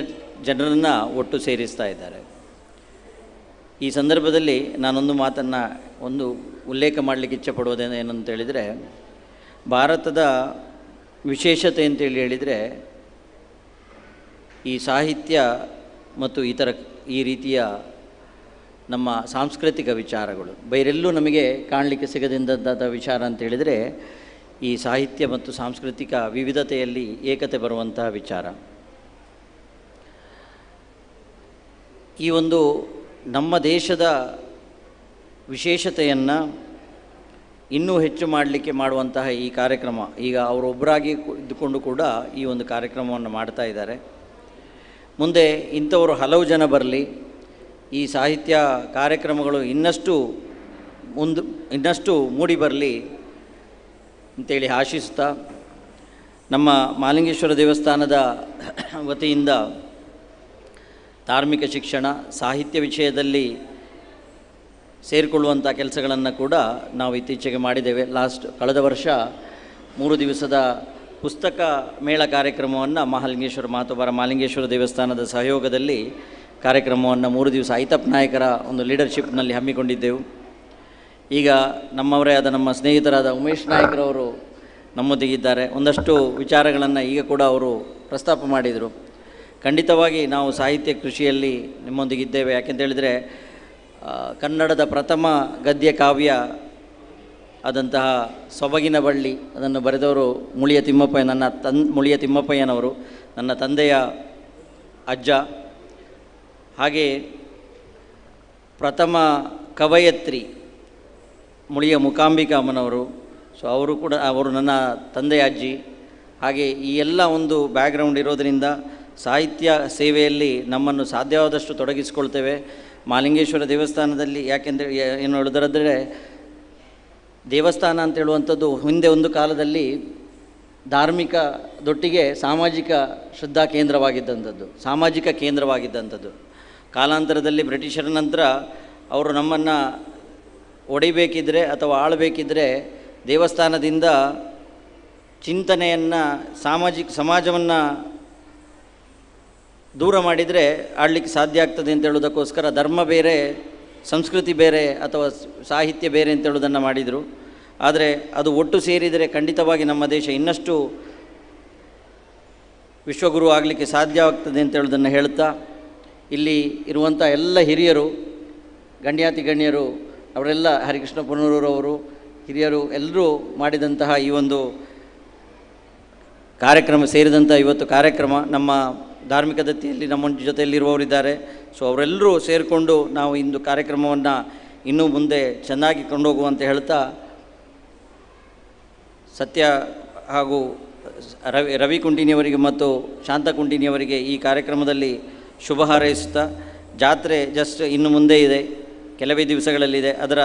ಜನರನ್ನು ಒಟ್ಟು ಸೇರಿಸ್ತಾ ಇದ್ದಾರೆ. ಈ ಸಂದರ್ಭದಲ್ಲಿ ನಾನೊಂದು ಮಾತನ್ನು ಉಲ್ಲೇಖ ಮಾಡಲಿಕ್ಕೆ ಇಚ್ಛೆಪಡುವುದೇನು ಏನಂತ ಹೇಳಿದರೆ, ಭಾರತದ ವಿಶೇಷತೆ ಅಂತೇಳಿ ಹೇಳಿದರೆ ಈ ಸಾಹಿತ್ಯ ಮತ್ತು ಈ ರೀತಿಯ ನಮ್ಮ ಸಾಂಸ್ಕೃತಿಕ ವಿಚಾರಗಳು ಬೇರೆಲ್ಲೂ ನಮಗೆ ಕಾಣಲಿಕ್ಕೆ ಸಿಗದಿದ್ದಂಥ ವಿಚಾರ ಅಂತ ಹೇಳಿದರೆ ಈ ಸಾಹಿತ್ಯ ಮತ್ತು ಸಾಂಸ್ಕೃತಿಕ ವಿವಿಧತೆಯಲ್ಲಿ ಏಕತೆ ಬರುವಂತಹ ವಿಚಾರ. ಈ ಒಂದು ನಮ್ಮ ದೇಶದ ವಿಶೇಷತೆಯನ್ನು ಇನ್ನೂ ಹೆಚ್ಚು ಮಾಡಲಿಕ್ಕೆ ಮಾಡುವಂತಹ ಈ ಕಾರ್ಯಕ್ರಮ, ಈಗ ಅವರೊಬ್ಬರಾಗಿ ಇದ್ದುಕೊಂಡು ಕೂಡ ಈ ಒಂದು ಕಾರ್ಯಕ್ರಮವನ್ನು ಮಾಡ್ತಾ ಇದ್ದಾರೆ. ಮುಂದೆ ಇಂಥವರು ಹಲವು ಜನ ಬರಲಿ, ಈ ಸಾಹಿತ್ಯ ಕಾರ್ಯಕ್ರಮಗಳು ಇನ್ನಷ್ಟು ಮೂಡಿ ಬರಲಿ ಅಂತೇಳಿ ಆಶಿಸ್ತಾ, ನಮ್ಮ ಮಹಾಲಿಂಗೇಶ್ವರ ದೇವಸ್ಥಾನದ ವತಿಯಿಂದ ಧಾರ್ಮಿಕ ಶಿಕ್ಷಣ, ಸಾಹಿತ್ಯ ವಿಷಯದಲ್ಲಿ ಸೇರಿಕೊಳ್ಳುವಂಥ ಕೆಲಸಗಳನ್ನು ಕೂಡ ನಾವು ಇತ್ತೀಚೆಗೆ ಮಾಡಿದ್ದೇವೆ. ಕಳೆದ ವರ್ಷ 3 ದಿವಸದ ಪುಸ್ತಕ ಮೇಳ ಕಾರ್ಯಕ್ರಮವನ್ನು ಮಹಾಲಿಂಗೇಶ್ವರ ಮಹಾಲಿಂಗೇಶ್ವರ ದೇವಸ್ಥಾನದ ಸಹಯೋಗದಲ್ಲಿ ಕಾರ್ಯಕ್ರಮವನ್ನು 3 ದಿವಸ ಐತಪ್ ನಾಯಕರ ಒಂದು ಲೀಡರ್ಶಿಪ್ನಲ್ಲಿ ಹಮ್ಮಿಕೊಂಡಿದ್ದೆವು. ಈಗ ನಮ್ಮವರೇ ಆದ ನಮ್ಮ ಸ್ನೇಹಿತರಾದ ಉಮೇಶ್ ನಾಯಕರವರು ನಮ್ಮೊಂದಿಗಿದ್ದಾರೆ. ಒಂದಷ್ಟು ವಿಚಾರಗಳನ್ನು ಈಗ ಕೂಡ ಅವರು ಪ್ರಸ್ತಾಪ ಮಾಡಿದರು. ಖಂಡಿತವಾಗಿ ನಾವು ಸಾಹಿತ್ಯ ಕೃಷಿಯಲ್ಲಿ ನಿಮ್ಮೊಂದಿಗಿದ್ದೇವೆ. ಯಾಕೆಂತೇಳಿದರೆ ಕನ್ನಡದ ಪ್ರಥಮ ಗದ್ಯ ಕಾವ್ಯ ಆದಂತಹ ಸೊಬಗಿನ ಬಳ್ಳಿ ಅದನ್ನು ಬರೆದವರು ಮುಳಿಯ ತಿಮ್ಮಪ್ಪಯ್ಯನವರು, ನನ್ನ ತಂದೆಯ ಅಜ್ಜ. ಹಾಗೆ ಪ್ರಥಮ ಕವಯತ್ರಿ ಮುಳಿಯ ಮೂಕಾಂಬಿಕಾ ಅಮ್ಮನವರು. ಅವರು ನನ್ನ ತಂದೆಯ ಅಜ್ಜಿ. ಹಾಗೆ ಈ ಎಲ್ಲ ಒಂದು ಬ್ಯಾಕ್ಗ್ರೌಂಡ್ ಇರೋದರಿಂದ ಸಾಹಿತ್ಯ ಸೇವೆಯಲ್ಲಿ ನಮ್ಮನ್ನು ಸಾಧ್ಯವಾದಷ್ಟು ತೊಡಗಿಸಿಕೊಳ್ತೇವೆ. ಮಹಾಲಿಂಗೇಶ್ವರ ದೇವಸ್ಥಾನದಲ್ಲಿ ಯಾಕೆಂದರೆ ಏನು ಹೇಳಿದ್ರೆ, ದೇವಸ್ಥಾನ ಅಂತ ಹೇಳುವಂಥದ್ದು ಹಿಂದೆ ಒಂದು ಕಾಲದಲ್ಲಿ ಧಾರ್ಮಿಕದೊಟ್ಟಿಗೆ ಸಾಮಾಜಿಕ ಶ್ರದ್ಧಾ ಸಾಮಾಜಿಕ ಕೇಂದ್ರವಾಗಿದ್ದಂಥದ್ದು. ಕಾಲಾಂತರದಲ್ಲಿ ಬ್ರಿಟಿಷರ ನಂತರ ಅವರು ನಮ್ಮನ್ನು ಒಡಿಬೇಕಿದ್ರೆ ಅಥವಾ ಆಳಬೇಕಿದ್ರೆ ದೇವಸ್ಥಾನದಿಂದ ಚಿಂತನೆಯನ್ನು ಸಮಾಜವನ್ನು ದೂರ ಮಾಡಿದರೆ ಆಡಲಿಕ್ಕೆ ಸಾಧ್ಯ ಆಗ್ತದೆ ಅಂತ ಹೇಳೋದಕ್ಕೋಸ್ಕರ ಧರ್ಮ ಬೇರೆ, ಸಂಸ್ಕೃತಿ ಬೇರೆ ಅಥವಾ ಸಾಹಿತ್ಯ ಬೇರೆ ಅಂತ ಹೇಳೋದನ್ನು ಮಾಡಿದರು. ಆದರೆ ಅದು ಒಟ್ಟು ಸೇರಿದರೆ ಖಂಡಿತವಾಗಿ ನಮ್ಮ ದೇಶ ಇನ್ನಷ್ಟು ವಿಶ್ವಗುರು ಆಗಲಿಕ್ಕೆ ಸಾಧ್ಯ ಆಗ್ತದೆ ಅಂತ ಹೇಳೋದನ್ನು ಹೇಳ್ತಾ, ಇಲ್ಲಿ ಇರುವಂಥ ಎಲ್ಲ ಹಿರಿಯರು, ಗಣ್ಯರು ಅವರೆಲ್ಲ, ಹರಿಕೃಷ್ಣ ಪುನರೂರವರು ಹಿರಿಯರು ಎಲ್ಲರೂ ಮಾಡಿದಂತಹ ಈ ಒಂದು ಕಾರ್ಯಕ್ರಮ ಸೇರಿದಂಥ ಇವತ್ತು ಕಾರ್ಯಕ್ರಮ ನಮ್ಮ ಧಾರ್ಮಿಕ ದತ್ತಿಯಲ್ಲಿ ನಮ್ಮ ಜೊತೆಯಲ್ಲಿರುವವರಿದ್ದಾರೆ. ಸೊ ಅವರೆಲ್ಲರೂ ಸೇರಿಕೊಂಡು ನಾವು ಇಂದು ಕಾರ್ಯಕ್ರಮವನ್ನು ಇನ್ನೂ ಮುಂದೆ ಚೆನ್ನಾಗಿ ಕೊಂಡೋಗುವಂತ ಹೇಳ್ತಾ, ಸತ್ಯ ಹಾಗೂ ರವಿ ಕುಂಟಿನಿಯವರಿಗೆ ಮತ್ತು ಶಾಂತ ಕುಂಟಿನಿಯವರಿಗೆ ಈ ಕಾರ್ಯಕ್ರಮದಲ್ಲಿ ಶುಭ ಹಾರೈಸುತ್ತಾ, ಜಾತ್ರೆ ಜಸ್ಟ್ ಇನ್ನು ಮುಂದೆ ಇದೆ, ಕೆಲವೇ ದಿವಸಗಳಲ್ಲಿದೆ. ಅದರ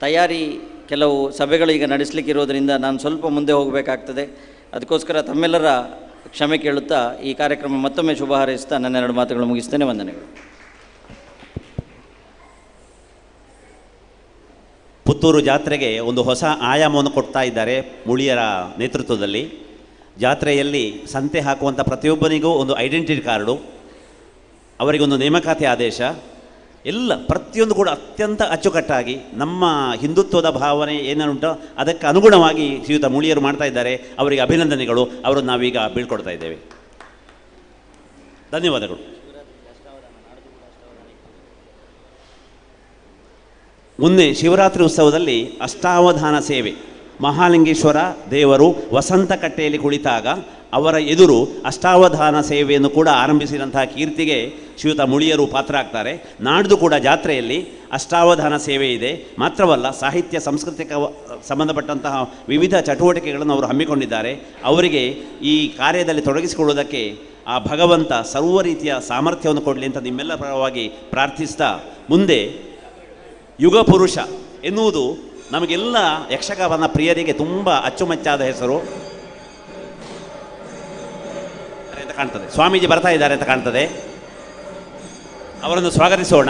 ತಯಾರಿ ಕೆಲವು ಸಭೆಗಳು ಈಗ ನಡೆಸಲಿಕ್ಕಿರೋದರಿಂದ ನಾನು ಸ್ವಲ್ಪ ಮುಂದೆ ಹೋಗಬೇಕಾಗ್ತದೆ. ಅದಕ್ಕೋಸ್ಕರ ತಮ್ಮೆಲ್ಲರ ಕ್ಷಮೆ ಕೇಳುತ್ತಾ ಈ ಕಾರ್ಯಕ್ರಮ ಮತ್ತೊಮ್ಮೆ ಶುಭ ಹಾರೈಸುತ್ತಾ ನನ್ನ 2 ಮಾತುಗಳು ಮುಗಿಸ್ತೇನೆ. ವಂದನೆಗಳು. ಪುತ್ತೂರು ಜಾತ್ರೆಗೆ ಒಂದು ಹೊಸ ಆಯಾಮವನ್ನು ಕೊಡ್ತಾ ಇದ್ದಾರೆ ಮುಳಿಯರ ನೇತೃತ್ವದಲ್ಲಿ. ಜಾತ್ರೆಯಲ್ಲಿ ಸಂತೆ ಹಾಕುವಂಥ ಪ್ರತಿಯೊಬ್ಬನಿಗೂ ಒಂದು ಐಡೆಂಟಿಟಿ ಕಾರ್ಡು, ಅವರಿಗೊಂದು ನೇಮಕಾತಿ ಆದೇಶ, ಎಲ್ಲ ಪ್ರತಿಯೊಂದು ಕೂಡ ಅತ್ಯಂತ ಅಚ್ಚುಕಟ್ಟಾಗಿ ನಮ್ಮ ಹಿಂದುತ್ವದ ಭಾವನೆ ಏನುಂಟೋ ಅದಕ್ಕೆ ಅನುಗುಣವಾಗಿ ಶ್ರೀಯುತ ಮುಳಿಯರು ಮಾಡ್ತಾ ಇದ್ದಾರೆ. ಅವರಿಗೆ ಅಭಿನಂದನೆಗಳು. ಅವರನ್ನು ನಾವೀಗ ಬೀಳ್ಕೊಡ್ತಾ ಇದ್ದೇವೆ. ಧನ್ಯವಾದಗಳು. ಮೊನ್ನೆ ಶಿವರಾತ್ರಿ ಉತ್ಸವದಲ್ಲಿ ಅಷ್ಟಾವಧಾನ ಸೇವೆ, ಮಹಾಲಿಂಗೇಶ್ವರ ದೇವರು ವಸಂತ ಕಟ್ಟೆಯಲ್ಲಿ ಕುಳಿತಾಗ ಅವರ ಎದುರು ಅಷ್ಟಾವಧಾನ ಸೇವೆಯನ್ನು ಕೂಡ ಆರಂಭಿಸಿದಂತಹ ಕೀರ್ತಿಗೆ ಶ್ರೀಯುತ ಮುಳಿಯರು ಪಾತ್ರ ಆಗ್ತಾರೆ. ನಾಡ್ದು ಕೂಡ ಜಾತ್ರೆಯಲ್ಲಿ ಅಷ್ಟಾವಧಾನ ಸೇವೆ ಇದೆ. ಮಾತ್ರವಲ್ಲ, ಸಾಹಿತ್ಯ ಸಂಸ್ಕೃತಿಕ ಸಂಬಂಧಪಟ್ಟಂತಹ ವಿವಿಧ ಚಟುವಟಿಕೆಗಳನ್ನು ಅವರು ಹಮ್ಮಿಕೊಂಡಿದ್ದಾರೆ. ಅವರಿಗೆ ಈ ಕಾರ್ಯದಲ್ಲಿ ತೊಡಗಿಸಿಕೊಳ್ಳುವುದಕ್ಕೆ ಆ ಭಗವಂತ ಸರ್ವ ರೀತಿಯ ಸಾಮರ್ಥ್ಯವನ್ನು ಕೊಡಲಿ ಅಂತ ನಿಮ್ಮೆಲ್ಲ ಪರವಾಗಿ ಪ್ರಾರ್ಥಿಸ್ತಾ, ಮುಂದೆ ಯುಗ ಪುರುಷ ಎನ್ನುವುದು ನಮಗೆಲ್ಲ ಯಕ್ಷಗಾನ ಪ್ರಿಯರಿಗೆ ತುಂಬ ಅಚ್ಚುಮೆಚ್ಚಾದ ಹೆಸರು ಅಂತ ಕಾಣ್ತದೆ. ಸ್ವಾಮೀಜಿ ಬರ್ತಾ ಇದ್ದಾರೆ ಅಂತ ಕಾಣ್ತದೆ. ಅವರನ್ನು ಸ್ವಾಗತಿಸೋಣ.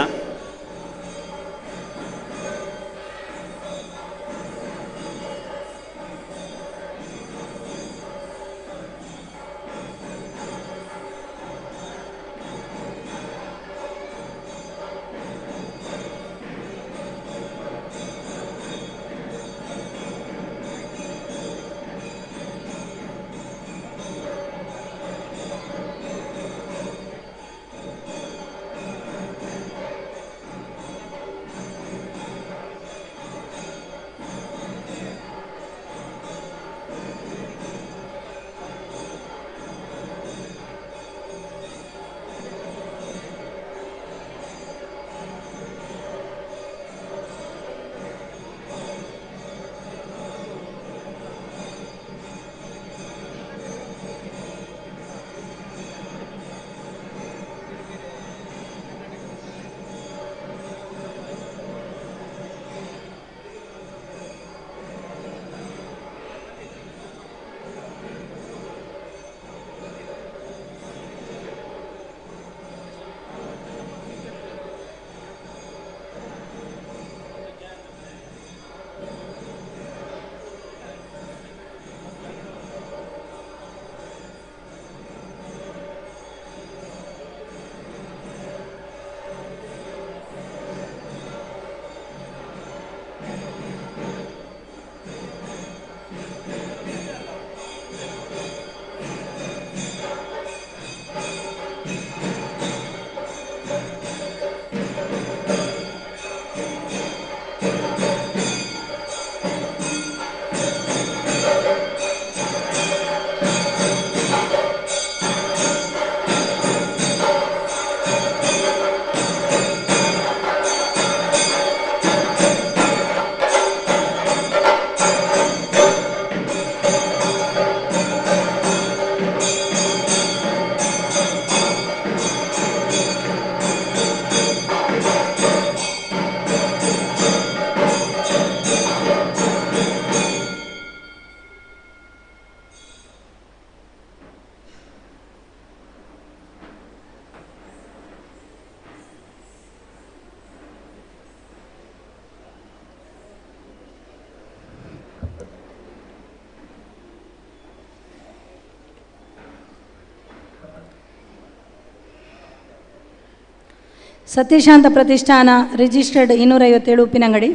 ಸತ್ಯಶಾಂತ ಪ್ರತಿಷ್ಠಾನ ರಿಜಿಸ್ಟರ್ಡ್ 257 ಉಪ್ಪಿನಂಗಡಿ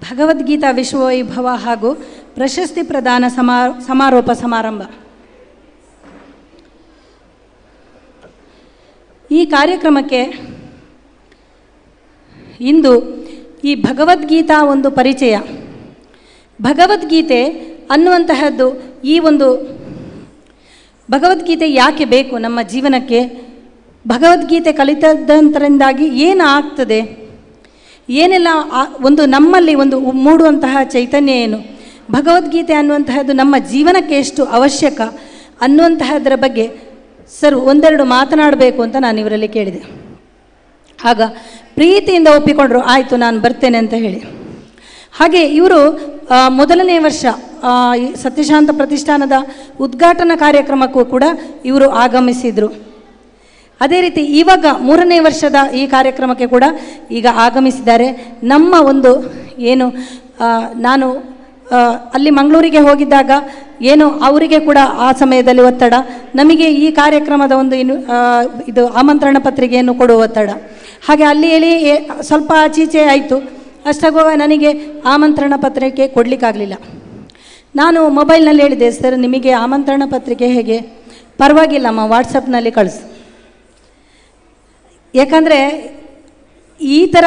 ಭಗವದ್ಗೀತಾ ವಿಶ್ವವೈಭವ ಹಾಗೂ ಪ್ರಶಸ್ತಿ ಪ್ರದಾನ ಸಮಾರೋಪ ಸಮಾರಂಭ. ಈ ಕಾರ್ಯಕ್ರಮಕ್ಕೆ ಇಂದು ಈ ಭಗವದ್ಗೀತಾ ಒಂದು ಪರಿಚಯ, ಭಗವದ್ಗೀತೆ ಅನ್ನುವಂತಹದ್ದು ಈ ಒಂದು ಭಗವದ್ಗೀತೆ ಯಾಕೆ ಬೇಕು ನಮ್ಮ ಜೀವನಕ್ಕೆ, ಭಗವದ್ಗೀತೆ ಕಲಿತದಂತರಿಂದಾಗಿ ಏನು ಆಗ್ತದೆ, ಏನೆಲ್ಲ ಒಂದು ನಮ್ಮಲ್ಲಿ ಒಂದು ಮೂಡುವಂತಹ ಚೈತನ್ಯ ಏನು, ಭಗವದ್ಗೀತೆ ಅನ್ನುವಂತಹದ್ದು ನಮ್ಮ ಜೀವನಕ್ಕೆ ಎಷ್ಟು ಅವಶ್ಯಕ ಅನ್ನುವಂತಹದ್ರ ಬಗ್ಗೆ ಸರ್ ಒಂದೆರಡು ಮಾತನಾಡಬೇಕು ಅಂತ ನಾನು ಇವರಲ್ಲಿ ಕೇಳಿದೆ. ಆಗ ಪ್ರೀತಿಯಿಂದ ಒಪ್ಪಿಕೊಂಡ್ರು, ಆಯಿತು ನಾನು ಬರ್ತೇನೆ ಅಂತ ಹೇಳಿ. ಹಾಗೆ ಇವರು ಮೊದಲನೇ ವರ್ಷ ಈ ಸತ್ಯಶಾಂತ ಪ್ರತಿಷ್ಠಾನದ ಉದ್ಘಾಟನಾ ಕಾರ್ಯಕ್ರಮಕ್ಕೂ ಕೂಡ ಇವರು ಆಗಮಿಸಿದರು. ಅದೇ ರೀತಿ ಇವಾಗ 3ನೇ ವರ್ಷದ ಈ ಕಾರ್ಯಕ್ರಮಕ್ಕೆ ಕೂಡ ಈಗ ಆಗಮಿಸಿದ್ದಾರೆ. ನಮ್ಮ ಒಂದು ಏನು ನಾನು ಅಲ್ಲಿ ಮಂಗಳೂರಿಗೆ ಹೋಗಿದ್ದಾಗ ಏನು ಅವರಿಗೆ ಕೂಡ ಆ ಸಮಯದಲ್ಲಿ ಒತ್ತಡ, ನಮಗೆ ಈ ಕಾರ್ಯಕ್ರಮದ ಒಂದು ಇದು ಆಮಂತ್ರಣ ಪತ್ರಿಕೆಯನ್ನು ಕೊಡುವ ಒತ್ತಡ, ಹಾಗೆ ಅಲ್ಲಿ ಹೇಳಿ ಸ್ವಲ್ಪ ಆಚೀಚೆ ಆಯಿತು. ಅಷ್ಟಾಗುವಾಗ ನನಗೆ ಆಮಂತ್ರಣ ಪತ್ರಿಕೆ ಕೊಡಲಿಕ್ಕಾಗಲಿಲ್ಲ. ನಾನು ಮೊಬೈಲ್ನಲ್ಲಿ ಹೇಳಿದೆ, ಸರ್ ನಿಮಗೆ ಆಮಂತ್ರಣ ಪತ್ರಿಕೆ ಹೇಗೆ, ಪರವಾಗಿಲ್ಲಮ್ಮ ವಾಟ್ಸಪ್ನಲ್ಲಿ ಕಳಿಸು. ಯಾಕಂದರೆ ಈ ಥರ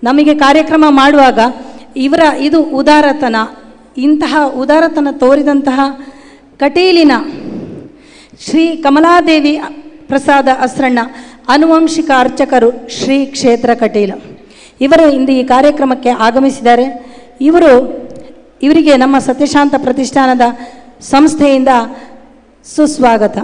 ನಮಗೆ ಕಾರ್ಯಕ್ರಮ ಮಾಡುವಾಗ ಇವರ ಇದು ಉದಾರತನ, ಇಂತಹ ಉದಾರತನ ತೋರಿದಂತಹ ಕಟೀಲಿನ ಶ್ರೀ ಕಮಲಾದೇವಿ ಪ್ರಸಾದ ಅಸ್ರಣ್ಣ ಆನುವಂಶಿಕ ಅರ್ಚಕರು ಶ್ರೀ ಕ್ಷೇತ್ರ ಕಟೀಲ ಇವರು ಇಂದು ಈ ಕಾರ್ಯಕ್ರಮಕ್ಕೆ ಆಗಮಿಸಿದ್ದಾರೆ. ಇವರಿಗೆ ನಮ್ಮ ಸತ್ಯಶಾಂತ ಪ್ರತಿಷ್ಠಾನದ ಸಂಸ್ಥೆಯಿಂದ ಸುಸ್ವಾಗತ.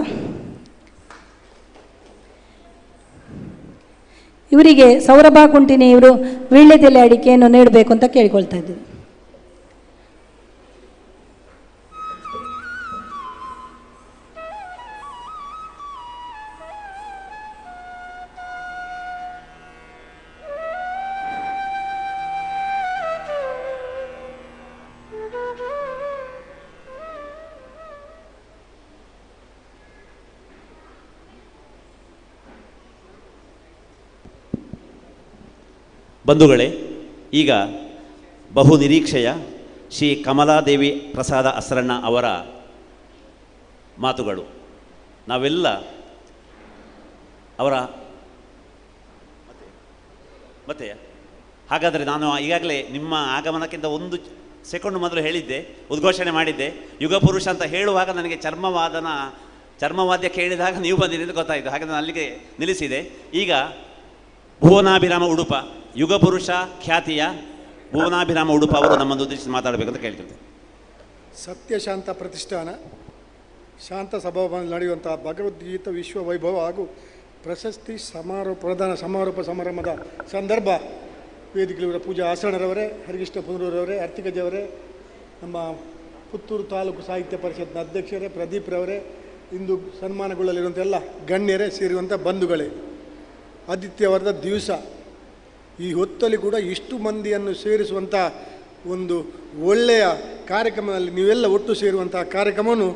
ಇವರಿಗೆ ಸೌರಭ ಕುಂಟಿನಿ ಇವರು ವೀಳ್ಯದೆಲೆ ಅಡಿಕೆಯನ್ನು ನೀಡಬೇಕು ಅಂತ ಕೇಳಿಕೊಳ್ತಾ ಇದ್ದೀವಿ. ಬಂಧುಗಳೇ, ಈಗ ಬಹು ನಿರೀಕ್ಷೆಯ ಶ್ರೀ ಕಮಲಾದೇವಿ ಪ್ರಸಾದ ಅಸ್ರಣ್ಣ ಅವರ ಮಾತುಗಳು. ನಾವೆಲ್ಲ ಅವರ ಮತ್ತೆ ಹಾಗಾದರೆ ನಾನು ಈಗಾಗಲೇ ನಿಮ್ಮ ಆಗಮನಕ್ಕಿಂತ 1 ಸೆಕೆಂಡ್ ಮೊದಲು ಹೇಳಿದ್ದೆ, ಉದ್ಘೋಷಣೆ ಮಾಡಿದ್ದೆ. ಯುಗಪುರುಷ ಅಂತ ಹೇಳುವಾಗ ನನಗೆ ಚರ್ಮವಾದ್ಯ ಕೇಳಿದಾಗ ನೀವು ಬಂದಿರಿ ಅಂತ ಗೊತ್ತಾಯಿತು. ಹಾಗೆ ನಾನು ಅಲ್ಲಿಗೆ ನಿಲ್ಲಿಸಿದೆ. ಈಗ ಭುವನಾಭಿರಾಮ ಉಡುಪ, ಯುಗಪುರುಷ ಖ್ಯಾತಿಯ ಭುವನಾಭಿರಾಮ ಉಡುಪ ಅವರು ನಮ್ಮನ್ನು ಉದ್ದೇಶಿಸಿ ಮಾತಾಡಬೇಕಂತ ಕೇಳ್ತಿದ್ದೆ. ಸತ್ಯಶಾಂತ ಪ್ರತಿಷ್ಠಾನ ಶಾಂತ ಸಭಾಭವನದಲ್ಲಿ ನಡೆಯುವಂಥ ಭಗವದ್ಗೀತಾ ವಿಶ್ವ ವೈಭವ ಹಾಗೂ ಪ್ರಶಸ್ತಿ ಪ್ರದಾನ ಸಮಾರೋಪ ಸಮಾರಂಭದ ಸಂದರ್ಭ ವೇದಿಕೆಯವರ ಪೂಜಾ ಆಸರಣರವರೇ, ಹರಿಕೃಷ್ಣ ಪುನರೂರವರೇ, ಅರ್ತಿಗಜ್ಜವರೇ, ನಮ್ಮ ಪುತ್ತೂರು ತಾಲೂಕು ಸಾಹಿತ್ಯ ಪರಿಷತ್ನ ಅಧ್ಯಕ್ಷರೇ, ಪ್ರದೀಪ್ರವರೇ, ಇಂದು ಸನ್ಮಾನಗೊಳ್ಳಲಿರುವಂಥ ಎಲ್ಲ ಗಣ್ಯರೇ ಸೇರಿರುವಂಥ ಬಂಧುಗಳೇ, ಆದಿತ್ಯವಾರದ ದಿವಸ ಈ ಹೊತ್ತಲ್ಲಿ ಕೂಡ ಇಷ್ಟು ಮಂದಿಯನ್ನು ಸೇರಿಸುವಂಥ ಒಂದು ಒಳ್ಳೆಯ ಕಾರ್ಯಕ್ರಮದಲ್ಲಿ ನೀವೆಲ್ಲ ಒಟ್ಟು ಸೇರುವಂಥ ಕಾರ್ಯಕ್ರಮವನ್ನು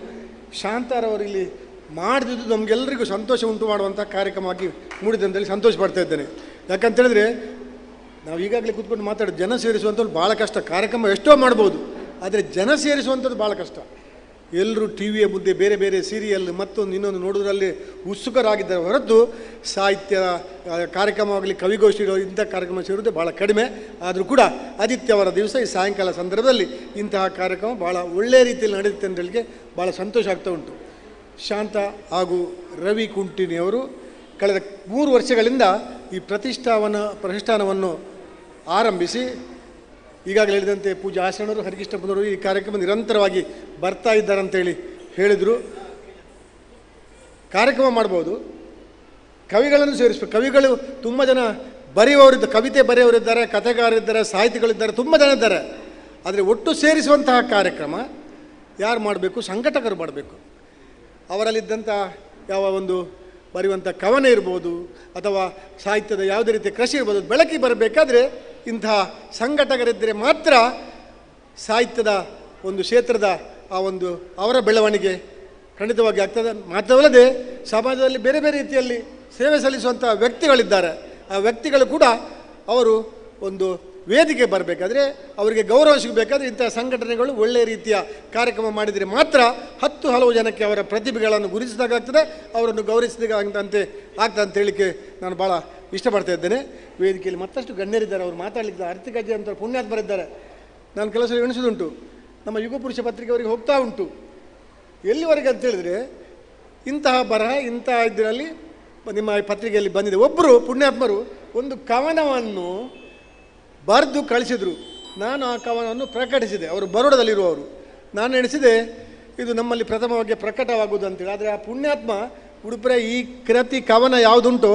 ಶಾಂತಾರವರಿಲ್ಲಿ ಮಾಡಿದ್ದು ನಮಗೆಲ್ಲರಿಗೂ ಸಂತೋಷ ಉಂಟು ಮಾಡುವಂಥ ಕಾರ್ಯಕ್ರಮವಾಗಿ ಮೂಡಿದೆ ಅಂತೇಳಿ ಸಂತೋಷ ಪಡ್ತಾ ಇದ್ದೇನೆ. ಯಾಕಂತೇಳಿದ್ರೆ ನಾವು ಈಗಾಗಲೇ ಕೂತ್ಕೊಂಡು ಮಾತಾಡೋದು, ಜನ ಸೇರಿಸುವಂಥದ್ದು ಭಾಳ ಕಷ್ಟ. ಕಾರ್ಯಕ್ರಮ ಎಷ್ಟೋ ಮಾಡ್ಬೋದು, ಆದರೆ ಜನ ಸೇರಿಸುವಂಥದ್ದು ಭಾಳ ಕಷ್ಟ. ಎಲ್ಲರೂ ಟಿ ವಿಯ ಮುಂದೆ ಬೇರೆ ಬೇರೆ ಸೀರಿಯಲ್ ಮತ್ತೊಂದು ಇನ್ನೊಂದು ನೋಡೋದ್ರಲ್ಲಿ ಉತ್ಸುಕರಾಗಿದ್ದಾರೆ ಹೊರತು ಸಾಹಿತ್ಯ ಕಾರ್ಯಕ್ರಮವಾಗಲಿ, ಕವಿಗೋಷ್ಠಿಗಳು ಇಂಥ ಕಾರ್ಯಕ್ರಮ ಸೇರುವುದೇ ಭಾಳ ಕಡಿಮೆ. ಆದರೂ ಕೂಡ ಆದಿತ್ಯವಾರ ದಿವಸ ಈ ಸಾಯಂಕಾಲ ಸಂದರ್ಭದಲ್ಲಿ ಇಂತಹ ಕಾರ್ಯಕ್ರಮ ಭಾಳ ಒಳ್ಳೆಯ ರೀತಿಯಲ್ಲಿ ನಡೆಯುತ್ತೆ ಅಂತ ಹೇಳಿಕೆ ಭಾಳ ಸಂತೋಷ ಆಗ್ತಾ ಉಂಟು. ಶಾಂತ ಹಾಗೂ ರವಿ ಕುಂಟಿನಿಯವರು ಕಳೆದ 3 ವರ್ಷಗಳಿಂದ ಈ ಪ್ರತಿಷ್ಠಾನವನ್ನು ಆರಂಭಿಸಿ ಈಗಾಗಲೇ ಹೇಳಿದಂತೆ ಪೂಜಾ ಆಸರಣರು, ಹರಿಕೃಷ್ಣ ಪುನರು ಈ ಕಾರ್ಯಕ್ರಮ ನಿರಂತರವಾಗಿ ಬರ್ತಾ ಇದ್ದಾರೆ ಅಂತೇಳಿ ಹೇಳಿದರು. ಕಾರ್ಯಕ್ರಮ ಮಾಡ್ಬೋದು, ಕವಿಗಳನ್ನು ಸೇರಿಸ್ಬೇಕು. ಕವಿಗಳು ತುಂಬ ಜನ ಬರೆಯುವವರಿದ್ದಾರೆ, ಕವಿತೆ ಬರೆಯುವವರಿದ್ದಾರೆ, ಕಥೆಗಾರರಿದ್ದಾರೆ, ಸಾಹಿತಿಗಳಿದ್ದಾರೆ, ತುಂಬ ಜನ ಇದ್ದಾರೆ. ಆದರೆ ಒಟ್ಟು ಸೇರಿಸುವಂತಹ ಕಾರ್ಯಕ್ರಮ ಯಾರು ಮಾಡಬೇಕು? ಸಂಘಟಕರು ಮಾಡಬೇಕು. ಅವರಲ್ಲಿದ್ದಂಥ ಯಾವ ಒಂದು ಬರೆಯುವಂಥ ಕವನ ಇರ್ಬೋದು ಅಥವಾ ಸಾಹಿತ್ಯದ ಯಾವುದೇ ರೀತಿಯ ಕೃಷಿ ಇರ್ಬೋದು, ಬೆಳಕಿಗೆ ಬರಬೇಕಾದ್ರೆ ಇಂತಹ ಸಂಘಟಕರಿದ್ದರೆ ಮಾತ್ರ ಸಾಹಿತ್ಯದ ಒಂದು ಕ್ಷೇತ್ರದ ಆ ಒಂದು ಅವರ ಬೆಳವಣಿಗೆ ಖಂಡಿತವಾಗಿ ಆಗ್ತದೆ. ಮಾತ್ರವಲ್ಲದೆ ಸಮಾಜದಲ್ಲಿ ಬೇರೆ ಬೇರೆ ರೀತಿಯಲ್ಲಿ ಸೇವೆ ಸಲ್ಲಿಸುವಂಥ ವ್ಯಕ್ತಿಗಳಿದ್ದಾರೆ. ಆ ವ್ಯಕ್ತಿಗಳು ಕೂಡ ಅವರು ಒಂದು ವೇದಿಕೆ ಬರಬೇಕಾದ್ರೆ ಅವರಿಗೆ ಗೌರವ ಸಿಗಬೇಕಾದ್ರೆ ಇಂಥ ಸಂಘಟನೆಗಳು ಒಳ್ಳೆಯ ರೀತಿಯ ಕಾರ್ಯಕ್ರಮ ಮಾಡಿದರೆ ಮಾತ್ರ ಹಲವು ಜನಕ್ಕೆ ಅವರ ಪ್ರತಿಭೆಗಳನ್ನು ಗುರುತಿಸಿದಾಗ್ತದೆ, ಅವರನ್ನು ಗೌರವಿಸಿದಾಗಂತೆ ಆಗ್ತದೆ ಅಂತ ಹೇಳಲಿಕ್ಕೆ ನಾನು ಭಾಳ ಇಷ್ಟಪಡ್ತಾ ಇದ್ದೇನೆ. ವೇದಿಕೆಯಲ್ಲಿ ಮತ್ತಷ್ಟು ಗಣ್ಯರಿದ್ದಾರೆ, ಅವರು ಮಾತಾಡಲಿಕ್ಕೆ ಆರ್ಥಿಕಜ್ಜೆ ಅಂತ ಪುಣ್ಯಾತ್ಮರಿದ್ದಾರೆ. ನಾನು ಕೆಲವು ಸಲ ಎಣಿಸೋದುಂಟು, ನಮ್ಮ ಯುಗಪುರುಷ ಪತ್ರಿಕೆಯವರಿಗೆ ಹೋಗ್ತಾ ಉಂಟು. ಎಲ್ಲಿವರೆಗೆ ಅಂತ ಹೇಳಿದರೆ ಇಂತಹ ಬರಹ ಇಂತಹ ಇದರಲ್ಲಿ ನಿಮ್ಮ ಪತ್ರಿಕೆಯಲ್ಲಿ ಬಂದಿದೆ. ಒಬ್ಬರು ಪುಣ್ಯಾತ್ಮರು ಒಂದು ಕವನವನ್ನು ಬರೆದು ಕಳಿಸಿದರು. ನಾನು ಆ ಕವನವನ್ನು ಪ್ರಕಟಿಸಿದೆ. ಅವರು ಬರೋಡದಲ್ಲಿರುವವರು. ನಾನು ಎಣಿಸಿದೆ ಇದು ನಮ್ಮಲ್ಲಿ ಪ್ರಥಮವಾಗಿ ಪ್ರಕಟವಾಗುವುದು ಅಂತೇಳಿ. ಆದರೆ ಆ ಪುಣ್ಯಾತ್ಮ ಉಡುಪುರ ಈ ಕೃತಿ ಕವನ ಯಾವುದುಂಟು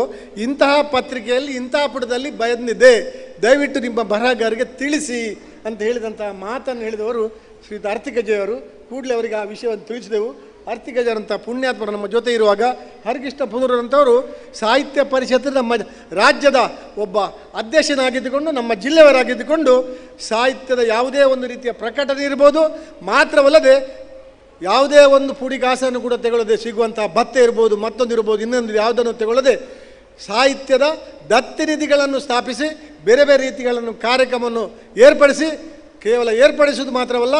ಇಂತಹ ಪತ್ರಿಕೆಯಲ್ಲಿ ಇಂತಹ ಪುಟದಲ್ಲಿ ಬಂದಿದೆ, ದಯವಿಟ್ಟು ನಿಮ್ಮ ಬರಹಗಾರರಿಗೆ ತಿಳಿಸಿ ಅಂತ ಹೇಳಿದಂತಹ ಮಾತನ್ನು ಹೇಳಿದವರು ಶ್ರೀಯುತ ಅರ್ತಿಕಜ್ಜೆಯವರು. ಕೂಡಲೇ ಅವರಿಗೆ ಆ ವಿಷಯವನ್ನು ತಿಳಿಸಿದೆವು. ಅರ್ತಿಕಜ್ಜರಂಥ ಪುಣ್ಯಾತ್ಮರು ನಮ್ಮ ಜೊತೆ ಇರುವಾಗ ಹರಿಕೃಷ್ಣ ಪುನೂರಂಥವರು ಸಾಹಿತ್ಯ ಪರಿಷತ್ತಿನ ನಮ್ಮ ರಾಜ್ಯದ ಒಬ್ಬ ಅಧ್ಯಕ್ಷನಾಗಿದ್ದುಕೊಂಡು ನಮ್ಮ ಜಿಲ್ಲೆಯವರಾಗಿದ್ದುಕೊಂಡು ಸಾಹಿತ್ಯದ ಯಾವುದೇ ಒಂದು ರೀತಿಯ ಪ್ರಕಟಣೆ ಇರ್ಬೋದು, ಮಾತ್ರವಲ್ಲದೆ ಯಾವುದೇ ಒಂದು ಪುಡಿಗಾಸನ್ನು ಕೂಡ ತೆಗೊಳ್ಳದೆ ಸಿಗುವಂಥ ಭತ್ತ ಇರ್ಬೋದು, ಮತ್ತೊಂದು ಇರ್ಬೋದು, ಇನ್ನೊಂದು ಯಾವುದನ್ನು ತೆಗೊಳ್ಳದೆ ಸಾಹಿತ್ಯದ ದತ್ತಿನಿಧಿಗಳನ್ನು ಸ್ಥಾಪಿಸಿ ಬೇರೆ ಬೇರೆ ರೀತಿಗಳನ್ನು ಕಾರ್ಯಕ್ರಮವನ್ನು ಏರ್ಪಡಿಸಿ ಕೇವಲ ಏರ್ಪಡಿಸುವುದು ಮಾತ್ರವಲ್ಲ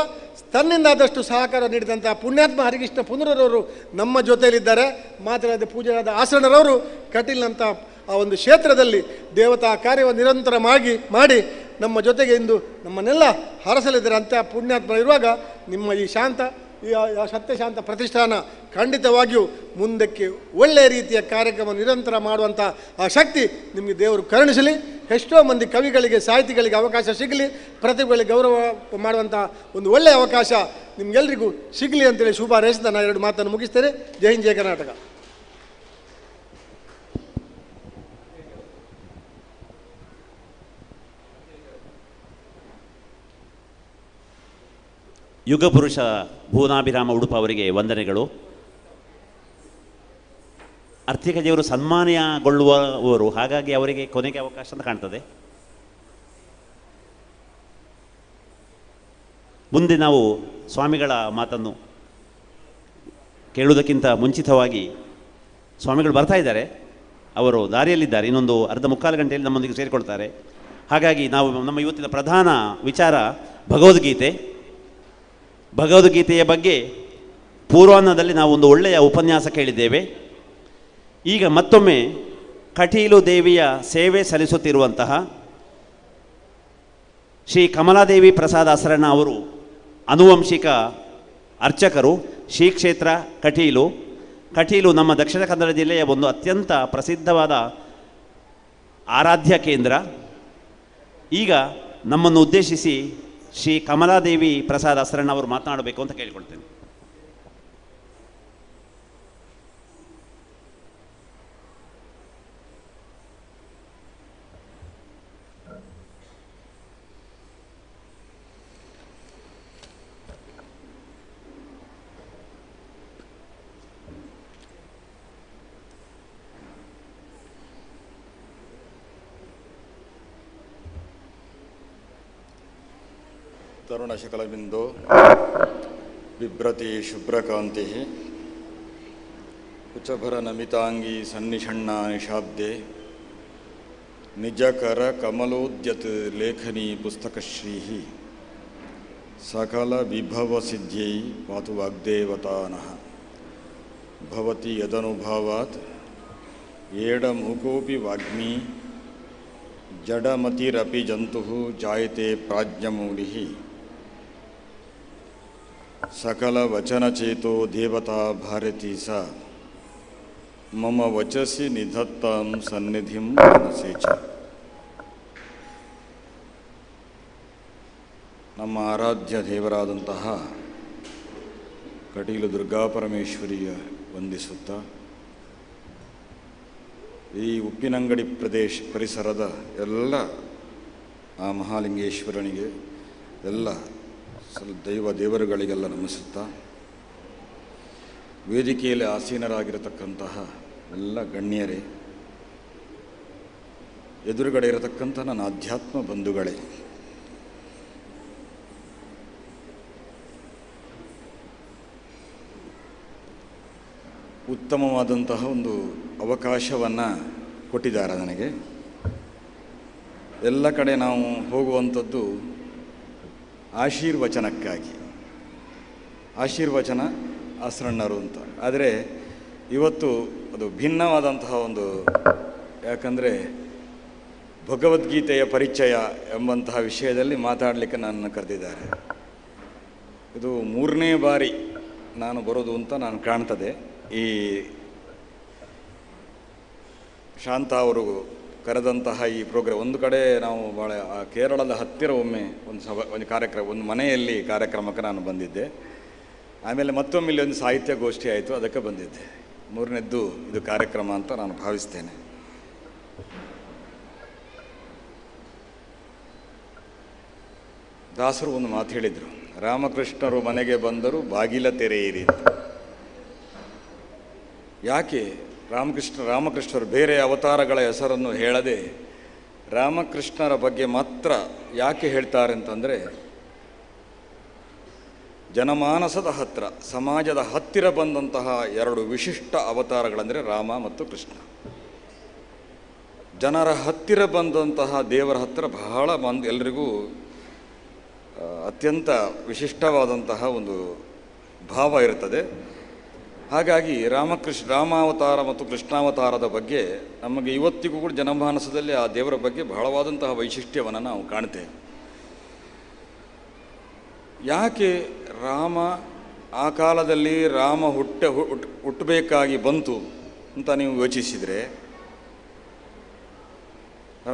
ತನ್ನಿಂದ ಆದಷ್ಟು ಸಹಕಾರ ನೀಡಿದಂಥ ಪುಣ್ಯಾತ್ಮ ಹರಿಕೃಷ್ಣ ಪುನೂರವರು ನಮ್ಮ ಜೊತೆಯಲ್ಲಿದ್ದಾರೆ. ಮಾತ್ರ ಪೂಜ್ಯರಾದ ಆಸರಣರವರು ಕಟೀಲ್ನಂಥ ಆ ಒಂದು ಕ್ಷೇತ್ರದಲ್ಲಿ ದೇವತಾ ಕಾರ್ಯವನ್ನು ನಿರಂತರವಾಗಿ ಮಾಡಿ ನಮ್ಮ ಜೊತೆಗೆ ಇಂದು ನಮ್ಮನ್ನೆಲ್ಲ ಹರಸಲಿದ್ದಾರೆ. ಅಂಥ ಪುಣ್ಯಾತ್ಮ ಇರುವಾಗ ನಿಮ್ಮ ಈ ಸತ್ಯಶಾಂತ ಪ್ರತಿಷ್ಠಾನ ಖಂಡಿತವಾಗಿಯೂ ಮುಂದಕ್ಕೆ ಒಳ್ಳೆಯ ರೀತಿಯ ಕಾರ್ಯಕ್ರಮ ನಿರಂತರ ಮಾಡುವಂಥ ಆ ಶಕ್ತಿ ನಿಮಗೆ ದೇವರು ಕರುಣಿಸಲಿ. ಎಷ್ಟೋ ಮಂದಿ ಕವಿಗಳಿಗೆ ಸಾಹಿತಿಗಳಿಗೆ ಅವಕಾಶ ಸಿಗಲಿ, ಪ್ರತಿಭೆಗಳಿಗೆ ಗೌರವ ಮಾಡುವಂಥ ಒಂದು ಒಳ್ಳೆಯ ಅವಕಾಶ ನಿಮಗೆಲ್ಲರಿಗೂ ಸಿಗಲಿ ಅಂತೇಳಿ ಶುಭ ಹಾರೈಸಿದ ನಾನು ಎರಡು ಮಾತನ್ನು ಮುಗಿಸ್ತೇನೆ. ಜೈ ಹಿಂದ್, ಜೈ ಕರ್ನಾಟಕ. ಯುಗಪುರುಷ ಭುವನಾಭಿರಾಮ ಉಡುಪ ಅವರಿಗೆ ವಂದನೆಗಳು. ಅರ್ತಿಕಜ್ಜೆಯವರು ಸನ್ಮಾನಗೊಳ್ಳುವವರು, ಹಾಗಾಗಿ ಅವರಿಗೆ ಕೊನೆಗೆ ಅವಕಾಶ ಅಂತ ಕಾಣ್ತದೆ. ಮುಂದೆ ನಾವು ಸ್ವಾಮಿಗಳ ಮಾತನ್ನು ಕೇಳುವುದಕ್ಕಿಂತ ಮುಂಚಿತವಾಗಿ ಸ್ವಾಮಿಗಳು ಬರ್ತಾ ಇದ್ದಾರೆ, ಅವರು ದಾರಿಯಲ್ಲಿದ್ದಾರೆ. ಇನ್ನೊಂದು ಅರ್ಧ ಮುಕ್ಕಾಲು ಗಂಟೆಯಲ್ಲಿ ನಮ್ಮೊಂದಿಗೆ ಸೇರಿಕೊಳ್ತಾರೆ. ಹಾಗಾಗಿ ನಾವು ನಮ್ಮ ಇವತ್ತಿನ ಪ್ರಧಾನ ವಿಚಾರ ಭಗವದ್ಗೀತೆಯ ಬಗ್ಗೆ ಪೂರ್ವಾಹ್ನದಲ್ಲಿ ನಾವು ಒಂದು ಒಳ್ಳೆಯ ಉಪನ್ಯಾಸ ಕೇಳಿದ್ದೇವೆ. ಈಗ ಮತ್ತೊಮ್ಮೆ ಕಟೀಲು ದೇವಿಯ ಸೇವೆ ಸಲ್ಲಿಸುತ್ತಿರುವಂತಹ ಶ್ರೀ ಕಮಲಾದೇವಿ ಪ್ರಸಾದ ಅಸರಣ ಅವರು ಆನುವಂಶಿಕ ಅರ್ಚಕರು, ಶ್ರೀ ಕ್ಷೇತ್ರ ಕಟೀಲು ನಮ್ಮ ದಕ್ಷಿಣ ಕನ್ನಡ ಜಿಲ್ಲೆಯ ಒಂದು ಅತ್ಯಂತ ಪ್ರಸಿದ್ಧವಾದ ಆರಾಧ್ಯ ಕೇಂದ್ರ. ಈಗ ನಮ್ಮನ್ನು ಉದ್ದೇಶಿಸಿ ಶ್ರೀ ಕಮಲಾದೇವಿ ಪ್ರಸಾದ ಅಸರಣ ಅವರು ಮಾತನಾಡಬೇಕು ಅಂತ ಕೇಳಿಕೊಳ್ತೇನೆ. ತರುಣಶಕಲಬಿಂದೋ ಬಿಭ್ರತಿ ಶುಭ್ರಕಾಂತಿ ಕುಚಭರ ನಮಿತಾಂಗಿ ಸನ್ನಿಷಣ್ಣ ನಿಶಾಬ್ದೆ ನಿಜಕರ ಕಮಲೋದ್ಯತ್ ಲೇಖನಿ ಪುಸ್ತಕಶ್ರೀ ಸಕಲ ವಿಭವ ಸಿದ್ಧ್ಯೈ ಪಾತು ವಾಗ್ದೇವತಾನಃ ಭವತಿ ಯದನುಭಾವಾತ್ ಏಡಮುಕೋಪಿ ವಾಗ್ಮಿ ಜಡಮತಿರಪಿ ಜಂತುಃ ಜಾಯತೆ ಪ್ರಾಜ್ಞಮೂಲಿಃ ಸಕಲ ವಚನಚೇತೋ ದೇವತಾ ಭಾರತೀ ಸ ಮಮ ವಚಸಿ ನಿಧತ್ತಾಂ ಸನ್ನಿಧಿಂ ಮನಸೇ ಚ. ನಮ್ಮ ಆರಾಧ್ಯ ದೇವರಾದಂತಹ ಕಟೀಲು ದುರ್ಗಾಪರಮೇಶ್ವರಿಯ ವಂದಿಸುತ್ತಾ ಈ ಉಪ್ಪಿನಂಗಡಿ ಪರಿಸರದ ಎಲ್ಲ ಆ ಮಹಾಲಿಂಗೇಶ್ವರನಿಗೆ ಎಲ್ಲ ದೇವರುಗಳಿಗೆಲ್ಲ ನಮಿಸುತ್ತಾ ವೇದಿಕೆಯಲ್ಲಿ ಆಸೀನರಾಗಿರತಕ್ಕಂತಹ ಎಲ್ಲ ಗಣ್ಯರೇ, ಎದುರುಗಡೆ ಇರತಕ್ಕಂಥ ನನ್ನ ಆಧ್ಯಾತ್ಮ ಬಂಧುಗಳೇ, ಉತ್ತಮವಾದಂತಹ ಒಂದು ಅವಕಾಶವನ್ನು ಕೊಟ್ಟಿದ್ದಾರೆ ನನಗೆ. ಎಲ್ಲ ಕಡೆ ನಾವು ಹೋಗುವಂಥದ್ದು ಆಶೀರ್ವಚನಕ್ಕಾಗಿ, ಆಶೀರ್ವಚನ ಆಸರಣ್ಣರು ಅಂತ. ಆದರೆ ಇವತ್ತು ಅದು ಭಿನ್ನವಾದಂತಹ ಒಂದು, ಯಾಕಂದರೆ ಭಗವದ್ಗೀತೆಯ ಪರಿಚಯ ಎಂಬಂತಹ ವಿಷಯದಲ್ಲಿ ಮಾತಾಡಲಿಕ್ಕೆ ನನ್ನನ್ನು ಕರೆದಿದ್ದಾರೆ. ಇದು 3ನೇ ಬಾರಿ ನಾನು ಬರೋದು ಅಂತ ನಾನು ಕಾಣ್ತದೆ. ಈ ಶಾಂತ ಅವರು ಕರೆದಂತಹ ಈ ಪ್ರೋಗ್ರಾಮ್, ಒಂದು ಕಡೆ ನಾವು ಭಾಳ ಕೇರಳದ ಹತ್ತಿರ ಒಮ್ಮೆ ಒಂದು ಕಾರ್ಯಕ್ರಮ, ಒಂದು ಮನೆಯಲ್ಲಿ ಕಾರ್ಯಕ್ರಮಕ್ಕೆ ನಾನು ಬಂದಿದ್ದೆ. ಆಮೇಲೆ ಮತ್ತೊಮ್ಮೆ ಇಲ್ಲಿ ಒಂದು ಸಾಹಿತ್ಯ ಗೋಷ್ಠಿ ಆಯಿತು, ಅದಕ್ಕೆ ಬಂದಿದ್ದೆ. 3ನೇದ್ದು ಇದು ಕಾರ್ಯಕ್ರಮ ಅಂತ ನಾನು ಭಾವಿಸ್ತೇನೆ. ದಾಸರು ಒಂದು ಮಾತು ಹೇಳಿದರು, ರಾಮಕೃಷ್ಣರು ಮನೆಗೆ ಬಂದರು ಬಾಗಿಲ ತೆರೆಯಿರಿ ಅಂತ. ಯಾಕೆ ರಾಮಕೃಷ್ಣರು ಬೇರೆ ಅವತಾರಗಳ ಹೆಸರನ್ನು ಹೇಳದೆ ರಾಮಕೃಷ್ಣರ ಬಗ್ಗೆ ಮಾತ್ರ ಯಾಕೆ ಹೇಳ್ತಾರೆ ಅಂತಂದರೆ, ಜನಮಾನಸದ ಹತ್ತಿರ, ಸಮಾಜದ ಹತ್ತಿರ ಬಂದಂತಹ 2 ವಿಶಿಷ್ಟ ಅವತಾರಗಳೆಂದರೆ ರಾಮ ಮತ್ತು ಕೃಷ್ಣ. ಜನರ ಹತ್ತಿರ ಬಂದಂತಹ ದೇವರ ಹತ್ತಿರ ಬಹಳ ಎಲ್ರಿಗೂ ಅತ್ಯಂತ ವಿಶಿಷ್ಟವಾದಂತಹ ಒಂದು ಭಾವ ಇರುತ್ತದೆ. ಹಾಗಾಗಿ ರಾಮಾವತಾರ ಮತ್ತು ಕೃಷ್ಣಾವತಾರದ ಬಗ್ಗೆ ನಮಗೆ ಇವತ್ತಿಗೂ ಕೂಡ ಜನಮಾನಸದಲ್ಲಿ ಆ ದೇವರ ಬಗ್ಗೆ ಬಹಳವಾದಂತಹ ವೈಶಿಷ್ಟ್ಯವನ್ನು ನಾವು ಕಾಣ್ತೇವೆ. ಯಾಕೆ ರಾಮ ಆ ಕಾಲದಲ್ಲಿ ಹುಟ್ಟಬೇಕಾಗಿ ಬಂತು ಅಂತ ನೀವು ಯೋಚಿಸಿದರೆ,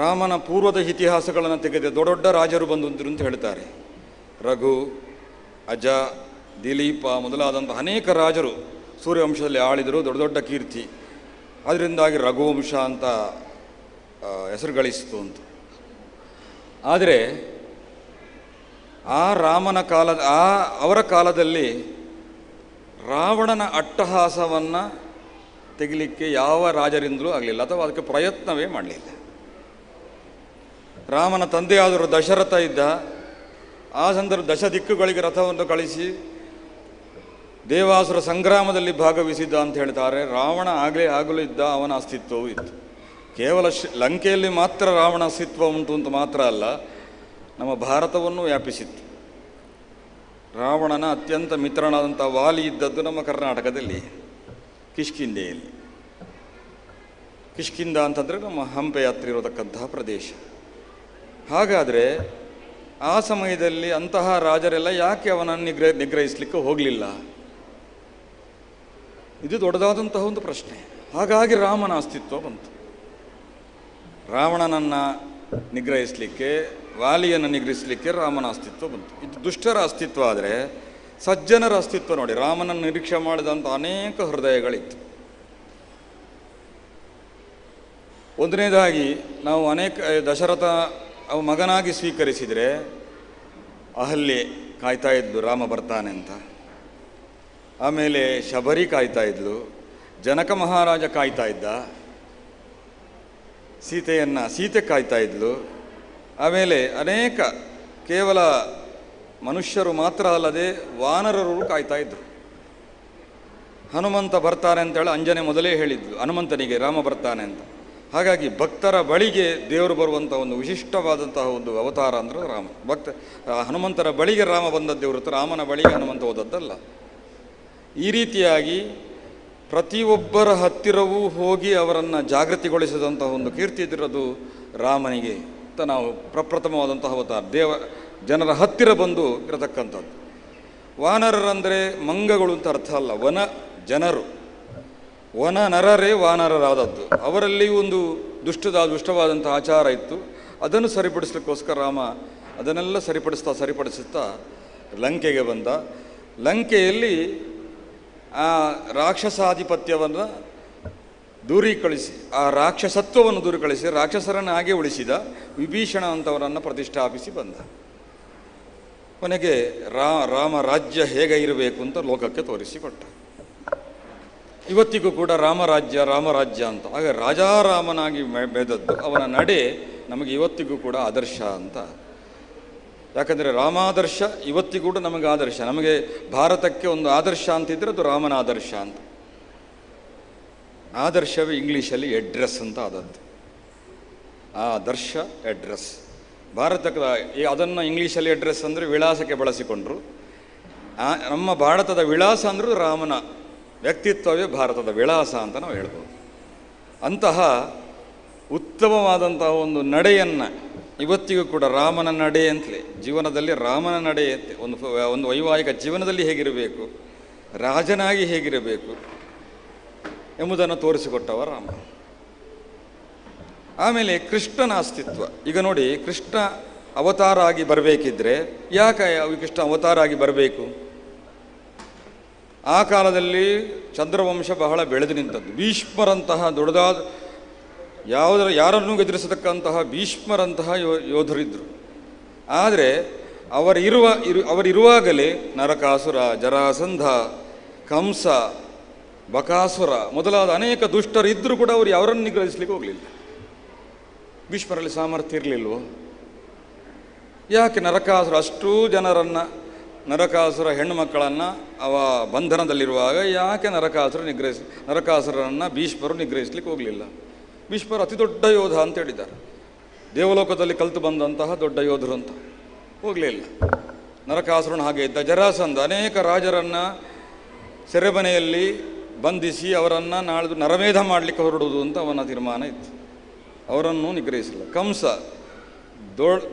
ರಾಮನ ಪೂರ್ವದ ಇತಿಹಾಸಗಳನ್ನು ತೆಗೆದು ದೊಡ್ಡ ದೊಡ್ಡ ರಾಜರು ಬಂದರು ಅಂತ ಹೇಳ್ತಾರೆ. ರಘು, ಅಜ, ದಿಲೀಪ ಮೊದಲಾದಂಥ ಅನೇಕ ರಾಜರು ಸೂರ್ಯವಂಶದಲ್ಲಿ ಆಳಿದರು, ದೊಡ್ಡ ದೊಡ್ಡ ಕೀರ್ತಿ. ಅದರಿಂದಾಗಿ ರಘುವಂಶ ಅಂತ ಹೆಸರು ಗಳಿಸಿತು ಅಂತ. ಆದರೆ ಆ ರಾಮನ ಅವರ ಕಾಲದಲ್ಲಿ ರಾವಣನ ಅಟ್ಟಹಾಸವನ್ನು ತೆಗಿಲಿಕ್ಕೆ ಯಾವ ರಾಜರಿಂದಲೂ ಆಗಲಿಲ್ಲ, ಅಥವಾ ಅದಕ್ಕೆ ಪ್ರಯತ್ನವೇ ಮಾಡಲಿಲ್ಲ. ರಾಮನ ತಂದೆಯಾದರೂ ದಶರಥ ಇದ್ದ. ಆ ಸಂದರ್ಭ 10 ದಿಕ್ಕುಗಳಿಗೆ ರಥವನ್ನು ಕಳಿಸಿ ದೇವಾಸುರ ಸಂಗ್ರಾಮದಲ್ಲಿ ಭಾಗವಹಿಸಿದ್ದ ಅಂತ ಹೇಳ್ತಾರೆ. ರಾವಣ ಆಗಲೂ ಇದ್ದ, ಅವನ ಅಸ್ತಿತ್ವವೂ ಇತ್ತು. ಕೇವಲ ಲಂಕೆಯಲ್ಲಿ ಮಾತ್ರ ರಾವಣ ಅಸ್ತಿತ್ವ ಉಂಟು ಅಂತ ಮಾತ್ರ ಅಲ್ಲ, ನಮ್ಮ ಭಾರತವನ್ನು ವ್ಯಾಪಿಸಿತ್ತು. ರಾವಣನ ಅತ್ಯಂತ ಮಿತ್ರನಾದಂಥ ವಾಲಿ ಇದ್ದದ್ದು ನಮ್ಮ ಕರ್ನಾಟಕದಲ್ಲಿ, ಕಿಷ್ಕಿಂಧೆಯಲ್ಲಿ. ಕಿಷ್ಕಿಂಧ ಅಂತಂದರೆ ನಮ್ಮ ಹಂಪೆ ಹತ್ತಿರ ಇರತಕ್ಕಂತಹ ಪ್ರದೇಶ. ಹಾಗಾದರೆ ಆ ಸಮಯದಲ್ಲಿ ಅಂತಹ ರಾಜರೆಲ್ಲ ಯಾಕೆ ಅವನನ್ನು ನಿಗ್ರಹಿಸಲಿಕ್ಕೆ ಹೋಗಲಿಲ್ಲ? ಇದು ದೊಡ್ಡದಾದಂತಹ ಒಂದು ಪ್ರಶ್ನೆ. ಹಾಗಾಗಿ ರಾಮನ ಅಸ್ತಿತ್ವ ಬಂತು. ರಾವಣನನ್ನು ನಿಗ್ರಹಿಸಲಿಕ್ಕೆ, ವಾಲಿಯನ್ನು ನಿಗ್ರಹಿಸಲಿಕ್ಕೆ ರಾಮನ ಅಸ್ತಿತ್ವ ಬಂತು. ಇದು ದುಷ್ಟರ ಅಸ್ತಿತ್ವ. ಆದರೆ ಸಜ್ಜನರ ಅಸ್ತಿತ್ವ ನೋಡಿ, ರಾಮನನ್ನು ನಿರೀಕ್ಷೆ ಮಾಡಿದಂಥ ಅನೇಕ ಹೃದಯಗಳಿತ್ತು. ಒಂದನೇದಾಗಿ ನಾವು ದಶರಥ ಅವ ಮಗನಾಗಿ ಸ್ವೀಕರಿಸಿದರೆ ಅಹಲ್ಯೆ ಕಾಯ್ತಾ ಇದ್ಲು ರಾಮ ಬರ್ತಾನೆ ಅಂತ. ಆಮೇಲೆ ಶಬರಿ ಕಾಯ್ತಾ ಇದ್ಲು, ಜನಕ ಮಹಾರಾಜ ಕಾಯ್ತಾ ಇದ್ದ, ಸೀತೆ ಕಾಯ್ತಾ ಇದ್ಲು. ಆಮೇಲೆ ಅನೇಕ ಕೇವಲ ಮನುಷ್ಯರು ಮಾತ್ರ ಅಲ್ಲದೆ ವಾನರರು ಕಾಯ್ತಾ ಇದ್ದರು. ಹನುಮಂತ ಬರ್ತಾನೆ ಅಂತೇಳಿ ಅಂಜನೆ ಮೊದಲೇ ಹೇಳಿದ್ಲು ಹನುಮಂತನಿಗೆ, ರಾಮ ಬರ್ತಾನೆ ಅಂತ. ಹಾಗಾಗಿ ಭಕ್ತರ ಬಳಿಗೆ ದೇವರು ಬರುವಂಥ ಒಂದು ವಿಶಿಷ್ಟವಾದಂತಹ ಒಂದು ಅವತಾರ ಅಂದರೆ ರಾಮ. ಹನುಮಂತರ ಬಳಿಗೆ ರಾಮ ಬಂದದ್ದೇ ಹೊರತು ರಾಮನ ಬಳಿಗೆ ಹನುಮಂತ ಹೋದದ್ದಲ್ಲ. ಈ ರೀತಿಯಾಗಿ ಪ್ರತಿಯೊಬ್ಬರ ಹತ್ತಿರವೂ ಹೋಗಿ ಅವರನ್ನು ಜಾಗೃತಿಗೊಳಿಸಿದಂತಹ ಒಂದು ಕೀರ್ತಿ ಇದ್ದಿರೋದು ರಾಮನಿಗೆ ಅಂತ ನಾವು ಪ್ರಪ್ರಥಮವಾದಂತಹ ಅವತಾರ. ಜನರ ಹತ್ತಿರ ಬಂದು ಇರತಕ್ಕಂಥದ್ದು. ವಾನರರಂದರೆ ಮಂಗಗಳು ಅಂತ ಅರ್ಥ ಅಲ್ಲ, ಜನರು. ವನ ನರರೇ ವಾನರರಾದದ್ದು. ಅವರಲ್ಲಿ ಒಂದು ದುಷ್ಟವಾದಂಥ ಆಚಾರ ಇತ್ತು. ಅದನ್ನು ಸರಿಪಡಿಸ್ಲಿಕ್ಕೋಸ್ಕರ ರಾಮ ಅದನ್ನೆಲ್ಲ ಸರಿಪಡಿಸುತ್ತಾ ಲಂಕೆಗೆ ಬಂದ. ಲಂಕೆಯಲ್ಲಿ ಆ ರಾಕ್ಷಸಾಧಿಪತ್ಯವನ್ನು ದೂರೀಕರಿಸಿ, ಆ ರಾಕ್ಷಸತ್ವವನ್ನು ದೂರೀಕರಿಸಿ ರಾಕ್ಷಸರನ್ನು ಹಾಗೆ ಉಳಿಸಿದ ವಿಭೀಷಣ ಅಂತವರನ್ನು ಪ್ರತಿಷ್ಠಾಪಿಸಿ ಬಂದ. ಕೊನೆಗೆ ರಾಮ ರಾಜ್ಯ ಹೇಗೆ ಇರಬೇಕು ಅಂತ ಲೋಕಕ್ಕೆ ತೋರಿಸಿಕೊಟ್ಟ. ಇವತ್ತಿಗೂ ಕೂಡ ರಾಮರಾಜ್ಯ ಅಂತ. ಆಗ ರಾಜಾರಾಮನಾಗಿ ಬೆಳೆದದ್ದು ಅವನ ನಡೆ ನಮಗೆ ಇವತ್ತಿಗೂ ಕೂಡ ಆದರ್ಶ ಅಂತ. ಯಾಕಂದರೆ ರಾಮಾದರ್ಶ ಇವತ್ತಿಗೂ ಕೂಡ ನಮಗೆ ಆದರ್ಶ. ನಮಗೆ ಭಾರತಕ್ಕೆ ಒಂದು ಆದರ್ಶ ಅಂತಿದ್ರೆ ಅದು ರಾಮನ ಆದರ್ಶ ಅಂತ. ಆದರ್ಶವೇ ಇಂಗ್ಲೀಷಲ್ಲಿ ಅಡ್ರೆಸ್ ಅಂತ ಆದದ್ದು. ಆದರ್ಶ ಅಡ್ರೆಸ್ ಭಾರತಕ್ಕೆ ಅದನ್ನು ಇಂಗ್ಲೀಷಲ್ಲಿ ಅಡ್ರೆಸ್ ಅಂದರೆ ವಿಳಾಸಕ್ಕೆ ಬಳಸಿಕೊಂಡ್ರು. ನಮ್ಮ ಭಾರತದ ವಿಳಾಸ ಅಂದರೂ ರಾಮನ ವ್ಯಕ್ತಿತ್ವವೇ ಭಾರತದ ವಿಳಾಸ ಅಂತ ನಾವು ಹೇಳ್ಬೋದು. ಅಂತಹ ಉತ್ತಮವಾದಂತಹ ಒಂದು ನಡೆಯನ್ನು ಇವತ್ತಿಗೂ ಕೂಡ ರಾಮನ ನಡೆ ಅಂತಲೇ ಜೀವನದಲ್ಲಿ ರಾಮನ ನಡೆ ಒಂದು ವೈವಾಹಿಕ ಜೀವನದಲ್ಲಿ ಹೇಗಿರಬೇಕು, ರಾಜನಾಗಿ ಹೇಗಿರಬೇಕು ಎಂಬುದನ್ನು ತೋರಿಸಿಕೊಟ್ಟವ ರಾಮ. ಆಮೇಲೆ ಕೃಷ್ಣನ ಅಸ್ತಿತ್ವ. ಈಗ ನೋಡಿ, ಕೃಷ್ಣ ಅವತಾರ ಆಗಿ ಬರಬೇಕಿದ್ರೆ ಯಾಕೆ ಕೃಷ್ಣ ಅವತಾರ ಆಗಿ ಬರಬೇಕು? ಆ ಕಾಲದಲ್ಲಿ ಚಂದ್ರವಂಶ ಬಹಳ ಬೆಳೆದು ನಿಂತದ್ದು. ಭೀಷ್ಮರಂತಹ ದೊಡ್ಡದಾದ ಯಾರನ್ನೂ ಎದುರಿಸತಕ್ಕಂತಹ ಭೀಷ್ಮರಂತಹ ಯೋಧರಿದ್ದರು. ಆದರೆ ಅವರಿರುವಾಗಲೇ ನರಕಾಸುರ, ಜರಾಸಂಧ, ಕಂಸ, ಬಕಾಸುರ ಮೊದಲಾದ ಅನೇಕ ದುಷ್ಟರಿದ್ದರೂ ಕೂಡ ಅವರು ಯಾರನ್ನು ನಿಗ್ರಹಿಸಲಿಕ್ಕೆ ಹೋಗಲಿಲ್ಲ. ಭೀಷ್ಮರಲ್ಲಿ ಸಾಮರ್ಥ್ಯ ಇರಲಿಲ್ವೋ? ಯಾಕೆ ನರಕಾಸುರ ಅಷ್ಟೂ ಜನರನ್ನು, ನರಕಾಸುರ ಹೆಣ್ಣು ಮಕ್ಕಳನ್ನು ಅವ ಬಂಧನದಲ್ಲಿರುವಾಗ ಯಾಕೆ ನರಕಾಸುರನ್ನು ಭೀಷ್ಮರು ನಿಗ್ರಹಿಸಲಿಕ್ಕೆ ಹೋಗಲಿಲ್ಲ? ಭೀಷ್ಮರು ಅತಿ ದೊಡ್ಡ ಯೋಧ ಅಂತ ಹೇಳಿದ್ದಾರೆ. ದೇವಲೋಕದಲ್ಲಿ ಕಲಿತು ಬಂದಂತಹ ದೊಡ್ಡ ಯೋಧರು ಅಂತ ಹೋಗಲಿಲ್ಲ. ನರಕಾಸುರನ ಹಾಗೆ ಇದ್ದ. ಜರಾಸಂಧ ಅನೇಕ ರಾಜರನ್ನು ಸೆರೆಮನೆಯಲ್ಲಿ ಬಂಧಿಸಿ ಅವರನ್ನು ನಾಳ್ದು ನರಮೇಧ ಮಾಡಲಿಕ್ಕೆ ಹೊರಡುವುದು ಅಂತ ಅವನ ತೀರ್ಮಾನ ಇತ್ತು. ಅವರನ್ನು ನಿಗ್ರಹಿಸಿಲ್ಲ. ಕಂಸ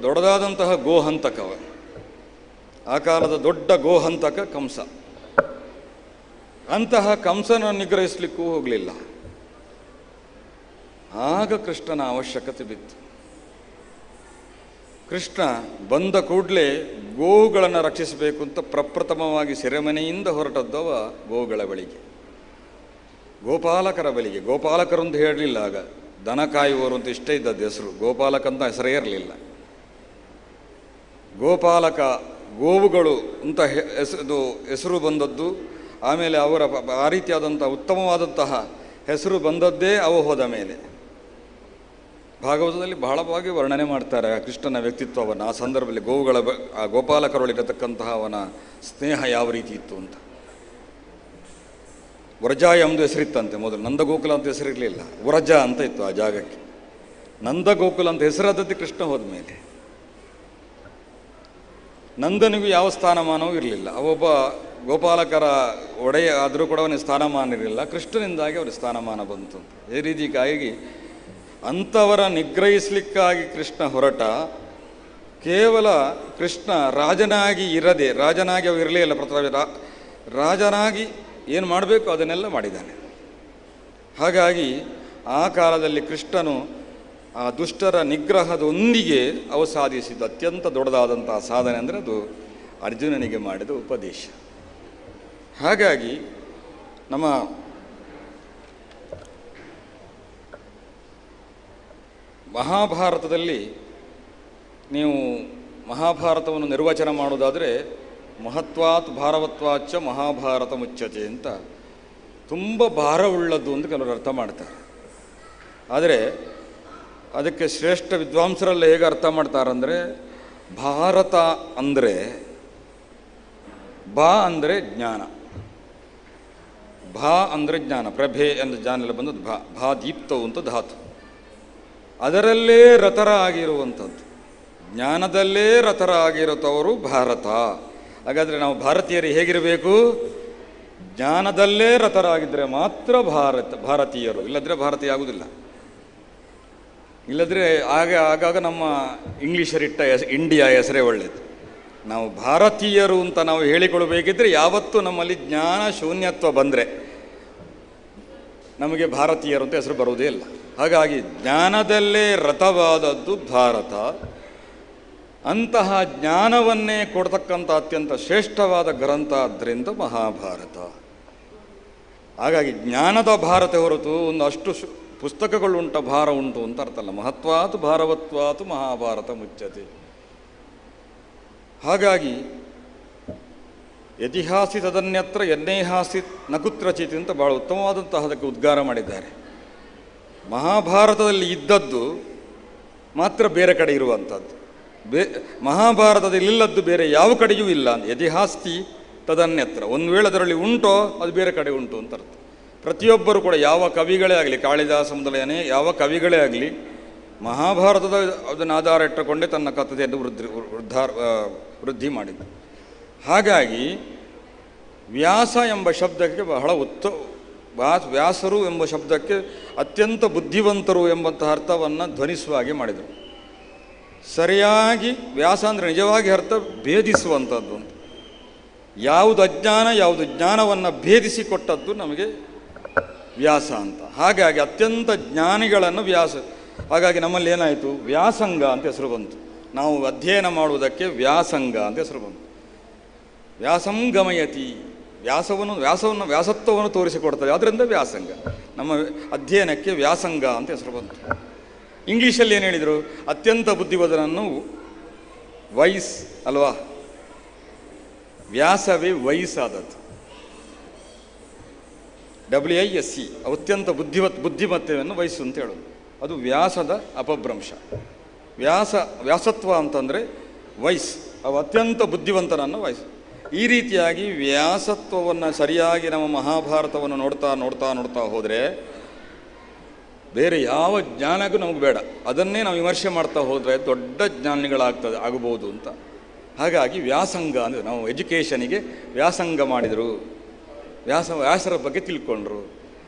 ದೊಡ್ಡದಾದಂತಹ ಗೋಹಂತಕವ, ಆ ಕಾಲದ ದೊಡ್ಡ ಗೋಹಂತಕ ಕಂಸ. ಅಂತಹ ಕಂಸನನ್ನು ನಿಗ್ರಹಿಸಲಿಕ್ಕೂ ಹೋಗಲಿಲ್ಲ. ಆಗ ಕೃಷ್ಣನ ಅವಶ್ಯಕತೆ ಬಿತ್ತು. ಕೃಷ್ಣ ಬಂದ ಕೂಡಲೇ ಗೋವುಗಳನ್ನು ರಕ್ಷಿಸಬೇಕು ಅಂತ ಪ್ರಪ್ರಥಮವಾಗಿ ಸೆರೆಮನೆಯಿಂದ ಹೊರಟದ್ದವ ಗೋವುಗಳ ಬಳಿಗೆ, ಗೋಪಾಲಕರ ಬಳಿಗೆ. ಗೋಪಾಲಕರು ಅಂತ ಹೇಳಲಿಲ್ಲ, ಆಗ ದನ ಕಾಯುವವರು ಅಂತ ಇಷ್ಟೇ ಇದ್ದದ್ದು ಹೆಸರು, ಗೋಪಾಲಕ ಅಂತ ಹೆಸರೇ ಇರಲಿಲ್ಲ. ಗೋಪಾಲಕ, ಗೋವುಗಳು ಅಂತ ಹೆಸರು ಬಂದದ್ದು. ಆಮೇಲೆ ಅವರ ಆ ರೀತಿಯಾದಂಥ ಉತ್ತಮವಾದಂತಹ ಹೆಸರು ಬಂದದ್ದೇ ಅವು ಹೋದ ಮೇಲೆ. ಭಾಗವತದಲ್ಲಿ ಬಹಳವಾಗಿ ವರ್ಣನೆ ಮಾಡ್ತಾರೆ ಕೃಷ್ಣನ ವ್ಯಕ್ತಿತ್ವವನ್ನು. ಆ ಸಂದರ್ಭದಲ್ಲಿ ಆ ಗೋಪಾಲಕರೊಳಗಿರತಕ್ಕಂತಹ ಅವನ ಸ್ನೇಹ ಯಾವ ರೀತಿ ಇತ್ತು ಅಂತ. ವ್ರಜ ಎಂಬುದು ಹೆಸರಿತ್ತಂತೆ ಮೊದಲು, ನಂದಗೋಕುಲ ಅಂತ ಹೆಸರಿರಲಿಲ್ಲ, ವ್ರಜ ಅಂತ ಇತ್ತು ಆ ಜಾಗಕ್ಕೆ. ನಂದಗೋಕುಲ ಅಂತ ಹೆಸರಾದದ್ದು ಕೃಷ್ಣ ಹೋದ ಮೇಲೆ. ನಂದನಿಗೂ ಯಾವ ಸ್ಥಾನಮಾನವೂ ಇರಲಿಲ್ಲ. ಅವೊಬ್ಬ ಗೋಪಾಲಕರ ಒಡೆಯ ಆದರೂ ಕೂಡ ಅವನಿಗೆ ಸ್ಥಾನಮಾನ ಇರಲಿಲ್ಲ. ಕೃಷ್ಣನಿಂದಾಗಿ ಅವರಿಗೆ ಸ್ಥಾನಮಾನ ಬಂತು. ಈ ರೀತಿಯಾಗಿ ಅಂಥವರ ನಿಗ್ರಹಿಸಲಿಕ್ಕಾಗಿ ಕೃಷ್ಣ ಹೊರಟ. ಕೇವಲ ಕೃಷ್ಣ ರಾಜನಾಗಿ ಇರದೆ, ರಾಜನಾಗಿ ಅವು ಇರಲೇ ಇಲ್ಲ, ರಾಜನಾಗಿ ಏನು ಮಾಡಬೇಕು ಅದನ್ನೆಲ್ಲ ಮಾಡಿದ್ದಾನೆ. ಹಾಗಾಗಿ ಆ ಕಾಲದಲ್ಲಿ ಕೃಷ್ಣನು ಆ ದುಷ್ಟರ ನಿಗ್ರಹದೊಂದಿಗೆ ಅವು ಸಾಧಿಸಿದ ಅತ್ಯಂತ ದೊಡ್ಡದಾದಂತಹ ಸಾಧನೆ ಅಂದರೆ ಅದು ಅರ್ಜುನನಿಗೆ ಮಾಡಿದ ಉಪದೇಶ. ಹಾಗಾಗಿ ನಮ್ಮ ಮಹಾಭಾರತದಲ್ಲಿ ನೀವು ಮಹಾಭಾರತವನ್ನು ನಿರ್ವಚನ ಮಾಡೋದಾದರೆ ಮಹತ್ವಾತ್ ಭಾರವತ್ವಾಚ ಮಹಾಭಾರತ ಮುಚ್ಚತೆ ಅಂತ ತುಂಬ ಭಾರವುಳ್ಳದ್ದು ಅಂತ ಕೆಲವರು ಅರ್ಥ ಮಾಡ್ತಾರೆ. ಆದರೆ ಅದಕ್ಕೆ ಶ್ರೇಷ್ಠ ವಿದ್ವಾಂಸರೆಲ್ಲ ಹೇಗೆ ಅರ್ಥ ಮಾಡ್ತಾರಂದರೆ, ಭಾರತ ಅಂದರೆ ಬಾ ಅಂದರೆ ಜ್ಞಾನ, ಭಾ ಅಂದರೆ ಜ್ಞಾನ, ಪ್ರಭೆ ಅಂದರೆ ಜ್ಞಾನ ಬಂದದ್ದು ಭಾ ದೀಪ್ತವು ಅಂತ ಧಾತು. ಅದರಲ್ಲೇ ರತರ ಆಗಿರುವಂಥದ್ದು, ಜ್ಞಾನದಲ್ಲೇ ರತರ ಆಗಿರುತ್ತವರು ಭಾರತ. ಹಾಗಾದರೆ ನಾವು ಭಾರತೀಯರು ಹೇಗಿರಬೇಕು? ಜ್ಞಾನದಲ್ಲೇ ರತರಾಗಿದ್ದರೆ ಮಾತ್ರ ಭಾರತೀಯರು, ಇಲ್ಲದ್ರೆ ಭಾರತೀಯ ಆಗುವುದಿಲ್ಲ. ಇಲ್ಲದ್ರೆ ಆಗಾಗ ನಮ್ಮ ಇಂಗ್ಲೀಷರಿಟ್ಟ ಇಂಡಿಯಾ ಹೆಸರೇ ಒಳ್ಳೆಯದು. ನಾವು ಭಾರತೀಯರು ಅಂತ ನಾವು ಹೇಳಿಕೊಳ್ಬೇಕಿದ್ರೆ ಯಾವತ್ತೂ ನಮ್ಮಲ್ಲಿ ಜ್ಞಾನ ಶೂನ್ಯತ್ವ ಬಂದರೆ ನಮಗೆ ಭಾರತೀಯರು ಅಂತ ಹೆಸರು ಬರುವುದೇ ಇಲ್ಲ. ಹಾಗಾಗಿ ಜ್ಞಾನದಲ್ಲೇ ರಥವಾದದ್ದು ಭಾರತ. ಅಂತಹ ಜ್ಞಾನವನ್ನೇ ಕೊಡ್ತಕ್ಕಂಥ ಅತ್ಯಂತ ಶ್ರೇಷ್ಠವಾದ ಗ್ರಂಥ ಆದ್ದರಿಂದ ಮಹಾಭಾರತ. ಹಾಗಾಗಿ ಜ್ಞಾನದ ಭಾರತ ಹೊರತು ಒಂದು ಅಷ್ಟು ಪುಸ್ತಕಗಳುಂಟ ಭಾರ ಉಂಟು ಅಂತ ಅರ್ಥ ಅಲ್ಲ. ಮಹತ್ವಾತು ಭಾರವತ್ವಾತು ಮಹಾಭಾರತ ಮುಚ್ಚತೆ. ಹಾಗಾಗಿ ಯತಿಹಾಸಿ ತದನ್ಯತ್ರ ಯನ್ನೇಹಾಸಿ ನಕುತ್ರಚಿತ್ ಅಂತ ಭಾಳ ಉತ್ತಮವಾದಂತಹ ಅದಕ್ಕೆ ಉದ್ಗಾರ ಮಾಡಿದ್ದಾರೆ. ಮಹಾಭಾರತದಲ್ಲಿ ಇದ್ದದ್ದು ಮಾತ್ರ ಬೇರೆ ಕಡೆ ಇರುವಂಥದ್ದು, ಮಹಾಭಾರತದಲ್ಲಿ ಇಲ್ಲದ್ದು ಬೇರೆ ಯಾವ ಕಡೆಯೂ ಇಲ್ಲ. ಯತಿಹಾಸ್ತಿ ತದನ್ಯತ್ರ, ಒಂದು ವೇಳೆ ಅದರಲ್ಲಿ ಉಂಟೋ ಅದು ಬೇರೆ ಕಡೆ ಉಂಟು ಅಂತ ಅರ್ಥ. ಪ್ರತಿಯೊಬ್ಬರು ಕೂಡ ಯಾವ ಕವಿಗಳೇ ಆಗಲಿ, ಕಾಳಿದಾಸ ಮೊದಲನೇ ಯಾವ ಕವಿಗಳೇ ಆಗಲಿ ಮಹಾಭಾರತದ ಅದನ್ನು ಆಧಾರ ಇಟ್ಟುಕೊಂಡೇ ತನ್ನ ಕಥೆಯನ್ನು ವೃದ್ಧಿ ಮಾಡಿದ್ದು. ಹಾಗಾಗಿ ವ್ಯಾಸ ಎಂಬ ಶಬ್ದಕ್ಕೆ ಬಹಳ ವ್ಯಾಸರು ಎಂಬ ಶಬ್ದಕ್ಕೆ ಅತ್ಯಂತ ಬುದ್ಧಿವಂತರು ಎಂಬಂತಹ ಅರ್ಥವನ್ನು ಧ್ವನಿಸುವ ಹಾಗೆ ಮಾಡಿದರು. ಸರಿಯಾಗಿ ವ್ಯಾಸ ಅಂದರೆ ನಿಜವಾಗಿ ಅರ್ಥ ಭೇದಿಸುವಂಥದ್ದು ಅಂತ. ಯಾವುದು ಅಜ್ಞಾನ ಯಾವುದು ಜ್ಞಾನವನ್ನು ಭೇದಿಸಿಕೊಟ್ಟದ್ದು ನಮಗೆ ವ್ಯಾಸ ಅಂತ. ಹಾಗಾಗಿ ಅತ್ಯಂತ ಜ್ಞಾನಿಗಳನ್ನು ವ್ಯಾಸ. ಹಾಗಾಗಿ ನಮ್ಮಲ್ಲಿ ಏನಾಯಿತು, ವ್ಯಾಸಂಗ ಅಂತ ಹೆಸರು ಬಂತು. ನಾವು ಅಧ್ಯಯನ ಮಾಡುವುದಕ್ಕೆ ವ್ಯಾಸಂಗ ಅಂತ ಹೆಸರು ಬಂತು. ವ್ಯಾಸಂಗಮಯತಿ, ವ್ಯಾಸತ್ವವನ್ನು ತೋರಿಸಿಕೊಡ್ತದೆ, ಅದರಿಂದ ವ್ಯಾಸಂಗ. ನಮ್ಮ ಅಧ್ಯಯನಕ್ಕೆ ವ್ಯಾಸಂಗ ಅಂತ ಹೆಸರು ಬಂತು. ಇಂಗ್ಲೀಷಲ್ಲಿ ಏನು ಹೇಳಿದರು, ಅತ್ಯಂತ ಬುದ್ಧಿವಂತನನ್ನು ವೈಸ್ ಅಲ್ವಾ, ವ್ಯಾಸವೇ ವಯಸ್ಸಾದದ್ದು, WISE, ಅತ್ಯಂತ ಬುದ್ಧಿಮತ್ತೆಯನ್ನು ವಯಸ್ಸು ಅಂತ ಹೇಳೋದು. ಅದು ವ್ಯಾಸದ ಅಪಭ್ರಂಶ. ವ್ಯಾಸತ್ವ ಅಂತಂದರೆ ವಯಸ್ಸು, ಅವು ಅತ್ಯಂತ ಬುದ್ಧಿವಂತನನ್ನು ವಯಸ್ಸು. ಈ ರೀತಿಯಾಗಿ ವ್ಯಾಸತ್ವವನ್ನು ಸರಿಯಾಗಿ ನಮ್ಮ ಮಹಾಭಾರತವನ್ನು ನೋಡ್ತಾ ಹೋದರೆ ಬೇರೆ ಯಾವ ಜ್ಞಾನಕ್ಕೂ ನಮಗೆ ಬೇಡ, ಅದನ್ನೇ ನಾವು ವಿಮರ್ಶೆ ಮಾಡ್ತಾ ಹೋದರೆ ದೊಡ್ಡ ಆಗಬಹುದು ಅಂತ. ಹಾಗಾಗಿ ವ್ಯಾಸಂಗ ಅಂದರೆ ನಾವು ಎಜುಕೇಷನಿಗೆ ವ್ಯಾಸಂಗ ಮಾಡಿದರು, ವ್ಯಾಸರ ಬಗ್ಗೆ ತಿಳ್ಕೊಂಡ್ರು.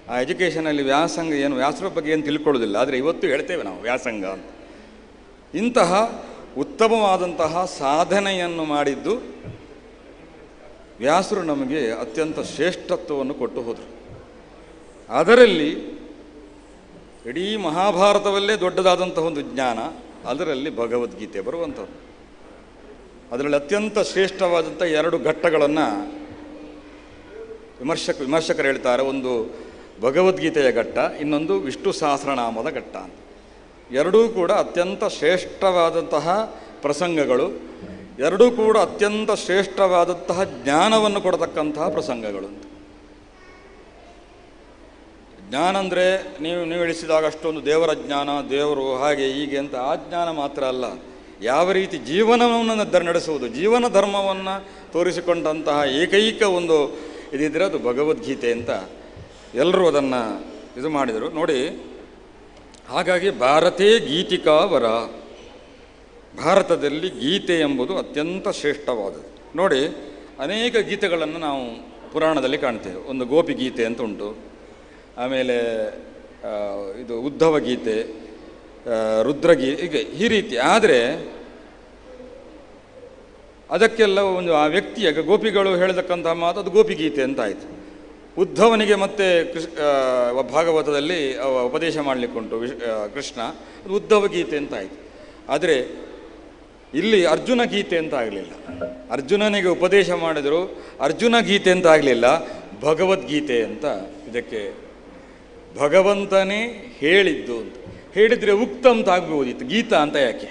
ಆ ಎಜುಕೇಷನಲ್ಲಿ ವ್ಯಾಸಂಗ ಏನು, ವ್ಯಾಸರ ಬಗ್ಗೆ ಏನು ತಿಳ್ಕೊಳ್ಳೋದಿಲ್ಲ, ಆದರೆ ಇವತ್ತು ಹೇಳ್ತೇವೆ ನಾವು ವ್ಯಾಸಂಗ ಅಂತ. ಇಂತಹ ಉತ್ತಮವಾದಂತಹ ಸಾಧನೆಯನ್ನು ಮಾಡಿದ್ದು ವ್ಯಾಸರು ನಮಗೆ ಅತ್ಯಂತ ಶ್ರೇಷ್ಠತ್ವವನ್ನು ಕೊಟ್ಟು ಹೋದರು. ಅದರಲ್ಲಿ ಇಡೀ ಮಹಾಭಾರತವಲ್ಲೇ ದೊಡ್ಡದಾದಂತಹ ಒಂದು ಜ್ಞಾನ, ಅದರಲ್ಲಿ ಭಗವದ್ಗೀತೆ ಬರುವಂಥದ್ದು. ಅದರಲ್ಲಿ ಅತ್ಯಂತ ಶ್ರೇಷ್ಠವಾದಂಥ 2 ಘಟ್ಟಗಳನ್ನು ವಿಮರ್ಶಕರು ಹೇಳ್ತಾರೆ. ಒಂದು ಭಗವದ್ಗೀತೆಯ ಘಟ್ಟ, ಇನ್ನೊಂದು ವಿಷ್ಣು ಸಹಸ್ರನಾಮದ ಘಟ್ಟ ಅಂತ. ಎರಡೂ ಕೂಡ ಅತ್ಯಂತ ಶ್ರೇಷ್ಠವಾದಂತಹ ಪ್ರಸಂಗಗಳು, ಎರಡೂ ಕೂಡ ಅತ್ಯಂತ ಶ್ರೇಷ್ಠವಾದಂತಹ ಜ್ಞಾನವನ್ನು ಕೊಡತಕ್ಕಂತಹ ಪ್ರಸಂಗಗಳು ಅಂತ. ಜ್ಞಾನ ಅಂದರೆ ನೀವು ಹೇಳಿಸಿದಾಗ ಅಷ್ಟೊಂದು ದೇವರ ಜ್ಞಾನ, ದೇವರು ಹಾಗೆ ಹೀಗೆ ಅಂತ ಆ ಜ್ಞಾನ ಮಾತ್ರ ಅಲ್ಲ, ಯಾವ ರೀತಿ ಜೀವನವನ್ನು ನಡೆಸುವುದು, ಜೀವನ ಧರ್ಮವನ್ನು ತೋರಿಸಿಕೊಂಡಂತಹ ಏಕೈಕ ಒಂದು ಇದಿದ್ದರೆ ಅದು ಭಗವದ್ಗೀತೆ ಅಂತ ಎಲ್ಲರೂ ಅದನ್ನು ಇದು ಮಾಡಿದರು ನೋಡಿ. ಹಾಗಾಗಿ ಭಾರತೇ ಗೀತಿಕಾ ವರ, ಭಾರತದಲ್ಲಿ ಗೀತೆ ಎಂಬುದು ಅತ್ಯಂತ ಶ್ರೇಷ್ಠವಾದದ್ದು. ನೋಡಿ, ಅನೇಕ ಗೀತೆಗಳನ್ನು ನಾವು ಪುರಾಣದಲ್ಲಿ ಕಾಣ್ತೇವೆ. ಒಂದು ಗೋಪಿ ಗೀತೆ ಅಂತ ಉಂಟು, ಆಮೇಲೆ ಇದು ಉದ್ಧವ ಗೀತೆ, ರುದ್ರಗೀತೆ, ಹೀಗೆ ಈ ರೀತಿ. ಆದರೆ ಅದಕ್ಕೆಲ್ಲ ಒಂದು ಆ ವ್ಯಕ್ತಿಯ ಗೋಪಿಗಳು ಹೇಳತಕ್ಕಂತಹ ಮಾತು ಅದು ಗೋಪಿಗೀತೆ ಅಂತ ಆಯಿತು. ಉದ್ಧವನಿಗೆ ಮತ್ತೆ ಭಾಗವತದಲ್ಲಿ ಉಪದೇಶ ಮಾಡಲಿಕ್ಕುಂಟು ಕೃಷ್ಣ, ಅದು ಉದ್ಧವ ಗೀತೆ ಅಂತ ಆಯಿತು. ಆದರೆ ಇಲ್ಲಿ ಅರ್ಜುನ ಗೀತೆ ಅಂತ ಆಗಲಿಲ್ಲ, ಅರ್ಜುನನಿಗೆ ಉಪದೇಶ ಮಾಡಿದರು, ಅರ್ಜುನ ಗೀತೆ ಅಂತ ಆಗಲಿಲ್ಲ, ಭಗವದ್ಗೀತೆ ಅಂತ ಇದಕ್ಕೆ ಭಗವಂತನೇ ಹೇಳಿದ್ದು ಅಂತ ಹೇಳಿದರೆ ಉಕ್ತ ಅಂತ ಆಗ್ಬೋದಿತ್ತು, ಗೀತಾ ಅಂತ ಯಾಕೆ?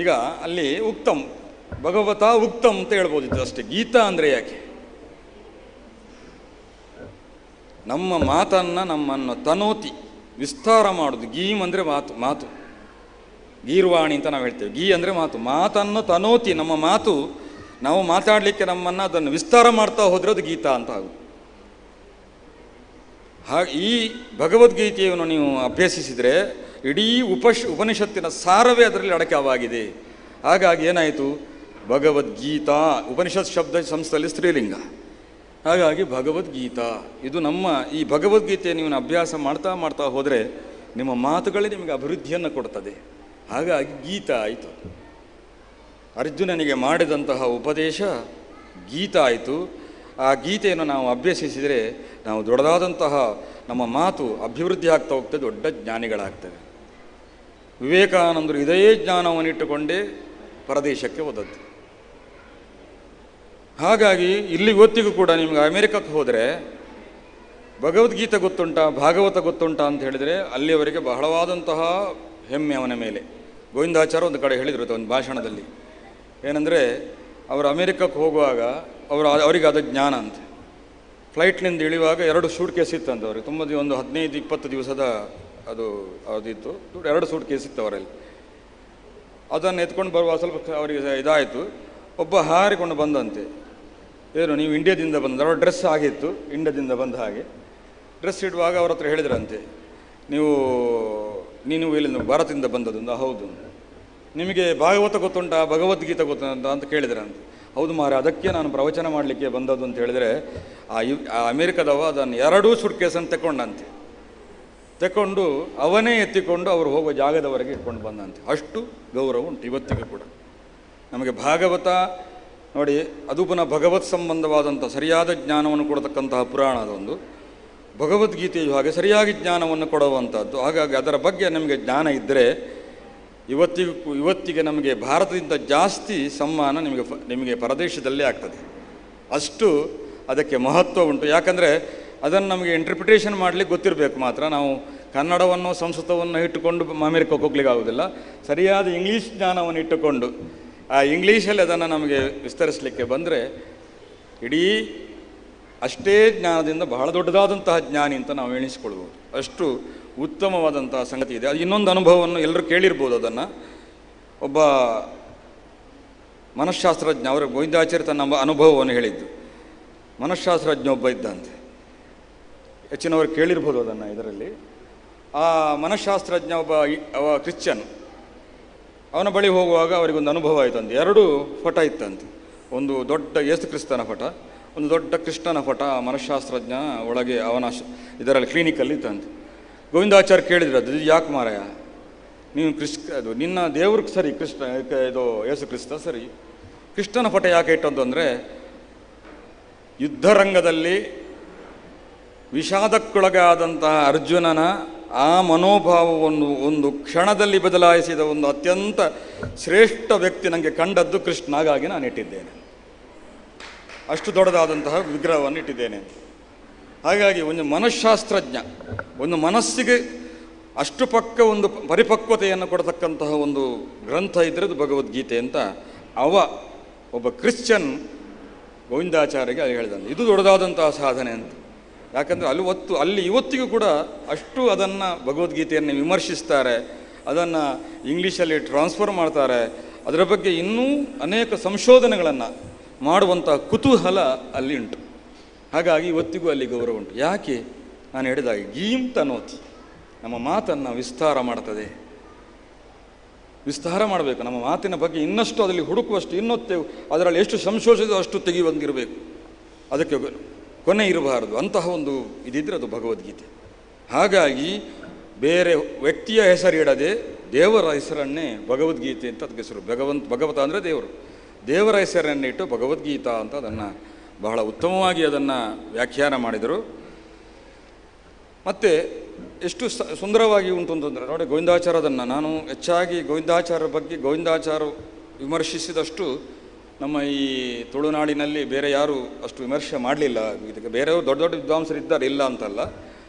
ಈಗ ಅಲ್ಲಿ ಉಕ್ತಮ್ ಭಗವತ ಉಕ್ತಮ್ ಅಂತ ಹೇಳ್ಬೋದಿತ್ತು ಅಷ್ಟೇ, ಗೀತಾ ಅಂದರೆ ಯಾಕೆ? ನಮ್ಮ ಮಾತನ್ನು ನಮ್ಮನ್ನು ತನೋತಿ ವಿಸ್ತಾರ ಮಾಡೋದು. ಗೀಮ್ ಅಂದರೆ ಮಾತು, ಗೀರ್ವಾಣಿ ಅಂತ ನಾವು ಹೇಳ್ತೇವೆ. ಗೀ ಅಂದರೆ ಮಾತನ್ನು ತನೋತಿ, ನಮ್ಮ ಮಾತು ನಾವು ಮಾತಾಡಲಿಕ್ಕೆ ನಮ್ಮನ್ನು ಅದನ್ನು ವಿಸ್ತಾರ ಮಾಡ್ತಾ ಹೋದರೆ ಅದು ಗೀತಾ ಅಂತ ಆಗುತ್ತೆ. ಹಾಗೆ ಈ ಭಗವದ್ಗೀತೆಯನ್ನು ನೀವು ಅಭ್ಯಸಿಸಿದರೆ ಇಡೀ ಉಪನಿಷತ್ತಿನ ಸಾರವೇ ಅದರಲ್ಲಿ ಅಡಕವಾಗಿದೆ. ಹಾಗಾಗಿ ಏನಾಯಿತು, ಭಗವದ್ಗೀತಾ, ಉಪನಿಷತ್ ಶಬ್ದ ಸಂಸ್ಥೆಯಲ್ಲಿ ಸ್ತ್ರೀಲಿಂಗ, ಹಾಗಾಗಿ ಭಗವದ್ಗೀತಾ ಇದು ನಮ್ಮ ಈ ಭಗವದ್ಗೀತೆ ನೀವು ಅಭ್ಯಾಸ ಮಾಡ್ತಾ ಹೋದರೆ ನಿಮ್ಮ ಮಾತುಗಳೇ ನಿಮಗೆ ಅಭಿವೃದ್ಧಿಯನ್ನು ಕೊಡ್ತದೆ. ಹಾಗಾಗಿ ಗೀತಾ ಆಯಿತು. ಅರ್ಜುನನಿಗೆ ಮಾಡಿದಂತಹ ಉಪದೇಶ ಗೀತಾ ಆಯಿತು. ಆ ಗೀತೆಯನ್ನು ನಾವು ಅಭ್ಯಸಿಸಿದರೆ ನಾವು ದೊಡ್ಡದಾದಂತಹ ನಮ್ಮ ಮಾತು ಅಭಿವೃದ್ಧಿ ಆಗ್ತಾ ಹೋಗ್ತದೆ, ದೊಡ್ಡ ಜ್ಞಾನಿಗಳಾಗ್ತವೆ. ವಿವೇಕಾನಂದರು ಇದೇ ಜ್ಞಾನವನ್ನು ಇಟ್ಟುಕೊಂಡೇ ಪರದೇಶಕ್ಕೆ ಹೋದದ್ದು. ಹಾಗಾಗಿ ಇಲ್ಲಿ ಇವತ್ತಿಗೂ ಕೂಡ ನಿಮಗೆ ಅಮೆರಿಕಕ್ಕೆ ಹೋದರೆ ಭಗವದ್ಗೀತೆ ಗೊತ್ತುಂಟಾ, ಭಾಗವತ ಗೊತ್ತುಂಟಾ ಅಂತ ಹೇಳಿದರೆ ಅಲ್ಲಿಯವರೆಗೆ ಬಹಳವಾದಂತಹ ಹೆಮ್ಮೆ ಅವನ ಮೇಲೆ. ಗೋವಿಂದಾಚಾರ್ಯ ಒಂದು ಕಡೆ ಹೇಳಿದರು ಒಂದು ಭಾಷಣದಲ್ಲಿ, ಏನಂದರೆ ಅವರು ಅಮೆರಿಕಕ್ಕೆ ಹೋಗುವಾಗ ಅವರಿಗೆ ಅದು ಜ್ಞಾನ ಅಂತ. ಫ್ಲೈಟ್ನಿಂದ ಇಳಿಯುವಾಗ 2 ಸೂಟ್ ಕೇಸ್ ಇತ್ತಂತೆ ಅವ್ರಿಗೆ, ತುಂಬ ಒಂದು 15-20 ದಿವಸದ ಅದಿತ್ತು, 2 ಸೂಟ್ ಕೇಸ್ ಇತ್ತು ಅವರಲ್ಲಿ. ಅದನ್ನು ಎತ್ಕೊಂಡು ಬರುವಾಗ ಸ್ವಲ್ಪ ಅವರಿಗೆ ಇದಾಯಿತು. ಒಬ್ಬ ಹಾರಿಕೊಂಡು ಬಂದಂತೆ, ಏನು ನೀವು ಇಂಡಿಯಾದಿಂದ ಬಂದ ಡ್ರೆಸ್ ಆಗಿತ್ತು, ಇಂಡಿಯಾದಿಂದ ಬಂದ ಹಾಗೆ ಡ್ರೆಸ್ ಇಡುವಾಗ ಅವ್ರ ಹತ್ರ ಹೇಳಿದ್ರಂತೆ, ನೀನು ಇಲ್ಲಿಂದ ಭಾರತದಿಂದ ಬಂದದ್ದು. ಹೌದು. ನಿಮಗೆ ಭಾಗವತ ಗೊತ್ತುಂಟಾ, ಭಗವದ್ಗೀತೆ ಗೊತ್ತುಂಟ ಅಂತ ಕೇಳಿದ್ರಂತೆ. ಹೌದು ಮಾರೆ, ಅದಕ್ಕೆ ನಾನು ಪ್ರವಚನ ಮಾಡಲಿಕ್ಕೆ ಬಂದದ್ದು ಅಂತ ಹೇಳಿದರೆ ಆ ಅಮೇರಿಕದವ ಅದನ್ನು 2 ಸುಟ್ಕೇಸನ್ನು ತೆಕ್ಕೊಂಡು ಅವನೇ ಎತ್ತಿಕೊಂಡು ಅವರು ಹೋಗೋ ಜಾಗದವರೆಗೆ ಇಟ್ಕೊಂಡು ಬಂದಂತೆ. ಅಷ್ಟು ಗೌರವ ಉಂಟು ಇವತ್ತಿಗೂ ಕೂಡ ನಮಗೆ. ಭಾಗವತ ನೋಡಿ, ಅದು ಪುನಃ ಭಗವತ್ ಸಂಬಂಧವಾದಂಥ ಸರಿಯಾದ ಜ್ಞಾನವನ್ನು ಕೊಡತಕ್ಕಂತಹ ಪುರಾಣ. ಅದೊಂದು ಭಗವದ್ಗೀತೆಯು ಹಾಗೆ ಸರಿಯಾಗಿ ಜ್ಞಾನವನ್ನು ಕೊಡುವಂಥದ್ದು. ಹಾಗಾಗಿ ಅದರ ಬಗ್ಗೆ ನಮಗೆ ಜ್ಞಾನ ಇದ್ದರೆ ಇವತ್ತಿಗೆ ನಮಗೆ ಭಾರತದಿಂದ ಜಾಸ್ತಿ ಸಮ್ಮಾನ ನಿಮಗೆ ಪರದೇಶದಲ್ಲೇ ಆಗ್ತದೆ. ಅಷ್ಟು ಅದಕ್ಕೆ ಮಹತ್ವ ಉಂಟು. ಯಾಕಂದರೆ ಅದನ್ನು ನಮಗೆ ಇಂಟರ್ಪ್ರಿಟೇಷನ್ ಮಾಡಲಿಕ್ಕೆ ಗೊತ್ತಿರಬೇಕು ಮಾತ್ರ. ನಾವು ಕನ್ನಡವನ್ನು ಸಂಸ್ಕೃತವನ್ನು ಇಟ್ಟುಕೊಂಡು ಅಮೆರಿಕಕ್ಕೆ ಹೋಗ್ಲಿಕ್ಕೆ ಆಗೋದಿಲ್ಲ. ಸರಿಯಾದ ಇಂಗ್ಲೀಷ್ ಜ್ಞಾನವನ್ನು ಇಟ್ಟುಕೊಂಡು ಆ ಇಂಗ್ಲೀಷಲ್ಲಿ ಅದನ್ನು ನಮಗೆ ವಿಸ್ತರಿಸಲಿಕ್ಕೆ ಬಂದರೆ ಇಡೀ ಅಷ್ಟೇ ಜ್ಞಾನದಿಂದ ಬಹಳ ದೊಡ್ಡದಾದಂತಹ ಜ್ಞಾನಿ ಅಂತ ನಾವು ಎಣಿಸ್ಕೊಳ್ಬೋದು. ಅಷ್ಟು ಉತ್ತಮವಾದಂತಹ ಸಂಗತಿ ಇದೆ. ಅದು ಇನ್ನೊಂದು ಅನುಭವವನ್ನು ಎಲ್ಲರೂ ಕೇಳಿರ್ಬೋದು. ಅದನ್ನು ಒಬ್ಬ ಮನಃಶಾಸ್ತ್ರಜ್ಞ, ಅವರ ಗೋವಿಂದಾಚಾರ್ಯ ತನ್ನ ಅನುಭವವನ್ನು ಹೇಳಿದ್ದು. ಮನಃಶಾಸ್ತ್ರಜ್ಞ ಒಬ್ಬ ಇದ್ದಂತೆ, ಹೆಚ್ಚಿನವರು ಕೇಳಿರ್ಬೋದು ಅದನ್ನು. ಇದರಲ್ಲಿ ಆ ಮನಃಶಾಸ್ತ್ರಜ್ಞ ಅವ ಕ್ರಿಶ್ಚಿಯನ್. ಅವನ ಬಳಿ ಹೋಗುವಾಗ ಅವರಿಗೊಂದು ಅನುಭವ ಆಯಿತಂತೆ. 2 ಫಟ ಇತ್ತಂತೆ. ಒಂದು ದೊಡ್ಡ ಯೇಸು ಕ್ರಿಸ್ತನ ಫಟ, ಒಂದು ದೊಡ್ಡ ಕೃಷ್ಣನ ಫಟ ಮನಃಶಾಸ್ತ್ರಜ್ಞ ಒಳಗೆ ಅವನ ಇದರಲ್ಲಿ ಕ್ಲಿನಿಕಲ್ಲಿ ಇತ್ತಂತೆ. ಗೋವಿಂದಾಚಾರ್ಯ ಕೇಳಿದ್ರು, ಅದು ಯಾಕೆ ಮಾರಾಯ, ನೀನು ಅದು ನಿನ್ನ ದೇವ್ರಿಗೆ ಸರಿ ಇದು ಯೇಸು ಕ್ರಿಸ್ತ ಸರಿ, ಕೃಷ್ಣನ ಫಟ ಯಾಕೆ ಇಟ್ಟದ್ದು ಅಂದರೆ, ಯುದ್ಧರಂಗದಲ್ಲಿ ವಿಷಾದಕ್ಕೊಳಗಾದಂತಹ ಅರ್ಜುನನ ಆ ಮನೋಭಾವವನ್ನು ಒಂದು ಕ್ಷಣದಲ್ಲಿ ಬದಲಾಯಿಸಿದ ಒಂದು ಅತ್ಯಂತ ಶ್ರೇಷ್ಠ ವ್ಯಕ್ತಿ ನನಗೆ ಕಂಡದ್ದು ಕೃಷ್ಣ. ಹಾಗಾಗಿ ನಾನು ಇಟ್ಟಿದ್ದೇನೆ, ಅಷ್ಟು ದೊಡ್ಡದಾದಂತಹ ವಿಗ್ರಹವನ್ನು ಇಟ್ಟಿದ್ದೇನೆ. ಹಾಗಾಗಿ ಒಂದು ಮನಃಶಾಸ್ತ್ರಜ್ಞ, ಒಂದು ಮನಸ್ಸಿಗೆ ಅಷ್ಟು ಪಕ್ಕ ಒಂದು ಪರಿಪಕ್ವತೆಯನ್ನು ಕೊಡತಕ್ಕಂತಹ ಒಂದು ಗ್ರಂಥ ಇದ್ದರೆ ಅದು ಭಗವದ್ಗೀತೆ ಅಂತ ಒಬ್ಬ ಕ್ರಿಶ್ಚಿಯನ್ ಗೋವಿಂದಾಚಾರ್ಯಗೆ ಅಲ್ಲಿ ಹೇಳಿದಂತೆ. ಇದು ದೊಡ್ಡದಾದಂತಹ ಸಾಧನೆ ಅಂತ. ಯಾಕಂದರೆ ಅಲ್ಲಿ ಇವತ್ತಿಗೂ ಕೂಡ ಅಷ್ಟು ಅದನ್ನು ಭಗವದ್ಗೀತೆಯನ್ನು ವಿಮರ್ಶಿಸ್ತಾರೆ, ಅದನ್ನು ಇಂಗ್ಲೀಷಲ್ಲಿ ಟ್ರಾನ್ಸ್ಫರ್ ಮಾಡ್ತಾರೆ. ಅದರ ಬಗ್ಗೆ ಇನ್ನೂ ಅನೇಕ ಸಂಶೋಧನೆಗಳನ್ನು ಮಾಡುವಂಥ ಕುತೂಹಲ ಅಲ್ಲಿ ಉಂಟು. ಹಾಗಾಗಿ ಇವತ್ತಿಗೂ ಅಲ್ಲಿ ಗೌರವ ಉಂಟು. ಯಾಕೆ ನಾನು ಹೇಳಿದಾಗ ಗೀಂ ತನೋತಿ, ನಮ್ಮ ಮಾತನ್ನು ವಿಸ್ತಾರ ಮಾಡ್ತದೆ. ವಿಸ್ತಾರ ಮಾಡಬೇಕು ನಮ್ಮ ಮಾತಿನ ಬಗ್ಗೆ, ಇನ್ನಷ್ಟು ಅದರಲ್ಲಿ ಹುಡುಕುವಷ್ಟು, ಇನ್ನೊತ್ತೇವು ಅದರಲ್ಲಿ ಎಷ್ಟು ಸಂಶೋಧಿಸೋ ಅಷ್ಟು ತೆಗೆಯುವಂತಿರಬೇಕು. ಅದಕ್ಕೆ ಕೊನೆ ಇರಬಾರದು. ಅಂತಹ ಒಂದು ಇದಿದ್ರೆ ಅದು ಭಗವದ್ಗೀತೆ. ಹಾಗಾಗಿ ಬೇರೆ ವ್ಯಕ್ತಿಯ ಹೆಸರಿಡದೆ ದೇವರ ಹೆಸರನ್ನೇ ಭಗವದ್ಗೀತೆ ಅಂತ ಅದಕ್ಕೆ ಹೆಸರು. ಭಗವತ ಅಂದರೆ ದೇವರ ಹೆಸರನ್ನೇ ಇಟ್ಟು ಭಗವದ್ಗೀತಾ ಅಂತ ಅದನ್ನು ಬಹಳ ಉತ್ತಮವಾಗಿ ಅದನ್ನು ವ್ಯಾಖ್ಯಾನ ಮಾಡಿದರು. ಮತ್ತು ಎಷ್ಟು ಸುಂದರವಾಗಿ ಉಂಟು ಅಂತಂದರೆ ನೋಡಿ, ಗೋವಿಂದಾಚಾರ್ಯದನ್ನು ನಾನು ಹೆಚ್ಚಾಗಿ ಗೋವಿಂದಾಚಾರ್ಯರ ಬಗ್ಗೆ ಗೋವಿಂದಾಚಾರ್ಯ ವಿಮರ್ಶಿಸಿದಷ್ಟು ನಮ್ಮ ಈ ತುಳುನಾಡಿನಲ್ಲಿ ಬೇರೆ ಯಾರು ಅಷ್ಟು ವಿಮರ್ಶೆ ಮಾಡಲಿಲ್ಲ. ಇದಕ್ಕೆ ಬೇರೆಯವರು ದೊಡ್ಡ ದೊಡ್ಡ ವಿದ್ವಾಂಸರು ಇದ್ದಾರೆ, ಇಲ್ಲ ಅಂತಲ್ಲ.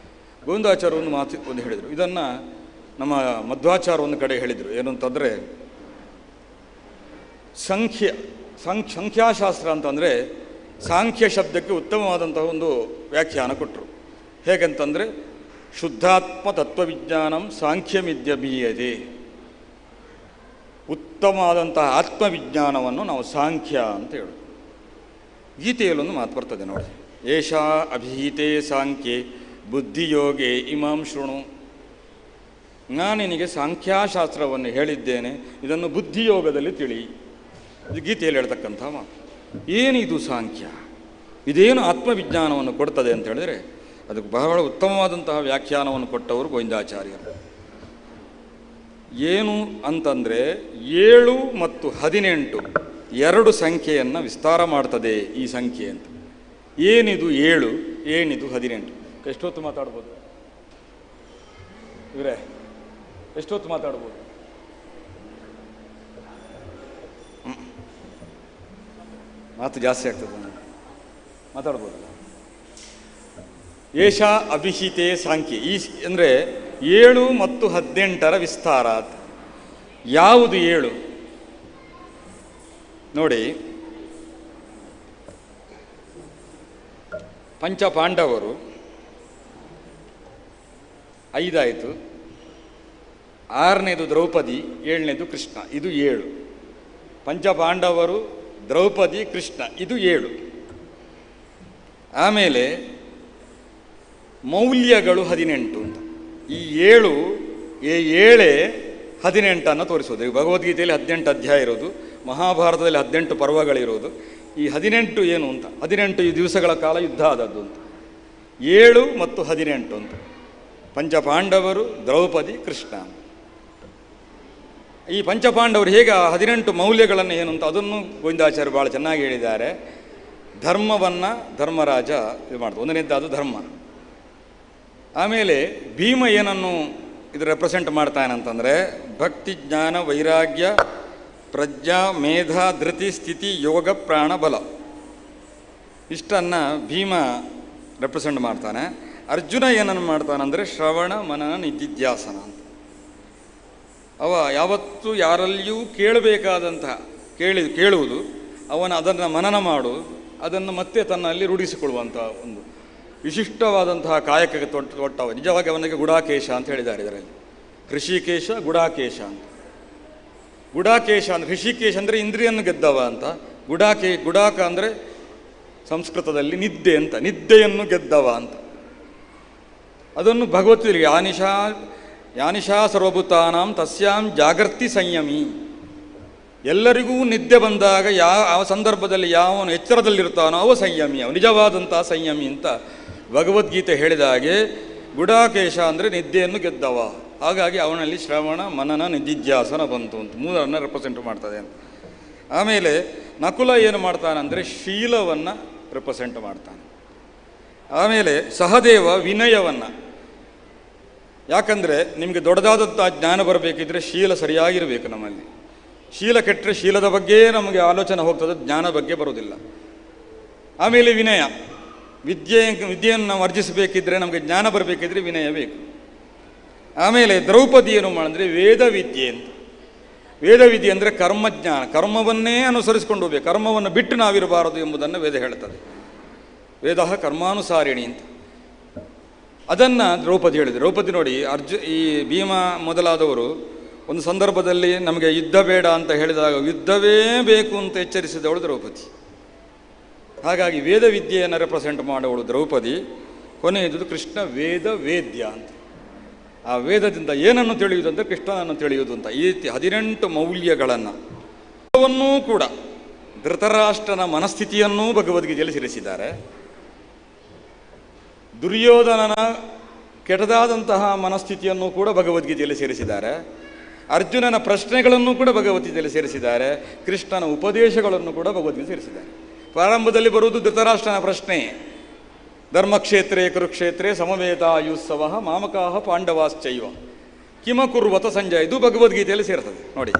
ಗೋವಿಂದಾಚಾರ್ಯ ಒಂದು ಹೇಳಿದರು. ಇದನ್ನು ನಮ್ಮ ಮಧ್ವಾಚಾರ್ಯ ಒಂದು ಕಡೆ ಹೇಳಿದರು. ಏನು ಅಂತಂದರೆ, ಸಂಖ್ಯಾಶಾಸ್ತ್ರ ಅಂತಂದರೆ ಸಾಂಖ್ಯ ಶಬ್ದಕ್ಕೆ ಉತ್ತಮವಾದಂತಹ ಒಂದು ವ್ಯಾಖ್ಯಾನ ಕೊಟ್ಟರು. ಹೇಗೆಂತಂದರೆ, ಶುದ್ಧಾತ್ಮ ತತ್ವವಿಜ್ಞಾನಂ ಸಾಂಖ್ಯಮಿದ್ಯಬೀಯತೆ, ಉತ್ತಮವಾದಂತಹ ಆತ್ಮವಿಜ್ಞಾನವನ್ನು ನಾವು ಸಾಂಖ್ಯ ಅಂತ ಹೇಳೋದು. ಗೀತೆಯಲ್ಲೊಂದು ಮಾತು ಬರ್ತದೆ ನೋಡಿ, ಏಷಾ ಅಭಿಹಿತೆ ಸಾಂಖ್ಯೆ ಬುದ್ಧಿಯೋಗೆ ಇಮಾಂ ಶೃಣು. ನಾನು ನಿನಗೆ ಸಾಂಖ್ಯಾಶಾಸ್ತ್ರವನ್ನು ಹೇಳಿದ್ದೇನೆ, ಇದನ್ನು ಬುದ್ಧಿಯೋಗದಲ್ಲಿ ತಿಳಿ. ಇದು ಗೀತೆಯಲ್ಲಿ ಹೇಳ್ತಕ್ಕಂಥ ಮಾತು. ಏನಿದು ಸಾಂಖ್ಯ, ಇದೇನು ಆತ್ಮವಿಜ್ಞಾನವನ್ನು ಕೊಡ್ತದೆ ಅಂತ ಹೇಳಿದರೆ ಅದಕ್ಕೆ ಬಹಳ ಉತ್ತಮವಾದಂತಹ ವ್ಯಾಖ್ಯಾನವನ್ನು ಕೊಟ್ಟವರು ಗೋವಿಂದಾಚಾರ್ಯರು. ಏನು ಅಂತಂದರೆ 7 ಮತ್ತು 18 2 ಸಂಖ್ಯೆಯನ್ನು ವಿಸ್ತಾರ ಮಾಡ್ತದೆ ಈ ಸಂಖ್ಯೆ ಅಂತ. ಏನಿದು 7, ಏನಿದು 18? ಎಷ್ಟೊತ್ತು ಮಾತಾಡ್ಬೋದು ಇವರೇ? ಎಷ್ಟೊತ್ತು ಮಾತಾಡ್ಬೋದು? ಮಾತು ಜಾಸ್ತಿ ಆಗ್ತದೆ, ಮಾತಾಡ್ಬೋದಲ್ಲ. ಏಷಾ ಅಭಿಹಿತೆ ಸಾಂಖ್ಯೆ, ಈ ಅಂದರೆ 7 ಮತ್ತು 18ರ ವಿಸ್ತಾರ. ಯಾವುದು 7? ನೋಡಿ, ಪಂಚಪಾಂಡವರು 5 ಆಯಿತು, 6ನೇದು ದ್ರೌಪದಿ, 7ನೇದು ಕೃಷ್ಣ, ಇದು 7. ಪಂಚಪಾಂಡವರು, ದ್ರೌಪದಿ, ಕೃಷ್ಣ, ಇದು 7. ಆಮೇಲೆ ಮೌಲ್ಯಗಳು 18 ಅಂತ. ಈ 7 18 ತೋರಿಸೋದು. ಭಗವದ್ಗೀತೆಯಲ್ಲಿ 18 ಅಧ್ಯಾಯ ಇರೋದು, ಮಹಾಭಾರತದಲ್ಲಿ 18 ಪರ್ವಗಳಿರೋದು. ಈ 18 ಏನು ಅಂತ, 18 ದಿವಸಗಳ ಕಾಲ ಯುದ್ಧ ಆದದ್ದು ಅಂತ. 7 ಮತ್ತು 18 ಅಂತ. ಪಂಚಪಾಂಡವರು, ದ್ರೌಪದಿ, ಕೃಷ್ಣ. ಈ ಪಂಚಪಾಂಡವರು ಹೇಗೆ 18 ಮೌಲ್ಯಗಳನ್ನು ಏನು ಅಂತ ಅದನ್ನು ಗೋವಿಂದಾಚಾರ್ಯ ಭಾಳ ಚೆನ್ನಾಗಿ ಹೇಳಿದ್ದಾರೆ. ಧರ್ಮವನ್ನು ಧರ್ಮರಾಜ ಇದು ಮಾಡ್ತಾರೆ. ಒಂದನೇದಾದ ಧರ್ಮ. ಆಮೇಲೆ ಭೀಮ ಏನನ್ನು ಇದು ರೆಪ್ರೆಸೆಂಟ್ ಮಾಡ್ತಾನಂತಂದರೆ ಭಕ್ತಿ, ಜ್ಞಾನ, ವೈರಾಗ್ಯ, ಪ್ರಜ್ಞಾ, ಮೇಧ, ಧೃತಿ, ಸ್ಥಿತಿ, ಯೋಗ, ಪ್ರಾಣ, ಬಲ. ಇಷ್ಟನ್ನು ಭೀಮ ರೆಪ್ರೆಸೆಂಟ್ ಮಾಡ್ತಾನೆ. ಅರ್ಜುನ ಏನನ್ನು ಮಾಡ್ತಾನಂದರೆ ಶ್ರವಣ, ಮನನ, ನಿಧಿಧ್ಯಾಸನ ಅಂತ. ಅವ ಯಾವತ್ತೂ ಯಾರಲ್ಲಿಯೂ ಕೇಳಬೇಕಾದಂತಹ ಕೇಳುವುದು, ಅದನ್ನು ಮನನ ಮಾಡು, ಅದನ್ನು ಮತ್ತೆ ತನ್ನಲ್ಲಿ ರೂಢಿಸಿಕೊಳ್ಳುವಂಥ ಒಂದು ವಿಶಿಷ್ಟವಾದಂತಹ ಕಾಯಕಕ್ಕೆ ತೊಟ್ಟವ. ನಿಜವಾಗಿ ಅವನಿಗೆ ಗುಡಾಕೇಶ ಅಂತ ಹೇಳಿದ್ದಾರೆ ಇದರಲ್ಲಿ. ಋಷಿಕೇಶ, ಗುಡಾಕೇಶ ಅಂತ. ಗುಡಾಕೇಶ ಅಂದರೆ ಋಷಿಕೇಶ ಅಂದರೆ ಇಂದ್ರಿಯನ್ನು ಗೆದ್ದವ ಅಂತ. ಗುಡಾಕ ಅಂದರೆ ಸಂಸ್ಕೃತದಲ್ಲಿ ನಿದ್ದೆ ಅಂತ, ನಿದ್ದೆಯನ್ನು ಗೆದ್ದವ ಅಂತ. ಅದನ್ನು ಭಗವದ್ಗೀತೆಯಲ್ಲಿ ಯಾನಿಶಾ ಸರ್ವಭೂತಾನಾಂ ತಸ್ಯಾಂ ಜಾಗರ್ತಿ ಸಂಯಮಿ. ಎಲ್ಲರಿಗೂ ನಿದ್ದೆ ಬಂದಾಗ ಯಾವ ಸಂದರ್ಭದಲ್ಲಿ ಯಾವನು ಎಚ್ಚರದಲ್ಲಿರ್ತಾನೋ ಅವ ಸಂಯಮಿ, ಅವ ನಿಜವಾದಂತಹ ಸಂಯಮಿ ಅಂತ ಭಗವದ್ಗೀತೆ ಹೇಳಿದ ಹಾಗೆ ಗುಡಾಕೇಶ ಅಂದರೆ ನಿದ್ದೆಯನ್ನು ಗೆದ್ದವ. ಹಾಗಾಗಿ ಅವನಲ್ಲಿ ಶ್ರವಣ, ಮನನ, ನಿಧಿಧ್ಯಾಸನ ಬಂತು ಅಂತ 3 ರೆಪ್ರೆಸೆಂಟ್ ಮಾಡ್ತದೆ ಅಂತ. ಆಮೇಲೆ ನಕುಲ ಏನು ಮಾಡ್ತಾನಂದರೆ ಶೀಲವನ್ನು ರೆಪ್ರೆಸೆಂಟ್ ಮಾಡ್ತಾನೆ. ಆಮೇಲೆ ಸಹದೇವ ವಿನಯವನ್ನು. ಯಾಕಂದರೆ ನಿಮಗೆ ದೊಡ್ಡದಾದಂಥ ಜ್ಞಾನ ಬರಬೇಕಿದ್ರೆ ಶೀಲ ಸರಿಯಾಗಿರಬೇಕು ನಮ್ಮಲ್ಲಿ. ಶೀಲ ಕೆಟ್ಟರೆ ಶೀಲದ ಬಗ್ಗೆ ನಮಗೆ ಆಲೋಚನೆ ಹೋಗ್ತದೆ, ಜ್ಞಾನ ಬಗ್ಗೆ ಬರೋದಿಲ್ಲ. ಆಮೇಲೆ ವಿನಯ. ವಿದ್ಯೆಯನ್ನು ವರ್ಜಿಸಬೇಕಿದ್ರೆ, ನಮಗೆ ಜ್ಞಾನ ಬರಬೇಕಿದ್ರೆ ವಿನಯ ಬೇಕು. ಆಮೇಲೆ ದ್ರೌಪದಿ ಏನು ಮಾಡಿದ್ರೆ ವೇದ ವಿದ್ಯೆ ಅಂತ. ವೇದ ವಿದ್ಯೆ ಅಂದರೆ ಕರ್ಮಜ್ಞಾನ, ಕರ್ಮವನ್ನೇ ಅನುಸರಿಸಿಕೊಂಡು ಹೋಗಬೇಕು, ಕರ್ಮವನ್ನು ಬಿಟ್ಟು ನಾವಿರಬಾರದು ಎಂಬುದನ್ನು ವೇದ ಹೇಳ್ತದೆ. ವೇದ ಕರ್ಮಾನುಸಾರಿಣಿ ಅಂತ. ಅದನ್ನು ದ್ರೌಪದಿ ಹೇಳಿದೆ. ದ್ರೌಪದಿ ನೋಡಿ, ಈ ಭೀಮ ಮೊದಲಾದವರು ಒಂದು ಸಂದರ್ಭದಲ್ಲಿ ನಮಗೆ ಯುದ್ಧ ಬೇಡ ಅಂತ ಹೇಳಿದಾಗ ಯುದ್ಧವೇ ಬೇಕು ಅಂತ ಎಚ್ಚರಿಸಿದವಳು ದ್ರೌಪದಿ. ಹಾಗಾಗಿ ವೇದ ವಿದ್ಯೆಯನ್ನು ರೆಪ್ರೆಸೆಂಟ್ ಮಾಡುವಳು ದ್ರೌಪದಿ. ಕೊನೆಯದು ಕೃಷ್ಣ ವೇದ ವೇದ್ಯ ಅಂತ. ಆ ವೇದದಿಂದ ಏನನ್ನು ತಿಳಿಯುವುದು ಅಂತ ಕೃಷ್ಣನನ್ನು ತಿಳಿಯುವುದು ಅಂತ. ಈ ರೀತಿ 18 ಮೌಲ್ಯಗಳನ್ನು ಕೂಡ ಧೃತರಾಷ್ಟ್ರನ ಮನಸ್ಥಿತಿಯನ್ನೂ ಭಗವದ್ಗೀತೆಯಲ್ಲಿ ಸೇರಿಸಿದ್ದಾರೆ. ದುರ್ಯೋಧನನ ಕೆಟ್ಟದಾದಂತಹ ಮನಸ್ಥಿತಿಯನ್ನು ಕೂಡ ಭಗವದ್ಗೀತೆಯಲ್ಲಿ ಸೇರಿಸಿದ್ದಾರೆ. ಅರ್ಜುನನ ಪ್ರಶ್ನೆಗಳನ್ನು ಕೂಡ ಭಗವದ್ಗೀತೆಯಲ್ಲಿ ಸೇರಿಸಿದ್ದಾರೆ. ಕೃಷ್ಣನ ಉಪದೇಶಗಳನ್ನು ಕೂಡ ಭಗವದ್ಗೀತೆ ಸೇರಿಸಿದ್ದಾರೆ. ಪ್ರಾರಂಭದಲ್ಲಿ ಬರುವುದು ಧೃತರಾಷ್ಟ್ರನ ಪ್ರಶ್ನೆ. ಧರ್ಮಕ್ಷೇತ್ರೇ ಕುರುಕ್ಷೇತ್ರೇ ಸಮವೇತಾಯುತ್ಸವ ಮಾಮಕಾಹ ಪಾಂಡವಾಶ್ಚೈವ ಕಿಮಕುರ್ವತ ಸಂಜಯ. ಇದು ಭಗವದ್ಗೀತೆಯಲ್ಲಿ ಸೇರ್ತದೆ ನೋಡಿ.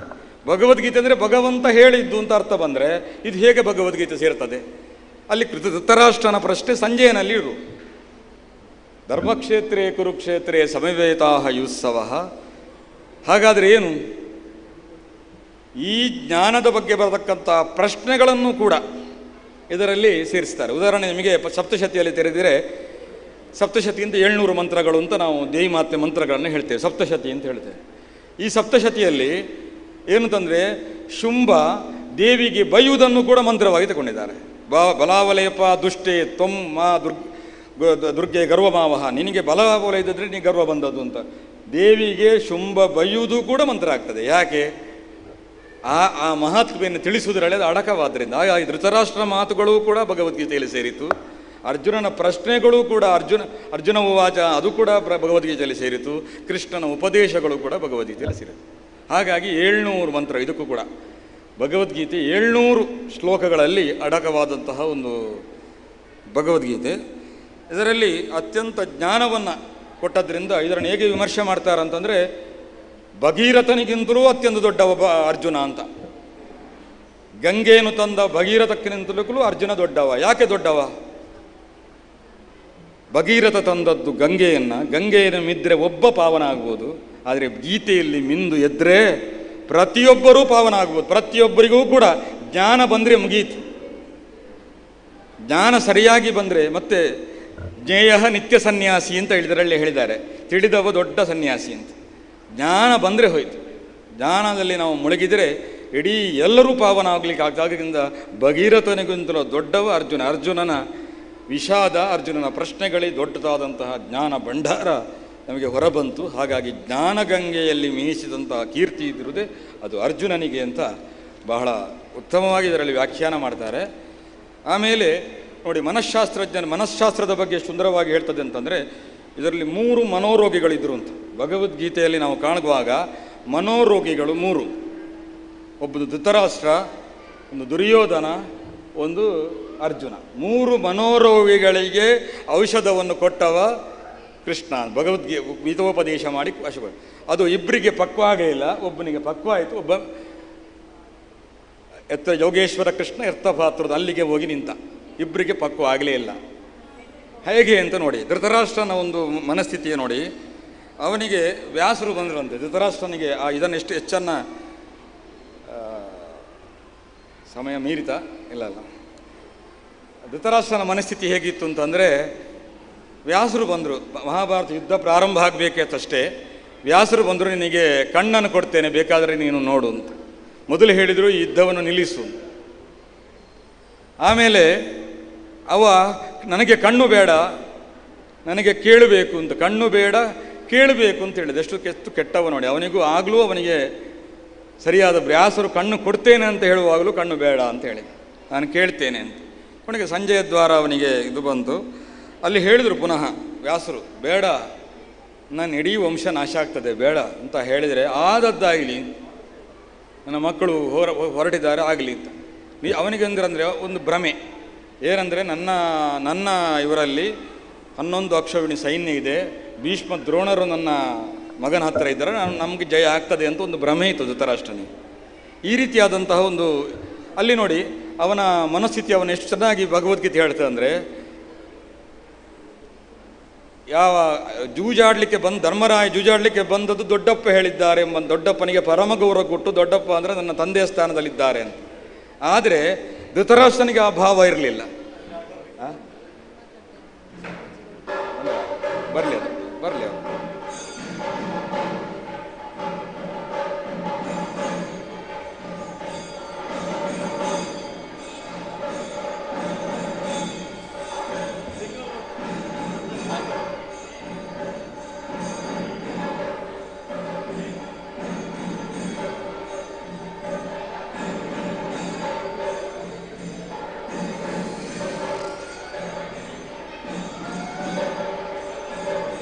ಭಗವದ್ಗೀತೆ ಅಂದರೆ ಭಗವಂತ ಹೇಳಿದ್ದು ಅಂತ ಅರ್ಥ ಬಂದರೆ ಇದು ಹೇಗೆ ಭಗವದ್ಗೀತೆ ಸೇರ್ತದೆ? ಅಲ್ಲಿ ಧೃತರಾಷ್ಟ್ರನ ಪ್ರಶ್ನೆ ಸಂಜಯನಲ್ಲಿ ಇರು. ಧರ್ಮಕ್ಷೇತ್ರೇ ಕುರುಕ್ಷೇತ್ರೇ ಸಮವೇತಾಯುತ್ಸವ. ಹಾಗಾದರೆ ಏನು? ಈ ಜ್ಞಾನದ ಬಗ್ಗೆ ಬರತಕ್ಕಂಥ ಪ್ರಶ್ನೆಗಳನ್ನು ಕೂಡ ಇದರಲ್ಲಿ ಸೇರಿಸ್ತಾರೆ. ಉದಾಹರಣೆ ನಿಮಗೆ ಸಪ್ತಶತಿಯಲ್ಲಿ ತೆರೆದಿರೆ ಸಪ್ತಶತಿಯಿಂದ 700 ಮಂತ್ರಗಳು ಅಂತ ನಾವು ದೇವಿ ಮಾತೆ ಮಂತ್ರಗಳನ್ನು ಹೇಳ್ತೇವೆ, ಸಪ್ತಶತಿ ಅಂತ ಹೇಳ್ತೇವೆ. ಈ ಸಪ್ತಶತಿಯಲ್ಲಿ ಏನು ತಂದರೆ ಶುಂಭ ದೇವಿಗೆ ಬೈಯುವುದನ್ನು ಕೂಡ ಮಂತ್ರವಾಗಿ ತಗೊಂಡಿದ್ದಾರೆ. ಬಲಾವಲಯಪ ದುಷ್ಟೇ ತ್ವಂ ಮಾ ದುರ್ಗೆ ಗರ್ವಮಾವಹ. ನಿನಗೆ ಬಲಾವಲಯ ಇದ್ದರೆ ನೀ ಗರ್ವ ಬಂದದ್ದು ಅಂತ ದೇವಿಗೆ ಶುಂಭ ಬೈಯುವುದು ಕೂಡ ಮಂತ್ರ ಆಗ್ತದೆ. ಯಾಕೆ? ಆ ಮಹಾತ್ಮೆಯನ್ನು ತಿಳಿಸುವುದರಲ್ಲಿ ಅದು ಅಡಕವಾದ್ದರಿಂದ. ಹಾಗಾಗಿ ಧೃತರಾಷ್ಟ್ರ ಮಾತುಗಳು ಕೂಡ ಭಗವದ್ಗೀತೆಯಲ್ಲಿ ಸೇರಿತು. ಅರ್ಜುನನ ಪ್ರಶ್ನೆಗಳು ಕೂಡ ಅರ್ಜುನ ಉವಾಚ ಅದು ಕೂಡ ಭಗವದ್ಗೀತೆಯಲ್ಲಿ ಸೇರಿತು. ಕೃಷ್ಣನ ಉಪದೇಶಗಳು ಕೂಡ ಭಗವದ್ಗೀತೆಯಲ್ಲಿ ಸೇರಿತು. ಹಾಗಾಗಿ 700 ಮಂತ್ರ. ಇದಕ್ಕೂ ಕೂಡ ಭಗವದ್ಗೀತೆ 700 ಶ್ಲೋಕಗಳಲ್ಲಿ ಅಡಕವಾದಂತಹ ಒಂದು ಭಗವದ್ಗೀತೆ. ಇದರಲ್ಲಿ ಅತ್ಯಂತ ಜ್ಞಾನವನ್ನು ಕೊಟ್ಟದ್ರಿಂದ ಇದನ್ನು ಹೇಗೆ ವಿಮರ್ಶೆ ಮಾಡ್ತಾರಂತಂದರೆ ಭಗೀರಥನಿಗಿಂತಲೂ ಅತ್ಯಂತ ದೊಡ್ಡ ಒಬ್ಬ ಅರ್ಜುನ ಅಂತ. ಗಂಗೆಯನ್ನು ತಂದ ಭಗೀರಥಕ್ಕಿಂತಲೂ ಅರ್ಜುನ ದೊಡ್ಡವ. ಯಾಕೆ ದೊಡ್ಡವ? ಭಗೀರಥ ತಂದದ್ದು ಗಂಗೆಯನ್ನು ಮಿದ್ರೆ ಒಬ್ಬ ಪಾವನ ಆಗ್ಬೋದು. ಆದರೆ ಗೀತೆಯಲ್ಲಿ ಮಿಂದು ಎದ್ರೆ ಪ್ರತಿಯೊಬ್ಬರೂ ಪಾವನ ಆಗ್ಬೋದು. ಪ್ರತಿಯೊಬ್ಬರಿಗೂ ಕೂಡ ಜ್ಞಾನ ಬಂದರೆ ಮುಗೀತು. ಜ್ಞಾನ ಸರಿಯಾಗಿ ಬಂದರೆ ಮತ್ತೆ ಜ್ಞೇಯ ನಿತ್ಯ ಸನ್ಯಾಸಿ ಅಂತ ಹೇಳಿದ್ದಾರೆ. ತಿಳಿದವ ದೊಡ್ಡ ಸನ್ಯಾಸಿ ಅಂತ. ಜ್ಞಾನ ಬಂದರೆ ಹೋಯ್ತು. ಜ್ಞಾನದಲ್ಲಿ ನಾವು ಮುಳುಗಿದರೆ ಇಡೀ ಎಲ್ಲರೂ ಪಾವನ ಆಗಲಿಕ್ಕೆ ಆದ್ದರಿಂದ ಭಗೀರಥನಿಗಿಂತಲೂ ದೊಡ್ಡವ ಅರ್ಜುನ. ಅರ್ಜುನನ ವಿಷಾದ ಅರ್ಜುನನ ಪ್ರಶ್ನೆಗಳೇ ದೊಡ್ಡದಾದಂತಹ ಜ್ಞಾನ ಭಂಡಾರ ನಮಗೆ ಹೊರಬಂತು. ಹಾಗಾಗಿ ಜ್ಞಾನಗಂಗೆಯಲ್ಲಿ ಮೀನಿಸಿದಂತಹ ಕೀರ್ತಿ ಇದ್ದಿರುವುದೇ ಅದು ಅರ್ಜುನನಿಗೆ ಅಂತ ಬಹಳ ಉತ್ತಮವಾಗಿ ಇದರಲ್ಲಿ ವ್ಯಾಖ್ಯಾನ ಮಾಡ್ತಾರೆ. ಆಮೇಲೆ ನೋಡಿ, ಮನಃಶಾಸ್ತ್ರದ ಬಗ್ಗೆ ಸುಂದರವಾಗಿ ಹೇಳ್ತದೆ ಅಂತಂದರೆ, ಇದರಲ್ಲಿ 3 ಮನೋರೋಗಿಗಳಿದ್ದರು ಅಂತ ಭಗವದ್ಗೀತೆಯಲ್ಲಿ ನಾವು ಕಾಣುವಾಗ. ಮನೋರೋಗಿಗಳು 3, ಒಬ್ಬನು ಧೃತರಾಷ್ಟ್ರ, ಒಂದು ದುರ್ಯೋಧನ, ಒಂದು ಅರ್ಜುನ. 3 ಮನೋರೋಗಿಗಳಿಗೆ ಔಷಧವನ್ನು ಕೊಟ್ಟವ ಕೃಷ್ಣ. ಗೀತೋಪದೇಶ ಮಾಡಿ ಅದು ಇಬ್ಬರಿಗೆ ಪಕ್ವ ಆಗೇ ಇಲ್ಲ, ಒಬ್ಬನಿಗೆ ಪಕ್ವ ಆಯಿತು. ಒಬ್ಬ ಯೋಗೇಶ್ವರ ಕೃಷ್ಣ ಪಾತ್ರದ ಅಲ್ಲಿಗೆ ಹೋಗಿ ನಿಂತ, ಇಬ್ಬರಿಗೆ ಪಕ್ವ ಆಗಲೇ ಇಲ್ಲ. ಹೇಗೆ ಅಂತ ನೋಡಿ, ಧೃತರಾಷ್ಟ್ರನ ಒಂದು ಮನಸ್ಥಿತಿಯ ನೋಡಿ. ಅವನಿಗೆ ವ್ಯಾಸರು ಬಂದ್ರಂತೆ ಧೃತರಾಷ್ಟ್ರನಿಗೆ ಇದನ್ನೆಷ್ಟು ಹೆಚ್ಚನ್ನು ಸಮಯ ಮೀರಿತಾ ಇಲ್ಲ. ಧೃತರಾಷ್ಟ್ರನ ಮನಸ್ಥಿತಿ ಹೇಗಿತ್ತು ಅಂತಂದರೆ, ವ್ಯಾಸರು ಬಂದರು, ಮಹಾಭಾರತ ಯುದ್ಧ ಪ್ರಾರಂಭ ಆಗಬೇಕಷ್ಟೇ. ವ್ಯಾಸರು ಬಂದರು, ನಿನಗೆ ಕಣ್ಣನ್ನು ಕೊಡ್ತೇನೆ, ಬೇಕಾದರೆ ನೀನು ನೋಡು ಅಂತ. ಮೊದಲು ಹೇಳಿದರು ಈ ಯುದ್ಧವನ್ನು ನಿಲ್ಲಿಸು. ಆಮೇಲೆ ನನಗೆ ಕಣ್ಣು ಬೇಡ, ನನಗೆ ಕೇಳಬೇಕು ಅಂತ. ಕಣ್ಣು ಬೇಡ, ಕೇಳಬೇಕು ಅಂತ ಹೇಳಿದೆ. ಎಷ್ಟು ಕೆಟ್ಟವ ನೋಡಿ. ಅವನಿಗೆ ಸರಿಯಾದ ವ್ಯಾಸರು ಕಣ್ಣು ಕೊಡ್ತೇನೆ ಅಂತ ಹೇಳುವಾಗಲೂ ಕಣ್ಣು ಬೇಡ ಅಂತ ಹೇಳಿದೆ, ನಾನು ಕೇಳ್ತೇನೆ ಅಂತ. ಕೊನೆಗೆ ಸಂಜಯ ದ್ವಾರ ಅವನಿಗೆ ಇದು ಬಂತು. ಅಲ್ಲಿ ಹೇಳಿದರು ಪುನಃ ವ್ಯಾಸರು, ಬೇಡ, ನನ್ನ ಇಡೀ ವಂಶ ನಾಶ ಆಗ್ತದೆ, ಬೇಡ ಅಂತ ಹೇಳಿದರೆ, ಆದದ್ದಾಗಲಿ, ನನ್ನ ಮಕ್ಕಳು ಹೊರಟಿದ್ದಾರೆ ಆಗಲಿ ಅಂತ. ಅವನಿಗೆ ಅಂದರೆ ಒಂದು ಭ್ರಮೆ ಏನಂದರೆ, ನನ್ನ ಇವರಲ್ಲಿ 11 ಅಕ್ಷೋಹಿಣಿ ಸೈನ್ಯ ಇದೆ, ಭೀಷ್ಮ ದ್ರೋಣರು ನನ್ನ ಮಗನ ಹತ್ತಿರ ಇದ್ದಾರೆ, ನಮಗೆ ಜಯ ಆಗ್ತದೆ ಅಂತ ಒಂದು ಭ್ರಮೆ ಇತ್ತು ಧೃತರಾಷ್ಟ್ರನಿಗೆ. ಈ ರೀತಿಯಾದಂತಹ ಒಂದು ಅಲ್ಲಿ ನೋಡಿ ಅವನ ಮನಸ್ಥಿತಿ, ಅವನು ಎಷ್ಟು ಚೆನ್ನಾಗಿ ಭಗವದ್ಗೀತೆ ಹೇಳ್ತದೆ ಅಂದರೆ, ಧರ್ಮರಾಯ ಜೂಜಾಡಲಿಕ್ಕೆ ಬಂದದ್ದು ದೊಡ್ಡಪ್ಪ ಹೇಳಿದ್ದಾರೆ ಎಂಬ ದೊಡ್ಡಪ್ಪನಿಗೆ ಪರಮ ಗೌರವ ಕೊಟ್ಟು, ದೊಡ್ಡಪ್ಪ ಅಂದರೆ ನನ್ನ ತಂದೆಯ ಸ್ಥಾನದಲ್ಲಿದ್ದಾರೆ ಅಂತ. ಆದರೆ ಧೃತರಾಷ್ಟ್ರನಿಗೆ ಆ ಭಾವ ಇರಲಿಲ್ಲ. ಬರಲಿ ಬರಲಿ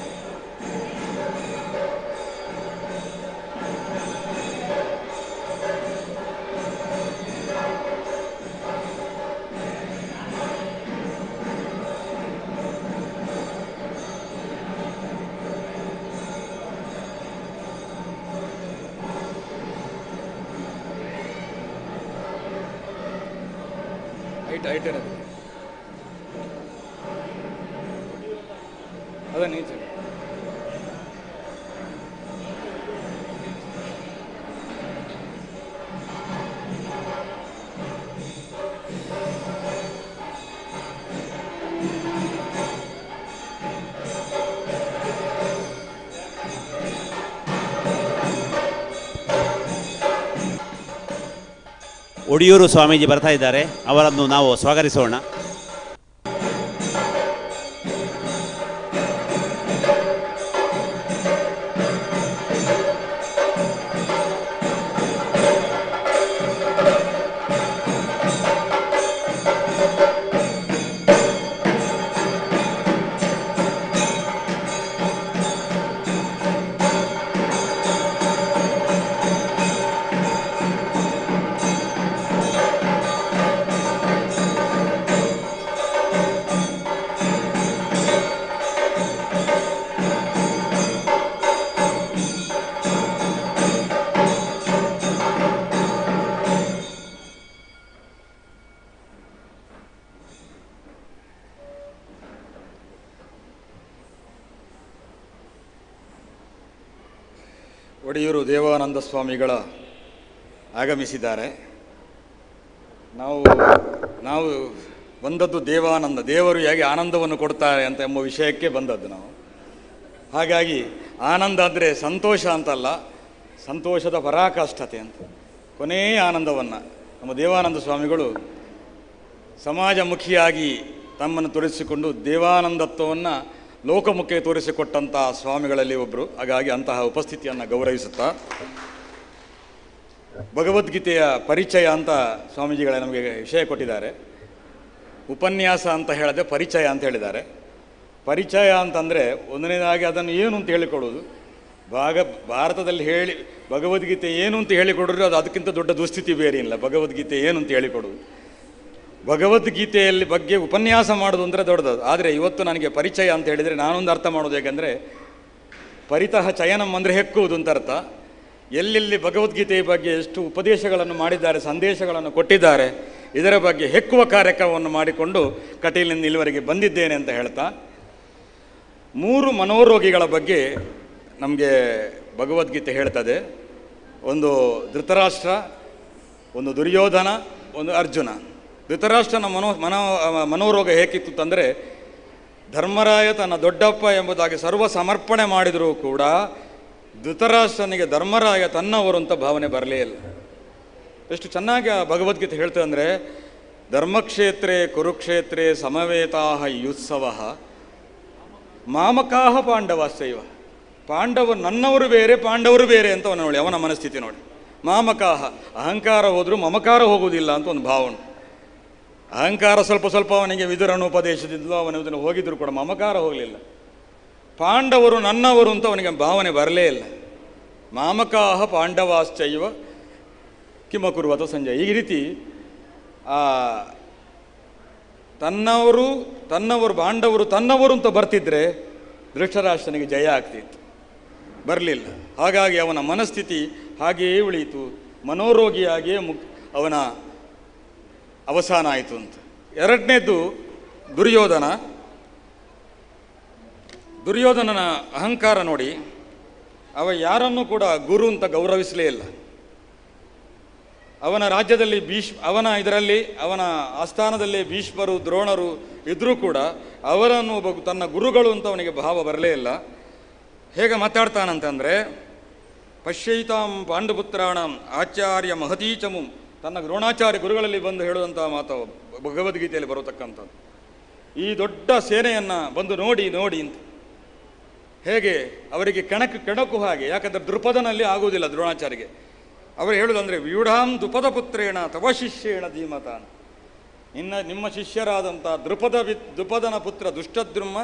ಅದ ನೀಚೆ. ಒಡಿಯೂರು ಸ್ವಾಮೀಜಿ ಬರ್ತಾ ಇದ್ದಾರೆ, ಅವರನ್ನು ನಾವು ಸ್ವಾಗತಿಸೋಣ. ಒಡಿಯೂರು ದೇವಾನಂದ ಸ್ವಾಮಿಗಳ ಆಗಮಿಸಿದ್ದಾರೆ. ನಾವು ಬಂದದ್ದು ದೇವಾನಂದ, ದೇವರು ಹೇಗೆ ಆನಂದವನ್ನು ಕೊಡ್ತಾರೆ ಅಂತ ಎಂಬ ವಿಷಯಕ್ಕೆ ಬಂದದ್ದು ನಾವು. ಹಾಗಾಗಿ ಆನಂದ ಅಂದರೆ ಸಂತೋಷ ಅಂತಲ್ಲ, ಸಂತೋಷದ ಪರಾಕಾಷ್ಠತೆ ಅಂತ. ಕೊನೆಯ ಆನಂದವನ್ನು ನಮ್ಮ ದೇವಾನಂದ ಸ್ವಾಮಿಗಳು ಸಮಾಜಮುಖಿಯಾಗಿ ತಮ್ಮನ್ನು ತೋರಿಸಿಕೊಂಡು ದೇವಾನಂದತ್ವವನ್ನು ಲೋಕಮುಖಕ್ಕೆ ತೋರಿಸಿಕೊಟ್ಟಂಥ ಸ್ವಾಮಿಗಳಲ್ಲಿ ಒಬ್ಬರು. ಹಾಗಾಗಿ ಅಂತಹ ಉಪಸ್ಥಿತಿಯನ್ನು ಗೌರವಿಸುತ್ತಾ ಭಗವದ್ಗೀತೆಯ ಪರಿಚಯ ಅಂತ ಸ್ವಾಮೀಜಿಗಳೇ ನಮಗೆ ವಿಷಯ ಕೊಟ್ಟಿದ್ದಾರೆ. ಉಪನ್ಯಾಸ ಅಂತ ಹೇಳದೆ ಪರಿಚಯ ಅಂತ ಹೇಳಿದ್ದಾರೆ. ಪರಿಚಯ ಅಂತಂದರೆ ಒಂದನೇದಾಗಿ ಅದನ್ನು ಏನು ಅಂತ ಹೇಳಿಕೊಡೋದು. ಭಾರತದಲ್ಲಿ ಭಗವದ್ಗೀತೆ ಏನು ಅಂತ ಹೇಳಿಕೊಡ್ರೆ ಅದು ಅದಕ್ಕಿಂತ ದೊಡ್ಡ ದುಸ್ಥಿತಿ ಬೇರೆ ಇಲ್ಲ. ಭಗವದ್ಗೀತೆ ಏನು ಅಂತ ಹೇಳಿಕೊಡೋದು, ಭಗವದ್ಗೀತೆಯಲ್ಲಿ ಬಗ್ಗೆ ಉಪನ್ಯಾಸ ಮಾಡೋದು ಅಂದರೆ ದೊಡ್ಡದು. ಆದರೆ ಇವತ್ತು ನನಗೆ ಪರಿಚಯ ಅಂತ ಹೇಳಿದರೆ ನಾನೊಂದು ಅರ್ಥ ಮಾಡೋದು ಹೇಗೆಂದರೆ, ಪರಿತಃ ಚಯನಂ ಅಂದರೆ ಹೆಕ್ಕುವುದು ಅಂತ ಅರ್ಥ. ಎಲ್ಲೆಲ್ಲಿ ಭಗವದ್ಗೀತೆಯ ಬಗ್ಗೆ ಎಷ್ಟು ಉಪದೇಶಗಳನ್ನು ಮಾಡಿದ್ದಾರೆ, ಸಂದೇಶಗಳನ್ನು ಕೊಟ್ಟಿದ್ದಾರೆ, ಇದರ ಬಗ್ಗೆ ಹೆಕ್ಕುವ ಕಾರ್ಯಕ್ರಮವನ್ನು ಮಾಡಿಕೊಂಡು ಕಟೀಲಿನಿಂದ ಇಲ್ಲಿವರೆಗೆ ಬಂದಿದ್ದೇನೆ ಅಂತ ಹೇಳ್ತಾ, 3 ಮನೋರೋಗಿಗಳ ಬಗ್ಗೆ ನಮಗೆ ಭಗವದ್ಗೀತೆ ಹೇಳ್ತದೆ. ಒಂದು ಧೃತರಾಷ್ಟ್ರ, ಒಂದು ದುರ್ಯೋಧನ, ಒಂದು ಅರ್ಜುನ. ಧೃತರಾಷ್ಟ್ರನ ಮನೋರೋಗ ಹೇಗಿತ್ತು ಅಂದರೆ, ಧರ್ಮರಾಯ ತನ್ನ ದೊಡ್ಡಪ್ಪ ಎಂಬುದಾಗಿ ಸರ್ವ ಸಮರ್ಪಣೆ ಮಾಡಿದರೂ ಕೂಡ ಧೃತರಾಷ್ಟ್ರನಿಗೆ ಧರ್ಮರಾಯ ತನ್ನವರು ಅಂತ ಭಾವನೆ ಬರಲೇ ಇಲ್ಲ. ಎಷ್ಟು ಚೆನ್ನಾಗಿ ಭಗವದ್ಗೀತೆ ಹೇಳ್ತದೆ ಅಂದರೆ, ಧರ್ಮಕ್ಷೇತ್ರೇ ಕುರುಕ್ಷೇತ್ರೇ ಸಮವೇತಾಹ ಯುತ್ಸವಃ ಮಾಮಕಾಹ ಪಾಂಡವಾಶ್ಚೈವ. ಪಾಂಡವರು ನನ್ನವರು ಬೇರೆ, ಪಾಂಡವರು ಬೇರೆ ಅಂತ ನೋಡಿ ಅವನ ಮನಸ್ಥಿತಿ ನೋಡಿ. ಮಾಮಕಾಹ, ಅಹಂಕಾರ ಹೋದರೂ ಮಮಕಾರ ಹೋಗುವುದಿಲ್ಲ ಅಂತ ಒಂದು ಭಾವನೆ. ಅಹಂಕಾರ ಸ್ವಲ್ಪ ಸ್ವಲ್ಪ ಅವನಿಗೆ ವಿದುರನ ಉಪದೇಶದಿಂದಲೂ ಅವನ ಹೋಗಿದ್ರು ಕೂಡ ಮಮಕಾರ ಹೋಗಲಿಲ್ಲ. ಪಾಂಡವರು ನನ್ನವರು ಅಂತ ಅವನಿಗೆ ಭಾವನೆ ಬರಲೇ ಇಲ್ಲ. ಮಾಮಕಾಹ ಪಾಂಡವಾಶ್ಚೈವ ಕಿಮಕುರ್ವತ ಸಂಜಯ್. ಈ ರೀತಿ ತನ್ನವರು ಪಾಂಡವರು ತನ್ನವರು ಅಂತ ಬರ್ತಿದ್ರೆ ಧೃತರಾಷ್ಟ್ರನಿಗೆ ಜಯ ಆಗ್ತಿತ್ತು. ಬರಲಿಲ್ಲ. ಹಾಗಾಗಿ ಅವನ ಮನಸ್ಥಿತಿ ಹಾಗೆಯೇ ಉಳಿಯಿತು. ಮನೋರೋಗಿಯಾಗಿಯೇ ಅವನ ಅವಸಾನ ಆಯಿತು ಅಂತ. ಎರಡನೇದು ದುರ್ಯೋಧನನ ಅಹಂಕಾರ ನೋಡಿ. ಅವ ಯಾರನ್ನೂ ಕೂಡ ಗುರು ಅಂತ ಗೌರವಿಸಲೇ ಇಲ್ಲ. ಅವನ ರಾಜ್ಯದಲ್ಲಿ ಅವನ ಆಸ್ಥಾನದಲ್ಲಿ ಭೀಷ್ಮರು ದ್ರೋಣರು ಇದ್ದರೂ ಕೂಡ ಅವರನ್ನು ತನ್ನ ಗುರುಗಳು ಅಂತ ಅವನಿಗೆ ಭಾವ ಬರಲೇ ಇಲ್ಲ. ಹೇಗೆ ಮಾತಾಡ್ತಾನಂತಂದರೆ, ಪಶ್ಯೈತಾಂ ಪಾಂಡುಪುತ್ರಾಣಂ ಆಚಾರ್ಯ ಮಹತೀಚಮು. ತನ್ನ ದ್ರೋಣಾಚಾರ್ಯ ಗುರುಗಳಲ್ಲಿ ಬಂದು ಹೇಳುವಂಥ ಮಾತು ಭಗವದ್ಗೀತೆಯಲ್ಲಿ ಬರತಕ್ಕಂಥದ್ದು. ಈ ದೊಡ್ಡ ಸೇನೆಯನ್ನು ಬಂದು ನೋಡಿ ಅಂತ. ಹೇಗೆ ಅವರಿಗೆ ಕೆಣಕು ಹಾಗೆ. ಯಾಕಂದರೆ ದೃಪದನಲ್ಲಿ ಆಗುವುದಿಲ್ಲ ದ್ರೋಣಾಚಾರ್ಯಗೆ. ಅವರು ಹೇಳುವುದಂದರೆ, ವ್ಯೂಢಾಂ ದ್ರುಪದ ಪುತ್ರೇಣ ತವ ಶಿಷ್ಯೇಣ ಧೀಮತಾನ್. ನಿಮ್ಮ ಶಿಷ್ಯರಾದಂಥ ದ್ರುಪದನ ಪುತ್ರ ದುಷ್ಟದ್ರುಮ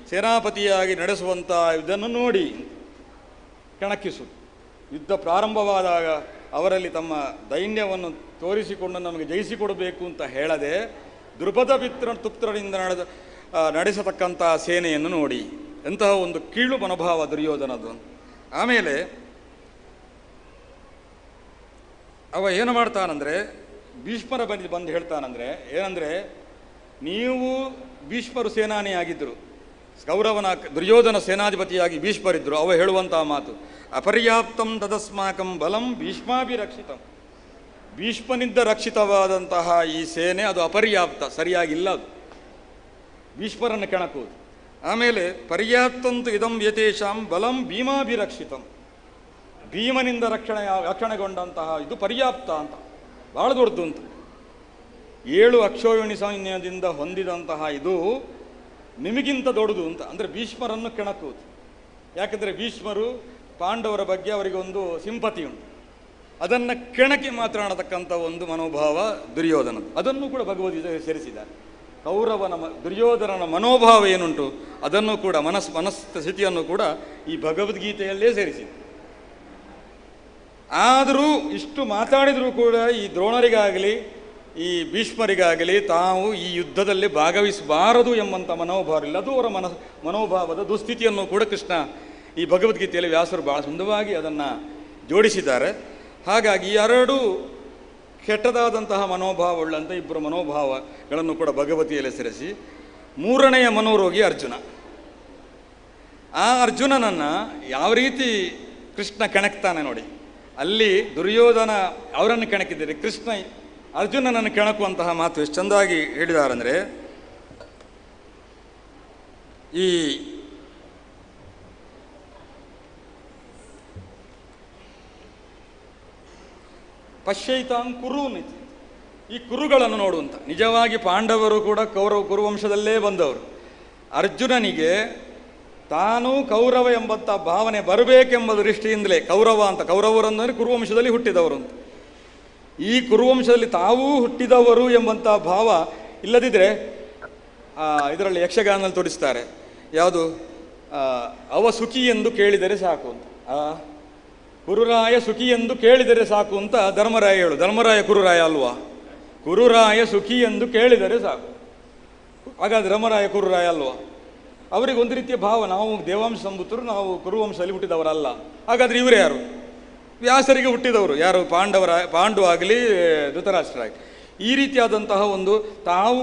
ಸೇನಾಪತಿಯಾಗಿ ನಡೆಸುವಂಥ ಇದನ್ನು ನೋಡಿ ಕೆಣಕಿಸುವುದು. ಯುದ್ಧ ಪ್ರಾರಂಭವಾದಾಗ ಅವರಲ್ಲಿ ತಮ್ಮ ದೈನ್ಯವನ್ನು ತೋರಿಸಿಕೊಂಡು ನಮಗೆ ಜಯಿಸಿಕೊಡಬೇಕು ಅಂತ ಹೇಳದೆ ದ್ರುಪದ ಪುತ್ರನಿಂದ ನಡೆಸತಕ್ಕಂಥ ಸೇನೆಯನ್ನು ನೋಡಿ. ಎಂತಹ ಒಂದು ಕೀಳು ಮನೋಭಾವ ದುರ್ಯೋಧನದು. ಆಮೇಲೆ ಅವ ಏನು ಮಾಡ್ತಾನಂದರೆ, ಭೀಷ್ಮರ ಬಂದು ಹೇಳ್ತಾನಂದರೆ ಏನಂದರೆ, ನೀವು ಭೀಷ್ಮರು ಸೇನಾನಿಯಾಗಿದ್ದರು, ದುರ್ಯೋಧನ ಸೇನಾಧಿಪತಿಯಾಗಿ ಭೀಷ್ಮರಿದ್ದರು. ಅವ ಹೇಳುವಂಥ ಮಾತು, ಅಪರ್ಯಾಪ್ತಂ ತದಸ್ಮಾಕಂ ಬಲಂ ಭೀಷ್ಮಾಭಿರಕ್ಷಿತಂ. ಭೀಷ್ಮನಿಂದ ರಕ್ಷಿತವಾದಂತಹ ಈ ಸೇನೆ ಅದು ಅಪರ್ಯಾಪ್ತ, ಸರಿಯಾಗಿಲ್ಲ. ಅದು ಭೀಷ್ಮರನ್ನು ಕೆಣಕುವುದು. ಆಮೇಲೆ ಪರ್ಯಾಪ್ತಂತು ಇದಂ ಯತೇಷಾಂ ಬಲಂ ಭೀಮಾಭಿರಕ್ಷಿತಂ. ಭೀಮನಿಂದ ರಕ್ಷಣೆಗೊಂಡಂತಹ ಇದು ಪರ್ಯಾಪ್ತ ಅಂತ, ಭಾಳ ದೊಡ್ಡದು ಅಂತ. 7 ಅಕ್ಷೋಹಿಣಿ ಸೈನ್ಯದಿಂದ ಹೊಂದಿದಂತಹ ಇದು ನಿಮಗಿಂತ ದೊಡ್ಡದು ಅಂತ. ಅಂದರೆ ಭೀಷ್ಮರನ್ನು ಕೆಣಕುವುದು. ಯಾಕೆಂದರೆ ಭೀಷ್ಮರು ಪಾಂಡವರ ಬಗ್ಗೆ ಅವರಿಗೊಂದು ಸಿಂಪತಿ ಉಂಟು. ಅದನ್ನು ಕೆಣಕಿ ಮಾತನಾಡತಕ್ಕಂಥ ಒಂದು ಮನೋಭಾವ ದುರ್ಯೋಧನದ್ದು. ಅದನ್ನು ಕೂಡ ಭಗವದ್ಗೀತೆ ಸೇರಿಸಿದ್ದಾರೆ. ದುರ್ಯೋಧನನ ಮನೋಭಾವ ಏನುಂಟು ಅದನ್ನು ಕೂಡ ಮನಸ್ಥಿತಿಯನ್ನು ಕೂಡ ಈ ಭಗವದ್ಗೀತೆಯಲ್ಲೇ ಸೇರಿಸಿದೆ. ಆದರೂ ಇಷ್ಟು ಮಾತಾಡಿದರೂ ಕೂಡ ಈ ದ್ರೋಣರಿಗಾಗಲಿ ಈ ಭೀಷ್ಮರಿಗಾಗಲಿ ತಾವು ಈ ಯುದ್ಧದಲ್ಲಿ ಭಾಗವಹಿಸಬಾರದು ಎಂಬಂಥ ಮನೋಭಾವ ಇಲ್ಲ. ಅದು ಅವರ ಮನೋಭಾವದ ದುಸ್ಥಿತಿಯನ್ನು ಕೂಡ ಕೃಷ್ಣ ಈ ಭಗವದ್ಗೀತೆಯಲ್ಲಿ ವ್ಯಾಸರು ಭಾಳ ಸುಂದರವಾಗಿ ಅದನ್ನು ಜೋಡಿಸಿದ್ದಾರೆ. ಹಾಗಾಗಿ 2 ಕೆಟ್ಟದಾದಂತಹ ಮನೋಭಾವವುಳ್ಳಂಥ 2 ಮನೋಭಾವಗಳನ್ನು ಕೂಡ ಭಗವತಿಯಲ್ಲಿ ಸೇರಿಸಿ 3ನೆಯ ಮನೋರೋಗಿ ಅರ್ಜುನ. ಆ ಅರ್ಜುನನನ್ನು ಯಾವ ರೀತಿ ಕೃಷ್ಣ ಕೆಣಕ್ತಾನೆ ನೋಡಿ. ಅಲ್ಲಿ ದುರ್ಯೋಧನ ಅವರನ್ನು ಕೆಣಕಿದ್ದಾರೆ, ಕೃಷ್ಣ ಅರ್ಜುನನನ್ನು ಕೆಣಕುವಂತಹ ಮಾತು ಎಷ್ಟು ಚೆಂದಾಗಿ ಹೇಳಿದಾರಂದರೆ, ಈ ಪಶ್ಯೈತಾಂ ಕುರೂನ್. ಈ ಕುರುಗಳನ್ನು ನೋಡುವಂತ. ನಿಜವಾಗಿ ಪಾಂಡವರು ಕೂಡ ಕುರುವಂಶದಲ್ಲೇ ಬಂದವರು. ಅರ್ಜುನನಿಗೆ ತಾನು ಕೌರವ ಎಂಬಂಥ ಭಾವನೆ ಬರಬೇಕೆಂಬ ದೃಷ್ಟಿಯಿಂದಲೇ ಕೌರವರಂದರೆ ಕುರುವಂಶದಲ್ಲಿ ಹುಟ್ಟಿದವರು ಅಂತ. ಈ ಕುರುವಂಶದಲ್ಲಿ ತಾವೂ ಹುಟ್ಟಿದವರು ಎಂಬಂಥ ಭಾವ ಇಲ್ಲದಿದ್ದರೆ ಇದರಲ್ಲಿ ಯಕ್ಷಗಾನದಲ್ಲಿ ತೋರಿಸ್ತಾರೆ, ಯಾವುದು ಅವ ಸುಖಿ ಎಂದು ಕೇಳಿದರೆ ಸಾಕು ಅಂತ. ಕುರುರಾಯ ಸುಖಿ ಎಂದು ಕೇಳಿದರೆ ಸಾಕು ಅಂತ ಧರ್ಮರಾಯ ಹೇಳು. ಧರ್ಮರಾಯ ಕುರುರಾಯ ಅಲ್ವಾ? ಕುರುರಾಯ ಸುಖಿ ಎಂದು ಕೇಳಿದರೆ ಸಾಕು. ಹಾಗಾದ್ರೆ ಧರ್ಮರಾಯ ಕುರುರಾಯ ಅಲ್ವಾ? ಅವರಿಗೆ ಒಂದು ರೀತಿಯ ಭಾವ, ನಾವು ದೇವಾಂಶ ಸಂಬುತ್ತರು, ನಾವು ಕುರುವಂಶದಲ್ಲಿ ಹುಟ್ಟಿದವರಲ್ಲ. ಹಾಗಾದ್ರೆ ಇವರೇ ಯಾರು? ವ್ಯಾಸರಿಗೆ ಹುಟ್ಟಿದವರು ಯಾರು? ಪಾಂಡು ಆಗಲಿ ಧೃತರಾಷ್ಟ್ರ ಆಗಲಿ. ಈ ರೀತಿಯಾದಂತಹ ಒಂದು ತಾವು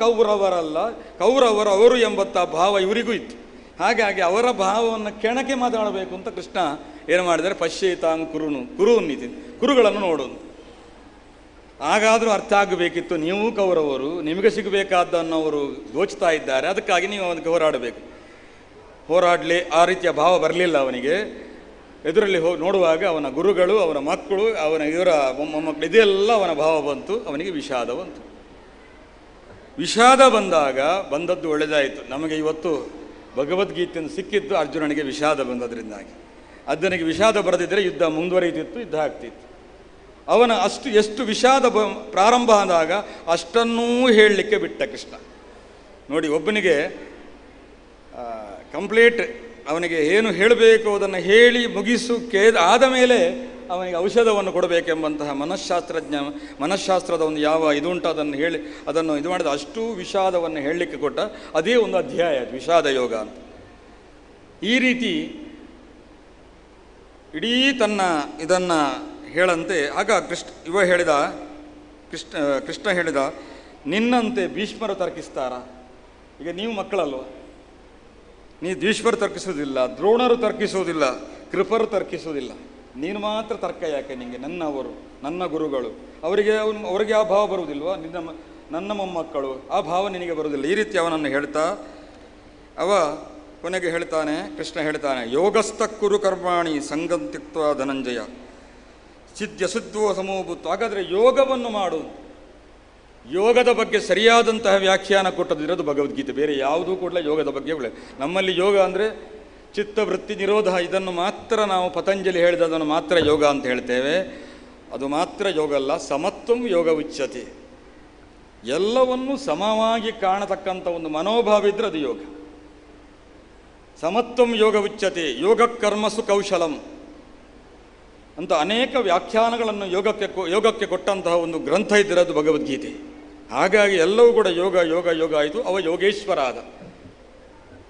ಕೌರವರಲ್ಲ, ಕೌರವರು ಅವರು ಎಂಬಂಥ ಭಾವ ಇವರಿಗೂ ಇತ್ತು. ಹಾಗಾಗಿ ಅವರ ಭಾವವನ್ನು ಕೆಣಕೆ ಮಾತಾಡಬೇಕು ಅಂತ ಕೃಷ್ಣ ಏನು ಮಾಡಿದರೆ, ಪಶ್ಯೇತಾಂಗ್ ಕುರುನಿತಿ, ಕುರುಗಳನ್ನು ನೋಡೋದು. ಹಾಗಾದರೂ ಅರ್ಥ ಆಗಬೇಕಿತ್ತು, ನೀವು ಕೌರವರು, ನಿಮಗೆ ಸಿಗಬೇಕಾದ್ದನ್ನು ಅವರು ದೋಚ್ತಾ ಇದ್ದಾರೆ, ಅದಕ್ಕಾಗಿ ನೀವು ಅದಕ್ಕೆ ಹೋರಾಡಲಿ. ಆ ರೀತಿಯ ಭಾವ ಬರಲಿಲ್ಲ ಅವನಿಗೆ. ಎದುರಲ್ಲಿ ನೋಡುವಾಗ ಅವನ ಗುರುಗಳು, ಅವನ ಮಕ್ಕಳು, ಇವರ ಮೊಮ್ಮಕ್ಕಳು, ಇದೆಲ್ಲ ಅವನ ಭಾವ ಬಂತು. ಅವನಿಗೆ ವಿಷಾದ ಬಂತು. ವಿಷಾದ ಬಂದದ್ದು ಒಳ್ಳೆಯದಾಯಿತು. ನಮಗೆ ಇವತ್ತು ಭಗವದ್ಗೀತೆಯನ್ನು ಸಿಕ್ಕಿದ್ದು ಅರ್ಜುನನಿಗೆ ವಿಷಾದ ಬಂದದ್ರಿಂದಾಗಿ. ಅರ್ಜುನಿಗೆ ವಿಷಾದ ಬರದಿದ್ದರೆ ಯುದ್ಧ ಮುಂದುವರಿಯುತ್ತಿತ್ತು, ಯುದ್ಧ ಆಗ್ತಿತ್ತು. ಅವನ ಎಷ್ಟು ವಿಷಾದ ಪ್ರಾರಂಭ ಆದಾಗ ಅಷ್ಟನ್ನೂ ಹೇಳಲಿಕ್ಕೆ ಬಿಟ್ಟ ಕೃಷ್ಣ. ನೋಡಿ, ಒಬ್ಬನಿಗೆ ಕಂಪ್ಲೀಟ್ ಅವನಿಗೆ ಏನು ಹೇಳಬೇಕು ಅದನ್ನು ಹೇಳಿ ಮುಗಿಸು ಆದ ಮೇಲೆ ಅವನಿಗೆ ಔಷಧವನ್ನು ಕೊಡಬೇಕೆಂಬಂತಹ ಮನಃಶಾಸ್ತ್ರದ ಒಂದು ಯಾವ ಇದು ಉಂಟು ಅದನ್ನು ಹೇಳಿ ಅದನ್ನು ಇದು ಮಾಡಿದ ಅಷ್ಟು ವಿಷಾದವನ್ನು ಹೇಳಲಿಕ್ಕೆ ಕೊಟ್ಟ. ಅದೇ ಒಂದು ಅಧ್ಯಾಯ ವಿಷಾದ ಯೋಗ ಅಂತ. ಈ ರೀತಿ ಇಡೀ ತನ್ನ ಇದನ್ನು ಹೇಳಂತೆ. ಆಗ ಕೃಷ್ಣ ಹೇಳಿದ, ನಿನ್ನಂತೆ ಭೀಷ್ಮರು ತರ್ಕಿಸ್ತಾರ? ಈಗ ನೀವು ಮಕ್ಕಳಲ್ವ, ನೀ ಭೀಷ್ಮರು ತರ್ಕಿಸೋದಿಲ್ಲ, ದ್ರೋಣರು ತರ್ಕಿಸೋದಿಲ್ಲ, ಕೃಪರು ತರ್ಕಿಸೋದಿಲ್ಲ, ನೀನು ಮಾತ್ರ ತರ್ಕ ಯಾಕೆ? ನಿಮಗೆ ನನ್ನವರು, ನನ್ನ ಗುರುಗಳು, ಅವರಿಗೆ ಆ ಭಾವ ಬರುವುದಿಲ್ವ? ನನ್ನ ಮೊಮ್ಮಕ್ಕಳು, ಆ ಭಾವ ನಿನಗೆ ಬರುವುದಿಲ್ಲ. ಈ ರೀತಿ ಅವನನ್ನು ಹೇಳ್ತಾ ಕೊನೆಗೆ ಹೇಳ್ತಾನೆ, ಕೃಷ್ಣ ಹೇಳ್ತಾನೆ, ಯೋಗಸ್ಥ ಕುರು ಕರ್ಮಾಣಿ ಸಂಗಂ ತ್ಯಕ್ತ್ವಾ ಧನಂಜಯ ಸಿದ್ಧೋ ಸಮೋಭೂತ್. ಹಾಗಾದರೆ ಯೋಗವನ್ನು ಮಾಡು. ಯೋಗದ ಬಗ್ಗೆ ಸರಿಯಾದಂತಹ ವ್ಯಾಖ್ಯಾನ ಕೊಟ್ಟದಿರೋದು ಭಗವದ್ಗೀತೆ, ಬೇರೆ ಯಾವುದೂ ಕೂಡ ಯೋಗದ ಬಗ್ಗೆ ಒಳ್ಳೆ. ನಮ್ಮಲ್ಲಿ ಯೋಗ ಅಂದರೆ ಚಿತ್ತವೃತ್ತಿ ನಿರೋಧ, ಇದನ್ನು ಮಾತ್ರ ನಾವು ಪತಂಜಲಿ ಹೇಳಿದದನ್ನು ಮಾತ್ರ ಯೋಗ ಅಂತ ಹೇಳ್ತೇವೆ. ಅದು ಮಾತ್ರ ಯೋಗ ಅಲ್ಲ. ಸಮತ್ವಂ ಯೋಗ ಉಚ್ಯತೆ. ಎಲ್ಲವನ್ನೂ ಸಮವಾಗಿ ಕಾಣತಕ್ಕಂಥ ಒಂದು ಮನೋಭಾವ ಇದ್ದರೆ ಅದು ಯೋಗ. ಸಮತ್ವಂ ಯೋಗ ಉಚ್ಯತೆ, ಯೋಗ ಕರ್ಮಸು ಕೌಶಲಂ ಅಂತ ಅನೇಕ ವ್ಯಾಖ್ಯಾನಗಳನ್ನು ಯೋಗಕ್ಕೆ ಕೊಟ್ಟಂತಹ ಒಂದು ಗ್ರಂಥ ಇದ್ದಿರೋದು ಭಗವದ್ಗೀತೆ. ಹಾಗಾಗಿ ಎಲ್ಲವೂ ಕೂಡ ಯೋಗ ಯೋಗ ಯೋಗ ಆಯಿತು. ಅವ ಯೋಗೇಶ್ವರ ಆದ.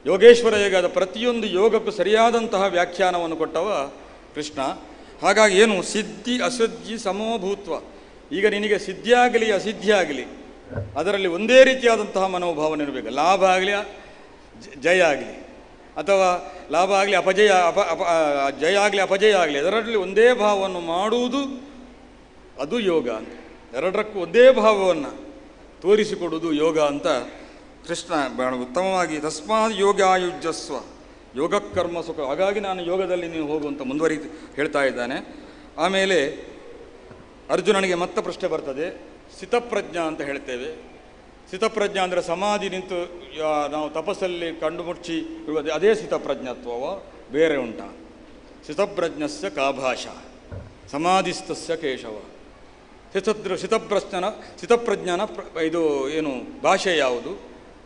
ಯೋಗೇಶ್ವರ ಯೋಗದ ಪ್ರತಿಯೊಂದು ಯೋಗಕ್ಕೂ ಸರಿಯಾದಂತಹ ವ್ಯಾಖ್ಯಾನವನ್ನು ಕೊಟ್ಟವ ಕೃಷ್ಣ. ಹಾಗಾಗಿ ಏನು ಸಿದ್ಧಿ ಅಸಿದ್ಧಿ ಸಮೋಭೂತ್ವ. ಈಗ ನಿನಗೆ ಸಿದ್ಧಿ ಆಗಲಿ ಅಸಿದ್ಧಿ ಆಗಲಿ ಅದರಲ್ಲಿ ಒಂದೇ ರೀತಿಯಾದಂತಹ ಮನೋಭಾವನೆ ಇರಬೇಕು. ಲಾಭ ಆಗಲಿ ಜಯ ಆಗಲಿ, ಅಥವಾ ಲಾಭ ಆಗಲಿ ಜಯ ಆಗಲಿ ಅಪಜಯ ಆಗಲಿ, ಅದರಲ್ಲಿ ಒಂದೇ ಭಾವವನ್ನು ಮಾಡುವುದು ಅದು ಯೋಗ ಅಂತ. ಎರಡರಕ್ಕೂ ಒಂದೇ ಭಾವವನ್ನು ತೋರಿಸಿಕೊಡುವುದು ಯೋಗ ಅಂತ ಕೃಷ್ಣ ಬಹಳ ಉತ್ತಮವಾಗಿ ತಸ್ಮಾತ್ ಯೋಗಾಯುಜ್ಯಸ್ವ ಯೋಗ ಕರ್ಮ ಸುಖ. ಹಾಗಾಗಿ ನಾನು ಯೋಗದಲ್ಲಿ ನೀವು ಹೋಗುವಂತ ಹೇಳ್ತಾ ಇದ್ದಾನೆ. ಆಮೇಲೆ ಅರ್ಜುನನಿಗೆ ಮತ್ತೆ ಪ್ರಶ್ನೆ ಬರ್ತದೆ. ಸ್ಥಿತಪ್ರಜ್ಞಾ ಅಂತ ಹೇಳ್ತೇವೆ. ಸ್ಥಿತಪ್ರಜ್ಞಾ ಅಂದರೆ ಸಮಾಧಿ ನಿಂತು ನಾವು ತಪಸ್ಸಲ್ಲಿ ಕಣ್ಣು ಮುಚ್ಚಿ ಇರುವುದು, ಅದೇ ಸ್ಥಿತಪ್ರಜ್ಞತ್ವವ ಬೇರೆ ಉಂಟಾ? ಸ್ಥಿತಪ್ರಜ್ಞಸ್ಯ ಕಾಭಾಷ ಸಮಾಧಿಸ್ತಸ್ಯ ಕೇಶವ. ಸ್ಥಿತಪ್ರಜ್ಞಾನ ಇದು ಏನು ಭಾಷೆ ಯಾವುದು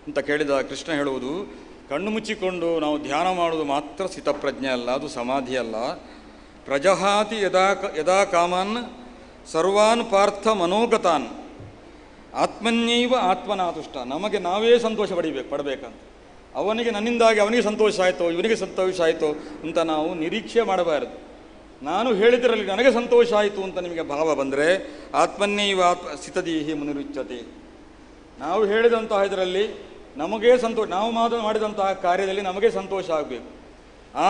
ಅಂತ ಕೇಳಿದ ಕೃಷ್ಣ ಹೇಳುವುದು, ಕಣ್ಣು ಮುಚ್ಚಿಕೊಂಡು ನಾವು ಧ್ಯಾನ ಮಾಡುವುದು ಮಾತ್ರ ಸ್ಥಿತಪ್ರಜ್ಞೆ ಅಲ್ಲ, ಅದು ಸಮಾಧಿ ಅಲ್ಲ. ಪ್ರಜಹಾತಿ ಯದಾ ಕಾಮಾನ್ ಸರ್ವಾನ್ ಪಾರ್ಥ ಮನೋಗತಾನ್ ಆತ್ಮನ್ಯೈವ ಆತ್ಮನಾತುಷ್ಟ. ನಮಗೆ ನಾವೇ ಸಂತೋಷ ಪಡಬೇಕಂತ. ಅವನಿಗೆ ನನ್ನಿಂದಾಗಿ ಅವನಿಗೆ ಸಂತೋಷ ಆಯಿತೋ ಇವನಿಗೆ ಸಂತೋಷ ಆಯಿತೋ ಅಂತ ನಾವು ನಿರೀಕ್ಷೆ ಮಾಡಬಾರದು. ನಾನು ಹೇಳಿದ್ರಲ್ಲಿ ನನಗೆ ಸಂತೋಷ ಆಯಿತು ಅಂತ ನಿಮಗೆ ಭಾವ ಬಂದರೆ ಆತ್ಮನ್ಯೈವ ಸ್ಥಿತದೀಹಿ ಮುನಿರುಚ್ಯತೆ. ನಾವು ಹೇಳಿದಂತಹ ಇದರಲ್ಲಿ ನಮಗೆ ನಾವು ಮಾಡಿದಂತಹ ಕಾರ್ಯದಲ್ಲಿ ನಮಗೆ ಸಂತೋಷ ಆಗಬೇಕು.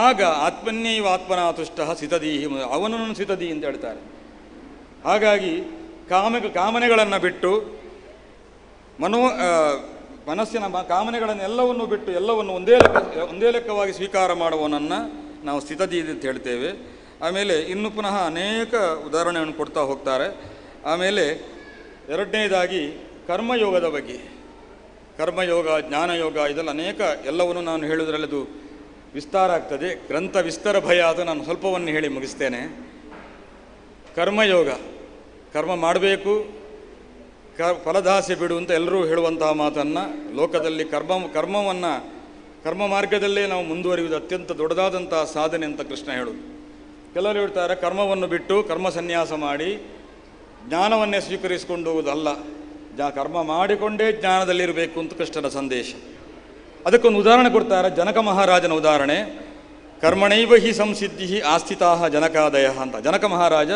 ಆಗ ಆತ್ಮನ್ಯೈವ ಆತ್ಮನಾತುಷ್ಟ ಸ್ಥಿತದೀಹಿ, ಅವನನ್ನು ಸ್ಥಿತದಿ ಅಂತ ಹೇಳ್ತಾರೆ. ಹಾಗಾಗಿ ಕಾಮನೆಗಳನ್ನು ಬಿಟ್ಟು ಮನಸ್ಸಿನ ಕಾಮನೆಗಳನ್ನೆಲ್ಲವನ್ನು ಬಿಟ್ಟು ಎಲ್ಲವನ್ನು ಒಂದೇ ಲೆಕ್ಕವಾಗಿ ಸ್ವೀಕಾರ ಮಾಡುವವನನ್ನು ನಾವು ಸ್ಥಿತದಿ ಅಂತ ಹೇಳ್ತೇವೆ. ಆಮೇಲೆ ಇನ್ನು ಪುನಃ ಅನೇಕ ಉದಾಹರಣೆಯನ್ನು ಕೊಡ್ತಾ ಹೋಗ್ತಾರೆ. ಆಮೇಲೆ ಎರಡನೇದಾಗಿ ಕರ್ಮಯೋಗದ ಬಗ್ಗೆ. ಕರ್ಮಯೋಗ, ಜ್ಞಾನಯೋಗ ಇದೆಲ್ಲ ಅನೇಕ, ಎಲ್ಲವನ್ನು ನಾನು ಹೇಳುವುದರಲ್ಲಿ ಅದು ವಿಸ್ತಾರ ಆಗ್ತದೆ. ಗ್ರಂಥ ವಿಸ್ತಾರ ಭಯ ಅದು, ನಾನು ಸ್ವಲ್ಪವನ್ನು ಹೇಳಿ ಮುಗಿಸ್ತೇನೆ. ಕರ್ಮಯೋಗ, ಕರ್ಮ ಮಾಡಬೇಕು, ಫಲದಾಸೆ ಬಿಡು ಅಂತ ಎಲ್ಲರೂ ಹೇಳುವಂತಹ ಮಾತನ್ನು ಲೋಕದಲ್ಲಿ ಕರ್ಮ ಮಾರ್ಗದಲ್ಲೇ ನಾವು ಮುಂದುವರಿಯುವುದು ಅತ್ಯಂತ ದೊಡ್ಡದಾದಂತಹ ಸಾಧನೆ ಅಂತ ಕೃಷ್ಣ ಹೇಳುವುದು. ಕೆಲವರು ಹೇಳ್ತಾರೆ ಕರ್ಮವನ್ನು ಬಿಟ್ಟು ಕರ್ಮ ಸನ್ಯಾಸ ಮಾಡಿ ಜ್ಞಾನವನ್ನೇ ಸ್ವೀಕರಿಸಿಕೊಂಡು ಹೋಗುವುದಲ್ಲ, ಕರ್ಮ ಮಾಡಿಕೊಂಡೇ ಜ್ಞಾನದಲ್ಲಿರಬೇಕು ಅಂತ ಕೃಷ್ಣನ ಸಂದೇಶ. ಅದಕ್ಕೊಂದು ಉದಾಹರಣೆ ಕೊಡ್ತಾರೆ, ಜನಕ ಮಹಾರಾಜನ ಉದಾಹರಣೆ. ಕರ್ಮಣೈವ ಹಿ ಸಂಸಿದ್ಧಿ ಆಸ್ಥಿತಾಹ ಜನಕಾದಯ ಅಂತ. ಜನಕ ಮಹಾರಾಜ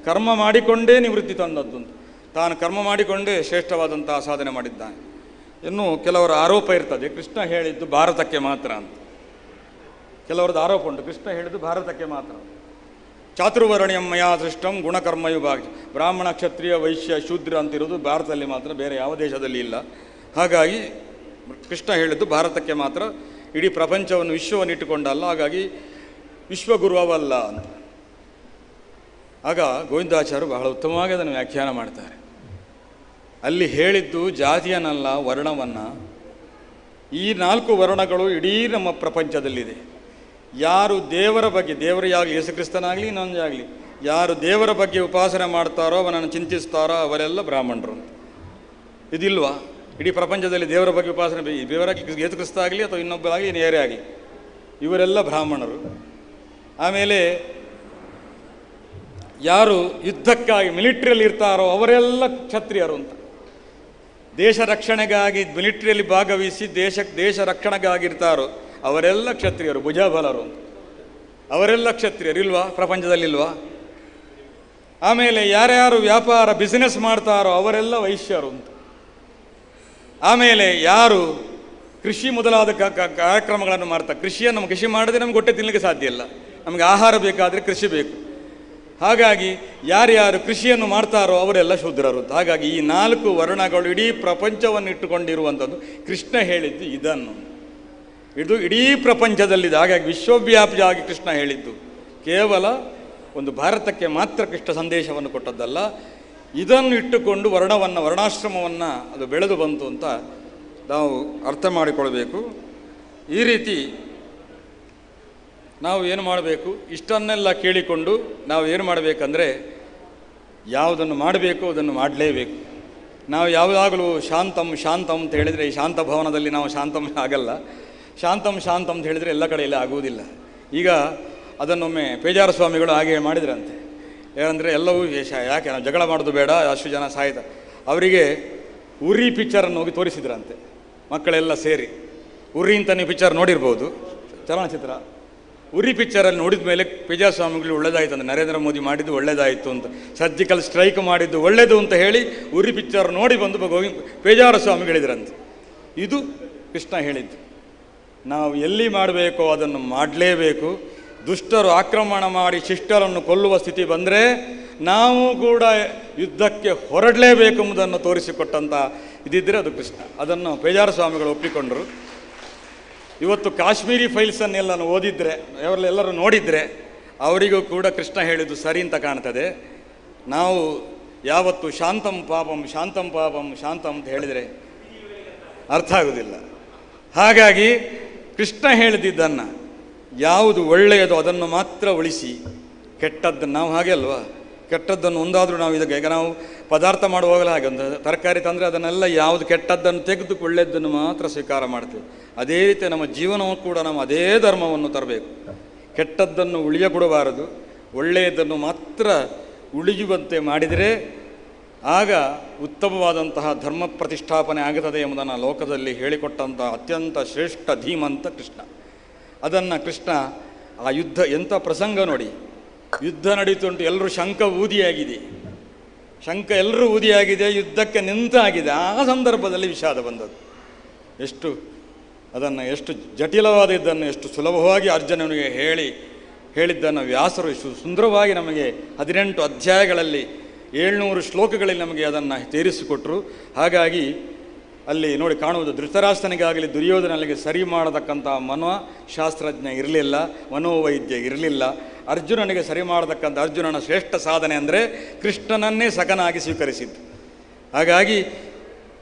ಕರ್ಮ ಮಾಡಿಕೊಂಡೇ ನಿವೃತ್ತಿ ತಂದದ್ದು ಅಂತ. ತಾನು ಕರ್ಮ ಮಾಡಿಕೊಂಡೇ ಶ್ರೇಷ್ಠವಾದಂತಹ ಸಾಧನೆ ಮಾಡಿದ್ದಾನೆ. ಇನ್ನು ಕೆಲವರ ಆರೋಪ ಇರ್ತದೆ, ಕೃಷ್ಣ ಹೇಳಿದ್ದು ಭಾರತಕ್ಕೆ ಮಾತ್ರ ಅಂತ. ಕೆಲವರದ್ದು ಆರೋಪ ಉಂಟು, ಕೃಷ್ಣ ಹೇಳಿದ್ದು ಭಾರತಕ್ಕೆ ಮಾತ್ರ. ಚಾತುರ್ವರ್ಣ್ಯಂ ಮಯಾ ಸೃಷ್ಟಂ ಗುಣಕರ್ಮಯುಭಾಗ, ಬ್ರಾಹ್ಮಣ, ಕ್ಷತ್ರಿಯ, ವೈಶ್ಯ, ಶೂದ್ರ ಅಂತಿರೋದು ಭಾರತದಲ್ಲಿ ಮಾತ್ರ, ಬೇರೆ ಯಾವ ದೇಶದಲ್ಲಿ ಇಲ್ಲ. ಹಾಗಾಗಿ ಕೃಷ್ಣ ಹೇಳಿದ್ದು ಭಾರತಕ್ಕೆ ಮಾತ್ರ, ಇಡೀ ಪ್ರಪಂಚವನ್ನು ವಿಶ್ವವನ್ನು ಇಟ್ಟುಕೊಂಡಲ್ಲ. ಹಾಗಾಗಿ ವಿಶ್ವಗುರು ಅವಲ್ಲ ಅಂತ. ಆಗ ಗೋವಿಂದಾಚಾರ್ಯರು ಬಹಳ ಉತ್ತಮವಾಗಿ ಅದನ್ನು ವ್ಯಾಖ್ಯಾನ ಮಾಡ್ತಾರೆ. ಅಲ್ಲಿ ಹೇಳಿದ್ದು ಜಾತಿಯನ್ನಲ್ಲ, ವರ್ಣವನ್ನು. ಈ 4 ವರ್ಣಗಳು ಇಡೀ ನಮ್ಮ ಪ್ರಪಂಚದಲ್ಲಿದೆ. ಯಾರು ದೇವರ ಬಗ್ಗೆ, ದೇವರು ಆಗಲಿ, ಯೇಸುಕ್ರಿಸ್ತನಾಗಲಿ, ಇನ್ನೊಂದೇ ಆಗಲಿ, ಯಾರು ದೇವರ ಬಗ್ಗೆ ಉಪಾಸನೆ ಮಾಡ್ತಾರೋ, ಅವನನ್ನು ಚಿಂತಿಸ್ತಾರೋ ಅವರೆಲ್ಲ ಬ್ರಾಹ್ಮಣರು ಅಂತ. ಇದಿಲ್ವಾ? ಇಡೀ ಪ್ರಪಂಚದಲ್ಲಿ ದೇವರ ಬಗ್ಗೆ ಉಪಾಸನೆ, ದೇವರ ಯೇಸುಕ್ರಿಸ್ತ ಆಗಲಿ ಅಥವಾ ಇನ್ನೊಬ್ಬರಾಗಲಿ, ನೇರೇ ಆಗಲಿ, ಇವರೆಲ್ಲ ಬ್ರಾಹ್ಮಣರು. ಆಮೇಲೆ ಯಾರು ಯುದ್ಧಕ್ಕಾಗಿ ಮಿಲಿಟ್ರಿಯಲ್ಲಿ ಇರ್ತಾರೋ ಅವರೆಲ್ಲ ಕ್ಷತ್ರಿಯರು ಅಂತ. ದೇಶ ರಕ್ಷಣೆಗಾಗಿ ಮಿಲಿಟ್ರಿಯಲ್ಲಿ ಭಾಗವಹಿಸಿ ದೇಶ ರಕ್ಷಣೆಗಾಗಿರ್ತಾರೋ ಅವರೆಲ್ಲ ಕ್ಷತ್ರಿಯರು, ಭುಜಬಲರು ಅಂತ. ಅವರೆಲ್ಲ ಕ್ಷತ್ರಿಯರಿಲ್ವಾ? ಪ್ರಪಂಚದಲ್ಲಿಲ್ವಾ? ಆಮೇಲೆ ಯಾರ್ಯಾರು ವ್ಯಾಪಾರ ಬಿಸಿನೆಸ್ ಮಾಡ್ತಾರೋ ಅವರೆಲ್ಲ ವೈಶ್ಯರು ಅಂತ. ಆಮೇಲೆ ಯಾರು ಕೃಷಿ ಮೊದಲಾದ ಕಾರ್ಯಕ್ರಮಗಳನ್ನು ಮಾಡ್ತಾರೆ, ಕೃಷಿ ಮಾಡಿದ್ರೆ ನಮ್ಗೆ ಹೊಟ್ಟೆ ತಿನ್ನಲಿಕ್ಕೆ ಸಾಧ್ಯ ಇಲ್ಲ, ನಮಗೆ ಆಹಾರ ಬೇಕಾದರೆ ಕೃಷಿ ಬೇಕು. ಹಾಗಾಗಿ ಯಾರ್ಯಾರು ಕೃಷಿಯನ್ನು ಮಾಡ್ತಾರೋ ಅವರೆಲ್ಲ ಶೂದ್ರರು. ಹಾಗಾಗಿ ಈ 4 ವರ್ಣಗಳು ಇಡೀ ಪ್ರಪಂಚವನ್ನು ಇಟ್ಟುಕೊಂಡಿರುವಂಥದ್ದು. ಕೃಷ್ಣ ಹೇಳಿದ್ದು ಇದನ್ನು, ಇದು ಇಡೀ ಪ್ರಪಂಚದಲ್ಲಿದೆ. ಹಾಗಾಗಿ ವಿಶ್ವವ್ಯಾಪಿಯಾಗಿ ಕೃಷ್ಣ ಹೇಳಿದ್ದು, ಕೇವಲ ಒಂದು ಭಾರತಕ್ಕೆ ಮಾತ್ರ ಕೃಷ್ಣ ಸಂದೇಶವನ್ನು ಕೊಟ್ಟದ್ದಲ್ಲ. ಇದನ್ನು ಇಟ್ಟುಕೊಂಡು ವರ್ಣಾಶ್ರಮವನ್ನು ಅದು ಬೆಳೆದು ಬಂತು ಅಂತ ನಾವು ಅರ್ಥ ಮಾಡಿಕೊಳ್ಬೇಕು. ಈ ರೀತಿ ನಾವು ಏನು ಮಾಡಬೇಕು, ಇಷ್ಟನ್ನೆಲ್ಲ ಕೇಳಿಕೊಂಡು ನಾವು ಏನು ಮಾಡಬೇಕಂದ್ರೆ, ಯಾವುದನ್ನು ಮಾಡಬೇಕು ಅದನ್ನು ಮಾಡಲೇಬೇಕು. ನಾವು ಯಾವುದಾಗಲೂ ಶಾಂತಂ ಅಂತ ಹೇಳಿದರೆ, ಈ ಶಾಂತ ಭವನದಲ್ಲಿ ನಾವು ಶಾಂತಂ ಆಗಲ್ಲ. ಶಾಂತಂ ಅಂತ ಹೇಳಿದರೆ ಎಲ್ಲ ಕಡೆಯಲ್ಲಿ ಆಗುವುದಿಲ್ಲ. ಈಗ ಅದನ್ನೊಮ್ಮೆ ಪೇಜಾರ ಸ್ವಾಮಿಗಳು ಹಾಗೆ ಮಾಡಿದ್ರಂತೆ. ಏನಂದರೆ ಎಲ್ಲವೂ ಯಾಕೆ ನಾವು ಜಗಳ ಮಾಡೋದು ಬೇಡ, ಅಷ್ಟು ಜನ ಸಾಯ್ತ, ಅವರಿಗೆ ಉರಿ ಪಿಕ್ಚರನ್ನು ಹೋಗಿ ತೋರಿಸಿದ್ರಂತೆ ಮಕ್ಕಳೆಲ್ಲ ಸೇರಿ. ಉರಿ ಅಂತ ನೀವು ಪಿಕ್ಚರ್ ನೋಡಿರ್ಬೋದು, ಚಲನಚಿತ್ರ. ಉರಿ ಪಿಕ್ಚರಲ್ಲಿ ನೋಡಿದ ಮೇಲೆ ಪೇಜಾರ ಸ್ವಾಮಿಗಳು ಒಳ್ಳೆದಾಯಿತು ಅಂತ, ನರೇಂದ್ರ ಮೋದಿ ಮಾಡಿದ್ದು ಒಳ್ಳೆದಾಯಿತು ಅಂತ, ಸರ್ಜಿಕಲ್ ಸ್ಟ್ರೈಕ್ ಮಾಡಿದ್ದು ಒಳ್ಳೆಯದು ಅಂತ ಹೇಳಿ ಉರಿ ಪಿಕ್ಚರ್ ನೋಡಿ ಬಂದು ಪೇಜಾರ ಸ್ವಾಮಿಗಳಿದ್ರಂತೆ. ಇದು ಕೃಷ್ಣ ಹೇಳಿದ್ದು. ನಾವು ಎಲ್ಲಿ ಮಾಡಬೇಕೋ ಅದನ್ನು ಮಾಡಲೇಬೇಕು. ದುಷ್ಟರು ಆಕ್ರಮಣ ಮಾಡಿ ಶಿಷ್ಟರನ್ನು ಕೊಲ್ಲುವ ಸ್ಥಿತಿ ಬಂದರೆ ನಾವು ಕೂಡ ಯುದ್ಧಕ್ಕೆ ಹೊರಡಲೇಬೇಕು ಎಂಬುದನ್ನು ತೋರಿಸಿಕೊಟ್ಟಂಥ ಇದಿದ್ದರೆ ಅದು ಕೃಷ್ಣ. ಅದನ್ನು ಪೇಜಾರ ಸ್ವಾಮಿಗಳು ಒಪ್ಪಿಕೊಂಡರು. ಇವತ್ತು ಕಾಶ್ಮೀರಿ ಫೈಲ್ಸನ್ನೆಲ್ಲ ಓದಿದರೆ, ಅವರೆಲ್ಲರೂ ನೋಡಿದರೆ ಅವರಿಗೂ ಕೂಡ ಕೃಷ್ಣ ಹೇಳಿದ್ದು ಸರಿ ಅಂತ ಕಾಣ್ತದೆ. ನಾವು ಯಾವತ್ತು ಶಾಂತಂ ಪಾಪಂ ಅಂತ ಹೇಳಿದರೆ ಅರ್ಥ ಆಗೋದಿಲ್ಲ. ಹಾಗಾಗಿ ಕೃಷ್ಣ ಹೇಳಿದ್ದನ್ನು ಯಾವುದು ಒಳ್ಳೆಯದು ಅದನ್ನು ಮಾತ್ರ ಉಳಿಸಿ, ಕೆಟ್ಟದ್ದನ್ನು ನಾವು ಹಾಗೆ ಅಲ್ವಾ, ಕೆಟ್ಟದ್ದನ್ನು ಒಂದಾದರೂ ನಾವು ಈಗ ನಾವು ಪದಾರ್ಥ ಮಾಡುವಾಗಲೂ ಹಾಗೆ, ಒಂದು ತರಕಾರಿ ತಂದರೆ ಅದನ್ನೆಲ್ಲ ಯಾವುದು ಕೆಟ್ಟದ್ದನ್ನು ತೆಗೆದು ಒಳ್ಳೆಯದನ್ನು ಮಾತ್ರ ಸ್ವೀಕಾರ ಮಾಡ್ತೇವೆ. ಅದೇ ರೀತಿ ನಮ್ಮ ಜೀವನವೂ ಕೂಡ ನಾವು ಅದೇ ಧರ್ಮವನ್ನು ತರಬೇಕು. ಕೆಟ್ಟದ್ದನ್ನು ಉಳಿಯಕೊಡಬಾರದು, ಒಳ್ಳೆಯದನ್ನು ಮಾತ್ರ ಉಳಿಯುವಂತೆ ಮಾಡಿದರೆ ಆಗ ಉತ್ತಮವಾದಂತಹ ಧರ್ಮ ಪ್ರತಿಷ್ಠಾಪನೆ ಆಗುತ್ತದೆ ಎಂಬುದನ್ನು ಲೋಕದಲ್ಲಿ ಹೇಳಿಕೊಟ್ಟಂತಹ ಅತ್ಯಂತ ಶ್ರೇಷ್ಠ ಧೀಮಂತ ಕೃಷ್ಣ. ಅದನ್ನು ಕೃಷ್ಣ ಆ ಯುದ್ಧ ಎಂಥ ಪ್ರಸಂಗ ನೋಡಿ, ಯುದ್ಧ ನಡೀತುಂಟು, ಎಲ್ಲರೂ ಶಂಖ ಊದಿಯಾಗಿದೆ, ಎಲ್ಲರೂ ಊದಿಯಾಗಿದೆ, ಯುದ್ಧಕ್ಕೆ ನಿಂತಾಗಿದೆ. ಆ ಸಂದರ್ಭದಲ್ಲಿ ವಿಷಾದ ಬಂದದ್ದು. ಎಷ್ಟು ಜಟಿಲವಾದ ಇದನ್ನು ಎಷ್ಟು ಸುಲಭವಾಗಿ ಅರ್ಜುನನಿಗೆ ಹೇಳಿದ್ದನ್ನು ವ್ಯಾಸರು ಎಷ್ಟು ಸುಂದರವಾಗಿ ನಮಗೆ 18 ಅಧ್ಯಾಯಗಳಲ್ಲಿ 700 ಶ್ಲೋಕಗಳಲ್ಲಿ ನಮಗೆ ಅದನ್ನು ತೀರಿಸಿಕೊಟ್ರು. ಹಾಗಾಗಿ ಅಲ್ಲಿ ನೋಡಿ ಕಾಣುವುದು, ಧೃತರಾಷ್ಟ್ರನಿಗಾಗಲಿ ದುರ್ಯೋಧನನಿಗೆ ಸರಿ ಮಾಡತಕ್ಕಂಥ ಮನೋಶಾಸ್ತ್ರಜ್ಞ ಇರಲಿಲ್ಲ, ಮನೋವೈದ್ಯ ಇರಲಿಲ್ಲ. ಅರ್ಜುನನಿಗೆ ಸರಿ ಮಾಡತಕ್ಕಂಥ ಅರ್ಜುನನ ಶ್ರೇಷ್ಠ ಸಾಧನೆ ಅಂದರೆ ಕೃಷ್ಣನನ್ನೇ ಸಖನಾಗಿ ಸ್ವೀಕರಿಸಿದ್ದು. ಹಾಗಾಗಿ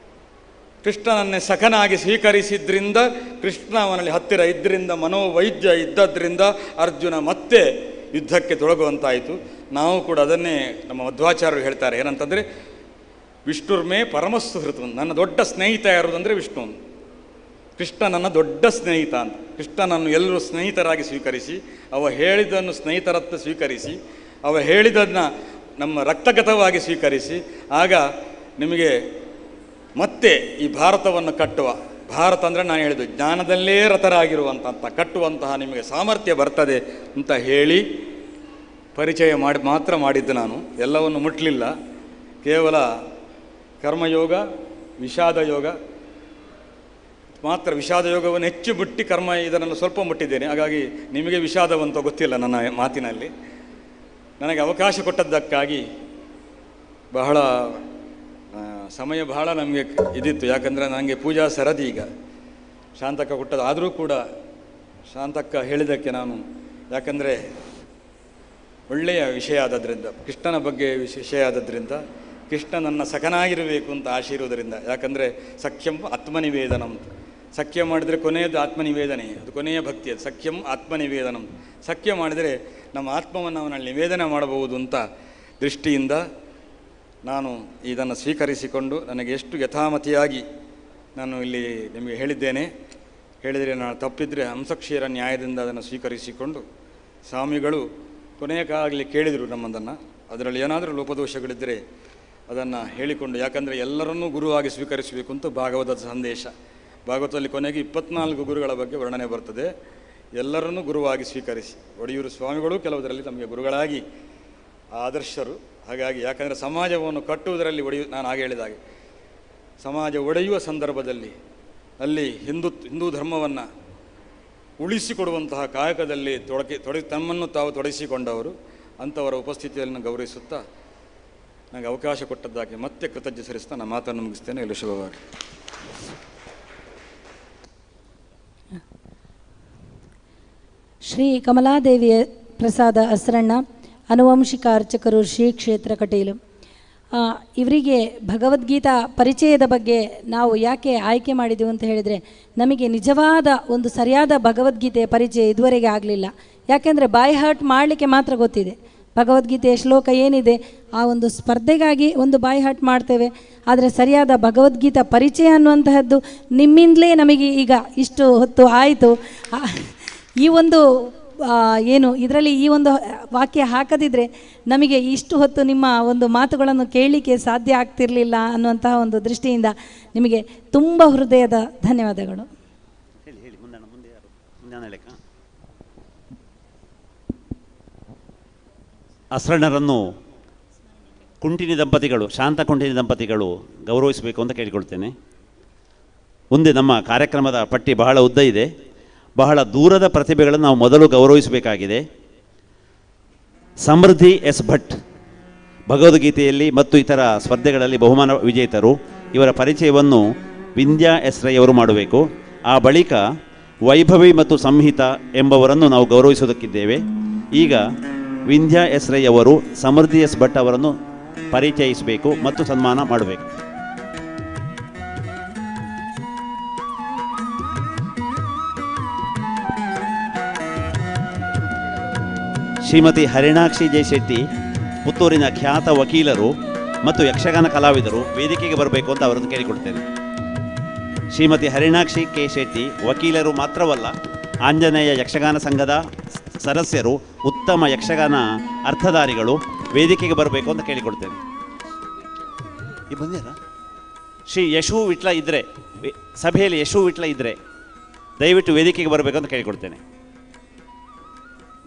ಕೃಷ್ಣನನ್ನೇ ಸಖನಾಗಿ ಸ್ವೀಕರಿಸಿದ್ರಿಂದ, ಕೃಷ್ಣ ಅವನಲ್ಲಿ ಹತ್ತಿರ ಇದ್ದರಿಂದ, ಮನೋವೈದ್ಯ ಇದ್ದದ್ರಿಂದ ಅರ್ಜುನ ಮತ್ತೆ ಯುದ್ಧಕ್ಕೆ ತೊಡಗುವಂತಾಯಿತು. ನಾವು ಕೂಡ ಅದನ್ನೇ ನಮ್ಮ ಮಧ್ವಾಚಾರ್ಯರು ಹೇಳ್ತಾರೆ, ಏನಂತಂದರೆ ವಿಷ್ಣುರ್ಮೇ ಪರಮಸುಹೃತ್, ನನ್ನ ದೊಡ್ಡ ಸ್ನೇಹಿತ ಯಾರುವುದಂದರೆ ವಿಷ್ಣು. ಕೃಷ್ಣ ನನ್ನ ದೊಡ್ಡ ಸ್ನೇಹಿತ ಅಂತ. ಕೃಷ್ಣನನ್ನು ಎಲ್ಲರೂ ಸ್ನೇಹಿತರಾಗಿ ಸ್ವೀಕರಿಸಿ, ಅವ ಹೇಳಿದ್ದನ್ನು ಸ್ನೇಹಿತರತ್ತ ಸ್ವೀಕರಿಸಿ, ಅವ ಹೇಳಿದ್ದನ್ನು ನಮ್ಮ ರಕ್ತಗತವಾಗಿ ಸ್ವೀಕರಿಸಿ, ಆಗ ನಿಮಗೆ ಮತ್ತೆ ಈ ಭಾರತವನ್ನು ಕಟ್ಟುವ, ಭಾರತ ಅಂದರೆ ನಾನು ಹೇಳಿದ್ದು ಜ್ಞಾನದಲ್ಲೇ ರತರಾಗಿರುವಂಥ ಕಟ್ಟುವಂತಹ ನಿಮಗೆ ಸಾಮರ್ಥ್ಯ ಬರ್ತದೆ ಅಂತ ಹೇಳಿ ಪರಿಚಯ ಮಾತ್ರ ಮಾಡಿದ್ದು. ನಾನು ಎಲ್ಲವನ್ನು ಮುಟ್ಟಲಿಲ್ಲ, ಕೇವಲ ಕರ್ಮಯೋಗ, ವಿಷಾದ ಯೋಗ ಮಾತ್ರ. ವಿಷಾದ ಯೋಗವನ್ನು ಹೆಚ್ಚು ಮುಟ್ಟಿ ಇದನ್ನು ಸ್ವಲ್ಪ ಮುಟ್ಟಿದ್ದೇನೆ. ಹಾಗಾಗಿ ನಿಮಗೆ ವಿಷಾದವಂತ ಗೊತ್ತಿಲ್ಲ ನನ್ನ ಮಾತಿನಲ್ಲಿ. ನನಗೆ ಅವಕಾಶ ಕೊಟ್ಟದ್ದಕ್ಕಾಗಿ ಬಹಳ ಸಮಯ ಬಹಳ ನಮಗೆ ಇದಿತ್ತು. ಯಾಕಂದರೆ ನನಗೆ ಪೂಜಾ ಸರದಿ ಈಗ ಶಾಂತಕ್ಕ ಕೊಟ್ಟದ್ದು. ಆದರೂ ಕೂಡ ಶಾಂತಕ್ಕ ಹೇಳಿದ್ದಕ್ಕೆ ನಾನು, ಯಾಕಂದರೆ ಒಳ್ಳೆಯ ವಿಷಯ ಆದದ್ರಿಂದ, ಕೃಷ್ಣನ ಬಗ್ಗೆ ವಿಷಯ ಆದದ್ರಿಂದ, ಕೃಷ್ಣ ನನ್ನ ಸಖನಾಗಿರಬೇಕು ಅಂತ ಆಶೆ ಇರುವುದರಿಂದ. ಯಾಕಂದರೆ ಸಖ್ಯಂ ಆತ್ಮನಿವೇದನಂ, ಸಖ್ಯ ಮಾಡಿದರೆ ಕೊನೆಯದು ಆತ್ಮನಿವೇದನೆ, ಅದು ಕೊನೆಯ ಭಕ್ತಿ. ಅದು ಸಖ್ಯಂ ಆತ್ಮನಿವೇದನಂ, ಸಖ್ಯ ಮಾಡಿದರೆ ನಮ್ಮ ಆತ್ಮವನ್ನು ಅವನಲ್ಲಿ ನಿವೇದನೆ ಮಾಡಬಹುದು ಅಂತ ದೃಷ್ಟಿಯಿಂದ ನಾನು ಇದನ್ನು ಸ್ವೀಕರಿಸಿಕೊಂಡು, ನನಗೆ ಎಷ್ಟು ಯಥಾಮತಿಯಾಗಿ ನಾನು ಇಲ್ಲಿ ನಿಮಗೆ ಹೇಳಿದ್ದೇನೆ. ಹೇಳಿದರೆ ನಾನು ತಪ್ಪಿದರೆ ಹಂಸಕ್ಷೀರ ನ್ಯಾಯದಿಂದ ಅದನ್ನು ಸ್ವೀಕರಿಸಿಕೊಂಡು, ಸ್ವಾಮಿಗಳು ಕೊನೆಯಕ್ಕಾಗಲಿ ಕೇಳಿದರು ನಮ್ಮದನ್ನು, ಅದರಲ್ಲಿ ಏನಾದರೂ ಲೋಪದೋಷಗಳಿದ್ದರೆ ಅದನ್ನು ಹೇಳಿಕೊಂಡು, ಯಾಕಂದರೆ ಎಲ್ಲರನ್ನೂ ಗುರುವಾಗಿ ಸ್ವೀಕರಿಸಬೇಕು ಅಂತ ಭಾಗವತದ ಸಂದೇಶ. ಭಾಗವತದಲ್ಲಿ ಕೊನೆಗೆ 24 ಗುರುಗಳ ಬಗ್ಗೆ ವರ್ಣನೆ ಬರ್ತದೆ. ಎಲ್ಲರನ್ನೂ ಗುರುವಾಗಿ ಸ್ವೀಕರಿಸಿ. ಒಡೆಯೂರು ಸ್ವಾಮಿಗಳು ಕೆಲವುದರಲ್ಲಿ ನಮಗೆ ಗುರುಗಳಾಗಿ ಆದರ್ಶರು. ಹಾಗಾಗಿ ಯಾಕಂದರೆ ಸಮಾಜವನ್ನು ಕಟ್ಟುವುದರಲ್ಲಿ ನಾನು ಹಾಗೆ ಹೇಳಿದಾಗೆ ಸಮಾಜ ಒಡೆಯುವ ಸಂದರ್ಭದಲ್ಲಿ ಅಲ್ಲಿ ಹಿಂದೂ ಧರ್ಮವನ್ನು ಉಳಿಸಿಕೊಡುವಂತಹ ಕಾಯಕದಲ್ಲಿ ತಮ್ಮನ್ನು ತಾವು ತೊಡಗಿಸಿಕೊಂಡವರು. ಅಂಥವರ ಉಪಸ್ಥಿತಿಯನ್ನು ಗೌರವಿಸುತ್ತಾ ನನಗೆ ಅವಕಾಶ ಕೊಟ್ಟದ್ದಾಗಿ ಮತ್ತೆ ಕೃತಜ್ಞ ಸಲ್ಲಿಸ್ತಾ ನಾನು ಮಾತನ್ನು ಮುಗಿಸ್ತೇನೆ. ಎಲ್ಲ ಶುಭವಾಗಿ. ಶ್ರೀ ಕಮಲಾದೇವಿಯ ಪ್ರಸಾದ ಅಸರಣ್ಣ, ಅನುವಂಶಿಕ ಅರ್ಚಕರು, ಶ್ರೀ ಕ್ಷೇತ್ರ ಕಟೀಲು. ಇವರಿಗೆ ಭಗವದ್ಗೀತಾ ಪರಿಚಯದ ಬಗ್ಗೆ ನಾವು ಯಾಕೆ ಆಯ್ಕೆ ಮಾಡಿದೆವು ಅಂತ ಹೇಳಿದರೆ, ನಮಗೆ ನಿಜವಾದ ಒಂದು ಸರಿಯಾದ ಭಗವದ್ಗೀತೆಯ ಪರಿಚಯ ಇದುವರೆಗೆ ಆಗಲಿಲ್ಲ. ಯಾಕೆಂದರೆ ಬಾಯ್ ಹರ್ಟ್ ಮಾಡಲಿಕ್ಕೆ ಮಾತ್ರ ಗೊತ್ತಿದೆ. ಭಗವದ್ಗೀತೆಯ ಶ್ಲೋಕ ಏನಿದೆ ಆ ಒಂದು ಸ್ಪರ್ಧೆಗಾಗಿ ಒಂದು ಬಾಯ್ ಹರ್ಟ್ ಮಾಡ್ತೇವೆ. ಆದರೆ ಸರಿಯಾದ ಭಗವದ್ಗೀತಾ ಪರಿಚಯ ಅನ್ನುವಂತಹದ್ದು ನಿಮ್ಮಿಂದಲೇ ನಮಗೆ ಈಗ ಇಷ್ಟು ಹೊತ್ತು ಆಯಿತು. ಈ ಒಂದು ಏನು ಇದರಲ್ಲಿ ಈ ಒಂದು ವಾಕ್ಯ ಹಾಕದಿದ್ದರೆ ನಮಗೆ ಇಷ್ಟು ಹೊತ್ತು ನಿಮ್ಮ ಒಂದು ಮಾತುಗಳನ್ನು ಕೇಳಲಿಕ್ಕೆ ಸಾಧ್ಯ ಆಗ್ತಿರಲಿಲ್ಲ ಅನ್ನುವಂತಹ ಒಂದು ದೃಷ್ಟಿಯಿಂದ ನಿಮಗೆ ತುಂಬ ಹೃದಯದ ಧನ್ಯವಾದಗಳು. ಅಸರಣರನ್ನು ಕುಂಟಿನಿ ದಂಪತಿಗಳು, ಶಾಂತ ಕುಂಟಿನಿ ದಂಪತಿಗಳು ಗೌರವಿಸಬೇಕು ಅಂತ ಕೇಳಿಕೊಳ್ತೇನೆ. ಮುಂದೆ ನಮ್ಮ ಕಾರ್ಯಕ್ರಮದ ಪಟ್ಟಿ ಬಹಳ ಉದ್ದ ಇದೆ. ಬಹಳ ದೂರದ ಪ್ರತಿಭೆಗಳನ್ನು ನಾವು ಮೊದಲು ಗೌರವಿಸಬೇಕಾಗಿದೆ. ಸಮೃದ್ಧಿ ಎಸ್ ಭಟ್, ಭಗವದ್ಗೀತೆಯಲ್ಲಿ ಮತ್ತು ಇತರ ಸ್ಪರ್ಧೆಗಳಲ್ಲಿ ಬಹುಮಾನ ವಿಜೇತರು. ಇವರ ಪರಿಚಯವನ್ನು ವಿಂದ್ಯಾ ಎಸ್ ರೈ ಅವರು ಮಾಡಬೇಕು. ಆ ಬಳಿಕ ವೈಭವಿ ಮತ್ತು ಸಂಹಿತ ಎಂಬವರನ್ನು ನಾವು ಗೌರವಿಸುವುದಕ್ಕಿದ್ದೇವೆ. ಈಗ ವಿಂದ್ಯಾ ಎಸ್ ರೈ ಅವರು ಸಮೃದ್ಧಿ ಎಸ್ ಭಟ್ ಅವರನ್ನು ಪರಿಚಯಿಸಬೇಕು ಮತ್ತು ಸನ್ಮಾನ ಮಾಡಬೇಕು. ಶ್ರೀಮತಿ ಹರಿಣಾಕ್ಷಿ ಜಯಶೆಟ್ಟಿ, ಪುತ್ತೂರಿನ ಖ್ಯಾತ ವಕೀಲರು ಮತ್ತು ಯಕ್ಷಗಾನ ಕಲಾವಿದರು, ವೇದಿಕೆಗೆ ಬರಬೇಕು ಅಂತ ಅವರನ್ನು ಕೇಳಿಕೊಳ್ತೇನೆ. ಶ್ರೀಮತಿ ಹರಿಣಾಕ್ಷಿ ಕೆ ಶೆಟ್ಟಿ ವಕೀಲರು ಮಾತ್ರವಲ್ಲ, ಆಂಜನೇಯ ಯಕ್ಷಗಾನ ಸಂಘದ ಸದಸ್ಯರು, ಉತ್ತಮ ಯಕ್ಷಗಾನ ಅರ್ಥಧಾರಿಗಳು, ವೇದಿಕೆಗೆ ಬರಬೇಕು ಅಂತ ಕೇಳಿಕೊಳ್ತೇನೆ. ಈ ಬಂದ್ಯಾರ ಶ್ರೀ ಯಶು ವಿಟ್ಲ ಇದ್ದರೆ, ಸಭೆಯಲ್ಲಿ ಯಶು ವಿಟ್ಲ ಇದ್ದರೆ ದಯವಿಟ್ಟು ವೇದಿಕೆಗೆ ಬರಬೇಕು ಅಂತ ಕೇಳಿಕೊಳ್ತೇನೆ.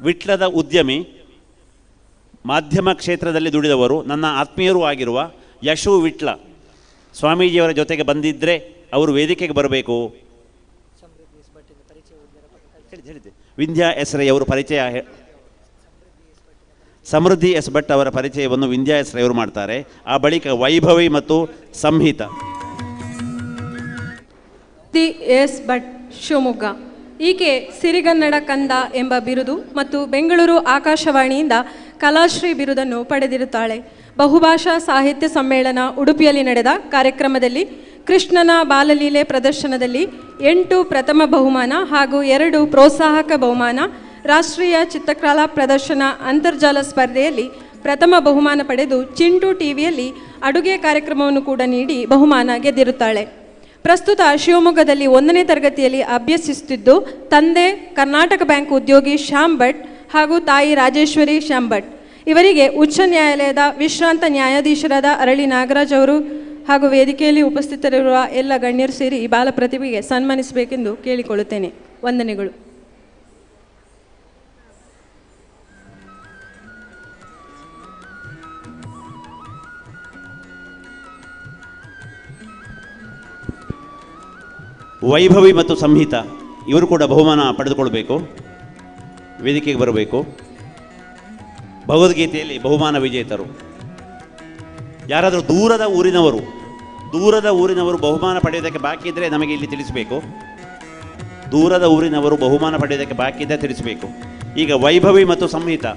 ವಿಟ್ಲದ ಉದ್ಯಮಿ, ಮಾಧ್ಯಮ ಕ್ಷೇತ್ರದಲ್ಲಿ ದುಡಿದವರು, ನನ್ನ ಆತ್ಮೀಯರೂ ಆಗಿರುವ ಯಶು ವಿಟ್ಲ ಸ್ವಾಮೀಜಿಯವರ ಜೊತೆಗೆ ಬಂದಿದ್ದರೆ ಅವರು ವೇದಿಕೆಗೆ ಬರಬೇಕು. ವಿಂದ್ಯಾ ಎಸ್ ರೈ ಅವರು ಪರಿಚಯ, ಸಮೃದ್ಧಿ ಎಸ್ ಭಟ್ ಅವರ ಪರಿಚಯವನ್ನು ವಿಂದ್ಯಾ ಎಸ್ ರೈ ಅವರು ಮಾಡ್ತಾರೆ. ಆ ಬಳಿಕ ವೈಭವಿ ಮತ್ತು ಸಂಹಿತ. ಎಸ್ ಭಟ್ ಶಿವಮೊಗ್ಗ, ಈಕೆ ಸಿರಿಗನ್ನಡ ಕಂದ ಎಂಬ ಬಿರುದು ಮತ್ತು ಬೆಂಗಳೂರು ಆಕಾಶವಾಣಿಯಿಂದ ಕಲಾಶ್ರೀ ಬಿರುದನ್ನು ಪಡೆದಿರುತ್ತಾಳೆ. ಬಹುಭಾಷಾ ಸಾಹಿತ್ಯ ಸಮ್ಮೇಳನ ಉಡುಪಿಯಲ್ಲಿ ನಡೆದ ಕಾರ್ಯಕ್ರಮದಲ್ಲಿ ಕೃಷ್ಣನ ಬಾಲಲೀಲೆ ಪ್ರದರ್ಶನದಲ್ಲಿ 8 ಪ್ರಥಮ ಬಹುಮಾನ ಹಾಗೂ 2 ಪ್ರೋತ್ಸಾಹಕ ಬಹುಮಾನ, ರಾಷ್ಟ್ರೀಯ ಚಿತ್ರಕಲಾ ಪ್ರದರ್ಶನ ಅಂತರ್ಜಾಲ ಸ್ಪರ್ಧೆಯಲ್ಲಿ ಪ್ರಥಮ ಬಹುಮಾನ ಪಡೆದು ಚಿಂಟು ಟಿವಿಯಲ್ಲಿ ಅಡುಗೆ ಕಾರ್ಯಕ್ರಮವನ್ನು ಕೂಡ ನೀಡಿ ಬಹುಮಾನ ಗೆದ್ದಿರುತ್ತಾಳೆ. ಪ್ರಸ್ತುತ ಶಿವಮೊಗ್ಗದಲ್ಲಿ 1ನೇ ತರಗತಿಯಲ್ಲಿ ಅಭ್ಯಸಿಸುತ್ತಿದ್ದು ತಂದೆ ಕರ್ನಾಟಕ ಬ್ಯಾಂಕ್ ಉದ್ಯೋಗಿ ಶ್ಯಾಮ್ ಭಟ್ ಹಾಗೂ ತಾಯಿ ರಾಜೇಶ್ವರಿ ಶ್ಯಾಮ್ ಭಟ್. ಇವರಿಗೆ ಉಚ್ಚ ನ್ಯಾಯಾಲಯದ ವಿಶ್ರಾಂತ ನ್ಯಾಯಾಧೀಶರಾದ ಅರಳಿ ನಾಗರಾಜ್ ಅವರು ಹಾಗೂ ವೇದಿಕೆಯಲ್ಲಿ ಉಪಸ್ಥಿತರಿರುವ ಎಲ್ಲ ಗಣ್ಯರು ಸೇರಿ ಈ ಬಾಲ ಪ್ರತಿಭೆಗೆ ಸನ್ಮಾನಿಸಬೇಕೆಂದು ಕೇಳಿಕೊಳ್ಳುತ್ತೇನೆ. ವಂದನೆಗಳು. ವೈಭವಿ ಮತ್ತು ಸಂಹಿತಾ ಇವರು ಕೂಡ ಬಹುಮಾನ ಪಡೆದುಕೊಳ್ಬೇಕು, ವೇದಿಕೆಗೆ ಬರಬೇಕು. ಭಗವದ್ಗೀತೆಯಲ್ಲಿ ಬಹುಮಾನ ವಿಜೇತರು ಯಾರಾದರೂ ದೂರದ ಊರಿನವರು ಬಹುಮಾನ ಪಡೆಯೋದಕ್ಕೆ ಬಾಕಿ ಇದ್ದರೆ ನಮಗೆ ಇಲ್ಲಿ ತಿಳಿಸಬೇಕು. ದೂರದ ಊರಿನವರು ಬಹುಮಾನ ಪಡೆಯೋದಕ್ಕೆ ಬಾಕಿ ಇದ್ದರೆ ತಿಳಿಸಬೇಕು. ಈಗ ವೈಭವಿ ಮತ್ತು ಸಂಹಿತಾ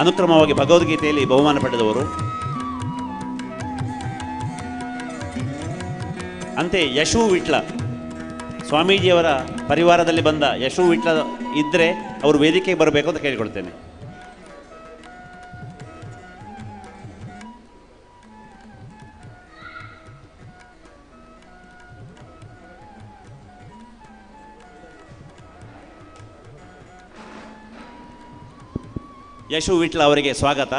ಅನುಕ್ರಮವಾಗಿ ಭಗವದ್ಗೀತೆಯಲ್ಲಿ ಬಹುಮಾನ ಪಡೆದವರು. ಅಂತೆ ಯಶು ವಿಟ್ಲ ಸ್ವಾಮೀಜಿಯವರ ಪರಿವಾರದಲ್ಲಿ ಬಂದ ಯಶು ವಿಟ್ಲ ಇದ್ದರೆ ಅವರು ವೇದಿಕೆಗೆ ಬರಬೇಕು ಅಂತ ಕೇಳಿಕೊಳ್ತೇನೆ. ಯಶು ವಿಟ್ಲ ಅವರಿಗೆ ಸ್ವಾಗತ.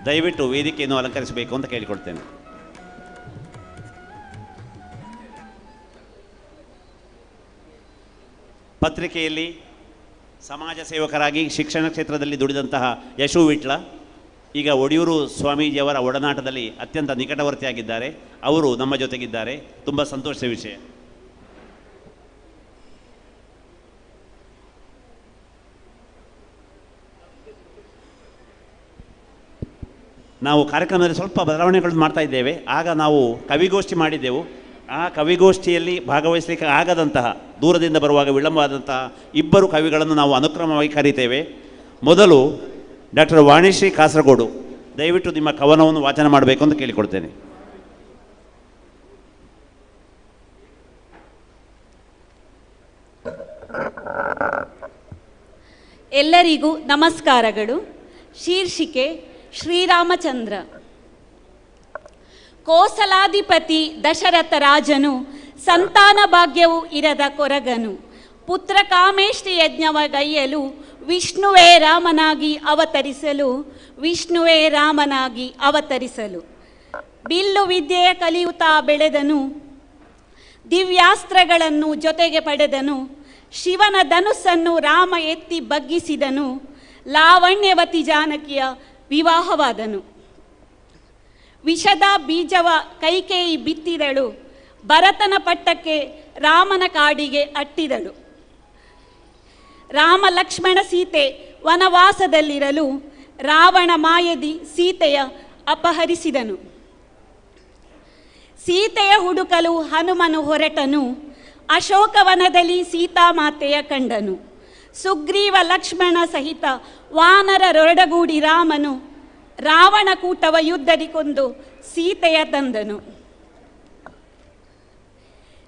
ದಯವಿಟ್ಟು ವೇದಿಕೆಯನ್ನು ಅಲಂಕರಿಸಬೇಕು ಅಂತ ಕೇಳಿಕೊಳ್ತೇನೆ. ಪತ್ರಿಕೆಯಲ್ಲಿ ಸಮಾಜ ಸೇವಕರಾಗಿ ಶಿಕ್ಷಣ ಕ್ಷೇತ್ರದಲ್ಲಿ ದುಡಿದಂತಹ ಯಶು ವಿಟ್ಲ ಈಗ ಒಡಿಯೂರು ಸ್ವಾಮೀಜಿಯವರ ಒಡನಾಟದಲ್ಲಿ ಅತ್ಯಂತ ನಿಕಟವರ್ತಿಯಾಗಿದ್ದಾರೆ. ಅವರು ನಮ್ಮ ಜೊತೆಗಿದ್ದಾರೆ. ತುಂಬ ಸಂತೋಷದ ವಿಷಯ. ನಾವು ಕಾರ್ಯಕ್ರಮದಲ್ಲಿ ಸ್ವಲ್ಪ ಬದಲಾವಣೆಗಳನ್ನು ಮಾಡ್ತಾ ಇದ್ದೇವೆ. ಆಗ ನಾವು ಕವಿಗೋಷ್ಠಿ ಮಾಡಿದ್ದೆವು. ಆ ಕವಿಗೋಷ್ಠಿಯಲ್ಲಿ ಭಾಗವಹಿಸಲಿಕ್ಕೆ ಆಗದಂತಹ, ದೂರದಿಂದ ಬರುವಾಗ ವಿಳಂಬವಾದಂತಹ 2 ಕವಿಗಳನ್ನು ನಾವು ಅನುಕ್ರಮವಾಗಿ ಕರೀತೇವೆ. ಮೊದಲು ಡಾಕ್ಟರ್ ವಾಣಿಶ್ರೀ ಕಾಸರಗೋಡು, ದಯವಿಟ್ಟು ನಿಮ್ಮ ಕವನವನ್ನು ವಾಚನ ಮಾಡಬೇಕು ಅಂತ ಕೇಳಿಕೊಡ್ತೇನೆ. ಎಲ್ಲರಿಗೂ ನಮಸ್ಕಾರಗಳು. ಶೀರ್ಷಿಕೆ ಶ್ರೀರಾಮಚಂದ್ರ. ಕೋಸಲಾಧಿಪತಿ ದಶರಥ ರಾಜನು ಸಂತಾನ ಭಾಗ್ಯವು ಇರದ ಕೊರಗನು. ಪುತ್ರ ಕಾಮೇಷ್ಟಿ ಯಜ್ಞವಗೈಯಲು ವಿಷ್ಣುವೇ ರಾಮನಾಗಿ ಅವತರಿಸಲು ಬಿಲ್ಲು ವಿದ್ಯೆಯ ಕಲಿಯುತ್ತಾ ಬೆಳೆದನು. ದಿವ್ಯಾಸ್ತ್ರಗಳನ್ನು ಜೊತೆಗೆ ಪಡೆದನು. ಶಿವನ ಧನುಸ್ಸನ್ನು ರಾಮ ಎತ್ತಿ ಬಗ್ಗಿಸಿದನು. ಲಾವಣ್ಯವತಿ ಜಾನಕಿಯ ವಿವಾಹವಾದನು. ವಿಷದ ಬೀಜವ ಕೈಕೇಯಿ ಬಿತ್ತಿದಳು. ಭರತನ ಪಟ್ಟಕ್ಕೆ ರಾಮನ ಕಾಡಿಗೆ ಅಟ್ಟಿದಳು. ರಾಮ ಲಕ್ಷ್ಮಣ ಸೀತೆ ವನವಾಸದಲ್ಲಿರಲು ರಾವಣ ಮಾಯದಿ ಸೀತೆಯ ಅಪಹರಿಸಿದನು. ಸೀತೆಯ ಹುಡುಕಲು ಹನುಮನು ಹೊರಟನು. ಅಶೋಕವನದಲ್ಲಿ ಸೀತಾಮಾತೆಯ ಕಂಡನು. ಸುಗ್ರೀವ ಲಕ್ಷ್ಮಣ ಸಹಿತ ವಾನರರೊಡಗೂಡಿ ರಾಮನು ರಾವಣ ಕೂಟವ ಯುದ್ಧದಿ ಕೊಂದು ಸೀತೆಯ ತಂದನು.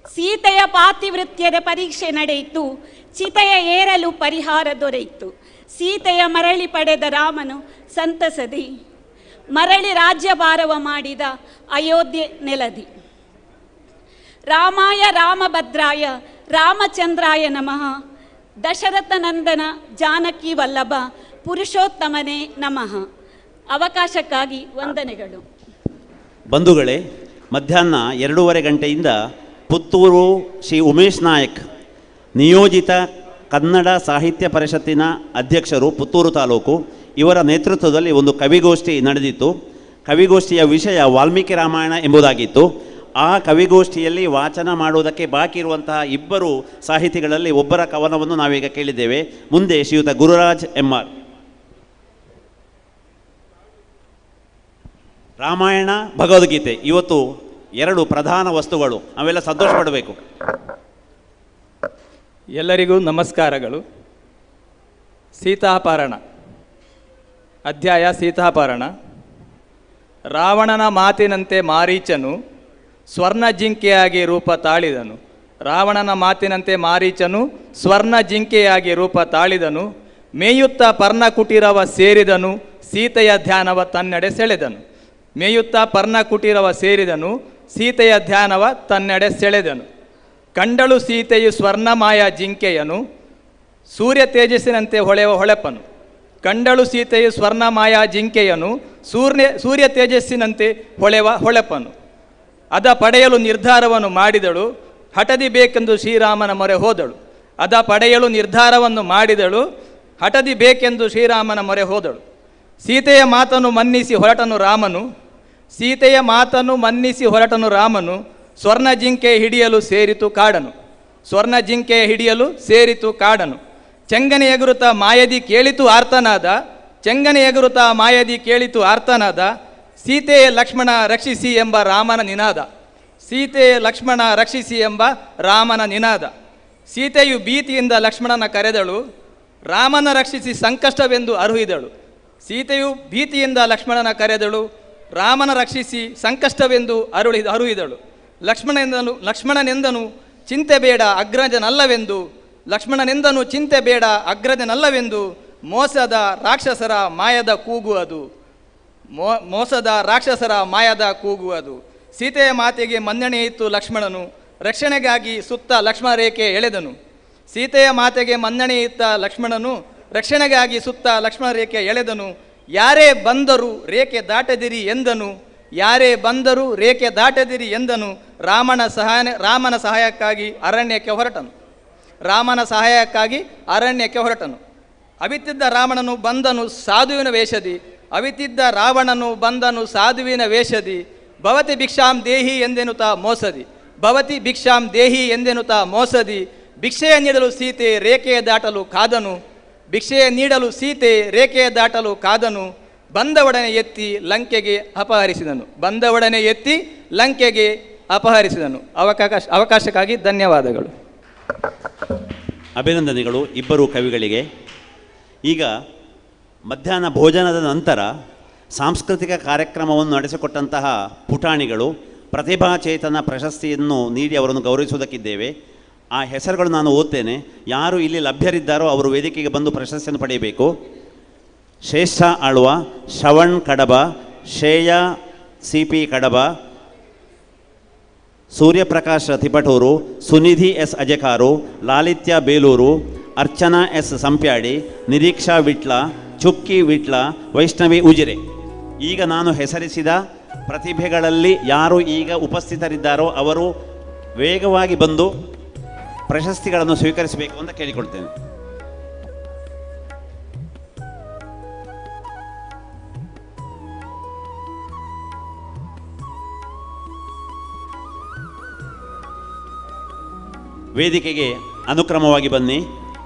ಸೀತೆಯ ಪಾತಿವೃತ್ಯದ ಪರೀಕ್ಷೆ ನಡೆಯಿತು. ಚಿತೆಯ ಏರಲು ಪರಿಹಾರ ದೊರೆಯಿತು. ಸೀತೆಯ ಮರಳಿ ಪಡೆದ ರಾಮನು ಸಂತಸದಿ ಮರಳಿ ರಾಜ್ಯಭಾರವ ಮಾಡಿದ ಅಯೋಧ್ಯೆ ನೆಲದಿ. ರಾಮಾಯ ರಾಮಭದ್ರಾಯ ರಾಮಚಂದ್ರಾಯ ನಮಃ. ದಶರಥ ನಂದನ ಜಾನಕಿ ವಲ್ಲಭ ಪುರುಷೋತ್ತಮನೇ ನಮಃ. ಅವಕಾಶಕ್ಕಾಗಿ ವಂದನೆಗಳು. ಬಂಧುಗಳೇ, ಮಧ್ಯಾಹ್ನ 2:30 ಗಂಟೆಯಿಂದ ಪುತ್ತೂರು ಶ್ರೀ ಉಮೇಶ್ ನಾಯಕ್, ನಿಯೋಜಿತ ಕನ್ನಡ ಸಾಹಿತ್ಯ ಪರಿಷತ್ತಿನ ಅಧ್ಯಕ್ಷರು, ಪುತ್ತೂರು ತಾಲೂಕು, ಇವರ ನೇತೃತ್ವದಲ್ಲಿ ಒಂದು ಕವಿಗೋಷ್ಠಿ ನಡೆದಿತ್ತು. ಕವಿಗೋಷ್ಠಿಯ ವಿಷಯ ವಾಲ್ಮೀಕಿ ರಾಮಾಯಣ ಎಂಬುದಾಗಿತ್ತು. ಆ ಕವಿಗೋಷ್ಠಿಯಲ್ಲಿ ವಾಚನ ಮಾಡುವುದಕ್ಕೆ ಬಾಕಿ ಇರುವಂತಹ 2 ಸಾಹಿತಿಗಳಲ್ಲಿ ಒಬ್ಬರ ಕವನವನ್ನು ನಾವೀಗ ಕೇಳಿದ್ದೇವೆ. ಮುಂದೆ ಶ್ರೀಯುತ ಗುರುರಾಜ್ ಎಂ.ಆರ್. ರಾಮಾಯಣ, ಭಗವದ್ಗೀತೆ ಇವತ್ತು 2 ಪ್ರಧಾನ ವಸ್ತುಗಳು. ನಾವೆಲ್ಲ ಸಂತೋಷ ಪಡಬೇಕು. ಎಲ್ಲರಿಗೂ ನಮಸ್ಕಾರಗಳು. ಸೀತಾಪಹರಣ ಅಧ್ಯಾಯ ಸೀತಾಪಹರಣ. ರಾವಣನ ಮಾತಿನಂತೆ ಮಾರೀಚನು ಸ್ವರ್ಣ ಜಿಂಕೆಯಾಗಿ ರೂಪ ತಾಳಿದನು. ರಾವಣನ ಮಾತಿನಂತೆ ಮಾರೀಚನು ಸ್ವರ್ಣ ಜಿಂಕೆಯಾಗಿ ರೂಪ ತಾಳಿದನು. ಮೇಯುತ್ತ ಪರ್ಣಕುಟೀರವ ಸೇರಿದನು, ಸೀತೆಯ ಧ್ಯಾನವ ತನ್ನೆಡೆ ಸೆಳೆದನು. ಮೇಯುತ್ತ ಪರ್ಣಕುಟೀರವ ಸೇರಿದನು, ಸೀತೆಯ ಧ್ಯಾನವ ತನ್ನೆಡೆ ಸೆಳೆದನು. ಕಂಡಳು ಸೀತೆಯು ಸ್ವರ್ಣಮಾಯ ಜಿಂಕೆಯನು, ಸೂರ್ಯ ತೇಜಸ್ಸಿನಂತೆ ಹೊಳೆವ ಹೊಳೆಪನು. ಕಂಡಳು ಸೀತೆಯು ಸ್ವರ್ಣಮಾಯ ಜಿಂಕೆಯನು, ಸೂರ್ಯ ತೇಜಸ್ಸಿನಂತೆ ಹೊಳೆವ ಹೊಳೆಪನು. ಅದ ಪಡೆಯಲು ನಿರ್ಧಾರವನ್ನು ಮಾಡಿದಳು, ಹಠದಿ ಬೇಕೆಂದು ಶ್ರೀರಾಮನ ಮೊರೆ ಹೋದಳು. ಅದ ಪಡೆಯಲು ನಿರ್ಧಾರವನ್ನು ಮಾಡಿದಳು, ಹಠದಿ ಬೇಕೆಂದು ಶ್ರೀರಾಮನ ಮೊರೆ ಹೋದಳು. ಸೀತೆಯ ಮಾತನ್ನು ಮನ್ನಿಸಿ ಹೊರಟನು ರಾಮನು, ಸೀತೆಯ ಮಾತನ್ನು ಮನ್ನಿಸಿ ಹೊರಟನು ರಾಮನು. ಸ್ವರ್ಣ ಜಿಂಕೆ ಹಿಡಿಯಲು ಸೇರಿತು ಕಾಡನು, ಸ್ವರ್ಣ ಜಿಂಕೆ ಹಿಡಿಯಲು ಸೇರಿತು ಕಾಡನು. ಚೆಂಗನೆ ಎಗುರುತ ಮಾಯದಿ ಕೇಳಿತು ಆರ್ತನಾದ, ಚೆಂಗನೆ ಎಗುರುತ ಮಾಯದಿ ಕೇಳಿತು ಆರ್ತನಾದ. ಸೀತೆಯ ಲಕ್ಷ್ಮಣ ರಕ್ಷಿಸಿ ಎಂಬ ರಾಮನ ನಿನಾದ, ಸೀತೆಯ ಲಕ್ಷ್ಮಣ ರಕ್ಷಿಸಿ ಎಂಬ ರಾಮನ ನಿನಾದ. ಸೀತೆಯು ಭೀತಿಯಿಂದ ಲಕ್ಷ್ಮಣನ ಕರೆದಳು, ರಾಮನ ರಕ್ಷಿಸಿ ಸಂಕಷ್ಟವೆಂದು ಅರುಹಿದಳು. ಸೀತೆಯು ಭೀತಿಯಿಂದ ಲಕ್ಷ್ಮಣನ ಕರೆದಳು, ರಾಮನ ರಕ್ಷಿಸಿ ಸಂಕಷ್ಟವೆಂದು ಅರುಹಿದಳು. ಲಕ್ಷ್ಮಣನೆಂದನು ಚಿಂತೆ ಬೇಡ ಅಗ್ರಜನಲ್ಲವೆಂದು, ಲಕ್ಷ್ಮಣನೆಂದನು ಚಿಂತೆ ಬೇಡ ಅಗ್ರಜನಲ್ಲವೆಂದು. ಮೋಸದ ರಾಕ್ಷಸರ ಮಾಯದ ಕೂಗು ಅದು, ಮೋಸದ ರಾಕ್ಷಸರ ಮಾಯದ ಕೂಗು ಅದು. ಸೀತೆಯ ಮಾತಿಗೆ ಮನ್ನಣೆ ಇತ್ತು ಲಕ್ಷ್ಮಣನು, ರಕ್ಷಣೆಗಾಗಿ ಸುತ್ತ ಲಕ್ಷ್ಮಣ ರೇಖೆ ಎಳೆದನು. ಸೀತೆಯ ಮಾತಿಗೆ ಮನ್ನಣೆ ಇತ್ತ ಲಕ್ಷ್ಮಣನು, ರಕ್ಷಣೆಗಾಗಿ ಸುತ್ತ ಲಕ್ಷ್ಮಣ ರೇಖೆ ಎಳೆದನು. ಯಾರೇ ಬಂದರೂ ರೇಖೆ ದಾಟದಿರಿ ಎಂದನು, ಯಾರೇ ಬಂದರೂ ರೇಖೆ ದಾಟದಿರಿ ಎಂದನು. ರಾಮನ ಸಹಾಯಕ್ಕಾಗಿ ಅರಣ್ಯಕ್ಕೆ ಹೊರಟನು, ರಾಮನ ಸಹಾಯಕ್ಕಾಗಿ ಅರಣ್ಯಕ್ಕೆ ಹೊರಟನು. ಅವಿತಿದ್ದ ರಾವಣನು ಬಂದನು ಸಾಧುವಿನ ವೇಷದಿ, ಅವಿತಿದ್ದ ರಾವಣನು ಬಂದನು ಸಾಧುವಿನ ವೇಷದಿ. ಭವತಿ ಭಿಕ್ಷಾಂ ದೇಹಿ ಎಂದೆನುತ ಮೋಸದಿ, ಭವತಿ ಭಿಕ್ಷಾಂ ದೇಹಿ ಎಂದೆನುತ ಮೋಸದಿ. ಭಿಕ್ಷೆಯ ನೀಡಲು ಸೀತೆ ರೇಖೆಯ ದಾಟಲು ಕಾದನು, ಭಿಕ್ಷೆಯ ನೀಡಲು ಸೀತೆ ರೇಖೆಯ ದಾಟಲು ಕಾದನು. ಬಂದವೊಡನೆ ಎತ್ತಿ ಲಂಕೆಗೆ ಅಪಹರಿಸಿದನು, ಬಂದವೊಡನೆ ಎತ್ತಿ ಲಂಕೆಗೆ ಅಪಹರಿಸಿದನು. ಅವಕಾಶಕ್ಕಾಗಿ ಧನ್ಯವಾದಗಳು. ಅಭಿನಂದನೆಗಳು ಇಬ್ಬರು ಕವಿಗಳಿಗೆ. ಈಗ ಮಧ್ಯಾಹ್ನ ಭೋಜನದ ನಂತರ ಸಾಂಸ್ಕೃತಿಕ ಕಾರ್ಯಕ್ರಮವನ್ನು ನಡೆಸಿಕೊಟ್ಟಂತಹ ಪುಟಾಣಿಗಳು ಪ್ರತಿಭಾಚೇತನ ಪ್ರಶಸ್ತಿಯನ್ನು ನೀಡಿ ಅವರನ್ನು ಗೌರವಿಸುವುದಕ್ಕಿದ್ದೇವೆ. ಆ ಹೆಸರುಗಳು ನಾನು ಓದ್ತೇನೆ. ಯಾರು ಇಲ್ಲಿ ಲಭ್ಯರಿದ್ದಾರೋ ಅವರು ವೇದಿಕೆಗೆ ಬಂದು ಪ್ರಶಸ್ತಿಯನ್ನು ಪಡೆಯಬೇಕು. ಶ್ರೇಷ್ಠ ಆಳ್ವ ಶ್ರವಣ್ ಕಡಬ, ಶ್ರೇಯಾ CP ಕಡಬ, ಸೂರ್ಯಪ್ರಕಾಶ್ ತಿಪಟೂರು, ಸುನಿಧಿ S ಅಜಕಾರು, ಲಾಲಿತ್ಯ ಬೇಲೂರು, ಅರ್ಚನಾ S ಸಂಪ್ಯಾಡಿ, ನಿರೀಕ್ಷಾ ವಿಟ್ಲ, ಚುಕ್ಕಿ ವಿಟ್ಲ, ವೈಷ್ಣವಿ ಉಜಿರೆ. ಈಗ ನಾನು ಹೆಸರಿಸಿದ ಪ್ರತಿಭೆಗಳಲ್ಲಿ ಯಾರು ಈಗ ಉಪಸ್ಥಿತರಿದ್ದಾರೋ ಅವರು ವೇಗವಾಗಿ ಬಂದು ಪ್ರಶಸ್ತಿಗಳನ್ನು ಸ್ವೀಕರಿಸಬೇಕು ಅಂತ ಕೇಳಿಕೊಳ್ತೇನೆ. ವೇದಿಕೆಗೆ ಅನುಕ್ರಮವಾಗಿ ಬನ್ನಿ.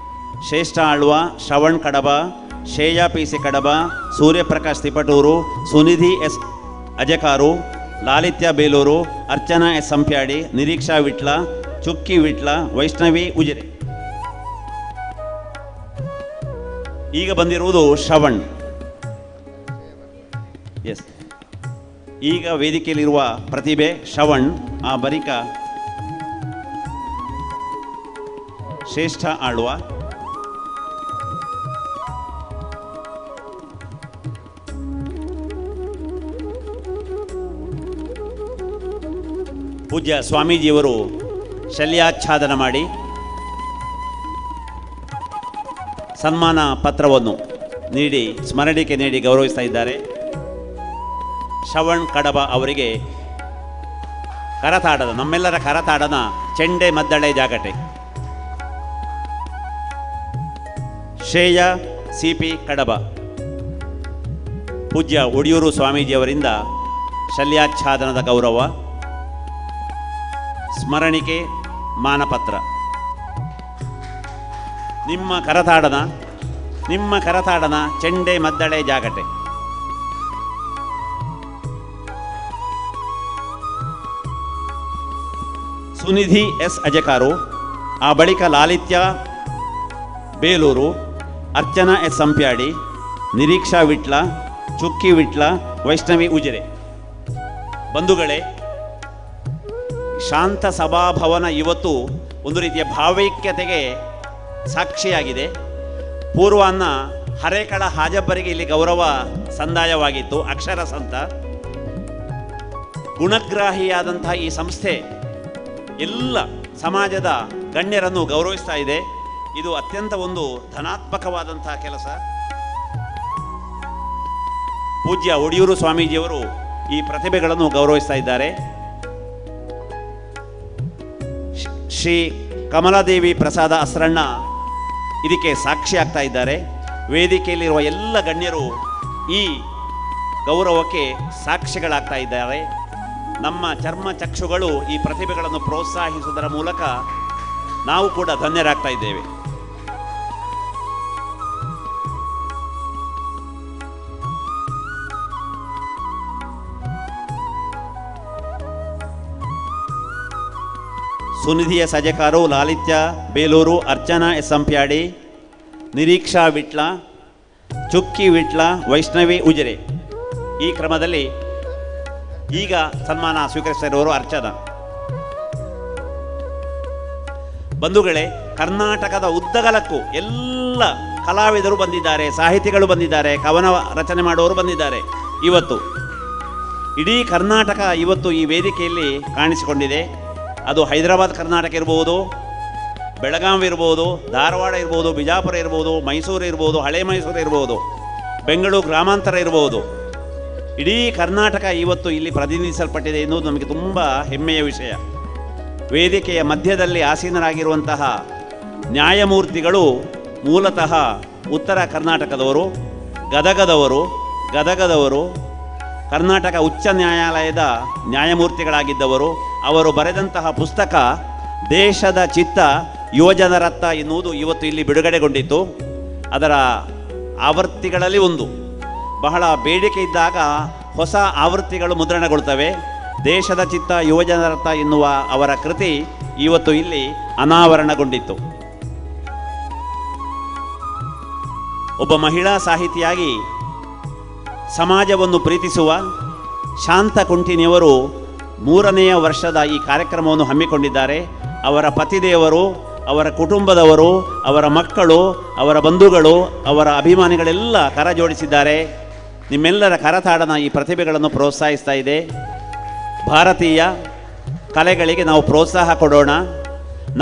ಶ್ರೇಷ್ಠ ಆಳ್ವ ಶ್ರವಣ್ ಕಡಬ, ಶ್ರೇಯಾ PC ಕಡಬ, ಸೂರ್ಯಪ್ರಕಾಶ್ ತಿಪಟೂರು, ಸುನಿಧಿ S ಅಜಕಾರು, ಲಾಲಿತ್ಯ ಬೇಲೂರು, ಅರ್ಚನಾ S ಸಂಪ್ಯಾಡಿ, ನಿರೀಕ್ಷಾ ವಿಟ್ಲ, ಚುಕ್ಕಿ ವಿಟ್ಲ, ವೈಷ್ಣವಿ ಉಜಿರೆ. ಈಗ ಬಂದಿರುವುದು ಶ್ರವಣ್. ಎಸ್, ಈಗ ವೇದಿಕೆಯಲ್ಲಿರುವ ಪ್ರತಿಭೆ ಶ್ರವಣ್. ಆ ಬಳಿಕ ಶ್ರೇಷ್ಠ ಆಳ್ವ, ಪೂಜ್ಯ ಸ್ವಾಮೀಜಿಯವರು ಶಲ್ಯಾಚ್ಛಾದನ ಮಾಡಿ ಸನ್ಮಾನ ಪತ್ರವನ್ನು ನೀಡಿ ಸ್ಮರಣಿಕೆ ನೀಡಿ ಗೌರವಿಸ್ತಾ ಇದ್ದಾರೆ. ಶ್ರವಣ್ ಕಡಬ ಅವರಿಗೆ ಕರತಾಡದ, ನಮ್ಮೆಲ್ಲರ ಕರತಾಡನ ಚೆಂಡೆ ಮದ್ದಳೆ ಜಾಗಟೆ. ಶ್ರೇಯಾ CP ಕಡಬ ಪೂಜ್ಯ ಒಡಿಯೂರು ಸ್ವಾಮೀಜಿಯವರಿಂದ ಶಲ್ಯಾಚ್ಛಾದನದ ಗೌರವ, ಸ್ಮರಣಿಕೆ, ಮಾನಪತ್ರ. ನಿಮ್ಮ ಕರತಾಡನ ಚೆಂಡೆ ಮದ್ದಳೆ ಜಾಗಟೆ. ಸುನಿಧಿ S ಅಜಕಾರು, ಆ ಬಳಿಕ ಲಾಲಿತ್ಯ ಬೇಲೂರು, ಅರ್ಚನಾ ಎಸ್ ಸಂಪ್ಯಾಡಿ, ನಿರೀಕ್ಷಾ ವಿಟ್ಲ, ಚುಕ್ಕಿ ವಿಟ್ಲ, ವೈಷ್ಣವಿ ಉಜಿರೆ. ಬಂಧುಗಳೇ, ಶಾಂತ ಸಭಾಭವನ ಇವತ್ತು ಒಂದು ರೀತಿಯ ಭಾವೈಕ್ಯತೆಗೆ ಸಾಕ್ಷಿಯಾಗಿದೆ. ಪೂರ್ವಾನ್ನ ಹರೇಕಳ ಹಾಜಬ್ಬರಿಗೆ ಇಲ್ಲಿ ಗೌರವ ಸಂದಾಯವಾಗಿತ್ತು. ಅಕ್ಷರ ಸಂತ ಗುಣಗ್ರಾಹಿಯಾದಂತಹ ಈ ಸಂಸ್ಥೆ ಎಲ್ಲ ಸಮಾಜದ ಗಣ್ಯರನ್ನು ಗೌರವಿಸ್ತಾ ಇದೆ. ಇದು ಅತ್ಯಂತ ಒಂದು ಧನಾತ್ಮಕವಾದಂತಹ ಕೆಲಸ. ಪೂಜ್ಯ ಒಡಿಯೂರು ಸ್ವಾಮೀಜಿಯವರು ಈ ಪ್ರತಿಭೆಗಳನ್ನು ಗೌರವಿಸ್ತಾ ಇದ್ದಾರೆ. ಶ್ರೀ ಕಮಲಾದೇವಿ ಪ್ರಸಾದ ಅಸ್ರಣ್ಣ ಇದಕ್ಕೆ ಸಾಕ್ಷಿ ಆಗ್ತಾ ಇದ್ದಾರೆ. ವೇದಿಕೆಯಲ್ಲಿರುವ ಎಲ್ಲ ಗಣ್ಯರು ಈ ಗೌರವಕ್ಕೆ ಸಾಕ್ಷಿಗಳಾಗ್ತಾ ಇದ್ದಾರೆ. ನಮ್ಮ ಚರ್ಮಚಕ್ಷುಗಳು ಈ ಪ್ರತಿಭೆಗಳನ್ನು ಪ್ರೋತ್ಸಾಹಿಸುವುದರ ಮೂಲಕ ನಾವು ಕೂಡ ಧನ್ಯರಾಗ್ತಾ ಇದ್ದೇವೆ. ಸುನಿಧಿಯ ಸಜಕಾರು ಲಾಲಿತ್ಯ ಬೇಲೂರು, ಅರ್ಚನಾ ಎಸ್ ಸಂಪ್ಯಾಡಿ, ನಿರೀಕ್ಷಾ ವಿಟ್ಲ, ಚುಕ್ಕಿ ವಿಟ್ಲ, ವೈಷ್ಣವಿ ಉಜಿರೆ. ಈ ಕ್ರಮದಲ್ಲಿ ಈಗ ಸನ್ಮಾನ ಸ್ವೀಕರಿಸಿರುವವರು ಅರ್ಚನಾ. ಬಂಧುಗಳೇ, ಕರ್ನಾಟಕದ ಉದ್ದಗಲಕ್ಕೂ ಎಲ್ಲ ಕಲಾವಿದರು ಬಂದಿದ್ದಾರೆ, ಸಾಹಿತಿಗಳು ಬಂದಿದ್ದಾರೆ, ಕವನ ರಚನೆ ಮಾಡುವವರು ಬಂದಿದ್ದಾರೆ. ಇವತ್ತು ಇಡೀ ಕರ್ನಾಟಕ ಇವತ್ತು ಈ ವೇದಿಕೆಯಲ್ಲಿ ಕಾಣಿಸಿಕೊಂಡಿದೆ. ಅದು ಹೈದರಾಬಾದ್ ಕರ್ನಾಟಕ ಇರ್ಬೋದು, ಬೆಳಗಾವಿ ಇರ್ಬೋದು, ಧಾರವಾಡ ಇರ್ಬೋದು, ಬಿಜಾಪುರ ಇರ್ಬೋದು, ಮೈಸೂರು ಇರ್ಬೋದು, ಹಳೆ ಮೈಸೂರು ಇರ್ಬೋದು, ಬೆಂಗಳೂರು ಗ್ರಾಮಾಂತರ ಇರ್ಬೋದು. ಇಡೀ ಕರ್ನಾಟಕ ಇವತ್ತು ಇಲ್ಲಿ ಪ್ರತಿನಿಧಿಸಲ್ಪಟ್ಟಿದೆ ಎನ್ನುವುದು ನಮಗೆ ತುಂಬ ಹೆಮ್ಮೆಯ ವಿಷಯ. ವೇದಿಕೆಯ ಮಧ್ಯದಲ್ಲಿ ಆಸೀನರಾಗಿರುವಂತಹ ನ್ಯಾಯಮೂರ್ತಿಗಳು ಮೂಲತಃ ಉತ್ತರ ಕರ್ನಾಟಕದವರು, ಗದಗದವರು, ಕರ್ನಾಟಕ ಉಚ್ಚ ನ್ಯಾಯಾಲಯದ ನ್ಯಾಯಮೂರ್ತಿಗಳಾಗಿದ್ದವರು. ಅವರು ಬರೆದಂತಹ ಪುಸ್ತಕ ದೇಶದ ಚಿತ್ತ ಯುವಜನರತ್ತ ಎನ್ನುವುದು ಇವತ್ತು ಇಲ್ಲಿ ಬಿಡುಗಡೆಗೊಂಡಿತ್ತು. ಅದರ ಆವೃತ್ತಿಗಳಲ್ಲಿ ಒಂದು ಬಹಳ ಬೇಡಿಕೆ ಇದ್ದಾಗ ಹೊಸ ಆವೃತ್ತಿಗಳು ಮುದ್ರಣಗೊಳ್ತವೆ. ದೇಶದ ಚಿತ್ತ ಯುವಜನರತ್ತ ಎನ್ನುವ ಅವರ ಕೃತಿ ಇವತ್ತು ಇಲ್ಲಿ ಅನಾವರಣಗೊಂಡಿತ್ತು. ಒಬ್ಬ ಮಹಿಳಾ ಸಾಹಿತಿಯಾಗಿ ಸಮಾಜವನ್ನು ಪ್ರೀತಿಸುವ ಶಾಂತ ಕುಂಟಿನಿಯವರು 3ನೆಯ ವರ್ಷದ ಈ ಕಾರ್ಯಕ್ರಮವನ್ನು ಹಮ್ಮಿಕೊಂಡಿದ್ದಾರೆ. ಅವರ ಪತಿದೇವರು, ಅವರ ಕುಟುಂಬದವರು, ಅವರ ಮಕ್ಕಳು, ಅವರ ಬಂಧುಗಳು, ಅವರ ಅಭಿಮಾನಿಗಳೆಲ್ಲ ಕರ ಜೋಡಿಸಿದ್ದಾರೆ. ನಿಮ್ಮೆಲ್ಲರ ಕರತಾಡನ ಈ ಪ್ರತಿಭೆಗಳನ್ನು ಪ್ರೋತ್ಸಾಹಿಸ್ತಾ ಇದೆ. ಭಾರತೀಯ ಕಲೆಗಳಿಗೆ ನಾವು ಪ್ರೋತ್ಸಾಹ ಕೊಡೋಣ.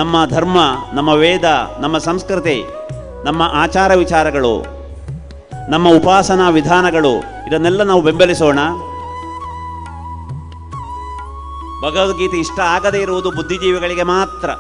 ನಮ್ಮ ಧರ್ಮ, ನಮ್ಮ ವೇದ, ನಮ್ಮ ಸಂಸ್ಕೃತಿ, ನಮ್ಮ ಆಚಾರ ವಿಚಾರಗಳು, ನಮ್ಮ ಉಪಾಸನಾ ವಿಧಾನಗಳು, ಇದನ್ನೆಲ್ಲ ನಾವು ಬೆಂಬಲಿಸೋಣ. ಭಗವದ್ಗೀತೆ ಇಷ್ಟ ಆಗದೇ ಇರುವುದು ಬುದ್ಧಿಜೀವಿಗಳಿಗೆ ಮಾತ್ರ.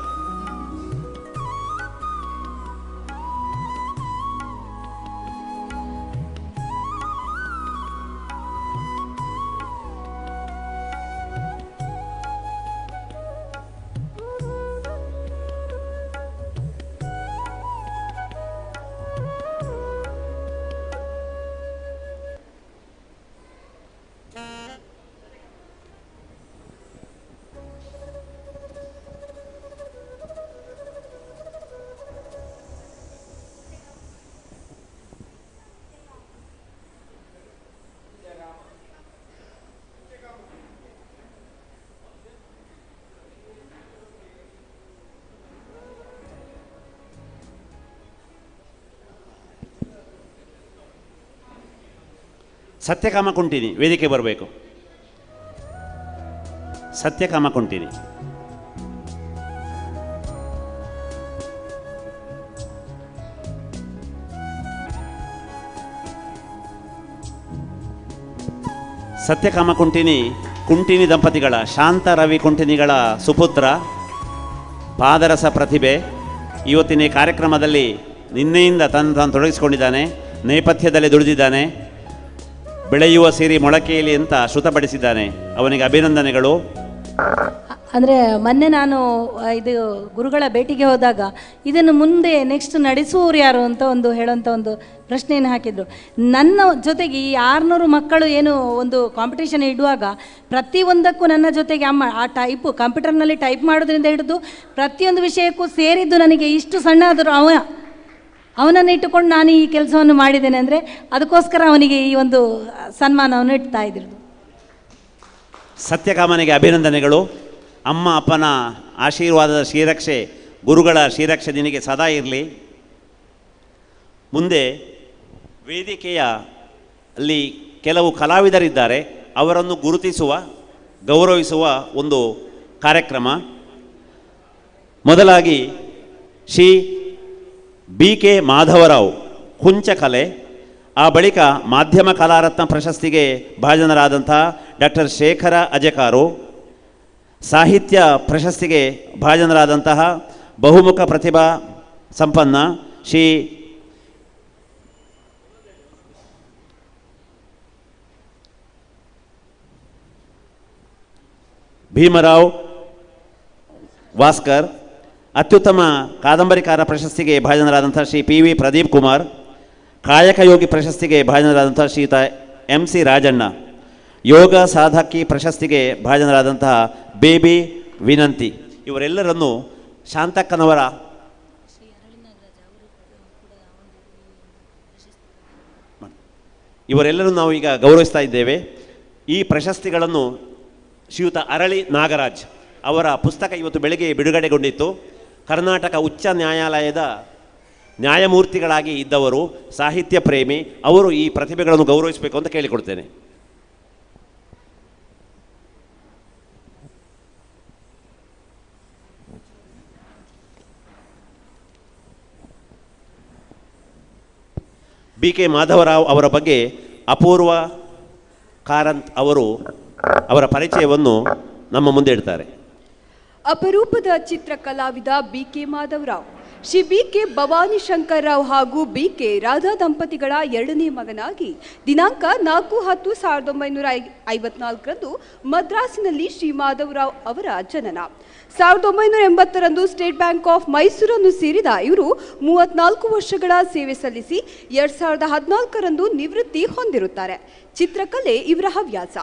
ಸತ್ಯಕಾಮ ಕುಂಟಿನಿ ವೇದಿಕೆ ಬರಬೇಕು. ಸತ್ಯಕಾಮ ಕುಂಟಿನಿ. ಸತ್ಯಕಾಮ ಕುಂಟಿನಿ ಕುಂಟಿನಿ ದಂಪತಿಗಳ, ಶಾಂತ ರವಿ ಕುಂಟಿನಿಗಳ ಸುಪುತ್ರ, ಪಾದರಸ ಪ್ರತಿಭೆ. ಇವತ್ತಿನ ಕಾರ್ಯಕ್ರಮದಲ್ಲಿ ನಿನ್ನೆಯಿಂದ ತಾನು ತೊಡಗಿಸಿಕೊಂಡಿದ್ದಾನೆ. ನೇಪಥ್ಯದಲ್ಲಿ ದುಡಿದಿದ್ದಾನೆ. ಬೆಳೆಯುವ ಸಿರಿ ಮೊಳಕೆಯಲ್ಲಿ ಅಂತ ಶ್ರುತಪಡಿಸಿದ್ದಾನೆ. ಅವನಿಗೆ ಅಭಿನಂದನೆಗಳು. ಅಂದರೆ ಮೊನ್ನೆ ನಾನು ಇದು ಗುರುಗಳ ಭೇಟಿಗೆ ಹೋದಾಗ ಇದನ್ನು ಮುಂದೆ ನೆಕ್ಸ್ಟ್ ನಡೆಸುವವರು ಯಾರು ಅಂತ ಒಂದು ಹೇಳೋಂಥ ಒಂದು ಪ್ರಶ್ನೆಯನ್ನು ಹಾಕಿದರು. ನನ್ನ ಜೊತೆಗೆ ಈ 600 ಮಕ್ಕಳು ಏನು ಒಂದು ಕಾಂಪಿಟೇಷನ್ ಇಡುವಾಗ ಪ್ರತಿಯೊಂದಕ್ಕೂ ನನ್ನ ಜೊತೆಗೆ ಅಮ್ಮ ಆ ಟೈಪು ಕಂಪ್ಯೂಟರ್ನಲ್ಲಿ ಟೈಪ್ ಮಾಡೋದ್ರಿಂದ ಹಿಡಿದು ಪ್ರತಿಯೊಂದು ವಿಷಯಕ್ಕೂ ಸೇರಿದ್ದು ನನಗೆ ಇಷ್ಟು ಸಣ್ಣ ಆದರೂ ಅವನನ್ನು ಇಟ್ಟುಕೊಂಡು ನಾನು ಈ ಕೆಲಸವನ್ನು ಮಾಡಿದ್ದೇನೆ ಅಂದರೆ ಅದಕ್ಕೋಸ್ಕರ ಅವನಿಗೆ ಈ ಒಂದು ಸನ್ಮಾನವನ್ನು ಇಡ್ತಾ ಇದ್ದಿರೋದು. ಸತ್ಯಕಾಮನಿಗೆ ಅಭಿನಂದನೆಗಳು. ಅಮ್ಮ ಅಪ್ಪನ ಆಶೀರ್ವಾದದ ಶ್ರೀರಕ್ಷೆ, ಗುರುಗಳ ಶ್ರೀರಕ್ಷೆ ನಿನಗೆ ಸದಾ ಇರಲಿ. ಮುಂದೆ ವೇದಿಕೆಯ ಅಲ್ಲಿ ಕೆಲವು ಕಲಾವಿದರಿದ್ದಾರೆ, ಅವರನ್ನು ಗುರುತಿಸುವ ಗೌರವಿಸುವ ಒಂದು ಕಾರ್ಯಕ್ರಮ. ಮೊದಲಾಗಿ ಶ್ರೀ BK ಮಾಧವರಾವ್ ಕುಂಚಕಲೆ, ಆ ಬಳಿಕ ಮಾಧ್ಯಮ ಕಲಾರತ್ನ ಪ್ರಶಸ್ತಿಗೆ ಭಾಜನರಾದಂಥ ಡಾಕ್ಟರ್ ಶೇಖರ ಅಜಕಾರು, ಸಾಹಿತ್ಯ ಪ್ರಶಸ್ತಿಗೆ ಭಾಜನರಾದಂತಹ ಬಹುಮುಖ ಪ್ರತಿಭಾ ಸಂಪನ್ನ ಶ್ರೀ ಭೀಮರಾವ್ ವಾಸ್ಕರ್, ಅತ್ಯುತ್ತಮ ಕಾದಂಬರಿಕಾರ ಪ್ರಶಸ್ತಿಗೆ ಭಾಜನರಾದಂಥ ಶ್ರೀ PV ಪ್ರದೀಪ್ ಕುಮಾರ್, ಕಾಯಕಯೋಗಿ ಪ್ರಶಸ್ತಿಗೆ ಭಾಜನರಾದಂಥ ಶ್ರೀಯುತ MC ರಾಜಣ್ಣ, ಯೋಗ ಸಾಧಕಿ ಪ್ರಶಸ್ತಿಗೆ ಭಾಜನರಾದಂತಹ ಬೇಬಿ ವಿನಂತಿ, ಇವರೆಲ್ಲರನ್ನು ಶಾಂತಕ್ಕನವರ ಇವರೆಲ್ಲರನ್ನು ನಾವು ಈಗ ಗೌರವಿಸ್ತಾ ಇದ್ದೇವೆ. ಈ ಪ್ರಶಸ್ತಿಗಳನ್ನು ಶ್ರೀಯುತ ಅರಳಿ ನಾಗರಾಜ್ ಅವರ ಪುಸ್ತಕ ಇವತ್ತು ಬೆಳಗ್ಗೆ ಬಿಡುಗಡೆಗೊಂಡಿತ್ತು. ಕರ್ನಾಟಕ ಉಚ್ಚ ನ್ಯಾಯಾಲಯದ ನ್ಯಾಯಮೂರ್ತಿಗಳಾಗಿ ಇದ್ದವರು, ಸಾಹಿತ್ಯ ಪ್ರೇಮಿ ಅವರು. ಈ ಪ್ರತಿಭೆಗಳನ್ನು ಗೌರವಿಸಬೇಕು ಅಂತ ಕೇಳಿಕೊಡ್ತೇನೆ. BK ಮಾಧವರಾವ್ ಅವರ ಬಗ್ಗೆ ಅಪೂರ್ವ ಕಾರಂತ್ ಅವರು ಅವರ ಪರಿಚಯವನ್ನು ನಮ್ಮ ಮುಂದೆ ಇಡ್ತಾರೆ. ಅಪರೂಪದ ಚಿತ್ರಕಲಾವಿದ BK ಮಾಧವರಾವ್ ಶ್ರೀ BK ಭವಾನಿ ಶಂಕರ್ ರಾವ್ ಹಾಗೂ BK ರಾಧಾ ದಂಪತಿಗಳ 2ನೇ ಮಗನಾಗಿ ದಿನಾಂಕ 4/10/1954ರಂದು ಮದ್ರಾಸಿನಲ್ಲಿ ಶ್ರೀ ಮಾಧವರಾವ್ ಅವರ ಜನನ. 1980ರಂದು ಸ್ಟೇಟ್ ಬ್ಯಾಂಕ್ ಆಫ್ ಮೈಸೂರನ್ನು ಸೇರಿದ ಇವರು 34 ವರ್ಷಗಳ ಸೇವೆ ಸಲ್ಲಿಸಿ 2014ರಂದು ನಿವೃತ್ತಿ ಹೊಂದಿರುತ್ತಾರೆ. ಚಿತ್ರಕಲೆ ಇವರ ಹವ್ಯಾಸ.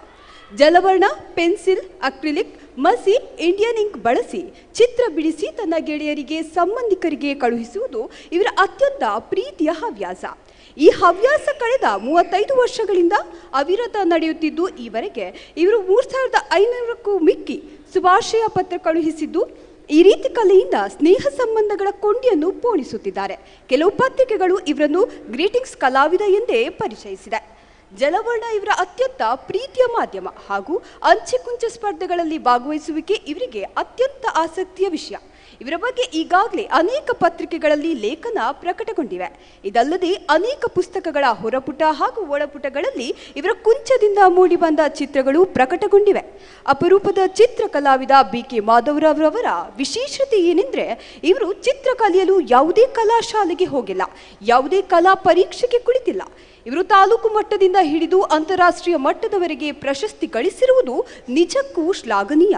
ಜಲವರ್ಣ, ಪೆನ್ಸಿಲ್, ಅಕ್ರಿಲಿಕ್, ಮಸಿ, ಇಂಡಿಯನ್ ಇಂಕ್ ಬಳಸಿ ಚಿತ್ರ ಬಿಡಿಸಿ ತನ್ನ ಗೆಳೆಯರಿಗೆ, ಸಂಬಂಧಿಕರಿಗೆ ಕಳುಹಿಸುವುದು ಇವರ ಅತ್ಯಂತ ಪ್ರೀತಿಯ ಹವ್ಯಾಸ. ಈ ಹವ್ಯಾಸ ಕಳೆದ 35 ವರ್ಷಗಳಿಂದ ಅವಿರತ ನಡೆಯುತ್ತಿದ್ದು, ಈವರೆಗೆ ಇವರು 3500ಕ್ಕೂ ಮಿಕ್ಕಿ ಶುಭಾಶಯ ಪತ್ರ ಕಳುಹಿಸಿದ್ದು, ಈ ರೀತಿ ಕಲೆಯಿಂದ ಸ್ನೇಹ ಸಂಬಂಧಗಳ ಕೊಂಡಿಯನ್ನು ಪೋಣಿಸುತ್ತಿದ್ದಾರೆ. ಕೆಲವು ಪತ್ರಿಕೆಗಳು ಇವರನ್ನು ಗ್ರೀಟಿಂಗ್ಸ್ ಕಲಾವಿದ ಎಂದೇ ಪರಿಚಯಿಸಿದೆ. ಜಲವರ್ಣ ಇವರ ಅತ್ಯಂತ ಪ್ರೀತಿಯ ಮಾಧ್ಯಮ ಹಾಗೂ ಅಂಚೆ ಕುಂಚ ಸ್ಪರ್ಧೆಗಳಲ್ಲಿ ಭಾಗವಹಿಸುವಿಕೆ ಇವರಿಗೆ ಅತ್ಯಂತ ಆಸಕ್ತಿಯ ವಿಷಯ. ಇವರ ಬಗ್ಗೆ ಈಗಾಗಲೇ ಅನೇಕ ಪತ್ರಿಕೆಗಳಲ್ಲಿ ಲೇಖನ ಪ್ರಕಟಗೊಂಡಿವೆ. ಇದಲ್ಲದೆ ಅನೇಕ ಪುಸ್ತಕಗಳ ಹೊರಪುಟ ಹಾಗೂ ಒಳಪುಟಗಳಲ್ಲಿ ಇವರ ಕುಂಚದಿಂದ ಮೂಡಿಬಂದ ಚಿತ್ರಗಳು ಪ್ರಕಟಗೊಂಡಿವೆ. ಅಪರೂಪದ ಚಿತ್ರಕಲಾವಿದ BK ಮಾಧವರಾವ್ ಅವರ ವಿಶೇಷತೆ ಏನೆಂದರೆ, ಇವರು ಚಿತ್ರ ಕಲಿಯಲು ಯಾವುದೇ ಕಲಾ ಶಾಲೆಗೆ ಹೋಗಿಲ್ಲ, ಯಾವುದೇ ಕಲಾ ಪರೀಕ್ಷೆಗೆ ಕುಳಿತಿಲ್ಲ. ಇವರು ತಾಲೂಕು ಮಟ್ಟದಿಂದ ಹಿಡಿದು ಅಂತಾರಾಷ್ಟ್ರೀಯ ಮಟ್ಟದವರೆಗೆ ಪ್ರಶಸ್ತಿ ಗಳಿಸಿರುವುದು ನಿಜಕ್ಕೂ ಶ್ಲಾಘನೀಯ.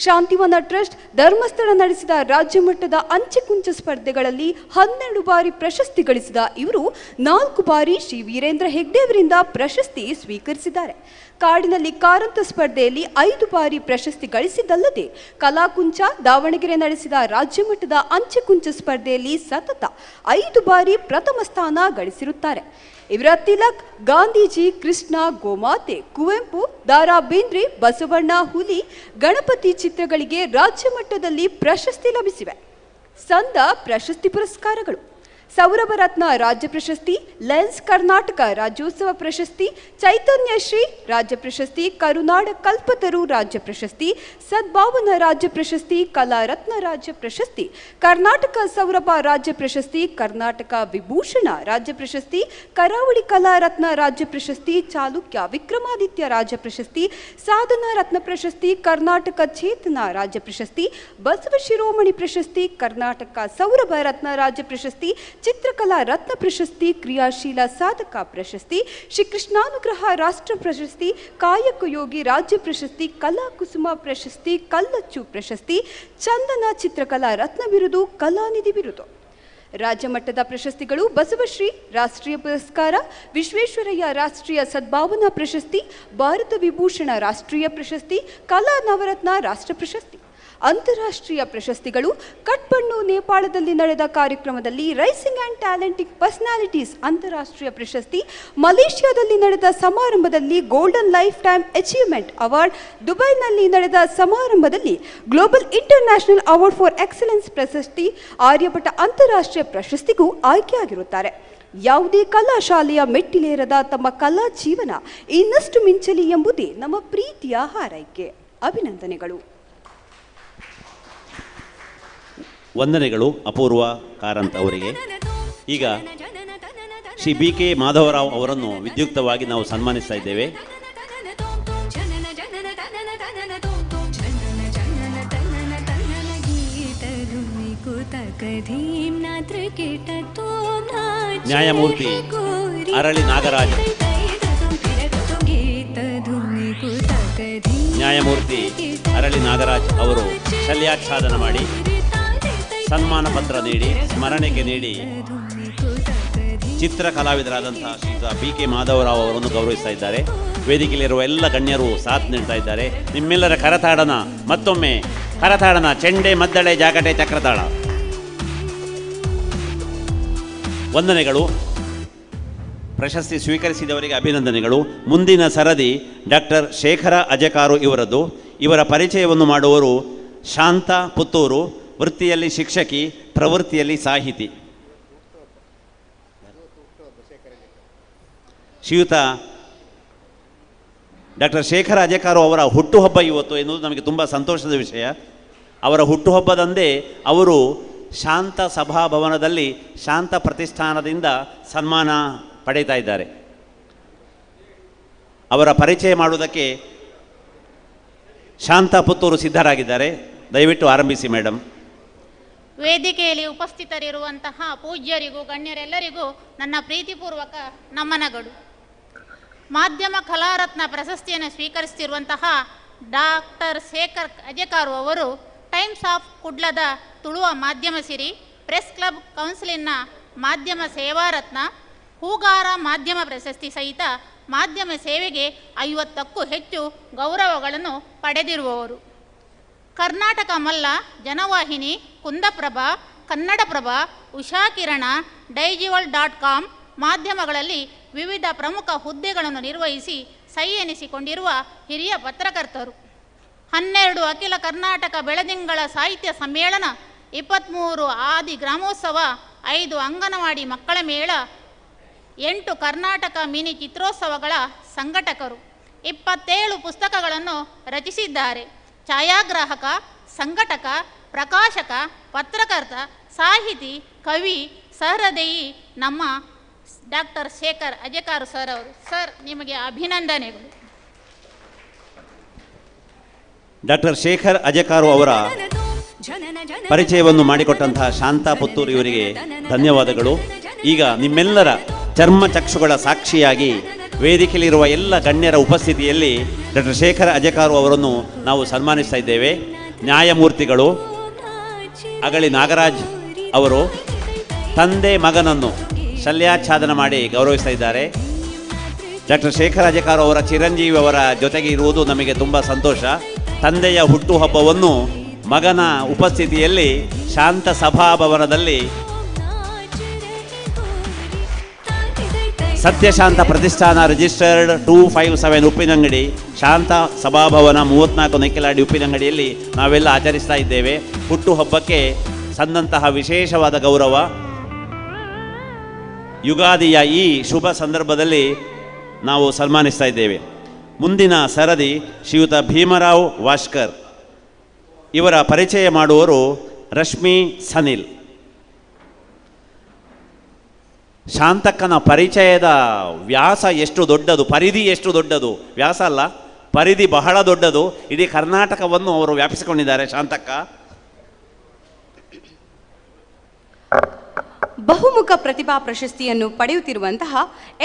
ಶಾಂತಿವನ ಟ್ರಸ್ಟ್ ಧರ್ಮಸ್ಥಳ ನಡೆಸಿದ ರಾಜ್ಯ ಮಟ್ಟದ ಅಂಚೆ ಕುಂಚ ಸ್ಪರ್ಧೆಗಳಲ್ಲಿ 12 ಬಾರಿ ಪ್ರಶಸ್ತಿ ಗಳಿಸಿದ ಇವರು 4 ಬಾರಿ ಶ್ರೀ ವೀರೇಂದ್ರ ಹೆಗ್ಡೆ ಅವರಿಂದ ಪ್ರಶಸ್ತಿ ಸ್ವೀಕರಿಸಿದ್ದಾರೆ. ಕಾಡಿನಲ್ಲಿ ಕಾರಂತ ಸ್ಪರ್ಧೆಯಲ್ಲಿ 5 ಬಾರಿ ಪ್ರಶಸ್ತಿ ಗಳಿಸಿದ್ದಲ್ಲದೆ ಕಲಾಕುಂಚ ದಾವಣಗೆರೆ ನಡೆಸಿದ ರಾಜ್ಯ ಮಟ್ಟದ ಅಂಚೆ ಕುಂಚ ಸ್ಪರ್ಧೆಯಲ್ಲಿ ಸತತ 5 ಬಾರಿ ಪ್ರಥಮ ಸ್ಥಾನ ಗಳಿಸಿರುತ್ತಾರೆ. ಇವರ ತಿಲಕ್, ಗಾಂಧೀಜಿ, ಕೃಷ್ಣ, ಗೋಮಾತೆ, ಕುವೆಂಪು, ದಾರಾ ಬೇಂದ್ರೆ, ಬಸವಣ್ಣ, ಹುಲಿ, ಗಣಪತಿ ಚಿತ್ರಗಳಿಗೆ ರಾಜ್ಯ ಮಟ್ಟದಲ್ಲಿ ಪ್ರಶಸ್ತಿ ಲಭಿಸಿವೆ. ಸಂದ ಪ್ರಶಸ್ತಿ ಪುರಸ್ಕಾರಗಳು: ಸೌರಭ ರತ್ನ ರಾಜ್ಯ ಪ್ರಶಸ್ತಿ, ಲೆನ್ಸ್ ಕರ್ನಾಟಕ ರಾಜ್ಯೋತ್ಸವ ಪ್ರಶಸ್ತಿ, ಚೈತನ್ಯ ಶ್ರೀ ರಾಜ್ಯ ಪ್ರಶಸ್ತಿ, ಕರುನಾಡ ಕಲ್ಪತರು ರಾಜ್ಯ ಪ್ರಶಸ್ತಿ, ಸದ್ಭಾವನಾ ರಾಜ್ಯ ಪ್ರಶಸ್ತಿ, ಕಲಾರತ್ನ ರಾಜ್ಯ ಪ್ರಶಸ್ತಿ, ಕರ್ನಾಟಕ ಸೌರಭ ರಾಜ್ಯ ಪ್ರಶಸ್ತಿ, ಕರ್ನಾಟಕ ವಿಭೂಷಣ ರಾಜ್ಯ ಪ್ರಶಸ್ತಿ, ಕರಾವಳಿ ಕಲಾರತ್ನ ರಾಜ್ಯ ಪ್ರಶಸ್ತಿ, ಚಾಲುಕ್ಯ ವಿಕ್ರಮಾದಿತ್ಯ ರಾಜ್ಯ ಪ್ರಶಸ್ತಿ, ಸಾಧನಾ ರತ್ನ ಪ್ರಶಸ್ತಿ, ಕರ್ನಾಟಕ ಚೇತನ ರಾಜ್ಯ ಪ್ರಶಸ್ತಿ, ಬಸವ ಶಿರೋಮಣಿ ಪ್ರಶಸ್ತಿ, ಕರ್ನಾಟಕ ಸೌರಭ ರತ್ನ ರಾಜ್ಯ ಪ್ರಶಸ್ತಿ, ಚಿತ್ರಕಲಾ ರತ್ನ ಪ್ರಶಸ್ತಿ, ಕ್ರಿಯಾಶೀಲ ಸಾಧಕ ಪ್ರಶಸ್ತಿ, ಶ್ರೀ ಕೃಷ್ಣಾನುಗ್ರಹ ರಾಷ್ಟ್ರ ಪ್ರಶಸ್ತಿ, ಕಾಯಕ ಯೋಗಿ ರಾಜ್ಯ ಪ್ರಶಸ್ತಿ, ಕಲಾ ಕುಸುಮ ಪ್ರಶಸ್ತಿ, ಕಲ್ಲಚ್ಚು ಪ್ರಶಸ್ತಿ, ಚಂದನ ಚಿತ್ರಕಲಾ ರತ್ನ ಬಿರುದು, ಕಲಾನಿಧಿ ಬಿರುದು. ರಾಜ್ಯ ಮಟ್ಟದ ಪ್ರಶಸ್ತಿಗಳು: ಬಸವಶ್ರೀ ರಾಷ್ಟ್ರೀಯ ಪುರಸ್ಕಾರ, ವಿಶ್ವೇಶ್ವರಯ್ಯ ರಾಷ್ಟ್ರೀಯ ಸದ್ಭಾವನಾ ಪ್ರಶಸ್ತಿ, ಭಾರತ ವಿಭೂಷಣ ರಾಷ್ಟ್ರೀಯ ಪ್ರಶಸ್ತಿ, ಕಲಾ ನವರತ್ನ ರಾಷ್ಟ್ರ ಪ್ರಶಸ್ತಿ. ಅಂತಾರಾಷ್ಟ್ರೀಯ ಪ್ರಶಸ್ತಿಗಳು: ಕಟ್ಬಣ್ಣು ನೇಪಾಳದಲ್ಲಿ ನಡೆದ ಕಾರ್ಯಕ್ರಮದಲ್ಲಿ ರೈಸಿಂಗ್ ಆ್ಯಂಡ್ ಟ್ಯಾಲೆಂಟಿಂಗ್ ಪರ್ಸನಾಲಿಟೀಸ್ ಅಂತಾರಾಷ್ಟ್ರೀಯ ಪ್ರಶಸ್ತಿ, ಮಲೇಷ್ಯಾದಲ್ಲಿ ನಡೆದ ಸಮಾರಂಭದಲ್ಲಿ golden life time achievement award, ದುಬೈನಲ್ಲಿ ನಡೆದ ಸಮಾರಂಭದಲ್ಲಿ global international award for excellence ಪ್ರಶಸ್ತಿ, ಆರ್ಯಭಟ ಅಂತಾರಾಷ್ಟ್ರೀಯ ಪ್ರಶಸ್ತಿಗೂ ಆಯ್ಕೆಯಾಗಿರುತ್ತಾರೆ. ಯಾವುದೇ ಕಲಾ ಶಾಲೆಯ ಮೆಟ್ಟಿಲೇರದ ತಮ್ಮ ಕಲಾ ಜೀವನ ಇನ್ನಷ್ಟು ಮಿಂಚಲಿ ಎಂಬುದೇ ನಮ್ಮ ಪ್ರೀತಿಯ ಹಾರೈಕೆ. ಅಭಿನಂದನೆಗಳು. ವಂದನೆಗಳು ಅಪೂರ್ವ ಕಾರಂತ್ ಅವರಿಗೆ. ಈಗ ಶ್ರೀ ಬಿ ಕೆ ಮಾಧವರಾವ್ ಅವರನ್ನು ವಿದ್ಯುಕ್ತವಾಗಿ ನಾವು ಸನ್ಮಾನಿಸ್ತಾ ಇದ್ದೇವೆ. ನ್ಯಾಯಮೂರ್ತಿ ಅರಳಿ ನಾಗರಾಜ್, ನ್ಯಾಯಮೂರ್ತಿ ಅರಳಿ ನಾಗರಾಜ್ ಅವರು ಶಲ್ಯಾಚ್ಛಾದನ ಮಾಡಿ ಸನ್ಮಾನ ಪತ್ರ ನೀಡಿ ಸ್ಮರಣಿಕೆ ನೀಡಿ ಚಿತ್ರ ಕಲಾವಿದರಾದಂಥ ಶ್ರೀಯುತ ಬಿ ಕೆ ಮಾಧವರಾವ್ ಅವರನ್ನು ಗೌರವಿಸ್ತಾ ಇದ್ದಾರೆ. ವೇದಿಕೆಯಲ್ಲಿರುವ ಎಲ್ಲ ಗಣ್ಯರು ಸಾಥ್ ನೀಡ್ತಾ ಇದ್ದಾರೆ. ನಿಮ್ಮೆಲ್ಲರ ಕರತಾಡನ, ಮತ್ತೊಮ್ಮೆ ಕರತಾಡನ, ಚೆಂಡೆ, ಮದ್ದಳೆ, ಜಾಗಟೆ, ಚಕ್ರತಾಳ. ವಂದನೆಗಳು. ಪ್ರಶಸ್ತಿ ಸ್ವೀಕರಿಸಿದವರಿಗೆ ಅಭಿನಂದನೆಗಳು. ಮುಂದಿನ ಸರದಿ ಡಾಕ್ಟರ್ ಶೇಖರ ಅಜಕಾರು ಇವರದ್ದು. ಇವರ ಪರಿಚಯವನ್ನು ಮಾಡುವವರು ಶಾಂತ ಪುತ್ತೂರು, ವೃತ್ತಿಯಲ್ಲಿ ಶಿಕ್ಷಕಿ, ಪ್ರವೃತ್ತಿಯಲ್ಲಿ ಸಾಹಿತಿ. ಶ್ರೀಯುತ ಡಾಕ್ಟರ್ ಶೇಖರ ಅಜಕಾರು ಅವರ ಹುಟ್ಟುಹಬ್ಬ ಇವತ್ತು ಎನ್ನುವುದು ನಮಗೆ ತುಂಬ ಸಂತೋಷದ ವಿಷಯ. ಅವರ ಹುಟ್ಟುಹಬ್ಬದಂದೇ ಅವರು ಶಾಂತ ಸಭಾಭವನದಲ್ಲಿ ಶಾಂತ ಪ್ರತಿಷ್ಠಾನದಿಂದ ಸನ್ಮಾನ ಪಡೀತಾ ಇದ್ದಾರೆ. ಅವರ ಪರಿಚಯ ಮಾಡುವುದಕ್ಕೆ ಶಾಂತ ಪುತ್ತೂರು ಸಿದ್ಧರಾಗಿದ್ದಾರೆ. ದಯವಿಟ್ಟು ಆರಂಭಿಸಿ ಮೇಡಮ್. ವೇದಿಕೆಯಲ್ಲಿ ಉಪಸ್ಥಿತರಿರುವಂತಹ ಪೂಜ್ಯರಿಗೂ ಗಣ್ಯರೆಲ್ಲರಿಗೂ ನನ್ನ ಪ್ರೀತಿಪೂರ್ವಕ ನಮನಗಳು. ಮಾಧ್ಯಮ ಕಲಾರತ್ನ ಪ್ರಶಸ್ತಿಯನ್ನು ಸ್ವೀಕರಿಸುತ್ತಿರುವಂತಹ ಡಾಕ್ಟರ್ ಶೇಖರ್ ಅಜಕಾರು ಅವರು ಟೈಮ್ಸ್ ಆಫ್ ಕುಡ್ಲದ ತುಳುವ ಮಾಧ್ಯಮ ಸಿರಿ, ಪ್ರೆಸ್ ಕ್ಲಬ್ ಕೌನ್ಸಿಲಿನ ಮಾಧ್ಯಮ ಸೇವಾ ರತ್ನ, ಹೂಗಾರ ಮಾಧ್ಯಮ ಪ್ರಶಸ್ತಿ ಸಹಿತ ಮಾಧ್ಯಮ ಸೇವೆಗೆ 50ಕ್ಕೂ ಹೆಚ್ಚು ಗೌರವಗಳನ್ನು ಪಡೆದಿರುವವರು. ಕರ್ನಾಟಕ ಮಲ್ಲ, ಜನವಾಹಿನಿ, ಕುಂದಪ್ರಭ, ಕನ್ನಡಪ್ರಭ, ಉಷಾಕಿರಣ, ಡೈಜಿವಲ್.com ಮಾಧ್ಯಮಗಳಲ್ಲಿ ವಿವಿಧ ಪ್ರಮುಖ ಹುದ್ದೆಗಳನ್ನು ನಿರ್ವಹಿಸಿ ಸೈ ಎನಿಸಿಕೊಂಡಿರುವ ಹಿರಿಯ ಪತ್ರಕರ್ತರು. 12 ಅಖಿಲ ಕರ್ನಾಟಕ ಬೆಳದಿಂಗಳ ಸಾಹಿತ್ಯ ಸಮ್ಮೇಳನ, 23 ಆದಿ ಗ್ರಾಮೋತ್ಸವ, 5 ಅಂಗನವಾಡಿ ಮಕ್ಕಳ ಮೇಳ, 8 ಕರ್ನಾಟಕ ಮಿನಿ ಚಿತ್ರೋತ್ಸವಗಳ ಸಂಘಟಕರು. 27 ಪುಸ್ತಕಗಳನ್ನು ರಚಿಸಿದ್ದಾರೆ. ಛಾಯಾಗ್ರಾಹಕ, ಸಂಘಟಕ, ಪ್ರಕಾಶಕ, ಪತ್ರಕರ್ತ, ಸಾಹಿತಿ, ಕವಿ, ಸಹೃದಯಿ ನಮ್ಮ ಡಾಕ್ಟರ್ ಶೇಖರ್ ಅಜಕಾರು ಸರ್ ಅವರು. ಸರ್, ನಿಮಗೆ ಅಭಿನಂದನೆಗಳು. ಡಾಕ್ಟರ್ ಶೇಖರ್ ಅಜಕಾರು ಅವರ ಪರಿಚಯವನ್ನು ಮಾಡಿಕೊಟ್ಟಂತಹ ಶಾಂತಾ ಪುತ್ತೂರು ಇವರಿಗೆ ಧನ್ಯವಾದಗಳು. ಈಗ ನಿಮ್ಮೆಲ್ಲರ ಚರ್ಮಚಕ್ಷುಗಳ ಸಾಕ್ಷಿಯಾಗಿ ವೇದಿಕೆಯಲ್ಲಿರುವ ಎಲ್ಲ ಗಣ್ಯರ ಉಪಸ್ಥಿತಿಯಲ್ಲಿ ಡಾಕ್ಟರ್ ಶೇಖರ ಅಜಕಾರು ಅವರನ್ನು ನಾವು ಸನ್ಮಾನಿಸ್ತಾ ಇದ್ದೇವೆ. ನ್ಯಾಯಮೂರ್ತಿಗಳು ಅಗಳಿ ನಾಗರಾಜ್ ಅವರು ತಂದೆ ಮಗನನ್ನು ಶಲ್ಯಾಚ್ಛಾದನ ಮಾಡಿ ಗೌರವಿಸ್ತಾ ಇದ್ದಾರೆ. ಡಾಕ್ಟರ್ ಶೇಖರ ಅಜಕಾರು ಅವರ ಚಿರಂಜೀವಿ ಅವರ ಜೊತೆಗೆ ಇರುವುದು ನಮಗೆ ತುಂಬ ಸಂತೋಷ. ತಂದೆಯ ಹುಟ್ಟುಹಬ್ಬವನ್ನು ಮಗನ ಉಪಸ್ಥಿತಿಯಲ್ಲಿ ಶಾಂತ ಸಭಾಭವನದಲ್ಲಿ ಸತ್ಯಶಾಂತ ಪ್ರತಿಷ್ಠಾನ ರಿಜಿಸ್ಟರ್ಡ್ 257 ಉಪ್ಪಿನಂಗಡಿ, ಶಾಂತ ಸಭಾಭವನ 34 ನೆಕ್ಕೆಲಾಡಿ ಉಪ್ಪಿನಂಗಡಿಯಲ್ಲಿ ನಾವೆಲ್ಲ ಆಚರಿಸ್ತಾ ಇದ್ದೇವೆ. ಹುಟ್ಟುಹಬ್ಬಕ್ಕೆ ಸಂದಂತಹ ವಿಶೇಷವಾದ ಗೌರವ. ಯುಗಾದಿಯ ಈ ಶುಭ ಸಂದರ್ಭದಲ್ಲಿ ನಾವು ಸನ್ಮಾನಿಸ್ತಾ ಇದ್ದೇವೆ. ಮುಂದಿನ ಸರದಿ ಶ್ರೀಯುತ ಭೀಮರಾವ್ ವಾಷ್ಕರ್. ಇವರ ಪರಿಚಯ ಮಾಡುವವರು ರಶ್ಮಿ ಸನಿಲ್. ಶಾಂತಕ್ಕನ ಪರಿಚಯದ ವ್ಯಾಸ ಎಷ್ಟು ದೊಡ್ಡದು, ಪರಿಧಿ ಎಷ್ಟು ದೊಡ್ಡದು, ವ್ಯಾಸ ಅಲ್ಲ ಪರಿಧಿ ಬಹಳ ದೊಡ್ಡದು. ಇಡೀ ಕರ್ನಾಟಕವನ್ನು ಅವರು ವ್ಯಾಪಿಸಿಕೊಂಡಿದ್ದಾರೆ ಶಾಂತಕ್ಕ. ಬಹುಮುಖ ಪ್ರತಿಭಾ ಪ್ರಶಸ್ತಿಯನ್ನು ಪಡೆಯುತ್ತಿರುವಂತಹ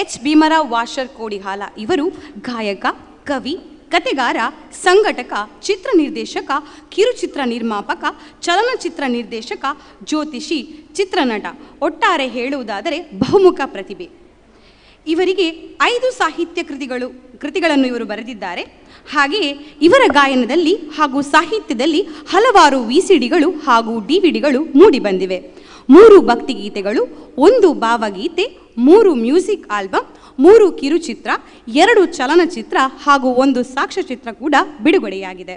ಎಚ್ ಭೀಮರಾವ್ ವಾಷರ್ ಕೋಡಿಹಾಲ ಇವರು ಗಾಯಕ, ಕವಿ, ಕತೆಗಾರ, ಸಂಘಟಕ, ಚಿತ್ರ ನಿರ್ದೇಶಕ, ಕಿರುಚಿತ್ರ ನಿರ್ಮಾಪಕ, ಚಲನಚಿತ್ರ ನಿರ್ದೇಶಕ, ಜ್ಯೋತಿಷಿ, ಚಿತ್ರನಟ, ಒಟ್ಟಾರೆ ಹೇಳುವುದಾದರೆ ಬಹುಮುಖ ಪ್ರತಿಭೆ. ಇವರಿಗೆ 5 ಸಾಹಿತ್ಯ ಕೃತಿಗಳನ್ನು ಇವರು ಬರೆದಿದ್ದಾರೆ. ಹಾಗೆಯೇ ಇವರ ಗಾಯನದಲ್ಲಿ ಹಾಗೂ ಸಾಹಿತ್ಯದಲ್ಲಿ ಹಲವಾರು ವಿಸಿಡಿಗಳು ಹಾಗೂ ಡಿವಿಡಿಗಳು ಮೂಡಿಬಂದಿವೆ. 3 ಭಕ್ತಿಗೀತೆಗಳು, 1 ಭಾವಗೀತೆ, 3 ಮ್ಯೂಸಿಕ್ ಆಲ್ಬಮ್, 3 ಕಿರುಚಿತ್ರ, 2 ಚಲನಚಿತ್ರ ಹಾಗೂ 1 ಸಾಕ್ಷ್ಯಚಿತ್ರ ಕೂಡ ಬಿಡುಗಡೆಯಾಗಿದೆ.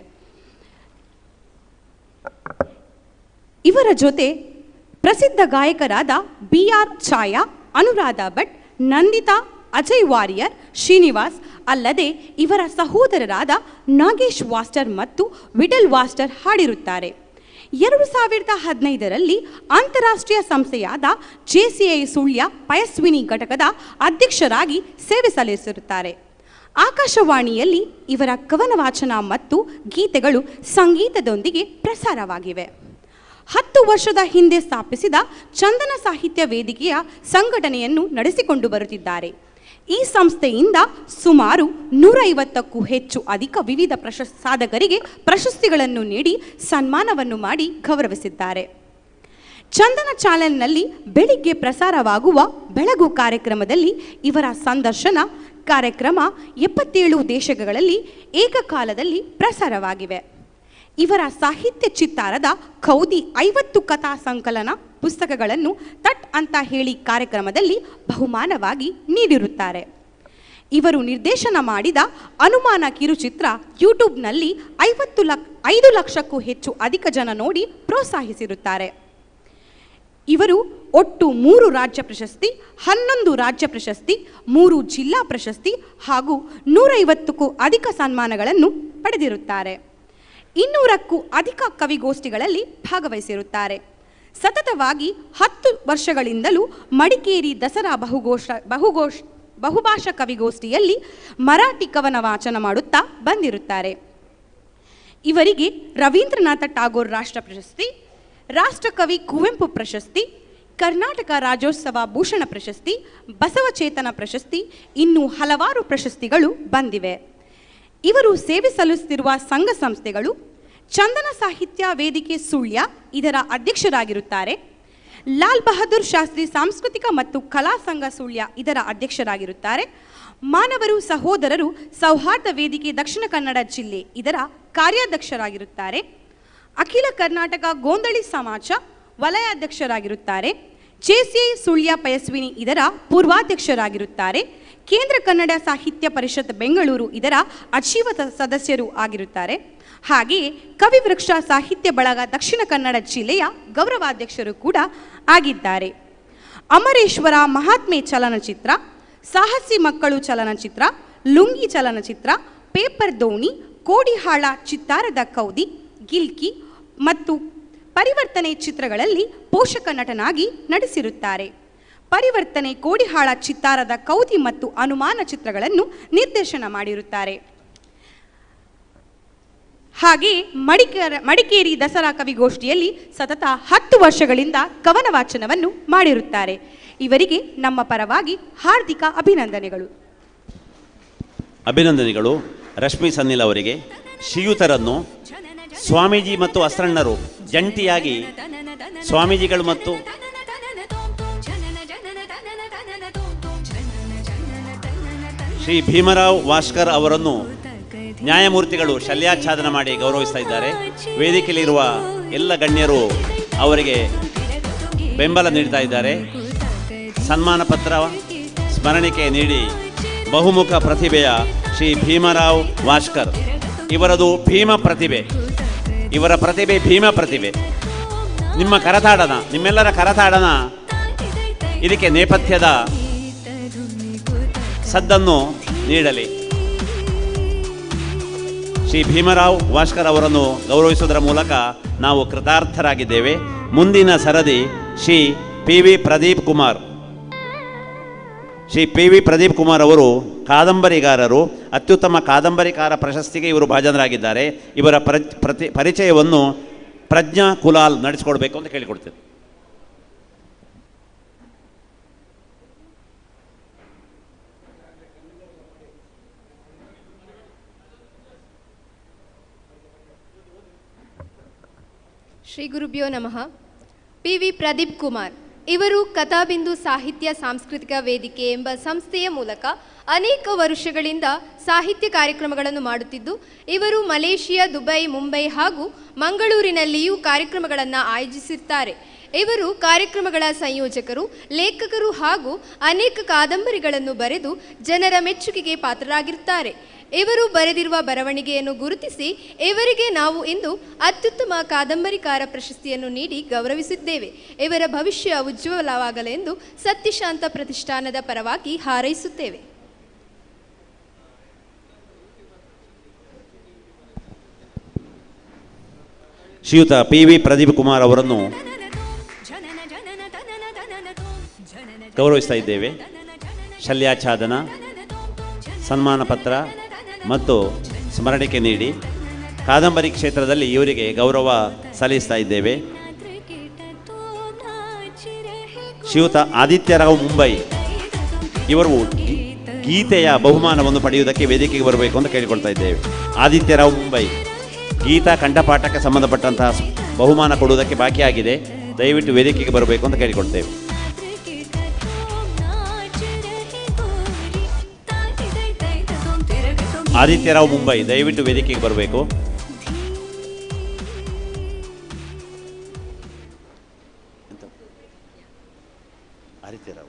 ಇವರ ಜೊತೆ ಪ್ರಸಿದ್ಧ ಗಾಯಕರಾದ BR ಛಾಯಾ, ಅನುರಾಧ ಭಟ್, ನಂದಿತಾ, ಅಜಯ್ ವಾರಿಯರ್, ಶ್ರೀನಿವಾಸ್ ಅಲ್ಲದೆ ಇವರ ಸಹೋದರರಾದ ನಾಗೇಶ್ ವಾಸ್ಟರ್ ಮತ್ತು ವಿಠಲ್ ವಾಸ್ಟರ್ ಹಾಡಿರುತ್ತಾರೆ. 2015ರಲ್ಲಿ ಅಂತಾರಾಷ್ಟ್ರೀಯ ಸಂಸ್ಥೆಯಾದ JCI ಸುಳ್ಯ ಪಯಸ್ವಿನಿ ಘಟಕದ ಅಧ್ಯಕ್ಷರಾಗಿ ಸೇವೆ ಸಲ್ಲಿಸಿರುತ್ತಾರೆ. ಆಕಾಶವಾಣಿಯಲ್ಲಿ ಇವರ ಕವನ ವಾಚನ ಮತ್ತು ಗೀತೆಗಳು ಸಂಗೀತದೊಂದಿಗೆ ಪ್ರಸಾರವಾಗಿವೆ. 10 ವರ್ಷದ ಹಿಂದೆ ಸ್ಥಾಪಿಸಿದ ಚಂದನ ಸಾಹಿತ್ಯ ವೇದಿಕೆಯ ಸಂಘಟನೆಯನ್ನು ನಡೆಸಿಕೊಂಡು ಬರುತ್ತಿದ್ದಾರೆ. ಈ ಸಂಸ್ಥೆಯಿಂದ ಸುಮಾರು 150ಕ್ಕೂ ಹೆಚ್ಚು ಅಧಿಕ ವಿವಿಧ ಸಾಧಕರಿಗೆ ಪ್ರಶಸ್ತಿಗಳನ್ನು ನೀಡಿ ಸನ್ಮಾನವನ್ನು ಮಾಡಿ ಗೌರವಿಸಿದ್ದಾರೆ. ಚಂದನ ಚಾನೆಲ್ನಲ್ಲಿ ಬೆಳಿಗ್ಗೆ ಪ್ರಸಾರವಾಗುವ ಬೆಳಗು ಕಾರ್ಯಕ್ರಮದಲ್ಲಿ ಇವರ ಸಂದರ್ಶನ ಕಾರ್ಯಕ್ರಮ 77 ದೇಶಗಳಲ್ಲಿ ಏಕಕಾಲದಲ್ಲಿ ಪ್ರಸಾರವಾಗಿವೆ. ಇವರ ಸಾಹಿತ್ಯ ಚಿತ್ತಾರದ ಕೌದಿ 50 ಕಥಾ ಸಂಕಲನ ಪುಸ್ತಕಗಳನ್ನು ತಟ್ ಅಂತ ಹೇಳಿ ಕಾರ್ಯಕ್ರಮದಲ್ಲಿ ಬಹುಮಾನವಾಗಿ ನೀಡಿರುತ್ತಾರೆ. ಇವರು ನಿರ್ದೇಶನ ಮಾಡಿದ ಅನುಮಾನ ಕಿರುಚಿತ್ರ ಯೂಟ್ಯೂಬ್ನಲ್ಲಿ 5 ಲಕ್ಷಕ್ಕೂ ಹೆಚ್ಚು ಅಧಿಕ ಜನ ನೋಡಿ ಪ್ರೋತ್ಸಾಹಿಸಿರುತ್ತಾರೆ. ಇವರು ಒಟ್ಟು 3 ರಾಜ್ಯ ಪ್ರಶಸ್ತಿ, 11 ರಾಜ್ಯ ಪ್ರಶಸ್ತಿ, 3 ಜಿಲ್ಲಾ ಪ್ರಶಸ್ತಿ ಹಾಗೂ 150ಕ್ಕೂ ಅಧಿಕ ಸನ್ಮಾನಗಳನ್ನು ಪಡೆದಿರುತ್ತಾರೆ. 200ಕ್ಕೂ ಅಧಿಕ ಕವಿಗೋಷ್ಠಿಗಳಲ್ಲಿ ಭಾಗವಹಿಸಿರುತ್ತಾರೆ. ಸತತವಾಗಿ 10 ವರ್ಷಗಳಿಂದಲೂ ಮಡಿಕೇರಿ ದಸರಾ ಬಹುಭಾಷಾ ಕವಿಗೋಷ್ಠಿಯಲ್ಲಿ ಮರಾಠಿ ಕವನ ವಾಚನ ಮಾಡುತ್ತಾ ಬಂದಿರುತ್ತಾರೆ. ಇವರಿಗೆ ರವೀಂದ್ರನಾಥ ಟಾಗೋರ್ ರಾಷ್ಟ್ರ ಪ್ರಶಸ್ತಿ, ರಾಷ್ಟ್ರಕವಿ ಕುವೆಂಪು ಪ್ರಶಸ್ತಿ, ಕರ್ನಾಟಕ ರಾಜ್ಯೋತ್ಸವ ಭೂಷಣ ಪ್ರಶಸ್ತಿ, ಬಸವಚೇತನ ಪ್ರಶಸ್ತಿ, ಇನ್ನೂ ಹಲವಾರು ಪ್ರಶಸ್ತಿಗಳು ಬಂದಿವೆ. ಇವರು ಸೇವೆ ಸಲ್ಲಿಸುತ್ತಿರುವ ಸಂಘ ಸಂಸ್ಥೆಗಳು ಚಂದನ ಸಾಹಿತ್ಯ ವೇದಿಕೆ ಸುಳ್ಯ, ಇದರ ಅಧ್ಯಕ್ಷರಾಗಿರುತ್ತಾರೆ. ಲಾಲ್ ಬಹದ್ದೂರ್ ಶಾಸ್ತ್ರಿ ಸಾಂಸ್ಕೃತಿಕ ಮತ್ತು ಕಲಾ ಸಂಘ ಸುಳ್ಯ, ಇದರ ಅಧ್ಯಕ್ಷರಾಗಿರುತ್ತಾರೆ. ಮಾನವರು ಸಹೋದರರು ಸೌಹಾರ್ದ ವೇದಿಕೆ ದಕ್ಷಿಣ ಕನ್ನಡ ಜಿಲ್ಲೆ, ಇದರ ಕಾರ್ಯಾಧ್ಯಕ್ಷರಾಗಿರುತ್ತಾರೆ. ಅಖಿಲ ಕರ್ನಾಟಕ ಗೋಂದಳಿ ಸಮಾಜ ವಲಯಾಧ್ಯಕ್ಷರಾಗಿರುತ್ತಾರೆ. JCI ಸುಳ್ಯ ಪಯಸ್ವಿನಿ, ಇದರ ಪೂರ್ವಾಧ್ಯಕ್ಷರಾಗಿರುತ್ತಾರೆ. ಕೇಂದ್ರ ಕನ್ನಡ ಸಾಹಿತ್ಯ ಪರಿಷತ್ ಬೆಂಗಳೂರು, ಇದರ ಅಜೀವ ಸದಸ್ಯರು ಆಗಿರುತ್ತಾರೆ. ಹಾಗೆಯೇ ಕವಿವೃಕ್ಷ ಸಾಹಿತ್ಯ ಬಳಗ ದಕ್ಷಿಣ ಕನ್ನಡ ಜಿಲ್ಲೆಯ ಗೌರವಾಧ್ಯಕ್ಷರು ಕೂಡ ಆಗಿದ್ದಾರೆ. ಅಮರೇಶ್ವರ ಮಹಾತ್ಮೆ ಚಲನಚಿತ್ರ, ಸಾಹಸಿ ಮಕ್ಕಳು ಚಲನಚಿತ್ರ, ಲುಂಗಿ ಚಲನಚಿತ್ರ, ಪೇಪರ್ ದೋಣಿ, ಕೋಡಿಹಾಳ ಚಿತ್ತಾರದ ಕೌದಿ, ಗಿಲ್ಕಿ ಮತ್ತು ಪರಿವರ್ತನೆ ಚಿತ್ರಗಳಲ್ಲಿ ಪೋಷಕ ನಟನಾಗಿ ನಟಿಸಿರುತ್ತಾರೆ. ಪರಿವರ್ತನೆ, ಕೋಡಿಹಾಳ ಚಿತ್ತಾರದ ಕೌದಿ ಮತ್ತು ಅನುಮಾನ ಚಿತ್ರಗಳನ್ನು ನಿರ್ದೇಶನ ಮಾಡಿರುತ್ತಾರೆ. ಹಾಗೆ ಮಡಿಕೇರಿ ದಸರಾ ಕವಿಗೋಷ್ಠಿಯಲ್ಲಿ ಸತತ 10 ವರ್ಷಗಳಿಂದ ಕವನ ವಾಚನವನ್ನು ಮಾಡಿರುತ್ತಾರೆ. ಇವರಿಗೆ ನಮ್ಮ ಪರವಾಗಿ ಹಾರ್ದಿಕ ಅಭಿನಂದನೆಗಳು. ಅಭಿನಂದನೆಗಳು ರಶ್ಮಿ ಸನ್ನಿಲ್ ಅವರಿಗೆ. ಶ್ರೀಯುತರನ್ನು ಸ್ವಾಮೀಜಿ ಮತ್ತು ಅಸ್ರಣ್ಣರು ಜಂಟಿಯಾಗಿ ಸ್ವಾಮೀಜಿಗಳು ಮತ್ತು ಶ್ರೀ ಭೀಮರಾವ್ ವಾಷ್ಕರ್ ಅವರನ್ನು ನ್ಯಾಯಮೂರ್ತಿಗಳು ಶಲ್ಯಾಚ್ಛಾದನ ಮಾಡಿ ಗೌರವಿಸ್ತಾ ಇದ್ದಾರೆ. ವೇದಿಕೆಯಲ್ಲಿರುವ ಎಲ್ಲ ಗಣ್ಯರು ಅವರಿಗೆ ಬೆಂಬಲ ನೀಡ್ತಾ ಇದ್ದಾರೆ. ಸನ್ಮಾನ ಪತ್ರ ಸ್ಮರಣಿಕೆ ನೀಡಿ ಬಹುಮುಖ ಪ್ರತಿಭೆಯ ಶ್ರೀ ಭೀಮರಾವ್ ವಾಷ್ಕರ್, ಇವರದು ಭೀಮ ಪ್ರತಿಭೆ, ಇವರ ಪ್ರತಿಭೆ ಭೀಮ ಪ್ರತಿಭೆ. ನಿಮ್ಮ ಕರತಾಡನ, ನಿಮ್ಮೆಲ್ಲರ ಕರತಾಡನ ಇದಕ್ಕೆ ನೇಪಥ್ಯದ ಸದ್ದನ್ನು ನೀಡಲಿ. ಶ್ರೀ ಭೀಮರಾವ್ ವಾಷ್ಕರ್ ಅವರನ್ನು ಗೌರವಿಸುವುದರ ಮೂಲಕ ನಾವು ಕೃತಾರ್ಥರಾಗಿದ್ದೇವೆ. ಮುಂದಿನ ಸರದಿ ಶ್ರೀ PV ಪ್ರದೀಪ್ ಕುಮಾರ್. ಶ್ರೀ PV ಪ್ರದೀಪ್ ಕುಮಾರ್ ಅವರು ಕಾದಂಬರಿಗಾರರು. ಅತ್ಯುತ್ತಮ ಕಾದಂಬರಿಕಾರ ಪ್ರಶಸ್ತಿಗೆ ಇವರು ಭಾಜನರಾಗಿದ್ದಾರೆ. ಇವರ ಪರಿಚಯವನ್ನು ಪ್ರಜ್ಞಾ ಕುಲಾಲ್ ನಡೆಸಿಕೊಡ್ಬೇಕು ಅಂತ ಕೇಳಿಕೊಡ್ತೇನೆ. ಶ್ರೀ ಗುರುಭ್ಯೋ ನಮಃ. ಪಿ.ವಿ. ಪ್ರದೀಪ್ ಕುಮಾರ್ ಇವರು ಕಥಾಬಿಂದು ಸಾಹಿತ್ಯ ಸಾಂಸ್ಕೃತಿಕ ವೇದಿಕೆ ಎಂಬ ಸಂಸ್ಥೆಯ ಮೂಲಕ ಅನೇಕ ವರ್ಷಗಳಿಂದ ಸಾಹಿತ್ಯ ಕಾರ್ಯಕ್ರಮಗಳನ್ನು ಮಾಡುತ್ತಿದ್ದು, ಇವರು ಮಲೇಷಿಯಾ, ದುಬೈ, ಮುಂಬೈ ಹಾಗೂ ಮಂಗಳೂರಿನಲ್ಲಿಯೂ ಕಾರ್ಯಕ್ರಮಗಳನ್ನು ಆಯೋಜಿಸಿರ್ತಾರೆ. ಇವರು ಕಾರ್ಯಕ್ರಮಗಳ ಸಂಯೋಜಕರು, ಲೇಖಕರು ಹಾಗೂ ಅನೇಕ ಕಾದಂಬರಿಗಳನ್ನು ಬರೆದು ಜನರ ಮೆಚ್ಚುಗೆಗೆ ಪಾತ್ರರಾಗಿರುತ್ತಾರೆ. ಇವರು ಬರೆದಿರುವ ಬರವಣಿಗೆಯನ್ನು ಗುರುತಿಸಿ ಇವರಿಗೆ ನಾವು ಇಂದು ಅತ್ಯುತ್ತಮ ಕಾದಂಬರಿಕಾರ ಪ್ರಶಸ್ತಿಯನ್ನು ನೀಡಿ ಗೌರವಿಸಿದ್ದೇವೆ. ಇವರ ಭವಿಷ್ಯ ಉಜ್ವಲವಾಗಲೆಂದು ಸತ್ಯಶಾಂತ ಪ್ರತಿಷ್ಠಾನದ ಪರವಾಗಿ ಹಾರೈಸುತ್ತೇವೆ. ಶ್ರೀಯುತ ಪಿ.ವಿ. ಪ್ರದೀಪ್ ಕುಮಾರ್ ಅವರನ್ನು ಗೌರವಿಸ್ತಾ ಇದ್ದೇವೆ. ಶಲ್ಯಾಚ್ಛಾದನ, ಸನ್ಮಾನ ಪತ್ರ ಮತ್ತು ಸ್ಮರಣಿಕೆ ನೀಡಿ ಕಾದಂಬರಿ ಕ್ಷೇತ್ರದಲ್ಲಿ ಇವರಿಗೆ ಗೌರವ ಸಲ್ಲಿಸ್ತಾ ಇದ್ದೇವೆ. ಶ್ರೀಯುತ ಆದಿತ್ಯರಾವ್ ಮುಂಬೈ ಇವರು ಗೀತೆಯ ಬಹುಮಾನವನ್ನು ಪಡೆಯುವುದಕ್ಕೆ ವೇದಿಕೆಗೆ ಬರಬೇಕು ಅಂತ ಕೇಳಿಕೊಳ್ತಾ ಇದ್ದೇವೆ. ಆದಿತ್ಯರಾವ್ ಮುಂಬೈ ಗೀತಾ ಕಂಠಪಾಠಕ್ಕೆ ಸಂಬಂಧಪಟ್ಟಂತಹ ಬಹುಮಾನ ಕೊಡುವುದಕ್ಕೆ ಬಾಕಿಯಾಗಿದೆ. ದಯವಿಟ್ಟು ವೇದಿಕೆಗೆ ಬರಬೇಕು ಅಂತ ಕೇಳಿಕೊಳ್ತೇವೆ. ಆದಿತ್ಯರಾವ್ ಮುಂಬೈ ದಯವಿಟ್ಟು ವೇದಿಕೆಗೆ ಬರಬೇಕು. ಆದಿತ್ಯರಾವ್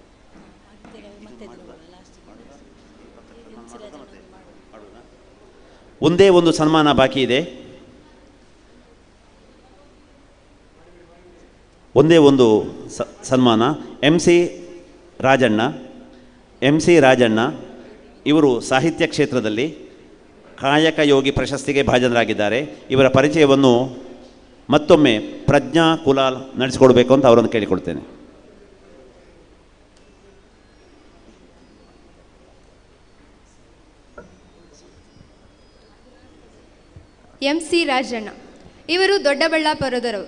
ಒಂದೇ ಒಂದು ಸನ್ಮಾನ ಬಾಕಿ ಇದೆ. ಒಂದೇ ಒಂದು ಸನ್ಮಾನ. ಎಂ.ಸಿ. ರಾಜಣ್ಣ ಇವರು ಸಾಹಿತ್ಯ ಕ್ಷೇತ್ರದಲ್ಲಿ ಕಾಯಕ ಯೋಗಿ ಪ್ರಶಸ್ತಿಗೆ ಭಾಜನರಾಗಿದ್ದಾರೆ. ಇವರ ಪರಿಚಯವನ್ನು ಮತ್ತೊಮ್ಮೆ ಪ್ರಜ್ಞಾ ಕುಲಾಲ್ ನಡೆಸಿಕೊಡ್ಬೇಕು ಅಂತ ಅವರನ್ನು ಕೇಳಿಕೊಳ್ತೇನೆ. ಎಂ.ಸಿ. ರಾಜಣ್ಣ ಇವರು ದೊಡ್ಡಬಳ್ಳಾಪುರದವರು.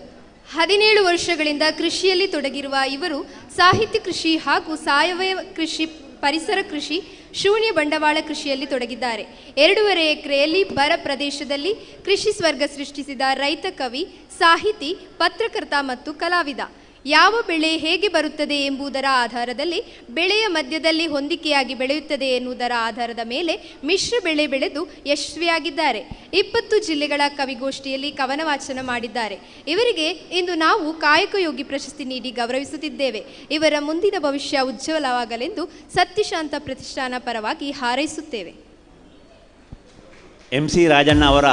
17 ವರ್ಷಗಳಿಂದ ಕೃಷಿಯಲ್ಲಿ ತೊಡಗಿರುವ ಇವರು ಸಾಹಿತ್ಯ ಕೃಷಿ ಹಾಗೂ ಸಾವಯವ ಕೃಷಿ, ಪರಿಸರ ಕೃಷಿ, ಶೂನ್ಯ ಬಂಡವಾಳ ಕೃಷಿಯಲ್ಲಿ ತೊಡಗಿದ್ದಾರೆ. 2.5 ಎಕರೆಯಲ್ಲಿ ಬರ ಪ್ರದೇಶದಲ್ಲಿ ಕೃಷಿ ಸ್ವರ್ಗ ಸೃಷ್ಟಿಸಿದ ರೈತ, ಕವಿ, ಸಾಹಿತಿ, ಪತ್ರಕರ್ತ ಮತ್ತು ಕಲಾವಿದ. ಯಾವ ಬೆಳೆ ಹೇಗೆ ಬರುತ್ತದೆ ಎಂಬುದರ ಆಧಾರದಲ್ಲಿ, ಬೆಳೆಯ ಮಧ್ಯದಲ್ಲಿ ಹೊಂದಿಕೆಯಾಗಿ ಬೆಳೆಯುತ್ತದೆ ಎನ್ನುವುದರ ಆಧಾರದ ಮೇಲೆ ಮಿಶ್ರ ಬೆಳೆ ಬೆಳೆದು ಯಶಸ್ವಿಯಾಗಿದ್ದಾರೆ. 20 ಜಿಲ್ಲೆಗಳ ಕವಿಗೋಷ್ಠಿಯಲ್ಲಿ ಕವನ ವಾಚನ ಮಾಡಿದ್ದಾರೆ. ಇವರಿಗೆ ಇಂದು ನಾವು ಕಾಯಕಯೋಗಿ ಪ್ರಶಸ್ತಿ ನೀಡಿ ಗೌರವಿಸುತ್ತಿದ್ದೇವೆ. ಇವರ ಮುಂದಿನ ಭವಿಷ್ಯ ಉಜ್ವಲವಾಗಲೆಂದು ಸತ್ಯಶಾಂತ ಪ್ರತಿಷ್ಠಾನ ಪರವಾಗಿ ಹಾರೈಸುತ್ತೇವೆ. ಎಂ.ಸಿ. ರಾಜಣ್ಣ ಅವರ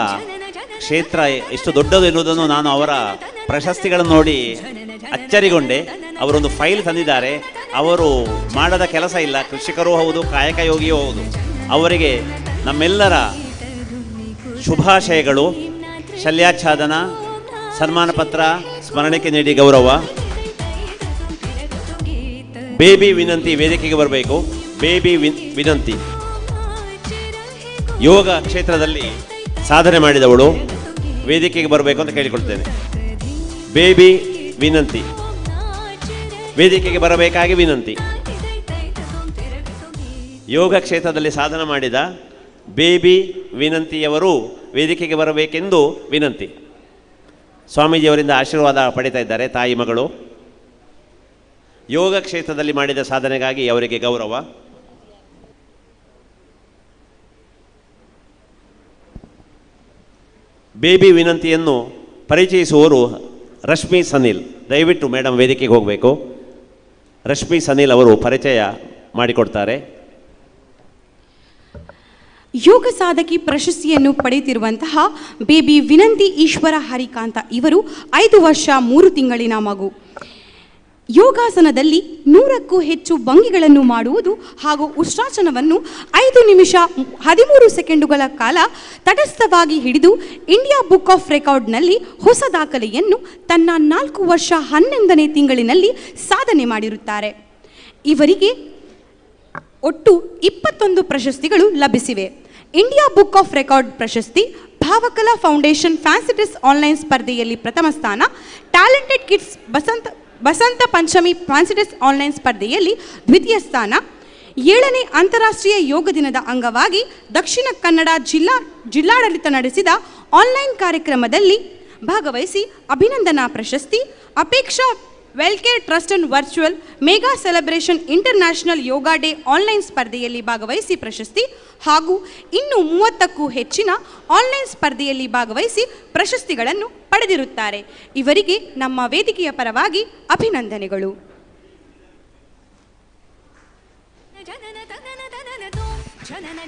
ಕ್ಷೇತ್ರ ಎಷ್ಟು ದೊಡ್ಡದು ಎನ್ನುವುದನ್ನು ನಾನು ಅವರ ಪ್ರಶಸ್ತಿಗಳನ್ನು ನೋಡಿ ಅಚ್ಚರಿಗೊಂಡೆ. ಅವರೊಂದು ಫೈಲ್ ತಂದಿದ್ದಾರೆ. ಅವರು ಮಾಡದ ಕೆಲಸ ಇಲ್ಲ. ಕೃಷಿಕರೂ ಹೌದು, ಕಾಯಕ ಯೋಗಿಯೂ ಹೌದು. ಅವರಿಗೆ ನಮ್ಮೆಲ್ಲರ ಶುಭಾಶಯಗಳು. ಶಲ್ಯಾಚ್ಛಾದನ, ಸನ್ಮಾನ ಪತ್ರ, ಸ್ಮರಣಿಕೆ ನೀಡಿ ಗೌರವ. ಬೇಬಿ ವಿನಂತಿ ವೇದಿಕೆಗೆ ಬರಬೇಕು. ಬೇಬಿ ವಿನಂತಿ ಯೋಗ ಕ್ಷೇತ್ರದಲ್ಲಿ ಸಾಧನೆ ಮಾಡಿದವಳು ವೇದಿಕೆಗೆ ಬರಬೇಕು ಅಂತ ಕೇಳಿಕೊಳ್ತೇನೆ. ಬೇಬಿ ವಿನಂತಿ ವೇದಿಕೆಗೆ ಬರಬೇಕಾಗಿ ವಿನಂತಿ. ಯೋಗ ಕ್ಷೇತ್ರದಲ್ಲಿ ಸಾಧನೆ ಮಾಡಿದ ಬೇಬಿ ವಿನಂತಿಯವರು ವೇದಿಕೆಗೆ ಬರಬೇಕೆಂದು ವಿನಂತಿ. ಸ್ವಾಮೀಜಿಯವರಿಂದ ಆಶೀರ್ವಾದ ಪಡಿತಾ ಇದ್ದಾರೆ ತಾಯಿ ಮಗಳು. ಯೋಗ ಕ್ಷೇತ್ರದಲ್ಲಿ ಮಾಡಿದ ಸಾಧನೆಗಾಗಿ ಅವರಿಗೆ ಗೌರವ. ಬೇಬಿ ವಿನಂತಿಯನ್ನು ಪರಿಚಯಿಸುವವರು ರಶ್ಮಿ ಸನಿಲ್. ದಯವಿಟ್ಟು ಮೇಡಮ್ ವೇದಿಕೆಗೆ ಹೋಗಬೇಕು. ರಶ್ಮಿ ಸನಿಲ್ ಅವರು ಪರಿಚಯ ಮಾಡಿಕೊಡ್ತಾರೆ. ಯೋಗ ಸಾಧಕಿ ಪ್ರಶಸ್ತಿಯನ್ನು ಪಡೆಯುತ್ತಿರುವಂತಹ ಬೇಬಿ ವಿನಂತಿ ಈಶ್ವರ ಹರಿಕಾಂತ ಇವರು 5 ವರ್ಷ 3 ತಿಂಗಳಿನ ಮಗು. ಯೋಗಾಸನದಲ್ಲಿ 100ಕ್ಕೂ ಹೆಚ್ಚು ಭಂಗಿಗಳನ್ನು ಮಾಡುವುದು ಹಾಗೂ ಉಷ್ಟ್ರಾಸನವನ್ನು 5 ನಿಮಿಷ 13 ಸೆಕೆಂಡುಗಳ ಕಾಲ ತಟಸ್ಥವಾಗಿ ಹಿಡಿದು ಇಂಡಿಯಾ ಬುಕ್ ಆಫ್ ರೆಕಾರ್ಡ್ನಲ್ಲಿ ಹೊಸ ದಾಖಲೆಯನ್ನು ತನ್ನ 4 ವರ್ಷ 11ನೇ ತಿಂಗಳಿನಲ್ಲಿ ಸಾಧನೆ ಮಾಡಿರುತ್ತಾರೆ. ಇವರಿಗೆ ಒಟ್ಟು 21 ಪ್ರಶಸ್ತಿಗಳು ಲಭಿಸಿವೆ. ಇಂಡಿಯಾ ಬುಕ್ ಆಫ್ ರೆಕಾರ್ಡ್ ಪ್ರಶಸ್ತಿ, ಭಾವಕಲಾ ಫೌಂಡೇಶನ್ ಫ್ಯಾನ್ಸಿ ಡ್ರೆಸ್ ಆನ್ಲೈನ್ ಸ್ಪರ್ಧೆಯಲ್ಲಿ ಪ್ರಥಮ ಸ್ಥಾನ, talented kids Basanta Panchami fancy dress online ಸ್ಪರ್ಧೆಯಲ್ಲಿ ದ್ವಿತೀಯ ಸ್ಥಾನ. 7ನೇ ಅಂತಾರಾಷ್ಟ್ರೀಯ ಯೋಗ ದಿನದ ಅಂಗವಾಗಿ ದಕ್ಷಿಣ ಕನ್ನಡ ಜಿಲ್ಲಾಡಳಿತ ನಡೆಸಿದ ಆನ್ಲೈನ್ ಕಾರ್ಯಕ್ರಮದಲ್ಲಿ ಭಾಗವಹಿಸಿ ಅಭಿನಂದನಾ ಪ್ರಶಸ್ತಿ, Apeksha welcare trust and virtual mega celebration international yoga day online ಸ್ಪರ್ಧೆಯಲ್ಲಿ ಭಾಗವಹಿಸಿ ಪ್ರಶಸ್ತಿ ಹಾಗೂ ಇನ್ನೂ 30ಕ್ಕೂ ಹೆಚ್ಚಿನ ಆನ್ಲೈನ್ ಸ್ಪರ್ಧೆಯಲ್ಲಿ ಭಾಗವಹಿಸಿ ಪ್ರಶಸ್ತಿಗಳನ್ನು ಪಡೆದಿರುತ್ತಾರೆ. ಇವರಿಗೆ ನಮ್ಮ ವೇದಿಕೆಯ ಪರವಾಗಿ ಅಭಿನಂದನೆಗಳು.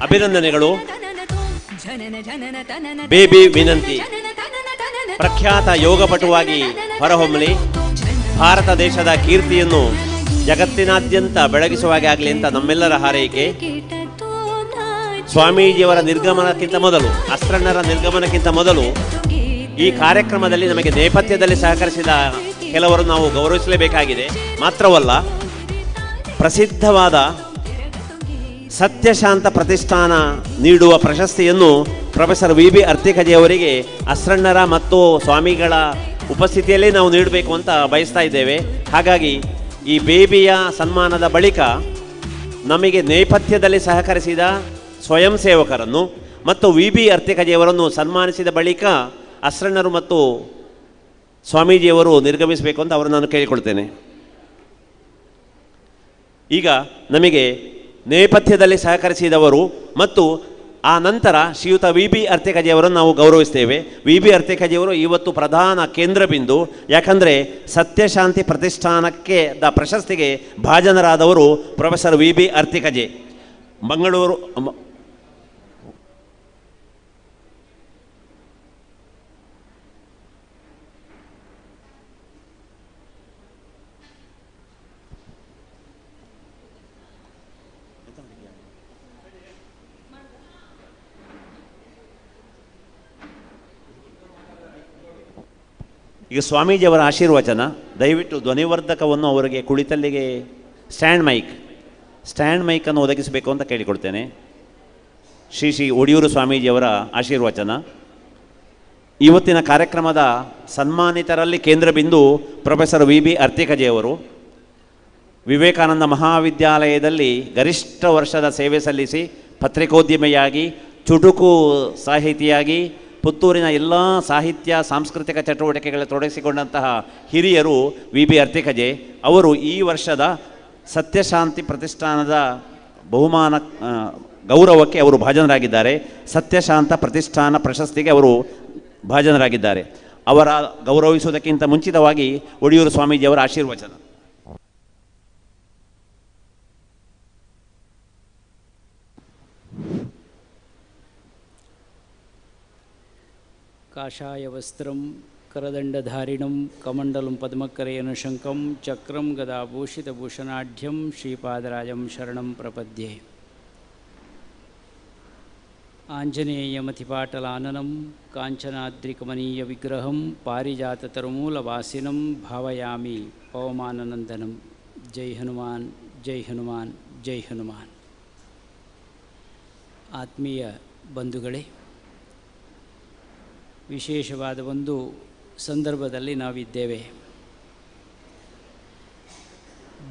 ಅಭಿನಂದನೆಗಳು. ಬೇಬಿ ವಿನಂತಿ ಪ್ರಖ್ಯಾತ ಯೋಗಪಟುವಾಗಿ ಹೊರಹೊಮ್ಮಲಿ, ಭಾರತ ದೇಶದ ಕೀರ್ತಿಯನ್ನು ಜಗತ್ತಿನಾದ್ಯಂತ ಬೆಳಗಿಸುವ ಹಾಗೆ ಆಗಲಿ ಅಂತ ನಮ್ಮೆಲ್ಲರ ಹಾರೈಕೆ. ಸ್ವಾಮೀಜಿಯವರ ನಿರ್ಗಮನಕ್ಕಿಂತ ಮೊದಲು, ಅಸ್ತ್ರಣ್ಣರ ನಿರ್ಗಮನಕ್ಕಿಂತ ಮೊದಲು ಈ ಕಾರ್ಯಕ್ರಮದಲ್ಲಿ ನಮಗೆ ನೇಪಥ್ಯದಲ್ಲಿ ಸಹಕರಿಸಿದ ಕೆಲವರು ನಾವು ಗೌರವಿಸಲೇಬೇಕಾಗಿದೆ. ಮಾತ್ರವಲ್ಲ, ಪ್ರಸಿದ್ಧವಾದ ಸತ್ಯಶಾಂತ ಪ್ರತಿಷ್ಠಾನ ನೀಡುವ ಪ್ರಶಸ್ತಿಯನ್ನು ಪ್ರೊಫೆಸರ್ ವಿ ಬಿ ಅರ್ತಿಕಜೆಯವರಿಗೆ ಅಸ್ತ್ರಣ್ಣರ ಮತ್ತು ಸ್ವಾಮಿಗಳ ಉಪಸ್ಥಿತಿಯಲ್ಲೇ ನಾವು ನೀಡಬೇಕು ಅಂತ ಬಯಸ್ತಾ ಇದ್ದೇವೆ. ಹಾಗಾಗಿ ಈ ಬೇಬಿಯ ಸನ್ಮಾನದ ಬಳಿಕ ನಮಗೆ ನೇಪಥ್ಯದಲ್ಲಿ ಸಹಕರಿಸಿದ ಸ್ವಯಂ ಸೇವಕರನ್ನು ಮತ್ತು ವಿ ಬಿ ಅರ್ತಿಕಜೆಯವರನ್ನು ಸನ್ಮಾನಿಸಿದ ಬಳಿಕ ಅಸ್ತ್ರಣ್ಣರು ಮತ್ತು ಸ್ವಾಮೀಜಿಯವರು ನಿರ್ಗಮಿಸಬೇಕು ಅಂತ ಅವರನ್ನು ನಾನು ಕೇಳಿಕೊಳ್ತೇನೆ. ಈಗ ನಮಗೆ ನೇಪಥ್ಯದಲ್ಲಿ ಸಹಕರಿಸಿದವರು ಮತ್ತು ಆ ನಂತರ ಶ್ರೀಯುತ ವಿ ಬಿ ಅರ್ತಿಕಜೆಯವರನ್ನು ನಾವು ಗೌರವಿಸ್ತೇವೆ. ವಿ ಬಿ ಅರ್ತಿಕಜೆಯವರು ಇವತ್ತು ಪ್ರಧಾನ ಕೇಂದ್ರ ಬಿಂದು. ಯಾಕಂದರೆ ಸತ್ಯಶಾಂತಿ ಪ್ರತಿಷ್ಠಾನಕ್ಕೆ ಪ್ರಶಸ್ತಿಗೆ ಭಾಜನರಾದವರು professor V B Arthikaje. Mangaluru ಈಗ ಸ್ವಾಮೀಜಿಯವರ ಆಶೀರ್ವಚನ. ದಯವಿಟ್ಟು ಧ್ವನಿವರ್ಧಕವನ್ನು ಅವರಿಗೆ ಕುಳಿತಲ್ಲಿಗೆ ಸ್ಟ್ಯಾಂಡ್ ಮೈಕನ್ನು ಒದಗಿಸಬೇಕು ಅಂತ ಕೇಳಿಕೊಡ್ತೇನೆ. ಶ್ರೀ ಒಡಿಯೂರು ಸ್ವಾಮೀಜಿಯವರ ಆಶೀರ್ವಚನ. ಇವತ್ತಿನ ಕಾರ್ಯಕ್ರಮದ ಸನ್ಮಾನಿತರಲ್ಲಿ ಕೇಂದ್ರ ಬಿಂದು ಪ್ರೊಫೆಸರ್ ವಿ ಬಿ ಅರ್ತಿಕಜೆಯವರು. ವಿವೇಕಾನಂದ ಮಹಾವಿದ್ಯಾಲಯದಲ್ಲಿ ಗರಿಷ್ಠ ವರ್ಷದ ಸೇವೆ ಸಲ್ಲಿಸಿ ಪತ್ರಿಕೋದ್ಯಮಿಯಾಗಿ, ಚುಟುಕು ಸಾಹಿತಿಯಾಗಿ, ಪುತ್ತೂರಿನ ಎಲ್ಲ ಸಾಹಿತ್ಯ ಸಾಂಸ್ಕೃತಿಕ ಚಟುವಟಿಕೆಗಳ ತೊಡಗಿಸಿಕೊಂಡಂತಹ ಹಿರಿಯರು ವಿ ಬಿ ಅರ್ತಿಕಜೆ. ಅವರು ಈ ವರ್ಷದ ಸತ್ಯಶಾಂತಿ ಪ್ರತಿಷ್ಠಾನದ ಬಹುಮಾನ ಗೌರವಕ್ಕೆ ಅವರು ಭಾಜನರಾಗಿದ್ದಾರೆ. ಸತ್ಯಶಾಂತ ಪ್ರತಿಷ್ಠಾನ ಪ್ರಶಸ್ತಿಗೆ ಅವರು ಭಾಜನರಾಗಿದ್ದಾರೆ. ಅವರ ಗೌರವಿಸುವುದಕ್ಕಿಂತ ಮುಂಚಿತವಾಗಿ ಒಡಿಯೂರು ಸ್ವಾಮೀಜಿಯವರ ಆಶೀರ್ವಚನ. ಕಾಷಾಯವಸ್ತ್ರಂ ಕರದಂಡಧಾರಿಣಂ ಕಮಂಡಲಂ ಪದ್ಮಕರೇಣ ಶಂಕಂ ಚಕ್ರಂ ಗದಾಭೂಷಿತಭೂಷಣಾಢ್ಯಂ ಶ್ರೀಪಾದರಾಜಂ ಶರಣಂ ಪ್ರಪದ್ಯೆ. ಆಂಜನೇಯಮತಿಪಾಟಲಾನನಂ ಕಾಂಚನಾದ್ರಿಕಮನೀಯ ವಿಗ್ರಹಂ ಪಾರಿಜಾತತರುಮೂಲವಾಸಿನಂ ಭಾವಯಾಮಿ ಪವಮಾನನಂದನಂ. ಜೈ ಹನುಮಾನ್, ಜೈ ಹನುಮಾನ್, ಜೈ ಹನುಮಾನ್. ಆತ್ಮೀಯ ಬಂಧುಗಳೇ, ವಿಶೇಷವಾದ ಒಂದು ಸಂದರ್ಭದಲ್ಲಿ ನಾವಿದ್ದೇವೆ.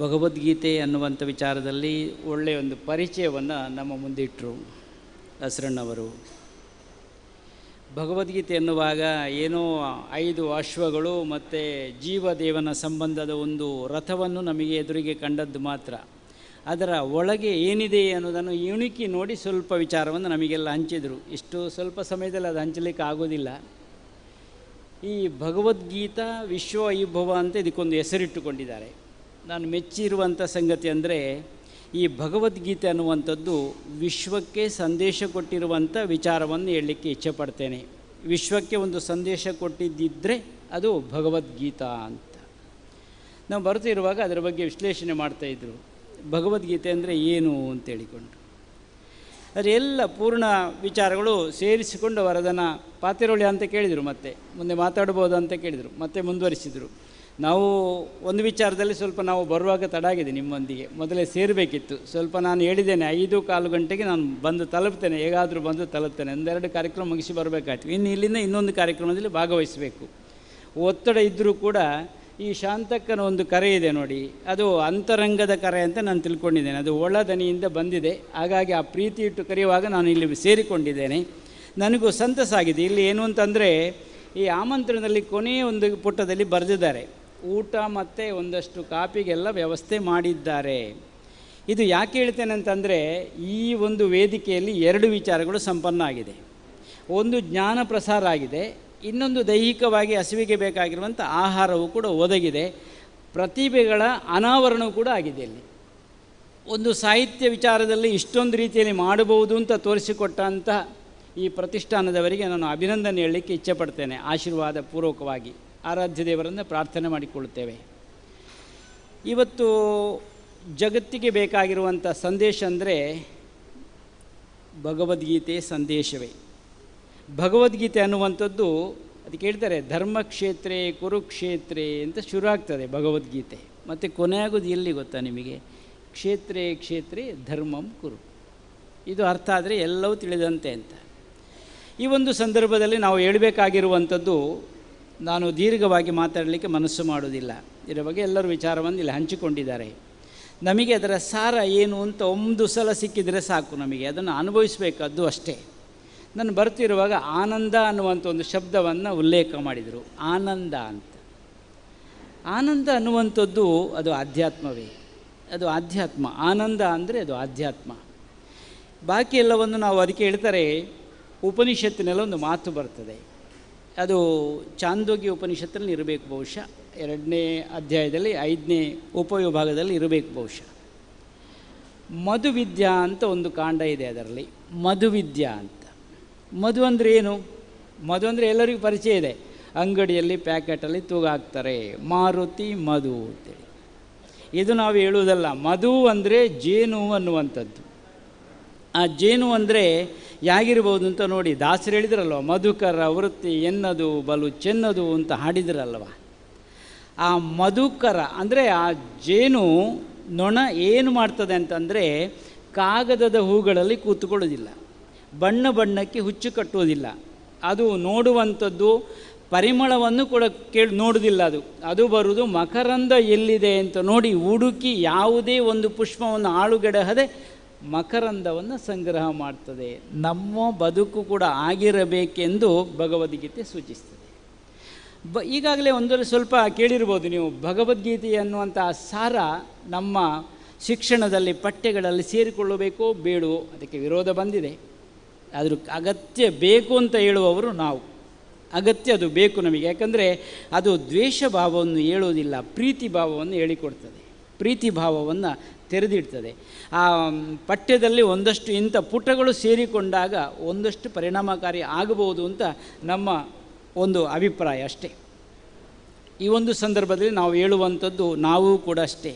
ಭಗವದ್ಗೀತೆ ಅನ್ನುವಂಥ ವಿಚಾರದಲ್ಲಿ ಒಳ್ಳೆಯ ಒಂದು ಪರಿಚಯವನ್ನು ನಮ್ಮ ಮುಂದಿಟ್ಟರು ಅಸ್ರಣ್ಣವರು. ಭಗವದ್ಗೀತೆ ಎನ್ನುವಾಗ ಏನೋ 5 ಅಶ್ವಗಳು ಮತ್ತು ಜೀವದೇವನ ಸಂಬಂಧದ ಒಂದು ರಥವನ್ನು ನಮಗೆ ಎದುರಿಗೆ ಕಂಡದ್ದು ಮಾತ್ರ. ಅದರ ಒಳಗೆ ಏನಿದೆ ಅನ್ನೋದನ್ನು ಇಣುಕಿ ನೋಡಿ ಸ್ವಲ್ಪ ವಿಚಾರವನ್ನು ನಮಗೆಲ್ಲ ಹಂಚಿದರು. ಇಷ್ಟು ಸ್ವಲ್ಪ ಸಮಯದಲ್ಲಿ ಅದು ಹಂಚಲಿಕ್ಕೆ ಆಗೋದಿಲ್ಲ. ಈ ಭಗವದ್ಗೀತಾ ವಿಶ್ವ ವೈಭವ ಅಂತ ಇದಕ್ಕೊಂದು ಹೆಸರಿಟ್ಟುಕೊಂಡಿದ್ದಾರೆ. ನಾನು ಮೆಚ್ಚಿರುವಂಥ ಸಂಗತಿ ಅಂದರೆ, ಈ ಭಗವದ್ಗೀತೆ ಅನ್ನುವಂಥದ್ದು ವಿಶ್ವಕ್ಕೆ ಸಂದೇಶ ಕೊಟ್ಟಿರುವಂಥ ವಿಚಾರವನ್ನು ಹೇಳಲಿಕ್ಕೆ ಇಚ್ಛೆಪಡ್ತೇನೆ. ವಿಶ್ವಕ್ಕೆ ಒಂದು ಸಂದೇಶ ಕೊಟ್ಟಿದ್ದಿದ್ದರೆ ಅದು ಭಗವದ್ಗೀತಾ ಅಂತ. ನಾವು ಬರ್ತಿರುವಾಗ ಅದರ ಬಗ್ಗೆ ವಿಶ್ಲೇಷಣೆ ಮಾಡ್ತಾಯಿದ್ರು. ಭಗವದ್ಗೀತೆ ಅಂದರೆ ಏನು ಅಂತೇಳಿಕೊಂಡು ಅದು ಎಲ್ಲ ಪೂರ್ಣ ವಿಚಾರಗಳು ಸೇರಿಸಿಕೊಂಡು ಅವರು ಅದನ್ನು ಪಾತಿರೋಳಿ ಅಂತ ಕೇಳಿದರು. ಮತ್ತೆ ಮುಂದೆ ಮಾತಾಡ್ಬೋದು ಅಂತ ಕೇಳಿದರು. ಮತ್ತೆ ಮುಂದುವರಿಸಿದರು. ನಾವು ಒಂದು ವಿಚಾರದಲ್ಲಿ ಸ್ವಲ್ಪ ನಾವು ಬರುವಾಗ ತಡಾಗಿದೆ ನಿಮ್ಮೊಂದಿಗೆ, ಮೊದಲೇ ಸೇರಬೇಕಿತ್ತು. ಸ್ವಲ್ಪ ನಾನು ಹೇಳಿದ್ದೇನೆ 5:15 ಗಂಟೆಗೆ ನಾನು ಬಂದು ತಲುಪ್ತೇನೆ, ಹೇಗಾದರೂ ಬಂದು ತಲುಪ್ತೇನೆ. 1-2 ಕಾರ್ಯಕ್ರಮ ಮುಗಿಸಿ ಬರಬೇಕಾಯ್ತು. ಇಲ್ಲಿಂದ ಇನ್ನೊಂದು ಕಾರ್ಯಕ್ರಮದಲ್ಲಿ ಭಾಗವಹಿಸಬೇಕು. ಒತ್ತಡ ಇದ್ದರೂ ಕೂಡ ಈ ಶಾಂತಕ್ಕನ ಒಂದು ಕರೆ ಇದೆ ನೋಡಿ, ಅದು ಅಂತರಂಗದ ಕರೆ ಅಂತ ನಾನು ತಿಳ್ಕೊಂಡಿದ್ದೇನೆ. ಅದು ಒಳದನಿಯಿಂದ ಬಂದಿದೆ. ಹಾಗಾಗಿ ಆ ಪ್ರೀತಿ ಇಟ್ಟು ಕರೆಯುವಾಗ ನಾನು ಇಲ್ಲಿ ಸೇರಿಕೊಂಡಿದ್ದೇನೆ. ನನಗೂ ಸಂತಸ ಆಗಿದೆ. ಇಲ್ಲಿ ಏನು ಅಂತಂದರೆ, ಈ ಆಮಂತ್ರಣದಲ್ಲಿ ಕೊನೆಯ ಒಂದು ಪುಟದಲ್ಲಿ ಬರೆದಿದ್ದಾರೆ, ಊಟ ಮತ್ತು ಒಂದಷ್ಟು ಕಾಪಿಗೆಲ್ಲ ವ್ಯವಸ್ಥೆ ಮಾಡಿದ್ದಾರೆ. ಇದು ಯಾಕೆ ಹೇಳ್ತೇನೆ ಅಂತಂದರೆ, ಈ ಒಂದು ವೇದಿಕೆಯಲ್ಲಿ 2 ವಿಚಾರಗಳು ಸಂಪನ್ನ ಆಗಿದೆ. ಒಂದು ಜ್ಞಾನ ಪ್ರಸಾರ ಆಗಿದೆ, ಇನ್ನೊಂದು ದೈಹಿಕವಾಗಿ ಹಸಿವಿಗೆ ಬೇಕಾಗಿರುವಂಥ ಆಹಾರವೂ ಕೂಡ ಒದಗಿದೆ, ಪ್ರತಿಭೆಗಳ ಅನಾವರಣವೂ ಕೂಡ ಆಗಿದೆ. ಇಲ್ಲಿ ಒಂದು ಸಾಹಿತ್ಯ ವಿಚಾರದಲ್ಲಿ ಇಷ್ಟೊಂದು ರೀತಿಯಲ್ಲಿ ಮಾಡಬಹುದು ಅಂತ ತೋರಿಸಿಕೊಟ್ಟಂಥ ಈ ಪ್ರತಿಷ್ಠಾನದವರಿಗೆ ನಾನು ಅಭಿನಂದನೆ ಹೇಳಲಿಕ್ಕೆ ಇಚ್ಛೆಪಡ್ತೇನೆ. ಆಶೀರ್ವಾದ ಪೂರ್ವಕವಾಗಿ ಆರಾಧ್ಯ ದೇವರನ್ನು ಪ್ರಾರ್ಥನೆ ಮಾಡಿಕೊಳ್ಳುತ್ತೇವೆ. ಇವತ್ತು ಜಗತ್ತಿಗೆ ಬೇಕಾಗಿರುವಂಥ ಸಂದೇಶ ಅಂದರೆ ಭಗವದ್ಗೀತೆ ಸಂದೇಶವೇ. ಭಗವದ್ಗೀತೆ ಅನ್ನುವಂಥದ್ದು ಅದಕ್ಕೆ ಹೇಳ್ತಾರೆ ಧರ್ಮಕ್ಷೇತ್ರೇ ಕುರುಕ್ಷೇತ್ರೇ ಅಂತ ಶುರು ಆಗ್ತದೆ ಭಗವದ್ಗೀತೆ. ಮತ್ತು ಕೊನೆಯಾಗೋದು ಎಲ್ಲಿ ಗೊತ್ತಾ ನಿಮಗೆ? ಕ್ಷೇತ್ರೇ ಕ್ಷೇತ್ರೇ ಧರ್ಮಂ ಕುರು. ಇದು ಅರ್ಥ ಆದರೆ ಎಲ್ಲವೂ ತಿಳಿದಂತೆ ಅಂತ. ಈ ಒಂದು ಸಂದರ್ಭದಲ್ಲಿ ನಾವು ಹೇಳಬೇಕಾಗಿರುವಂಥದ್ದು, ನಾನು ದೀರ್ಘವಾಗಿ ಮಾತಾಡಲಿಕ್ಕೆ ಮನಸ್ಸು ಮಾಡೋದಿಲ್ಲ, ಇದರ ಬಗ್ಗೆ ಎಲ್ಲರೂ ವಿಚಾರವನ್ನು ಇಲ್ಲಿ ಹಂಚಿಕೊಂಡಿದ್ದಾರೆ. ನಮಗೆ ಅದರ ಸಾರ ಏನು ಅಂತ ಒಂದು ಸಲ ಸಿಕ್ಕಿದರೆ ಸಾಕು, ನಮಗೆ ಅದನ್ನು ಅನುಭವಿಸಬೇಕಾದ್ದು ಅಷ್ಟೇ. ನಾನು ಬರ್ತಿರುವಾಗ ಆನಂದ ಅನ್ನುವಂಥ ಒಂದು ಶಬ್ದವನ್ನು ಉಲ್ಲೇಖ ಮಾಡಿದರು. ಆನಂದ ಅಂತ, ಆನಂದ ಅನ್ನುವಂಥದ್ದು ಅದು ಆಧ್ಯಾತ್ಮವೇ, ಅದು ಆಧ್ಯಾತ್ಮ. ಆನಂದ ಅಂದರೆ ಅದು ಆಧ್ಯಾತ್ಮ. ಬಾಕಿ ಎಲ್ಲವನ್ನು ನಾವು ಅದಕ್ಕೆ ಹೇಳ್ತಾರೆ, ಉಪನಿಷತ್ತಿನೆಲ್ಲ ಒಂದು ಮಾತು ಬರ್ತದೆ, ಅದು ಚಾಂದೋಗ್ಯ ಉಪನಿಷತ್ತಲ್ಲಿ ಇರಬೇಕು ಬಹುಶಃ, 2ನೇ ಅಧ್ಯಾಯದಲ್ಲಿ 5ನೇ ಉಪವಿಭಾಗದಲ್ಲಿ ಇರಬೇಕು ಬಹುಶಃ. ಮಧುವಿದ್ಯಾ ಅಂತ ಒಂದು ಕಾಂಡ ಇದೆ ಅದರಲ್ಲಿ, ಮಧುವಿದ್ಯಾ ಅಂತ. ಮಧು ಅಂದರೆ ಏನು? ಮಧು ಅಂದರೆ ಎಲ್ಲರಿಗೂ ಪರಿಚಯ ಇದೆ, ಅಂಗಡಿಯಲ್ಲಿ ಪ್ಯಾಕೆಟಲ್ಲಿ ತೂಗಾಕ್ತಾರೆ, ಮಾರುತಿ ಮಧು ಅಂತೇಳಿ. ಇದು ನಾವು ಹೇಳುವುದಲ್ಲ. ಮಧು ಅಂದರೆ ಜೇನು ಅನ್ನುವಂಥದ್ದು. ಆ ಜೇನು ಅಂದರೆ ಯಾಗಿರ್ಬೋದು ಅಂತ ನೋಡಿ, ದಾಸರು ಹೇಳಿದ್ರಲ್ವ, ಮಧುಕರ ವೃತ್ತಿ ಎನ್ನದು ಬಲು ಚೆನ್ನದು ಅಂತ ಹಾಡಿದ್ರಲ್ವ. ಆ ಮಧುಕರ ಅಂದರೆ ಆ ಜೇನು ನೊಣ ಏನು ಮಾಡ್ತದೆ ಅಂತಂದರೆ, ಕಾಗದದ ಹೂಗಳಲ್ಲಿ ಕೂತ್ಕೊಳ್ಳೋದಿಲ್ಲ, ಬಣ್ಣ ಬಣ್ಣಕ್ಕೆ ಹುಚ್ಚು ಕಟ್ಟುವುದಿಲ್ಲ, ಅದು ನೋಡುವಂಥದ್ದು ಪರಿಮಳವನ್ನು ಕೂಡ ನೋಡುವುದಿಲ್ಲ. ಅದು ಬರುವುದು ಮಕರಂದ ಎಲ್ಲಿದೆ ಅಂತ ನೋಡಿ ಹುಡುಕಿ ಯಾವುದೇ ಒಂದು ಪುಷ್ಪವನ್ನು ಆಳುಗೆಡಹದೆ ಮಕರಂದವನ್ನು ಸಂಗ್ರಹ ಮಾಡ್ತದೆ. ನಮ್ಮ ಬದುಕು ಕೂಡ ಆಗಿರಬೇಕೆಂದು ಭಗವದ್ಗೀತೆ ಸೂಚಿಸ್ತದೆ. ಈಗಾಗಲೇ ಒಂದರಲ್ಲಿ ಸ್ವಲ್ಪ ಕೇಳಿರ್ಬೋದು ನೀವು, ಭಗವದ್ಗೀತೆ ಅನ್ನುವಂಥ ಸಾರ ನಮ್ಮ ಶಿಕ್ಷಣದಲ್ಲಿ ಪಠ್ಯಗಳಲ್ಲಿ ಸೇರಿಕೊಳ್ಳಬೇಕೋ ಬೇಡವೋ, ಅದಕ್ಕೆ ವಿರೋಧ ಬಂದಿದೆ. ಅದ್ರ ಅಗತ್ಯ ಬೇಕು ಅಂತ ಹೇಳುವವರು ನಾವು. ಅಗತ್ಯ ಅದು ಬೇಕು ನಮಗೆ, ಯಾಕಂದರೆ ಅದು ದ್ವೇಷ ಭಾವವನ್ನು ಹೇಳುವುದಿಲ್ಲ, ಪ್ರೀತಿ ಭಾವವನ್ನು ಹೇಳಿಕೊಡ್ತದೆ, ಪ್ರೀತಿ ಭಾವವನ್ನು ತೆರೆದಿಡ್ತದೆ. ಆ ಪಠ್ಯದಲ್ಲಿ ಒಂದಷ್ಟು ಇಂಥ ಪುಟಗಳು ಸೇರಿಕೊಂಡಾಗ ಒಂದಷ್ಟು ಪರಿಣಾಮಕಾರಿ ಆಗಬಹುದು ಅಂತ ನಮ್ಮ ಒಂದು ಅಭಿಪ್ರಾಯ ಅಷ್ಟೇ. ಈ ಒಂದು ಸಂದರ್ಭದಲ್ಲಿ ನಾವು ಹೇಳುವಂಥದ್ದು ನಾವು ಕೂಡ ಅಷ್ಟೇ,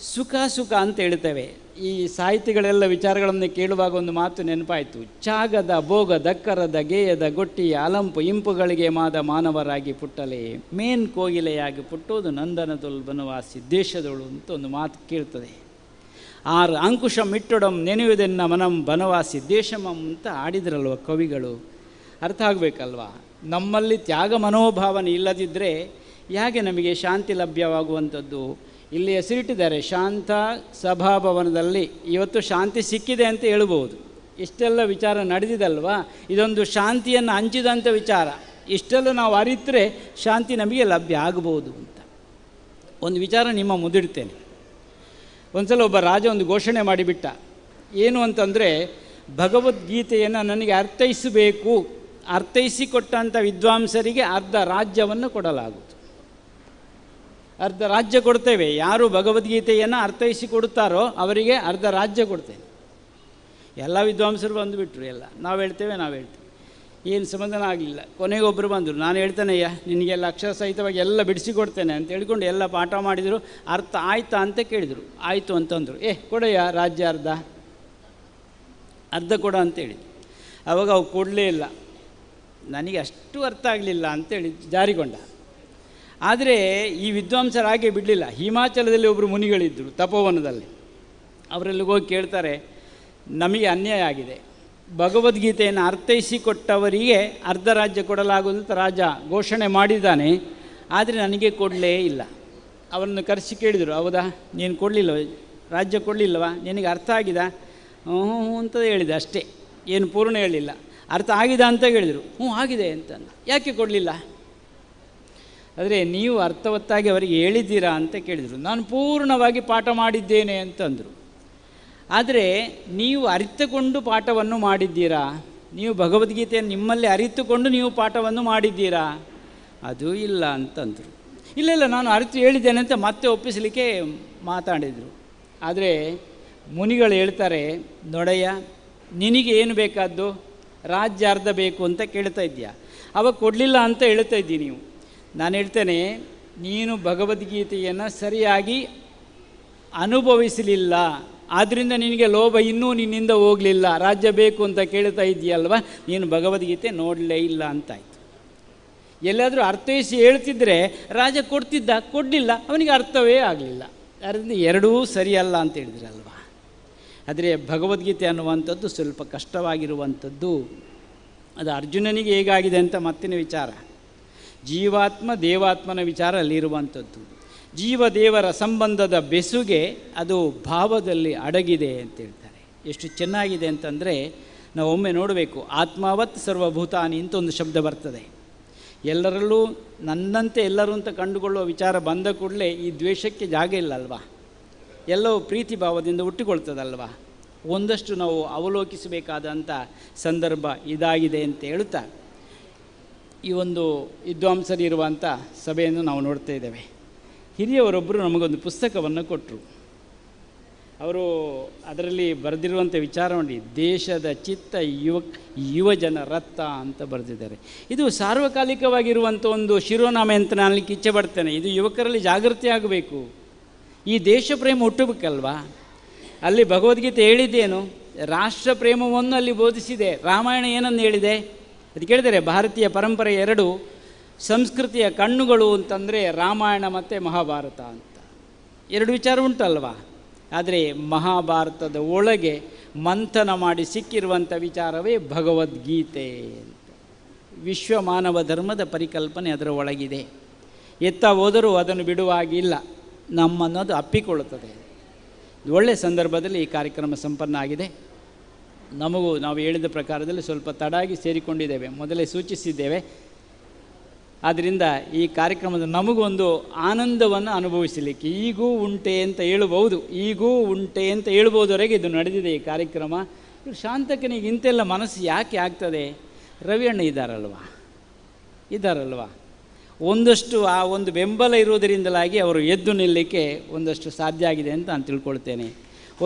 ಸುಖ ಸುಖ ಅಂತ ಹೇಳ್ತೇವೆ. ಈ ಸಾಹಿತಿಗಳೆಲ್ಲ ವಿಚಾರಗಳನ್ನು ಕೇಳುವಾಗ ಒಂದು ಮಾತು ನೆನಪಾಯಿತು, ಚಾಗದ ಭೋಗ ದಕ್ಕರದ ಗೇಯದ ಗೊಟ್ಟಿಯ ಅಲಂಪು ಇಂಪುಗಳಿಗೆ ಮಾದ ಮಾನವರಾಗಿ ಪುಟ್ಟಲೆ ಮೇನ್ ಕೋಗಿಲೆಯಾಗಿ ಪುಟ್ಟೋದು ನಂದನದೊಲ್ ಬನವಾಸಿ ದೇಶದೊಳು ಅಂತ ಒಂದು ಮಾತು ಕೇಳ್ತದೆ. ಆರು ಅಂಕುಶ ಮಿಟ್ಟೊಡಂ ನೆನೆಯುವುದೆನ್ನ ಮನಂ ಬನವಾಸಿ ದೇಶಮಂ ಅಂತ ಆಡಿದ್ರಲ್ವ ಕವಿಗಳು. ಅರ್ಥ ಆಗಬೇಕಲ್ವ, ನಮ್ಮಲ್ಲಿ ತ್ಯಾಗ ಮನೋಭಾವನೆ ಇಲ್ಲದಿದ್ದರೆ ಹೇಗೆ ನಮಗೆ ಶಾಂತಿ ಲಭ್ಯವಾಗುವಂಥದ್ದು? ಇಲ್ಲಿ ಹೆಸರಿಟ್ಟಿದ್ದಾರೆ ಶಾಂತ ಸಭಾಭವನದಲ್ಲಿ. ಇವತ್ತು ಶಾಂತಿ ಸಿಕ್ಕಿದೆ ಅಂತ ಹೇಳ್ಬೋದು. ಇಷ್ಟೆಲ್ಲ ವಿಚಾರ ನಡೆದಿದಲ್ವಾ, ಇದೊಂದು ಶಾಂತಿಯನ್ನು ಹಂಚಿದಂಥ ವಿಚಾರ. ಇಷ್ಟೆಲ್ಲ ನಾವು ಅರಿತರೆ ಶಾಂತಿ ನಮಗೆ ಲಭ್ಯ ಆಗಬಹುದು ಅಂತ ಒಂದು ವಿಚಾರ ನಿಮ್ಮ ಮುಂದಿಡ್ತೇನೆ. ಒಂದು ಸಲ ಒಬ್ಬ ರಾಜ ಒಂದು ಘೋಷಣೆ ಮಾಡಿಬಿಟ್ಟ. ಏನು ಅಂತಂದರೆ, ಭಗವದ್ಗೀತೆಯನ್ನು ನನಗೆ ಅರ್ಥೈಸಬೇಕು, ಅರ್ಥೈಸಿಕೊಟ್ಟಂಥ ವಿದ್ವಾಂಸರಿಗೆ ಅರ್ಧ ರಾಜ್ಯವನ್ನು ಕೊಡಲಾಗುವುದು. ಅರ್ಧ ರಾಜ್ಯ ಕೊಡ್ತೇವೆ. ಯಾರು ಭಗವದ್ಗೀತೆಯನ್ನು ಅರ್ಥೈಸಿಕೊಡುತ್ತಾರೋ ಅವರಿಗೆ ಅರ್ಧ ರಾಜ್ಯ ಕೊಡ್ತೇವೆ. ಎಲ್ಲ ವಿದ್ವಾಂಸರು ಬಂದುಬಿಟ್ರು, ಎಲ್ಲ ನಾವು ಹೇಳ್ತೇವೆ. ಏನು ಸಮಾಧಾನ ಆಗಲಿಲ್ಲ. ಕೊನೆಗೆ ಒಬ್ಬರು ಬಂದರು, ನಾನು ಹೇಳ್ತೇನೆಯ್ಯ ನಿನಗೆಲ್ಲ ಅಕ್ಷರ ಸಹಿತವಾಗಿ ಎಲ್ಲ ಬಿಡಿಸಿಕೊಡ್ತೇನೆ ಅಂತ ಹೇಳ್ಕೊಂಡು ಎಲ್ಲ ಪಾಠ ಮಾಡಿದರು. ಅರ್ಥ ಆಯ್ತಾ ಅಂತ ಕೇಳಿದರು. ಆಯಿತು ಅಂತಂದರು. ಕೊಡಯ್ಯ ರಾಜ್ಯ ಅರ್ಧ ಕೊಡ ಅಂತೇಳಿ. ಆವಾಗ ಅವು ಕೊಡಲೇ ಇಲ್ಲ. ನನಗೆ ಅಷ್ಟು ಅರ್ಥ ಆಗಲಿಲ್ಲ ಅಂತೇಳಿ ಜಾರಿಕೊಂಡ. ಆದರೆ ಈ ವಿದ್ವಾಂಸರು ಹಾಗೆ ಬಿಡಲಿಲ್ಲ. ಹಿಮಾಚಲದಲ್ಲಿ ಒಬ್ಬರು ಮುನಿಗಳಿದ್ದರು ತಪೋವನದಲ್ಲಿ. ಅವರೆಲ್ಲಿಗೆ ಹೋಗಿ ಕೇಳ್ತಾರೆ, ನಮಗೆ ಅನ್ಯಾಯ ಆಗಿದೆ, ಭಗವದ್ಗೀತೆಯನ್ನು ಅರ್ಥೈಸಿಕೊಟ್ಟವರಿಗೆ ಅರ್ಧ ರಾಜ್ಯ ಕೊಡಲಾಗುವುದು ಅಂತ ರಾಜ ಘೋಷಣೆ ಮಾಡಿದ್ದಾನೆ, ಆದರೆ ನನಗೆ ಕೊಡಲೇ ಇಲ್ಲ. ಅವರನ್ನು ಕರೆಸಿ ಕೇಳಿದರು, ಹೌದಾ ನೀನು ಕೊಡಲಿಲ್ಲವ, ರಾಜ್ಯ ಕೊಡಲಿಲ್ಲವಾ, ನಿನಗೆ ಅರ್ಥ ಆಗಿದ? ಹ್ಞೂ ಅಂತ ಹೇಳಿದೆ ಅಷ್ಟೇ, ಏನು ಪೂರ್ಣ ಹೇಳಿಲ್ಲ. ಅರ್ಥ ಆಗಿದೆ ಅಂತ ಹೇಳಿದರು. ಹ್ಞೂ ಆಗಿದೆ ಅಂತ. ಯಾಕೆ ಕೊಡಲಿಲ್ಲ? ಆದರೆ ನೀವು ಅರ್ಥವತ್ತಾಗಿ ಅವರಿಗೆ ಹೇಳಿದ್ದೀರಾ ಅಂತ ಕೇಳಿದರು. ನಾನು ಪೂರ್ಣವಾಗಿ ಪಾಠ ಮಾಡಿದ್ದೇನೆ ಅಂತಂದರು. ಆದರೆ ನೀವು ಅರಿತುಕೊಂಡು ಪಾಠವನ್ನು ಮಾಡಿದ್ದೀರಾ? ನೀವು ಭಗವದ್ಗೀತೆಯನ್ನು ನಿಮ್ಮಲ್ಲಿ ಅರಿತುಕೊಂಡು ನೀವು ಪಾಠವನ್ನು ಮಾಡಿದ್ದೀರಾ? ಅದು ಇಲ್ಲ ಅಂತಂದರು. ಇಲ್ಲ ನಾನು ಅರಿತು ಹೇಳಿದ್ದೇನೆ ಅಂತ ಮತ್ತೆ ಒಪ್ಪಿಸಲಿಕ್ಕೆ ಮಾತಾಡಿದರು. ಆದರೆ ಮುನಿಗಳು ಹೇಳ್ತಾರೆ, ನೋಡಯ್ಯ, ನಿನಗೆ ಏನು ಬೇಕಾದ್ದು? ರಾಜ್ಯಾರ್ಧ ಬೇಕು ಅಂತ ಕೇಳ್ತಾ ಇದ್ದೀಯಾ, ಅವಾಗ ಕೊಡಲಿಲ್ಲ ಅಂತ ಹೇಳ್ತಾ ಇದ್ದೀನಿ. ನೀವು ನಾನು ಹೇಳ್ತೇನೆ, ನೀನು ಭಗವದ್ಗೀತೆಯನ್ನು ಸರಿಯಾಗಿ ಅನುಭವಿಸಲಿಲ್ಲ, ಆದ್ದರಿಂದ ನಿನಗೆ ಲೋಭ ಇನ್ನೂ ನಿನ್ನಿಂದ ಹೋಗಲಿಲ್ಲ. ರಾಜ್ಯ ಬೇಕು ಅಂತ ಕೇಳ್ತಾ ಇದ್ದೀಯಲ್ವ, ನೀನು ಭಗವದ್ಗೀತೆ ನೋಡಲೇ ಇಲ್ಲ ಅಂತಾಯಿತು. ಎಲ್ಲಾದರೂ ಅರ್ಥೈಸಿ ಹೇಳ್ತಿದ್ರೆ ರಾಜ ಕೊಡಲಿಲ್ಲ, ಅವನಿಗೆ ಅರ್ಥವೇ ಆಗಲಿಲ್ಲ. ಅದರಿಂದ ಎರಡೂ ಸರಿಯಲ್ಲ ಅಂತ ಹೇಳಿದ್ರಲ್ವ. ಆದರೆ ಭಗವದ್ಗೀತೆ ಅನ್ನುವಂಥದ್ದು ಸ್ವಲ್ಪ ಕಷ್ಟವಾಗಿರುವಂಥದ್ದು. ಅದು ಅರ್ಜುನನಿಗೆ ಹೇಗಾಗಿದೆ ಅಂತ ಮತ್ತಿನ ವಿಚಾರ. ಜೀವಾತ್ಮ ದೇವಾತ್ಮನ ವಿಚಾರ ಅಲ್ಲಿರುವಂಥದ್ದು. ಜೀವದೇವರ ಸಂಬಂಧದ ಬೆಸುಗೆ ಅದು ಭಾವದಲ್ಲಿ ಅಡಗಿದೆ ಅಂತ ಹೇಳ್ತಾರೆ. ಎಷ್ಟು ಚೆನ್ನಾಗಿದೆ ಅಂತಂದರೆ, ನಾವು ಒಮ್ಮೆ ನೋಡಬೇಕು. ಆತ್ಮಾವತ್ ಸರ್ವಭೂತಾನಿ ಅಂತ ಒಂದು ಶಬ್ದ ಬರ್ತದೆ. ಎಲ್ಲರಲ್ಲೂ ನನ್ನಂತೆ ಎಲ್ಲರೂ ಅಂತ ಕಂಡುಕೊಳ್ಳುವ ವಿಚಾರ ಬಂದ ಕೂಡಲೇ ಈ ದ್ವೇಷಕ್ಕೆ ಜಾಗ ಇಲ್ಲ ಅಲ್ವಾ? ಎಲ್ಲವೂ ಪ್ರೀತಿ ಭಾವದಿಂದ ಹುಟ್ಟಿಕೊಳ್ತದಲ್ವ? ಒಂದಷ್ಟು ನಾವು ಅವಲೋಕಿಸಬೇಕಾದಂಥ ಸಂದರ್ಭ ಇದಾಗಿದೆ ಅಂತ ಹೇಳುತ್ತಾ, ಈ ಒಂದು ವಿದ್ವಾಂಸರಿರುವಂಥ ಸಭೆಯನ್ನು ನಾವು ನೋಡ್ತಾ ಇದ್ದೇವೆ. ಹಿರಿಯವರೊಬ್ಬರು ನಮಗೊಂದು ಪುಸ್ತಕವನ್ನು ಕೊಟ್ಟರು. ಅವರು ಅದರಲ್ಲಿ ಬರೆದಿರುವಂಥ ವಿಚಾರ ನೋಡಿ, ದೇಶದ ಚಿತ್ತ ಯುವಜನ ರಥ ಅಂತ ಬರೆದಿದ್ದಾರೆ. ಇದು ಸಾರ್ವಕಾಲಿಕವಾಗಿರುವಂಥ ಒಂದು ಶಿರೋನಾಮೆ ಅಂತ ನಾನು ಇಚ್ಛೆ ಪಡ್ತೇನೆ. ಇದು ಯುವಕರಲ್ಲಿ ಜಾಗೃತಿ ಆಗಬೇಕು. ಈ ದೇಶ ಪ್ರೇಮ ಹುಟ್ಟಬೇಕಲ್ವಾ? ಅಲ್ಲಿ ಭಗವದ್ಗೀತೆ ಹೇಳಿದ್ದೇನು? ರಾಷ್ಟ್ರ ಪ್ರೇಮವನ್ನು ಅಲ್ಲಿ ಬೋಧಿಸಿದೆ. ರಾಮಾಯಣ ಏನನ್ನು ಹೇಳಿದೆ? ಅದು ಕೇಳಿದರೆ ಭಾರತೀಯ ಪರಂಪರೆ ಎರಡು ಸಂಸ್ಕೃತಿಯ ಕಣ್ಣುಗಳು ಅಂತಂದರೆ ರಾಮಾಯಣ ಮತ್ತು ಮಹಾಭಾರತ ಅಂತ ಎರಡು ವಿಚಾರ ಉಂಟಲ್ವ. ಆದರೆ ಮಹಾಭಾರತದ ಒಳಗೆ ಮಂಥನ ಮಾಡಿ ಸಿಕ್ಕಿರುವಂಥ ವಿಚಾರವೇ ಭಗವದ್ಗೀತೆ ಅಂತ. ವಿಶ್ವ ಮಾನವ ಧರ್ಮದ ಪರಿಕಲ್ಪನೆ ಅದರ ಒಳಗಿದೆ. ಎತ್ತ ಹೋದರೂ ಅದನ್ನು ಬಿಡುವಾಗಿಲ್ಲ, ನಮ್ಮನ್ನೋದು ಅಪ್ಪಿಕೊಳ್ಳುತ್ತದೆ. ಒಳ್ಳೆಯ ಸಂದರ್ಭದಲ್ಲಿ ಈ ಕಾರ್ಯಕ್ರಮ ಸಂಪನ್ನ ಆಗಿದೆ. ನಮಗೂ ನಾವು ಹೇಳಿದ ಪ್ರಕಾರದಲ್ಲಿ ಸ್ವಲ್ಪ ತಡಾಗಿ ಸೇರಿಕೊಂಡಿದ್ದೇವೆ, ಮೊದಲೇ ಸೂಚಿಸಿದ್ದೇವೆ. ಆದ್ದರಿಂದ ಈ ಕಾರ್ಯಕ್ರಮದ ನಮಗೊಂದು ಆನಂದವನ್ನು ಅನುಭವಿಸಲಿಕ್ಕೆ ಈಗೂ ಉಂಟೆ ಅಂತ ಹೇಳ್ಬೋದವರೆಗೆ ಇದು ನಡೆದಿದೆ ಈ ಕಾರ್ಯಕ್ರಮ. ಇವರು ಶಾಂತಕನಿಗೆ ಇಂತೆಲ್ಲ ಮನಸ್ಸು ಯಾಕೆ ಆಗ್ತದೆ? ರವಿಯಣ್ಣ ಇದ್ದಾರಲ್ವ, ಒಂದಷ್ಟು ಆ ಒಂದು ಬೆಂಬಲ ಇರುವುದರಿಂದಲಾಗಿ ಅವರು ಎದ್ದು ನಿಲ್ಲಲಿಕ್ಕೆ ಒಂದಷ್ಟು ಸಾಧ್ಯ ಆಗಿದೆ ಅಂತ ನಾನು ತಿಳ್ಕೊಳ್ತೇನೆ.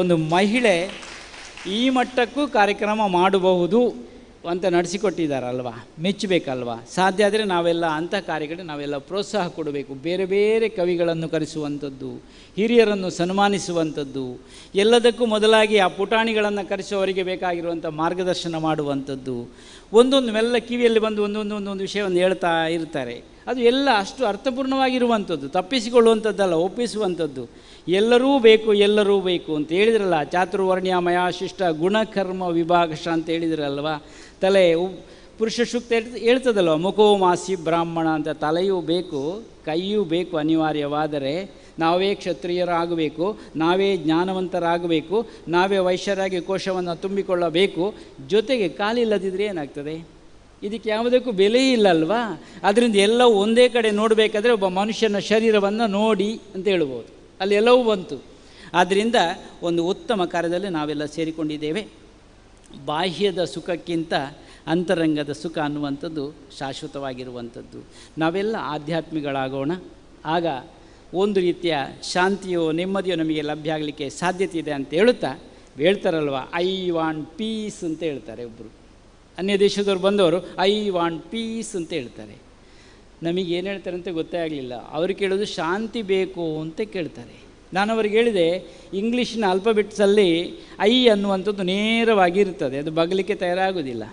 ಒಂದು ಮಹಿಳೆ ಈ ಮಟ್ಟಕ್ಕೂ ಕಾರ್ಯಕ್ರಮ ಮಾಡಬಹುದು ಅಂತ ನಡೆಸಿಕೊಟ್ಟಿದ್ದಾರಲ್ವ, ಮೆಚ್ಚಬೇಕಲ್ವ. ಸಾಧ್ಯ ಆದರೆ ನಾವೆಲ್ಲ ಅಂಥ ಕಾರ್ಯಗಳಿಗೆ ನಾವೆಲ್ಲ ಪ್ರೋತ್ಸಾಹ ಕೊಡಬೇಕು. ಬೇರೆ ಬೇರೆ ಕವಿಗಳನ್ನು ಕರೆಸುವಂಥದ್ದು, ಹಿರಿಯರನ್ನು ಸನ್ಮಾನಿಸುವಂಥದ್ದು, ಎಲ್ಲದಕ್ಕೂ ಮೊದಲಾಗಿ ಆ ಪುಟಾಣಿಗಳನ್ನು ಕರೆಸುವವರಿಗೆ ಬೇಕಾಗಿರುವಂಥ ಮಾರ್ಗದರ್ಶನ ಮಾಡುವಂಥದ್ದು. ಒಂದೊಂದು ಮೆಲ್ಲ ಕಿವಿಯಲ್ಲಿ ಬಂದು ಒಂದೊಂದು ವಿಷಯವನ್ನು ಹೇಳ್ತಾ ಇರ್ತಾರೆ. ಅದು ಎಲ್ಲ ಅಷ್ಟು ಅರ್ಥಪೂರ್ಣವಾಗಿರುವಂಥದ್ದು, ತಪ್ಪಿಸಿಕೊಳ್ಳುವಂಥದ್ದಲ್ಲ, ಒಪ್ಪಿಸುವಂಥದ್ದು. ಎಲ್ಲರೂ ಬೇಕು ಅಂತ ಹೇಳಿದ್ರಲ್ಲ. ಚಾತುರ್ವರ್ಣ್ಯಮಯ ಶಿಷ್ಟ ಗುಣಕರ್ಮ ವಿಭಾಗಶ ಅಂತ ಹೇಳಿದ್ರಲ್ವ. ತಲೆ ಪುರುಷ ಸೂಕ್ತ ಹೇಳ್ತದಲ್ವ, ಮುಖೋ ಮಾಸಿ ಬ್ರಾಹ್ಮಣ ಅಂತ. ತಲೆಯೂ ಬೇಕು, ಕೈಯೂ ಬೇಕು ಅನಿವಾರ್ಯವಾದರೆ. ನಾವೇ ಕ್ಷತ್ರಿಯರಾಗಬೇಕು, ನಾವೇ ಜ್ಞಾನವಂತರಾಗಬೇಕು, ನಾವೇ ವೈಶ್ಯರಾಗಿ ಕೋಶವನ್ನು ತುಂಬಿಕೊಳ್ಳಬೇಕು. ಜೊತೆಗೆ ಕಾಲಿಲ್ಲದಿದ್ದರೆ ಏನಾಗ್ತದೆ? ಇದಕ್ಕೆ ಯಾವುದಕ್ಕೂ ಬೆಲೆ ಇಲ್ಲಲ್ವಾ? ಅದರಿಂದ ಎಲ್ಲವೂ ಒಂದೇ ಕಡೆ ನೋಡಬೇಕಾದ್ರೆ ಒಬ್ಬ ಮನುಷ್ಯನ ಶರೀರವನ್ನು ನೋಡಿ ಅಂತ ಹೇಳ್ಬೋದು. ಅಲ್ಲಿ ಎಲ್ಲವೂ ಬಂತು. ಆದ್ದರಿಂದ ಒಂದು ಉತ್ತಮ ಕಾರ್ಯದಲ್ಲಿ ನಾವೆಲ್ಲ ಸೇರಿಕೊಂಡಿದ್ದೇವೆ. ಬಾಹ್ಯದ ಸುಖಕ್ಕಿಂತ ಅಂತರಂಗದ ಸುಖ ಅನ್ನುವಂಥದ್ದು ಶಾಶ್ವತವಾಗಿರುವಂಥದ್ದು. ನಾವೆಲ್ಲ ಆಧ್ಯಾತ್ಮಿಗಳಾಗೋಣ. ಆಗ ಒಂದು ರೀತಿಯ ಶಾಂತಿಯೋ ನೆಮ್ಮದಿಯೋ ನಮಗೆ ಲಭ್ಯ ಆಗಲಿಕ್ಕೆ ಸಾಧ್ಯತೆ ಇದೆ ಅಂತ ಹೇಳ್ತಾರಲ್ವ. ಐ ವಾಂಟ್ ಪೀಸ್ ಅಂತ ಹೇಳ್ತಾರೆ ಒಬ್ಬರು. ಅನ್ಯ ದೇಶದವ್ರು ಬಂದವರು ಐ ವಾಂಟ್ ಪೀಸ್ ಅಂತ ಹೇಳ್ತಾರೆ. ನಮಗೇನು ಹೇಳ್ತಾರೆ ಅಂತ ಗೊತ್ತೇ ಆಗಲಿಲ್ಲ. ಅವರು ಕೇಳೋದು ಶಾಂತಿ ಬೇಕು ಅಂತ ಕೇಳ್ತಾರೆ. ನಾನು ಅವ್ರಿಗೆ ಹೇಳಿದೆ, ಇಂಗ್ಲೀಷಿನ ಆಲ್ಫಾಬೆಟ್ಸಲ್ಲಿ ಐ ಅನ್ನುವಂಥದ್ದು ನೇರವಾಗಿ ಇರ್ತದೆ, ಅದು ಬಗಲಿಕ್ಕೆ ತಯಾರಾಗೋದಿಲ್ಲ.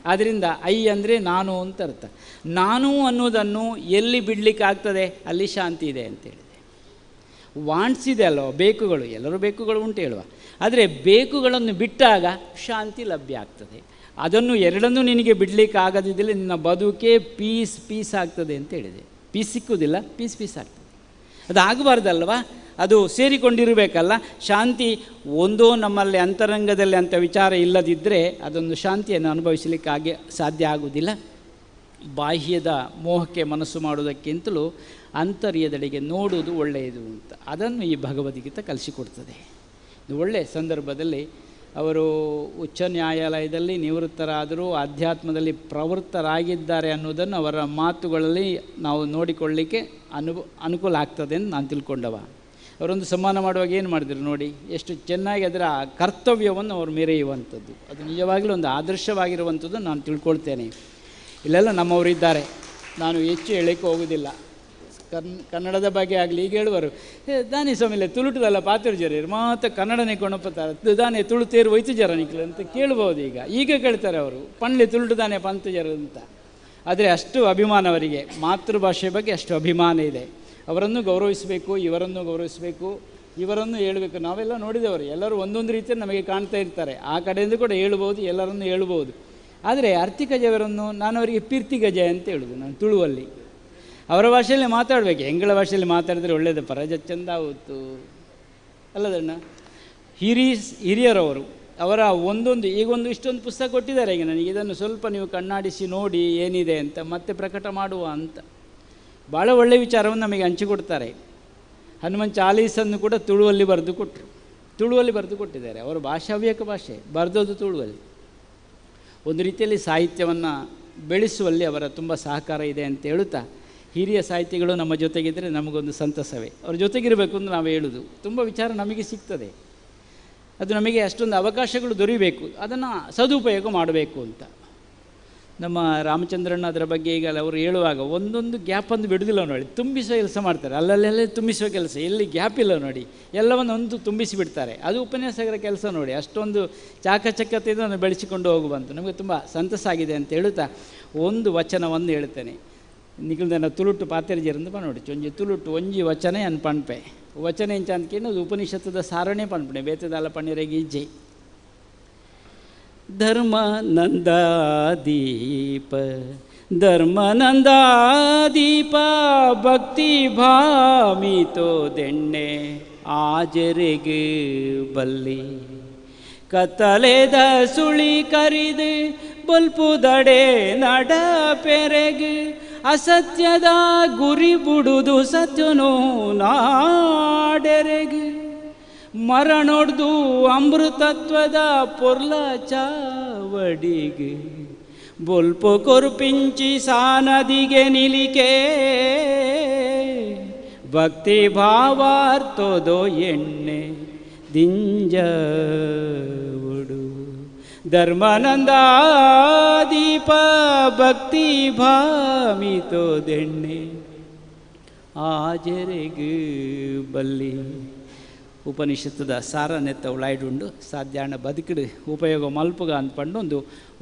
ಆದ್ದರಿಂದ ಐ ಅಂದರೆ ನಾನು ಅಂತ ಅರ್ಥ. ನಾನು ಅನ್ನೋದನ್ನು ಎಲ್ಲಿ ಬಿಡಲಿಕ್ಕೆ ಆಗ್ತದೆ, ಅಲ್ಲಿ ಶಾಂತಿ ಇದೆ ಅಂತ ಹೇಳಿದೆ. ವಾಂಟ್ಸ್ ಇದೆ ಅಲ್ವ, ಬೇಕುಗಳು, ಎಲ್ಲರೂ ಬೇಕುಗಳು ಉಂಟು ಹೇಳುವ. ಆದರೆ ಬೇಕುಗಳನ್ನು ಬಿಟ್ಟಾಗ ಶಾಂತಿ ಲಭ್ಯ ಆಗ್ತದೆ. ಅದನ್ನು ಎರಡನ್ನೂ ನಿನಗೆ ಬಿಡಲಿಕ್ಕೆ ಆಗದಿದ್ದಲ್ಲಿ ನಿನ್ನ ಬದುಕೇ ಪೀಸ್ ಆಗ್ತದೆ ಅಂತ ಹೇಳಿದೆ. ಪೀಸ್ ಸಿಕ್ಕುವುದಿಲ್ಲ, ಪೀಸ್ ಆಗ್ತದೆ. ಅದು ಆಗಬಾರ್ದಲ್ವ? ಅದು ಸೇರಿಕೊಂಡಿರಬೇಕಲ್ಲ. ಶಾಂತಿ ಒಂದೋ ನಮ್ಮಲ್ಲಿ ಅಂತರಂಗದಲ್ಲಿ ಅಂಥ ವಿಚಾರ ಇಲ್ಲದಿದ್ದರೆ ಅದೊಂದು ಶಾಂತಿಯನ್ನು ಅನುಭವಿಸಲಿಕ್ಕಾಗಿ ಸಾಧ್ಯ ಆಗುವುದಿಲ್ಲ. ಬಾಹ್ಯದ ಮೋಹಕ್ಕೆ ಮನಸ್ಸು ಮಾಡುವುದಕ್ಕಿಂತಲೂ ಅಂತರ್ಯದೆಡೆಗೆ ನೋಡುವುದು ಒಳ್ಳೆಯದು ಅಂತ ಅದನ್ನು ಈ ಭಗವದ್ಗೀತೆ ಕಲಿಸಿಕೊಡ್ತದೆ. ಇದು ಒಳ್ಳೆಯ ಸಂದರ್ಭದಲ್ಲಿ ಅವರು ಉಚ್ಚ ನ್ಯಾಯಾಲಯದಲ್ಲಿ ನಿವೃತ್ತರಾದರೂ ಅಧ್ಯಾತ್ಮದಲ್ಲಿ ಪ್ರವೃತ್ತರಾಗಿದ್ದಾರೆ ಅನ್ನೋದನ್ನು ಅವರ ಮಾತುಗಳಲ್ಲಿ ನಾವು ನೋಡಿಕೊಳ್ಳಲಿಕ್ಕೆ ಅನುಕೂಲ ಆಗ್ತದೆ ಅಂತ ನಾನು ತಿಳ್ಕೊಂಡವ. ಅವರೊಂದು ಸನ್ಮಾನ ಮಾಡುವಾಗ ಏನು ಮಾಡಿದ್ರು ನೋಡಿ, ಎಷ್ಟು ಚೆನ್ನಾಗಿ ಅದರ ಕರ್ತವ್ಯವನ್ನು ಅವರು ಮೆರೆಯುವಂಥದ್ದು. ಅದು ನಿಜವಾಗಲೂ ಒಂದು ಆದರ್ಶವಾಗಿರುವಂಥದ್ದು ನಾನು ತಿಳ್ಕೊಳ್ತೇನೆ. ಇಲ್ಲೆಲ್ಲ ನಮ್ಮವರಿದ್ದಾರೆ, ನಾನು ಹೆಚ್ಚು ಹೇಳಕ್ಕೆ ಹೋಗೋದಿಲ್ಲ. ಕನ್ನಡದ ಬಗ್ಗೆ ಆಗಲಿ ಈಗ ಹೇಳುವರು ದಾನಿ ಸ್ವಾಮಿಲೆ ತುಳುಟದಲ್ಲ ಪಾತ್ರ ಜರ ಮಾತ್ರ ಕನ್ನಡನೇ ಕೊಣಪತ್ತಾರೆ ದಾನೆ ತುಳುತೇರು ಒಯ್ತು ಜರ ನಿಕ್ಲು ಅಂತ ಕೇಳ್ಬೋದು. ಈಗ ಕೇಳ್ತಾರೆ ಅವರು ಪಣ್ಲೆ ತುಳುಟದಾನೆ ಪಂತ ಜರ ಅಂತ. ಆದರೆ ಅಷ್ಟು ಅಭಿಮಾನ ಅವರಿಗೆ, ಮಾತೃಭಾಷೆ ಬಗ್ಗೆ ಅಷ್ಟು ಅಭಿಮಾನ ಇದೆ. ಅವರನ್ನು ಗೌರವಿಸಬೇಕು, ಇವರನ್ನು ಗೌರವಿಸಬೇಕು, ಇವರನ್ನು ಹೇಳಬೇಕು. ನಾವೆಲ್ಲ ನೋಡಿದವರು, ಎಲ್ಲರೂ ಒಂದೊಂದು ರೀತಿಯಲ್ಲಿ ನಮಗೆ ಕಾಣ್ತಾ ಇರ್ತಾರೆ. ಆ ಕಡೆಯಿಂದ ಕೂಡ ಹೇಳ್ಬೋದು, ಎಲ್ಲರನ್ನು ಹೇಳ್ಬೋದು. ಆದರೆ ಅರ್ತಿಗಜವರನ್ನು ನಾನು ಅವರಿಗೆ ಪಿರ್ತಿಗಜ ಅಂತ ಹೇಳೋದು ನಾನು ತುಳುವಲ್ಲಿ. ಅವರ ಭಾಷೆಯಲ್ಲಿ ಮಾತಾಡಬೇಕು, ಎಂಗಳ ಭಾಷೆಯಲ್ಲಿ ಮಾತಾಡಿದ್ರೆ ಒಳ್ಳೆಯದು. ಪರಜ ಚಂದ ಆವತ್ತು ಅಲ್ಲದಣ್ಣ. ಹಿರಿಯರವರು ಅವರ ಒಂದೊಂದು ಈಗೊಂದು ಇಷ್ಟೊಂದು ಪುಸ್ತಕ ಕೊಟ್ಟಿದ್ದಾರೆ ಈಗ ನನಗೆ, ಇದನ್ನು ಸ್ವಲ್ಪ ನೀವು ಕಣ್ಣಾಡಿಸಿ ನೋಡಿ ಏನಿದೆ ಅಂತ ಮತ್ತೆ ಪ್ರಕಟ ಮಾಡುವ ಅಂತ. ಭಾಳ ಒಳ್ಳೆಯ ವಿಚಾರವನ್ನು ನಮಗೆ ಹಂಚಿಕೊಡ್ತಾರೆ. ಹನುಮನ್ ಚಾಲೀಸನ್ನು ಕೂಡ ತುಳುವಲ್ಲಿ ಬರೆದು ಕೊಟ್ಟರು, ತುಳುವಲ್ಲಿ ಬರೆದು ಕೊಟ್ಟಿದ್ದಾರೆ. ಅವರ ಭಾಷೆ ಹವ್ಯಕ ಭಾಷೆ, ಬರೆದೋದು ತುಳುವಲ್ಲಿ. ಒಂದು ರೀತಿಯಲ್ಲಿ ಸಾಹಿತ್ಯವನ್ನು ಬೆಳೆಸುವಲ್ಲಿ ಅವರ ತುಂಬ ಸಹಕಾರ ಇದೆ ಅಂತ ಹೇಳುತ್ತಾ, ಹಿರಿಯ ಸಾಹಿತಿಗಳು ನಮ್ಮ ಜೊತೆಗಿದ್ದರೆ ನಮಗೊಂದು ಸಂತಸವೇ. ಅವ್ರ ಜೊತೆಗಿರಬೇಕು ಅಂತ ನಾವು ಹೇಳೋದು. ತುಂಬ ವಿಚಾರ ನಮಗೆ ಸಿಗ್ತದೆ. ಅದು ನಮಗೆ ಅಷ್ಟೊಂದು ಅವಕಾಶಗಳು ದೊರೀಬೇಕು, ಅದನ್ನು ಸದುಪಯೋಗ ಮಾಡಬೇಕು ಅಂತ. ನಮ್ಮ ರಾಮಚಂದ್ರಣ್ಣ ಅದರ ಬಗ್ಗೆ ಈಗ ಅವರು ಹೇಳುವಾಗ ಒಂದೊಂದು ಗ್ಯಾಪನ್ನು ಬಿಡುವುದಿಲ್ಲ ನೋಡಿ, ತುಂಬಿಸುವ ಕೆಲಸ ಮಾಡ್ತಾರೆ. ಅಲ್ಲಲ್ಲೇ ತುಂಬಿಸುವ ಕೆಲಸ, ಎಲ್ಲಿ ಗ್ಯಾಪ್ ಇಲ್ಲ ನೋಡಿ, ಎಲ್ಲವನ್ನು ಒಂದು ತುಂಬಿಸಿ ಬಿಡ್ತಾರೆ. ಅದು ಉಪನ್ಯಾಸಕರ ಕೆಲಸ ನೋಡಿ, ಅಷ್ಟೊಂದು ಚಾಕಚಕ್ಯತೆಯನ್ನು ಬೆಳೆಸಿಕೊಂಡು ಹೋಗುವಂತ ನಮಗೆ ತುಂಬ ಸಂತಸ ಆಗಿದೆ ಅಂತ ಹೇಳುತ್ತಾ ಒಂದು ವಚನವನ್ನು ಹೇಳ್ತೇನೆ. ನಿಖಿಲ್ದನ ತುಳುಟು ಪಾತೆರ್ಜರಂದು ಪನೋಡಿ ಒಂಜಿ ತುಳುಟು ಒಂಜಿ ವಚನೆ ಅನ್ ಪಣ್ಪೆ ವಚನ ಎಂಚ ಅಂದ್ಕೇನು ಅದು ಉಪನಿಷತ್ತದ ಸಾರಣೆ ಪಣ್ಪಣೆ ಬೇತದಾಲ ಪಣ್ಣಿರೆಗೆ ಇಜ್ಜೆ ಧರ್ಮನಂದಾದೀಪ ಧರ್ಮನಂದಾದೀಪ ಭಕ್ತಿ ಭಾಮಿತೋ ದೆಣ್ಣೆ ಆಜರೆಗೆ ಬಲ್ಲಿ ಕತ್ತಲೆದ ಸುಳಿ ಕರಿದು ಬಲ್ಪುದಡೆ ನಡ ಪೆರೆಗೆ ಅಸತ್ಯದ ಗುರಿ ಬುಡುದು ಸತ್ಯನೋ ನಾಡೆರೆಗೆ ಮರಣೊಡ್ದು ಅಮೃತತ್ವದ ಪೊರ್ಲ ಚಾವಡಿಗೆ ಬೊಲ್ಪು ಕೊರ್ಪಿಂಚಿ ಸಾನದಿಗೆ ನಿಲಿಕೆ ಭಕ್ತಿ ಭಾವಾರ್ಥೋದೋ ಎಣ್ಣೆ ದಿಂಜ ಉಡು ಧರ್ಮಾನಂದಾದೀಪ ಭಕ್ತಿ ಭಾಮಿತೋ ದೆಣ್ಣೆ ಆಜರೆಗೆ ಬಲ್ಲಿ ಉಪನಿಷತ್ತದ ಸಾರನೆತ್ತ ಉಳಾಯ್ಡುಂಡು ಸಾಧ್ಯಾಣ ಬದುಕಿಡು ಉಪಯೋಗ ಮಲ್ಪುಗ ಅಂದ್ಪಂಡು ಒಂದು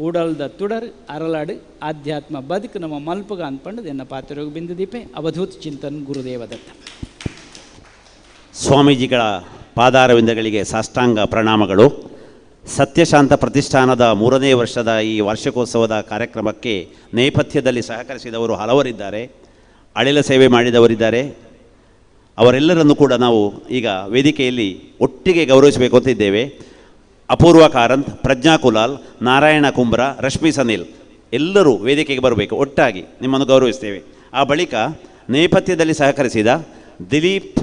ಊಡಲ್ದ ತುಡರ್ ಅರಳಾಡು ಆಧ್ಯಾತ್ಮ ಬದುಕು ನಮ್ಮ ಮಲ್ಪುಗ ಅಂದ್ಪಂಡು ಎನ್ನ ಪಾತ್ರಯೋಗ ಬಿಂದು ದೀಪೆ ಅವಧೂತ್ ಚಿಂತನ್ ಗುರುದೇವದತ್ತ. ಸ್ವಾಮೀಜಿಗಳ ಪಾದಾರವಿಂದಗಳಿಗೆ ಸಾಷ್ಟಾಂಗ ಪ್ರಣಾಮಗಳು. ಸತ್ಯಶಾಂತ ಪ್ರತಿಷ್ಠಾನದ 3ನೇ ವರ್ಷದ ಈ ವಾರ್ಷಿಕೋತ್ಸವದ ಕಾರ್ಯಕ್ರಮಕ್ಕೆ ನೇಪಥ್ಯದಲ್ಲಿ ಸಹಕರಿಸಿದವರು ಹಲವರಿದ್ದಾರೆ, ಅಳಿಲ ಸೇವೆ ಮಾಡಿದವರಿದ್ದಾರೆ. ಅವರೆಲ್ಲರನ್ನು ಕೂಡ ನಾವು ಈಗ ವೇದಿಕೆಯಲ್ಲಿ ಒಟ್ಟಿಗೆ ಗೌರವಿಸಬೇಕು ಅಂತ ಇದ್ದೇವೆ. ಅಪೂರ್ವ ಕಾರಂತ್, ಪ್ರಜ್ಞಾ ಕುಲಾಲ್, ನಾರಾಯಣ ಕುಂಬ್ರ, ರಶ್ಮಿ ಸನಿಲ್ ಎಲ್ಲರೂ ವೇದಿಕೆಗೆ ಬರಬೇಕು, ಒಟ್ಟಾಗಿ ನಿಮ್ಮನ್ನು ಗೌರವಿಸ್ತೇವೆ. ಆ ಬಳಿಕ ನೇಪಥ್ಯದಲ್ಲಿ ಸಹಕರಿಸಿದ ದಿಲೀಪ್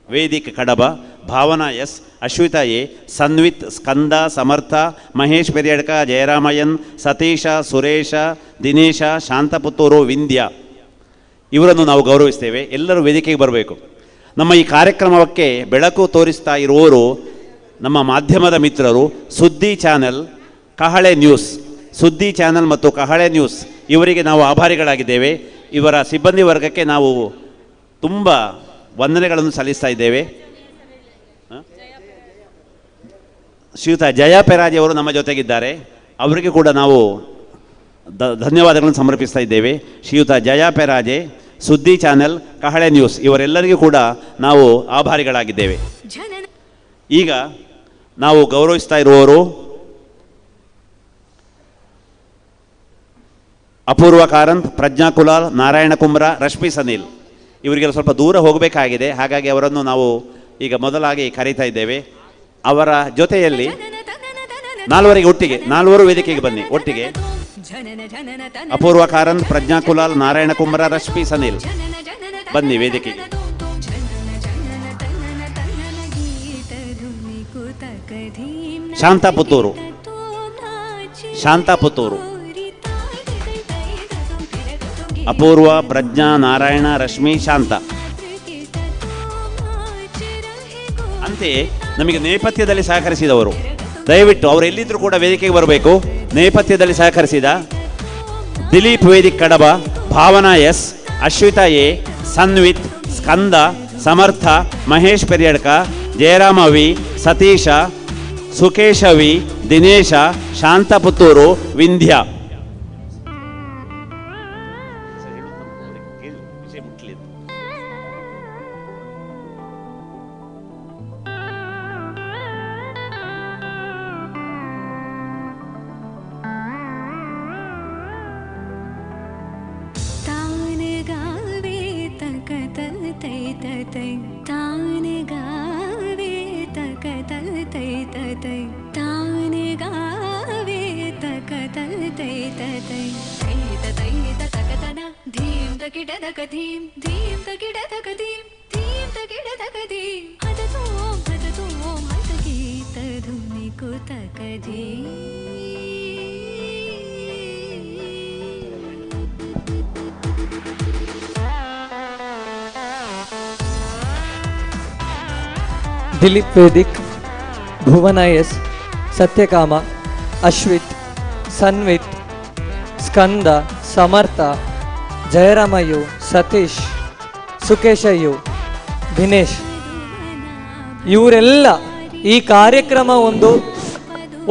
ವೇದಿಕ್ ಕಡಬ, ಭಾವನಾ ಎಸ್, ಅಶ್ವಿತಾ ಎ, ಸನ್ವಿತ್, ಸ್ಕಂದ, ಸಮರ್ಥ, ಮಹೇಶ್ ಪೆರಿಯಡ್ಕ, ಜಯರಾಮಯ್ಯನ್, ಸತೀಶ, ಸುರೇಶ, ದಿನೇಶ, ಶಾಂತಪುತ್ತೂರು, ವಿಂಧ್ಯ ಇವರನ್ನು ನಾವು ಗೌರವಿಸ್ತೇವೆ. ಎಲ್ಲರೂ ವೇದಿಕೆಗೆ ಬರಬೇಕು. ನಮ್ಮ ಈ ಕಾರ್ಯಕ್ರಮಕ್ಕೆ ಬೆಳಕು ತೋರಿಸ್ತಾ ಇರುವವರು ನಮ್ಮ ಮಾಧ್ಯಮದ ಮಿತ್ರರು ಸುದ್ದಿ ಚಾನೆಲ್, ಕಹಳೆ ನ್ಯೂಸ್, ಸುದ್ದಿ ಚಾನೆಲ್ ಮತ್ತು ಕಹಳೆ ನ್ಯೂಸ್ ಇವರಿಗೆ ನಾವು ಆಭಾರಿಗಳಾಗಿದ್ದೇವೆ. ಇವರ ಸಿಬ್ಬಂದಿ ವರ್ಗಕ್ಕೆ ನಾವು ತುಂಬ ವಂದನೆಗಳನ್ನು ಸಲ್ಲಿಸ್ತಾ ಇದ್ದೇವೆ. ಶ್ರೀಯುತ ಜಯ ಪೆರಾಜೆ ಅವರು ನಮ್ಮ ಜೊತೆಗಿದ್ದಾರೆ, ಅವರಿಗೆ ಕೂಡ ನಾವು ಧನ್ಯವಾದಗಳನ್ನು ಸಮರ್ಪಿಸ್ತಾ ಇದ್ದೇವೆ. ಶ್ರೀಯುತ ಜಯ ಪೆರಾಜೆ, ಸುದ್ದಿ ಚಾನೆಲ್, ಕಹಳೆ ನ್ಯೂಸ್ ಇವರೆಲ್ಲರಿಗೂ ಕೂಡ ನಾವು ಆಭಾರಿಗಳಾಗಿದ್ದೇವೆ. ಈಗ ನಾವು ಗೌರವಿಸ್ತಾ ಇರುವವರು ಅಪೂರ್ವ ಕಾರಂತ್, ಪ್ರಜ್ಞಾ ಕುಲಾಲ್, ನಾರಾಯಣ ಕುಂಬ್ರ, ರಶ್ಮಿ ಸನಿಲ್ ಇವರಿಗೆಲ್ಲ ಸ್ವಲ್ಪ ದೂರ ಹೋಗಬೇಕಾಗಿದೆ. ಹಾಗಾಗಿ ಅವರನ್ನು ನಾವು ಈಗ ಮೊದಲಾಗಿ ಕರೀತಾ ಇದ್ದೇವೆ. ಅವರ ಜೊತೆಯಲ್ಲಿ ನಾಲ್ವರು ವೇದಿಕೆಗೆ ಬನ್ನಿ ಒಟ್ಟಿಗೆ. ಅಪೂರ್ವ ಕಾರಂತ್, ಪ್ರಜ್ಞಾ ಕುಲಾಲ್, ನಾರಾಯಣ ಕುಂಬರ, ರಶ್ಮಿ ಸನಿಲ್ ಬನ್ನಿ ವೇದಿಕೆಗೆ. ಶಾಂತಾ ಪುತ್ತೂರು, ಅಪೂರ್ವ, ಪ್ರಜ್ಞಾ, ನಾರಾಯಣ, ರಶ್ಮಿ, ಶಾಂತ. ಅಂತೆಯೇ ನಮಗೆ ನೇಪಥ್ಯದಲ್ಲಿ ಸಹಕರಿಸಿದವರು, ದಯವಿಟ್ಟು ಅವರು ಎಲ್ಲಿದ್ದರೂ ಕೂಡ ವೇದಿಕೆಗೆ ಬರಬೇಕು. ನೇಪಥ್ಯದಲ್ಲಿ ಸಹಕರಿಸಿದ Dileep Vedik Kadaba, Bhavana S, Ashwitha A, Sanvith, Skanda, Samartha, Mahesh Periyadka, Jayarama V, Satisha, Sukesha V, Dinesha, Shanta Puttur, Vindhya. Dileep Vedik, Bhuvana S, Satyakama, Ashwith, Sanvith, Skanda, Samartha, ಜಯರಾಮಯ್ಯು, ಸತೀಶ್, ಸುಕೇಶಯ್ಯು, ದಿನೇಶ್, ಇವರೆಲ್ಲ ಈ ಕಾರ್ಯಕ್ರಮ ಒಂದು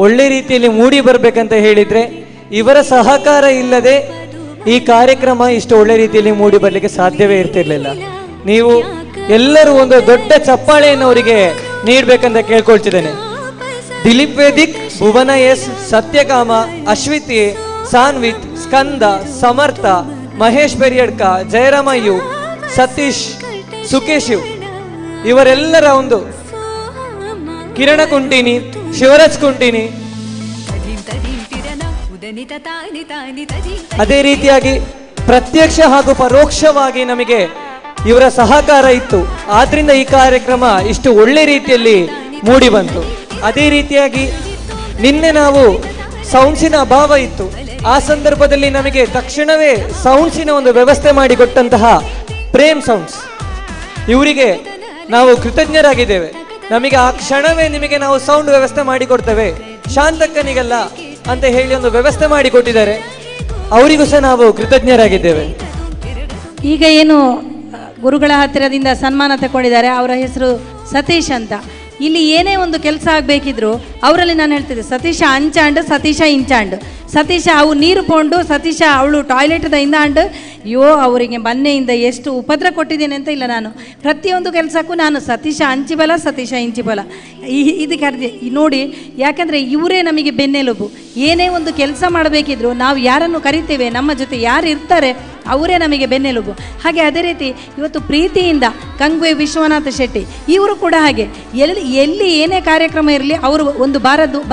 ಒಳ್ಳೆ ರೀತಿಯಲ್ಲಿ ಮೂಡಿ ಬರಬೇಕಂತ ಹೇಳಿದರೆ ಇವರ ಸಹಕಾರ ಇಲ್ಲದೆ ಈ ಕಾರ್ಯಕ್ರಮ ಇಷ್ಟು ಒಳ್ಳೆ ರೀತಿಯಲ್ಲಿ ಮೂಡಿ ಬರಲಿಕ್ಕೆ ಸಾಧ್ಯವೇ ಇರ್ತಿರ್ಲಿಲ್ಲ. ನೀವು ಎಲ್ಲರೂ ಒಂದು ದೊಡ್ಡ ಚಪ್ಪಾಳೆಯನ್ನು ಅವರಿಗೆ ನೀಡಬೇಕಂತ ಕೇಳ್ಕೊಳ್ತಿದ್ದೇನೆ. ದಿಲೀಪ್ ವೇದಿಕ್, ಭುವನ ಎಸ್, ಸತ್ಯಕಾಮ, ಅಶ್ವಿತ್ ಎ, ಸಾನ್ವಿತ್, ಸ್ಕಂದ, ಸಮರ್ಥ, ಮಹೇಶ್ ಪೆರಿಯಡ್ಕ, ಜಯರಾಮಯ್ಯು, ಸತೀಶ್, ಸುಕೇಶು, ಇವರೆಲ್ಲರ ಒಂದು ಕಿರಣ ಕುಂಟಿನಿ, ಶಿವರಾಜ್ ಕುಂಟಿನಿ, ಅದೇ ರೀತಿಯಾಗಿ ಪ್ರತ್ಯಕ್ಷ ಹಾಗೂ ಪರೋಕ್ಷವಾಗಿ ನಮಗೆ ಇವರ ಸಹಕಾರ ಇತ್ತು. ಆದ್ರಿಂದ ಈ ಕಾರ್ಯಕ್ರಮ ಇಷ್ಟು ಒಳ್ಳೆ ರೀತಿಯಲ್ಲಿ ಮೂಡಿ ಬಂತು. ಅದೇ ರೀತಿಯಾಗಿ ನಿನ್ನೆ ನಾವು ಸೌಂಡ್ಸಿನ ಅಭಾವ ಇತ್ತು. ಆ ಸಂದರ್ಭದಲ್ಲಿ ನಮಗೆ ತಕ್ಷಣವೇ ಸೌಂಡ್ಸಿನ ಒಂದು ವ್ಯವಸ್ಥೆ ಮಾಡಿಕೊಟ್ಟಂತಹ ಪ್ರೇಮ್ ಸೌಂಡ್ಸ್, ಇವರಿಗೆ ನಾವು ಕೃತಜ್ಞರಾಗಿದ್ದೇವೆ. ನಮಗೆ ಆ ಕ್ಷಣವೇ ನಿಮಗೆ ನಾವು ಸೌಂಡ್ ವ್ಯವಸ್ಥೆ ಮಾಡಿಕೊಡ್ತೇವೆ, ಶಾಂತಕ್ಕನಿಗಲ್ಲ ಅಂತ ಹೇಳಿ ಒಂದು ವ್ಯವಸ್ಥೆ ಮಾಡಿಕೊಟ್ಟಿದ್ದಾರೆ. ಅವರಿಗೂ ಸಹ ನಾವು ಕೃತಜ್ಞರಾಗಿದ್ದೇವೆ. ಈಗ ಏನು ಗುರುಗಳ ಹತ್ತಿರದಿಂದ ಸನ್ಮಾನ ತಗೊಂಡಿದ್ದಾರೆ, ಅವರ ಹೆಸರು ಸತೀಶ್ ಅಂತ. ಇಲ್ಲಿ ಏನೇ ಒಂದು ಕೆಲಸ ಆಗಬೇಕಿದ್ರು ಅವರಲ್ಲಿ ನಾನು ಹೇಳ್ತಿದ್ದೆ, ಸತೀಶ ಅಂಚಾಂಡ್, ಸತೀಶ ಇಂಚಾಂಡ್, ಸತೀಶ ಅವು ನೀರು ಪೋಂಡು, ಸತೀಶ ಅವಳು ಟಾಯ್ಲೆಟ್ದ ಇಂದಾಂಡ್. ಅಯ್ಯೋ ಅವರಿಗೆ ಮೊನ್ನೆಯಿಂದ ಎಷ್ಟು ಉಪದ್ರ ಕೊಟ್ಟಿದ್ದೇನೆ ಅಂತ ಇಲ್ಲ. ನಾನು ಪ್ರತಿಯೊಂದು ಕೆಲಸಕ್ಕೂ ನಾನು ಸತೀಶ ಅಂಚಿಬಲ, ಸತೀಶ ಇಂಚಿಬಲ ಇದು ಕರೆದೆ ನೋಡಿ. ಯಾಕಂದರೆ ಇವರೇ ನಮಗೆ ಬೆನ್ನೆಲುಬು. ಏನೇ ಒಂದು ಕೆಲಸ ಮಾಡಬೇಕಿದ್ರು ನಾವು ಯಾರನ್ನು ಕರಿತೇವೆ, ನಮ್ಮ ಜೊತೆ ಯಾರು ಇರ್ತಾರೆ ಅವರೇ ನಮಗೆ ಬೆನ್ನೆಲುಬು. ಹಾಗೆ ಅದೇ ರೀತಿ ಇವತ್ತು ಪ್ರೀತಿಯಿಂದ ಕಂಗ್ವೆ ವಿಶ್ವನಾಥ ಶೆಟ್ಟಿ ಇವರು ಕೂಡ ಹಾಗೆ ಎಲ್ಲಿ ಏನೇ ಕಾರ್ಯಕ್ರಮ ಇರಲಿ ಅವರು ಒಂದು